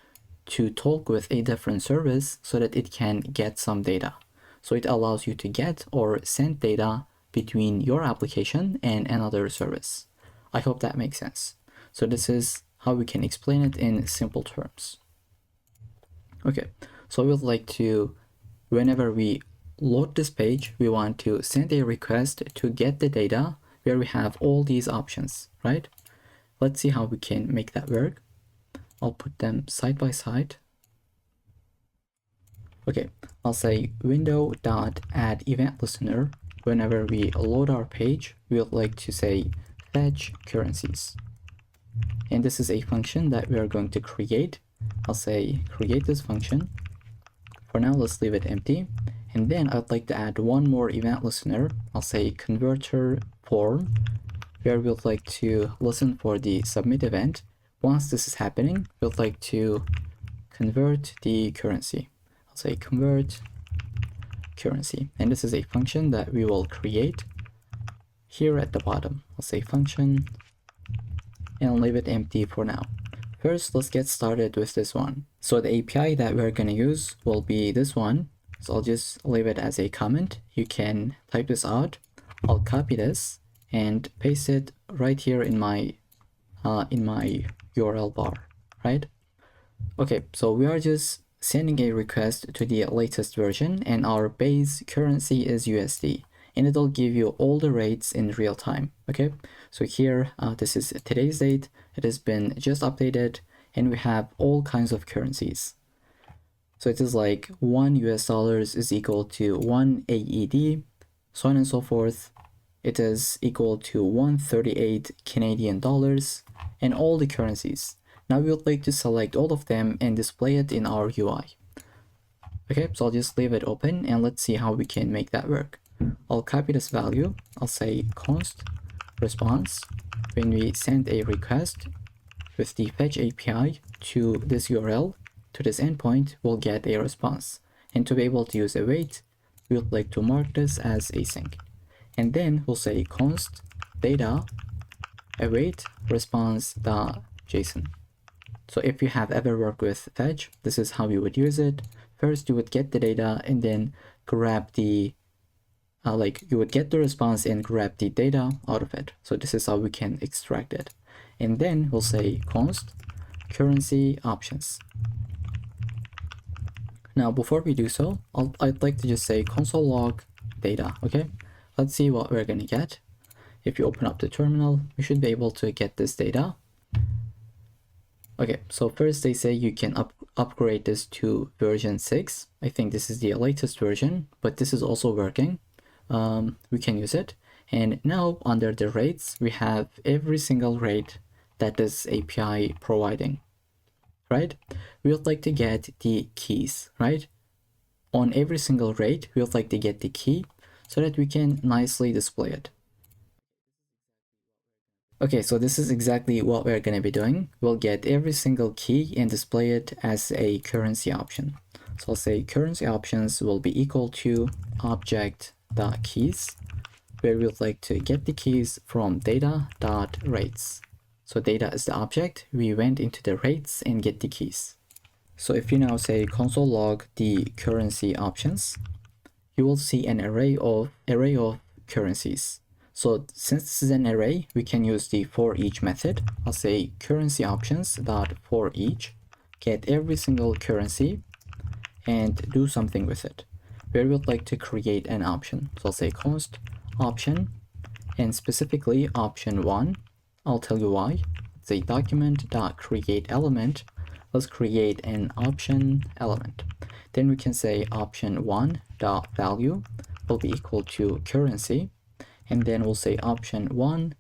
to talk with a different service so that it can get some data. So it allows you to get or send data between your application and another service. I hope that makes sense. So this is how we can explain it in simple terms. Okay, so we'd like to, whenever we load this page, we want to send a request to get the data where we have all these options, right? Let's see how we can make that work. I'll put them side by side. Okay, I'll say window.add event listener. Whenever we load our page, we would like to say fetch currencies. And this is a function that we are going to create. I'll say create this function. For now, let's leave it empty. And then I'd like to add one more event listener. I'll say converter form, where we would like to listen for the submit event. Once this is happening, we'd like to convert the currency. I'll say convert currency. And this is a function that we will create here at the bottom. I'll say function and I'll leave it empty for now. First, let's get started with this one. So the API that we're going to use will be this one. So I'll just leave it as a comment. You can type this out. I'll copy this and paste it right here in my URL bar, right? Okay, so we are just sending a request to the latest version, and our base currency is USD, and it'll give you all the rates in real time. Okay, so here this is today's date. It has been just updated, and we have all kinds of currencies. So it is like $1 is equal to 1 AED, so on and so forth. It is equal to 138 Canadian dollars, and all the currencies. Now we would like to select all of them and display it in our UI. Okay, so I'll just leave it open and let's see how we can make that work. I'll copy this value. I'll say const response. When we send a request with the fetch API to this URL, to this endpoint, we'll get a response. And to be able to use await, we would like to mark this as async. And then we'll say const data await response.json. So if you have ever worked with fetch, this is how you would use it. First, you would get the data and then grab the, you would get the response and grab the data out of it. So this is how we can extract it. And then we'll say const currency options. Now, before we do so, I'd like to just say console log data, okay? Let's see what we're gonna get. If you open up the terminal, you should be able to get this data. Okay, so first they say you can upgrade this to version 6. I think this is the latest version, but this is also working. We can use it. And now under the rates, we have every single rate that this API providing, right? We would like to get the keys, right? On every single rate, we would like to get the key so that we can nicely display it. Okay, so this is exactly what we're going to be doing. We'll get every single key and display it as a currency option. So I'll say currency options will be equal to object.keys, where we would like to get the keys from data.rates. So data is the object. We went into the rates and get the keys. So if you now say console log the currency options, you will see an array of currencies. So since this is an array, we can use the for each method. I'll say currency options dot for each, get every single currency and do something with it, where we would like to create an option. So I'll say const option, and specifically option 1. I'll tell you why. Say document dot create element. Let's create an option element. Then we can say option 1 dot value will be equal to currency, and then we'll say option 1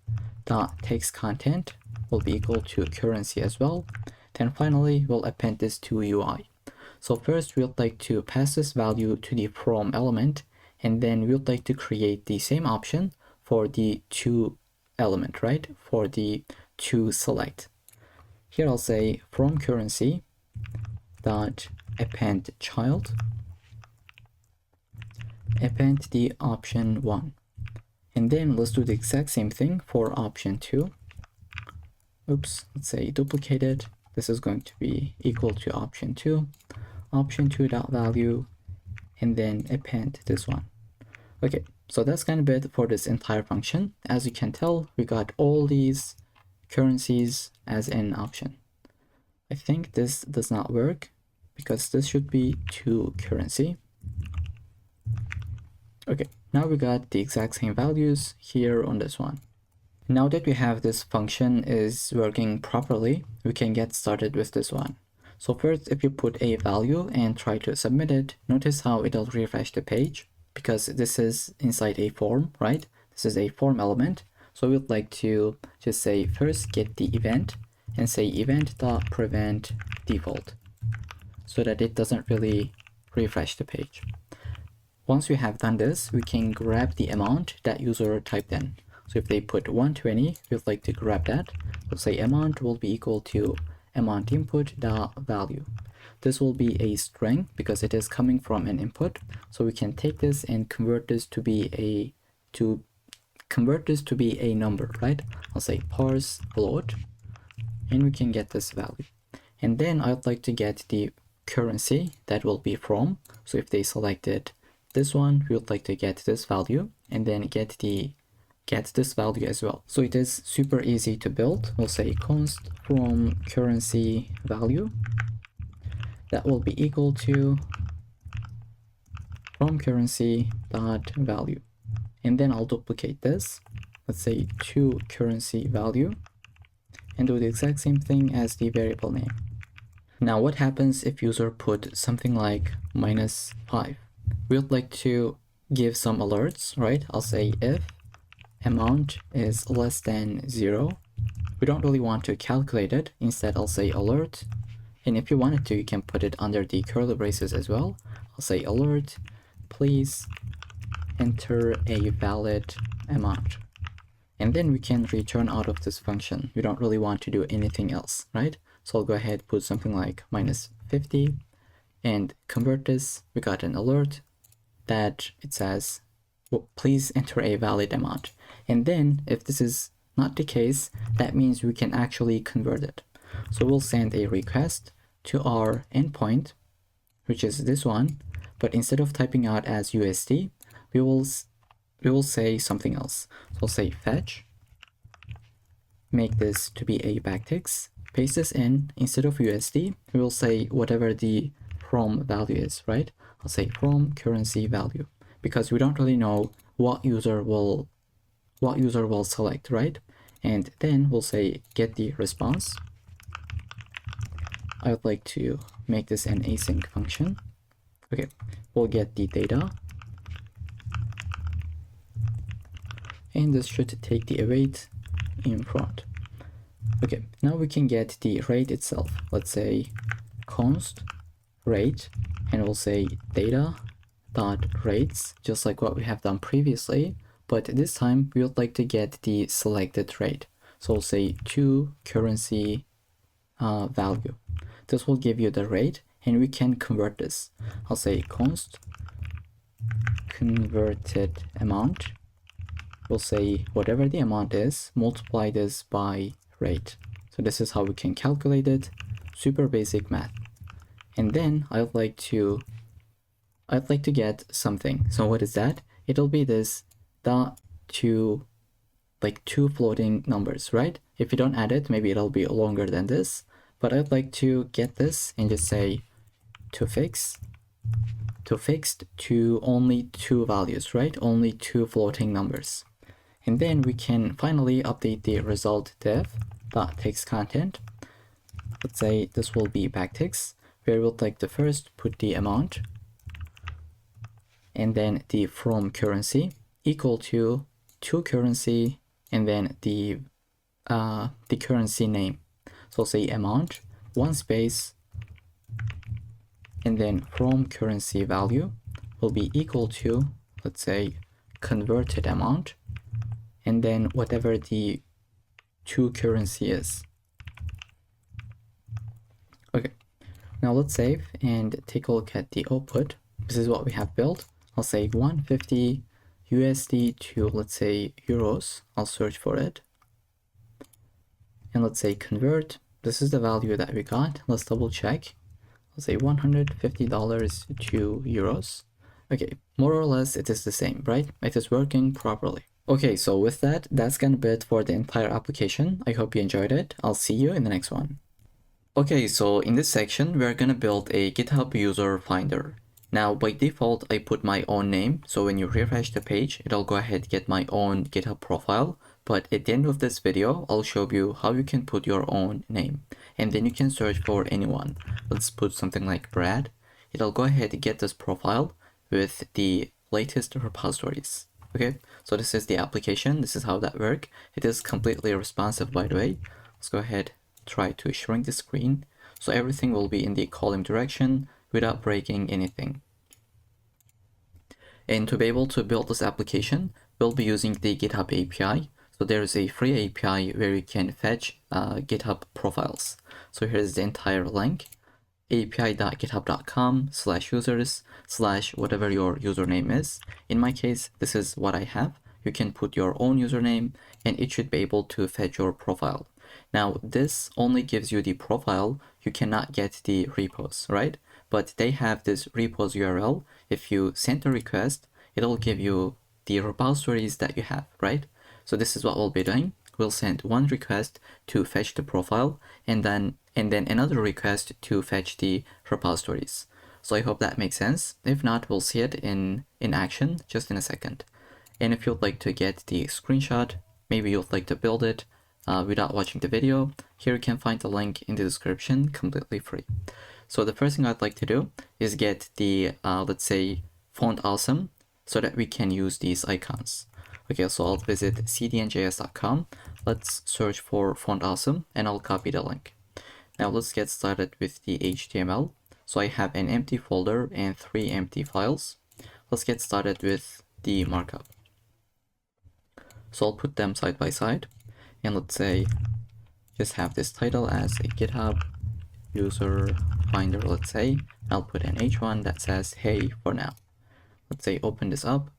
dot text content will be equal to currency as well. Then finally we'll append this to UI. So first we'd like to pass this value to the from element, and then we'd like to create the same option for the to element, right? For the to select. Here I'll say from currency dot append child, append the option 1. And then let's do the exact same thing for option 2. Oops, let's say duplicate it. This is going to be equal to option 2, option 2 dot value, and then append this one. Okay, so that's kind of it for this entire function. As you can tell, we got all these currencies as an option. I think this does not work because this should be to currency. Okay, now we got the exact same values here on this one. Now that we have this function is working properly, we can get started with this one. So first, if you put a value and try to submit it, notice how it'll refresh the page because this is inside a form, right? This is a form element. So we'd like to just say first get the event and say event.prevent default so that it doesn't really refresh the page. Once we have done this, we can grab the amount that user typed in. So if they put 120, we'd like to grab that. We'll say amount will be equal to amount input dot value. This will be a string because it is coming from an input. So we can take this and convert this to be a number, right? I'll say parse float, and we can get this value. And then I'd like to get the currency that will be from. So if they selected this one, we would like to get this value and then get this value as well. So it is super easy to build. We'll say const from currency value that will be equal to from currency dot value, and then I'll duplicate this. Let's say to currency value and do the exact same thing as the variable name. Now what happens if user put something like -5? We would like to give some alerts, right? I'll say if amount is less than 0. We don't really want to calculate it. Instead, I'll say alert. And if you wanted to, you can put it under the curly braces as well. I'll say alert, please enter a valid amount. And then we can return out of this function. We don't really want to do anything else, right? So I'll go ahead, put something like -50 and convert this. We got an alert that it says, well, please enter a valid amount. And then if this is not the case, that means we can actually convert it. So we'll send a request to our endpoint, which is this one, but instead of typing out as USD, we will say something else. So we'll say fetch, make this to be a backticks, paste this in. Instead of USD, we will say whatever the from value is, right? I'll say from currency value, because we don't really know what user will select, right? And then we'll say get the response. I would like to make this an async function. Okay, we'll get the data, and this should take the await in front. Okay, now we can get the rate itself. Let's say const rate, and we'll say data dot rates, just like what we have done previously, but this time we would like to get the selected rate. So we'll say to currency value. This will give you the rate, and we can convert this. I'll say const converted amount. We'll say whatever the amount is, multiply this by rate. So this is how we can calculate it. Super basic math. And then I'd like to get something. So what is that? It'll be this dot to like two floating numbers, right? If you don't add it, maybe it'll be longer than this. But I'd like to get this and just say to fixed to only two values, right? Only two floating numbers. And then we can finally update the result div.text content. Let's say this will be backticks, where we'll like to first put the amount and then the from currency equal to currency and then the currency name. So say amount, one space, and then from currency value will be equal to, let's say, converted amount, and then whatever the to currency is. Okay, now let's save and take a look at the output. This is what we have built. I'll say 150 USD to, let's say, euros. I'll search for it. And let's say convert. This is the value that we got. Let's double check. Let's say $150 to euros. Okay, more or less it is the same, right? It is working properly. Okay, so with that, that's gonna be it for the entire application. I hope you enjoyed it. I'll see you in the next one. Okay, so in this section, we're gonna build a GitHub user finder. Now, by default, I put my own name. So when you refresh the page, it'll go ahead and get my own GitHub profile. But at the end of this video, I'll show you how you can put your own name. And then you can search for anyone. Let's put something like Brad. It'll go ahead and get this profile with the latest repositories. Okay, so this is the application. This is how that works. It is completely responsive, by the way. Let's go ahead, try to shrink the screen. So everything will be in the column direction without breaking anything. And to be able to build this application, we'll be using the GitHub API. So there is a free API where you can fetch GitHub profiles. So here's the entire link, api.github.com/users/ whatever your username is. In my case, this is what I have. You can put your own username and it should be able to fetch your profile. Now, this only gives you the profile. You cannot get the repos, right? But they have this repos URL. If you send a request, it'll give you the repositories that you have, right? So this is what we'll be doing. We'll send one request to fetch the profile and then another request to fetch the repositories. So I hope that makes sense. If not, we'll see it in action just in a second. And if you'd like to get the screenshot, maybe you'd like to build it without watching the video, here you can find the link in the description, completely free. So the first thing I'd like to do is get the, let's say, font awesome so that we can use these icons. Okay, so I'll visit cdnjs.com. Let's search for font awesome and I'll copy the link. Now let's get started with the HTML. So I have an empty folder and 3 empty files. Let's get started with the markup. So I'll put them side by side and let's say just have this title as a GitHub user finder, let's say. I'll put an H1 that says hey for now. Let's say open this up.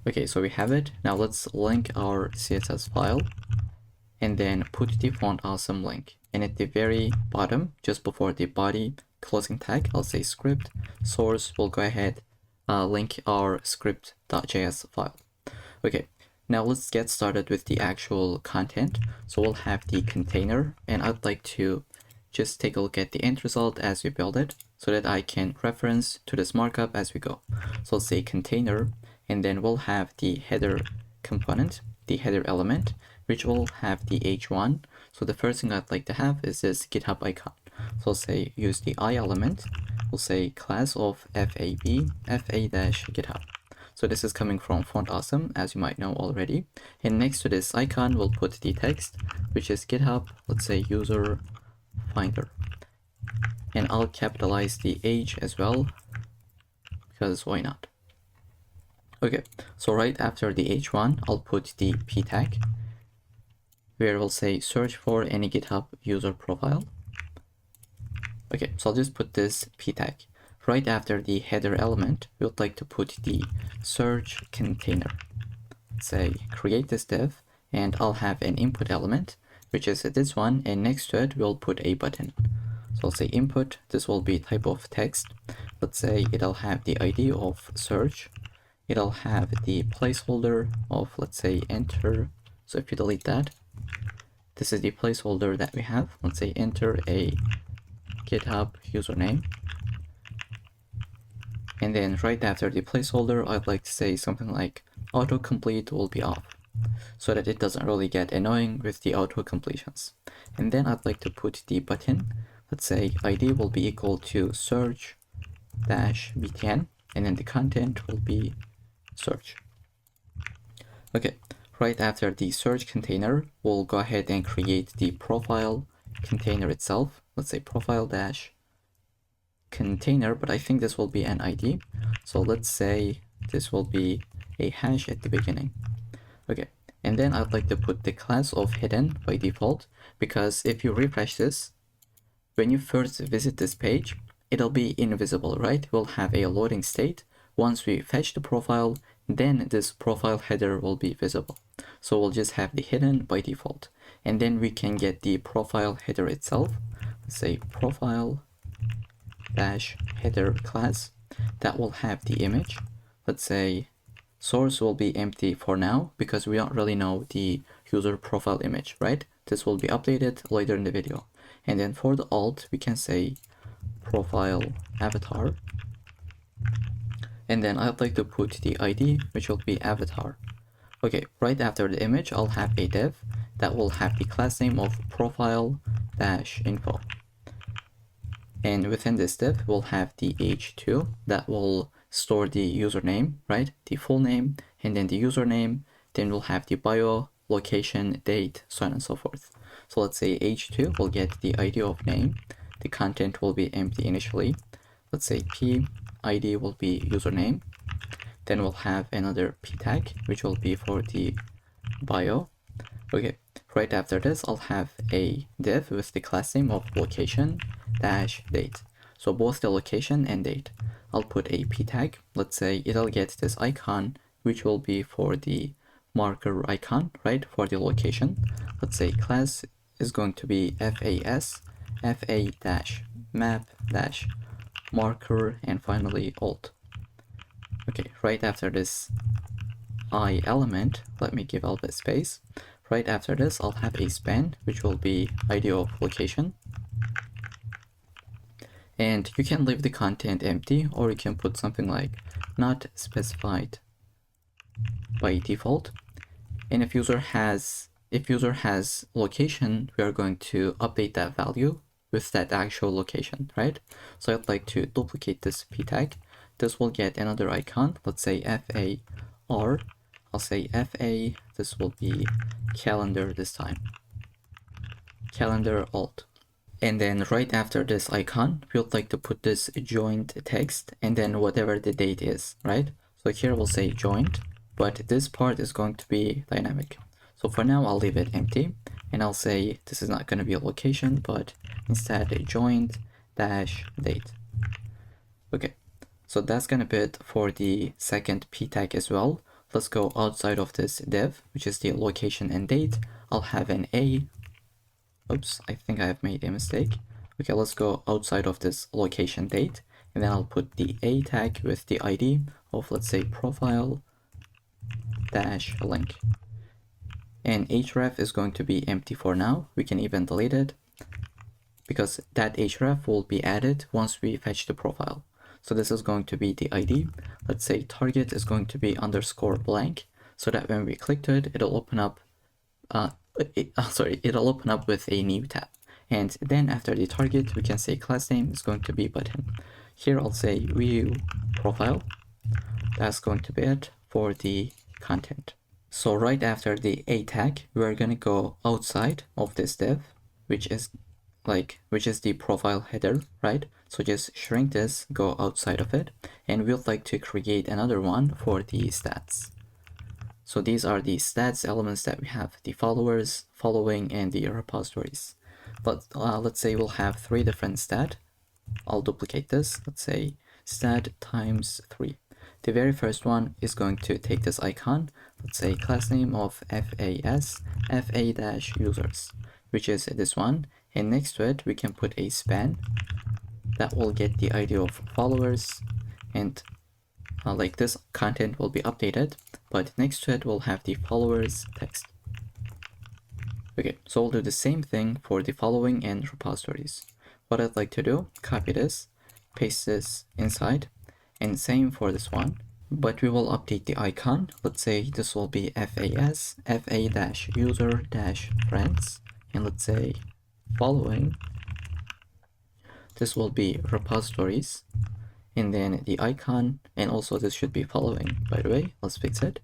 Okay, so we have it. Now let's link our CSS file and then put the font awesome link. And at the very bottom, just before the body closing tag, I'll say script source. We'll go ahead link our script.js file. Okay, now let's get started with the actual content. So we'll have the container and I'd like to just take a look at the end result as we build it so that I can reference to this markup as we go. So let's say container and then we'll have the header component, the header element, which will have the H1. So the first thing I'd like to have is this GitHub icon. So I'll say use the I element. We'll say class of fa-GitHub. So this is coming from Font Awesome, as you might know already. And next to this icon, we'll put the text, which is GitHub, let's say user finder. And I'll capitalize the H as well, because why not? Okay, so right after the h1, I'll put the p tag, where we'll say search for any GitHub user profile. Okay, so I'll just put this p tag. Right after the header element, we would like to put the search container. Say create this div, and I'll have an input element, which is this one, and next to it we'll put a button. So I'll say input, this will be type of text. Let's say it'll have the ID of search. It'll have the placeholder of, let's say, enter. So if you delete that, this is the placeholder that we have. Let's say enter a GitHub username. And then right after the placeholder, I'd like to say something like autocomplete will be off, so that it doesn't really get annoying with the auto completions. And then I'd like to put the button. Let's say ID will be equal to search dash btn, and then the content will be search. Okay, right after the search container, we'll go ahead and create the profile container itself. Let's say profile dash container, but I think this will be an ID. So let's say this will be a hash at the beginning. Okay, and then I'd like to put the class of hidden by default, because if you refresh this, when you first visit this page, it'll be invisible, right? We'll have a loading state. Once we fetch the profile, then this profile header will be visible. So we'll just have the hidden by default. And then we can get the profile header itself. Let's say profile dash header class that will have the image. Let's say source will be empty for now because we don't really know the user profile image, right? This will be updated later in the video. And then for the alt, we can say profile avatar. And then I'd like to put the ID, which will be avatar. Okay, right after the image, I'll have a div that will have the class name of profile-info. And within this div, we'll have the h2 that will store the username, right? The full name, and then the username. Then we'll have the bio, location, date, so on and so forth. So let's say h2 will get the ID of name. The content will be empty initially. Let's say p ID will be username. Then we'll have another p tag, which will be for the bio. Okay, right after this, I'll have a div with the class name of location dash date. So both the location and date. I'll put a p tag. Let's say it'll get this icon, which will be for the marker icon, right? For the location. Let's say class is going to be fas, fa dash map dash marker, and finally alt. Okay, right after this I element, let me give a little bit space. Right after this, I'll have a span, which will be ID of location. And you can leave the content empty, or you can put something like not specified by default. And if user has location, we are going to update that value with that actual location, right? So I'd like to duplicate this p tag. This will get another icon. Let's say FAR. I'll say FA. This will be calendar this time. Calendar alt. And then right after this icon, we would like to put this joint text and then whatever the date is, right? So here we'll say joint, but this part is going to be dynamic. So for now, I'll leave it empty, and I'll say this is not going to be a location, but instead a joint dash date. Okay, so that's going to be it for the second p tag as well. Let's go outside of this div, which is the location and date. I'll have an a. Oops, I think I have made a mistake. Okay, let's go outside of this location date, and then I'll put the a tag with the ID of, let's say, profile dash link. And href is going to be empty for now. We can even delete it because that href will be added once we fetch the profile. So this is going to be the ID. Let's say target is going to be underscore blank, so that when we click to it, it'll open up it'll open up with a new tab. And then after the target, we can say class name is going to be button. Here I'll say view profile. That's going to be it for the content. So right after the a tag, we're gonna go outside of this div, which is the profile header, right? So just shrink this, go outside of it, and we'd like to create another one for the stats. So these are the stats elements that we have: the followers, following, and the repositories. But let's say we'll have 3 different stat. I'll duplicate this. Let's say stat times 3. The very first one is going to take this icon. Let's say class name of FAS, FA-users, which is this one. And next to it, we can put a span that will get the ID of followers, and like this content will be updated, but next to it we'll have the followers text. Okay, so we'll do the same thing for the following and repositories. What I'd like to do, copy this, paste this inside, and same for this one, but we will update the icon. Let's say this will be FAS, FA-user-friends, and let's say following, this will be repositories, and then the icon, and also this should be following, by the way. Let's fix it.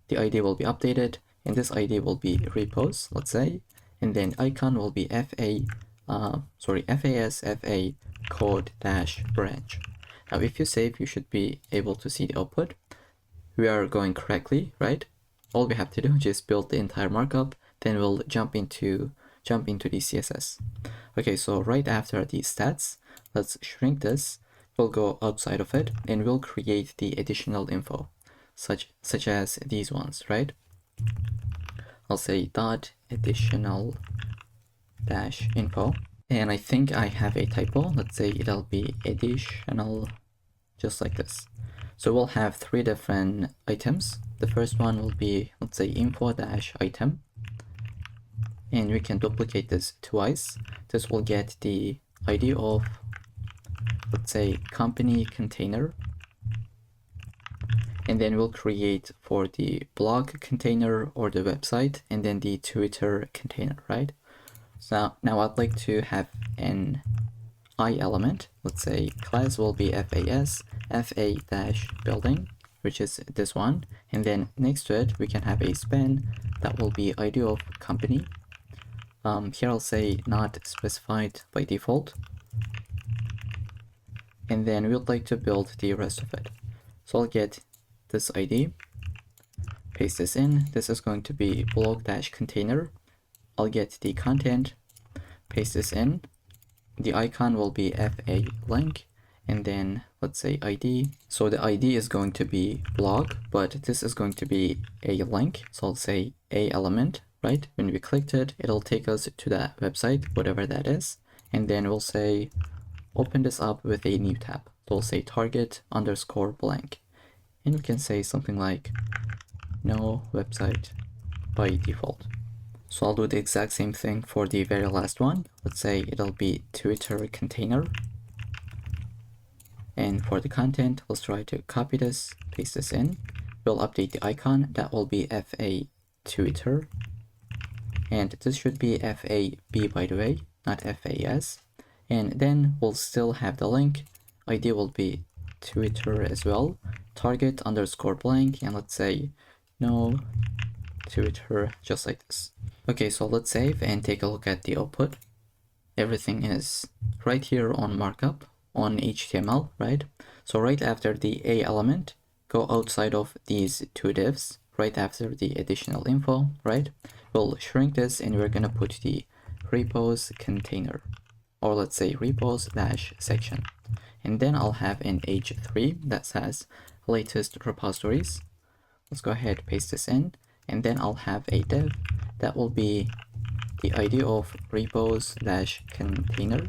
The ID will be updated, and this ID will be repos, let's say, and then icon will be FAS FA code dash branch. Now if you save, you should be able to see the output. We are going correctly, right? All we have to do is just build the entire markup, then we'll jump into the CSS. Okay, so right after the stats, let's shrink this. We'll go outside of it, and we'll create the additional info, such as these ones, right? I'll say dot additional dash info, and I think I have a typo. Let's say it'll be additional, just like this. So we'll have 3 different items. The first one will be, let's say, info dash item, and we can duplicate this twice. This will get the ID of, let's say, company container, and then we'll create for the blog container or the website, and then the Twitter container, right? So now I'd like to have an I element. Let's say class will be FAS, FA-building, which is this one, and then next to it we can have a span that will be ID of company. Here I'll say not specified by default, and then we'd like to build the rest of it. So I'll get this ID, paste this in. This is going to be blog-container. I'll get the content, paste this in. The icon will be FA link, and then let's say ID. So the ID is going to be blog, but this is going to be a link. So I'll say a element, right? When we clicked it, it'll take us to that website, whatever that is. And then we'll say open this up with a new tab. So we'll say target underscore blank. And we can say something like no website by default. So I'll do the exact same thing for the very last one. Let's say it'll be Twitter container. And for the content, let's try to copy this, paste this in. We'll update the icon. That will be FA Twitter. And this should be FAB, by the way, not FAS. And then we'll still have the link. ID will be Twitter as well. Target underscore blank, and let's say no Twitter, just like this. Okay, so let's save and take a look at the output. Everything is right here on markup on HTML, right? So right after the A element, go outside of these 2 divs, right after the additional info, right? We'll shrink this, and we're gonna put the repos container, or let's say repos dash section. And then I'll have an H3 that says latest repositories. Let's go ahead, paste this in, and then I'll have a div that will be the ID of repos dash container.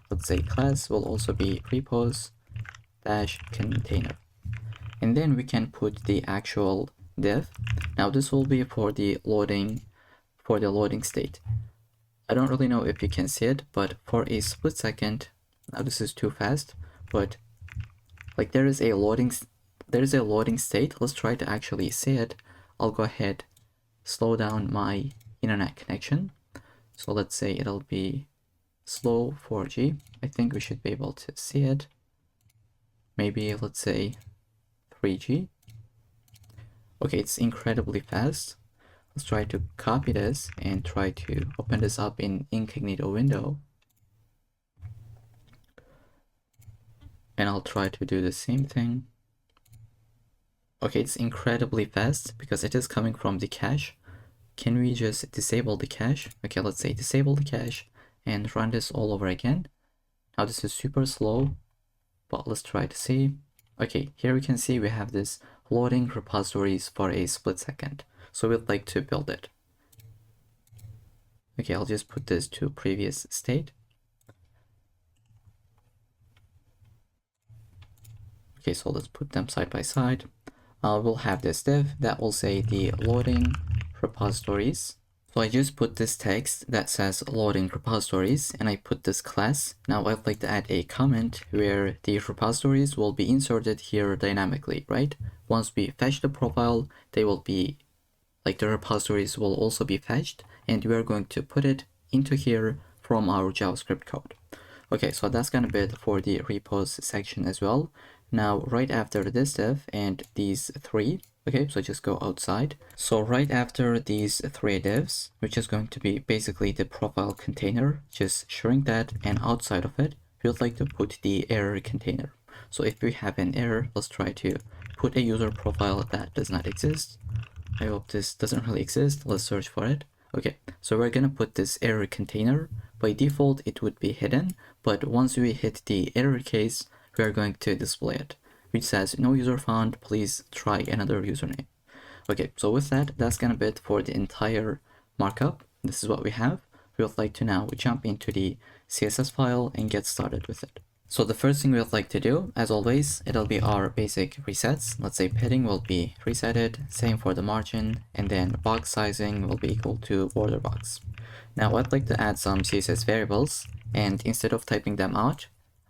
Let's say class will also be repos dash container. And then we can put the actual div. Now this will be for the loading state. I don't really know if you can see it, but for a split second, now this is too fast, but like there is a loading state. Let's try to actually see it. I'll go ahead, slow down my internet connection. So let's say it'll be slow 4G. I think we should be able to see it. Maybe let's say 3G. Okay, it's incredibly fast. Let's try to copy this and try to open this up in incognito window. and I'll try to do the same thing. Okay, it's incredibly fast because it is coming from the cache. Can we just disable the cache? Okay, let's say disable the cache and run this all over again. Now this is super slow, but let's try to see. Okay, here we can see we have this loading repositories for a split second. So we'd like to build it. Okay, I'll just put this to previous state. Okay, so let's put them side by side. We'll have this div that will say the loading repositories. So I just put this text that says loading repositories and I put this class. Now I'd like to add a comment where the repositories will be inserted here dynamically, right? Once we fetch the profile, they will be, like the repositories will also be fetched and we are going to put it into here from our JavaScript code. Okay, so that's gonna be it for the repos section as well. Now, right after this div and these three, okay, so just go outside. So right after these three divs, which is going to be basically the profile container, just shrink that, and outside of it, we would like to put the error container. So if we have an error, let's try to put a user profile that does not exist. I hope this doesn't really exist. Let's search for it. Okay, so we're gonna put this error container. By default, it would be hidden, but once we hit the error case, we are going to display it, which says no user found, please try another username. Okay, so with that, that's gonna be it for the entire markup. This is what we have. We would like to now jump into the CSS file and get started with it. So the first thing we would like to do, as always, it'll be our basic resets. Let's say padding will be resetted, same for the margin, and then box sizing will be equal to border box. Now I'd like to add some CSS variables, and instead of typing them out,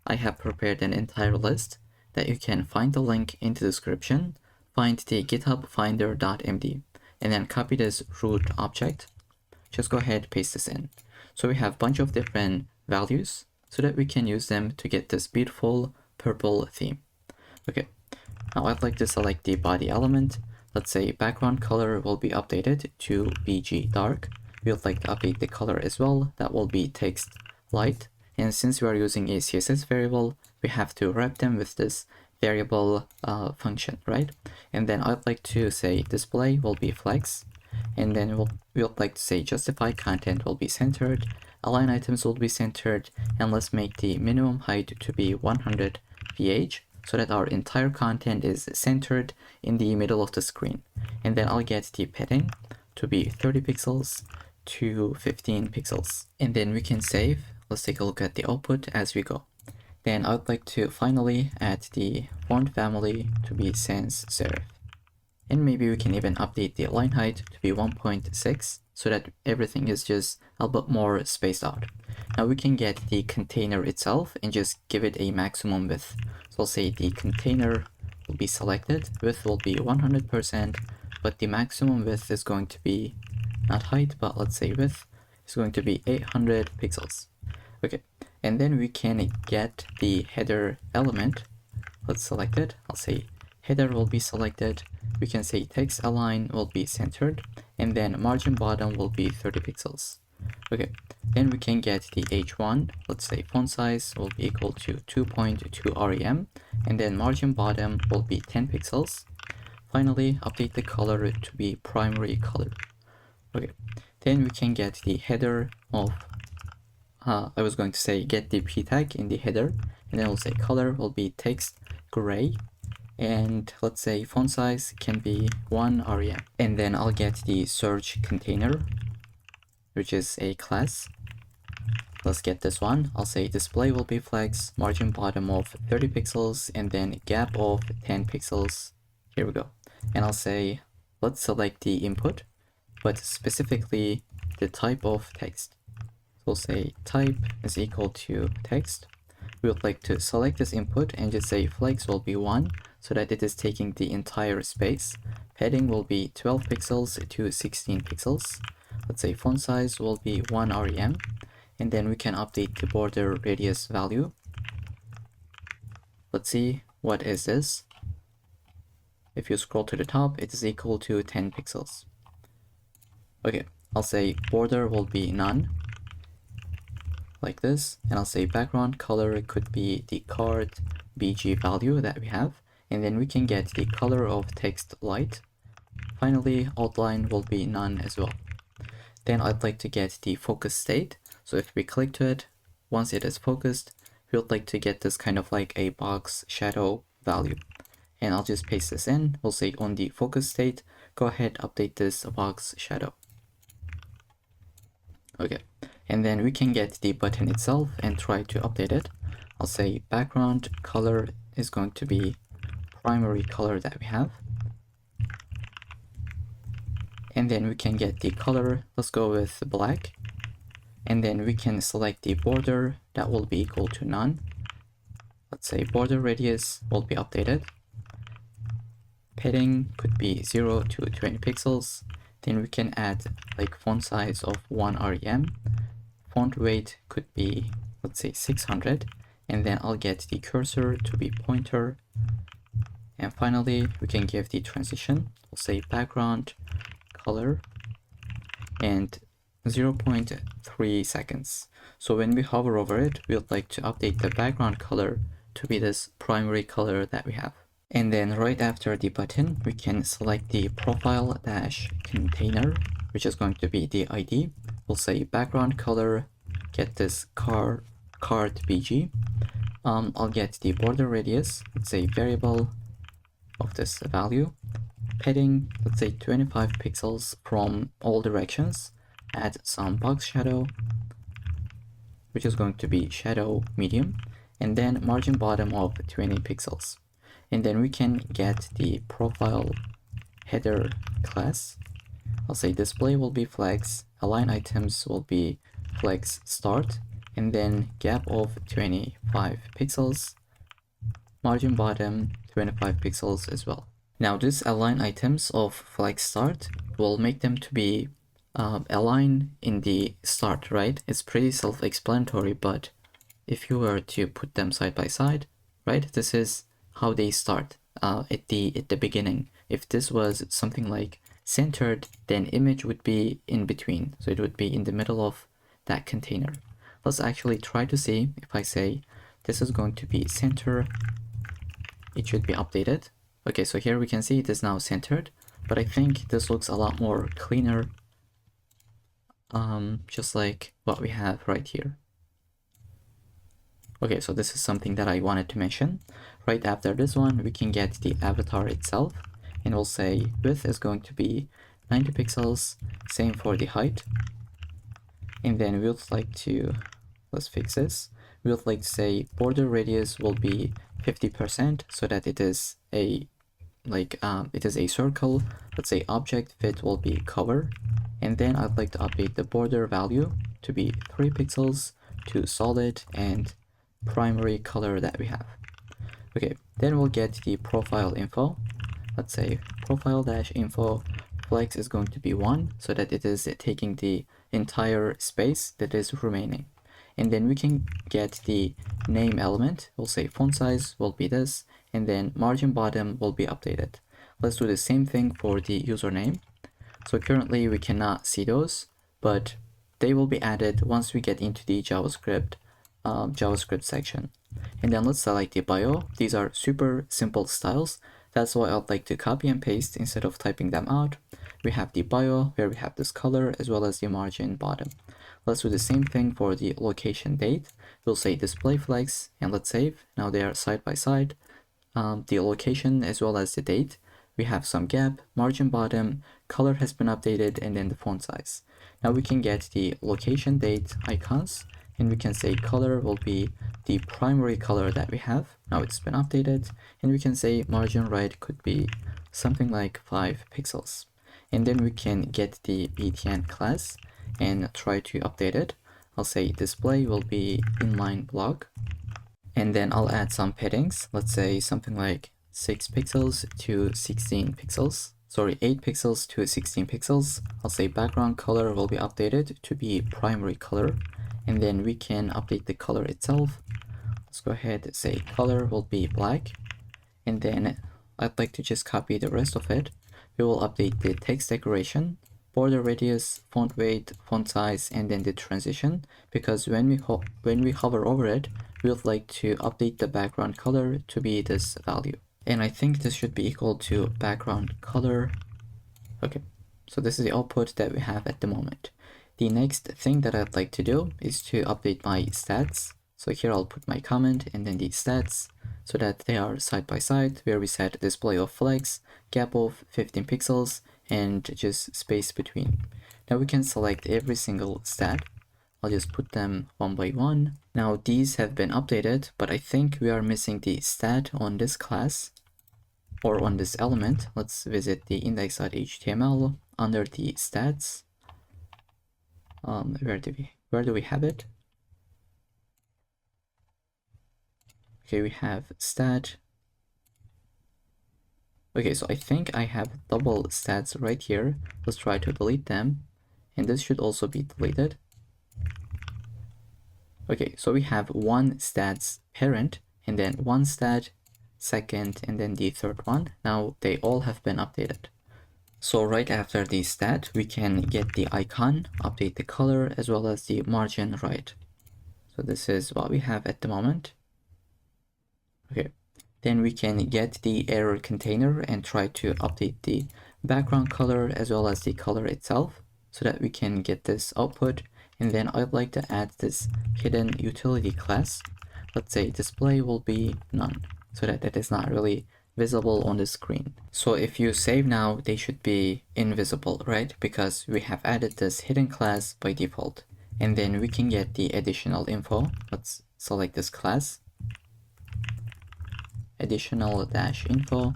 I have prepared an entire list that you can find the link in the description, find the GitHub finder.md, and then copy this root object. Just go ahead, paste this in. So we have a bunch of different values so that we can use them to get this beautiful purple theme. Okay, now I'd like to select the body element. Let's say background color will be updated to BG dark. We would like to update the color as well. That will be text light. And since we are using a CSS variable, we have to wrap them with this variable function, right? And then I'd like to say display will be flex. And then we would like to say justify content will be centered, align items will be centered, and let's make the minimum height to be 100 ph so that our entire content is centered in the middle of the screen. And then I'll get the padding to be 30 pixels to 15 pixels. And then we can save. Let's take a look at the output as we go. Then I'd like to finally add the font family to be sans serif. And maybe we can even update the line height to be 1.6 so that everything is just a bit more spaced out. Now we can get the container itself and just give it a maximum width. So I'll say the container will be selected, width will be 100%, but the maximum width is going to be, not height, but let's say width, is going to be 800 pixels. Okay, and then we can get the header element. Let's select it. I'll say header will be selected. We can say text align will be centered, and then margin bottom will be 30 pixels. Okay, then we can get the h1. Let's say font size will be equal to 2.2 rem, and then margin bottom will be 10 pixels. Finally, update the color to be primary color. Okay, then we can get the header of I was going to say get the p tag in the header, and then we'll say color will be text gray, and let's say font size can be 1 rem. And then I'll get the search container, which is a class. Let's get this one. I'll say display will be flex, margin bottom of 30 pixels, and then gap of 10 pixels. Here we go. And I'll say let's select the input, but specifically the type of text. We'll say type is equal to text. We would like to select this input and just say flex will be 1 so that it is taking the entire space. Padding will be 12 pixels to 16 pixels. Let's say font size will be 1 rem, and then we can update the border radius value. Let's see, what is this? If you scroll to the top, it is equal to 10 pixels. Okay, I'll say border will be none. like this, and I'll say background color could be the card BG value that we have, and then we can get the color of text light. Finally, outline will be none as well. Then I'd like to get the focus state. So if we click to it, once it is focused, we would like to get this kind of like a box shadow value. And I'll just paste this in. We'll say on the focus state, go ahead, update this box shadow. Okay, and then we can get the button itself and try to update it. I'll say background color is going to be primary color that we have. And then we can get the color, let's go with black. And then we can select the border, that will be equal to none. Let's say border radius will be updated. Padding could be 0 to 20 pixels. Then we can add like font size of 1 rem. Font weight could be, let's say 600. And then I'll get the cursor to be pointer. And finally, we can give the transition. We'll say background color and 0.3 seconds. So when we hover over it, we would like to update the background color to be this primary color that we have. And then right after the button, we can select the profile dash container, which is going to be the ID. We'll say background color, get this card BG. I'll get the border radius, let's say variable of this value. Padding, let's say 25 pixels from all directions. Add some box shadow, which is going to be shadow medium, and then margin bottom of 20 pixels. And then we can get the profile header class. I'll say display will be flex, align items will be flex start, and then gap of 25 pixels, margin bottom 25 pixels as well. Now this align items of flex start will make them to be align in the start, right? It's pretty self-explanatory, but if you were to put them side by side, right, this is how they start at the beginning. If this was something like centered, then image would be in between, so it would be in the middle of that container. Let's actually try to see. If I say this is going to be center, it should be updated. Okay, so here we can see it is now centered, but I think this looks a lot more cleaner, just like what we have right here. Okay, so this is something that I wanted to mention. Right after this one, we can get the avatar itself, and we'll say width is going to be 90 pixels, same for the height. And then we would like to, let's fix this. We would like to say border radius will be 50% so that it is a it is a circle. Let's say object fit will be cover, and then I'd like to update the border value to be 3 pixels to solid and primary color that we have. Okay, then we'll get the profile info. Let's say profile dash info flex is going to be 1 so that it is taking the entire space that is remaining. And then we can get the name element. We'll say font size will be this, and then margin bottom will be updated. Let's do the same thing for the username. So currently we cannot see those, but they will be added once we get into the JavaScript section. And then let's select the bio. These are super simple styles. That's why I'd like to copy and paste instead of typing them out. We have the bio where we have this color as well as the margin bottom. Let's do the same thing for the location date. We'll say display flex and let's save. Now they are side by side. The location as well as the date. We have some gap, margin bottom, color has been updated, and then the font size. Now we can get the location date icons, and we can say color will be the primary color that we have. Now it's been updated, and we can say margin right could be something like 5 pixels. And then we can get the btn class and try to update it. I'll say display will be inline block, and then I'll add some paddings. Let's say something like 6 pixels to 16 pixels. Sorry, 8 pixels to 16 pixels. I'll say background color will be updated to be primary color, and then we can update the color itself. Let's go ahead and say color will be black, and then I'd like to just copy the rest of it. We will update the text decoration border radius, font weight, font size, and then the transition, because when we hover over it, we would like to update the background color to be this value. And I think this should be equal to background color. Okay, so this is the output that we have at the moment. The next thing that I'd like to do is to update my stats. So here I'll put my comment and then the stats so that they are side by side, where we set display of flex, gap of 15 pixels, and just space between. Now we can select every single stat. I'll just put them one by one. Now these have been updated, but I think we are missing the stat on this class or on this element. Let's visit the index.html under the stats. Where do we have it? Okay, we have stat. Okay, so I think I have double stats right here. Let's try to delete them, and this should also be deleted. Okay, so we have one stats parent and then one stat second and then the third one. Now they all have been updated. So right after the stat, we can get the icon, update the color, as well as the margin right. So this is what we have at the moment. Okay, then we can get the error container and try to update the background color as well as the color itself so that we can get this output. And then I'd like to add this hidden utility class. Let's say display will be none so that it is not really visible on the screen. So if you save now, they should be invisible, right? Because we have added this hidden class by default. And then we can get the additional info. Let's select this class. Additional dash info.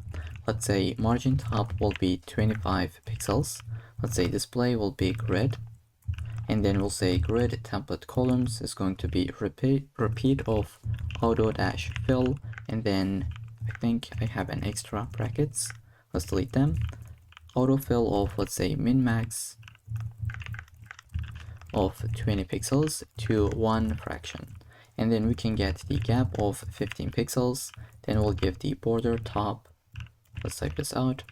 Let's say margin top will be 25 pixels. Let's say display will be grid. And then we'll say grid template columns is going to be repeat of auto dash fill. And then I think I have an extra brackets. Let's delete them. Autofill of, let's say, min max of 20 pixels to one fraction. And then we can get the gap of 15 pixels. Then we'll give the border top. Let's type this out.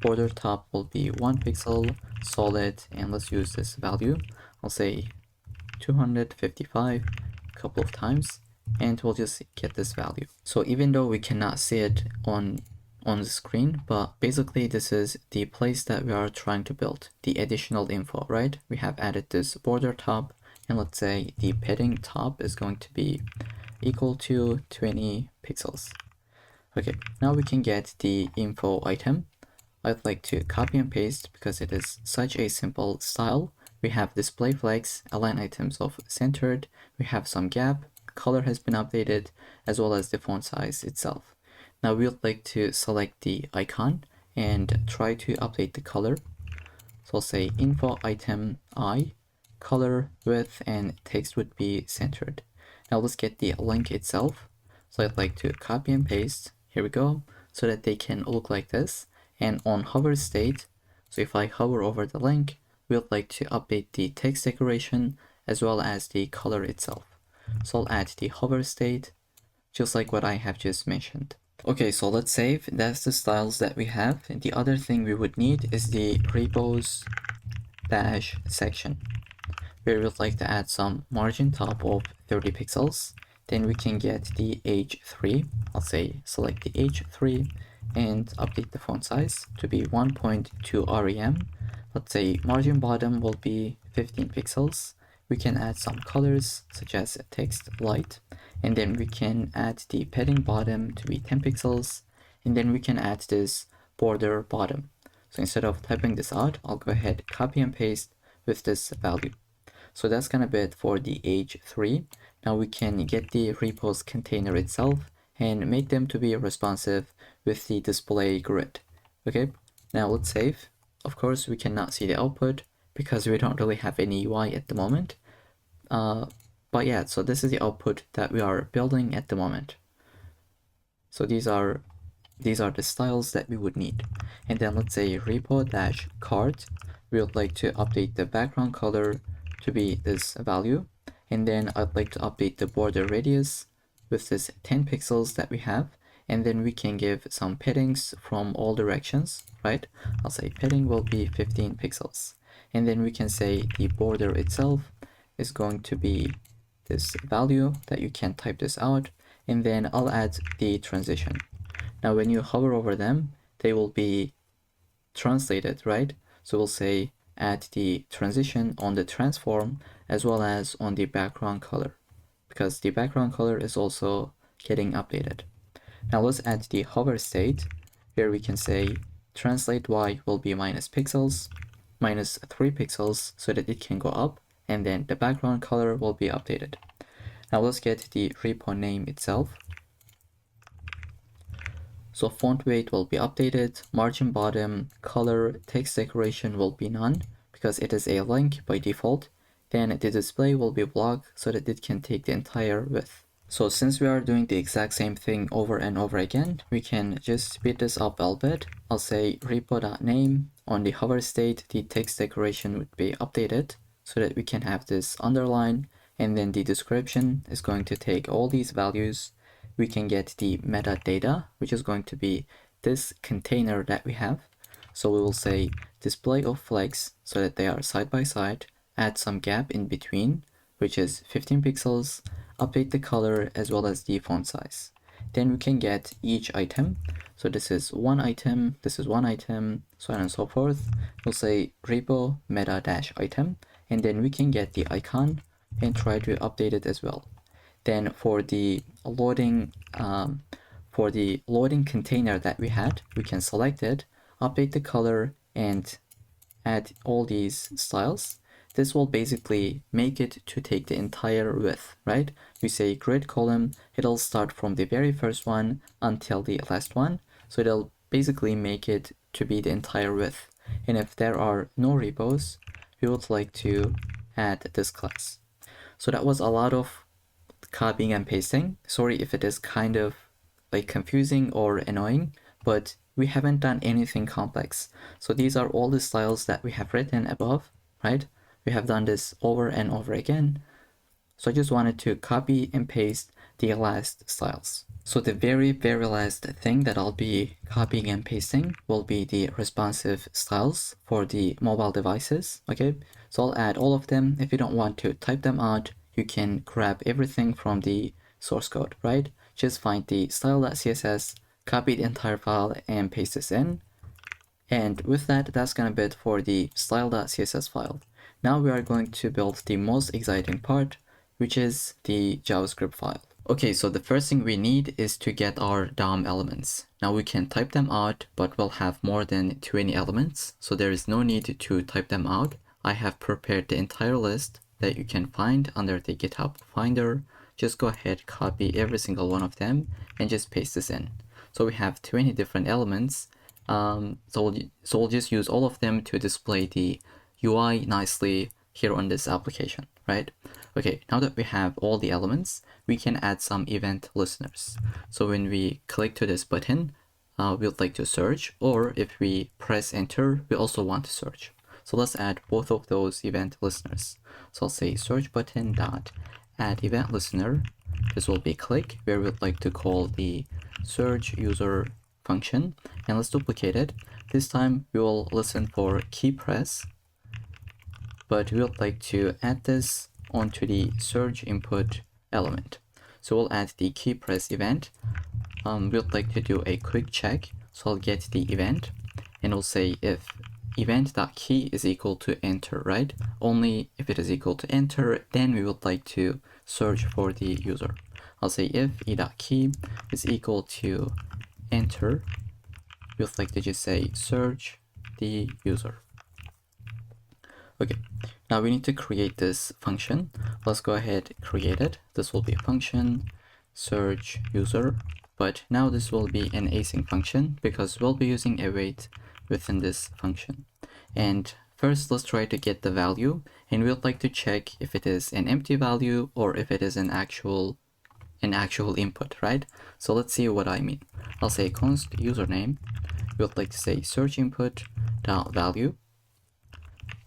Border top will be 1 pixel solid, and let's use this value. I'll say 255 a couple of times, and we'll just get this value. So even though we cannot see it on the screen, but basically this is the place that we are trying to build, the additional info, right? We have added this border top, and let's say the padding top is going to be equal to 20 pixels. Okay, now we can get the info item. I'd like to copy and paste because it is such a simple style. We have display flex, align items of centered, we have some gap, color has been updated, as well as the font size itself. Now we would like to select the icon and try to update the color. So I'll say info item I, color, width, and text would be centered. Now let's get the link itself. So I'd like to copy and paste, here we go, so that they can look like this. And on hover state, so if I hover over the link, we would like to update the text decoration as well as the color itself. So I'll add the hover state, just like what I have just mentioned. Okay, so let's save. That's the styles that we have. And the other thing we would need is the repos dash section, where we would like to add some margin top of 30 pixels. Then we can get the H3. I'll say select the H3 and update the font size to be 1.2 rem. Let's say margin bottom will be 15 pixels. We can add some colors such as text light, and then we can add the padding bottom to be 10 pixels, and then we can add this border bottom. So instead of typing this out, I'll go ahead, copy and paste with this value. So that's gonna be it for the H3. Now we can get the repos container itself and make them to be responsive with the display grid. Okay, now let's save. Of course, we cannot see the output because we don't really have any UI at the moment. But yeah, so this is the output that we are building at the moment. So these are the styles that we would need. And then let's say repo-cart, we would like to update the background color to be this value. And then I'd like to update the border radius with this 10 pixels that we have. And then we can give some paddings from all directions, right? I'll say padding will be 15 pixels. And then we can say the border itself is going to be this value that you can type this out. And then I'll add the transition. Now, when you hover over them, they will be translated, right? So we'll say add the transition on the transform as well as on the background color, because the background color is also getting updated. Now let's add the hover state, where we can say translate y will be minus pixels, minus 3 pixels, so that it can go up, and then the background color will be updated. Now let's get the repo name itself. So font weight will be updated, margin bottom, color, text decoration will be none because it is a link by default. Then the display will be blocked so that it can take the entire width. So since we are doing the exact same thing over and over again, we can just speed this up a bit. I'll say repo.name. On the hover state, the text decoration would be updated so that we can have this underline, and then the description is going to take all these values. We can get the metadata, which is going to be this container that we have. So we will say display of flags so that they are side by side, add some gap in between, which is 15 pixels, update the color as well as the font size. Then we can get each item. So this is one item, this is one item, so on and so forth. We'll say repo meta-item, and then we can get the icon and try to update it as well. Then for the loading container that we had, we can select it, update the color, and add all these styles. This will basically make it to take the entire width, right? We say grid column, it'll start from the very first one until the last one. So it'll basically make it to be the entire width. And if there are no repos, we would like to add this class. So that was a lot of copying and pasting. Sorry if it is kind of like confusing or annoying, but we haven't done anything complex. So these are all the styles that we have written above, right? We have done this over and over again. So I just wanted to copy and paste the last styles. So the very last thing that I'll be copying and pasting will be the responsive styles for the mobile devices, okay? So I'll add all of them. If you don't want to type them out, you can grab everything from the source code, right? Just find the style.css, copy the entire file and paste this in. And with that, that's gonna be it for the style.css file. Now we are going to build the most exciting part, which is the JavaScript file. Okay, so the first thing we need is to get our DOM elements. Now we can type them out, but we'll have more than 20 elements, so there is no need to type them out. I have prepared the entire list that you can find under the GitHub Finder. Just go ahead, copy every single one of them, and just paste this in. So we have 20 different elements. So we'll just use all of them to display the UI nicely here on this application, right? Okay, now that we have all the elements, we can add some event listeners. So when we click to this button, we'd like to search, or if we press enter, we also want to search. So let's add both of those event listeners. So I'll say search button dot add event listener. This will be click, where we'd like to call the search user function, and let's duplicate it. This time we will listen for key press, but we would like to add this onto the search input element. So we'll add the key press event. We'd like to do a quick check. So I'll get the event, and we'll say if event.key is equal to enter, right? Only if it is equal to enter, then we would like to search for the user. I'll say if e.key is equal to enter, we would like to just say search the user. Okay, now we need to create this function. Let's go ahead, create it. This will be a function, search user, but now this will be an async function because we'll be using await within this function. And first, let's try to get the value, and we'd like to check if it is an empty value or if it is an actual input, right? So let's see what I mean. I'll say const username. We would like to say search input dot value,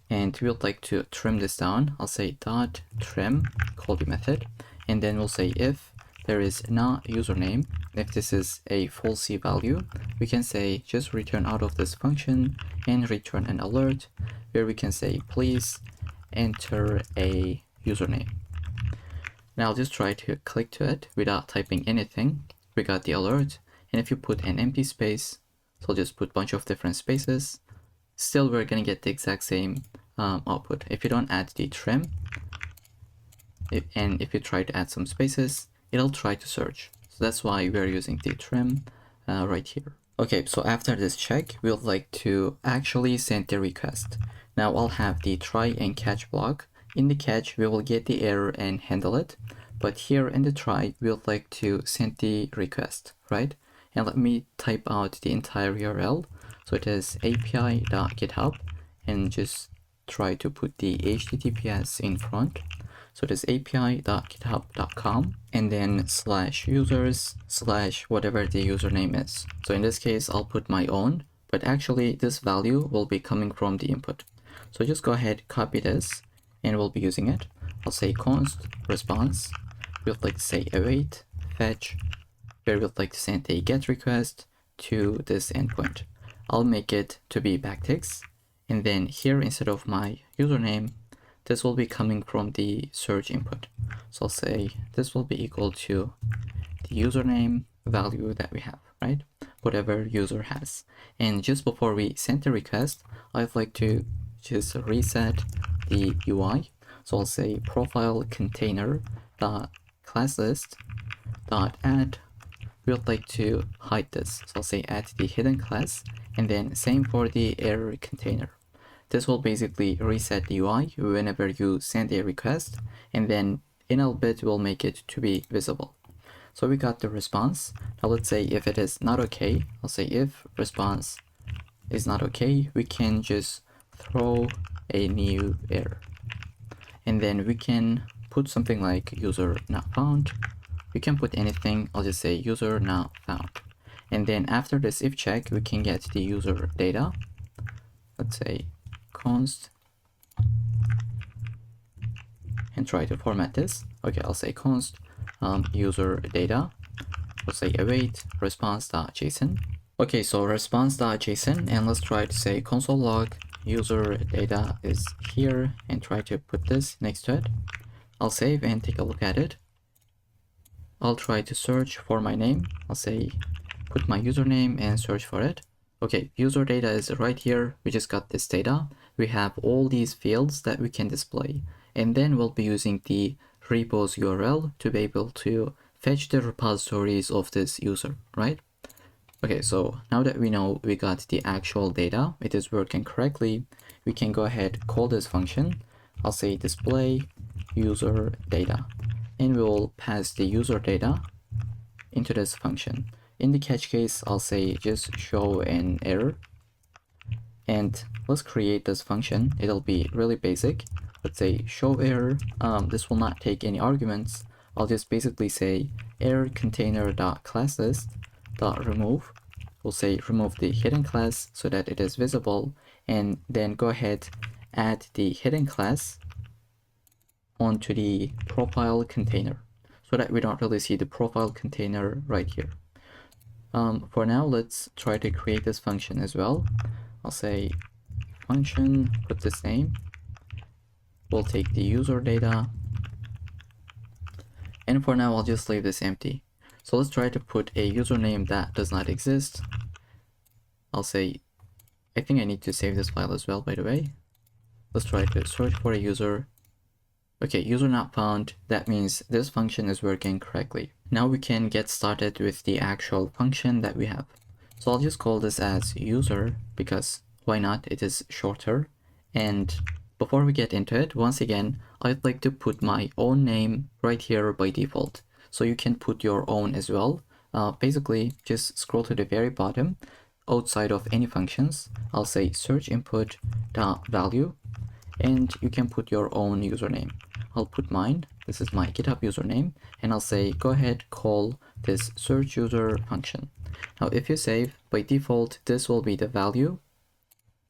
and we would like to trim this down. I'll say dot trim, call the method, and then we'll say if there is not username. If this is a falsy value, we can say just return out of this function and return an alert where we can say, please enter a username. Now I'll just try to click to it without typing anything. We got the alert, and if you put an empty space, so I'll just put a bunch of different spaces, still we're gonna get the exact same output. If you don't add the trim, and if you try to add some spaces, it'll try to search. So that's why we're using the trim right here. Okay, so after this check, we'd like to actually send the request. Now I'll have the try and catch block. In the catch, we will get the error and handle it. But here in the try, we would like to send the request, right? And let me type out the entire URL. So it is api.github, and just try to put the HTTPS in front. So it is api.github.com, and then /users/ whatever the username is. So in this case, I'll put my own, but actually this value will be coming from the input. So just go ahead, copy this, and we'll be using it. I'll say const response. We'd like to say await fetch, where we'd like to send a GET request to this endpoint. I'll make it to be backticks, and then here instead of my username, this will be coming from the search input. So I'll say this will be equal to the username value that we have, right? Whatever user has. And just before we send the request, I'd like to just reset the UI. So I'll say profile container dot class list dot add. We would like to hide this. So I'll say add the hidden class, and then same for the error container. This will basically reset the UI whenever you send a request, and then in a bit we'll make it to be visible. So we got the response. Now let's say if it is not okay, I'll say if response is not okay, we can just throw a new error. And then we can put something like user not found. We can put anything. I'll just say user not found. And then after this if check, we can get the user data. Let's say const, and try to format this. Okay, I'll say const user data. We'll say await response.json. Okay, so response.json, and let's try to say console log user data is here, and try to put this next to it. I'll save and take a look at it. I'll try to search for my name. I'll say put my username and search for it. Okay, user data is right here. We just got this data. We have all these fields that we can display, and then we'll be using the repos URL to be able to fetch the repositories of this user, right? Okay, so now that we know we got the actual data, it is working correctly, we can go ahead, call this function. I'll say display user data, and we'll pass the user data into this function. In the catch case, I'll say just show an error, and let's create this function. It'll be really basic. Let's say show error. This will not take any arguments. I'll just basically say error container dot class list dot remove. We'll say remove the hidden class so that it is visible, and then go ahead, add the hidden class onto the profile container so that we don't really see the profile container right here. For now, let's try to create this function as well. I'll say function, put this name. We'll take the user data, and for now I'll just leave this empty. So let's try to put a username that does not exist. I'll say, I think I need to save this file as well, by the way. Let's try to search for a user. Okay, user not found. That means this function is working correctly. Now we can get started with the actual function that we have. So I'll just call this as user, because why not? It is shorter. And before we get into it, once again, I'd like to put my own name right here by default. So you can put your own as well. Basically, just scroll to the very bottom. Outside of any functions, I'll say search input dot value, and you can put your own username. I'll put mine. This is my GitHub username, and I'll say go ahead, call this search user function. Now if you save, by default this will be the value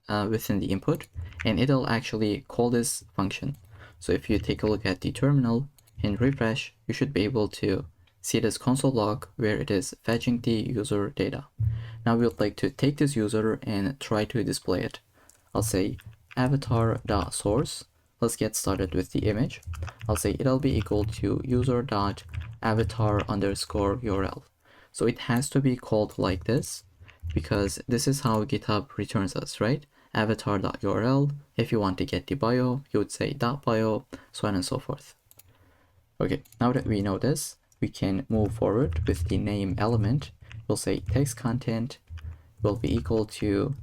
within the input, and it'll actually call this function. So if you take a look at the terminal and refresh, you should be able to see this console log where it is fetching the user data. Now we would like to take this user and try to display it. I'll say avatar.source. Let's get started with the image. I'll say it'll be equal to user.avatar_URL. So it has to be called like this because this is how GitHub returns us, right? Avatar.url. If you want to get the bio, you would say .bio, so on and so forth. Okay, now that we know this, we can move forward with the name element. We'll say text content will be equal to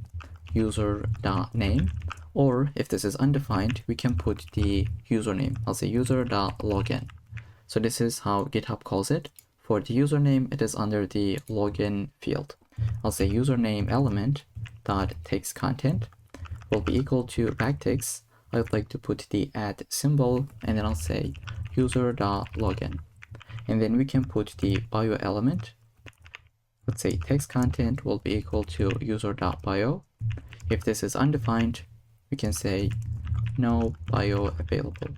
user.name, or if this is undefined, we can put the username. I'll say user.login. So this is how GitHub calls it. For the username, it is under the login field. I'll say username element dot text content will be equal to backticks. I would like to put the @ symbol, and then I'll say user.login. And then we can put the bio element. Let's say text content will be equal to user.bio. If this is undefined, we can say no bio available.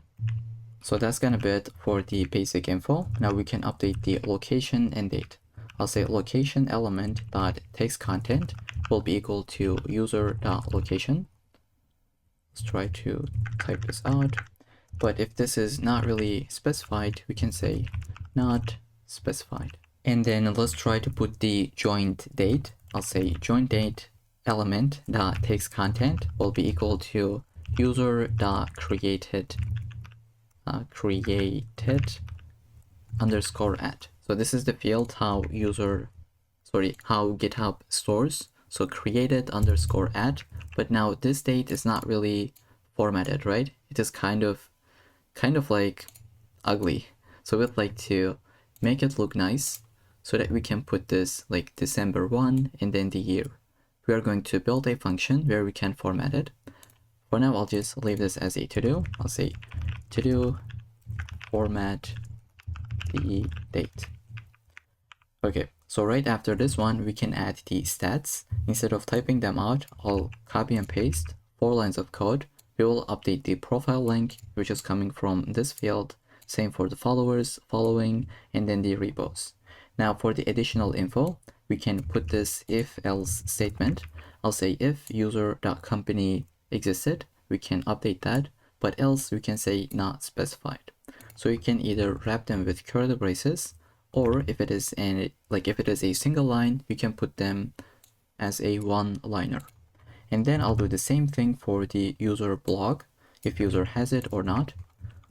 So that's gonna be it for the basic info. Now we can update the location and date. I'll say location element dot text content will be equal to user.location. Let's try to type this out. But if this is not really specified, we can say not specified. And then let's try to put the joint date. I'll say joint date element dot text content will be equal to user.created _@. So this is the field how GitHub stores. So created _@, but now this date is not really formatted, right? It is kind of like ugly. So we'd like to make it look nice so that we can put this like December 1 and then the year. We are going to build a function where we can format it. For now, I'll just leave this as a to-do. I'll say to-do format the date. Okay, so right after this one, we can add the stats. Instead of typing them out, I'll copy and paste 4 lines of code. We will update the profile link, which is coming from this field. Same for the followers, following, and then the repos. Now for the additional info, we can put this if-else statement. I'll say if user.company existed, we can update that, but else we can say not specified. So you can either wrap them with curly braces, or if it is a single line, we can put them as a one-liner. And then I'll do the same thing for the user blog, if user has it or not.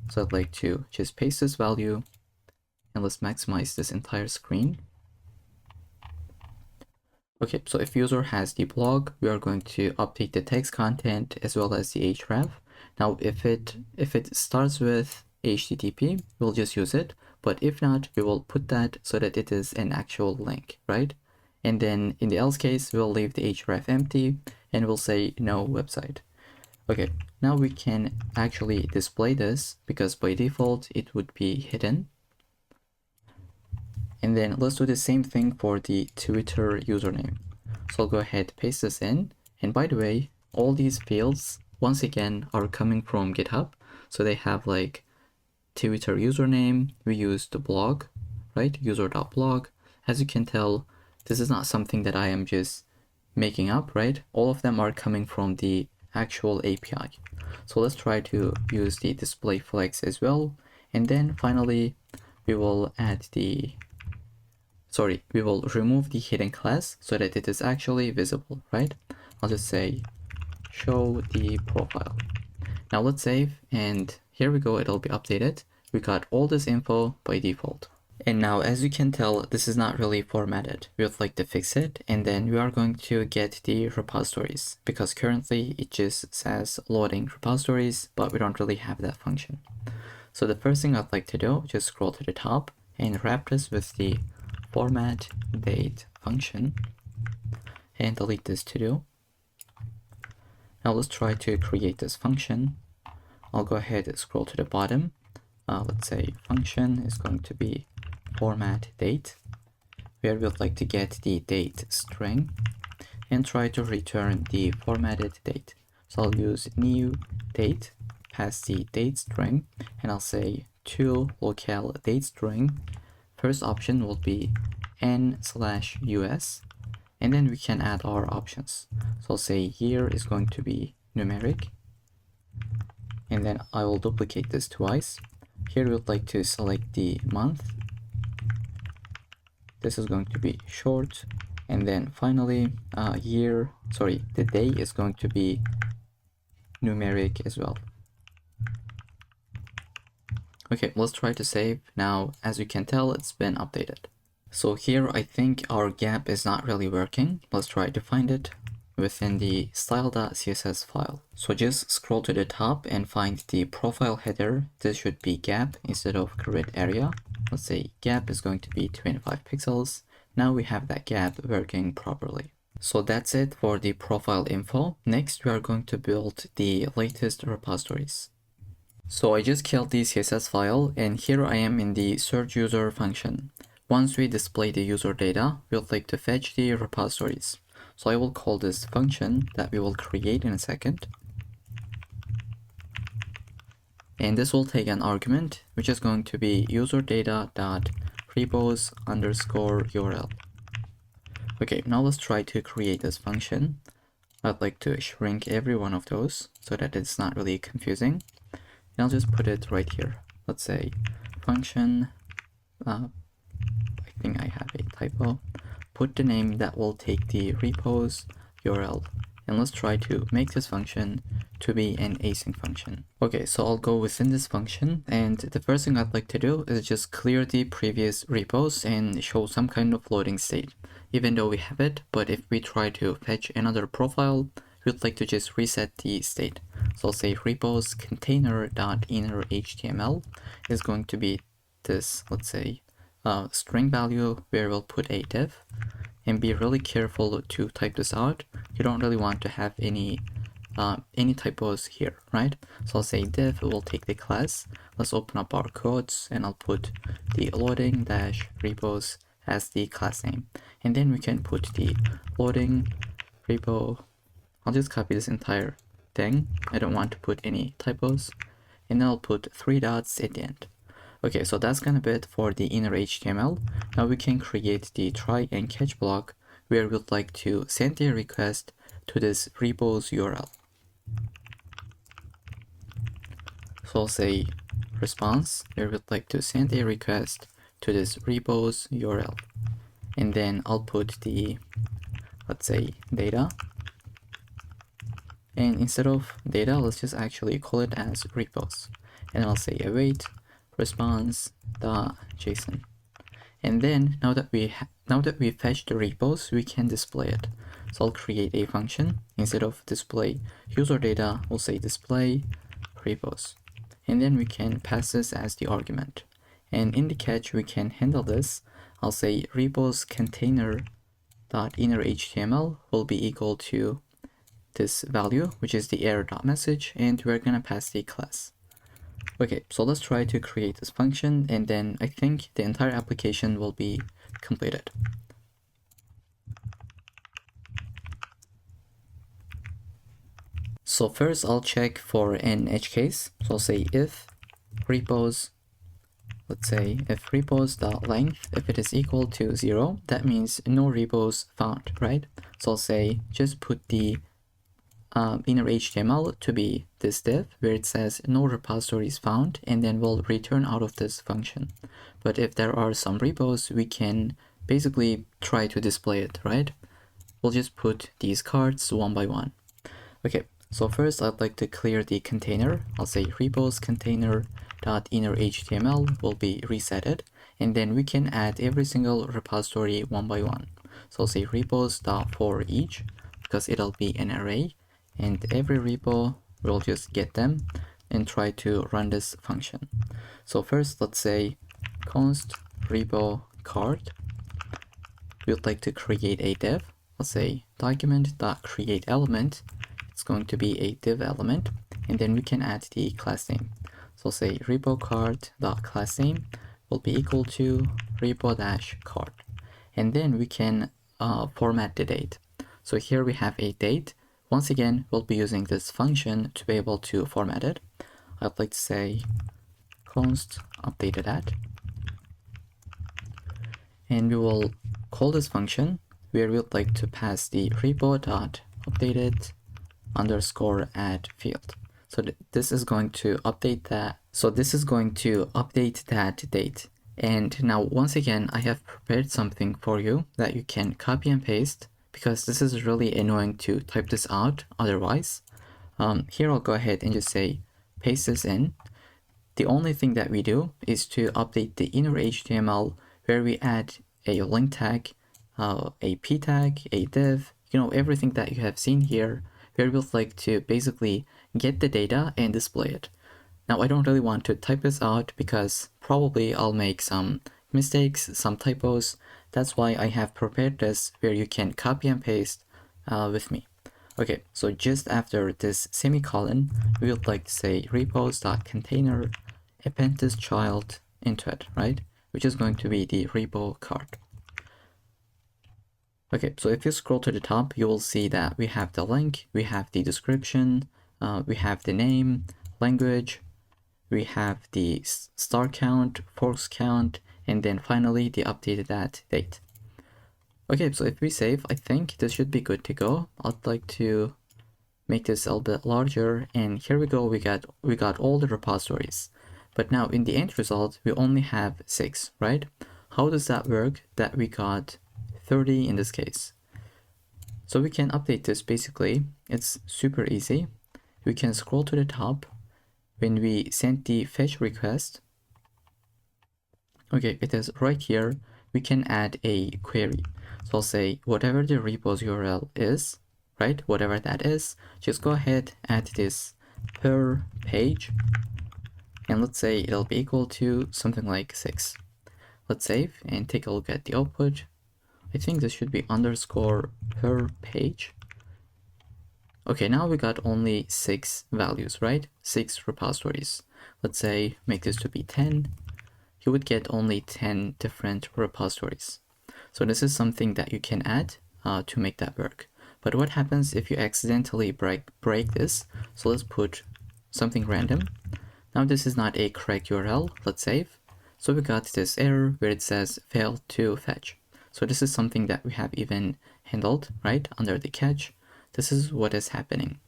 So I'd like to just paste this value, and let's maximize this entire screen. Okay, so if user has the blog, we are going to update the text content as well as the href. Now, if it starts with HTTP, we'll just use it. But if not, we will put that so that it is an actual link, right? And then in the else case, we'll leave the href empty and we'll say no website. Okay, now we can actually display this because by default, it would be hidden. And then let's do the same thing for the Twitter username. So I'll go ahead, paste this in. And by the way, all these fields, once again, are coming from GitHub. So they have like Twitter username, we use the blog, right? User.blog. As you can tell, this is not something that I am just making up, right? All of them are coming from the actual API. So let's try to use the display flex as well. And then finally, we will remove the hidden class so that it is actually visible, right? I'll just say show the profile. Now let's save, and here we go, it'll be updated. We got all this info by default. And now, as you can tell, this is not really formatted. We would like to fix it, and then we are going to get the repositories, because currently it just says loading repositories, but we don't really have that function. So the first thing I'd like to do, just scroll to the top and wrap this with the format date function and delete this to do. Now let's try to create this function. I'll go ahead and scroll to the bottom. Let's say function is going to be format date, where we'd like to get the date string and try to return the formatted date. So I'll use new date, pass the date string, and I'll say to locale date string. First option will be n/us, and then we can add our options. So I'll say year is going to be numeric, and then I will duplicate this twice. Here we would like to select the month. This is going to be short, and then finally the day is going to be numeric as well. Okay, let's try to save. Now, as you can tell, it's been updated. So here I think our gap is not really working. Let's try to find it within the style.css file. So just scroll to the top and find the profile header. This should be gap instead of grid area. Let's say gap is going to be 25 pixels. Now we have that gap working properly. So that's it for the profile info. Next, we are going to build the latest repositories. So I just killed the CSS file, and here I am in the search user function. Once we display the user data, we'll like to fetch the repositories. So I will call this function that we will create in a second. And this will take an argument, which is going to be userdata.repos_URL. Okay, now let's try to create this function. I'd like to shrink every one of those so that it's not really confusing. And I'll just put it right here. Let's say function, I think I have a typo. Put the name that will take the repos URL. And let's try to make this function to be an async function. Okay, so I'll go within this function, and the first thing I'd like to do is just clear the previous repos and show some kind of loading state. Even though we have it, but if we try to fetch another profile, we'd like to just reset the state. So I'll say repos container.innerHTML is going to be this, let's say, string value where we'll put a div, and be really careful to type this out. You don't really want to have any typos here, right? So I'll say div will take the class. Let's open up our codes, and I'll put the loading dash repos as the class name, and then we can put the loading repo. I'll just copy this entire thing. I don't want to put any typos, and then I'll put 3 dots at the end. Okay, so that's gonna be it for the inner HTML. Now we can create the try and catch block where we'd like to send a request to this repos URL. So I'll say response where we'd like to send a request to this repos URL. And then I'll put the, let's say, data. And instead of data, let's just actually call it as repos. And I'll say await response.json. And then now that we fetched the repos, we can display it. So I'll create a function. Instead of display user data, we'll say display repos. And then we can pass this as the argument. And in the catch, we can handle this. I'll say repos container.innerHTML will be equal to this value, which is the error.message, and we're gonna pass the class. Okay, so let's try to create this function, and then I think the entire application will be completed. So first I'll check for an edge case. So I'll say if repos, let's say if repos.length, if it is equal to 0, that means no repos found, right? So I'll say just put the inner HTML to be this div where it says no repositories found, and then we'll return out of this function. But if there are some repos, we can basically try to display it, right? We'll just put these cards one by one. Okay, so first I'd like to clear the container. I'll say repos container.innerHTML will be resetted, and then we can add every single repository one by one. So I'll say repos.forEach because it'll be an array, and every repo we'll just get them and try to run this function. So first let's say const repo card. We'd like to create a div. Let's say document.createElement. It's going to be a div element, and then we can add the class name. So say repo card.class name will be equal to repo-card, and then we can format the date. So here we have a date. Once again, we'll be using this function to be able to format it. I'd like to say const updated at, and we will call this function where we'd like to pass the repo.updated_add field. So this is going to update that. So this is going to update that date. And now once again, I have prepared something for you that you can copy and paste, because this is really annoying to type this out otherwise. Here I'll go ahead and just say paste this in. The only thing that we do is to update the inner HTML, where we add a link tag, a p tag, a div, everything that you have seen here, where we'd like to basically get the data and display it. Now I don't really want to type this out because probably I'll make some mistakes, some typos. That's why I have prepared this where you can copy and paste with me. Okay, so just after this semicolon, we would like to say repos.container, append this child into it, right? Which is going to be the repo card. Okay, so if you scroll to the top, you will see that we have the link, we have the description, we have the name, language, we have the star count, forks count, and then finally the updated date. Okay, so if we save, I think this should be good to go. I'd like to make this a little bit larger, and here we go, we got all the repositories. But now in the end result, we only have 6, right? How does that work that we got 30 in this case? So we can update this basically. It's super easy. We can scroll to the top. When we send the fetch request, okay, it is right here. We can add a query. So I'll say whatever the repo's URL is, right? Whatever that is, just go ahead, add this per page. And let's say it'll be equal to something like 6. Let's save and take a look at the output. I think this should be underscore per page. Okay, now we got only 6 values, right? 6 repositories. Let's say make this to be 10. You would get only 10 different repositories. So this is something that you can add to make that work. But what happens if you accidentally break this? So let's put something random. Now this is not a correct URL. Let's save. So we got this error where it says failed to fetch. So this is something that we have even handled, right? Under the catch. This is what is happening.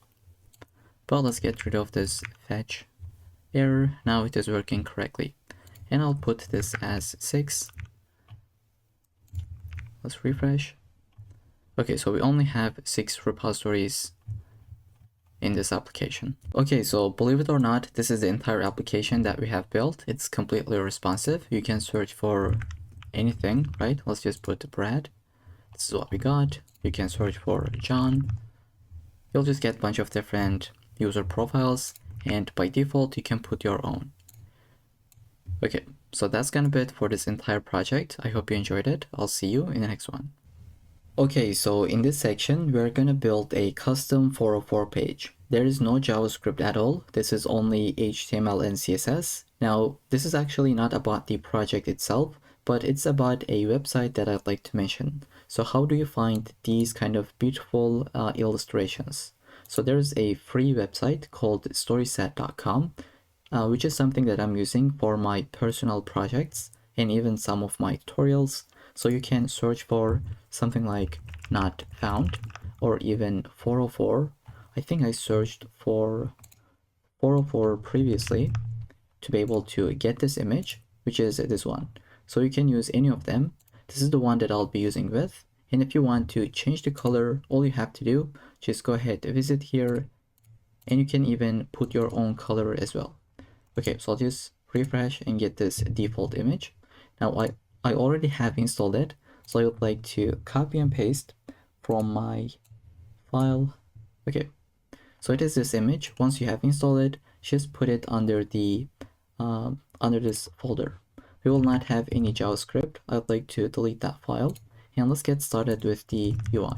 But let's get rid of this fetch error. Now it is working correctly. And I'll put this as 6. Let's refresh. Okay, so we only have 6 repositories in this application. Okay, so believe it or not, this is the entire application that we have built. It's completely responsive. You can search for anything, right? Let's just put Brad. This is what we got. You can search for John. You'll just get a bunch of different user profiles, and by default you can put your own. Okay, so that's gonna be it for this entire project. I hope you enjoyed it. I'll see you in the next one. Okay, so in this section, we're gonna build a custom 404 page. There is no JavaScript at all. This is only HTML and CSS. Now, this is actually not about the project itself, but it's about a website that I'd like to mention. So how do you find these kind of beautiful illustrations? So there's a free website called storyset.com, which is something that I'm using for my personal projects and even some of my tutorials. So you can search for something like not found or even 404. I think I searched for 404 previously to be able to get this image, which is this one. So you can use any of them. This is the one that I'll be using with. And if you want to change the color, all you have to do, just go ahead, visit here, and you can even put your own color as well. Okay, so I'll just refresh and get this default image. Now I already have installed it, so I would like to copy and paste from my file. Okay, so it is this image. Once you have installed it, just put it under the under this folder. We will not have any JavaScript. I'd like to delete that file, and let's get started with the UI.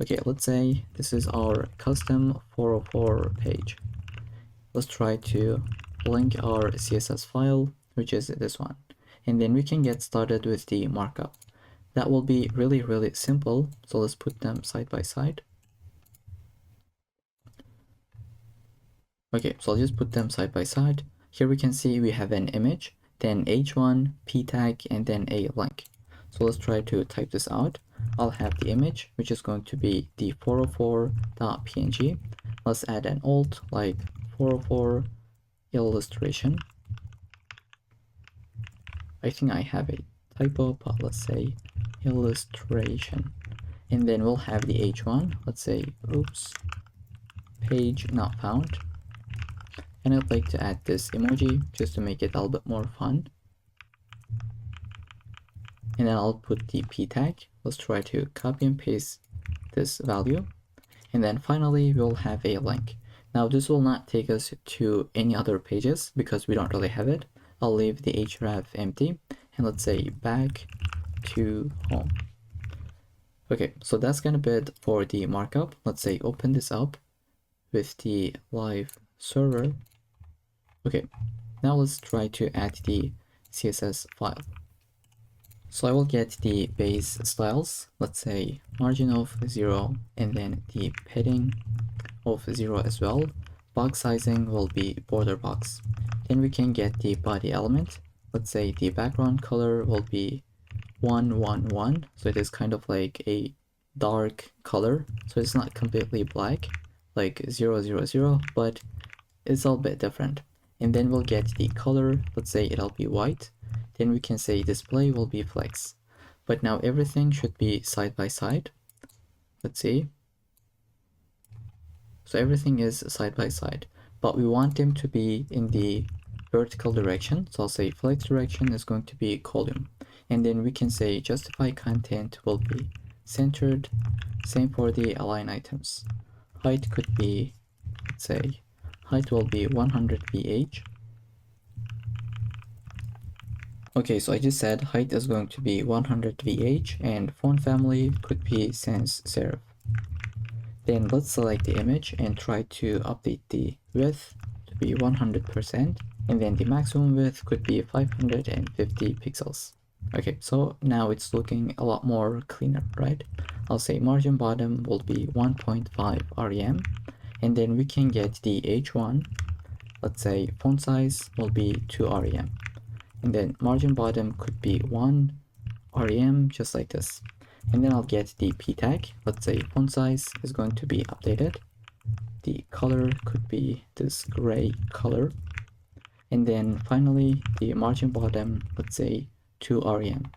Okay, let's say this is our custom 404 page. Let's try to link our CSS file, which is this one. And then we can get started with the markup. That will be really, really simple. So let's put them side by side. Okay, so I'll just put them side by side. Here we can see we have an image, then h1, p tag, and then a link. So let's try to type this out. I'll have the image, which is going to be the 404.png. Let's add an alt like 404 illustration. I think I have a typo, but let's say illustration. And then we'll have the h1, let's say oops, page not found. And I'd like to add this emoji just to make it a little bit more fun. And then I'll put the p tag. Let's try to copy and paste this value. And then finally we'll have a link. Now this will not take us to any other pages because we don't really have it. I'll leave the href empty and let's say back to home. Okay, so that's gonna be it for the markup. Let's say open this up with the live server. Okay, now let's try to add the CSS file. So I will get the base styles, let's say margin of 0 and then the padding of 0 as well. Box sizing will be border box. Then we can get the body element. Let's say the background color will be 111. So it is kind of like a dark color. So it's not completely black like 000, but it's a little bit different. And then we'll get the color. Let's say it'll be white. Then we can say display will be flex. But now everything should be side by side. Let's see. So everything is side by side, but we want them to be in the vertical direction. So I'll say flex direction is going to be column. And then we can say justify content will be centered. Same for the align items. Height could be, let's say, height will be 100 ph. Okay, so I just said height is going to be 100 vh and font family could be sans serif. Then let's select the image and try to update the width to be 100% and then the maximum width could be 550 pixels. Okay, so now it's looking a lot more cleaner, right? I'll say margin bottom will be 1.5 rem and then we can get the h1. Let's say font size will be 2 rem. And then margin bottom could be 1 rem, just like this. And then I'll get the p tag. Let's say font size is going to be updated. The color could be this gray color. And then finally the margin bottom, let's say 2 rem.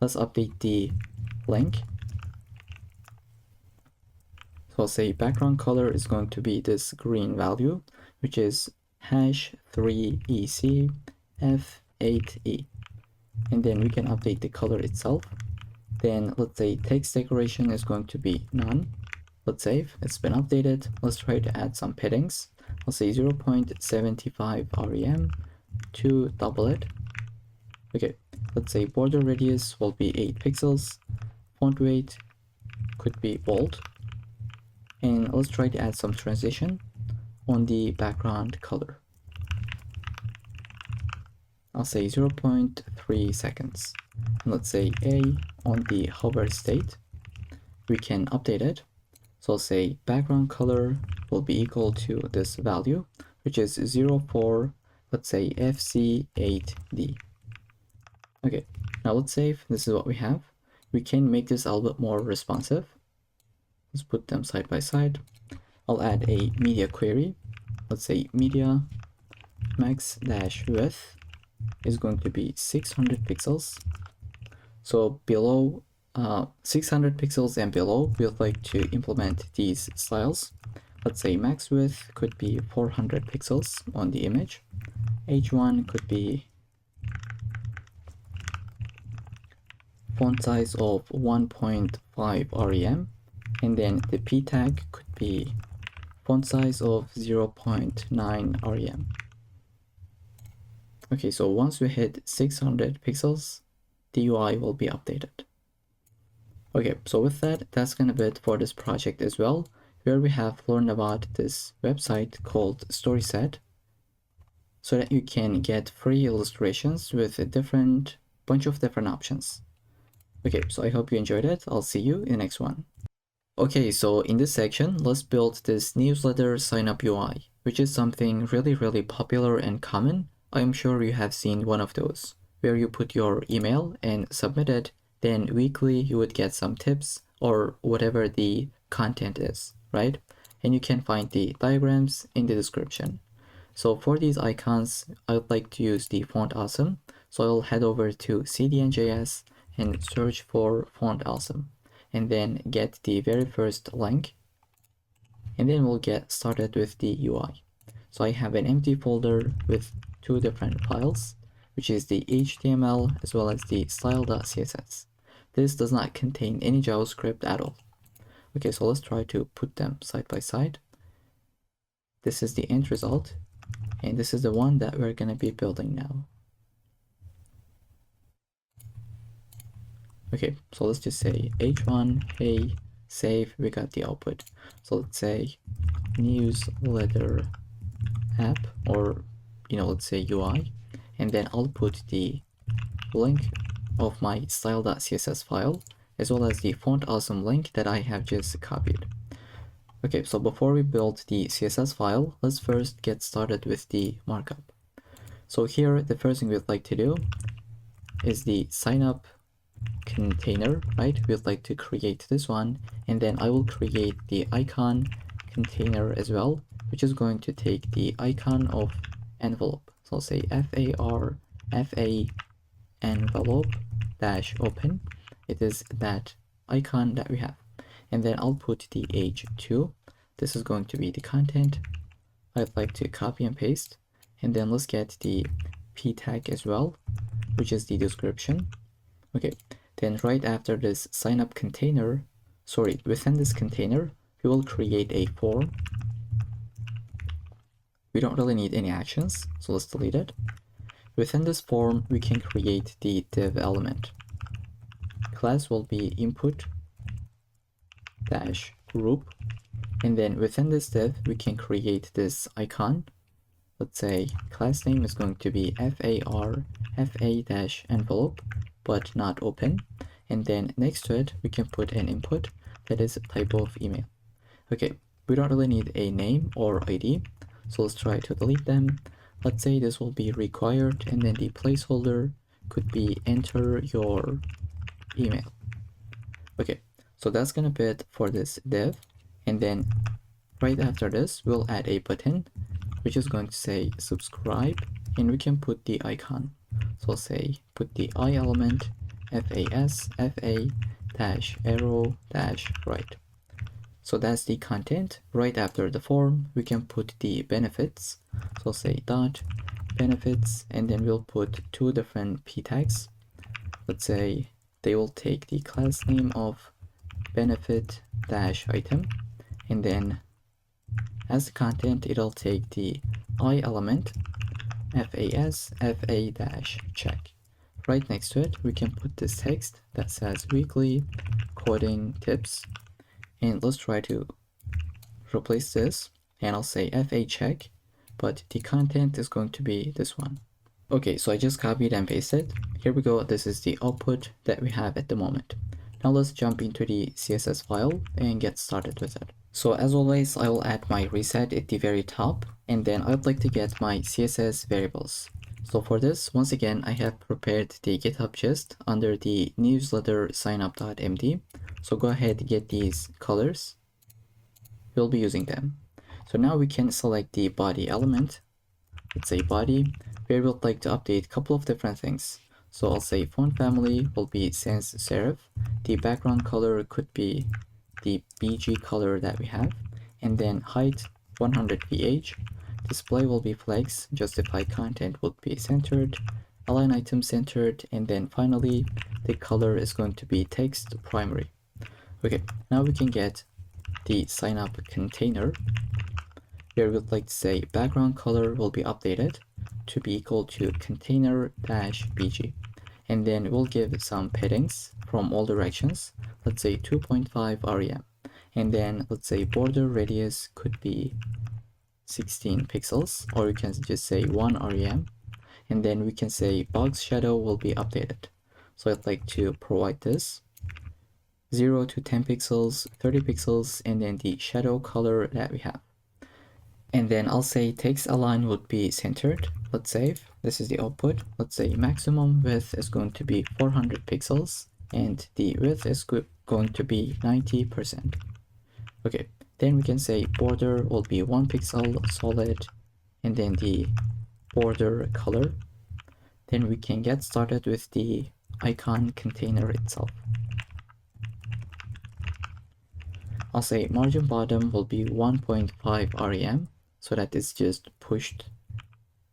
Let's update the link. So I'll say background color is going to be this green value, which is #3ec f8e. And then we can update the color itself. Then let's say text decoration is going to be none. Let's save, it's been updated. Let's try to add some paddings. I'll say 0.75 rem to double it. Okay, let's say border radius will be 8 pixels. Font weight could be bold. And let's try to add some transition on the background color. I'll say 0.3 seconds. And let's say A on the hover state. We can update it. So I'll say background color will be equal to this value, which is 04, let's say FC8D. Okay, now let's save. This is what we have. We can make this a little bit more responsive. Let's put them side by side. I'll add a media query. Let's say media max-width is going to be 600 pixels. So below 600 pixels and below, we would like to implement these styles. Let's say max width could be 400 pixels on the image. H1 could be font size of 1.5 rem. And then the p tag could be font size of 0.9 rem. Okay, so once we hit 600 pixels, the UI will be updated. Okay, so with that, that's gonna be it for this project as well, where we have learned about this website called StorySet, so that you can get free illustrations with a bunch of different options. Okay, so I hope you enjoyed it. I'll see you in the next one. Okay, so in this section, let's build this newsletter sign-up UI, which is something really popular and common. I'm sure you have seen one of those, where you put your email and submit it, then weekly you would get some tips or whatever the content is, right? and you can find the diagrams in the description. So for these icons, I would like to use the font awesome. So I'll head over to CDN.js and search for font awesome, and then get the very first link, and then we'll get started with the UI. So I have an empty folder with two different files, which is the HTML as well as the style.css. This does not contain any JavaScript at all. Okay, so let's try to put them side by side. This is the end result, and this is the one that we're going to be building now. Okay, so let's just say h1, hey, save, we got the output. So let's say newsletter app, or let's say UI, and then I'll put the link of my style.css file as well as the font awesome link that I have just copied. Okay, so before we build the CSS file, let's first get started with the markup. So here, the first thing we'd like to do is the sign up container, right? We'd like to create this one, and then I will create the icon container as well, which is going to take the icon of envelope. So I'll say FA envelope dash open. It is that icon that we have. And then I'll put the h2. This is going to be the content. I'd like to copy and paste. And then let's get the p tag as well, which is the description. Okay, then right after this sign up container, within this container, we will create a form. We don't really need any actions, so let's delete it. Within this form, we can create the div element. Class will be input dash group, and then within this div, we can create this icon. Let's say class name is going to be FA-envelope, but not open. And then next to it, we can put an input that is type of email. Okay, we don't really need a name or ID, so let's try to delete them. Let's say this will be required, and then the placeholder could be enter your email. Okay, so that's gonna be it for this div. And then right after this, we'll add a button, which is going to say subscribe, and we can put the icon. So I'll say put the I element, FA dash arrow dash right. So that's the content. Right after the form, we can put the benefits. So I'll say dot benefits, and then we'll put two different p tags. Let's say they will take the class name of benefit dash item, and then as the content, it'll take the I element, FA dash check. Right next to it, we can put this text that says weekly coding tips. And let's try to replace this, and I'll say FA check, but the content is going to be this one. Okay, so I just copied and pasted. Here we go. This is the output that we have at the moment. Now let's jump into the CSS file and get started with it. So as always, I will add my reset at the very top, and then I'd like to get my CSS variables. So for this, once again, I have prepared the GitHub gist under the newsletter signup.md. So go ahead and get these colors. We'll be using them. So now we can select the body element. Let's say body, where we'd like to update a couple of different things. So I'll say font family will be sans serif. The background color could be the BG color that we have. And then height 100 ph. Display will be flex. Justified content would be centered. Align item centered. And then finally, the color is going to be text primary. Okay, now we can get the sign up container. Here we'd like to say background color will be updated to be equal to container-bg. And then we'll give some paddings from all directions. Let's say 2.5 rem. And then let's say border radius could be 16 pixels, or you can just say 1 rem. And then we can say box shadow will be updated. So I'd like to provide this 0 to 10 pixels, 30 pixels, and then the shadow color that we have. And then I'll say text align would be centered. Let's save. This is the output. Let's say maximum width is going to be 400 pixels, and the width is going to be 90%. Okay, Then we can say border will be 1 pixel solid, and then the border color. Then we can get started with the icon container itself. I'll say margin bottom will be 1.5 rem, so that it's just pushed,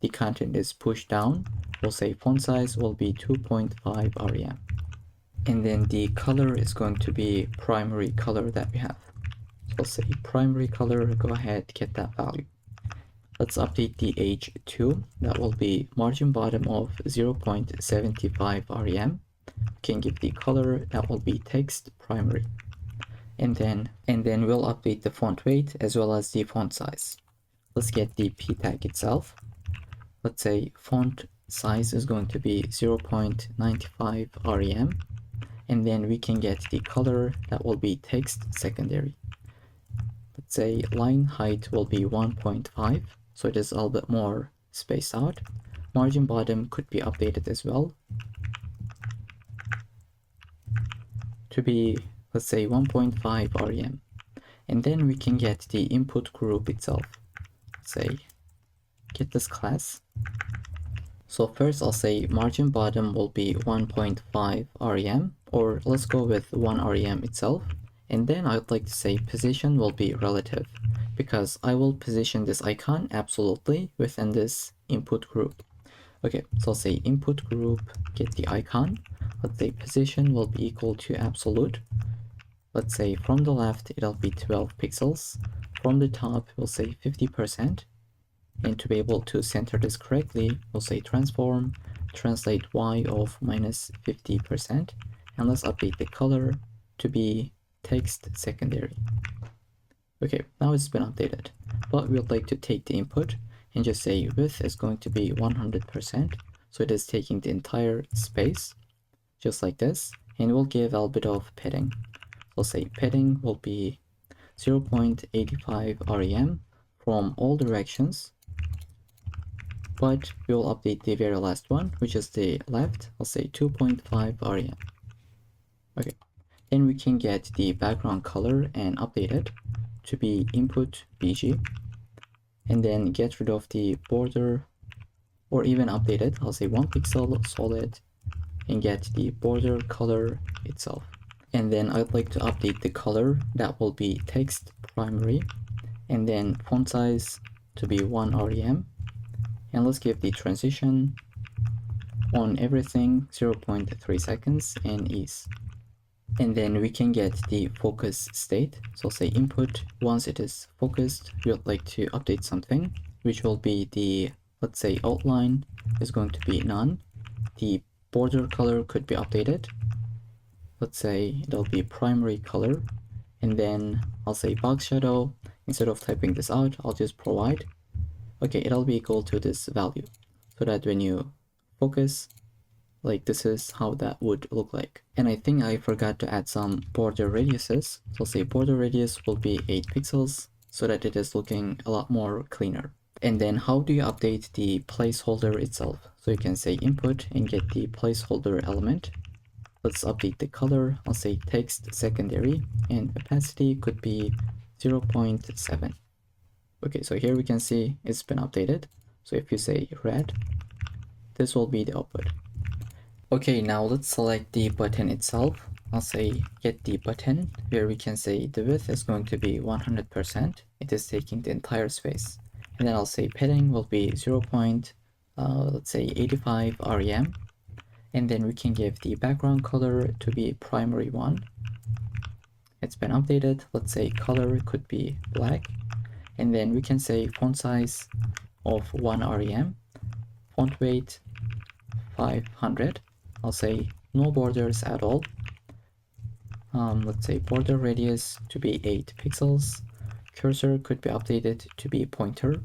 the content is pushed down. We'll say font size will be 2.5 rem. And then the color is going to be primary color that we have. So I'll say primary color, go ahead, get that value. Let's update the age to, that will be margin bottom of 0.75 rem. We can give the color, that will be text primary. And then we'll update the font weight as well as the font size. Let's get the p tag itself. Let's say font size is going to be 0.95 rem, and then we can get the color, that will be text secondary. Let's say line height will be 1.5, so it is a little bit more spaced out. Margin bottom could be updated as well to be, let's say 1.5 rem. And then we can get the input group itself. Say get this class. So first I'll say margin bottom will be 1.5 rem, or let's go with 1 rem itself. And then I'd like to say position will be relative, because I will position this icon absolutely within this input group. Okay, so I'll say input group, get the icon. Let's say position will be equal to absolute. Let's say from the left it'll be 12 pixels. From the top we'll say 50%. And to be able to center this correctly, we'll say transform, translate y of minus 50%. And let's update the color to be text secondary. Okay, now it's been updated. But we would like to take the input and just say width is going to be 100%. So it is taking the entire space, just like this. And we'll give a little bit of padding. We'll say padding will be 0.85 rem from all directions. But we'll update the very last one, which is the left. I'll say 2.5 rem. Okay, then we can get the background color and update it to be input bg, and then get rid of the border, or even update it. I'll say 1 pixel solid and get the border color itself. And then I'd like to update the color, that will be text primary, and then font size to be 1 rem. And let's give the transition on everything 0.3 seconds and ease. And then we can get the focus state. So say input, once it is focused, we would like to update something, which will be the, let's say outline is going to be none. The border color could be updated. Let's say it'll be primary color. And then I'll say box shadow, instead of typing this out, I'll just provide. Okay, it'll be equal to this value, so that when you focus, like this is how that would look like. And I think I forgot to add some border radiuses. So I'll say border radius will be 8 pixels, so that it is looking a lot more cleaner. And then how do you update the placeholder itself? So you can say input and get the placeholder element. Let's update the color. I'll say text secondary, and opacity could be 0.7. Okay, so here we can see it's been updated. So if you say red, this will be the output. Okay, now let's select the button itself. I'll say get the button, where we can say the width is going to be 100%. It is taking the entire space. And then I'll say padding will be 0.85 rem. And then we can give the background color to be primary one. It's been updated. Let's say color could be black. And then we can say font size of 1 rem, font weight 500. I'll say no borders at all. Let's say border radius to be 8 pixels. Cursor could be updated to be pointer.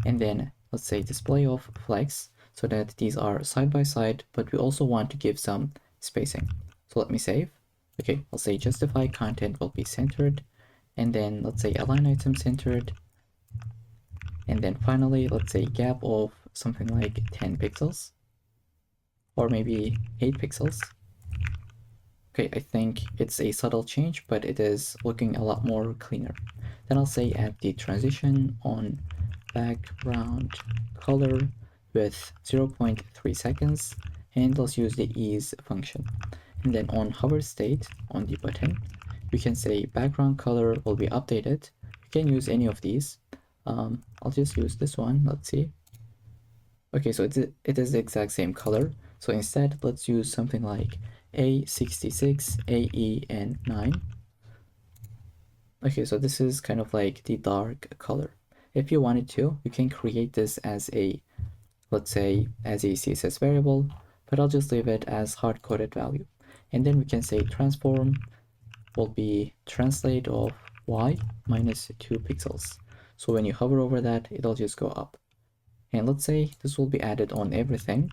And then let's say display of flex, so that these are side by side, but we also want to give some spacing. So let me save. Okay, I'll say justify content will be centered. And then let's say align item centered. And then finally, let's say gap of something like 10 pixels, or maybe 8 pixels. Okay, I think it's a subtle change, but it is looking a lot more cleaner. Then I'll say add the transition on background color with 0.3 seconds, and let's use the ease function. And then on hover state on the button, we can say background color will be updated. You can use any of these. I'll just use this one. Let's see. Okay, so it is the exact same color. So instead, let's use something like A66, AE, and 9. Okay, so this is kind of like the dark color. If you wanted to, you can create this as a, let's say, as a CSS variable, but I'll just leave it as hard-coded value. And then we can say transform will be translate of y minus 2 pixels. So when you hover over that, it'll just go up. And let's say this will be added on everything.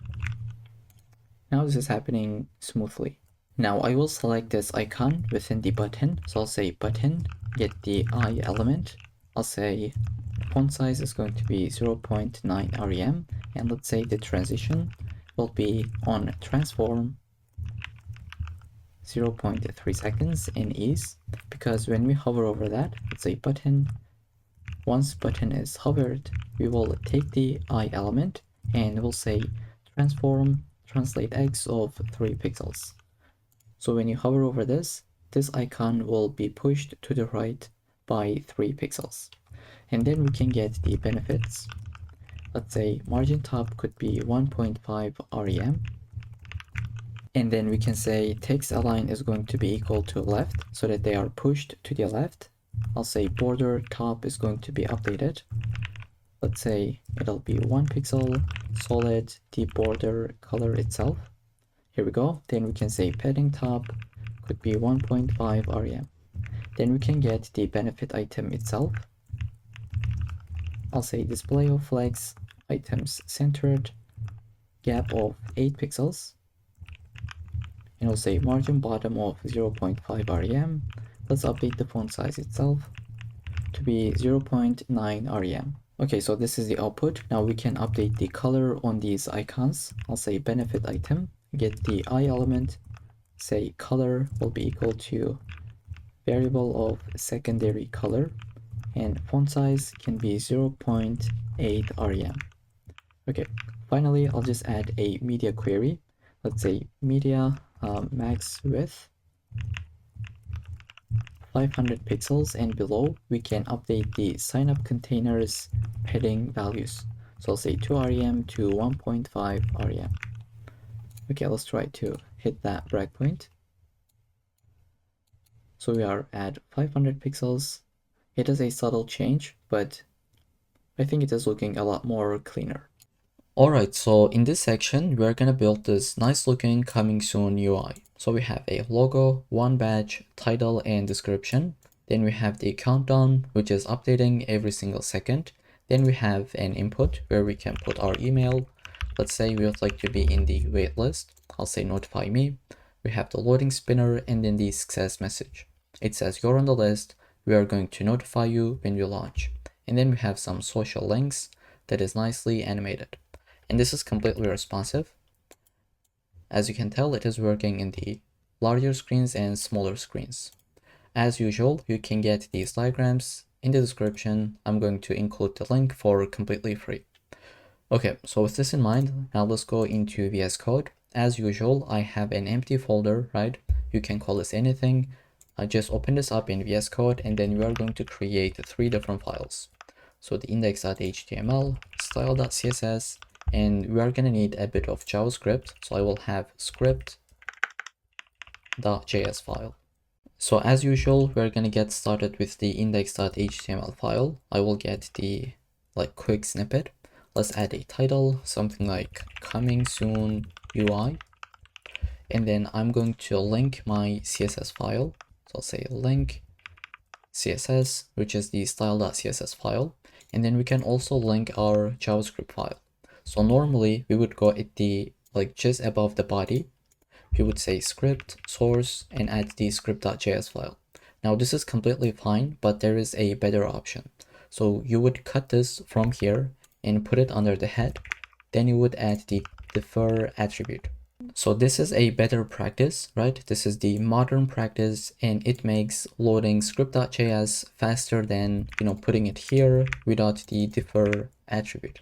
Now this is happening smoothly. Now I will select this icon within the button. So I'll say button, get the I element. I'll say font size is going to be 0.9 rem. And let's say the transition will be on transform 0.3 seconds in ease, because when we hover over that, it's a button. Once button is hovered, we will take the I element and we'll say transform translate x of 3 pixels. So when you hover over this icon will be pushed to the right by 3 pixels. And then we can get the benefits. Let's say margin top could be 1.5 rem. And then we can say text align is going to be equal to left so that they are pushed to the left. I'll say border top is going to be updated. Let's say it'll be 1 pixel solid, the border color itself. Here we go. Then we can say padding top could be 1.5 rem. Then we can get the benefit item itself. I'll say display of flex, items centered, gap of 8 pixels. And we'll say margin bottom of 0.5 rem. Let's update the font size itself to be 0.9 rem. Okay, so this is the output. Now we can update the color on these icons. I'll say benefit item, get the I element, say color will be equal to variable of secondary color, and font size can be 0.8 rem. Okay, finally, I'll just add a media query. Let's say media max width 500 pixels, and below we can update the sign up containers padding values. So I'll say 2 rem to 1.5 rem. Okay, let's try to hit that breakpoint. So we are at 500 pixels. It is a subtle change, but I think it is looking a lot more cleaner. Alright, so in this section, we're gonna build this nice looking coming soon UI. So we have a logo, one badge, title, and description. Then we have the countdown, which is updating every single second. Then we have an input where we can put our email. Let's say we would like to be in the wait list. I'll say notify me. We have the loading spinner and then the success message. It says you're on the list. We are going to notify you when we launch. And then we have some social links that is nicely animated. And this is completely responsive. As you can tell, it is working in the larger screens and smaller screens. As usual, you can get these diagrams in the description. I'm going to include the link for completely free. Okay, so with this in mind, now let's go into VS Code. As usual, I have an empty folder, right? You can call this anything. I just open this up in VS Code, and then we are going to create 3 different files. So the index.html, style.css, and we are gonna need a bit of JavaScript. So I will have script.js file. So as usual, we're gonna get started with the index.html file. I will get the quick snippet. Let's add a title, something like coming soon UI. And then I'm going to link my CSS file. So I'll say link CSS, which is the style.css file. And then we can also link our JavaScript file. So normally we would go at the just above the body. We would say script source and add the script.js file. Now this is completely fine, but there is a better option. So you would cut this from here and put it under the head. Then you would add the defer attribute. So this is a better practice, right? This is the modern practice, and it makes loading script.js faster than, putting it here without the defer attribute.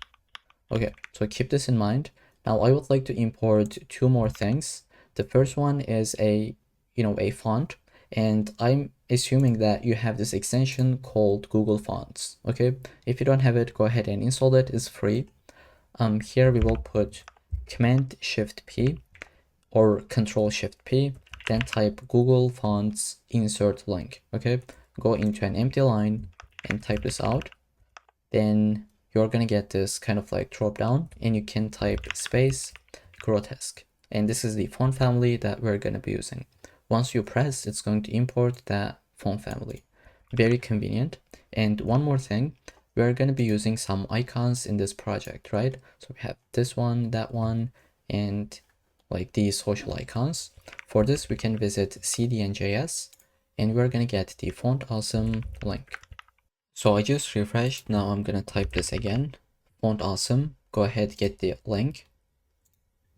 Okay, so keep this in mind. Now I would like to import two more things. The first one is a font, and I'm assuming that you have this extension called Google Fonts. Okay, if you don't have it, go ahead and install it. It's free. Here we will put Command Shift P or Control Shift P, then type Google Fonts insert link. Okay, go into an empty line and type this out. Then you're gonna get this kind of like drop down, and you can type space grotesque, and this is the font family that we're gonna be using. Once you press, it's going to import that font family. Very convenient. And one more thing, we're gonna be using some icons in this project, right? So we have this one, that one, and like these social icons. For this, we can visit cdn.js, and we're gonna get the font awesome link. So I just refreshed. Now I'm gonna type this again, font awesome. Go ahead, get the link,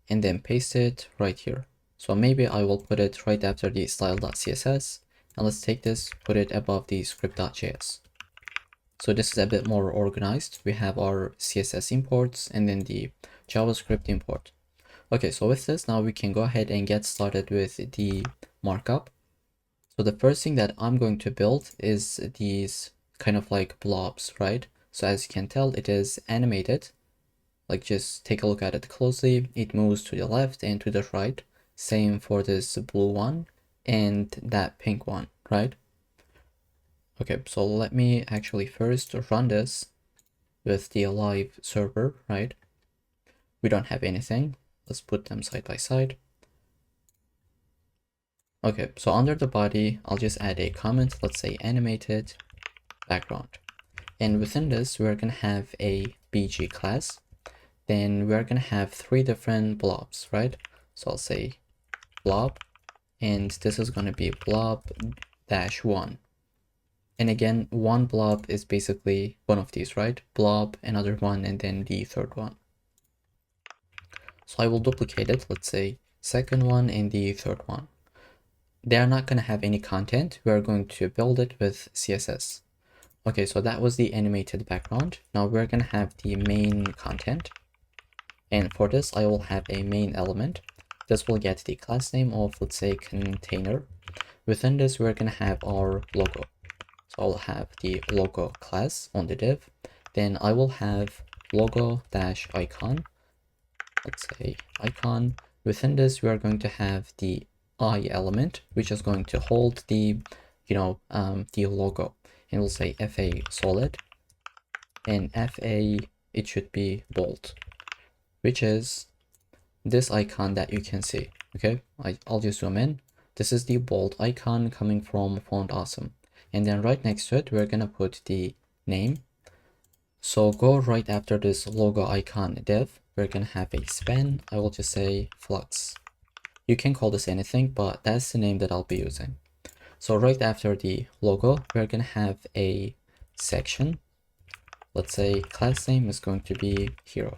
and then paste it right here. So maybe I will put it right after the style.css, and let's take this, put it above the script.js. So this is a bit more organized. We have our CSS imports and then the JavaScript import. Okay, so with this, now we can go ahead and get started with the markup. So the first thing that I'm going to build is these kind of like blobs, right? So as you can tell, it is animated. Like, just take a look at it closely. It moves to the left and to the right. Same for this blue one and that pink one, right? Okay, so let me actually first run this with the live server, right? We don't have anything. Let's put them side by side. Okay, so under the body, I'll just add a comment. Let's say animated background. And within this, we're gonna have a BG class. Then we're gonna have three different blobs, right? So I'll say blob, and this is gonna be blob-1. And again, one blob is basically one of these, right? Blob, another one, and then the third one. So I will duplicate it, let's say second one and the third one. They are not gonna have any content. We are going to build it with CSS. Okay, so that was the animated background. Now we're gonna have the main content. And for this, I will have a main element. This will get the class name of, let's say, container. Within this, we're gonna have our logo. So I'll have the logo class on the div. Then I will have logo-icon. Let's say icon. Within this, we are going to have the I element, which is going to hold the, the logo. And we'll say FA solid, and FA, it should be bold, which is this icon that you can see. Okay, I'll just zoom in. This is the bold icon coming from Font Awesome. And then right next to it, we're gonna put the name. So go right after this logo icon div, we're gonna have a span. I will just say flux. You can call this anything, but that's the name that I'll be using. So right after the logo, we're gonna have a section. Let's say class name is going to be hero.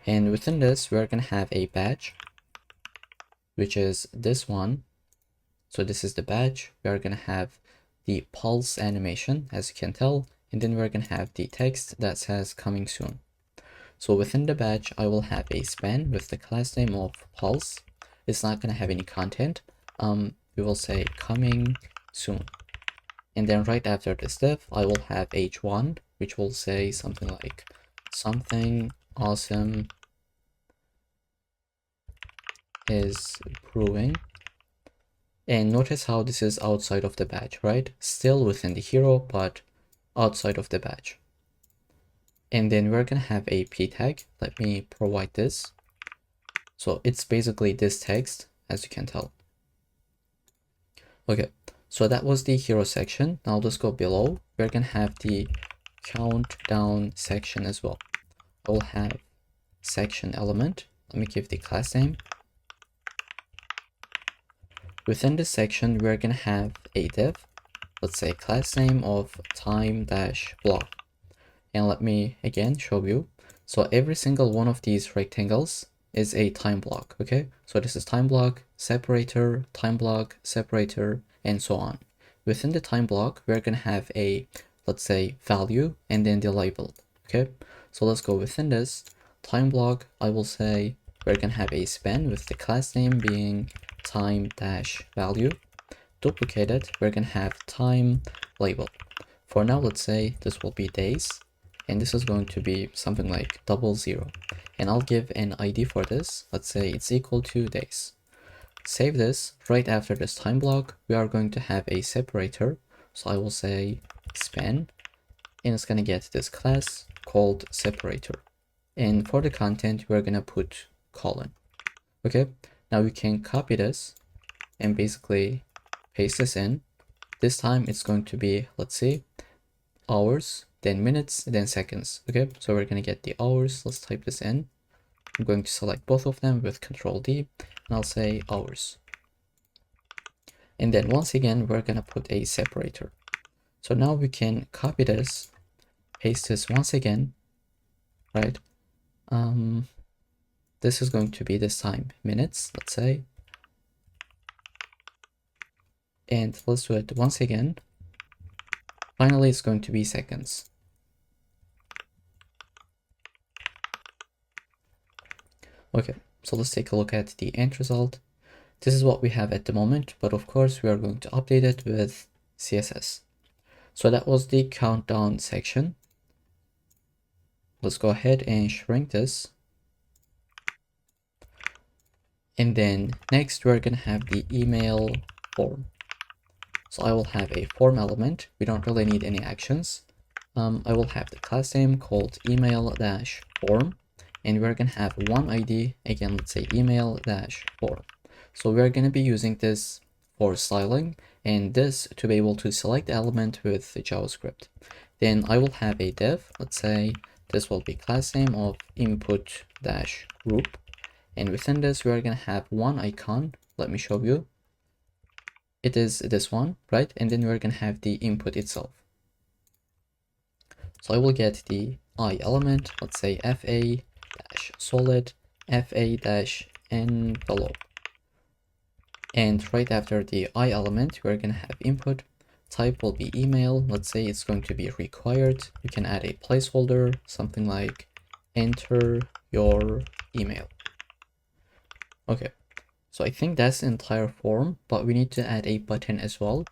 And within this, we're gonna have a badge, which is this one. So this is the badge. We're gonna have the pulse animation, as you can tell, and then we're gonna have the text that says coming soon. So within the badge, I will have a span with the class name of pulse. It's not gonna have any content. We will say coming soon. And then right after this div, I will have h1, which will say something like something awesome is brewing. And notice how this is outside of the badge, right? Still within the hero, but outside of the badge. And then we're gonna have a p tag. Let me provide this. So it's basically this text, as you can tell. Okay, so that was the hero section. Now let's go below. We're gonna have the countdown section as well. I will have section element. Let me give the class name. Within this section, we're gonna have a div. Let's say class name of time-block. And let me again show you. So every single one of these rectangles is a time block, okay? So this is time block, separator, and so on. Within the time block, we're gonna have a, let's say, value and then the label, okay? So let's go within this time block. I will say we're gonna have a span with the class name being time-value. Duplicated, we're gonna have time label. For now, let's say this will be days, and this is going to be something like 00. And I'll give an ID for this. Let's say it's equal to days. Save this. Right after this time block, we are going to have a separator. So I will say span, and it's gonna get this class called separator. And for the content, we're gonna put colon. Okay, now we can copy this and basically paste this in. This time it's going to be, let's see, hours, then minutes, then seconds. Okay, so we're gonna get the hours. Let's type this in. I'm going to select both of them with Control D, and I'll say hours. And then once again, we're gonna put a separator. So now we can copy this, paste this once again, right? This is going to be this time minutes, let's say. And let's do it once again. Finally, it's going to be seconds. Okay, so let's take a look at the end result. This is what we have at the moment, but of course we are going to update it with CSS. So that was the countdown section. Let's go ahead and shrink this. And then next we're gonna have the email form. So I will have a form element. We don't really need any actions. I will have the class name called email-form, and we're gonna have one ID, again, let's say email-form. So we're gonna be using this for styling and this to be able to select the element with the JavaScript. Then I will have a div, let's say this will be class name of input-group. And within this, we're gonna have one icon. Let me show you. It is this one, right? And then we're gonna have the input itself. So I will get the I element, let's say fa-solid, fa-envelope. And right after the I element, we're gonna have input. Type will be email. Let's say it's going to be required. You can add a placeholder, something like enter your email. Okay, so I think that's the entire form, but we need to add a button as well.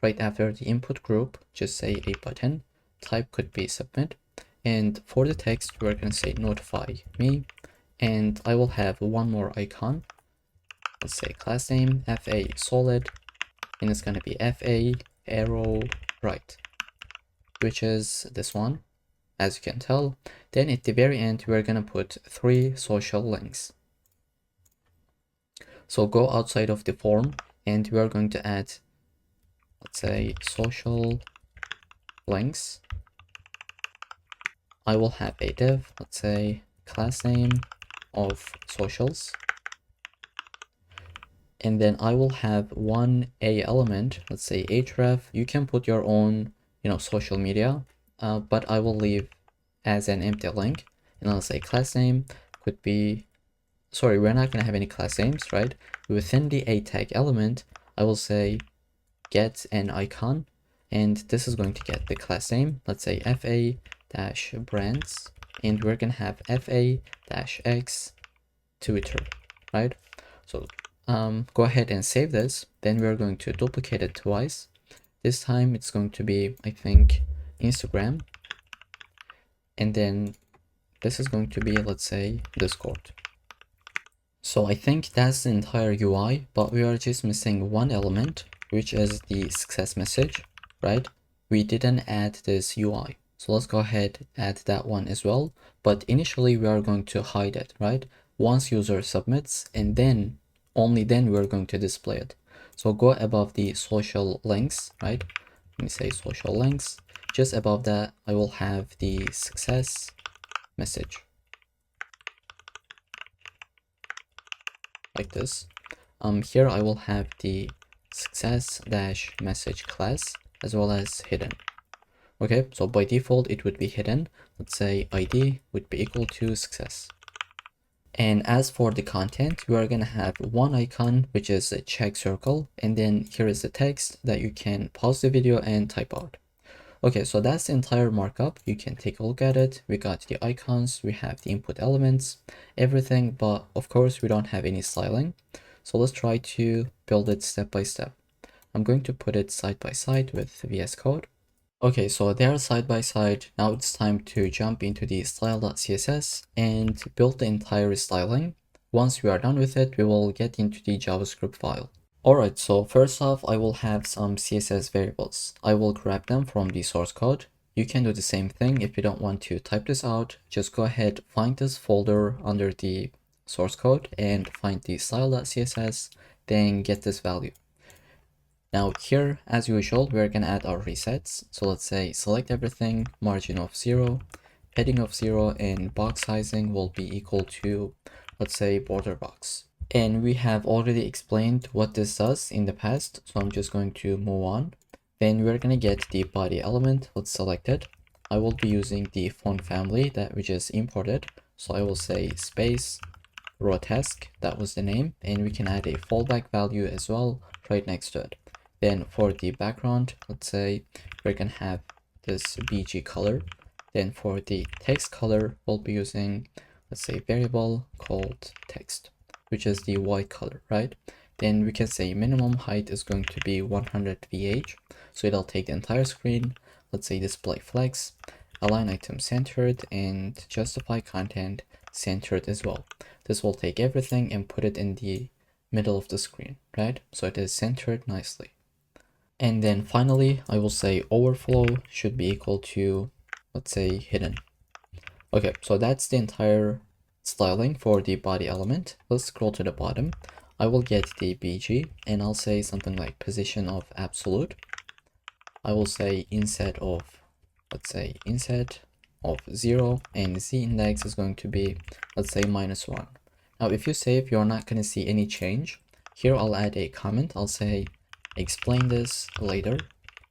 Right after the input group, just say a button. Type could be submit. And for the text, we're going to say notify me. And I will have one more icon. Let's say class name, fa solid, and it's going to be fa arrow right, which is this one, as you can tell. Then at the very end, we're going to put 3 social links. So go outside of the form and we are going to add, let's say, social links. I will have a div, let's say class name of socials. And then I will have one A element, let's say href. You can put your own, social media, but I will leave as an empty link. And I'll say class name could be, sorry, we're not going to have any class names, right? Within the A tag element, I will say get an icon, and this is going to get the class name. Let's say fa-brands, and we're going to have fa-x Twitter, right? So go ahead and save this. Then we're going to duplicate it twice. This time it's going to be, I think, Instagram. And then this is going to be, let's say, Discord. So I think that's the entire UI, but we are just missing one element, which is the success message, right? We didn't add this UI. So let's go ahead and add that one as well. But initially we are going to hide it, right? Once user submits, and then only then we're going to display it. So go above the social links, right? Let me say social links. Just above that, I will have the success message. Like this. Here I will have the success-message class as well as hidden. Okay, so by default it would be hidden. Let's say ID would be equal to success. And as for the content, you are going to have one icon, which is a check circle. And then here is the text that you can pause the video and type out. Okay, so that's the entire markup. You can take a look at it. We got the icons, we have the input elements, everything, but of course we don't have any styling. So let's try to build it step by step. I'm going to put it side by side with VS Code. Okay, so they are side by side. Now it's time to jump into the style.css and build the entire styling. Once we are done with it, we will get into the JavaScript file. Alright, so first off, I will have some CSS variables. I will grab them from the source code. You can do the same thing. If you don't want to type this out, just go ahead, find this folder under the source code and find the style.css, then get this value. Now here, as usual, we're gonna add our resets. So let's say select everything, margin of 0, heading of 0, and box sizing will be equal to, let's say, border box. And we have already explained what this does in the past, so I'm just going to move on. Then we're gonna get the body element. Let's select it. I will be using the font family that we just imported. So I will say space grotesque, that was the name, and we can add a fallback value as well right next to it. Then for the background, let's say we're gonna have this BG color. Then for the text color, we'll be using, let's say, variable called text, which is the white color, right? Then we can say minimum height is going to be 100 VH, so it'll take the entire screen. Let's say display flex, align item centered, and justify content centered as well. This will take everything and put it in the middle of the screen, right? So it is centered nicely. And then finally, I will say overflow should be equal to, let's say, hidden. Okay, so that's the entire styling for the body element. Let's scroll to the bottom. I will get the BG and I'll say something like position of absolute. I will say inset of, let's say, inset of 0, and Z index is going to be, let's say, -1. Now, if you save, you're not going to see any change. Here, I'll add a comment. I'll say, explain this later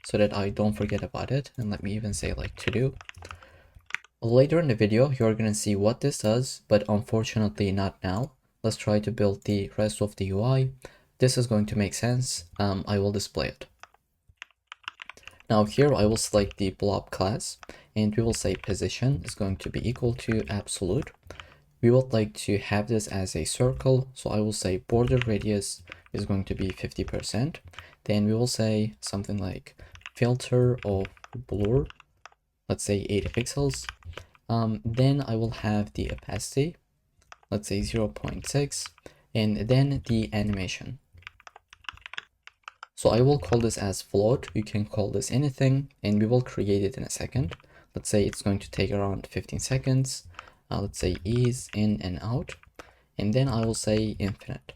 so that I don't forget about it. And let me even say like to do. Later in the video, you're going to see what this does, but unfortunately not now. Let's try to build the rest of the UI. This is going to make sense. I will display it. Now here I will select the blob class and we will say position is going to be equal to absolute. We would like to have this as a circle, so I will say border radius is going to be 50%. Then we will say something like filter of blur, let's say 80 pixels. Then I will have the opacity, let's say 0.6, and then the animation. So I will call this as float. You can call this anything, and we will create it in a second. Let's say it's going to take around 15 seconds. Let's say ease in and out, and then I will say infinite.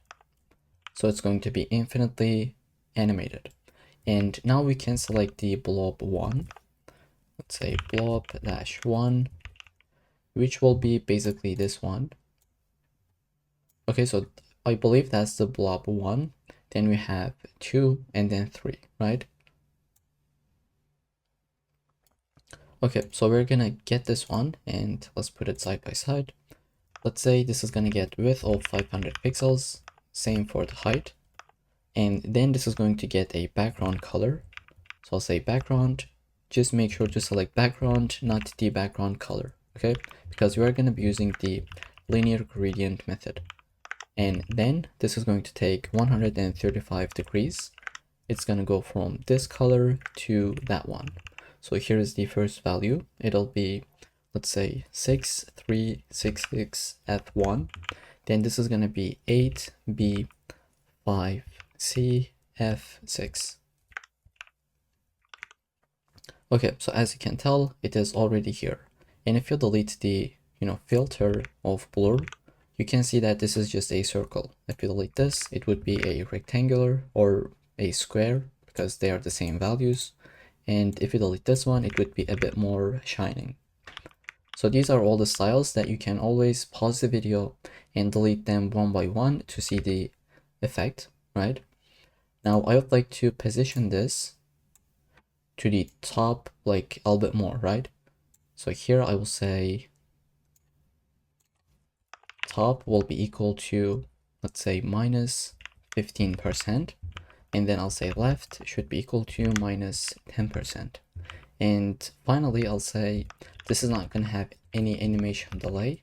So it's going to be infinitely animated. And now we can select the blob 1. Let's say blob-1, which will be basically this one. Okay, so I believe that's the blob 1. Then we have 2 and then 3, right? Okay, so we're gonna get this one and let's put it side by side. Let's say this is gonna get width of 500 pixels, same for the height. And then this is going to get a background color. So I'll say background, just make sure to select background, not the background color, okay? Because we are gonna be using the linear gradient method. And then this is going to take 135 degrees. It's going to go from this color to that one. So here is the first value. It'll be, let's say, 6366 F1. Then this is going to be 8B5C F6. Okay, so as you can tell, it is already here. And if you delete the, filter of blur, you can see that this is just a circle. If you delete this, it would be a rectangular or a square because they are the same values. And if you delete this one, it would be a bit more shining. So these are all the styles that you can always pause the video and delete them one by one to see the effect, right? Now I would like to position this to the top like a little bit more, right? So here I will say top will be equal to, let's say, minus 15%. And then I'll say left should be equal to minus 10%. And finally, I'll say this is not going to have any animation delay.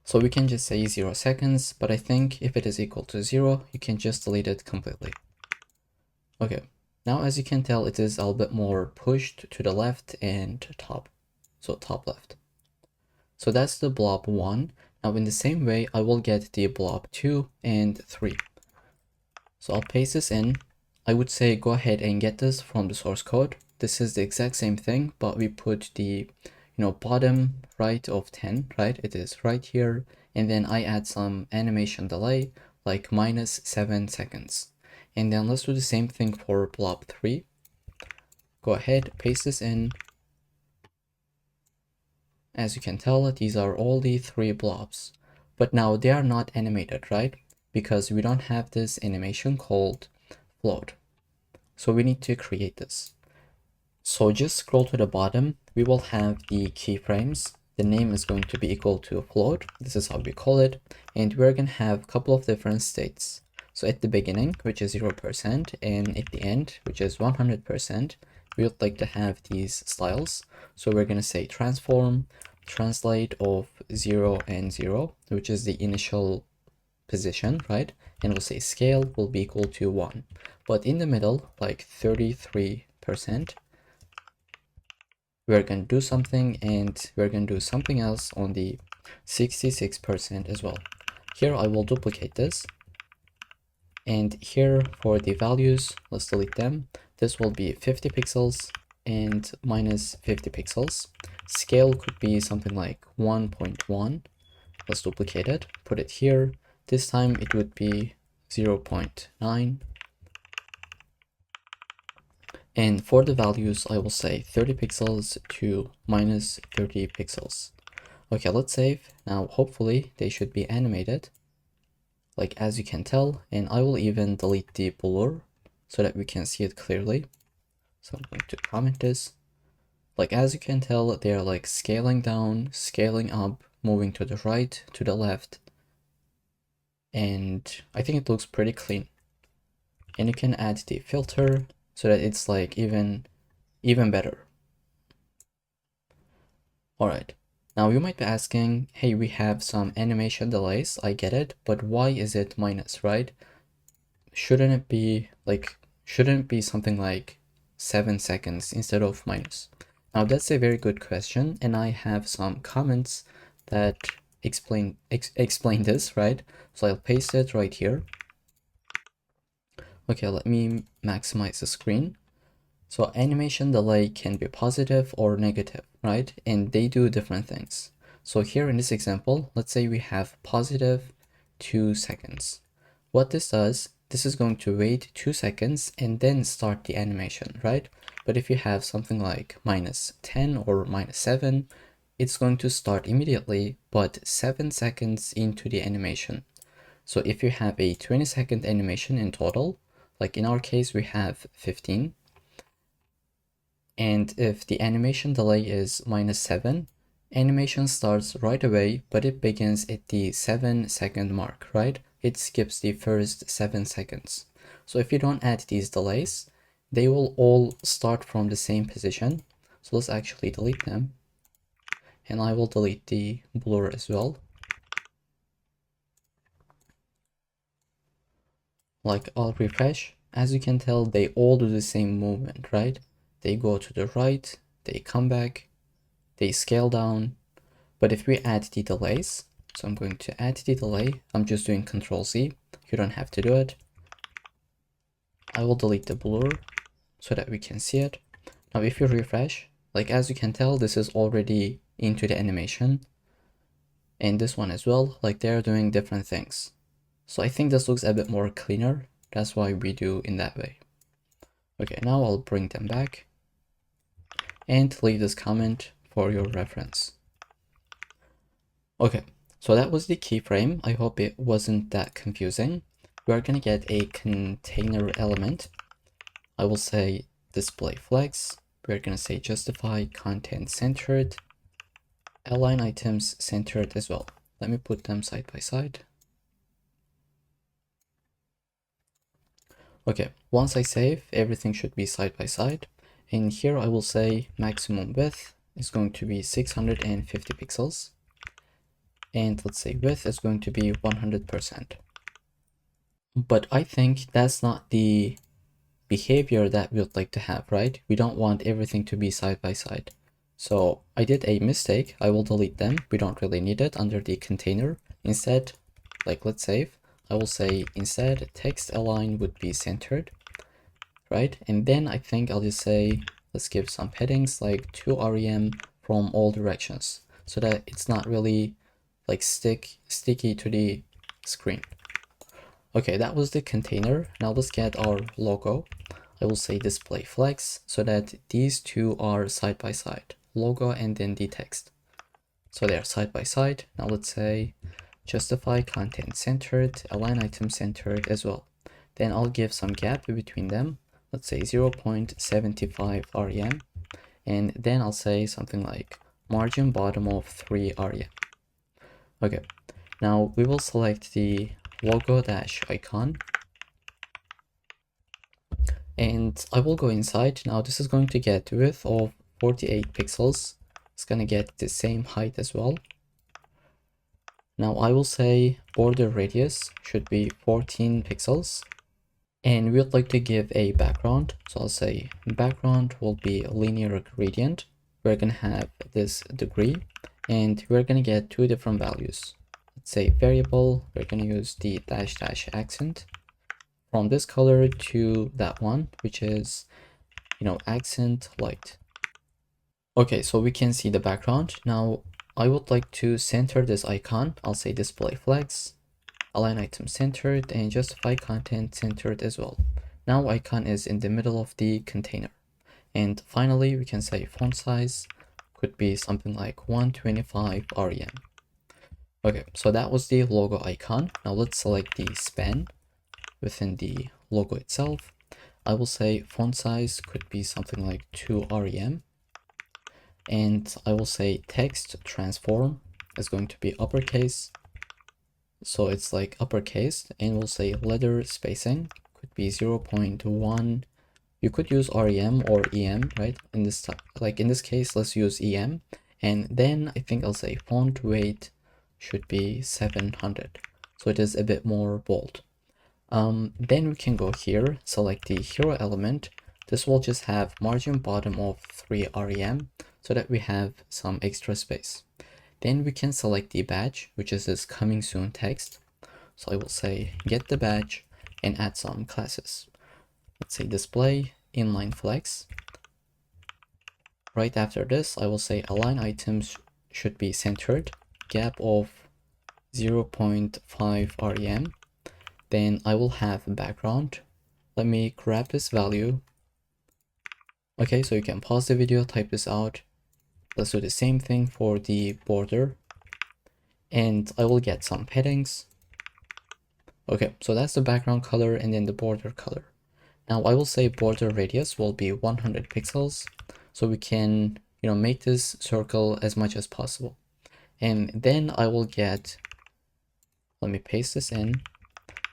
So we can just say 0 seconds, but I think if it is equal to 0, you can just delete it completely. Okay, now as you can tell, it is a little bit more pushed to the left and top. So top left. So that's the blob 1. Now in the same way, I will get the blob 2 and 3. So I'll paste this in. I would say go ahead and get this from the source code. This is the exact same thing, but we put the bottom right of 10, right? It is right here. And then I add some animation delay, like minus 7 seconds. And then let's do the same thing for blob 3. Go ahead, paste this in. As you can tell, these are all the 3 blobs. But now they are not animated, right? Because we don't have this animation called float. So we need to create this. So just scroll to the bottom, we will have the keyframes. The name is going to be equal to a float. This is how we call it. And we're going to have a couple of different states. So at the beginning, which is 0%, and at the end, which is 100%, we would like to have these styles. So we're going to say transform, translate of 0 and 0, which is the initial position, right? And we'll say scale will be equal to 1. But in the middle, like 33%, we're going to do something, and we're going to do something else on the 66% as well. Here I will duplicate this. And here for the values, let's delete them. This will be 50 pixels and minus 50 pixels. Scale could be something like 1.1. Let's duplicate it, put it here. This time it would be 0.9. And for the values, I will say 30 pixels to minus 30 pixels. Okay, let's save. Now, hopefully they should be animated, like as you can tell, and I will even delete the blur so that we can see it clearly. So I'm going to comment this. Like as you can tell, they are like scaling down, scaling up, moving to the right, to the left. And I think it looks pretty clean. And you can add the filter so that it's like even better. All right. Now you might be asking, hey, we have some animation delays. I get it, but why is it minus, right? Shouldn't it be something like 7 seconds instead of minus? Now that's a very good question, and I have some comments that explain this, right? So I'll paste it right here. Okay, let me maximize the screen. So animation delay can be positive or negative, right? And they do different things. So here in this example, let's say we have positive 2 seconds. What this does, this is going to wait 2 seconds and then start the animation, right? But if you have something like minus 10 or minus 7, it's going to start immediately, but 7 seconds into the animation. So if you have a 20-second animation in total, like in our case, we have 15. And if the animation delay is minus 7, animation starts right away, but it begins at the 7-second mark, right? It skips the first 7 seconds. So if you don't add these delays, they will all start from the same position. So let's actually delete them. And I will delete the blur as well. Like I'll refresh. As you can tell, they all do the same movement, right? They go to the right, they come back, they scale down. But if we add the delays, so I'm going to add the delay. I'm just doing Control Z. You don't have to do it. I will delete the blur so that we can see it. Now, if you refresh, like as you can tell, this is already into the animation. And this one as well, like they're doing different things. So I think this looks a bit more cleaner. That's why we do in that way. Okay, now I'll bring them back and leave this comment for your reference. Okay, so that was the keyframe. I hope it wasn't that confusing. We're gonna get a container element. I will say display flex. We're gonna say justify content centered align items centered as well. Let me put them side by side. Okay, once I save, everything should be side by side. And here I will say maximum width is going to be 650 pixels. And let's say width is going to be 100%. But I think that's not the behavior that we would like to have, right? We don't want everything to be side by side. So I did a mistake. I will delete them. We don't really need it under the container. Instead, like let's save, I will say instead text align would be centered, right? And then I think I'll just say, let's give some headings like to REM from all directions so that it's not really like sticky to the screen. Okay, that was the container. Now let's get our logo. I will say display flex so that these two are side by side, logo and then the text. So they're side by side. Now let's say justify content centered, align item centered as well. Then I'll give some gap between them. Let's say 0.75 rem. And then I'll say something like margin bottom of 3 rem. Okay, now we will select the logo dash icon. And I will go inside. Now this is going to get width of 48 pixels. It's going to get the same height as well. Now I will say border radius should be 14 pixels. And we would like to give a background. So I'll say background will be linear gradient. We're going to have this degree and we're going to get two different values. Let's say variable, we're going to use the dash dash accent from this color to that one, which is, accent light. Okay, so we can see the background. Now I would like to center this icon. I'll say display flex, align item centered, and justify content centered as well. Now icon is in the middle of the container. And finally, we can say font size could be something like 125 rem. Okay, so that was the logo icon. Now let's select the span within the logo itself. I will say font size could be something like 2 rem. And I will say text transform is going to be uppercase. So it's like uppercase, and we'll say letter spacing could be 0.1. You could use rem or em, right? In this case, let's use em. And then I think I'll say font weight should be 700. So it is a bit more bold. Then we can go here, select the hero element. This will just have margin bottom of 3 rem so that we have some extra space. Then we can select the badge, which is this coming soon text. So I will say get the badge and add some classes. Let's say display inline flex. Right after this, I will say align items should be centered, gap of 0.5 rem. Then I will have background. Let me grab this value. Okay, so you can pause the video, type this out. Let's do the same thing for the border. And I will get some headings. Okay, so that's the background color and then the border color. Now I will say border radius will be 100 pixels. So we can, make this circle as much as possible. And then I will get, let me paste this in.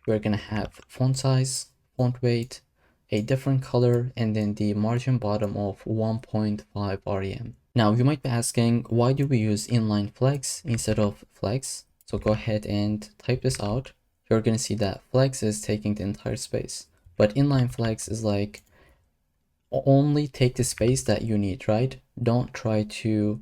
We're going to have font size, font weight, a different color, and then the margin bottom of 1.5 rem. Now you might be asking, why do we use inline flex instead of flex? So go ahead and type this out. You're going to see that flex is taking the entire space, but inline flex is like only take the space that you need, right? Don't try to,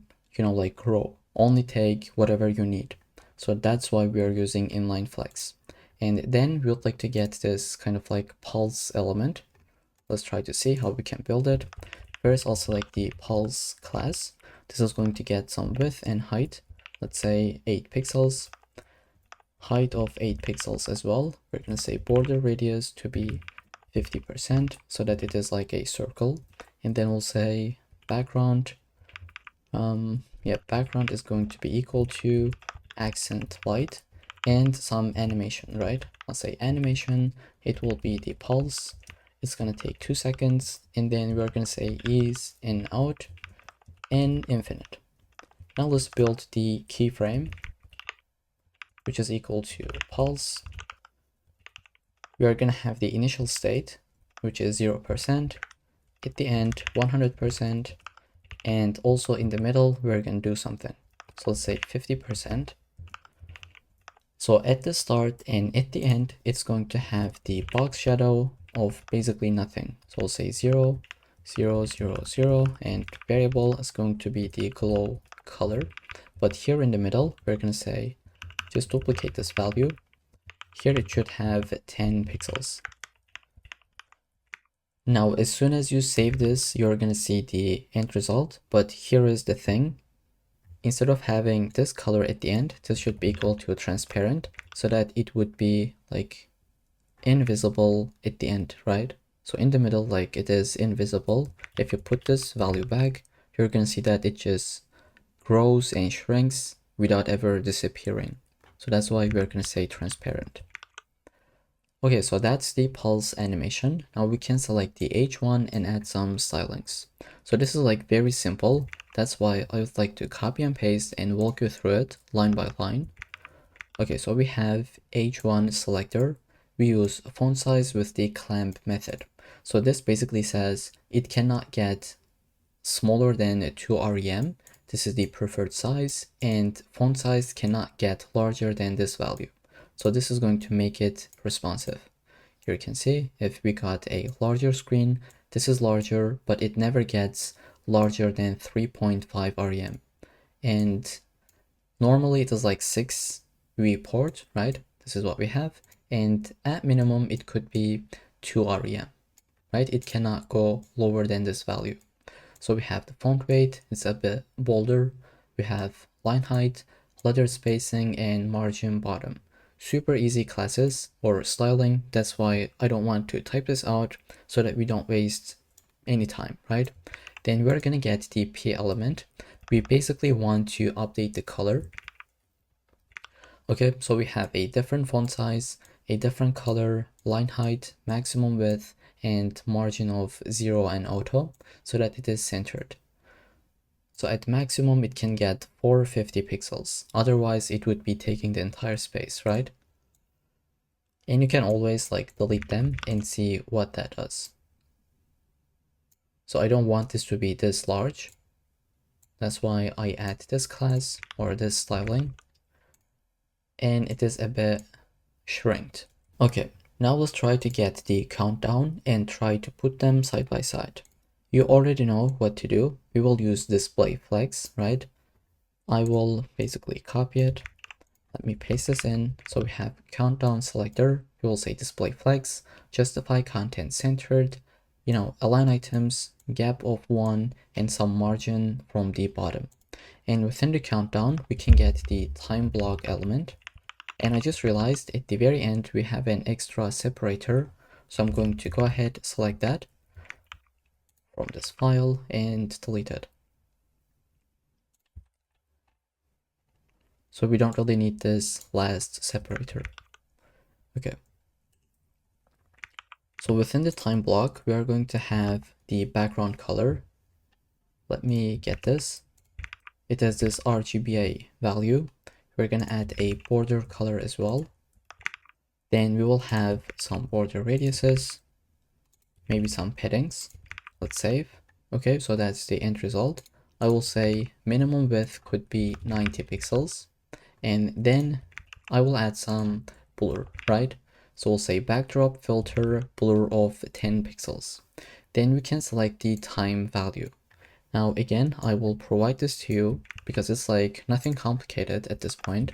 grow. Only take whatever you need. So that's why we are using inline flex. And then we would like to get this kind of like pulse element. Let's try to see how we can build it. First, I'll select the pulse class. This is going to get some width and height. Let's say 8 pixels. Height of 8 pixels as well. We're going to say border radius to be 50% so that it is like a circle. And then we'll say background. Background is going to be equal to accent light and some animation, right? I'll say animation. It will be the pulse. It's going to take 2 seconds, and then we're going to say ease in out and infinite. Now let's build the keyframe, which is equal to pulse. We are going to have the initial state, which is 0%, at the end 100%, and also in the middle we're going to do something. So let's say 50%. So at the start and at the end, it's going to have the box shadow of basically nothing. So we'll say 0, 0, 0, 0, and variable is going to be the glow color. But here in the middle, we're going to say, just duplicate this value. Here it should have 10 pixels. Now, as soon as you save this, you're going to see the end result. But here is the thing. Instead of having this color at the end, this should be equal to transparent so that it would be like invisible at the end, right? So in the middle, like it is invisible. If you put this value back, you're going to see that it just grows and shrinks without ever disappearing. So that's why we're going to say transparent. Okay, so that's the pulse animation. Now we can select the H1 and add some stylings. So this is like very simple. That's why I would like to copy and paste and walk you through it line by line. Okay, so we have H1 selector. We use font size with the clamp method. So this basically says it cannot get smaller than 2 rem. This is the preferred size, and font size cannot get larger than this value. So this is going to make it responsive. Here you can see if we got a larger screen, this is larger, but it never gets larger than 3.5 rem. And normally it is like 6 report, right? This is what we have. And at minimum, it could be 2 rem, right? It cannot go lower than this value. So we have the font weight, it's a bit bolder. We have line height, letter spacing, and margin bottom. Super easy classes or styling. That's why I don't want to type this out so that we don't waste any time, right? Then we're gonna get the P element. We basically want to update the color. Okay, so we have a different font size, a different color, line height, maximum width, and margin of 0 and auto so that it is centered. So at maximum, it can get 450 pixels. Otherwise, it would be taking the entire space, right? And you can always like delete them and see what that does. So I don't want this to be this large. That's why I add this class or this styling. And it is a bit shrinked. Okay, now let's try to get the countdown and try to put them side by side. You already know what to do. We will use display flex, right? I will basically copy it. Let me paste this in. So we have countdown selector. We will say display flex, justify content centered, align items, gap of 1, and some margin from the bottom. And within the countdown, we can get the time block element. And I just realized at the very end, we have an extra separator. So I'm going to go ahead, select that from this file and delete it. So we don't really need this last separator. Okay. So within the time block, we are going to have the background color. Let me get this. It has this RGBA value. We're going to add a border color as well. Then we will have some border radiuses, maybe some paddings. Let's save. Okay, so that's the end result. I will say minimum width could be 90 pixels. And then I will add some blur, right? So we'll say backdrop filter blur of 10 pixels. Then we can select the time value. Now again, I will provide this to you because it's like nothing complicated at this point.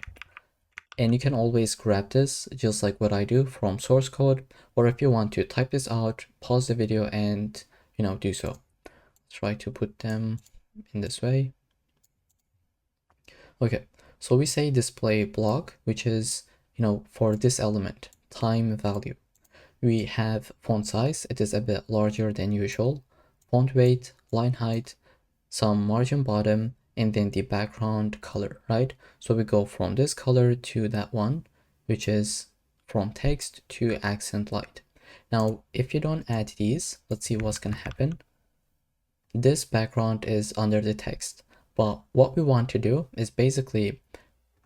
And you can always grab this just like what I do from source code, or if you want to type this out, pause the video and do so. Try to put them in this way. Okay, so we say display block, which is for this element, time value. We have font size, it is a bit larger than usual, font weight, line height, some margin bottom, and then the background color, right? So we go from this color to that one, which is from text to accent light. Now, if you don't add these, let's see what's gonna happen. This background is under the text, But what we want to do is basically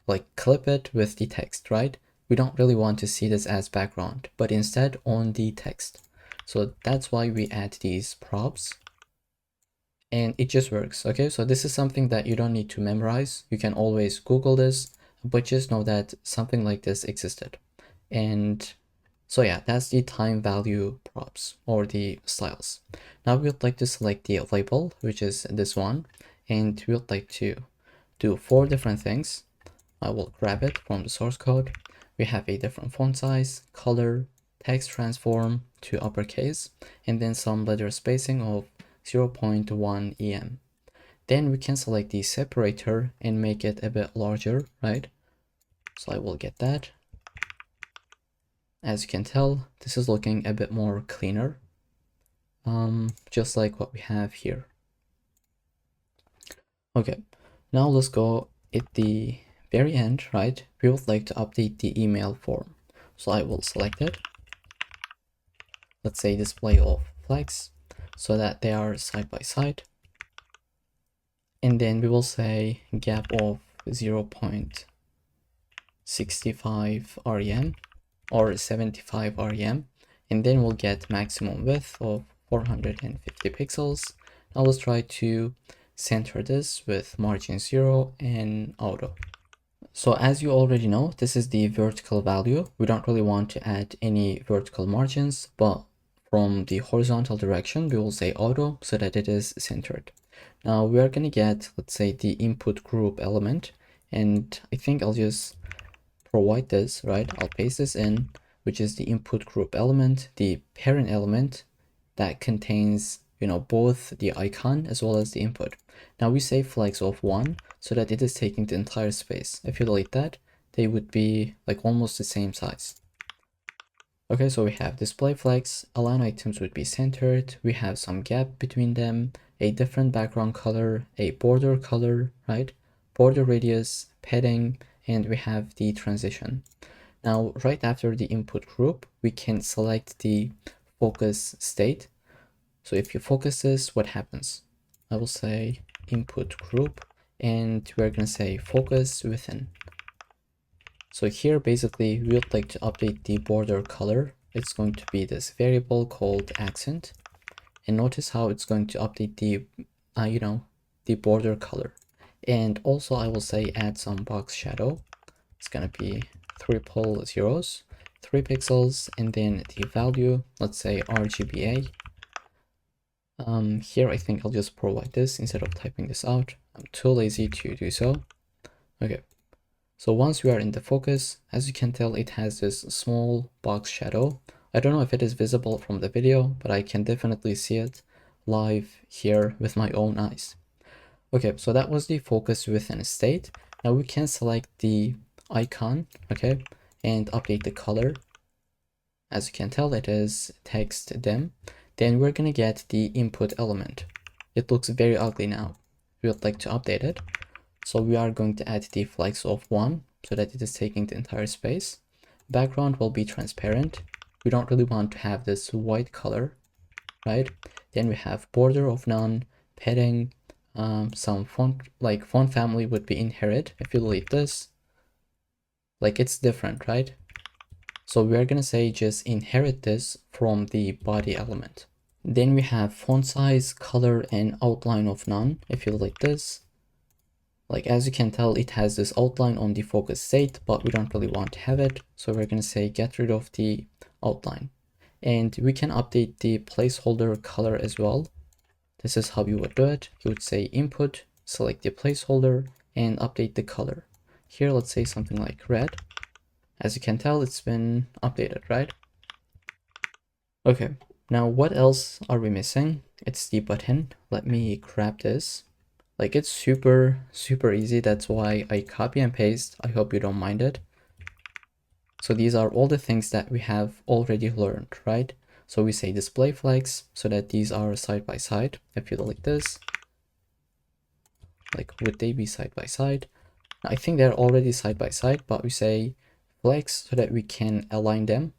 like clip it with the text, right? We don't really want to see this as background, but instead on the text. So that's why we add these props, and it just works. Okay, so this is something that you don't need to memorize. You can always Google this, but just know that something like this existed. And so yeah, that's the time value props or the styles. Now we would like to select the label, which is this one, and we would like to do 4 different things. I will grab it from the source code. We have a different font size, color, text transform to uppercase, and then some letter spacing of 0.1 em. Then we can select the separator and make it a bit larger, right? So I will get that. As you can tell, this is looking a bit more cleaner, just like what we have here. Okay, now let's go at the very end, right? We would like to update the email form. So I will select it. Let's say display of flags so that they are side by side. And then we will say gap of 0.65 rem or 75 rem. And then we'll get maximum width of 450 pixels. Now let's try to center this with margin 0 and auto. So as you already know, this is the vertical value. We don't really want to add any vertical margins, but from the horizontal direction, we will say auto so that it is centered. Now we are going to get, let's say, the input group element, and I think I'll just provide this, right? I'll paste this in, which is the input group element, the parent element that contains, both the icon as well as the input. Now we say flags of 1 so that it is taking the entire space. If you delete that, they would be like almost the same size. Okay, so we have display flags, align items would be centered, we have some gap between them, a different background color, a border color, right? Border radius, padding, and we have the transition. Now, right after the input group, we can select the focus state. So if you focus this, what happens? I will say input group, and we're going to say focus within. So here, basically, we would like to update the border color. It's going to be this variable called accent. And notice how it's going to update the, the border color. And also I will say add some box shadow. It's going to be triple zeros, 3 pixels, and then the value, let's say RGBA. Here I think I'll just provide this instead of typing this out. I'm too lazy to do so. Okay, so once we are in the focus, as you can tell, it has this small box shadow. I don't know if it is visible from the video, but I can definitely see it live here with my own eyes. Okay, so that was the focus within state. Now we can select the icon, okay, and update the color. As you can tell, it is text dim. Then we're gonna get the input element. It looks very ugly now. We would like to update it. So we are going to add the flags of 1 so that it is taking the entire space. Background will be transparent. We don't really want to have this white color, right? Then we have border of none, padding, some font, like font family would be inherit. If you delete this, like it's different, right? So we're gonna say just inherit this from the body element. Then we have font size, color, and outline of none. If you delete this, like as you can tell, it has this outline on the focus state, but we don't really want to have it. So we're gonna say get rid of the outline. And we can update the placeholder color as well. This is how you would do it. You would say input, select the placeholder, and update the color. Here, let's say something like red. As you can tell, it's been updated, right? Okay, now what else are we missing? It's the button. Let me grab this. Like it's super easy. That's why I copy and paste. I hope you don't mind it. So these are all the things that we have already learned, right? So we say display flags so that these are side by side. If you delete this, like would they be side by side? I think they're already side by side, but we say flags so that we can align them.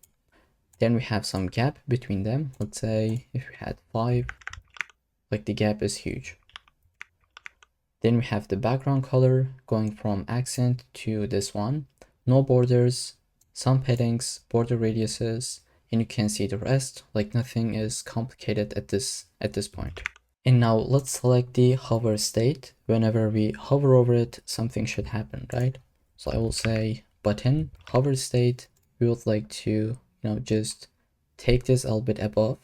Then we have some gap between them. Let's say if we had 5, like the gap is huge. Then we have the background color going from accent to this one, no borders, some paddings, border radiuses, and you can see the rest, like nothing is complicated at this point. And now let's select the hover state. Whenever we hover over it, something should happen, right? So I will say button hover state. We would like to, just take this a little bit above,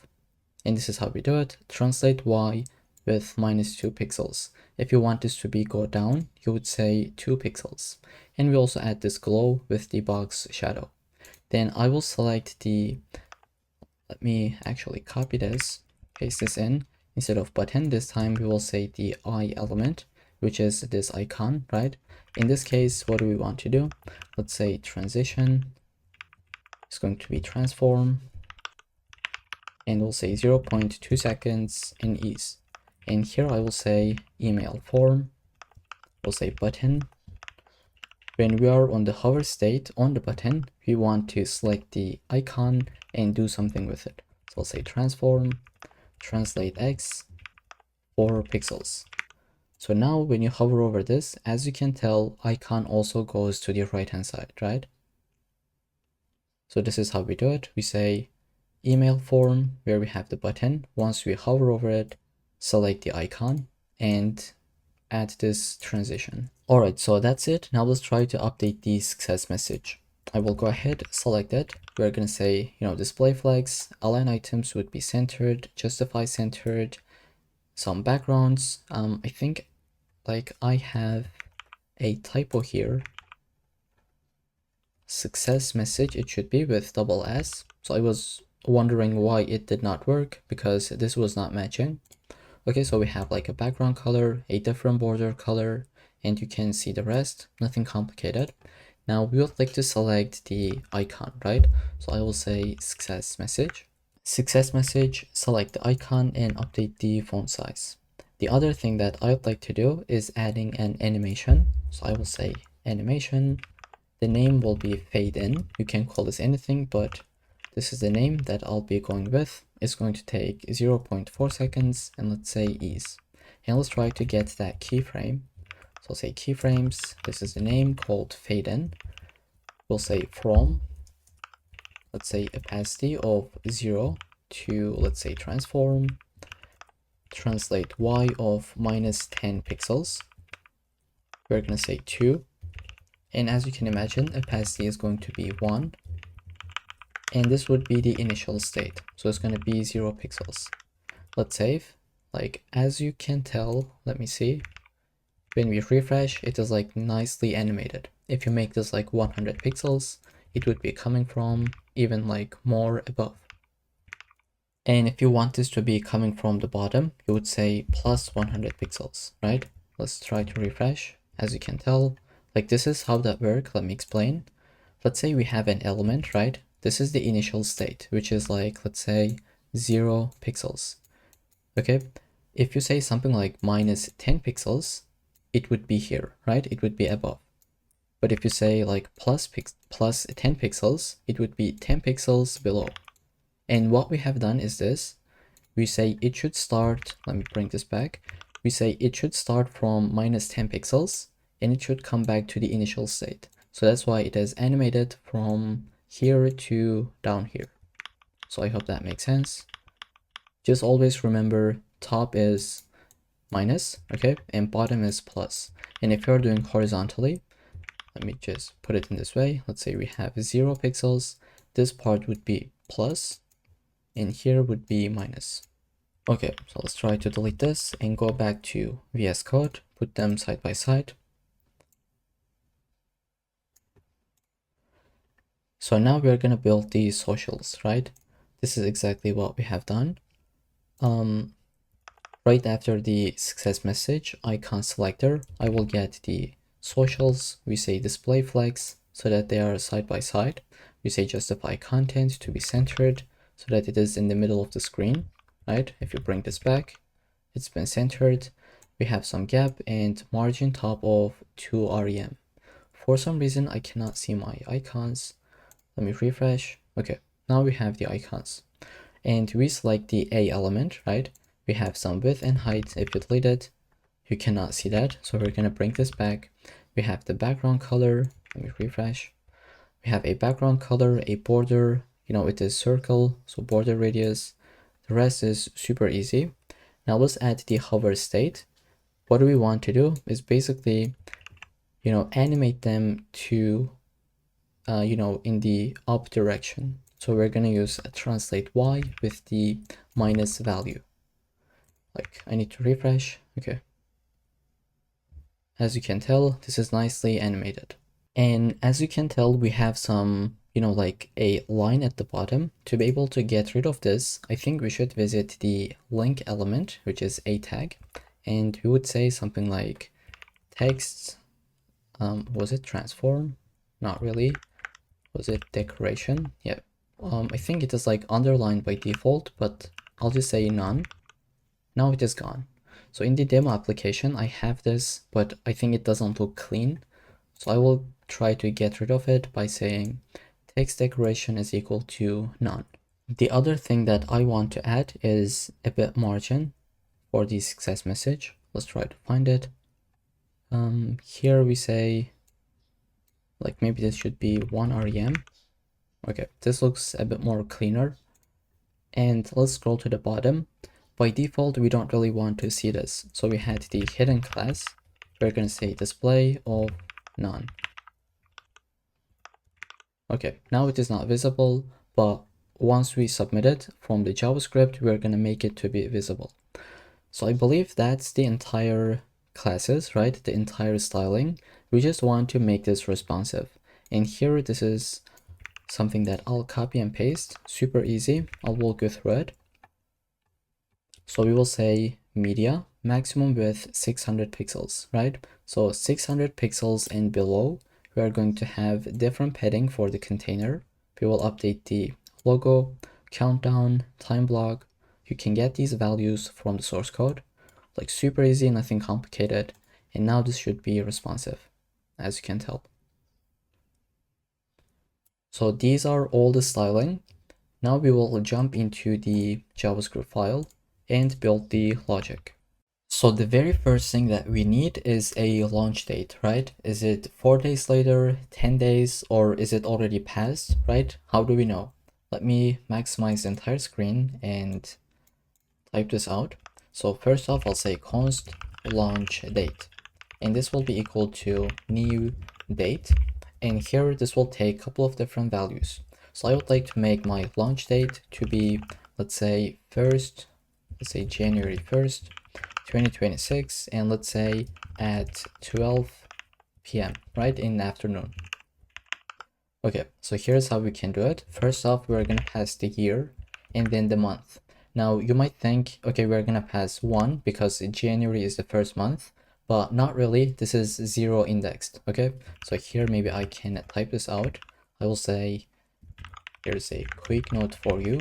and this is how we do it. Translate Y with -2 pixels. If you want this to be go down, you would say 2 pixels. And we also add this glow with the box shadow. Then I will select let me actually copy this, paste this in. Instead of button, this time we will say the I element, which is this icon, right? In this case, what do we want to do? Let's say transition is going to be transform, and we'll say 0.2 seconds in ease. And here I will say email form, we'll say button. When we are on the hover state on the button, we want to select the icon and do something with it. So I'll say transform, translate X, 4 pixels. So now when you hover over this, as you can tell, icon also goes to the right hand side, right? So this is how we do it. We say email form where we have the button. Once we hover over it, select the icon and add this transition. All right, so that's it. Now let's try to update the success message. I will go ahead, select it. We're gonna say, display flags, align items would be centered, justify centered, some backgrounds. I think I have a typo here. Success message, it should be with double S. So I was wondering why it did not work because this was not matching. Okay, so we have a background color, a different border color, and you can see the rest, nothing complicated. Now we would like to select the icon, right? So I will say success message. Success message, select the icon and update the font size. The other thing that I would like to do is adding an animation. So I will say animation. The name will be fade in. You can call this anything, but this is the name that I'll be going with. It's going to take 0.4 seconds and let's say ease. And let's try to get that keyframe. So I'll say keyframes. This is the name called fade in. We'll say from, let's say opacity of 0 to, let's say transform, translate Y of -10 pixels. We're going to say 2. And as you can imagine, opacity is going to be 1. And this would be the initial state. So it's going to be 0 pixels. Let's save. As you can tell, let me see. When we refresh, it is nicely animated. If you make this 100 pixels, it would be coming from even more above. And if you want this to be coming from the bottom, you would say plus 100 pixels, right? Let's try to refresh. As you can tell, this is how that works. Let me explain. Let's say we have an element, right? This is the initial state, which is let's say 0 pixels. Okay. If you say something like -10 pixels, it would be here, right? It would be above. But if you say plus 10 pixels, it would be 10 pixels below. And what we have done is this. We say it should start, let me bring this back. We say it should start from -10 pixels and it should come back to the initial state. So that's why it is animated from here to down here. So I hope that makes sense. Just always remember top is minus, okay, and bottom is plus. And if you're doing horizontally, let me just put it in this way. Let's say we have 0 pixels. This part would be plus and here would be minus. Okay, so let's try to delete this and go back to VS Code, put them side by side. So now we're going to build the socials, right? This is exactly what we have done. Right after the success message icon selector, I will get the socials. We say display flags so that they are side by side. We say justify content to be centered so that it is in the middle of the screen, right? If you bring this back, it's been centered. We have some gap and margin top of 2 rem. For some reason, I cannot see my icons. Let me refresh. Okay, now we have the icons. And we select the A element, right? We have some width and height. If you delete it, you cannot see that. So we're going to bring this back. We have the background color. Let me refresh. We have a background color, a border, it is circle, so border radius. The rest is super easy. Now let's add the hover state. What we want to do is basically, animate them to, in the up direction. So we're going to use a translate y with the minus value. Like I need to refresh. Okay. As you can tell, this is nicely animated. And as you can tell, we have some, like a line at the bottom. To be able to get rid of this, I think we should visit the link element, which is a tag. And we would say something like text, was it transform? Not really. Was it decoration? Yeah. I think it is like underlined by default, but I'll just say none. Now it is gone. So in the demo application, I have this, but I think it doesn't look clean. So I will try to get rid of it by saying text decoration is equal to none. The other thing that I want to add is a bit margin for the success message. Let's try to find it. Here we say, like maybe this should be 1 rem. Okay, this looks a bit more cleaner. And let's scroll to the bottom. By default, we don't really want to see this. So we had the hidden class. We're going to say display of none. Okay, now it is not visible, but once we submit it from the JavaScript, we're going to make it to be visible. So I believe that's the entire classes, right? The entire styling. We just want to make this responsive. And here, this is something that I'll copy and paste. Super easy. I'll walk you through it. So we will say media, maximum width 600 pixels, right? So 600 pixels and below, we are going to have different padding for the container. We will update the logo, countdown, time block. You can get these values from the source code, like super easy, nothing complicated. And now this should be responsive, as you can tell. So these are all the styling. Now we will jump into the JavaScript file and build the logic. So the very first thing that we need is a launch date, right? Is it 4 days later, 10 days, or is it already passed, right? How do we know? Let me maximize the entire screen and type this out. So first off, I'll say const launch date, and this will be equal to new date. And here, this will take a couple of different values. So I would like to make my launch date to be, let's say January 1st, 2026, and let's say at 12 p.m., right, in the afternoon. Okay, so here's how we can do it. First off, we're gonna pass the year and then the month. Now you might think, okay, we're gonna pass 1 because January is the first month, but not really. This is 0 indexed, okay? So here maybe I can type this out. I will say, here's a quick note for you.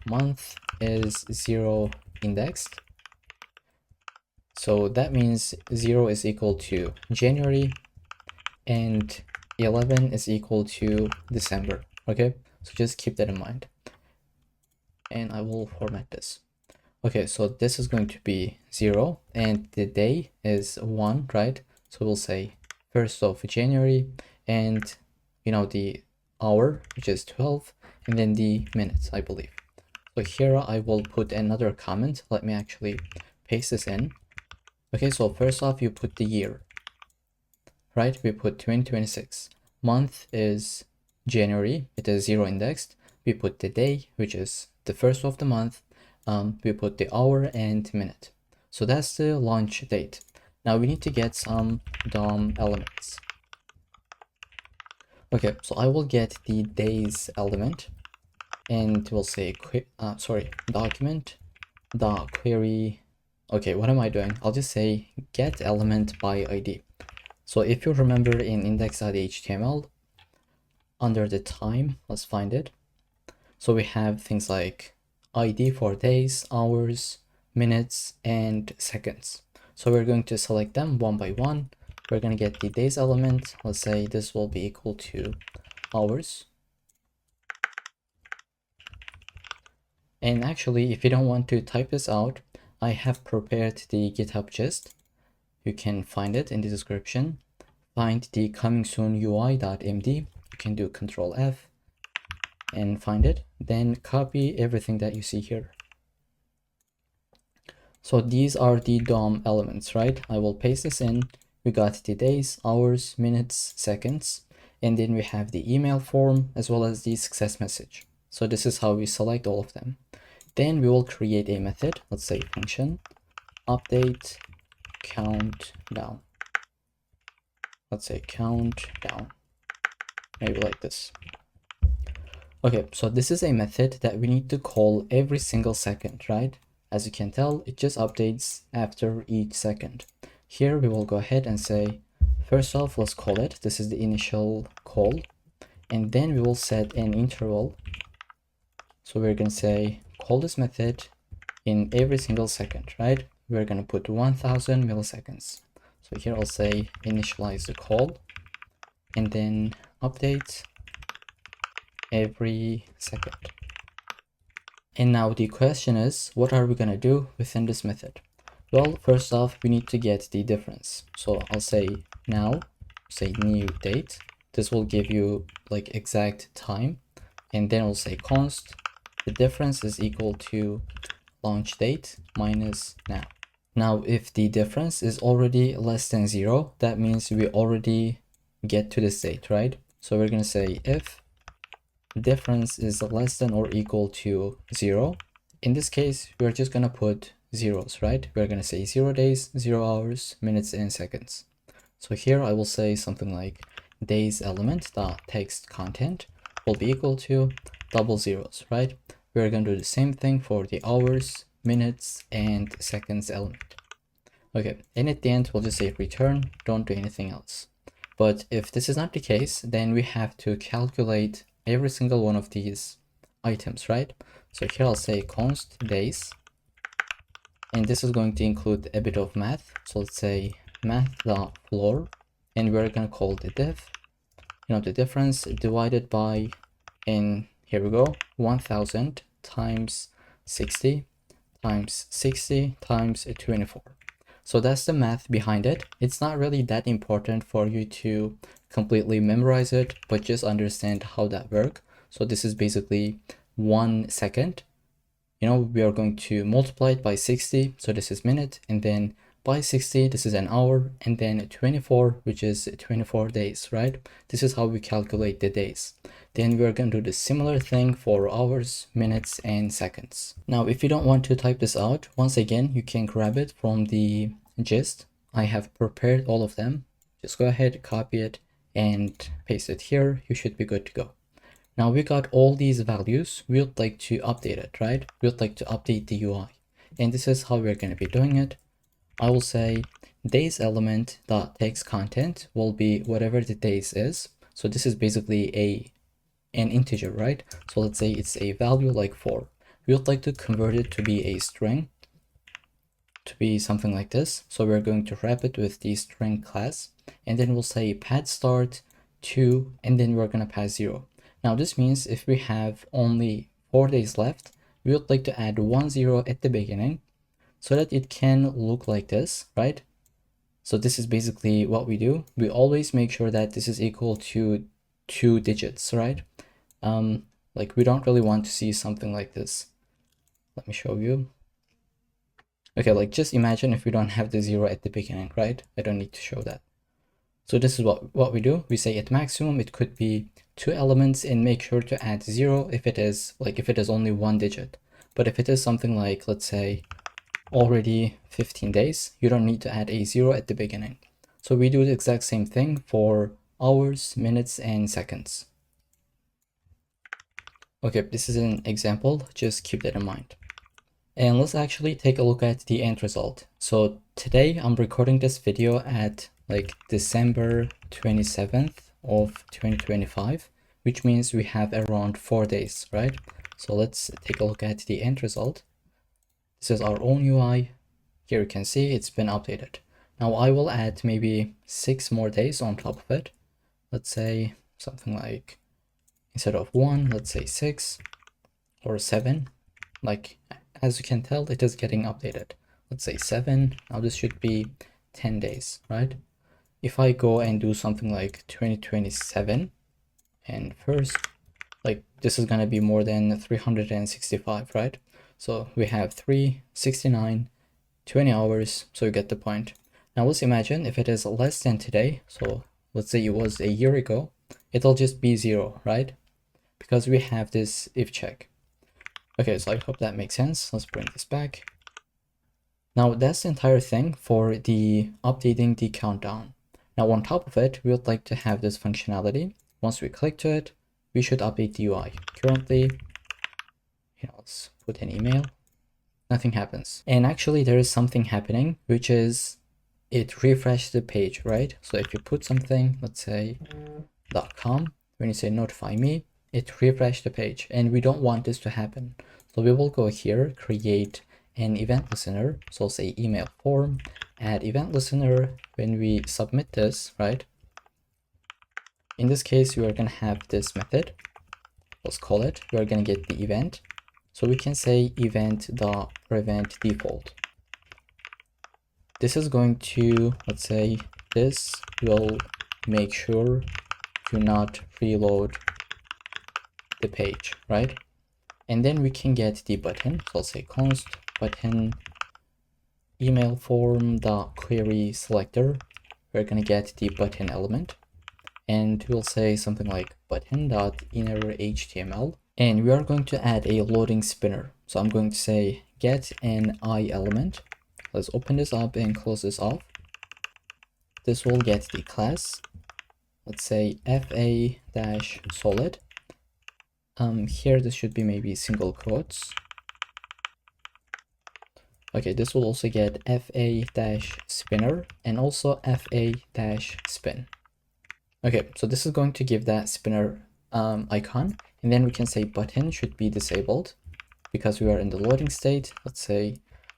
Month is 0 indexed. So that means 0 is equal to January and 11 is equal to December, okay? So just keep that in mind. And I will format this. Okay, so this is going to be 0 and the day is 1, right? So we'll say 1st of January and, the hour, which is 12, and then the minutes, I believe. So here I will put another comment. Let me actually paste this in. Okay, so first off, you put the year, right? We put 2026. Month is January. It is 0 indexed. We put the day, which is the first of the month. We put the hour and minute. So that's the launch date. Now we need to get some DOM elements. Okay, so I will get the days element and we'll say, document dot query. Okay, what am I doing? I'll just say get element by ID. So if you remember in index.html, under the time, let's find it. So we have things like ID for days, hours, minutes, and seconds. So we're going to select them one by one. We're going to get the days element. Let's say this will be equal to hours. And actually, if you don't want to type this out, I have prepared the GitHub gist. you can find it in the description. Find the coming soon UI.md. You can do Control F and find it. Then copy everything that you see here. So these are the DOM elements, right? I will paste this in. We got the days, hours, minutes, seconds, and then we have the email form as well as the success message. So this is how we select all of them. Then we will create a method. Let's say function update countdown. Let's say countdown, maybe like this. Okay, so this is a method that we need to call every single second, right? As you can tell, it just updates after each second. Here we will go ahead and say, first off, let's call it. This is the initial call. And then we will set an interval. So we're going to say, call this method in every single second, right? We're going to put 1000 milliseconds. So here I'll say initialize the call and then update every second. And now the question is, what are we going to do within this method? Well, first off, we need to get the difference. So I'll say now, say new date. This will give you like exact time. And then we'll say const. The difference is equal to launch date minus now. Now, if the difference is already less than 0, that means we already get to this date, right? So we're going to say if difference is less than or equal to 0. In this case, we're just going to put zeros, right? We're going to say 0 days, 0 hours, minutes, and seconds. So here I will say something like days element dot text content will be equal to double zeros, right? We're going to do the same thing for the hours, minutes, and seconds element. Okay, and at the end, we'll just say return, don't do anything else. But if this is not the case, then we have to calculate every single one of these items, right? So here I'll say const days, and this is going to include a bit of math. So let's say math.floor, and we're going to call the diff, the difference divided by, and here we go, 1000 times 60 times 60 times 24. So that's the math behind it. It's not really that important for you to completely memorize it, but just understand how that works. So this is basically 1 second. We are going to multiply it by 60. So this is minute, and then by 60, this is an hour, and then 24, which is 24 days, right? This is how we calculate the days. Then we're going to do the similar thing for hours, minutes, and seconds. Now, if you don't want to type this out, once again, you can grab it from the gist. I have prepared all of them. Just go ahead, copy it, and paste it here. You should be good to go. Now we got all these values. We would like to update it, right? We would like to update the UI. And this is how we're going to be doing it. I will say days element dot text content will be whatever the days is. So this is basically an integer, right? So let's say it's a value like 4. We would like to convert it to be a string, to be something like this. So we're going to wrap it with the string class, and then we'll say pad start 2, and then we're going to pass 0. Now this means if we have only 4 days left, we would like to add 1 0 at the beginning, so that it can look like this, right? So this is basically what we do. We always make sure that this is equal to 2 digits, right? Like we don't really want to see something like this. Let me show you. Okay, like just imagine if we don't have the 0 at the beginning, right? I don't need to show that. So this is what we do. We say at maximum, it could be 2 elements, and make sure to add 0 if it is only 1 digit. But if it is something like, let's say, already 15 days, you don't need to add a 0 at the beginning. So we do the exact same thing for hours, minutes, and seconds. Okay, this is an example, just keep that in mind. And let's actually take a look at the end result. So today I'm recording this video at like December 27th of 2025, which means we have around 4 days, right? So let's take a look at the end result. This is our own UI. Here you can see it's been updated. Now I will add maybe 6 more days on top of it. Let's say something like, instead of 1, let's say 6 or 7. Like, as you can tell, it is getting updated. Let's say 7. Now this should be 10 days, right? If I go and do something like 2027 and first, like this is going to be more than 365, right? So we have 369, 20 hours, so you get the point. Now let's imagine if it is less than today, so let's say it was a year ago, it'll just be 0, right? Because we have this if check. Okay, so I hope that makes sense. Let's bring this back. Now that's the entire thing for the updating the countdown. Now on top of it, we would like to have this functionality. Once we click to it, we should update the UI. Currently, let's put an email. Nothing happens. And actually there is something happening, which is it refreshed the page, right? So if you put something, let's say .com, when you say notify me, it refreshed the page, and we don't want this to happen. So we will go here, create an event listener. So I'll say email form, add event listener. When we submit this, right? In this case, we are going to have this method. Let's call it. We are going to get the event. So we can say event.prevent default. This is going to, let's say, this will make sure to not reload the page, right? And then we can get the button. So I'll say const button email form dot query selector. We're going to get the button element, and we'll say something like button dot inner HTML. And we are going to add a loading spinner. So I'm going to say get an I element. Let's open this up and close this off. This will get the class. Let's say fa-solid. Here this should be maybe single quotes. Okay, this will also get fa-spinner and also fa-spin. Okay, so this is going to give that spinner icon, and then we can say button should be disabled because we are in the loading state. Let's say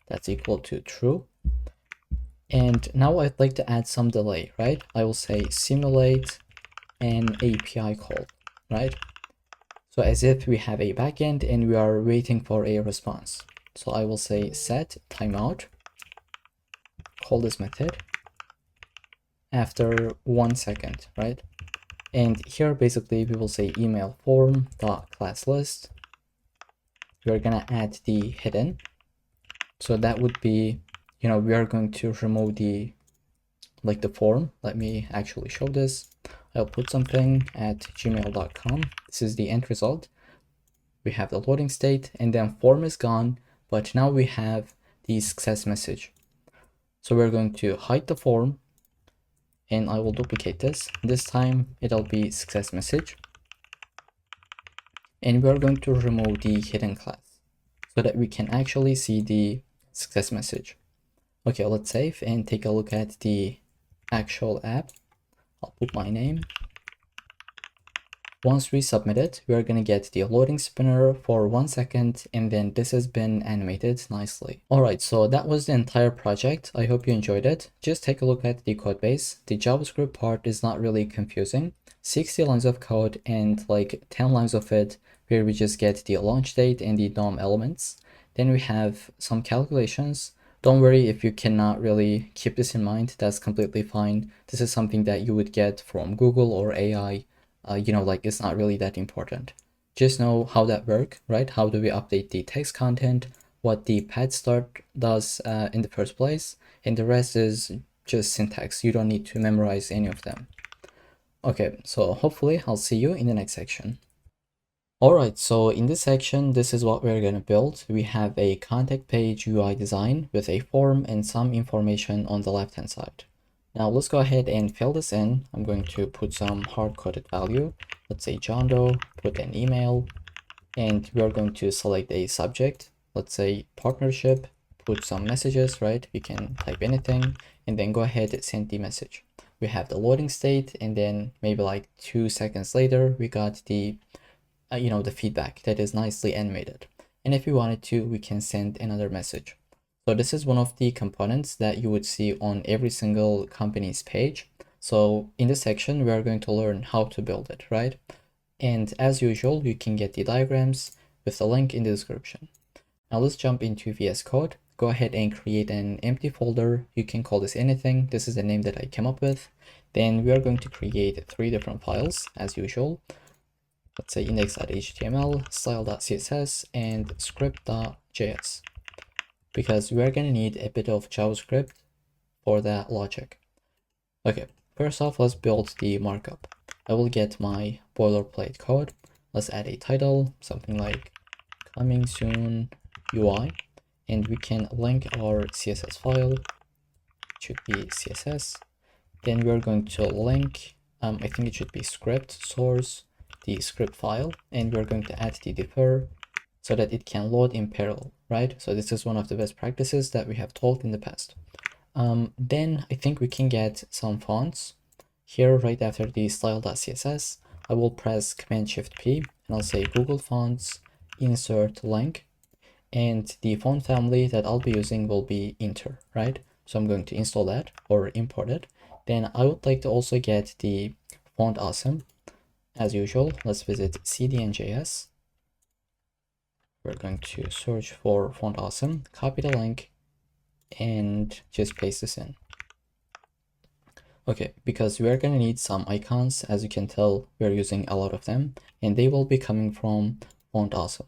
that's equal to true. And now I'd like to add some delay, right? I will say simulate an API call, right? So as if we have a backend and we are waiting for a response. So I will say set timeout, call this method after 1 second, right? And here basically we will say email form dot class list. We're gonna add the hidden. So that would be, we are going to remove the form. Let me actually show this. I'll put something at gmail.com. This is the end result. We have the loading state, and then form is gone, but now we have the success message. So we're going to hide the form, and I will duplicate this. This time it'll be success message. And we're going to remove the hidden class so that we can actually see the success message. Okay, let's save and take a look at the actual app. I'll put my name. Once we submit it, we are going to get the loading spinner for 1 second, and then this has been animated nicely. Alright, so that was the entire project. I hope you enjoyed it. Just take a look at the code base. The JavaScript part is not really confusing. 60 lines of code and like 10 lines of it where we just get the launch date and the DOM elements. Then we have some calculations. Don't worry if you cannot really keep this in mind, that's completely fine. This is something that you would get from Google or AI. It's not really that important. Just know how that works, right? How do we update the text content, what the pad start does in the first place, and the rest is just syntax. You don't need to memorize any of them. Okay, so hopefully I'll see you in the next section. Alright, so in this section, this is what we're going to build. We have a contact page UI design with a form and some information on the left hand side. Now let's go ahead and fill this in. I'm going to put some hard-coded value. Let's say John Doe, put an email, and we are going to select a subject. Let's say partnership, put some messages, right? We can type anything, and then go ahead and send the message. We have the loading state, and then maybe like 2 seconds later, we got the the feedback that is nicely animated. And if we wanted to, we can send another message. So this is one of the components that you would see on every single company's page. So in this section, we are going to learn how to build it, right? And as usual, you can get the diagrams with the link in the description. Now let's jump into VS Code, go ahead and create an empty folder. You can call this anything. This is the name that I came up with. Then we are going to create 3 different files as usual. Let's say index.html, style.css, and script.js, because we are going to need a bit of JavaScript for that logic. Okay, first off, let's build the markup. I will get my boilerplate code. Let's add a title, something like coming soon UI, and we can link our CSS file. It should be CSS. Then we're going to link, I think it should be script source, the script file, and we're going to add the defer so that it can load in parallel, right? So this is one of the best practices that we have taught in the past. Then I think we can get some fonts. Here, right after the style.css, I will press Command-Shift-P and I'll say Google Fonts, insert link, and the font family that I'll be using will be Inter, right? So I'm going to install that or import it. Then I would like to also get the font awesome. As usual, let's visit cdn.js. We're going to search for font awesome, copy the link, and just paste this in. Okay, because we are going to need some icons. As you can tell, we're using a lot of them, and they will be coming from font awesome.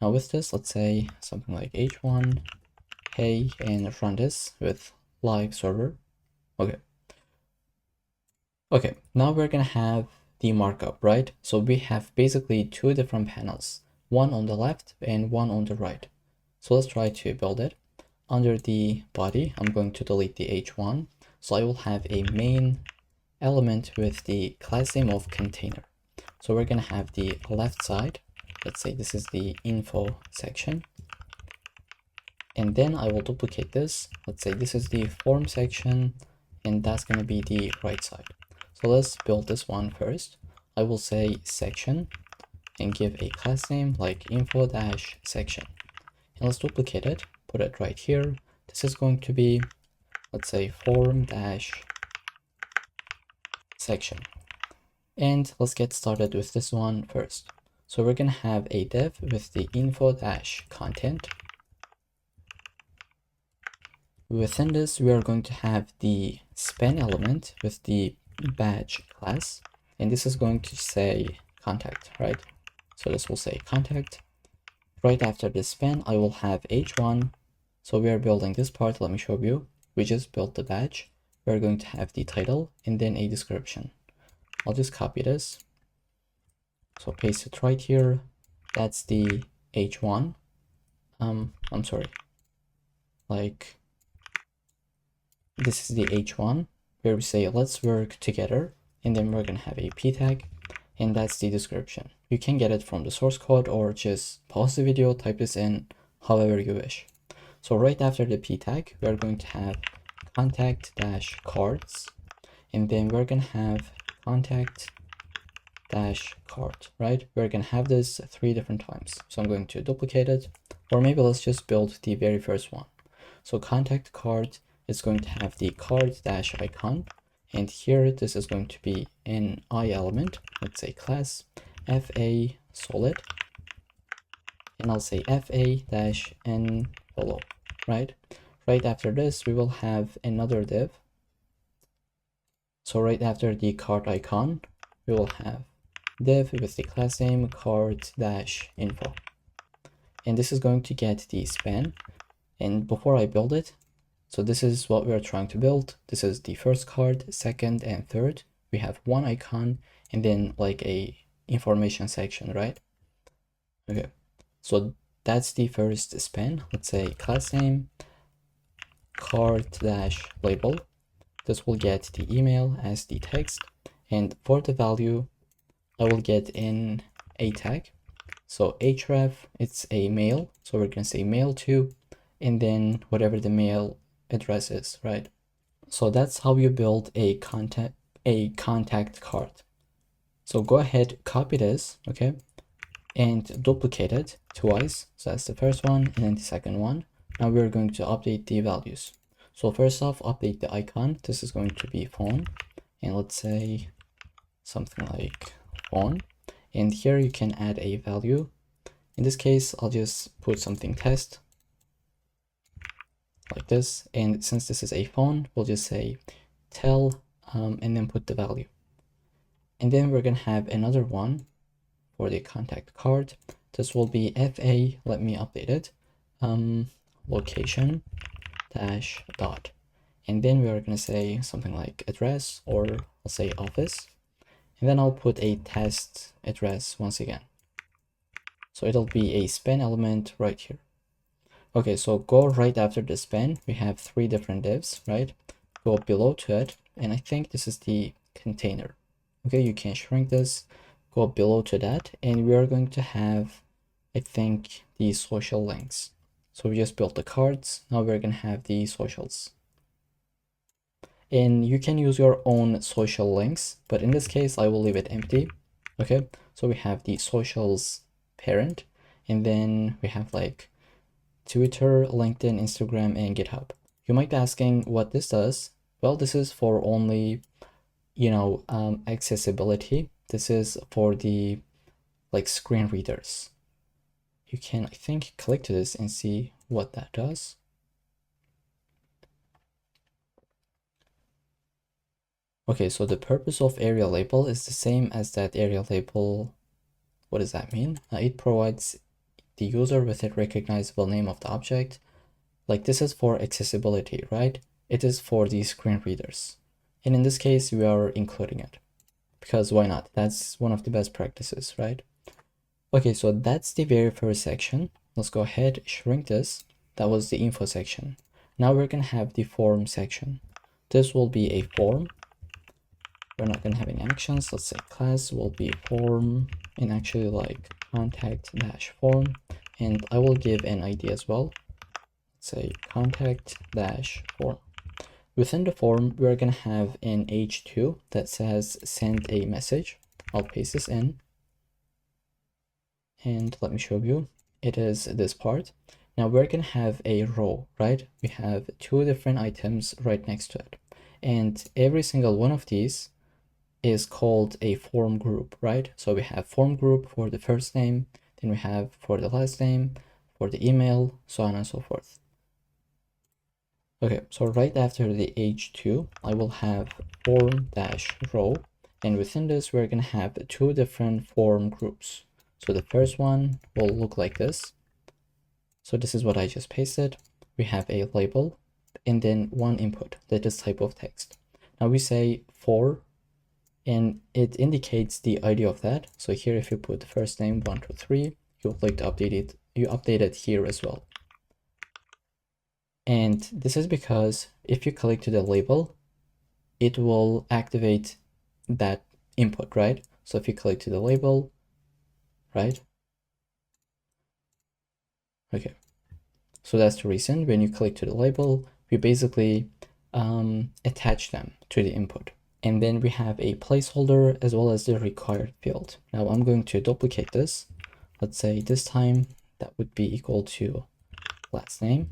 Now with this, let's say something like h1, hey, and run this with live server. Okay, now we're gonna have the markup, right? So we have basically 2 different panels, one on the left and one on the right. So let's try to build it. Under the body, I'm going to delete the h1. So I will have a main element with the class name of container. So we're gonna have the left side. Let's say this is the info section. And then I will duplicate this. Let's say this is the form section, and that's gonna be the right side. So let's build this one first. I will say section and give a class name like info-section. And let's duplicate it, put it right here. This is going to be, let's say form-section. And let's get started with this one first. So we're gonna have a div with the info-content. Within this, we are going to have the span element with the badge class, and this is going to say contact, right? So this will say contact. Right after the span, I will have h1. So we are building this part. Let me show you. We just built the badge. We're going to have the title and then a description. I'll just copy this. So paste it right here. That's the h1. I'm sorry. Like, this is the h1 where we say let's work together, and then we're gonna have a p tag, and that's the description. You can get it from the source code or just pause the video, type this in however you wish. So right after the p tag, we're going to have contact-cards, and then we're gonna have contact-card, right? We're gonna have this 3 different times. So I'm going to duplicate it, or maybe let's just build the very first one. So contact card is going to have the card-icon, and here this is going to be an I element. Let's say class fa solid, and I'll say fa-envelope, right? Right after this, we will have another div. So right after the card icon, we will have div with the class name card-info, and this is going to get the span. And before I build it, so this is what we're trying to build. This is the first card, second, and third. We have one icon and then like a information section, right? Okay, so that's the first span. Let's say class name card-label. This will get the email as the text, and for the value, I will get in a tag. So href, it's a mail, so we're gonna say mail to, and then whatever the mail address is, right? So that's how you build a contact card. So go ahead, copy this, okay, and duplicate it twice. So that's the first one and then the second one. Now we're going to update the values. So first off, update the icon. This is going to be phone, and let's say something like phone. And here you can add a value. In this case, I'll just put something test. like this. And since this is a phone, we'll just say tell and then put the value. And then we're gonna have another one for the contact card. This will be FA, let me update it, location dash dot. And then we are gonna say something like address, or I'll say office. And then I'll put a test address once again. So it'll be a span element right here. Okay, so go right after the span. We have 3 different divs, right? Go below to it, and I think this is the container. Okay, you can shrink this, go below to that, and we are going to have, I think, the social links. So we just built the cards, now we're gonna have the socials. And you can use your own social links, but in this case, I will leave it empty. Okay, so we have the socials parent, and then we have like Twitter, LinkedIn, Instagram, and GitHub. You might be asking what this does. Well, this is for only, accessibility. This is for the like screen readers. You can, I think, click to this and see what that does. Okay, so the purpose of area label is the same as that area label. What does that mean? It provides the user with a recognizable name of the object. Like this is for accessibility, right? It is for the screen readers. And in this case, we are including it because why not? That's one of the best practices, right? Okay, so that's the very first section. Let's go ahead, shrink this. That was the info section. Now we're gonna have the form section. This will be a form. We're not gonna have any actions. Let's say class will be form, and actually like contact dash form. And I will give an ID as well. Let's say contact dash form. Within the form, we're gonna have an h2 that says send a message. I'll paste this in. And let me show you. It is this part. Now we're gonna have a row, right? We have 2 different items right next to it. And every single one of these is called a form group, right? So we have form group for the first name, then we have for the last name, for the email, so on and so forth. Okay, so right after the h2, I will have form dash row, and within this, we're gonna have 2 different form groups. So the first one will look like this. So this is what I just pasted. We have a label, and then one input that is type of text. Now we say for, and it indicates the ID of that. So here, if you put the first name 1, 2, 3, you'll like to update it. You update it here as well. And this is because if you click to the label, it will activate that input, right? So if you click to the label, right? Okay. So that's the reason when you click to the label, we basically attach them to the input. And then we have a placeholder as well as the required field. Now I'm going to duplicate this. Let's say this time that would be equal to last name.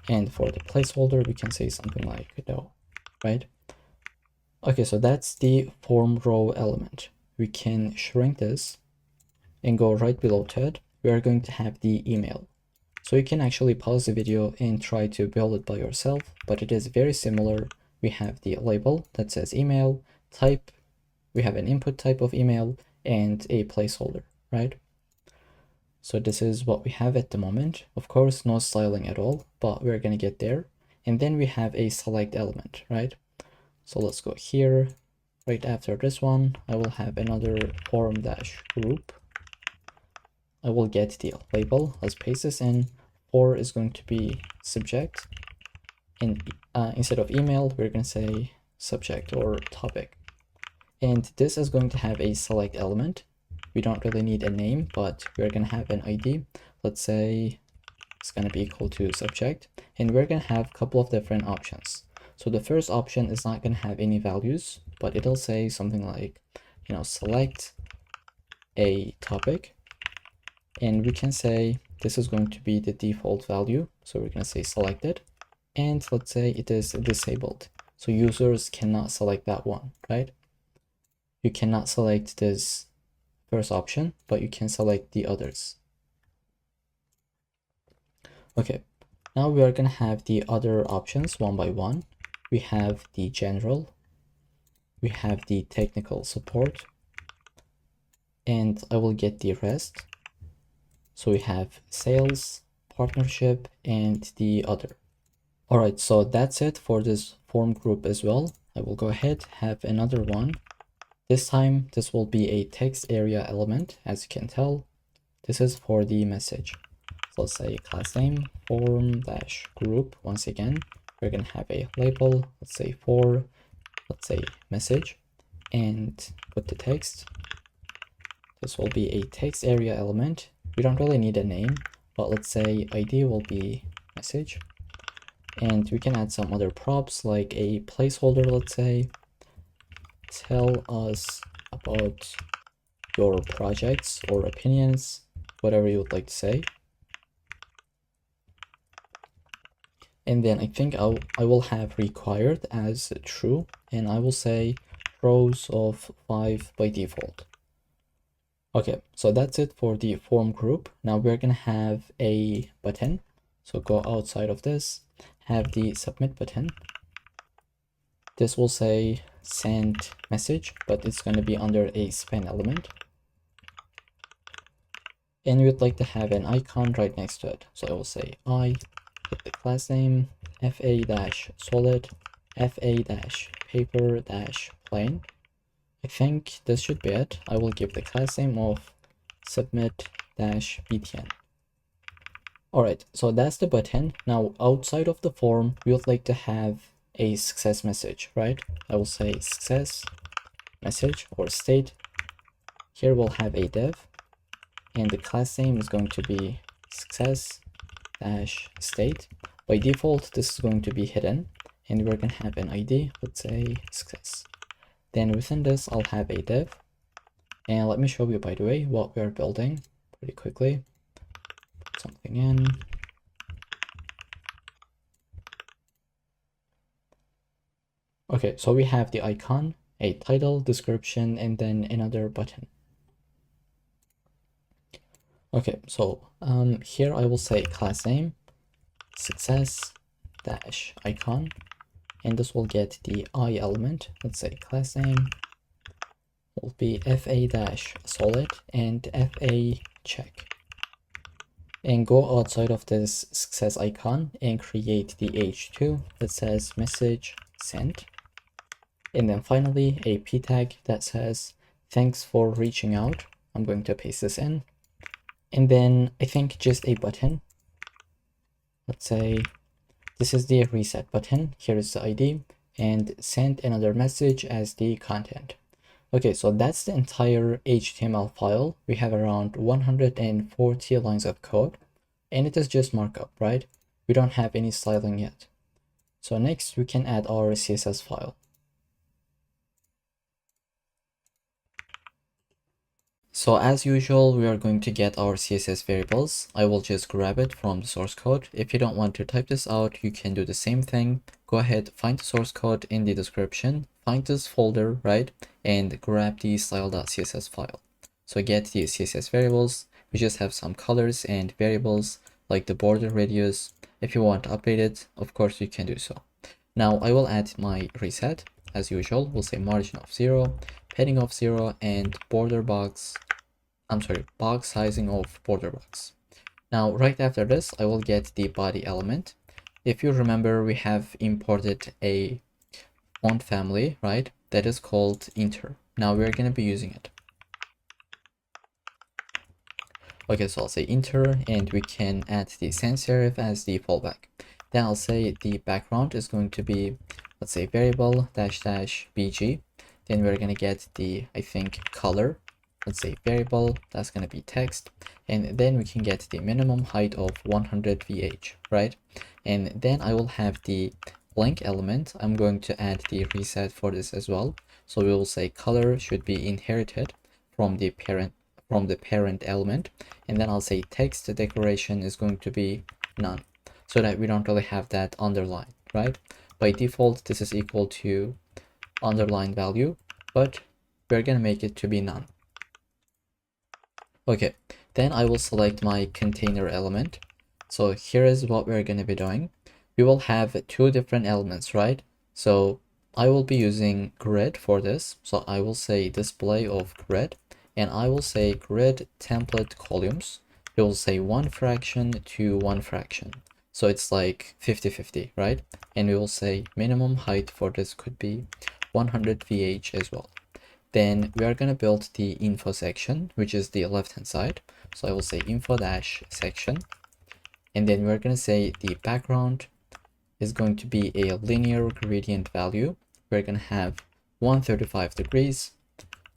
And for the placeholder, we can say something like no, right? Okay, so that's the form row element. We can shrink this and go right below to it. We are going to have the email. So you can actually pause the video and try to build it by yourself, but it is very similar. We have the label that says email, type, we have an input type of email, and a placeholder, right? So this is what we have at the moment. Of course, no styling at all, but we're gonna get there. And then we have a select element, right? So let's go here. Right after this one, I will have another form dash group. I will get the label. Let's paste this in. For is going to be subject. And instead of email, we're going to say subject or topic. And this is going to have a select element. We don't really need a name, but we're going to have an ID. Let's say it's going to be equal to subject. And we're going to have a couple of different options. So the first option is not going to have any values, but it'll say something like, select a topic. And we can say this is going to be the default value. So we're going to say selected. And let's say it is disabled. So users cannot select that one, right? You cannot select this first option, but you can select the others. Okay, now we are gonna have the other options one by one. We have the general, we have the technical support, and I will get the rest. So we have sales, partnership, and the other. All right, so that's it for this form group as well. I will go ahead, have another one. This time, this will be a text area element. As you can tell, this is for the message. So let's say class name, form dash group. Once again, we're gonna have a label, let's say for, let's say message, and put the text. This will be a text area element. We don't really need a name, but let's say ID will be message. And we can add some other props like a placeholder, let's say. Tell us about your projects or opinions, whatever you would like to say. And then I think I will have required as true, and I will say rows of 5 by default. Okay, so that's it for the form group. Now we're gonna have a button. So go outside of this, have the submit button. This will say send message, but it's gonna be under a span element. And we'd like to have an icon right next to it. So I will say put the class name, fa-solid, fa-paper-plain. I think this should be it. I will give the class name of submit-btn. Alright, so that's the button. Now outside of the form, we would like to have a success message, right? I will say success message or state. Here we'll have a div, and the class name is going to be success-state. By default, this is going to be hidden, and we're going to have an ID, let's say success. Then within this, I'll have a div. And let me show you, by the way, what we're building pretty quickly. Put something in. Okay, so we have the icon, a title, description, and then another button. Okay, so here I will say class name, success-icon, and this will get the I element. Let's say class name will be fa-solid and fa-check. And go outside of this success icon and create the h2 that says message sent. And then finally a p tag that says thanks for reaching out. I'm going to paste this in. And then I think just a button. Let's say this is the reset button. Here is the ID, and send another message as the content. Okay, so that's the entire HTML file. We have around 140 lines of code, and it is just markup, right? We don't have any styling yet. So next we can add our CSS file. So as usual, we are going to get our CSS variables. I will just grab it from the source code. If you don't want to type this out, you can do the same thing. Go ahead, find the source code in the description, find this folder, right? And grab the style.css file. So get the CSS variables. We just have some colors and variables like the border radius. If you want to update it, of course you can do so. Now I will add my reset. As usual, we'll say margin of 0, padding of 0, and box sizing of border box. Now, right after this, I will get the body element. If you remember, we have imported a font family, right? That is called inter. Now we're going to be using it. Okay, so I'll say inter, and we can add the sans serif as the fallback. Then I'll say the background is going to be, let's say variable --bg. Then we're going to get the, I think, color. Let's say variable, that's going to be text. And then we can get the minimum height of 100 VH, right? And then I will have the blank element. I'm going to add the reset for this as well. So we will say color should be inherited from the parent element. And then I'll say text decoration is going to be none, so that we don't really have that underline, right? By default, this is equal to underline value, but we're going to make it to be none. Okay, then I will select my container element. So here is what we're going to be doing. We will have two different elements, right? So I will be using grid for this. So I will say display of grid, and I will say grid template columns. We will say one fraction to one fraction. So it's like 50-50, right? And we will say minimum height for this could be 100 VH as well. Then we are going to build the info section, which is the left hand side. So I will say info dash section. And then we're going to say the background is going to be a linear gradient value. We're going to have 135 degrees.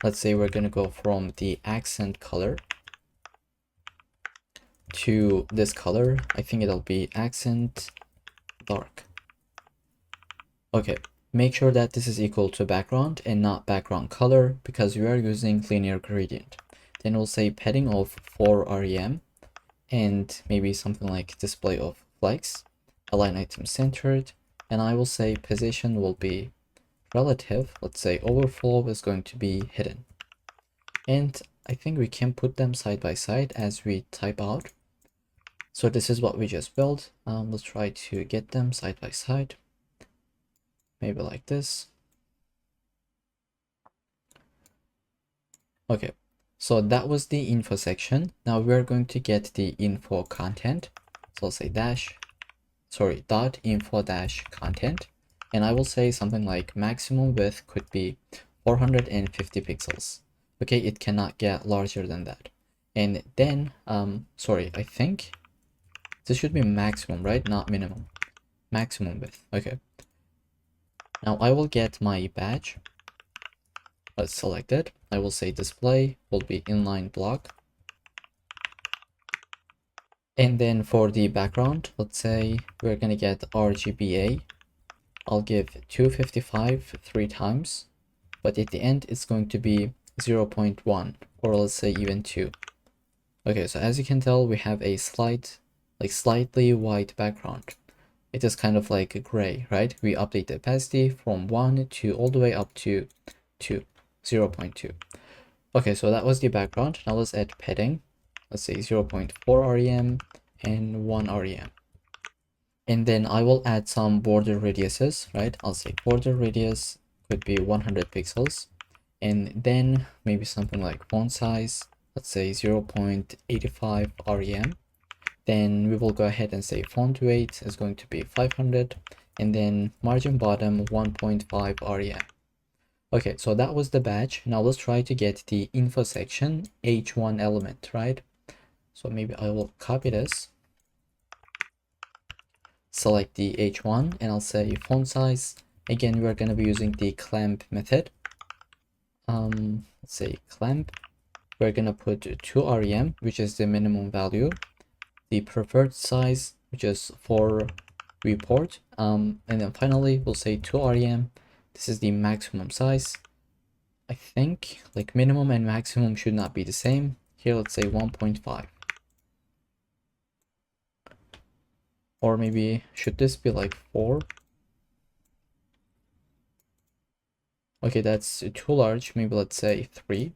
Let's say we're going to go from the accent color to this color. I think it'll be accent dark. Okay, make sure that this is equal to background and not background color because we are using linear gradient. Then we'll say padding of 4 rem and maybe something like display of flex, align item centered, and I will say position will be relative. Let's say overflow is going to be hidden. And I think we can put them side by side as we type out. So this is what we just built. Let's try to get them side by side. Maybe like this. Okay, so that was the info section. Now we're going to get the info content. So I'll say dot info dash content. And I will say something like maximum width could be 450 pixels. Okay, it cannot get larger than that. And then, I think this should be maximum, right? Not minimum. Maximum width. Okay. Now I will get my badge. Let's select it. I will say display will be inline block. And then for the background, let's say we're gonna get RGBA. I'll give 255 3 times, but at the end it's going to be 0.1 or let's say even 2. Okay, so as you can tell, we have a slightly white background. It is kind of like a gray, right? We update the opacity from 1 to all the way up to 2, 0.2. Okay, so that was the background. Now let's add padding. Let's say 0.4 rem and 1 rem. And then I will add some border radiuses, right? I'll say border radius could be 100 pixels. And then maybe something like font size, let's say 0.85 rem. Then we will go ahead and say font weight is going to be 500. And then margin bottom 1.5 rem. Okay, so that was the badge. Now let's try to get the info section h1 element, right? So maybe I will copy this, select the h1, and I'll say font size. Again, we're going to be using the clamp method. Let's say clamp. We're going to put 2 rem, which is the minimum value. The preferred size, which is for report. And then finally, we'll say 2 rem. This is the maximum size. I think like minimum and maximum should not be the same. Here, let's say 1.5. Or maybe, should this be like 4? Okay, that's too large. Maybe let's say 3.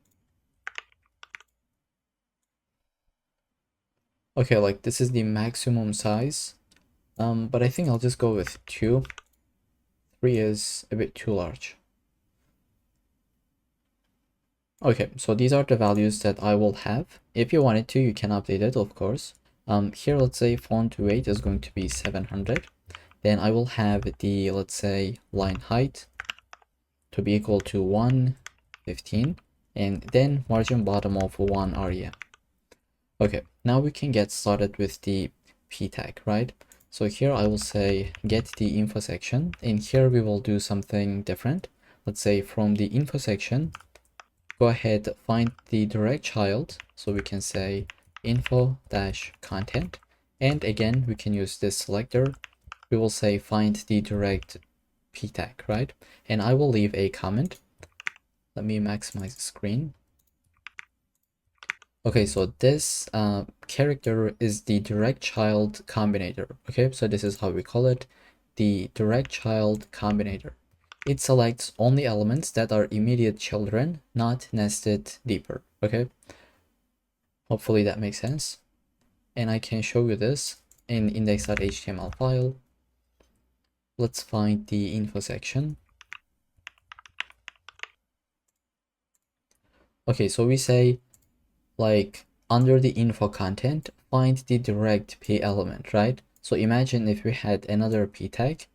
Okay, like this is the maximum size. But I think I'll just go with 2. 3 is a bit too large. Okay, so these are the values that I will have. If you wanted to, you can update it, of course. Here, let's say font weight is going to be 700. Then I will have the, let's say, line height to be equal to 115. And then margin bottom of 1 rem. Okay, now we can get started with the p tag, right? So here I will say get the info section, and here we will do something different. Let's say from the info section, go ahead, find the direct child. So we can say info dash content. And again, we can use this selector. We will say find the direct p tag, right? And I will leave a comment. Let me maximize the screen. Okay, so this character is the direct child combinator. Okay, so this is how we call it, the direct child combinator. It selects only elements that are immediate children, not nested deeper. Okay, hopefully that makes sense. And I can show you this in index.html file. Let's find the info section. Okay, so we say like under the info content, find the direct p element, right? So imagine if we had another p tag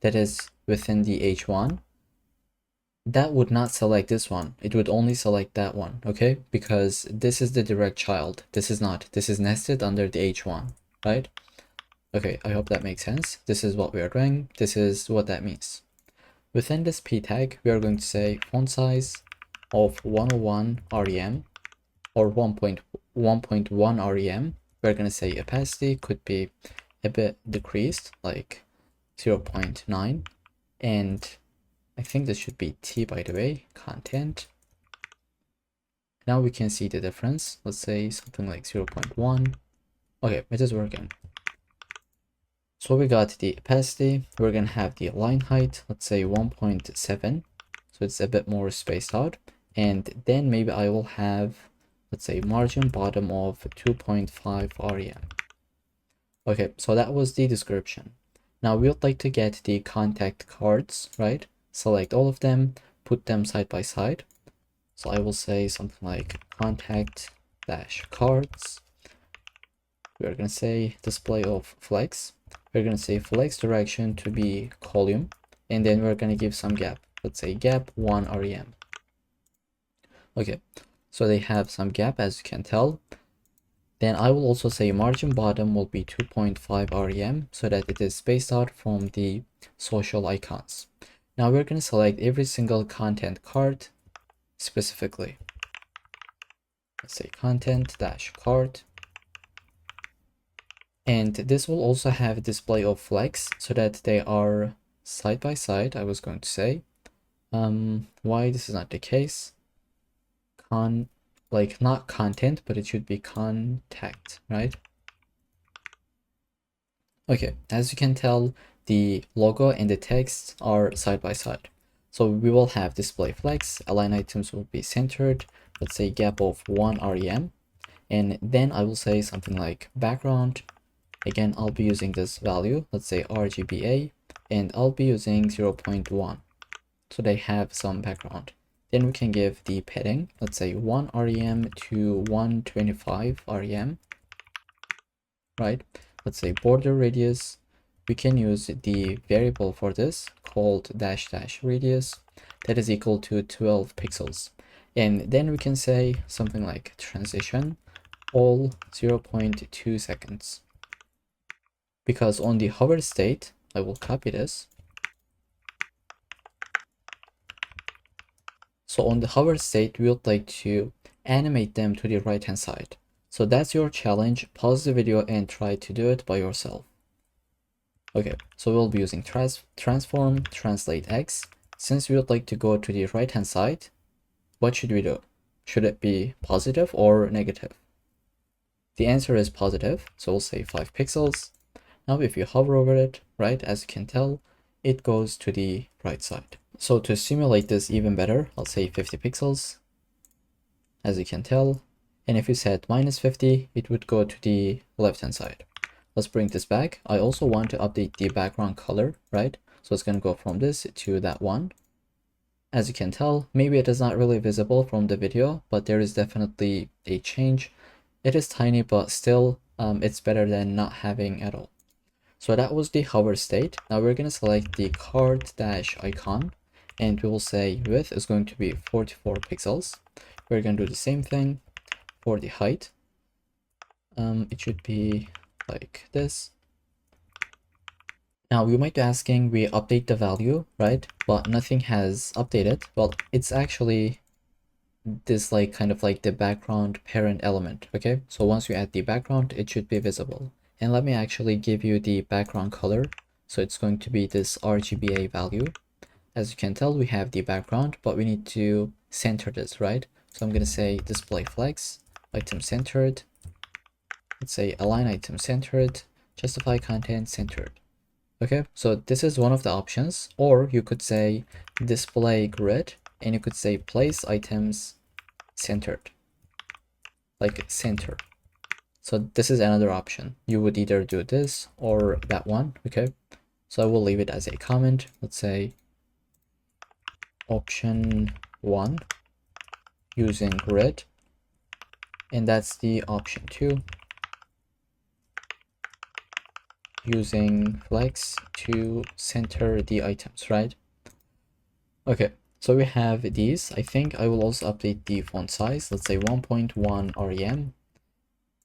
that is within the h1, that would not select this one. It would only select that one, okay? Because this is the direct child. This is not. This is nested under the h1, right? Okay, I hope that makes sense. This is what we are doing. This is what that means. Within this p tag, we are going to say font size of 101 rem or 1.1 rem. We're going to say opacity could be a bit decreased, like 0.9. And I think this should be t, by the way, content. Now we can see the difference. Let's say something like 0.1. Okay, it is working. So we got the opacity. We're going to have the line height, let's say 1.7. So it's a bit more spaced out. And then maybe I will have, let's say, margin bottom of 2.5 rem. Okay, so that was the description. Now we would like to get the contact cards, right? Select all of them, put them side by side. So I will say something like contact dash cards. We're going to say display of flex. We're going to say flex direction to be column, and then we're going to give some gap. Let's say gap 1 rem. Okay, so they have some gap, as you can tell. Then I will also say margin bottom will be 2.5 rem so that it is spaced out from the social icons. Now we're going to select every single content card specifically. Let's say content dash card. And this will also have display of flex so that they are side by side, I was going to say. Why this is not the case? Like not content, but it should be contact, right? Okay, as you can tell, the logo and the text are side by side. So we will have display flex, align items will be centered, let's say gap of 1 rem. And then I will say something like background. Again, I'll be using this value, let's say RGBA, and I'll be using 0.1. So they have some background. Then we can give the padding, let's say 1 rem to 125 rem, right? Let's say border radius. We can use the variable for this called dash dash radius that is equal to 12 pixels. And then we can say something like transition all 0.2 seconds. Because on the hover state, I will copy this. So on the hover state, we would like to animate them to the right hand side. So that's your challenge. Pause the video and try to do it by yourself. Okay, so we'll be using transform translate X. Since we would like to go to the right hand side, what should we do? Should it be positive or negative? The answer is positive, so we'll say 5 pixels. Now if you hover over it, right, as you can tell, it goes to the right side. So to simulate this even better, I'll say 50 pixels, as you can tell. And if you set -50, it would go to the left hand side. Let's bring this back. I also want to update the background color, right? So it's going to go from this to that one. As you can tell, maybe it is not really visible from the video, but there is definitely a change. It is tiny, but still, it's better than not having at all. So that was the hover state. Now we're going to select the card dash icon, and we will say width is going to be 44 pixels. We're going to do the same thing for the height. It should be like this. Now you might be asking, we update the value, right? But nothing has updated. Well, it's actually this like kind of like the background parent element, okay? So once you add the background, it should be visible. And let me actually give you the background color. So it's going to be this RGBA value. As you can tell, we have the background, but we need to center this, right? So I'm going to say display flex, item centered. Let's say align item centered, justify content centered. Okay, so this is one of the options, or you could say display grid, and you could say place items centered, like center. So this is another option. You would either do this or that one, okay? So I will leave it as a comment. Let's say option 1 using grid, and that's the option 2 using flex to center the items, right? Okay, so we have these. I think I will also update the font size. Let's say 1.1 rem,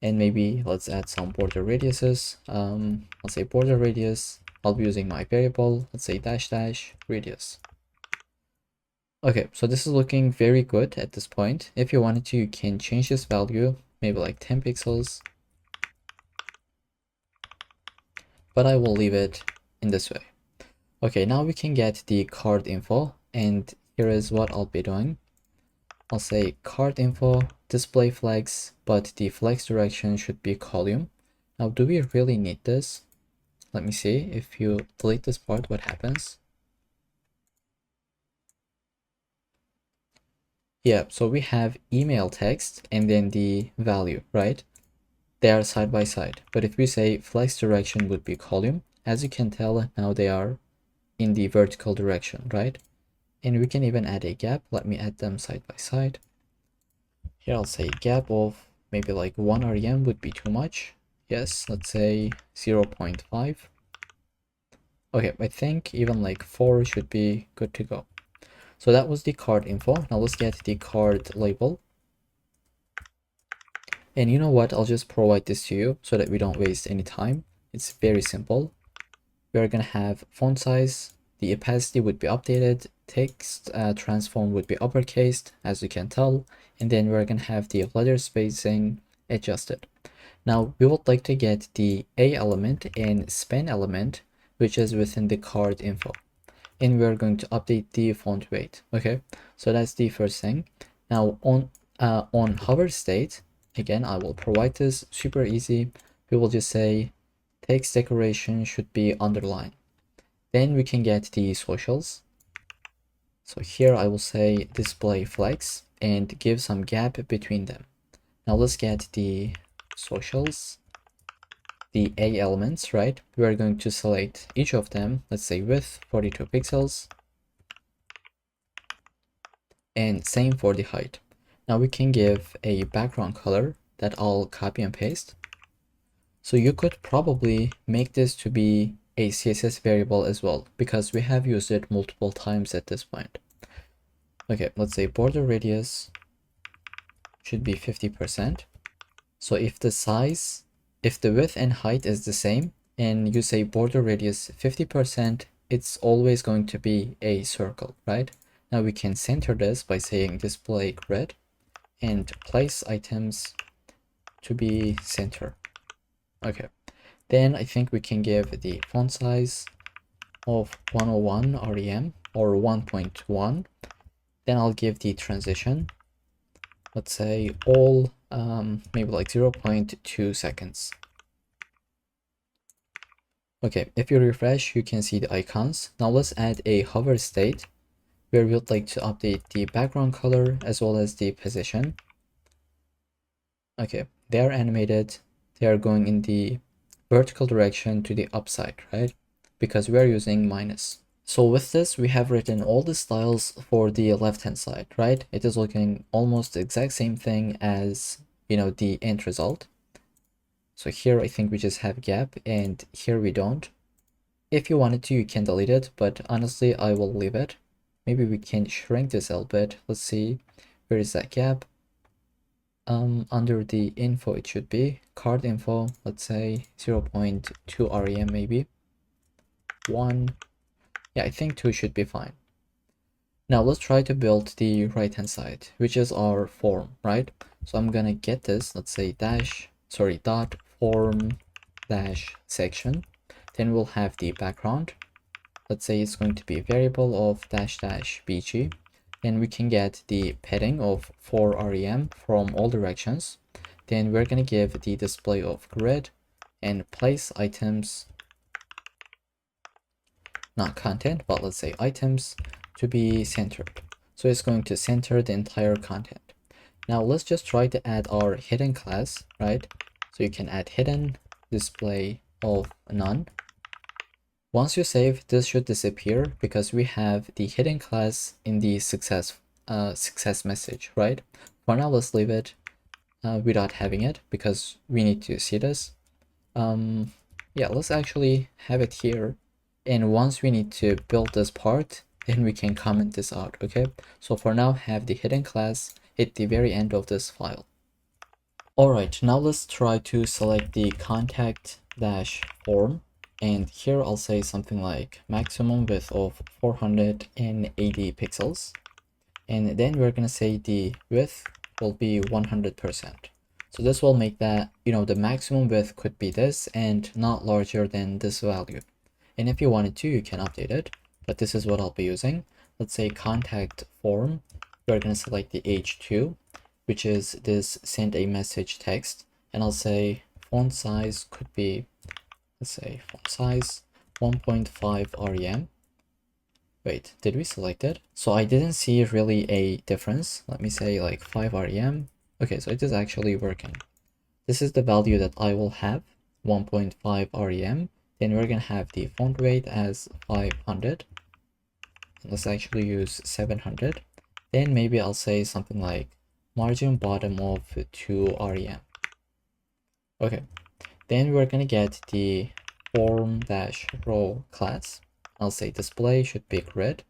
and maybe let's add some border radiuses. Let's say border radius. I'll be using my variable. Let's say dash dash radius. Okay, so this is looking very good at this point. If you wanted to, you can change this value, maybe like 10 pixels, but I will leave it in this way. Okay, now we can get the card info, and here is what I'll be doing. I'll say card info, display flex, but the flex direction should be column. Now, do we really need this? Let me see. If you delete this part, what happens? Yeah, so we have email text and then the value, right? They are side by side. But if we say flex direction would be column, as you can tell, now they are in the vertical direction, right? And we can even add a gap. Let me add them side by side. Here I'll say gap of maybe like 1 rem would be too much. Yes, let's say 0.5. Okay, I think even like 4 should be good to go. So that was the card info. Now let's get the card label. And you know what? I'll just provide this to you so that we don't waste any time. It's very simple. We're gonna have font size, the opacity would be updated, text transform would be uppercased, as you can tell, and then we're gonna have the letter spacing adjusted. Now we would like to get the A element and span element, which is within the card info, and we're going to update the font weight. Okay, so that's the first thing. Now on hover state, again, I will provide this super easy. We will just say text decoration should be underlined. Then we can get the socials. So here I will say display flex and give some gap between them. Now let's get the socials, the A elements, right? We are going to select each of them. Let's say width 42 pixels. And same for the height. Now we can give a background color that I'll copy and paste. So you could probably make this to be a CSS variable as well, because we have used it multiple times at this point. Okay, let's say border radius should be 50%. So if the width and height is the same, and you say border radius 50%, it's always going to be a circle, right? Now we can center this by saying display grid and place items to be center. Okay, then I think we can give the font size of 101 rem or 1.1. Then I'll give the transition, let's say all maybe like 0.2 seconds. Okay, if you refresh, you can see the icons. Now let's add a hover state where we would like to update the background color as well as the position. Okay, they are animated. They are going in the vertical direction to the upside, right? Because we are using minus. So with this, we have written all the styles for the left-hand side, right? It is looking almost the exact same thing as, you know, the end result. So here, I think we just have gap, and here we don't. If you wanted to, you can delete it, but honestly, I will leave it. Maybe we can shrink this a little bit. Let's see, where is that gap? Under the info, it should be card info, let's say 0.2 rem, maybe 1. Yeah, I think 2 should be fine. Now let's try to build the right hand side, which is our form, right? So I'm gonna get this, let's say dot form dash section. Then we'll have the background. Let's say it's going to be a variable of dash dash bg. Then we can get the padding of 4 rem from all directions. Then we're gonna give the display of grid and place items, not content, but let's say items, to be centered. So it's going to center the entire content. Now let's just try to add our hidden class, right? So you can add hidden display of none. Once you save, this should disappear because we have the hidden class in the success message, right? For now, let's leave it without having it because we need to see this. Yeah, let's actually have it here. And once we need to build this part, then we can comment this out, okay? So for now, have the hidden class at the very end of this file. Alright, now let's try to select the contact dash form. And here I'll say something like maximum width of 480 pixels. And then we're gonna say the width will be 100%. So this will make that, the maximum width could be this and not larger than this value. And if you wanted to, you can update it, but this is what I'll be using. Let's say contact form. We're gonna select the H2, which is this send a message text. And I'll say font size could be, let's say font size 1.5 rem. Wait, did we select it? So I didn't see really a difference. Let me say like 5 rem. Okay, so it is actually working. This is the value that I will have, 1.5 rem. Then we're gonna have the font weight as 500. Let's actually use 700. Then maybe I'll say something like margin bottom of 2 rem. Okay, then we're gonna get the form-row class. I'll say display should be grid,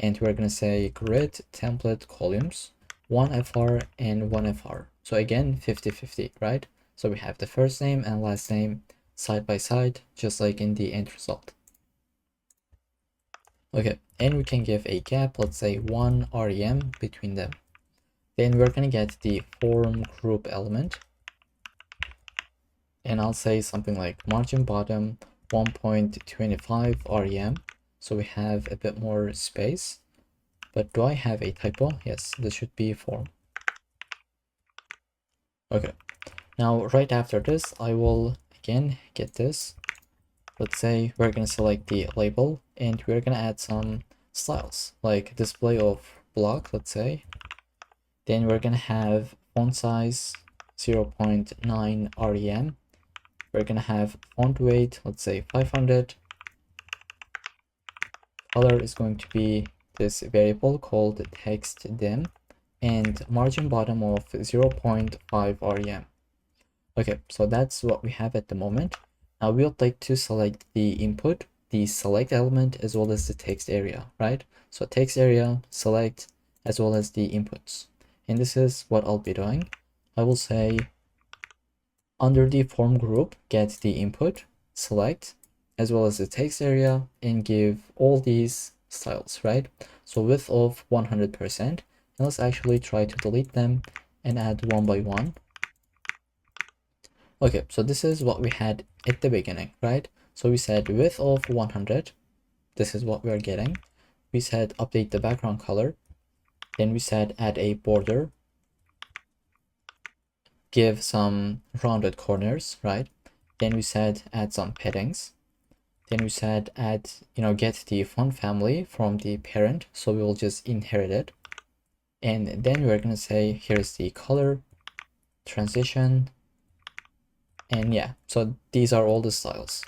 and we're gonna say grid template columns 1fr and 1fr. So again 50-50, right? So we have the first name and last name side by side, just like in the end result. Okay, and we can give a gap, let's say 1 rem between them. Then we're gonna get the form group element, and I'll say something like margin bottom 1.25 rem. So we have a bit more space. But do I have a typo? Yes, this should be form. Okay, now right after this, I will again get this. Let's say we're gonna select the label and we're gonna add some styles like display of block, let's say. Then we're gonna have font size 0.9 rem. We're gonna have font weight, let's say 500. Color is going to be this variable called text dim, and margin bottom of 0.5 rem. Okay, so that's what we have at the moment. Now we would like to select the input, the select element, as well as the text area, right? So text area, select, as well as the inputs. And this is what I'll be doing. I will say under the form group, get the input, select, as well as the text area, and give all these styles, right? So width of 100%. And let's actually try to delete them and add one by one. Okay, so this is what we had at the beginning, right? So we said width of 100. This is what we're getting. We said update the background color. Then we said add a border. Give some rounded corners, right? Then we said add some paddings. Then we said add, get the font family from the parent. So we will just inherit it. And then we're gonna say, here's the color, transition, and yeah, so these are all the styles.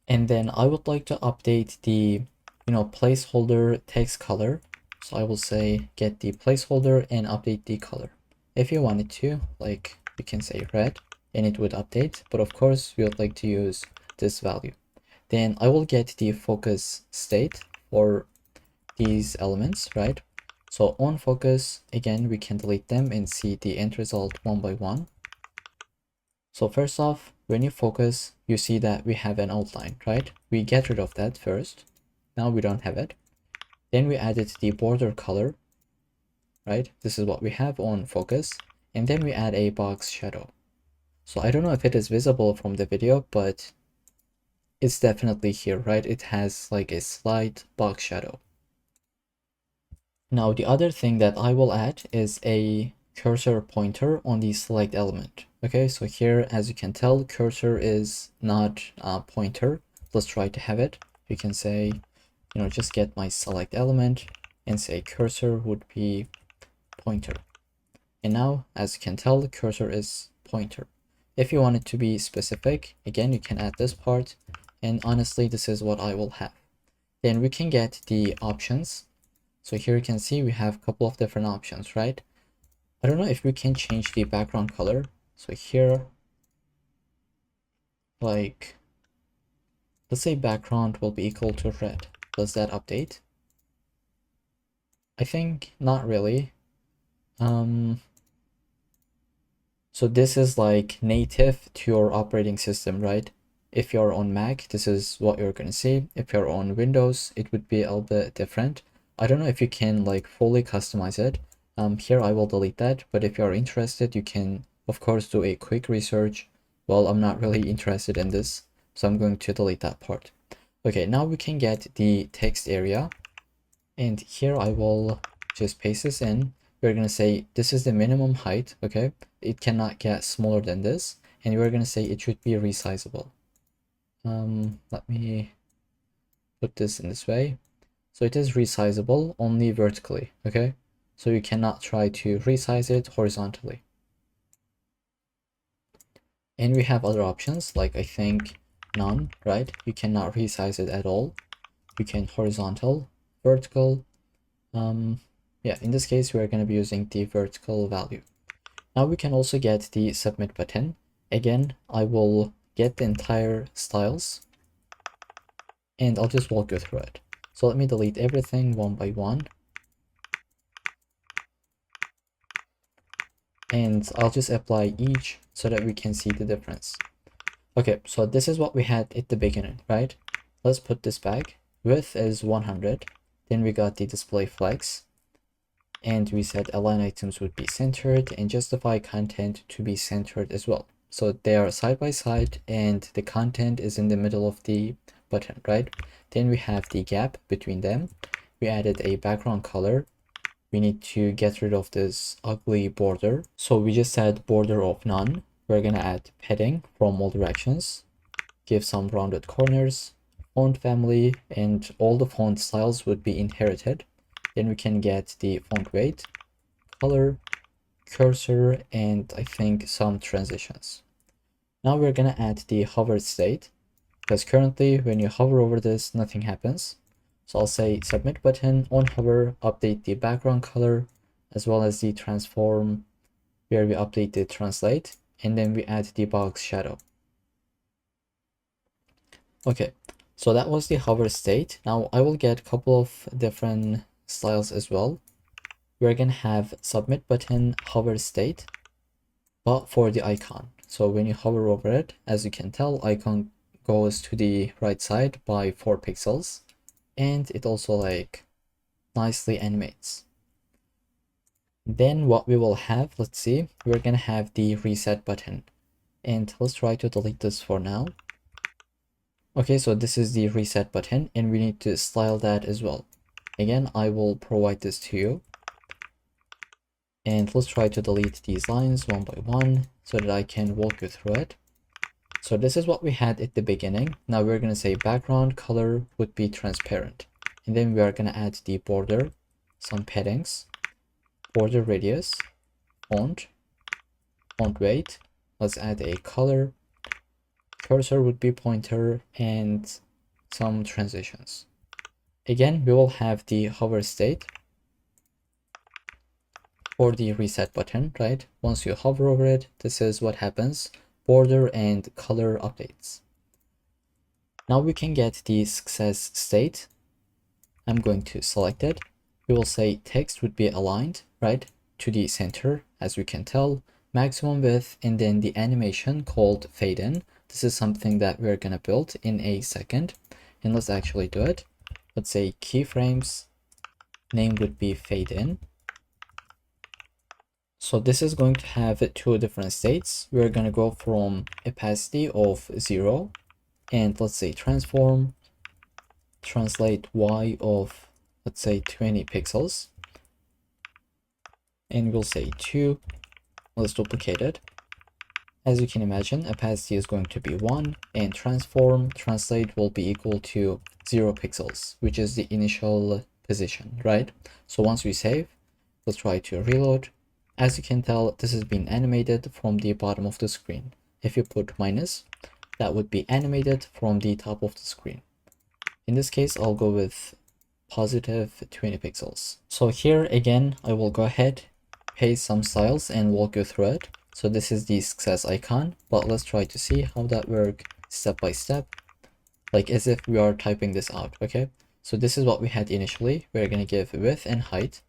And then I would like to update the, placeholder text color. So I will say get the placeholder and update the color. If you wanted to, like we can say red and it would update, but of course we would like to use this value. Then I will get the focus state for these elements, right? So on focus, again, we can delete them and see the end result one by one. So first off, when you focus, you see that we have an outline, right? We get rid of that first. Now we don't have it. Then we added the border color, right? This is what we have on focus. And then we add a box shadow. So I don't know if it is visible from the video, but it's definitely here, right? It has like a slight box shadow. Now the other thing that I will add is a cursor pointer on the select element. Okay, so here, as you can tell, cursor is not a pointer. Let's try to have it. You can say, just get my select element and say cursor would be pointer. And now, as you can tell, the cursor is pointer. If you want it to be specific, again, you can add this part. And honestly, this is what I will have. Then we can get the options. So here you can see we have a couple of different options, right? I don't know if we can change the background color. So here, like, let's say background will be equal to red. Does that update? I think not really. So this is like native to your operating system, right? If you're on Mac, this is what you're gonna see. If you're on Windows, it would be a little bit different. I don't know if you can like fully customize it. Here I will delete that, but if you're interested, you can of course do a quick research. Well, I'm not really interested in this, so I'm going to delete that part. Okay, now we can get the text area, and here I will just paste this in. We're gonna say this is the minimum height, okay? It cannot get smaller than this, and we're gonna say it should be resizable. Let me put this in this way. So it is resizable only vertically, okay? So you cannot try to resize it horizontally. And we have other options, like I think none, right? You cannot resize it at all. You can horizontal, vertical. Yeah, in this case, we're going to be using the vertical value. Now we can also get the submit button. Again, I will get the entire styles and I'll just walk you through it. So let me delete everything one by one. And I'll just apply each so that we can see the difference. Okay, so this is what we had at the beginning, right? Let's put this back. Width is 100. Then we got the display flex. And we said align items would be centered and justify content to be centered as well. So they are side by side and the content is in the middle of the button, right? Then we have the gap between them. We added a background color. We need to get rid of this ugly border. So we just said border of none. We're gonna add padding from all directions, give some rounded corners, font family, and all the font styles would be inherited. Then we can get the font weight, color, cursor, and I think some transitions. Now we're gonna add the hover state, because currently when you hover over this, nothing happens. So I'll say submit button on hover, update the background color, as well as the transform, where we update the translate, and then we add the box shadow. Okay, so that was the hover state. Now I will get a couple of different styles as well. We're gonna have submit button hover state, but for the icon. So when you hover over it, as you can tell, icon goes to the right side by 4 pixels, and it also like nicely animates. Then what we will have, let's see, we're gonna have the reset button, and let's try to delete this for now. Okay, so this is the reset button, and we need to style that as well. Again, I will provide this to you. And let's try to delete these lines one by one so that I can walk you through it. So this is what we had at the beginning. Now we're going to say background color would be transparent. And then we are going to add the border, some paddings, border radius, font weight. Let's add a color, cursor would be pointer, and some transitions. Again, we will have the hover state for the reset button, right? Once you hover over it, this is what happens, border and color updates. Now we can get the success state. I'm going to select it. We will say text would be aligned, right, to the center, as we can tell, maximum width, and then the animation called fade in. This is something that we're gonna build in a second, and let's actually do it. Let's say keyframes, name would be fade in. So this is going to have 2 different states. We're going to go from opacity of 0, and let's say transform, translate Y of, let's say 20 pixels, and we'll say 2. Let's duplicate it. As you can imagine, opacity is going to be 1, and transform, translate will be equal to 0 pixels, which is the initial position, right? So once we save, let's try to reload. As you can tell, this has been animated from the bottom of the screen. If you put minus, that would be animated from the top of the screen. In this case, I'll go with positive 20 pixels. So here again, I will go ahead, paste some styles and walk you through it. So this is the success icon, but let's try to see how that works step by step, like as if we are typing this out, okay? So this is what we had initially. We're gonna give width and height,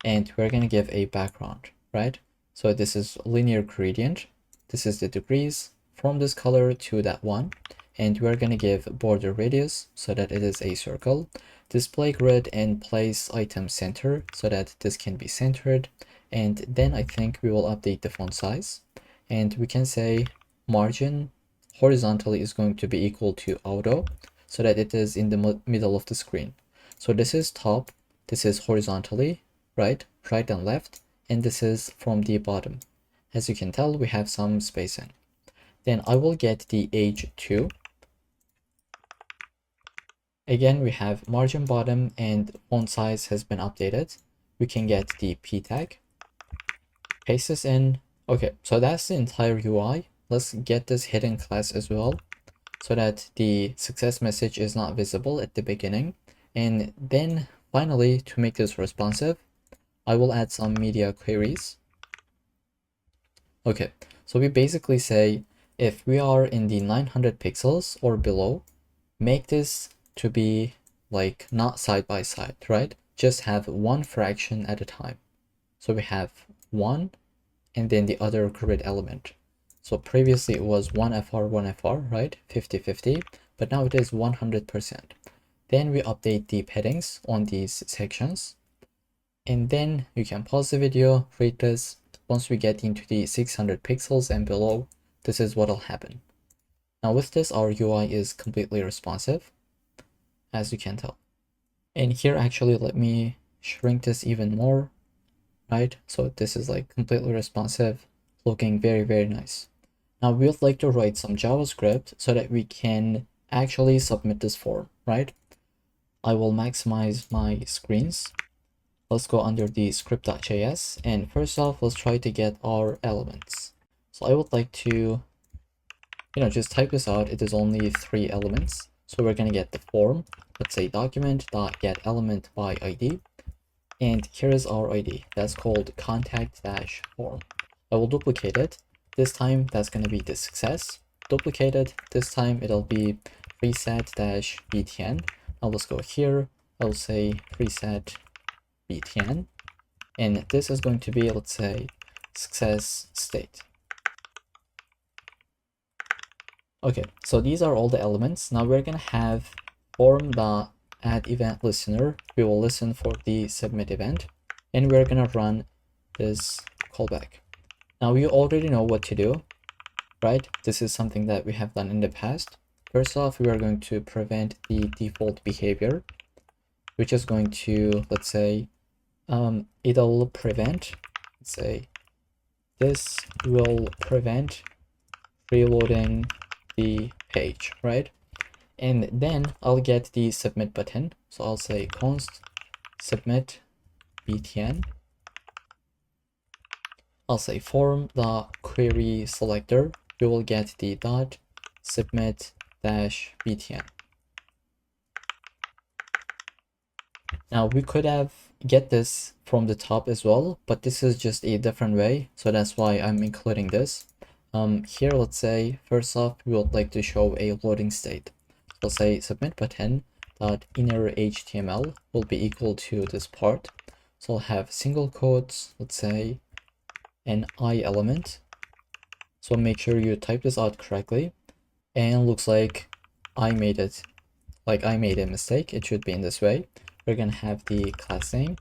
and we're gonna give a background, right? So this is linear gradient. This is the degrees from this color to that one. And we're gonna give border radius so that it is a circle, display grid, and place item center so that this can be centered. And then I think we will update the font size, and we can say margin horizontally is going to be equal to auto so that it is in the middle of the screen. So this is top, this is horizontally, right and left, and this is from the bottom. As you can tell, we have some spacing. Then I will get the age 2. Again, we have margin bottom and font size has been updated. We can get the p tag, paste this in. Okay, so that's the entire UI. Let's get this hidden class as well so that the success message is not visible at the beginning. And then finally, to make this responsive, I will add some media queries. Okay, so we basically say if we are in the 900 pixels or below, make this to be like not side by side, right? Just have one fraction at a time. So we have 1 and then the other grid element. So previously it was 1FR, right? 50-50, but now it is 100%. Then we update the paddings on these sections. And then you can pause the video, read this. Once we get into the 600 pixels and below, this is what will happen. Now with this, our UI is completely responsive, as you can tell. And here actually, let me shrink this even more, right? So this is like completely responsive, looking very, very nice. Now we would like to write some JavaScript so that we can actually submit this form, right? I will maximize my screens. Let's go under the script.js, and first off, let's try to get our elements. So I would like to, just type this out. It is only 3 elements. So we're going to get the form. Let's say document.getElement by ID. And here is our ID. That's called contact-form. I will duplicate it. This time that's going to be the success. Duplicate it. This time it'll be preset-btn. Now let's go here. I'll say preset btn, and this is going to be, let's say, success state. Okay, so these are all the elements. Now we're gonna have form.add event listener. We will listen for the submit event, and we're gonna run this callback. Now you already know what to do, right? This is something that we have done in the past. First off, we are going to prevent the default behavior, which is going to, let's say, it'll prevent, let's say, this will prevent reloading the page, right? And then I'll get the submit button. So I'll say const submit btn. I'll say form the query selector. We will get the dot submit dash btn. Now we could have get this from the top as well, but this is just a different way, so that's why I'm including this. Here, let's say first off we would like to show a loading state. So say submit button dot inner HTML will be equal to this part. So I'll have single quotes, let's say an I element. So make sure you type this out correctly. And looks like I made it, like I made a mistake. It should be in this way. We're gonna have the class name.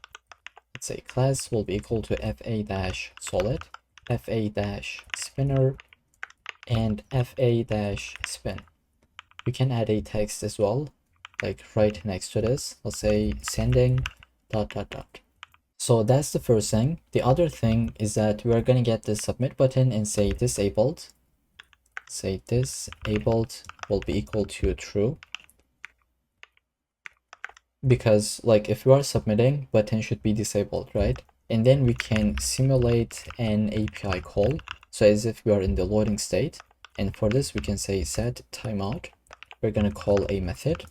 Let's say class will be equal to fa-solid, fa-spinner, and fa-spin. We can add a text as well, like right next to this. Let's say sending ... So that's the first thing. The other thing is that we're gonna get the submit button and say disabled. Say disabled will be equal to true. Because like if you are submitting, button should be disabled, right? And then we can simulate an API call. So as if we are in the loading state. And for this, we can say set timeout. We're going to call a method,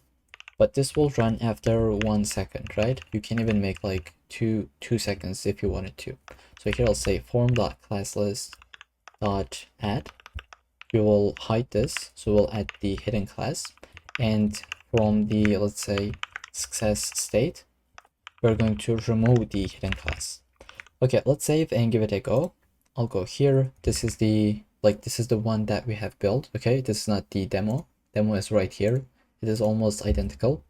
but this will run after 1 second, right? You can even make like two seconds if you wanted to. So here I'll say form.classlist.add. We will hide this, so we'll add the hidden class, and from the, let's say, success state, we're going to remove the hidden class. Okay, let's save and give it a go. I'll go here. This is the one that we have built. Okay, this is not the demo. Demo is right here. It is almost identical.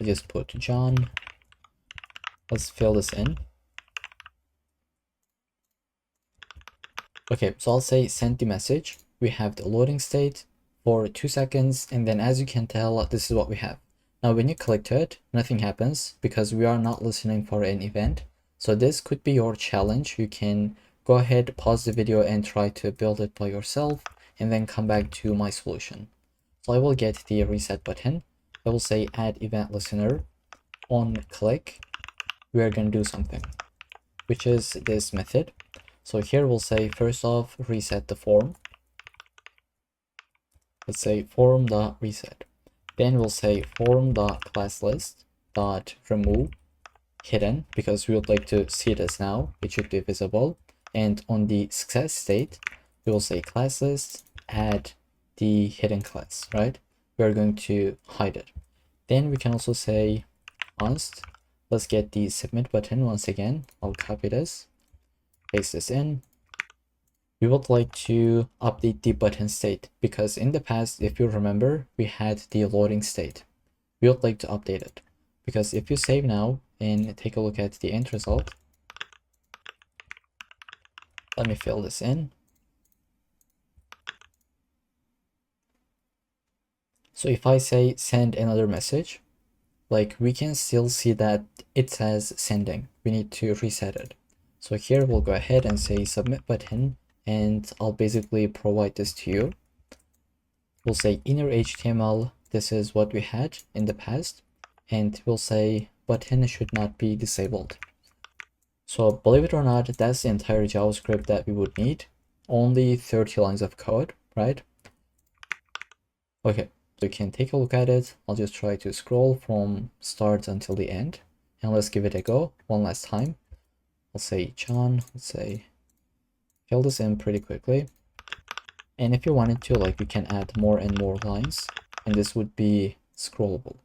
I just put John. Let's fill this in. Okay, so I'll say send the message. We have the loading state for 2 seconds, and then as you can tell, this is what we have. Now when you click to it, nothing happens because we are not listening for an event. So this could be your challenge. You can go ahead, pause the video and try to build it by yourself, and then come back to my solution. So I will get the reset button. I will say add event listener. On click, we are going to do something, which is this method. So here we'll say first off, reset the form. Let's say form.reset. Then we'll say form.classlist.remove hidden, because we would like to see this now. It should be visible. And on the success state, we will say classlist, add the hidden class, right? We're going to hide it. Then we can also say const. Let's get the submit button once again. I'll copy this, paste this in. We would like to update the button state because in the past, if you remember, we had the loading state. We would like to update it because if you save now and take a look at the end result, let me fill this in. So if I say send another message, like we can still see that it says sending. We need to reset it. So here we'll go ahead and say submit button, and I'll basically provide this to you. We'll say inner HTML, this is what we had in the past, and we'll say button should not be disabled. So believe it or not, that's the entire JavaScript that we would need. Only 30 lines of code, right? Okay, so you can take a look at it. I'll just try to scroll from start until the end, and let's give it a go one last time. I'll say John, let's say fill this in pretty quickly. And if you wanted to, like, you can add more and more lines, and this would be scrollable.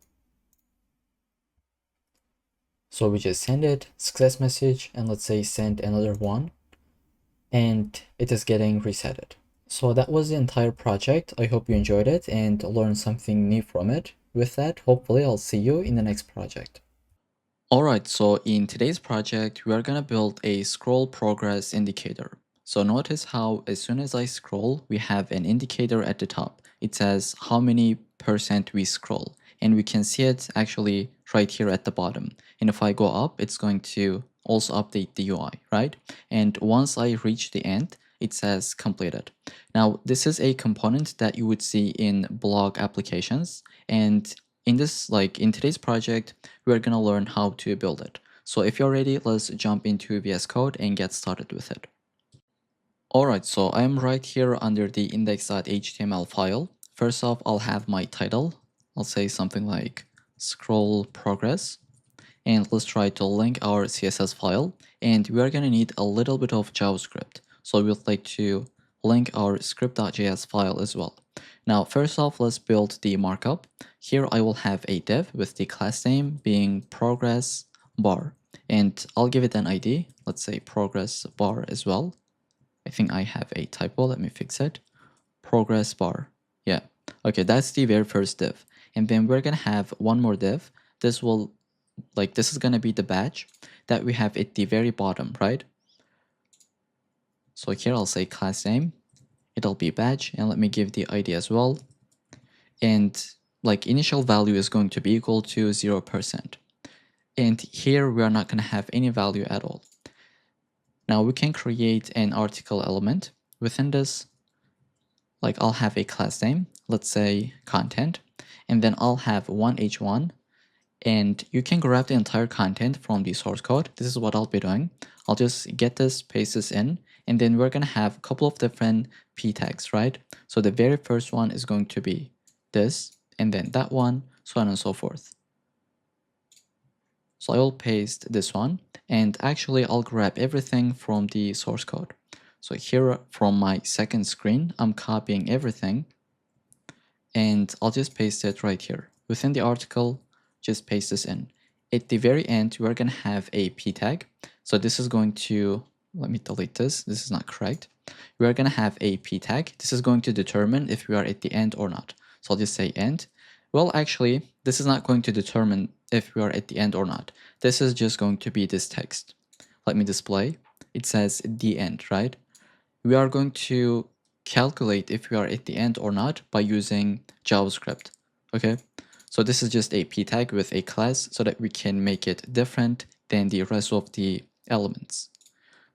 So we just send it, success message, and let's say send another one, and it is getting resetted. So that was the entire project. I hope you enjoyed it and learned something new from it. With that, hopefully I'll see you in the next project. Alright, so in today's project, we are gonna build a scroll progress indicator. So notice how as soon as I scroll, we have an indicator at the top. It says how many % we scroll, and we can see it actually right here at the bottom. And if I go up, it's going to also update the UI, right? And once I reach the end, it says completed. Now, this is a component that you would see in blog applications, and in today's project, we're gonna learn how to build it. So if you're ready, let's jump into VS Code and get started with it. Alright, so I am right here under the index.html file. First off, I'll have my title. I'll say something like scroll progress. And let's try to link our CSS file. And we are gonna need a little bit of JavaScript. So we'd like to link our script.js file as well. Now, first off, let's build the markup. Here I will have a div with the class name being progress bar. And I'll give it an ID. Let's say progress bar as well. I think I have a typo. Let me fix it. Progress bar. Yeah. Okay, that's the very first div. And then we're going to have one more div. This is going to be the badge that we have at the very bottom, right? So here I'll say class name. It'll be badge, and let me give the ID as well. And initial value is going to be equal to 0%. And here we are not going to have any value at all. Now we can create an article element. Within this, I'll have a class name, let's say content, and then I'll have one h1, and you can grab the entire content from the source code. This is what I'll be doing. I'll just get this, paste this in, And then we're going to have a couple of different p tags, right? So the very first one is going to be this, and then that one, so on and so forth. So I will paste this one, and actually I'll grab everything from the source code. So here from my second screen, I'm copying everything, and I'll just paste it right here. Within the article, just paste this in. At the very end, we're going to have a p tag. So this is going to, let me delete this. This is not correct. We're going to have a p tag. This is going to determine if we are at the end or not. So I'll just say end. Well, actually, this is not going to determine if we are at the end or not. This is just going to be this text. Let me display. It says the end, right? We are going to calculate if we are at the end or not by using JavaScript. Okay, so this is just a p tag with a class so that we can make it different than the rest of the elements.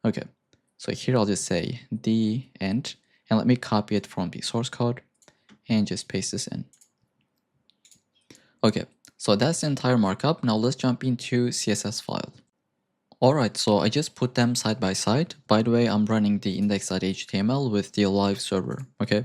Okay, so here I'll just say the end, and let me copy it from the source code and just paste this in. Okay, so that's the entire markup. Now let's jump into CSS file. Alright, so I just put them side by side. By the way, I'm running the index.html with the live server, okay?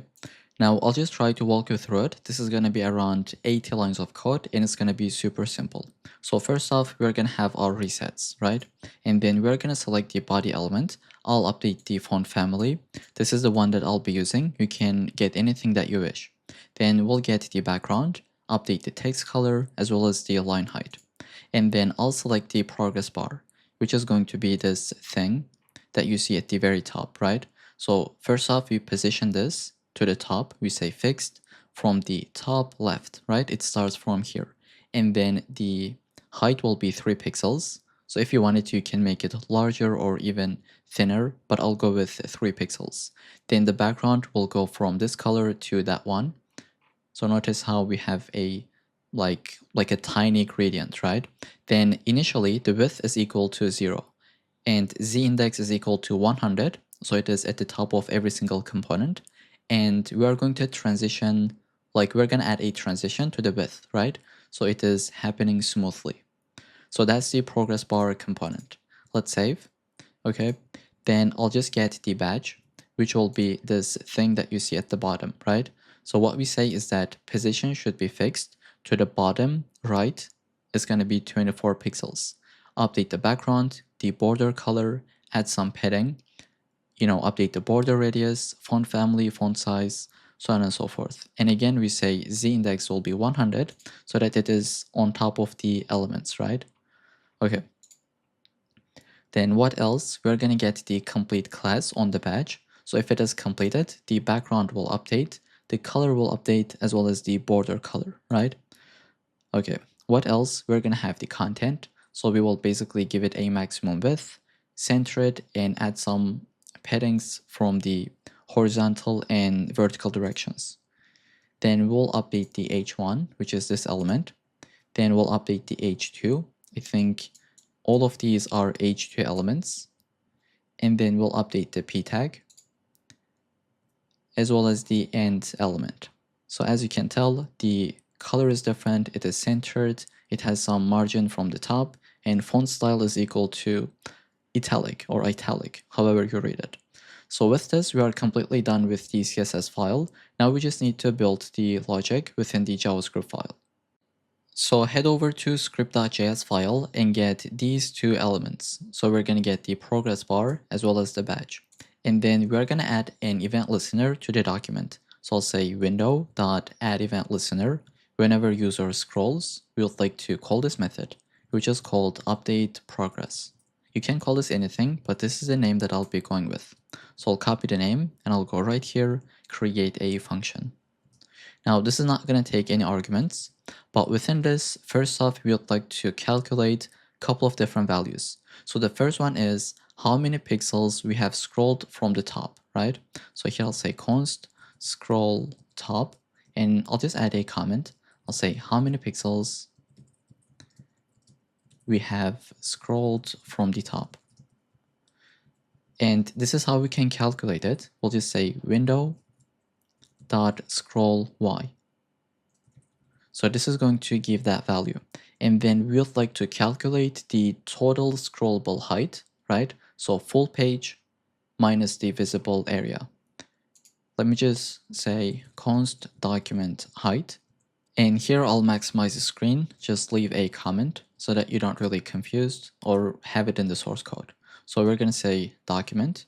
Now I'll just try to walk you through it. This is going to be around 80 lines of code, and it's going to be super simple. So first off, we're going to have our resets, right? And then we're going to select the body element. I'll update the font family. This is the one that I'll be using. You can get anything that you wish. Then we'll get the background, update the text color, as well as the line height. And then I'll select the progress bar, which is going to be this thing that you see at the very top, right? So first off, we position this to the top. We say fixed from the top left, right? It starts from here. And then the height will be 3 pixels. So if you wanted to, you can make it larger or even thinner, but I'll go with 3 pixels. Then the background will go from this color to that one. So notice how we have a like a tiny gradient, right? Then initially the width is equal to 0 and z index is equal to 100. So it is at the top of every single component. And we are going to transition, like we're going to add a transition to the width, right? So it is happening smoothly. So that's the progress bar component. Let's save. Okay. Then I'll just get the badge, which will be this thing that you see at the bottom, right? So what we say is that position should be fixed to the bottom right is going to be 24 pixels. Update the background, the border color, add some padding, update the border radius, font family, font size, so on and so forth. And again, we say z index will be 100 so that it is on top of the elements, right? Okay. Then what else? We're going to get the complete class on the badge. So if it is completed, the background will update, the color will update, as well as the border color, right? Okay, what else? We're going to have the content. So we will basically give it a maximum width, center it, and add some paddings from the horizontal and vertical directions. Then we'll update the h1, which is this element. Then we'll update the h2. I think all of these are h2 elements. And then we'll update the p tag, as well as the end element. So as you can tell, the color is different, it is centered, it has some margin from the top, and font style is equal to italic or italic, however you read it. So with this, we are completely done with the CSS file. Now we just need to build the logic within the JavaScript file. So head over to script.js file and get these two elements. So we're going to get the progress bar as well as the badge. And then we're going to add an event listener to the document. So I'll say window.addEventListener. Whenever user scrolls, we would like to call this method, which is called updateProgress. You can call this anything, but this is the name that I'll be going with. So I'll copy the name and I'll go right here, create a function. Now this is not going to take any arguments, but within this, first off, we would like to calculate a couple of different values. So the first one is how many pixels we have scrolled from the top, right? So here I'll say const scroll top, and I'll just add a comment. I'll say how many pixels we have scrolled from the top. And this is how we can calculate it. We'll just say window dot scroll y. So this is going to give that value. And then we would like to calculate the total scrollable height, right? So full page minus the visible area. Let me just say const document height. And here I'll maximize the screen, just leave a comment so that you don't really confused or have it in the source code. So we're going to say document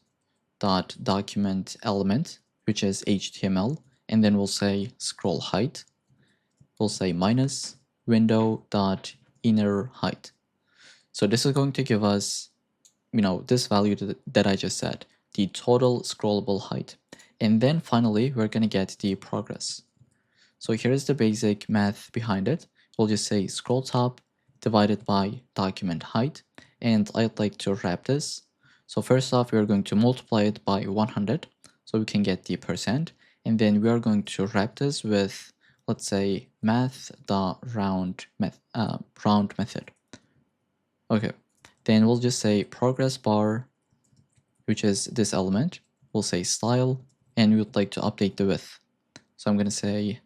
element, which is HTML, and then we'll say scroll height. We'll say minus window dot inner height. So this is going to give us, this value that I just said, the total scrollable height. And then finally, we're going to get the progress. So here's the basic math behind it. We'll just say scroll top divided by document height. And I'd like to wrap this. So first off, we're going to multiply it by 100 so we can get the percent. And then we are going to wrap this with, let's say, math.round method. Okay, then we'll just say progress bar, which is this element. We'll say style, and we would like to update the width. So I'm going to say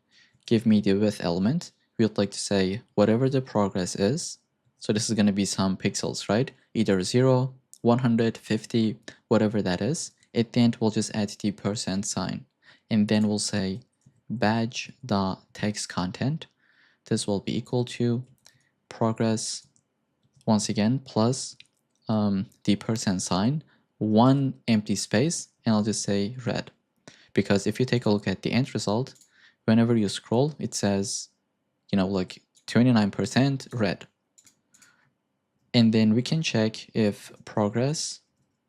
give me the width element. We would like to say whatever the progress is. So this is going to be some pixels, right? Either 0, 100, 50, whatever that is. At the end, we'll just add the percent sign. And then we'll say badge.text content. This will be equal to progress, once again, plus the percent sign, one empty space, and I'll just say red. Because if you take a look at the end result, whenever you scroll, it says, like 29% red. And then we can check if progress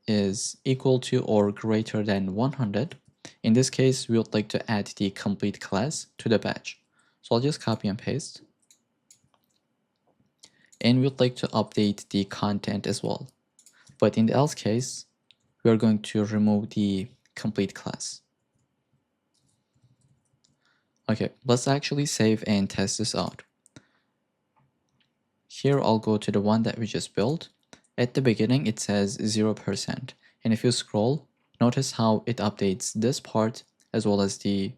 is equal to or greater than 100. In this case, we would like to add the complete class to the badge. So I'll just copy and paste. And we would like to update the content as well. But in the else case, we are going to remove the complete class. Okay, let's actually save and test this out. Here I'll go to the one that we just built. At the beginning it says 0%, and if you scroll, notice how it updates this part as well as the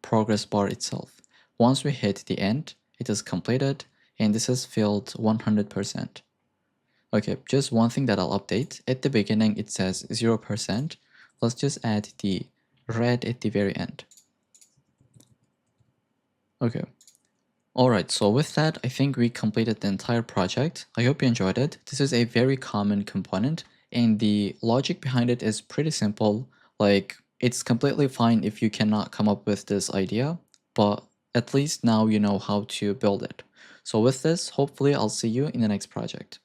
progress bar itself. Once we hit the end, it is completed, and this is filled 100%. Okay, just one thing that I'll update. At the beginning it says 0%. Let's just add the red at the very end. Okay. Alright, so with that, I think we completed the entire project. I hope you enjoyed it. This is a very common component, and the logic behind it is pretty simple. Like, it's completely fine if you cannot come up with this idea, but at least now you know how to build it. So with this, hopefully I'll see you in the next project.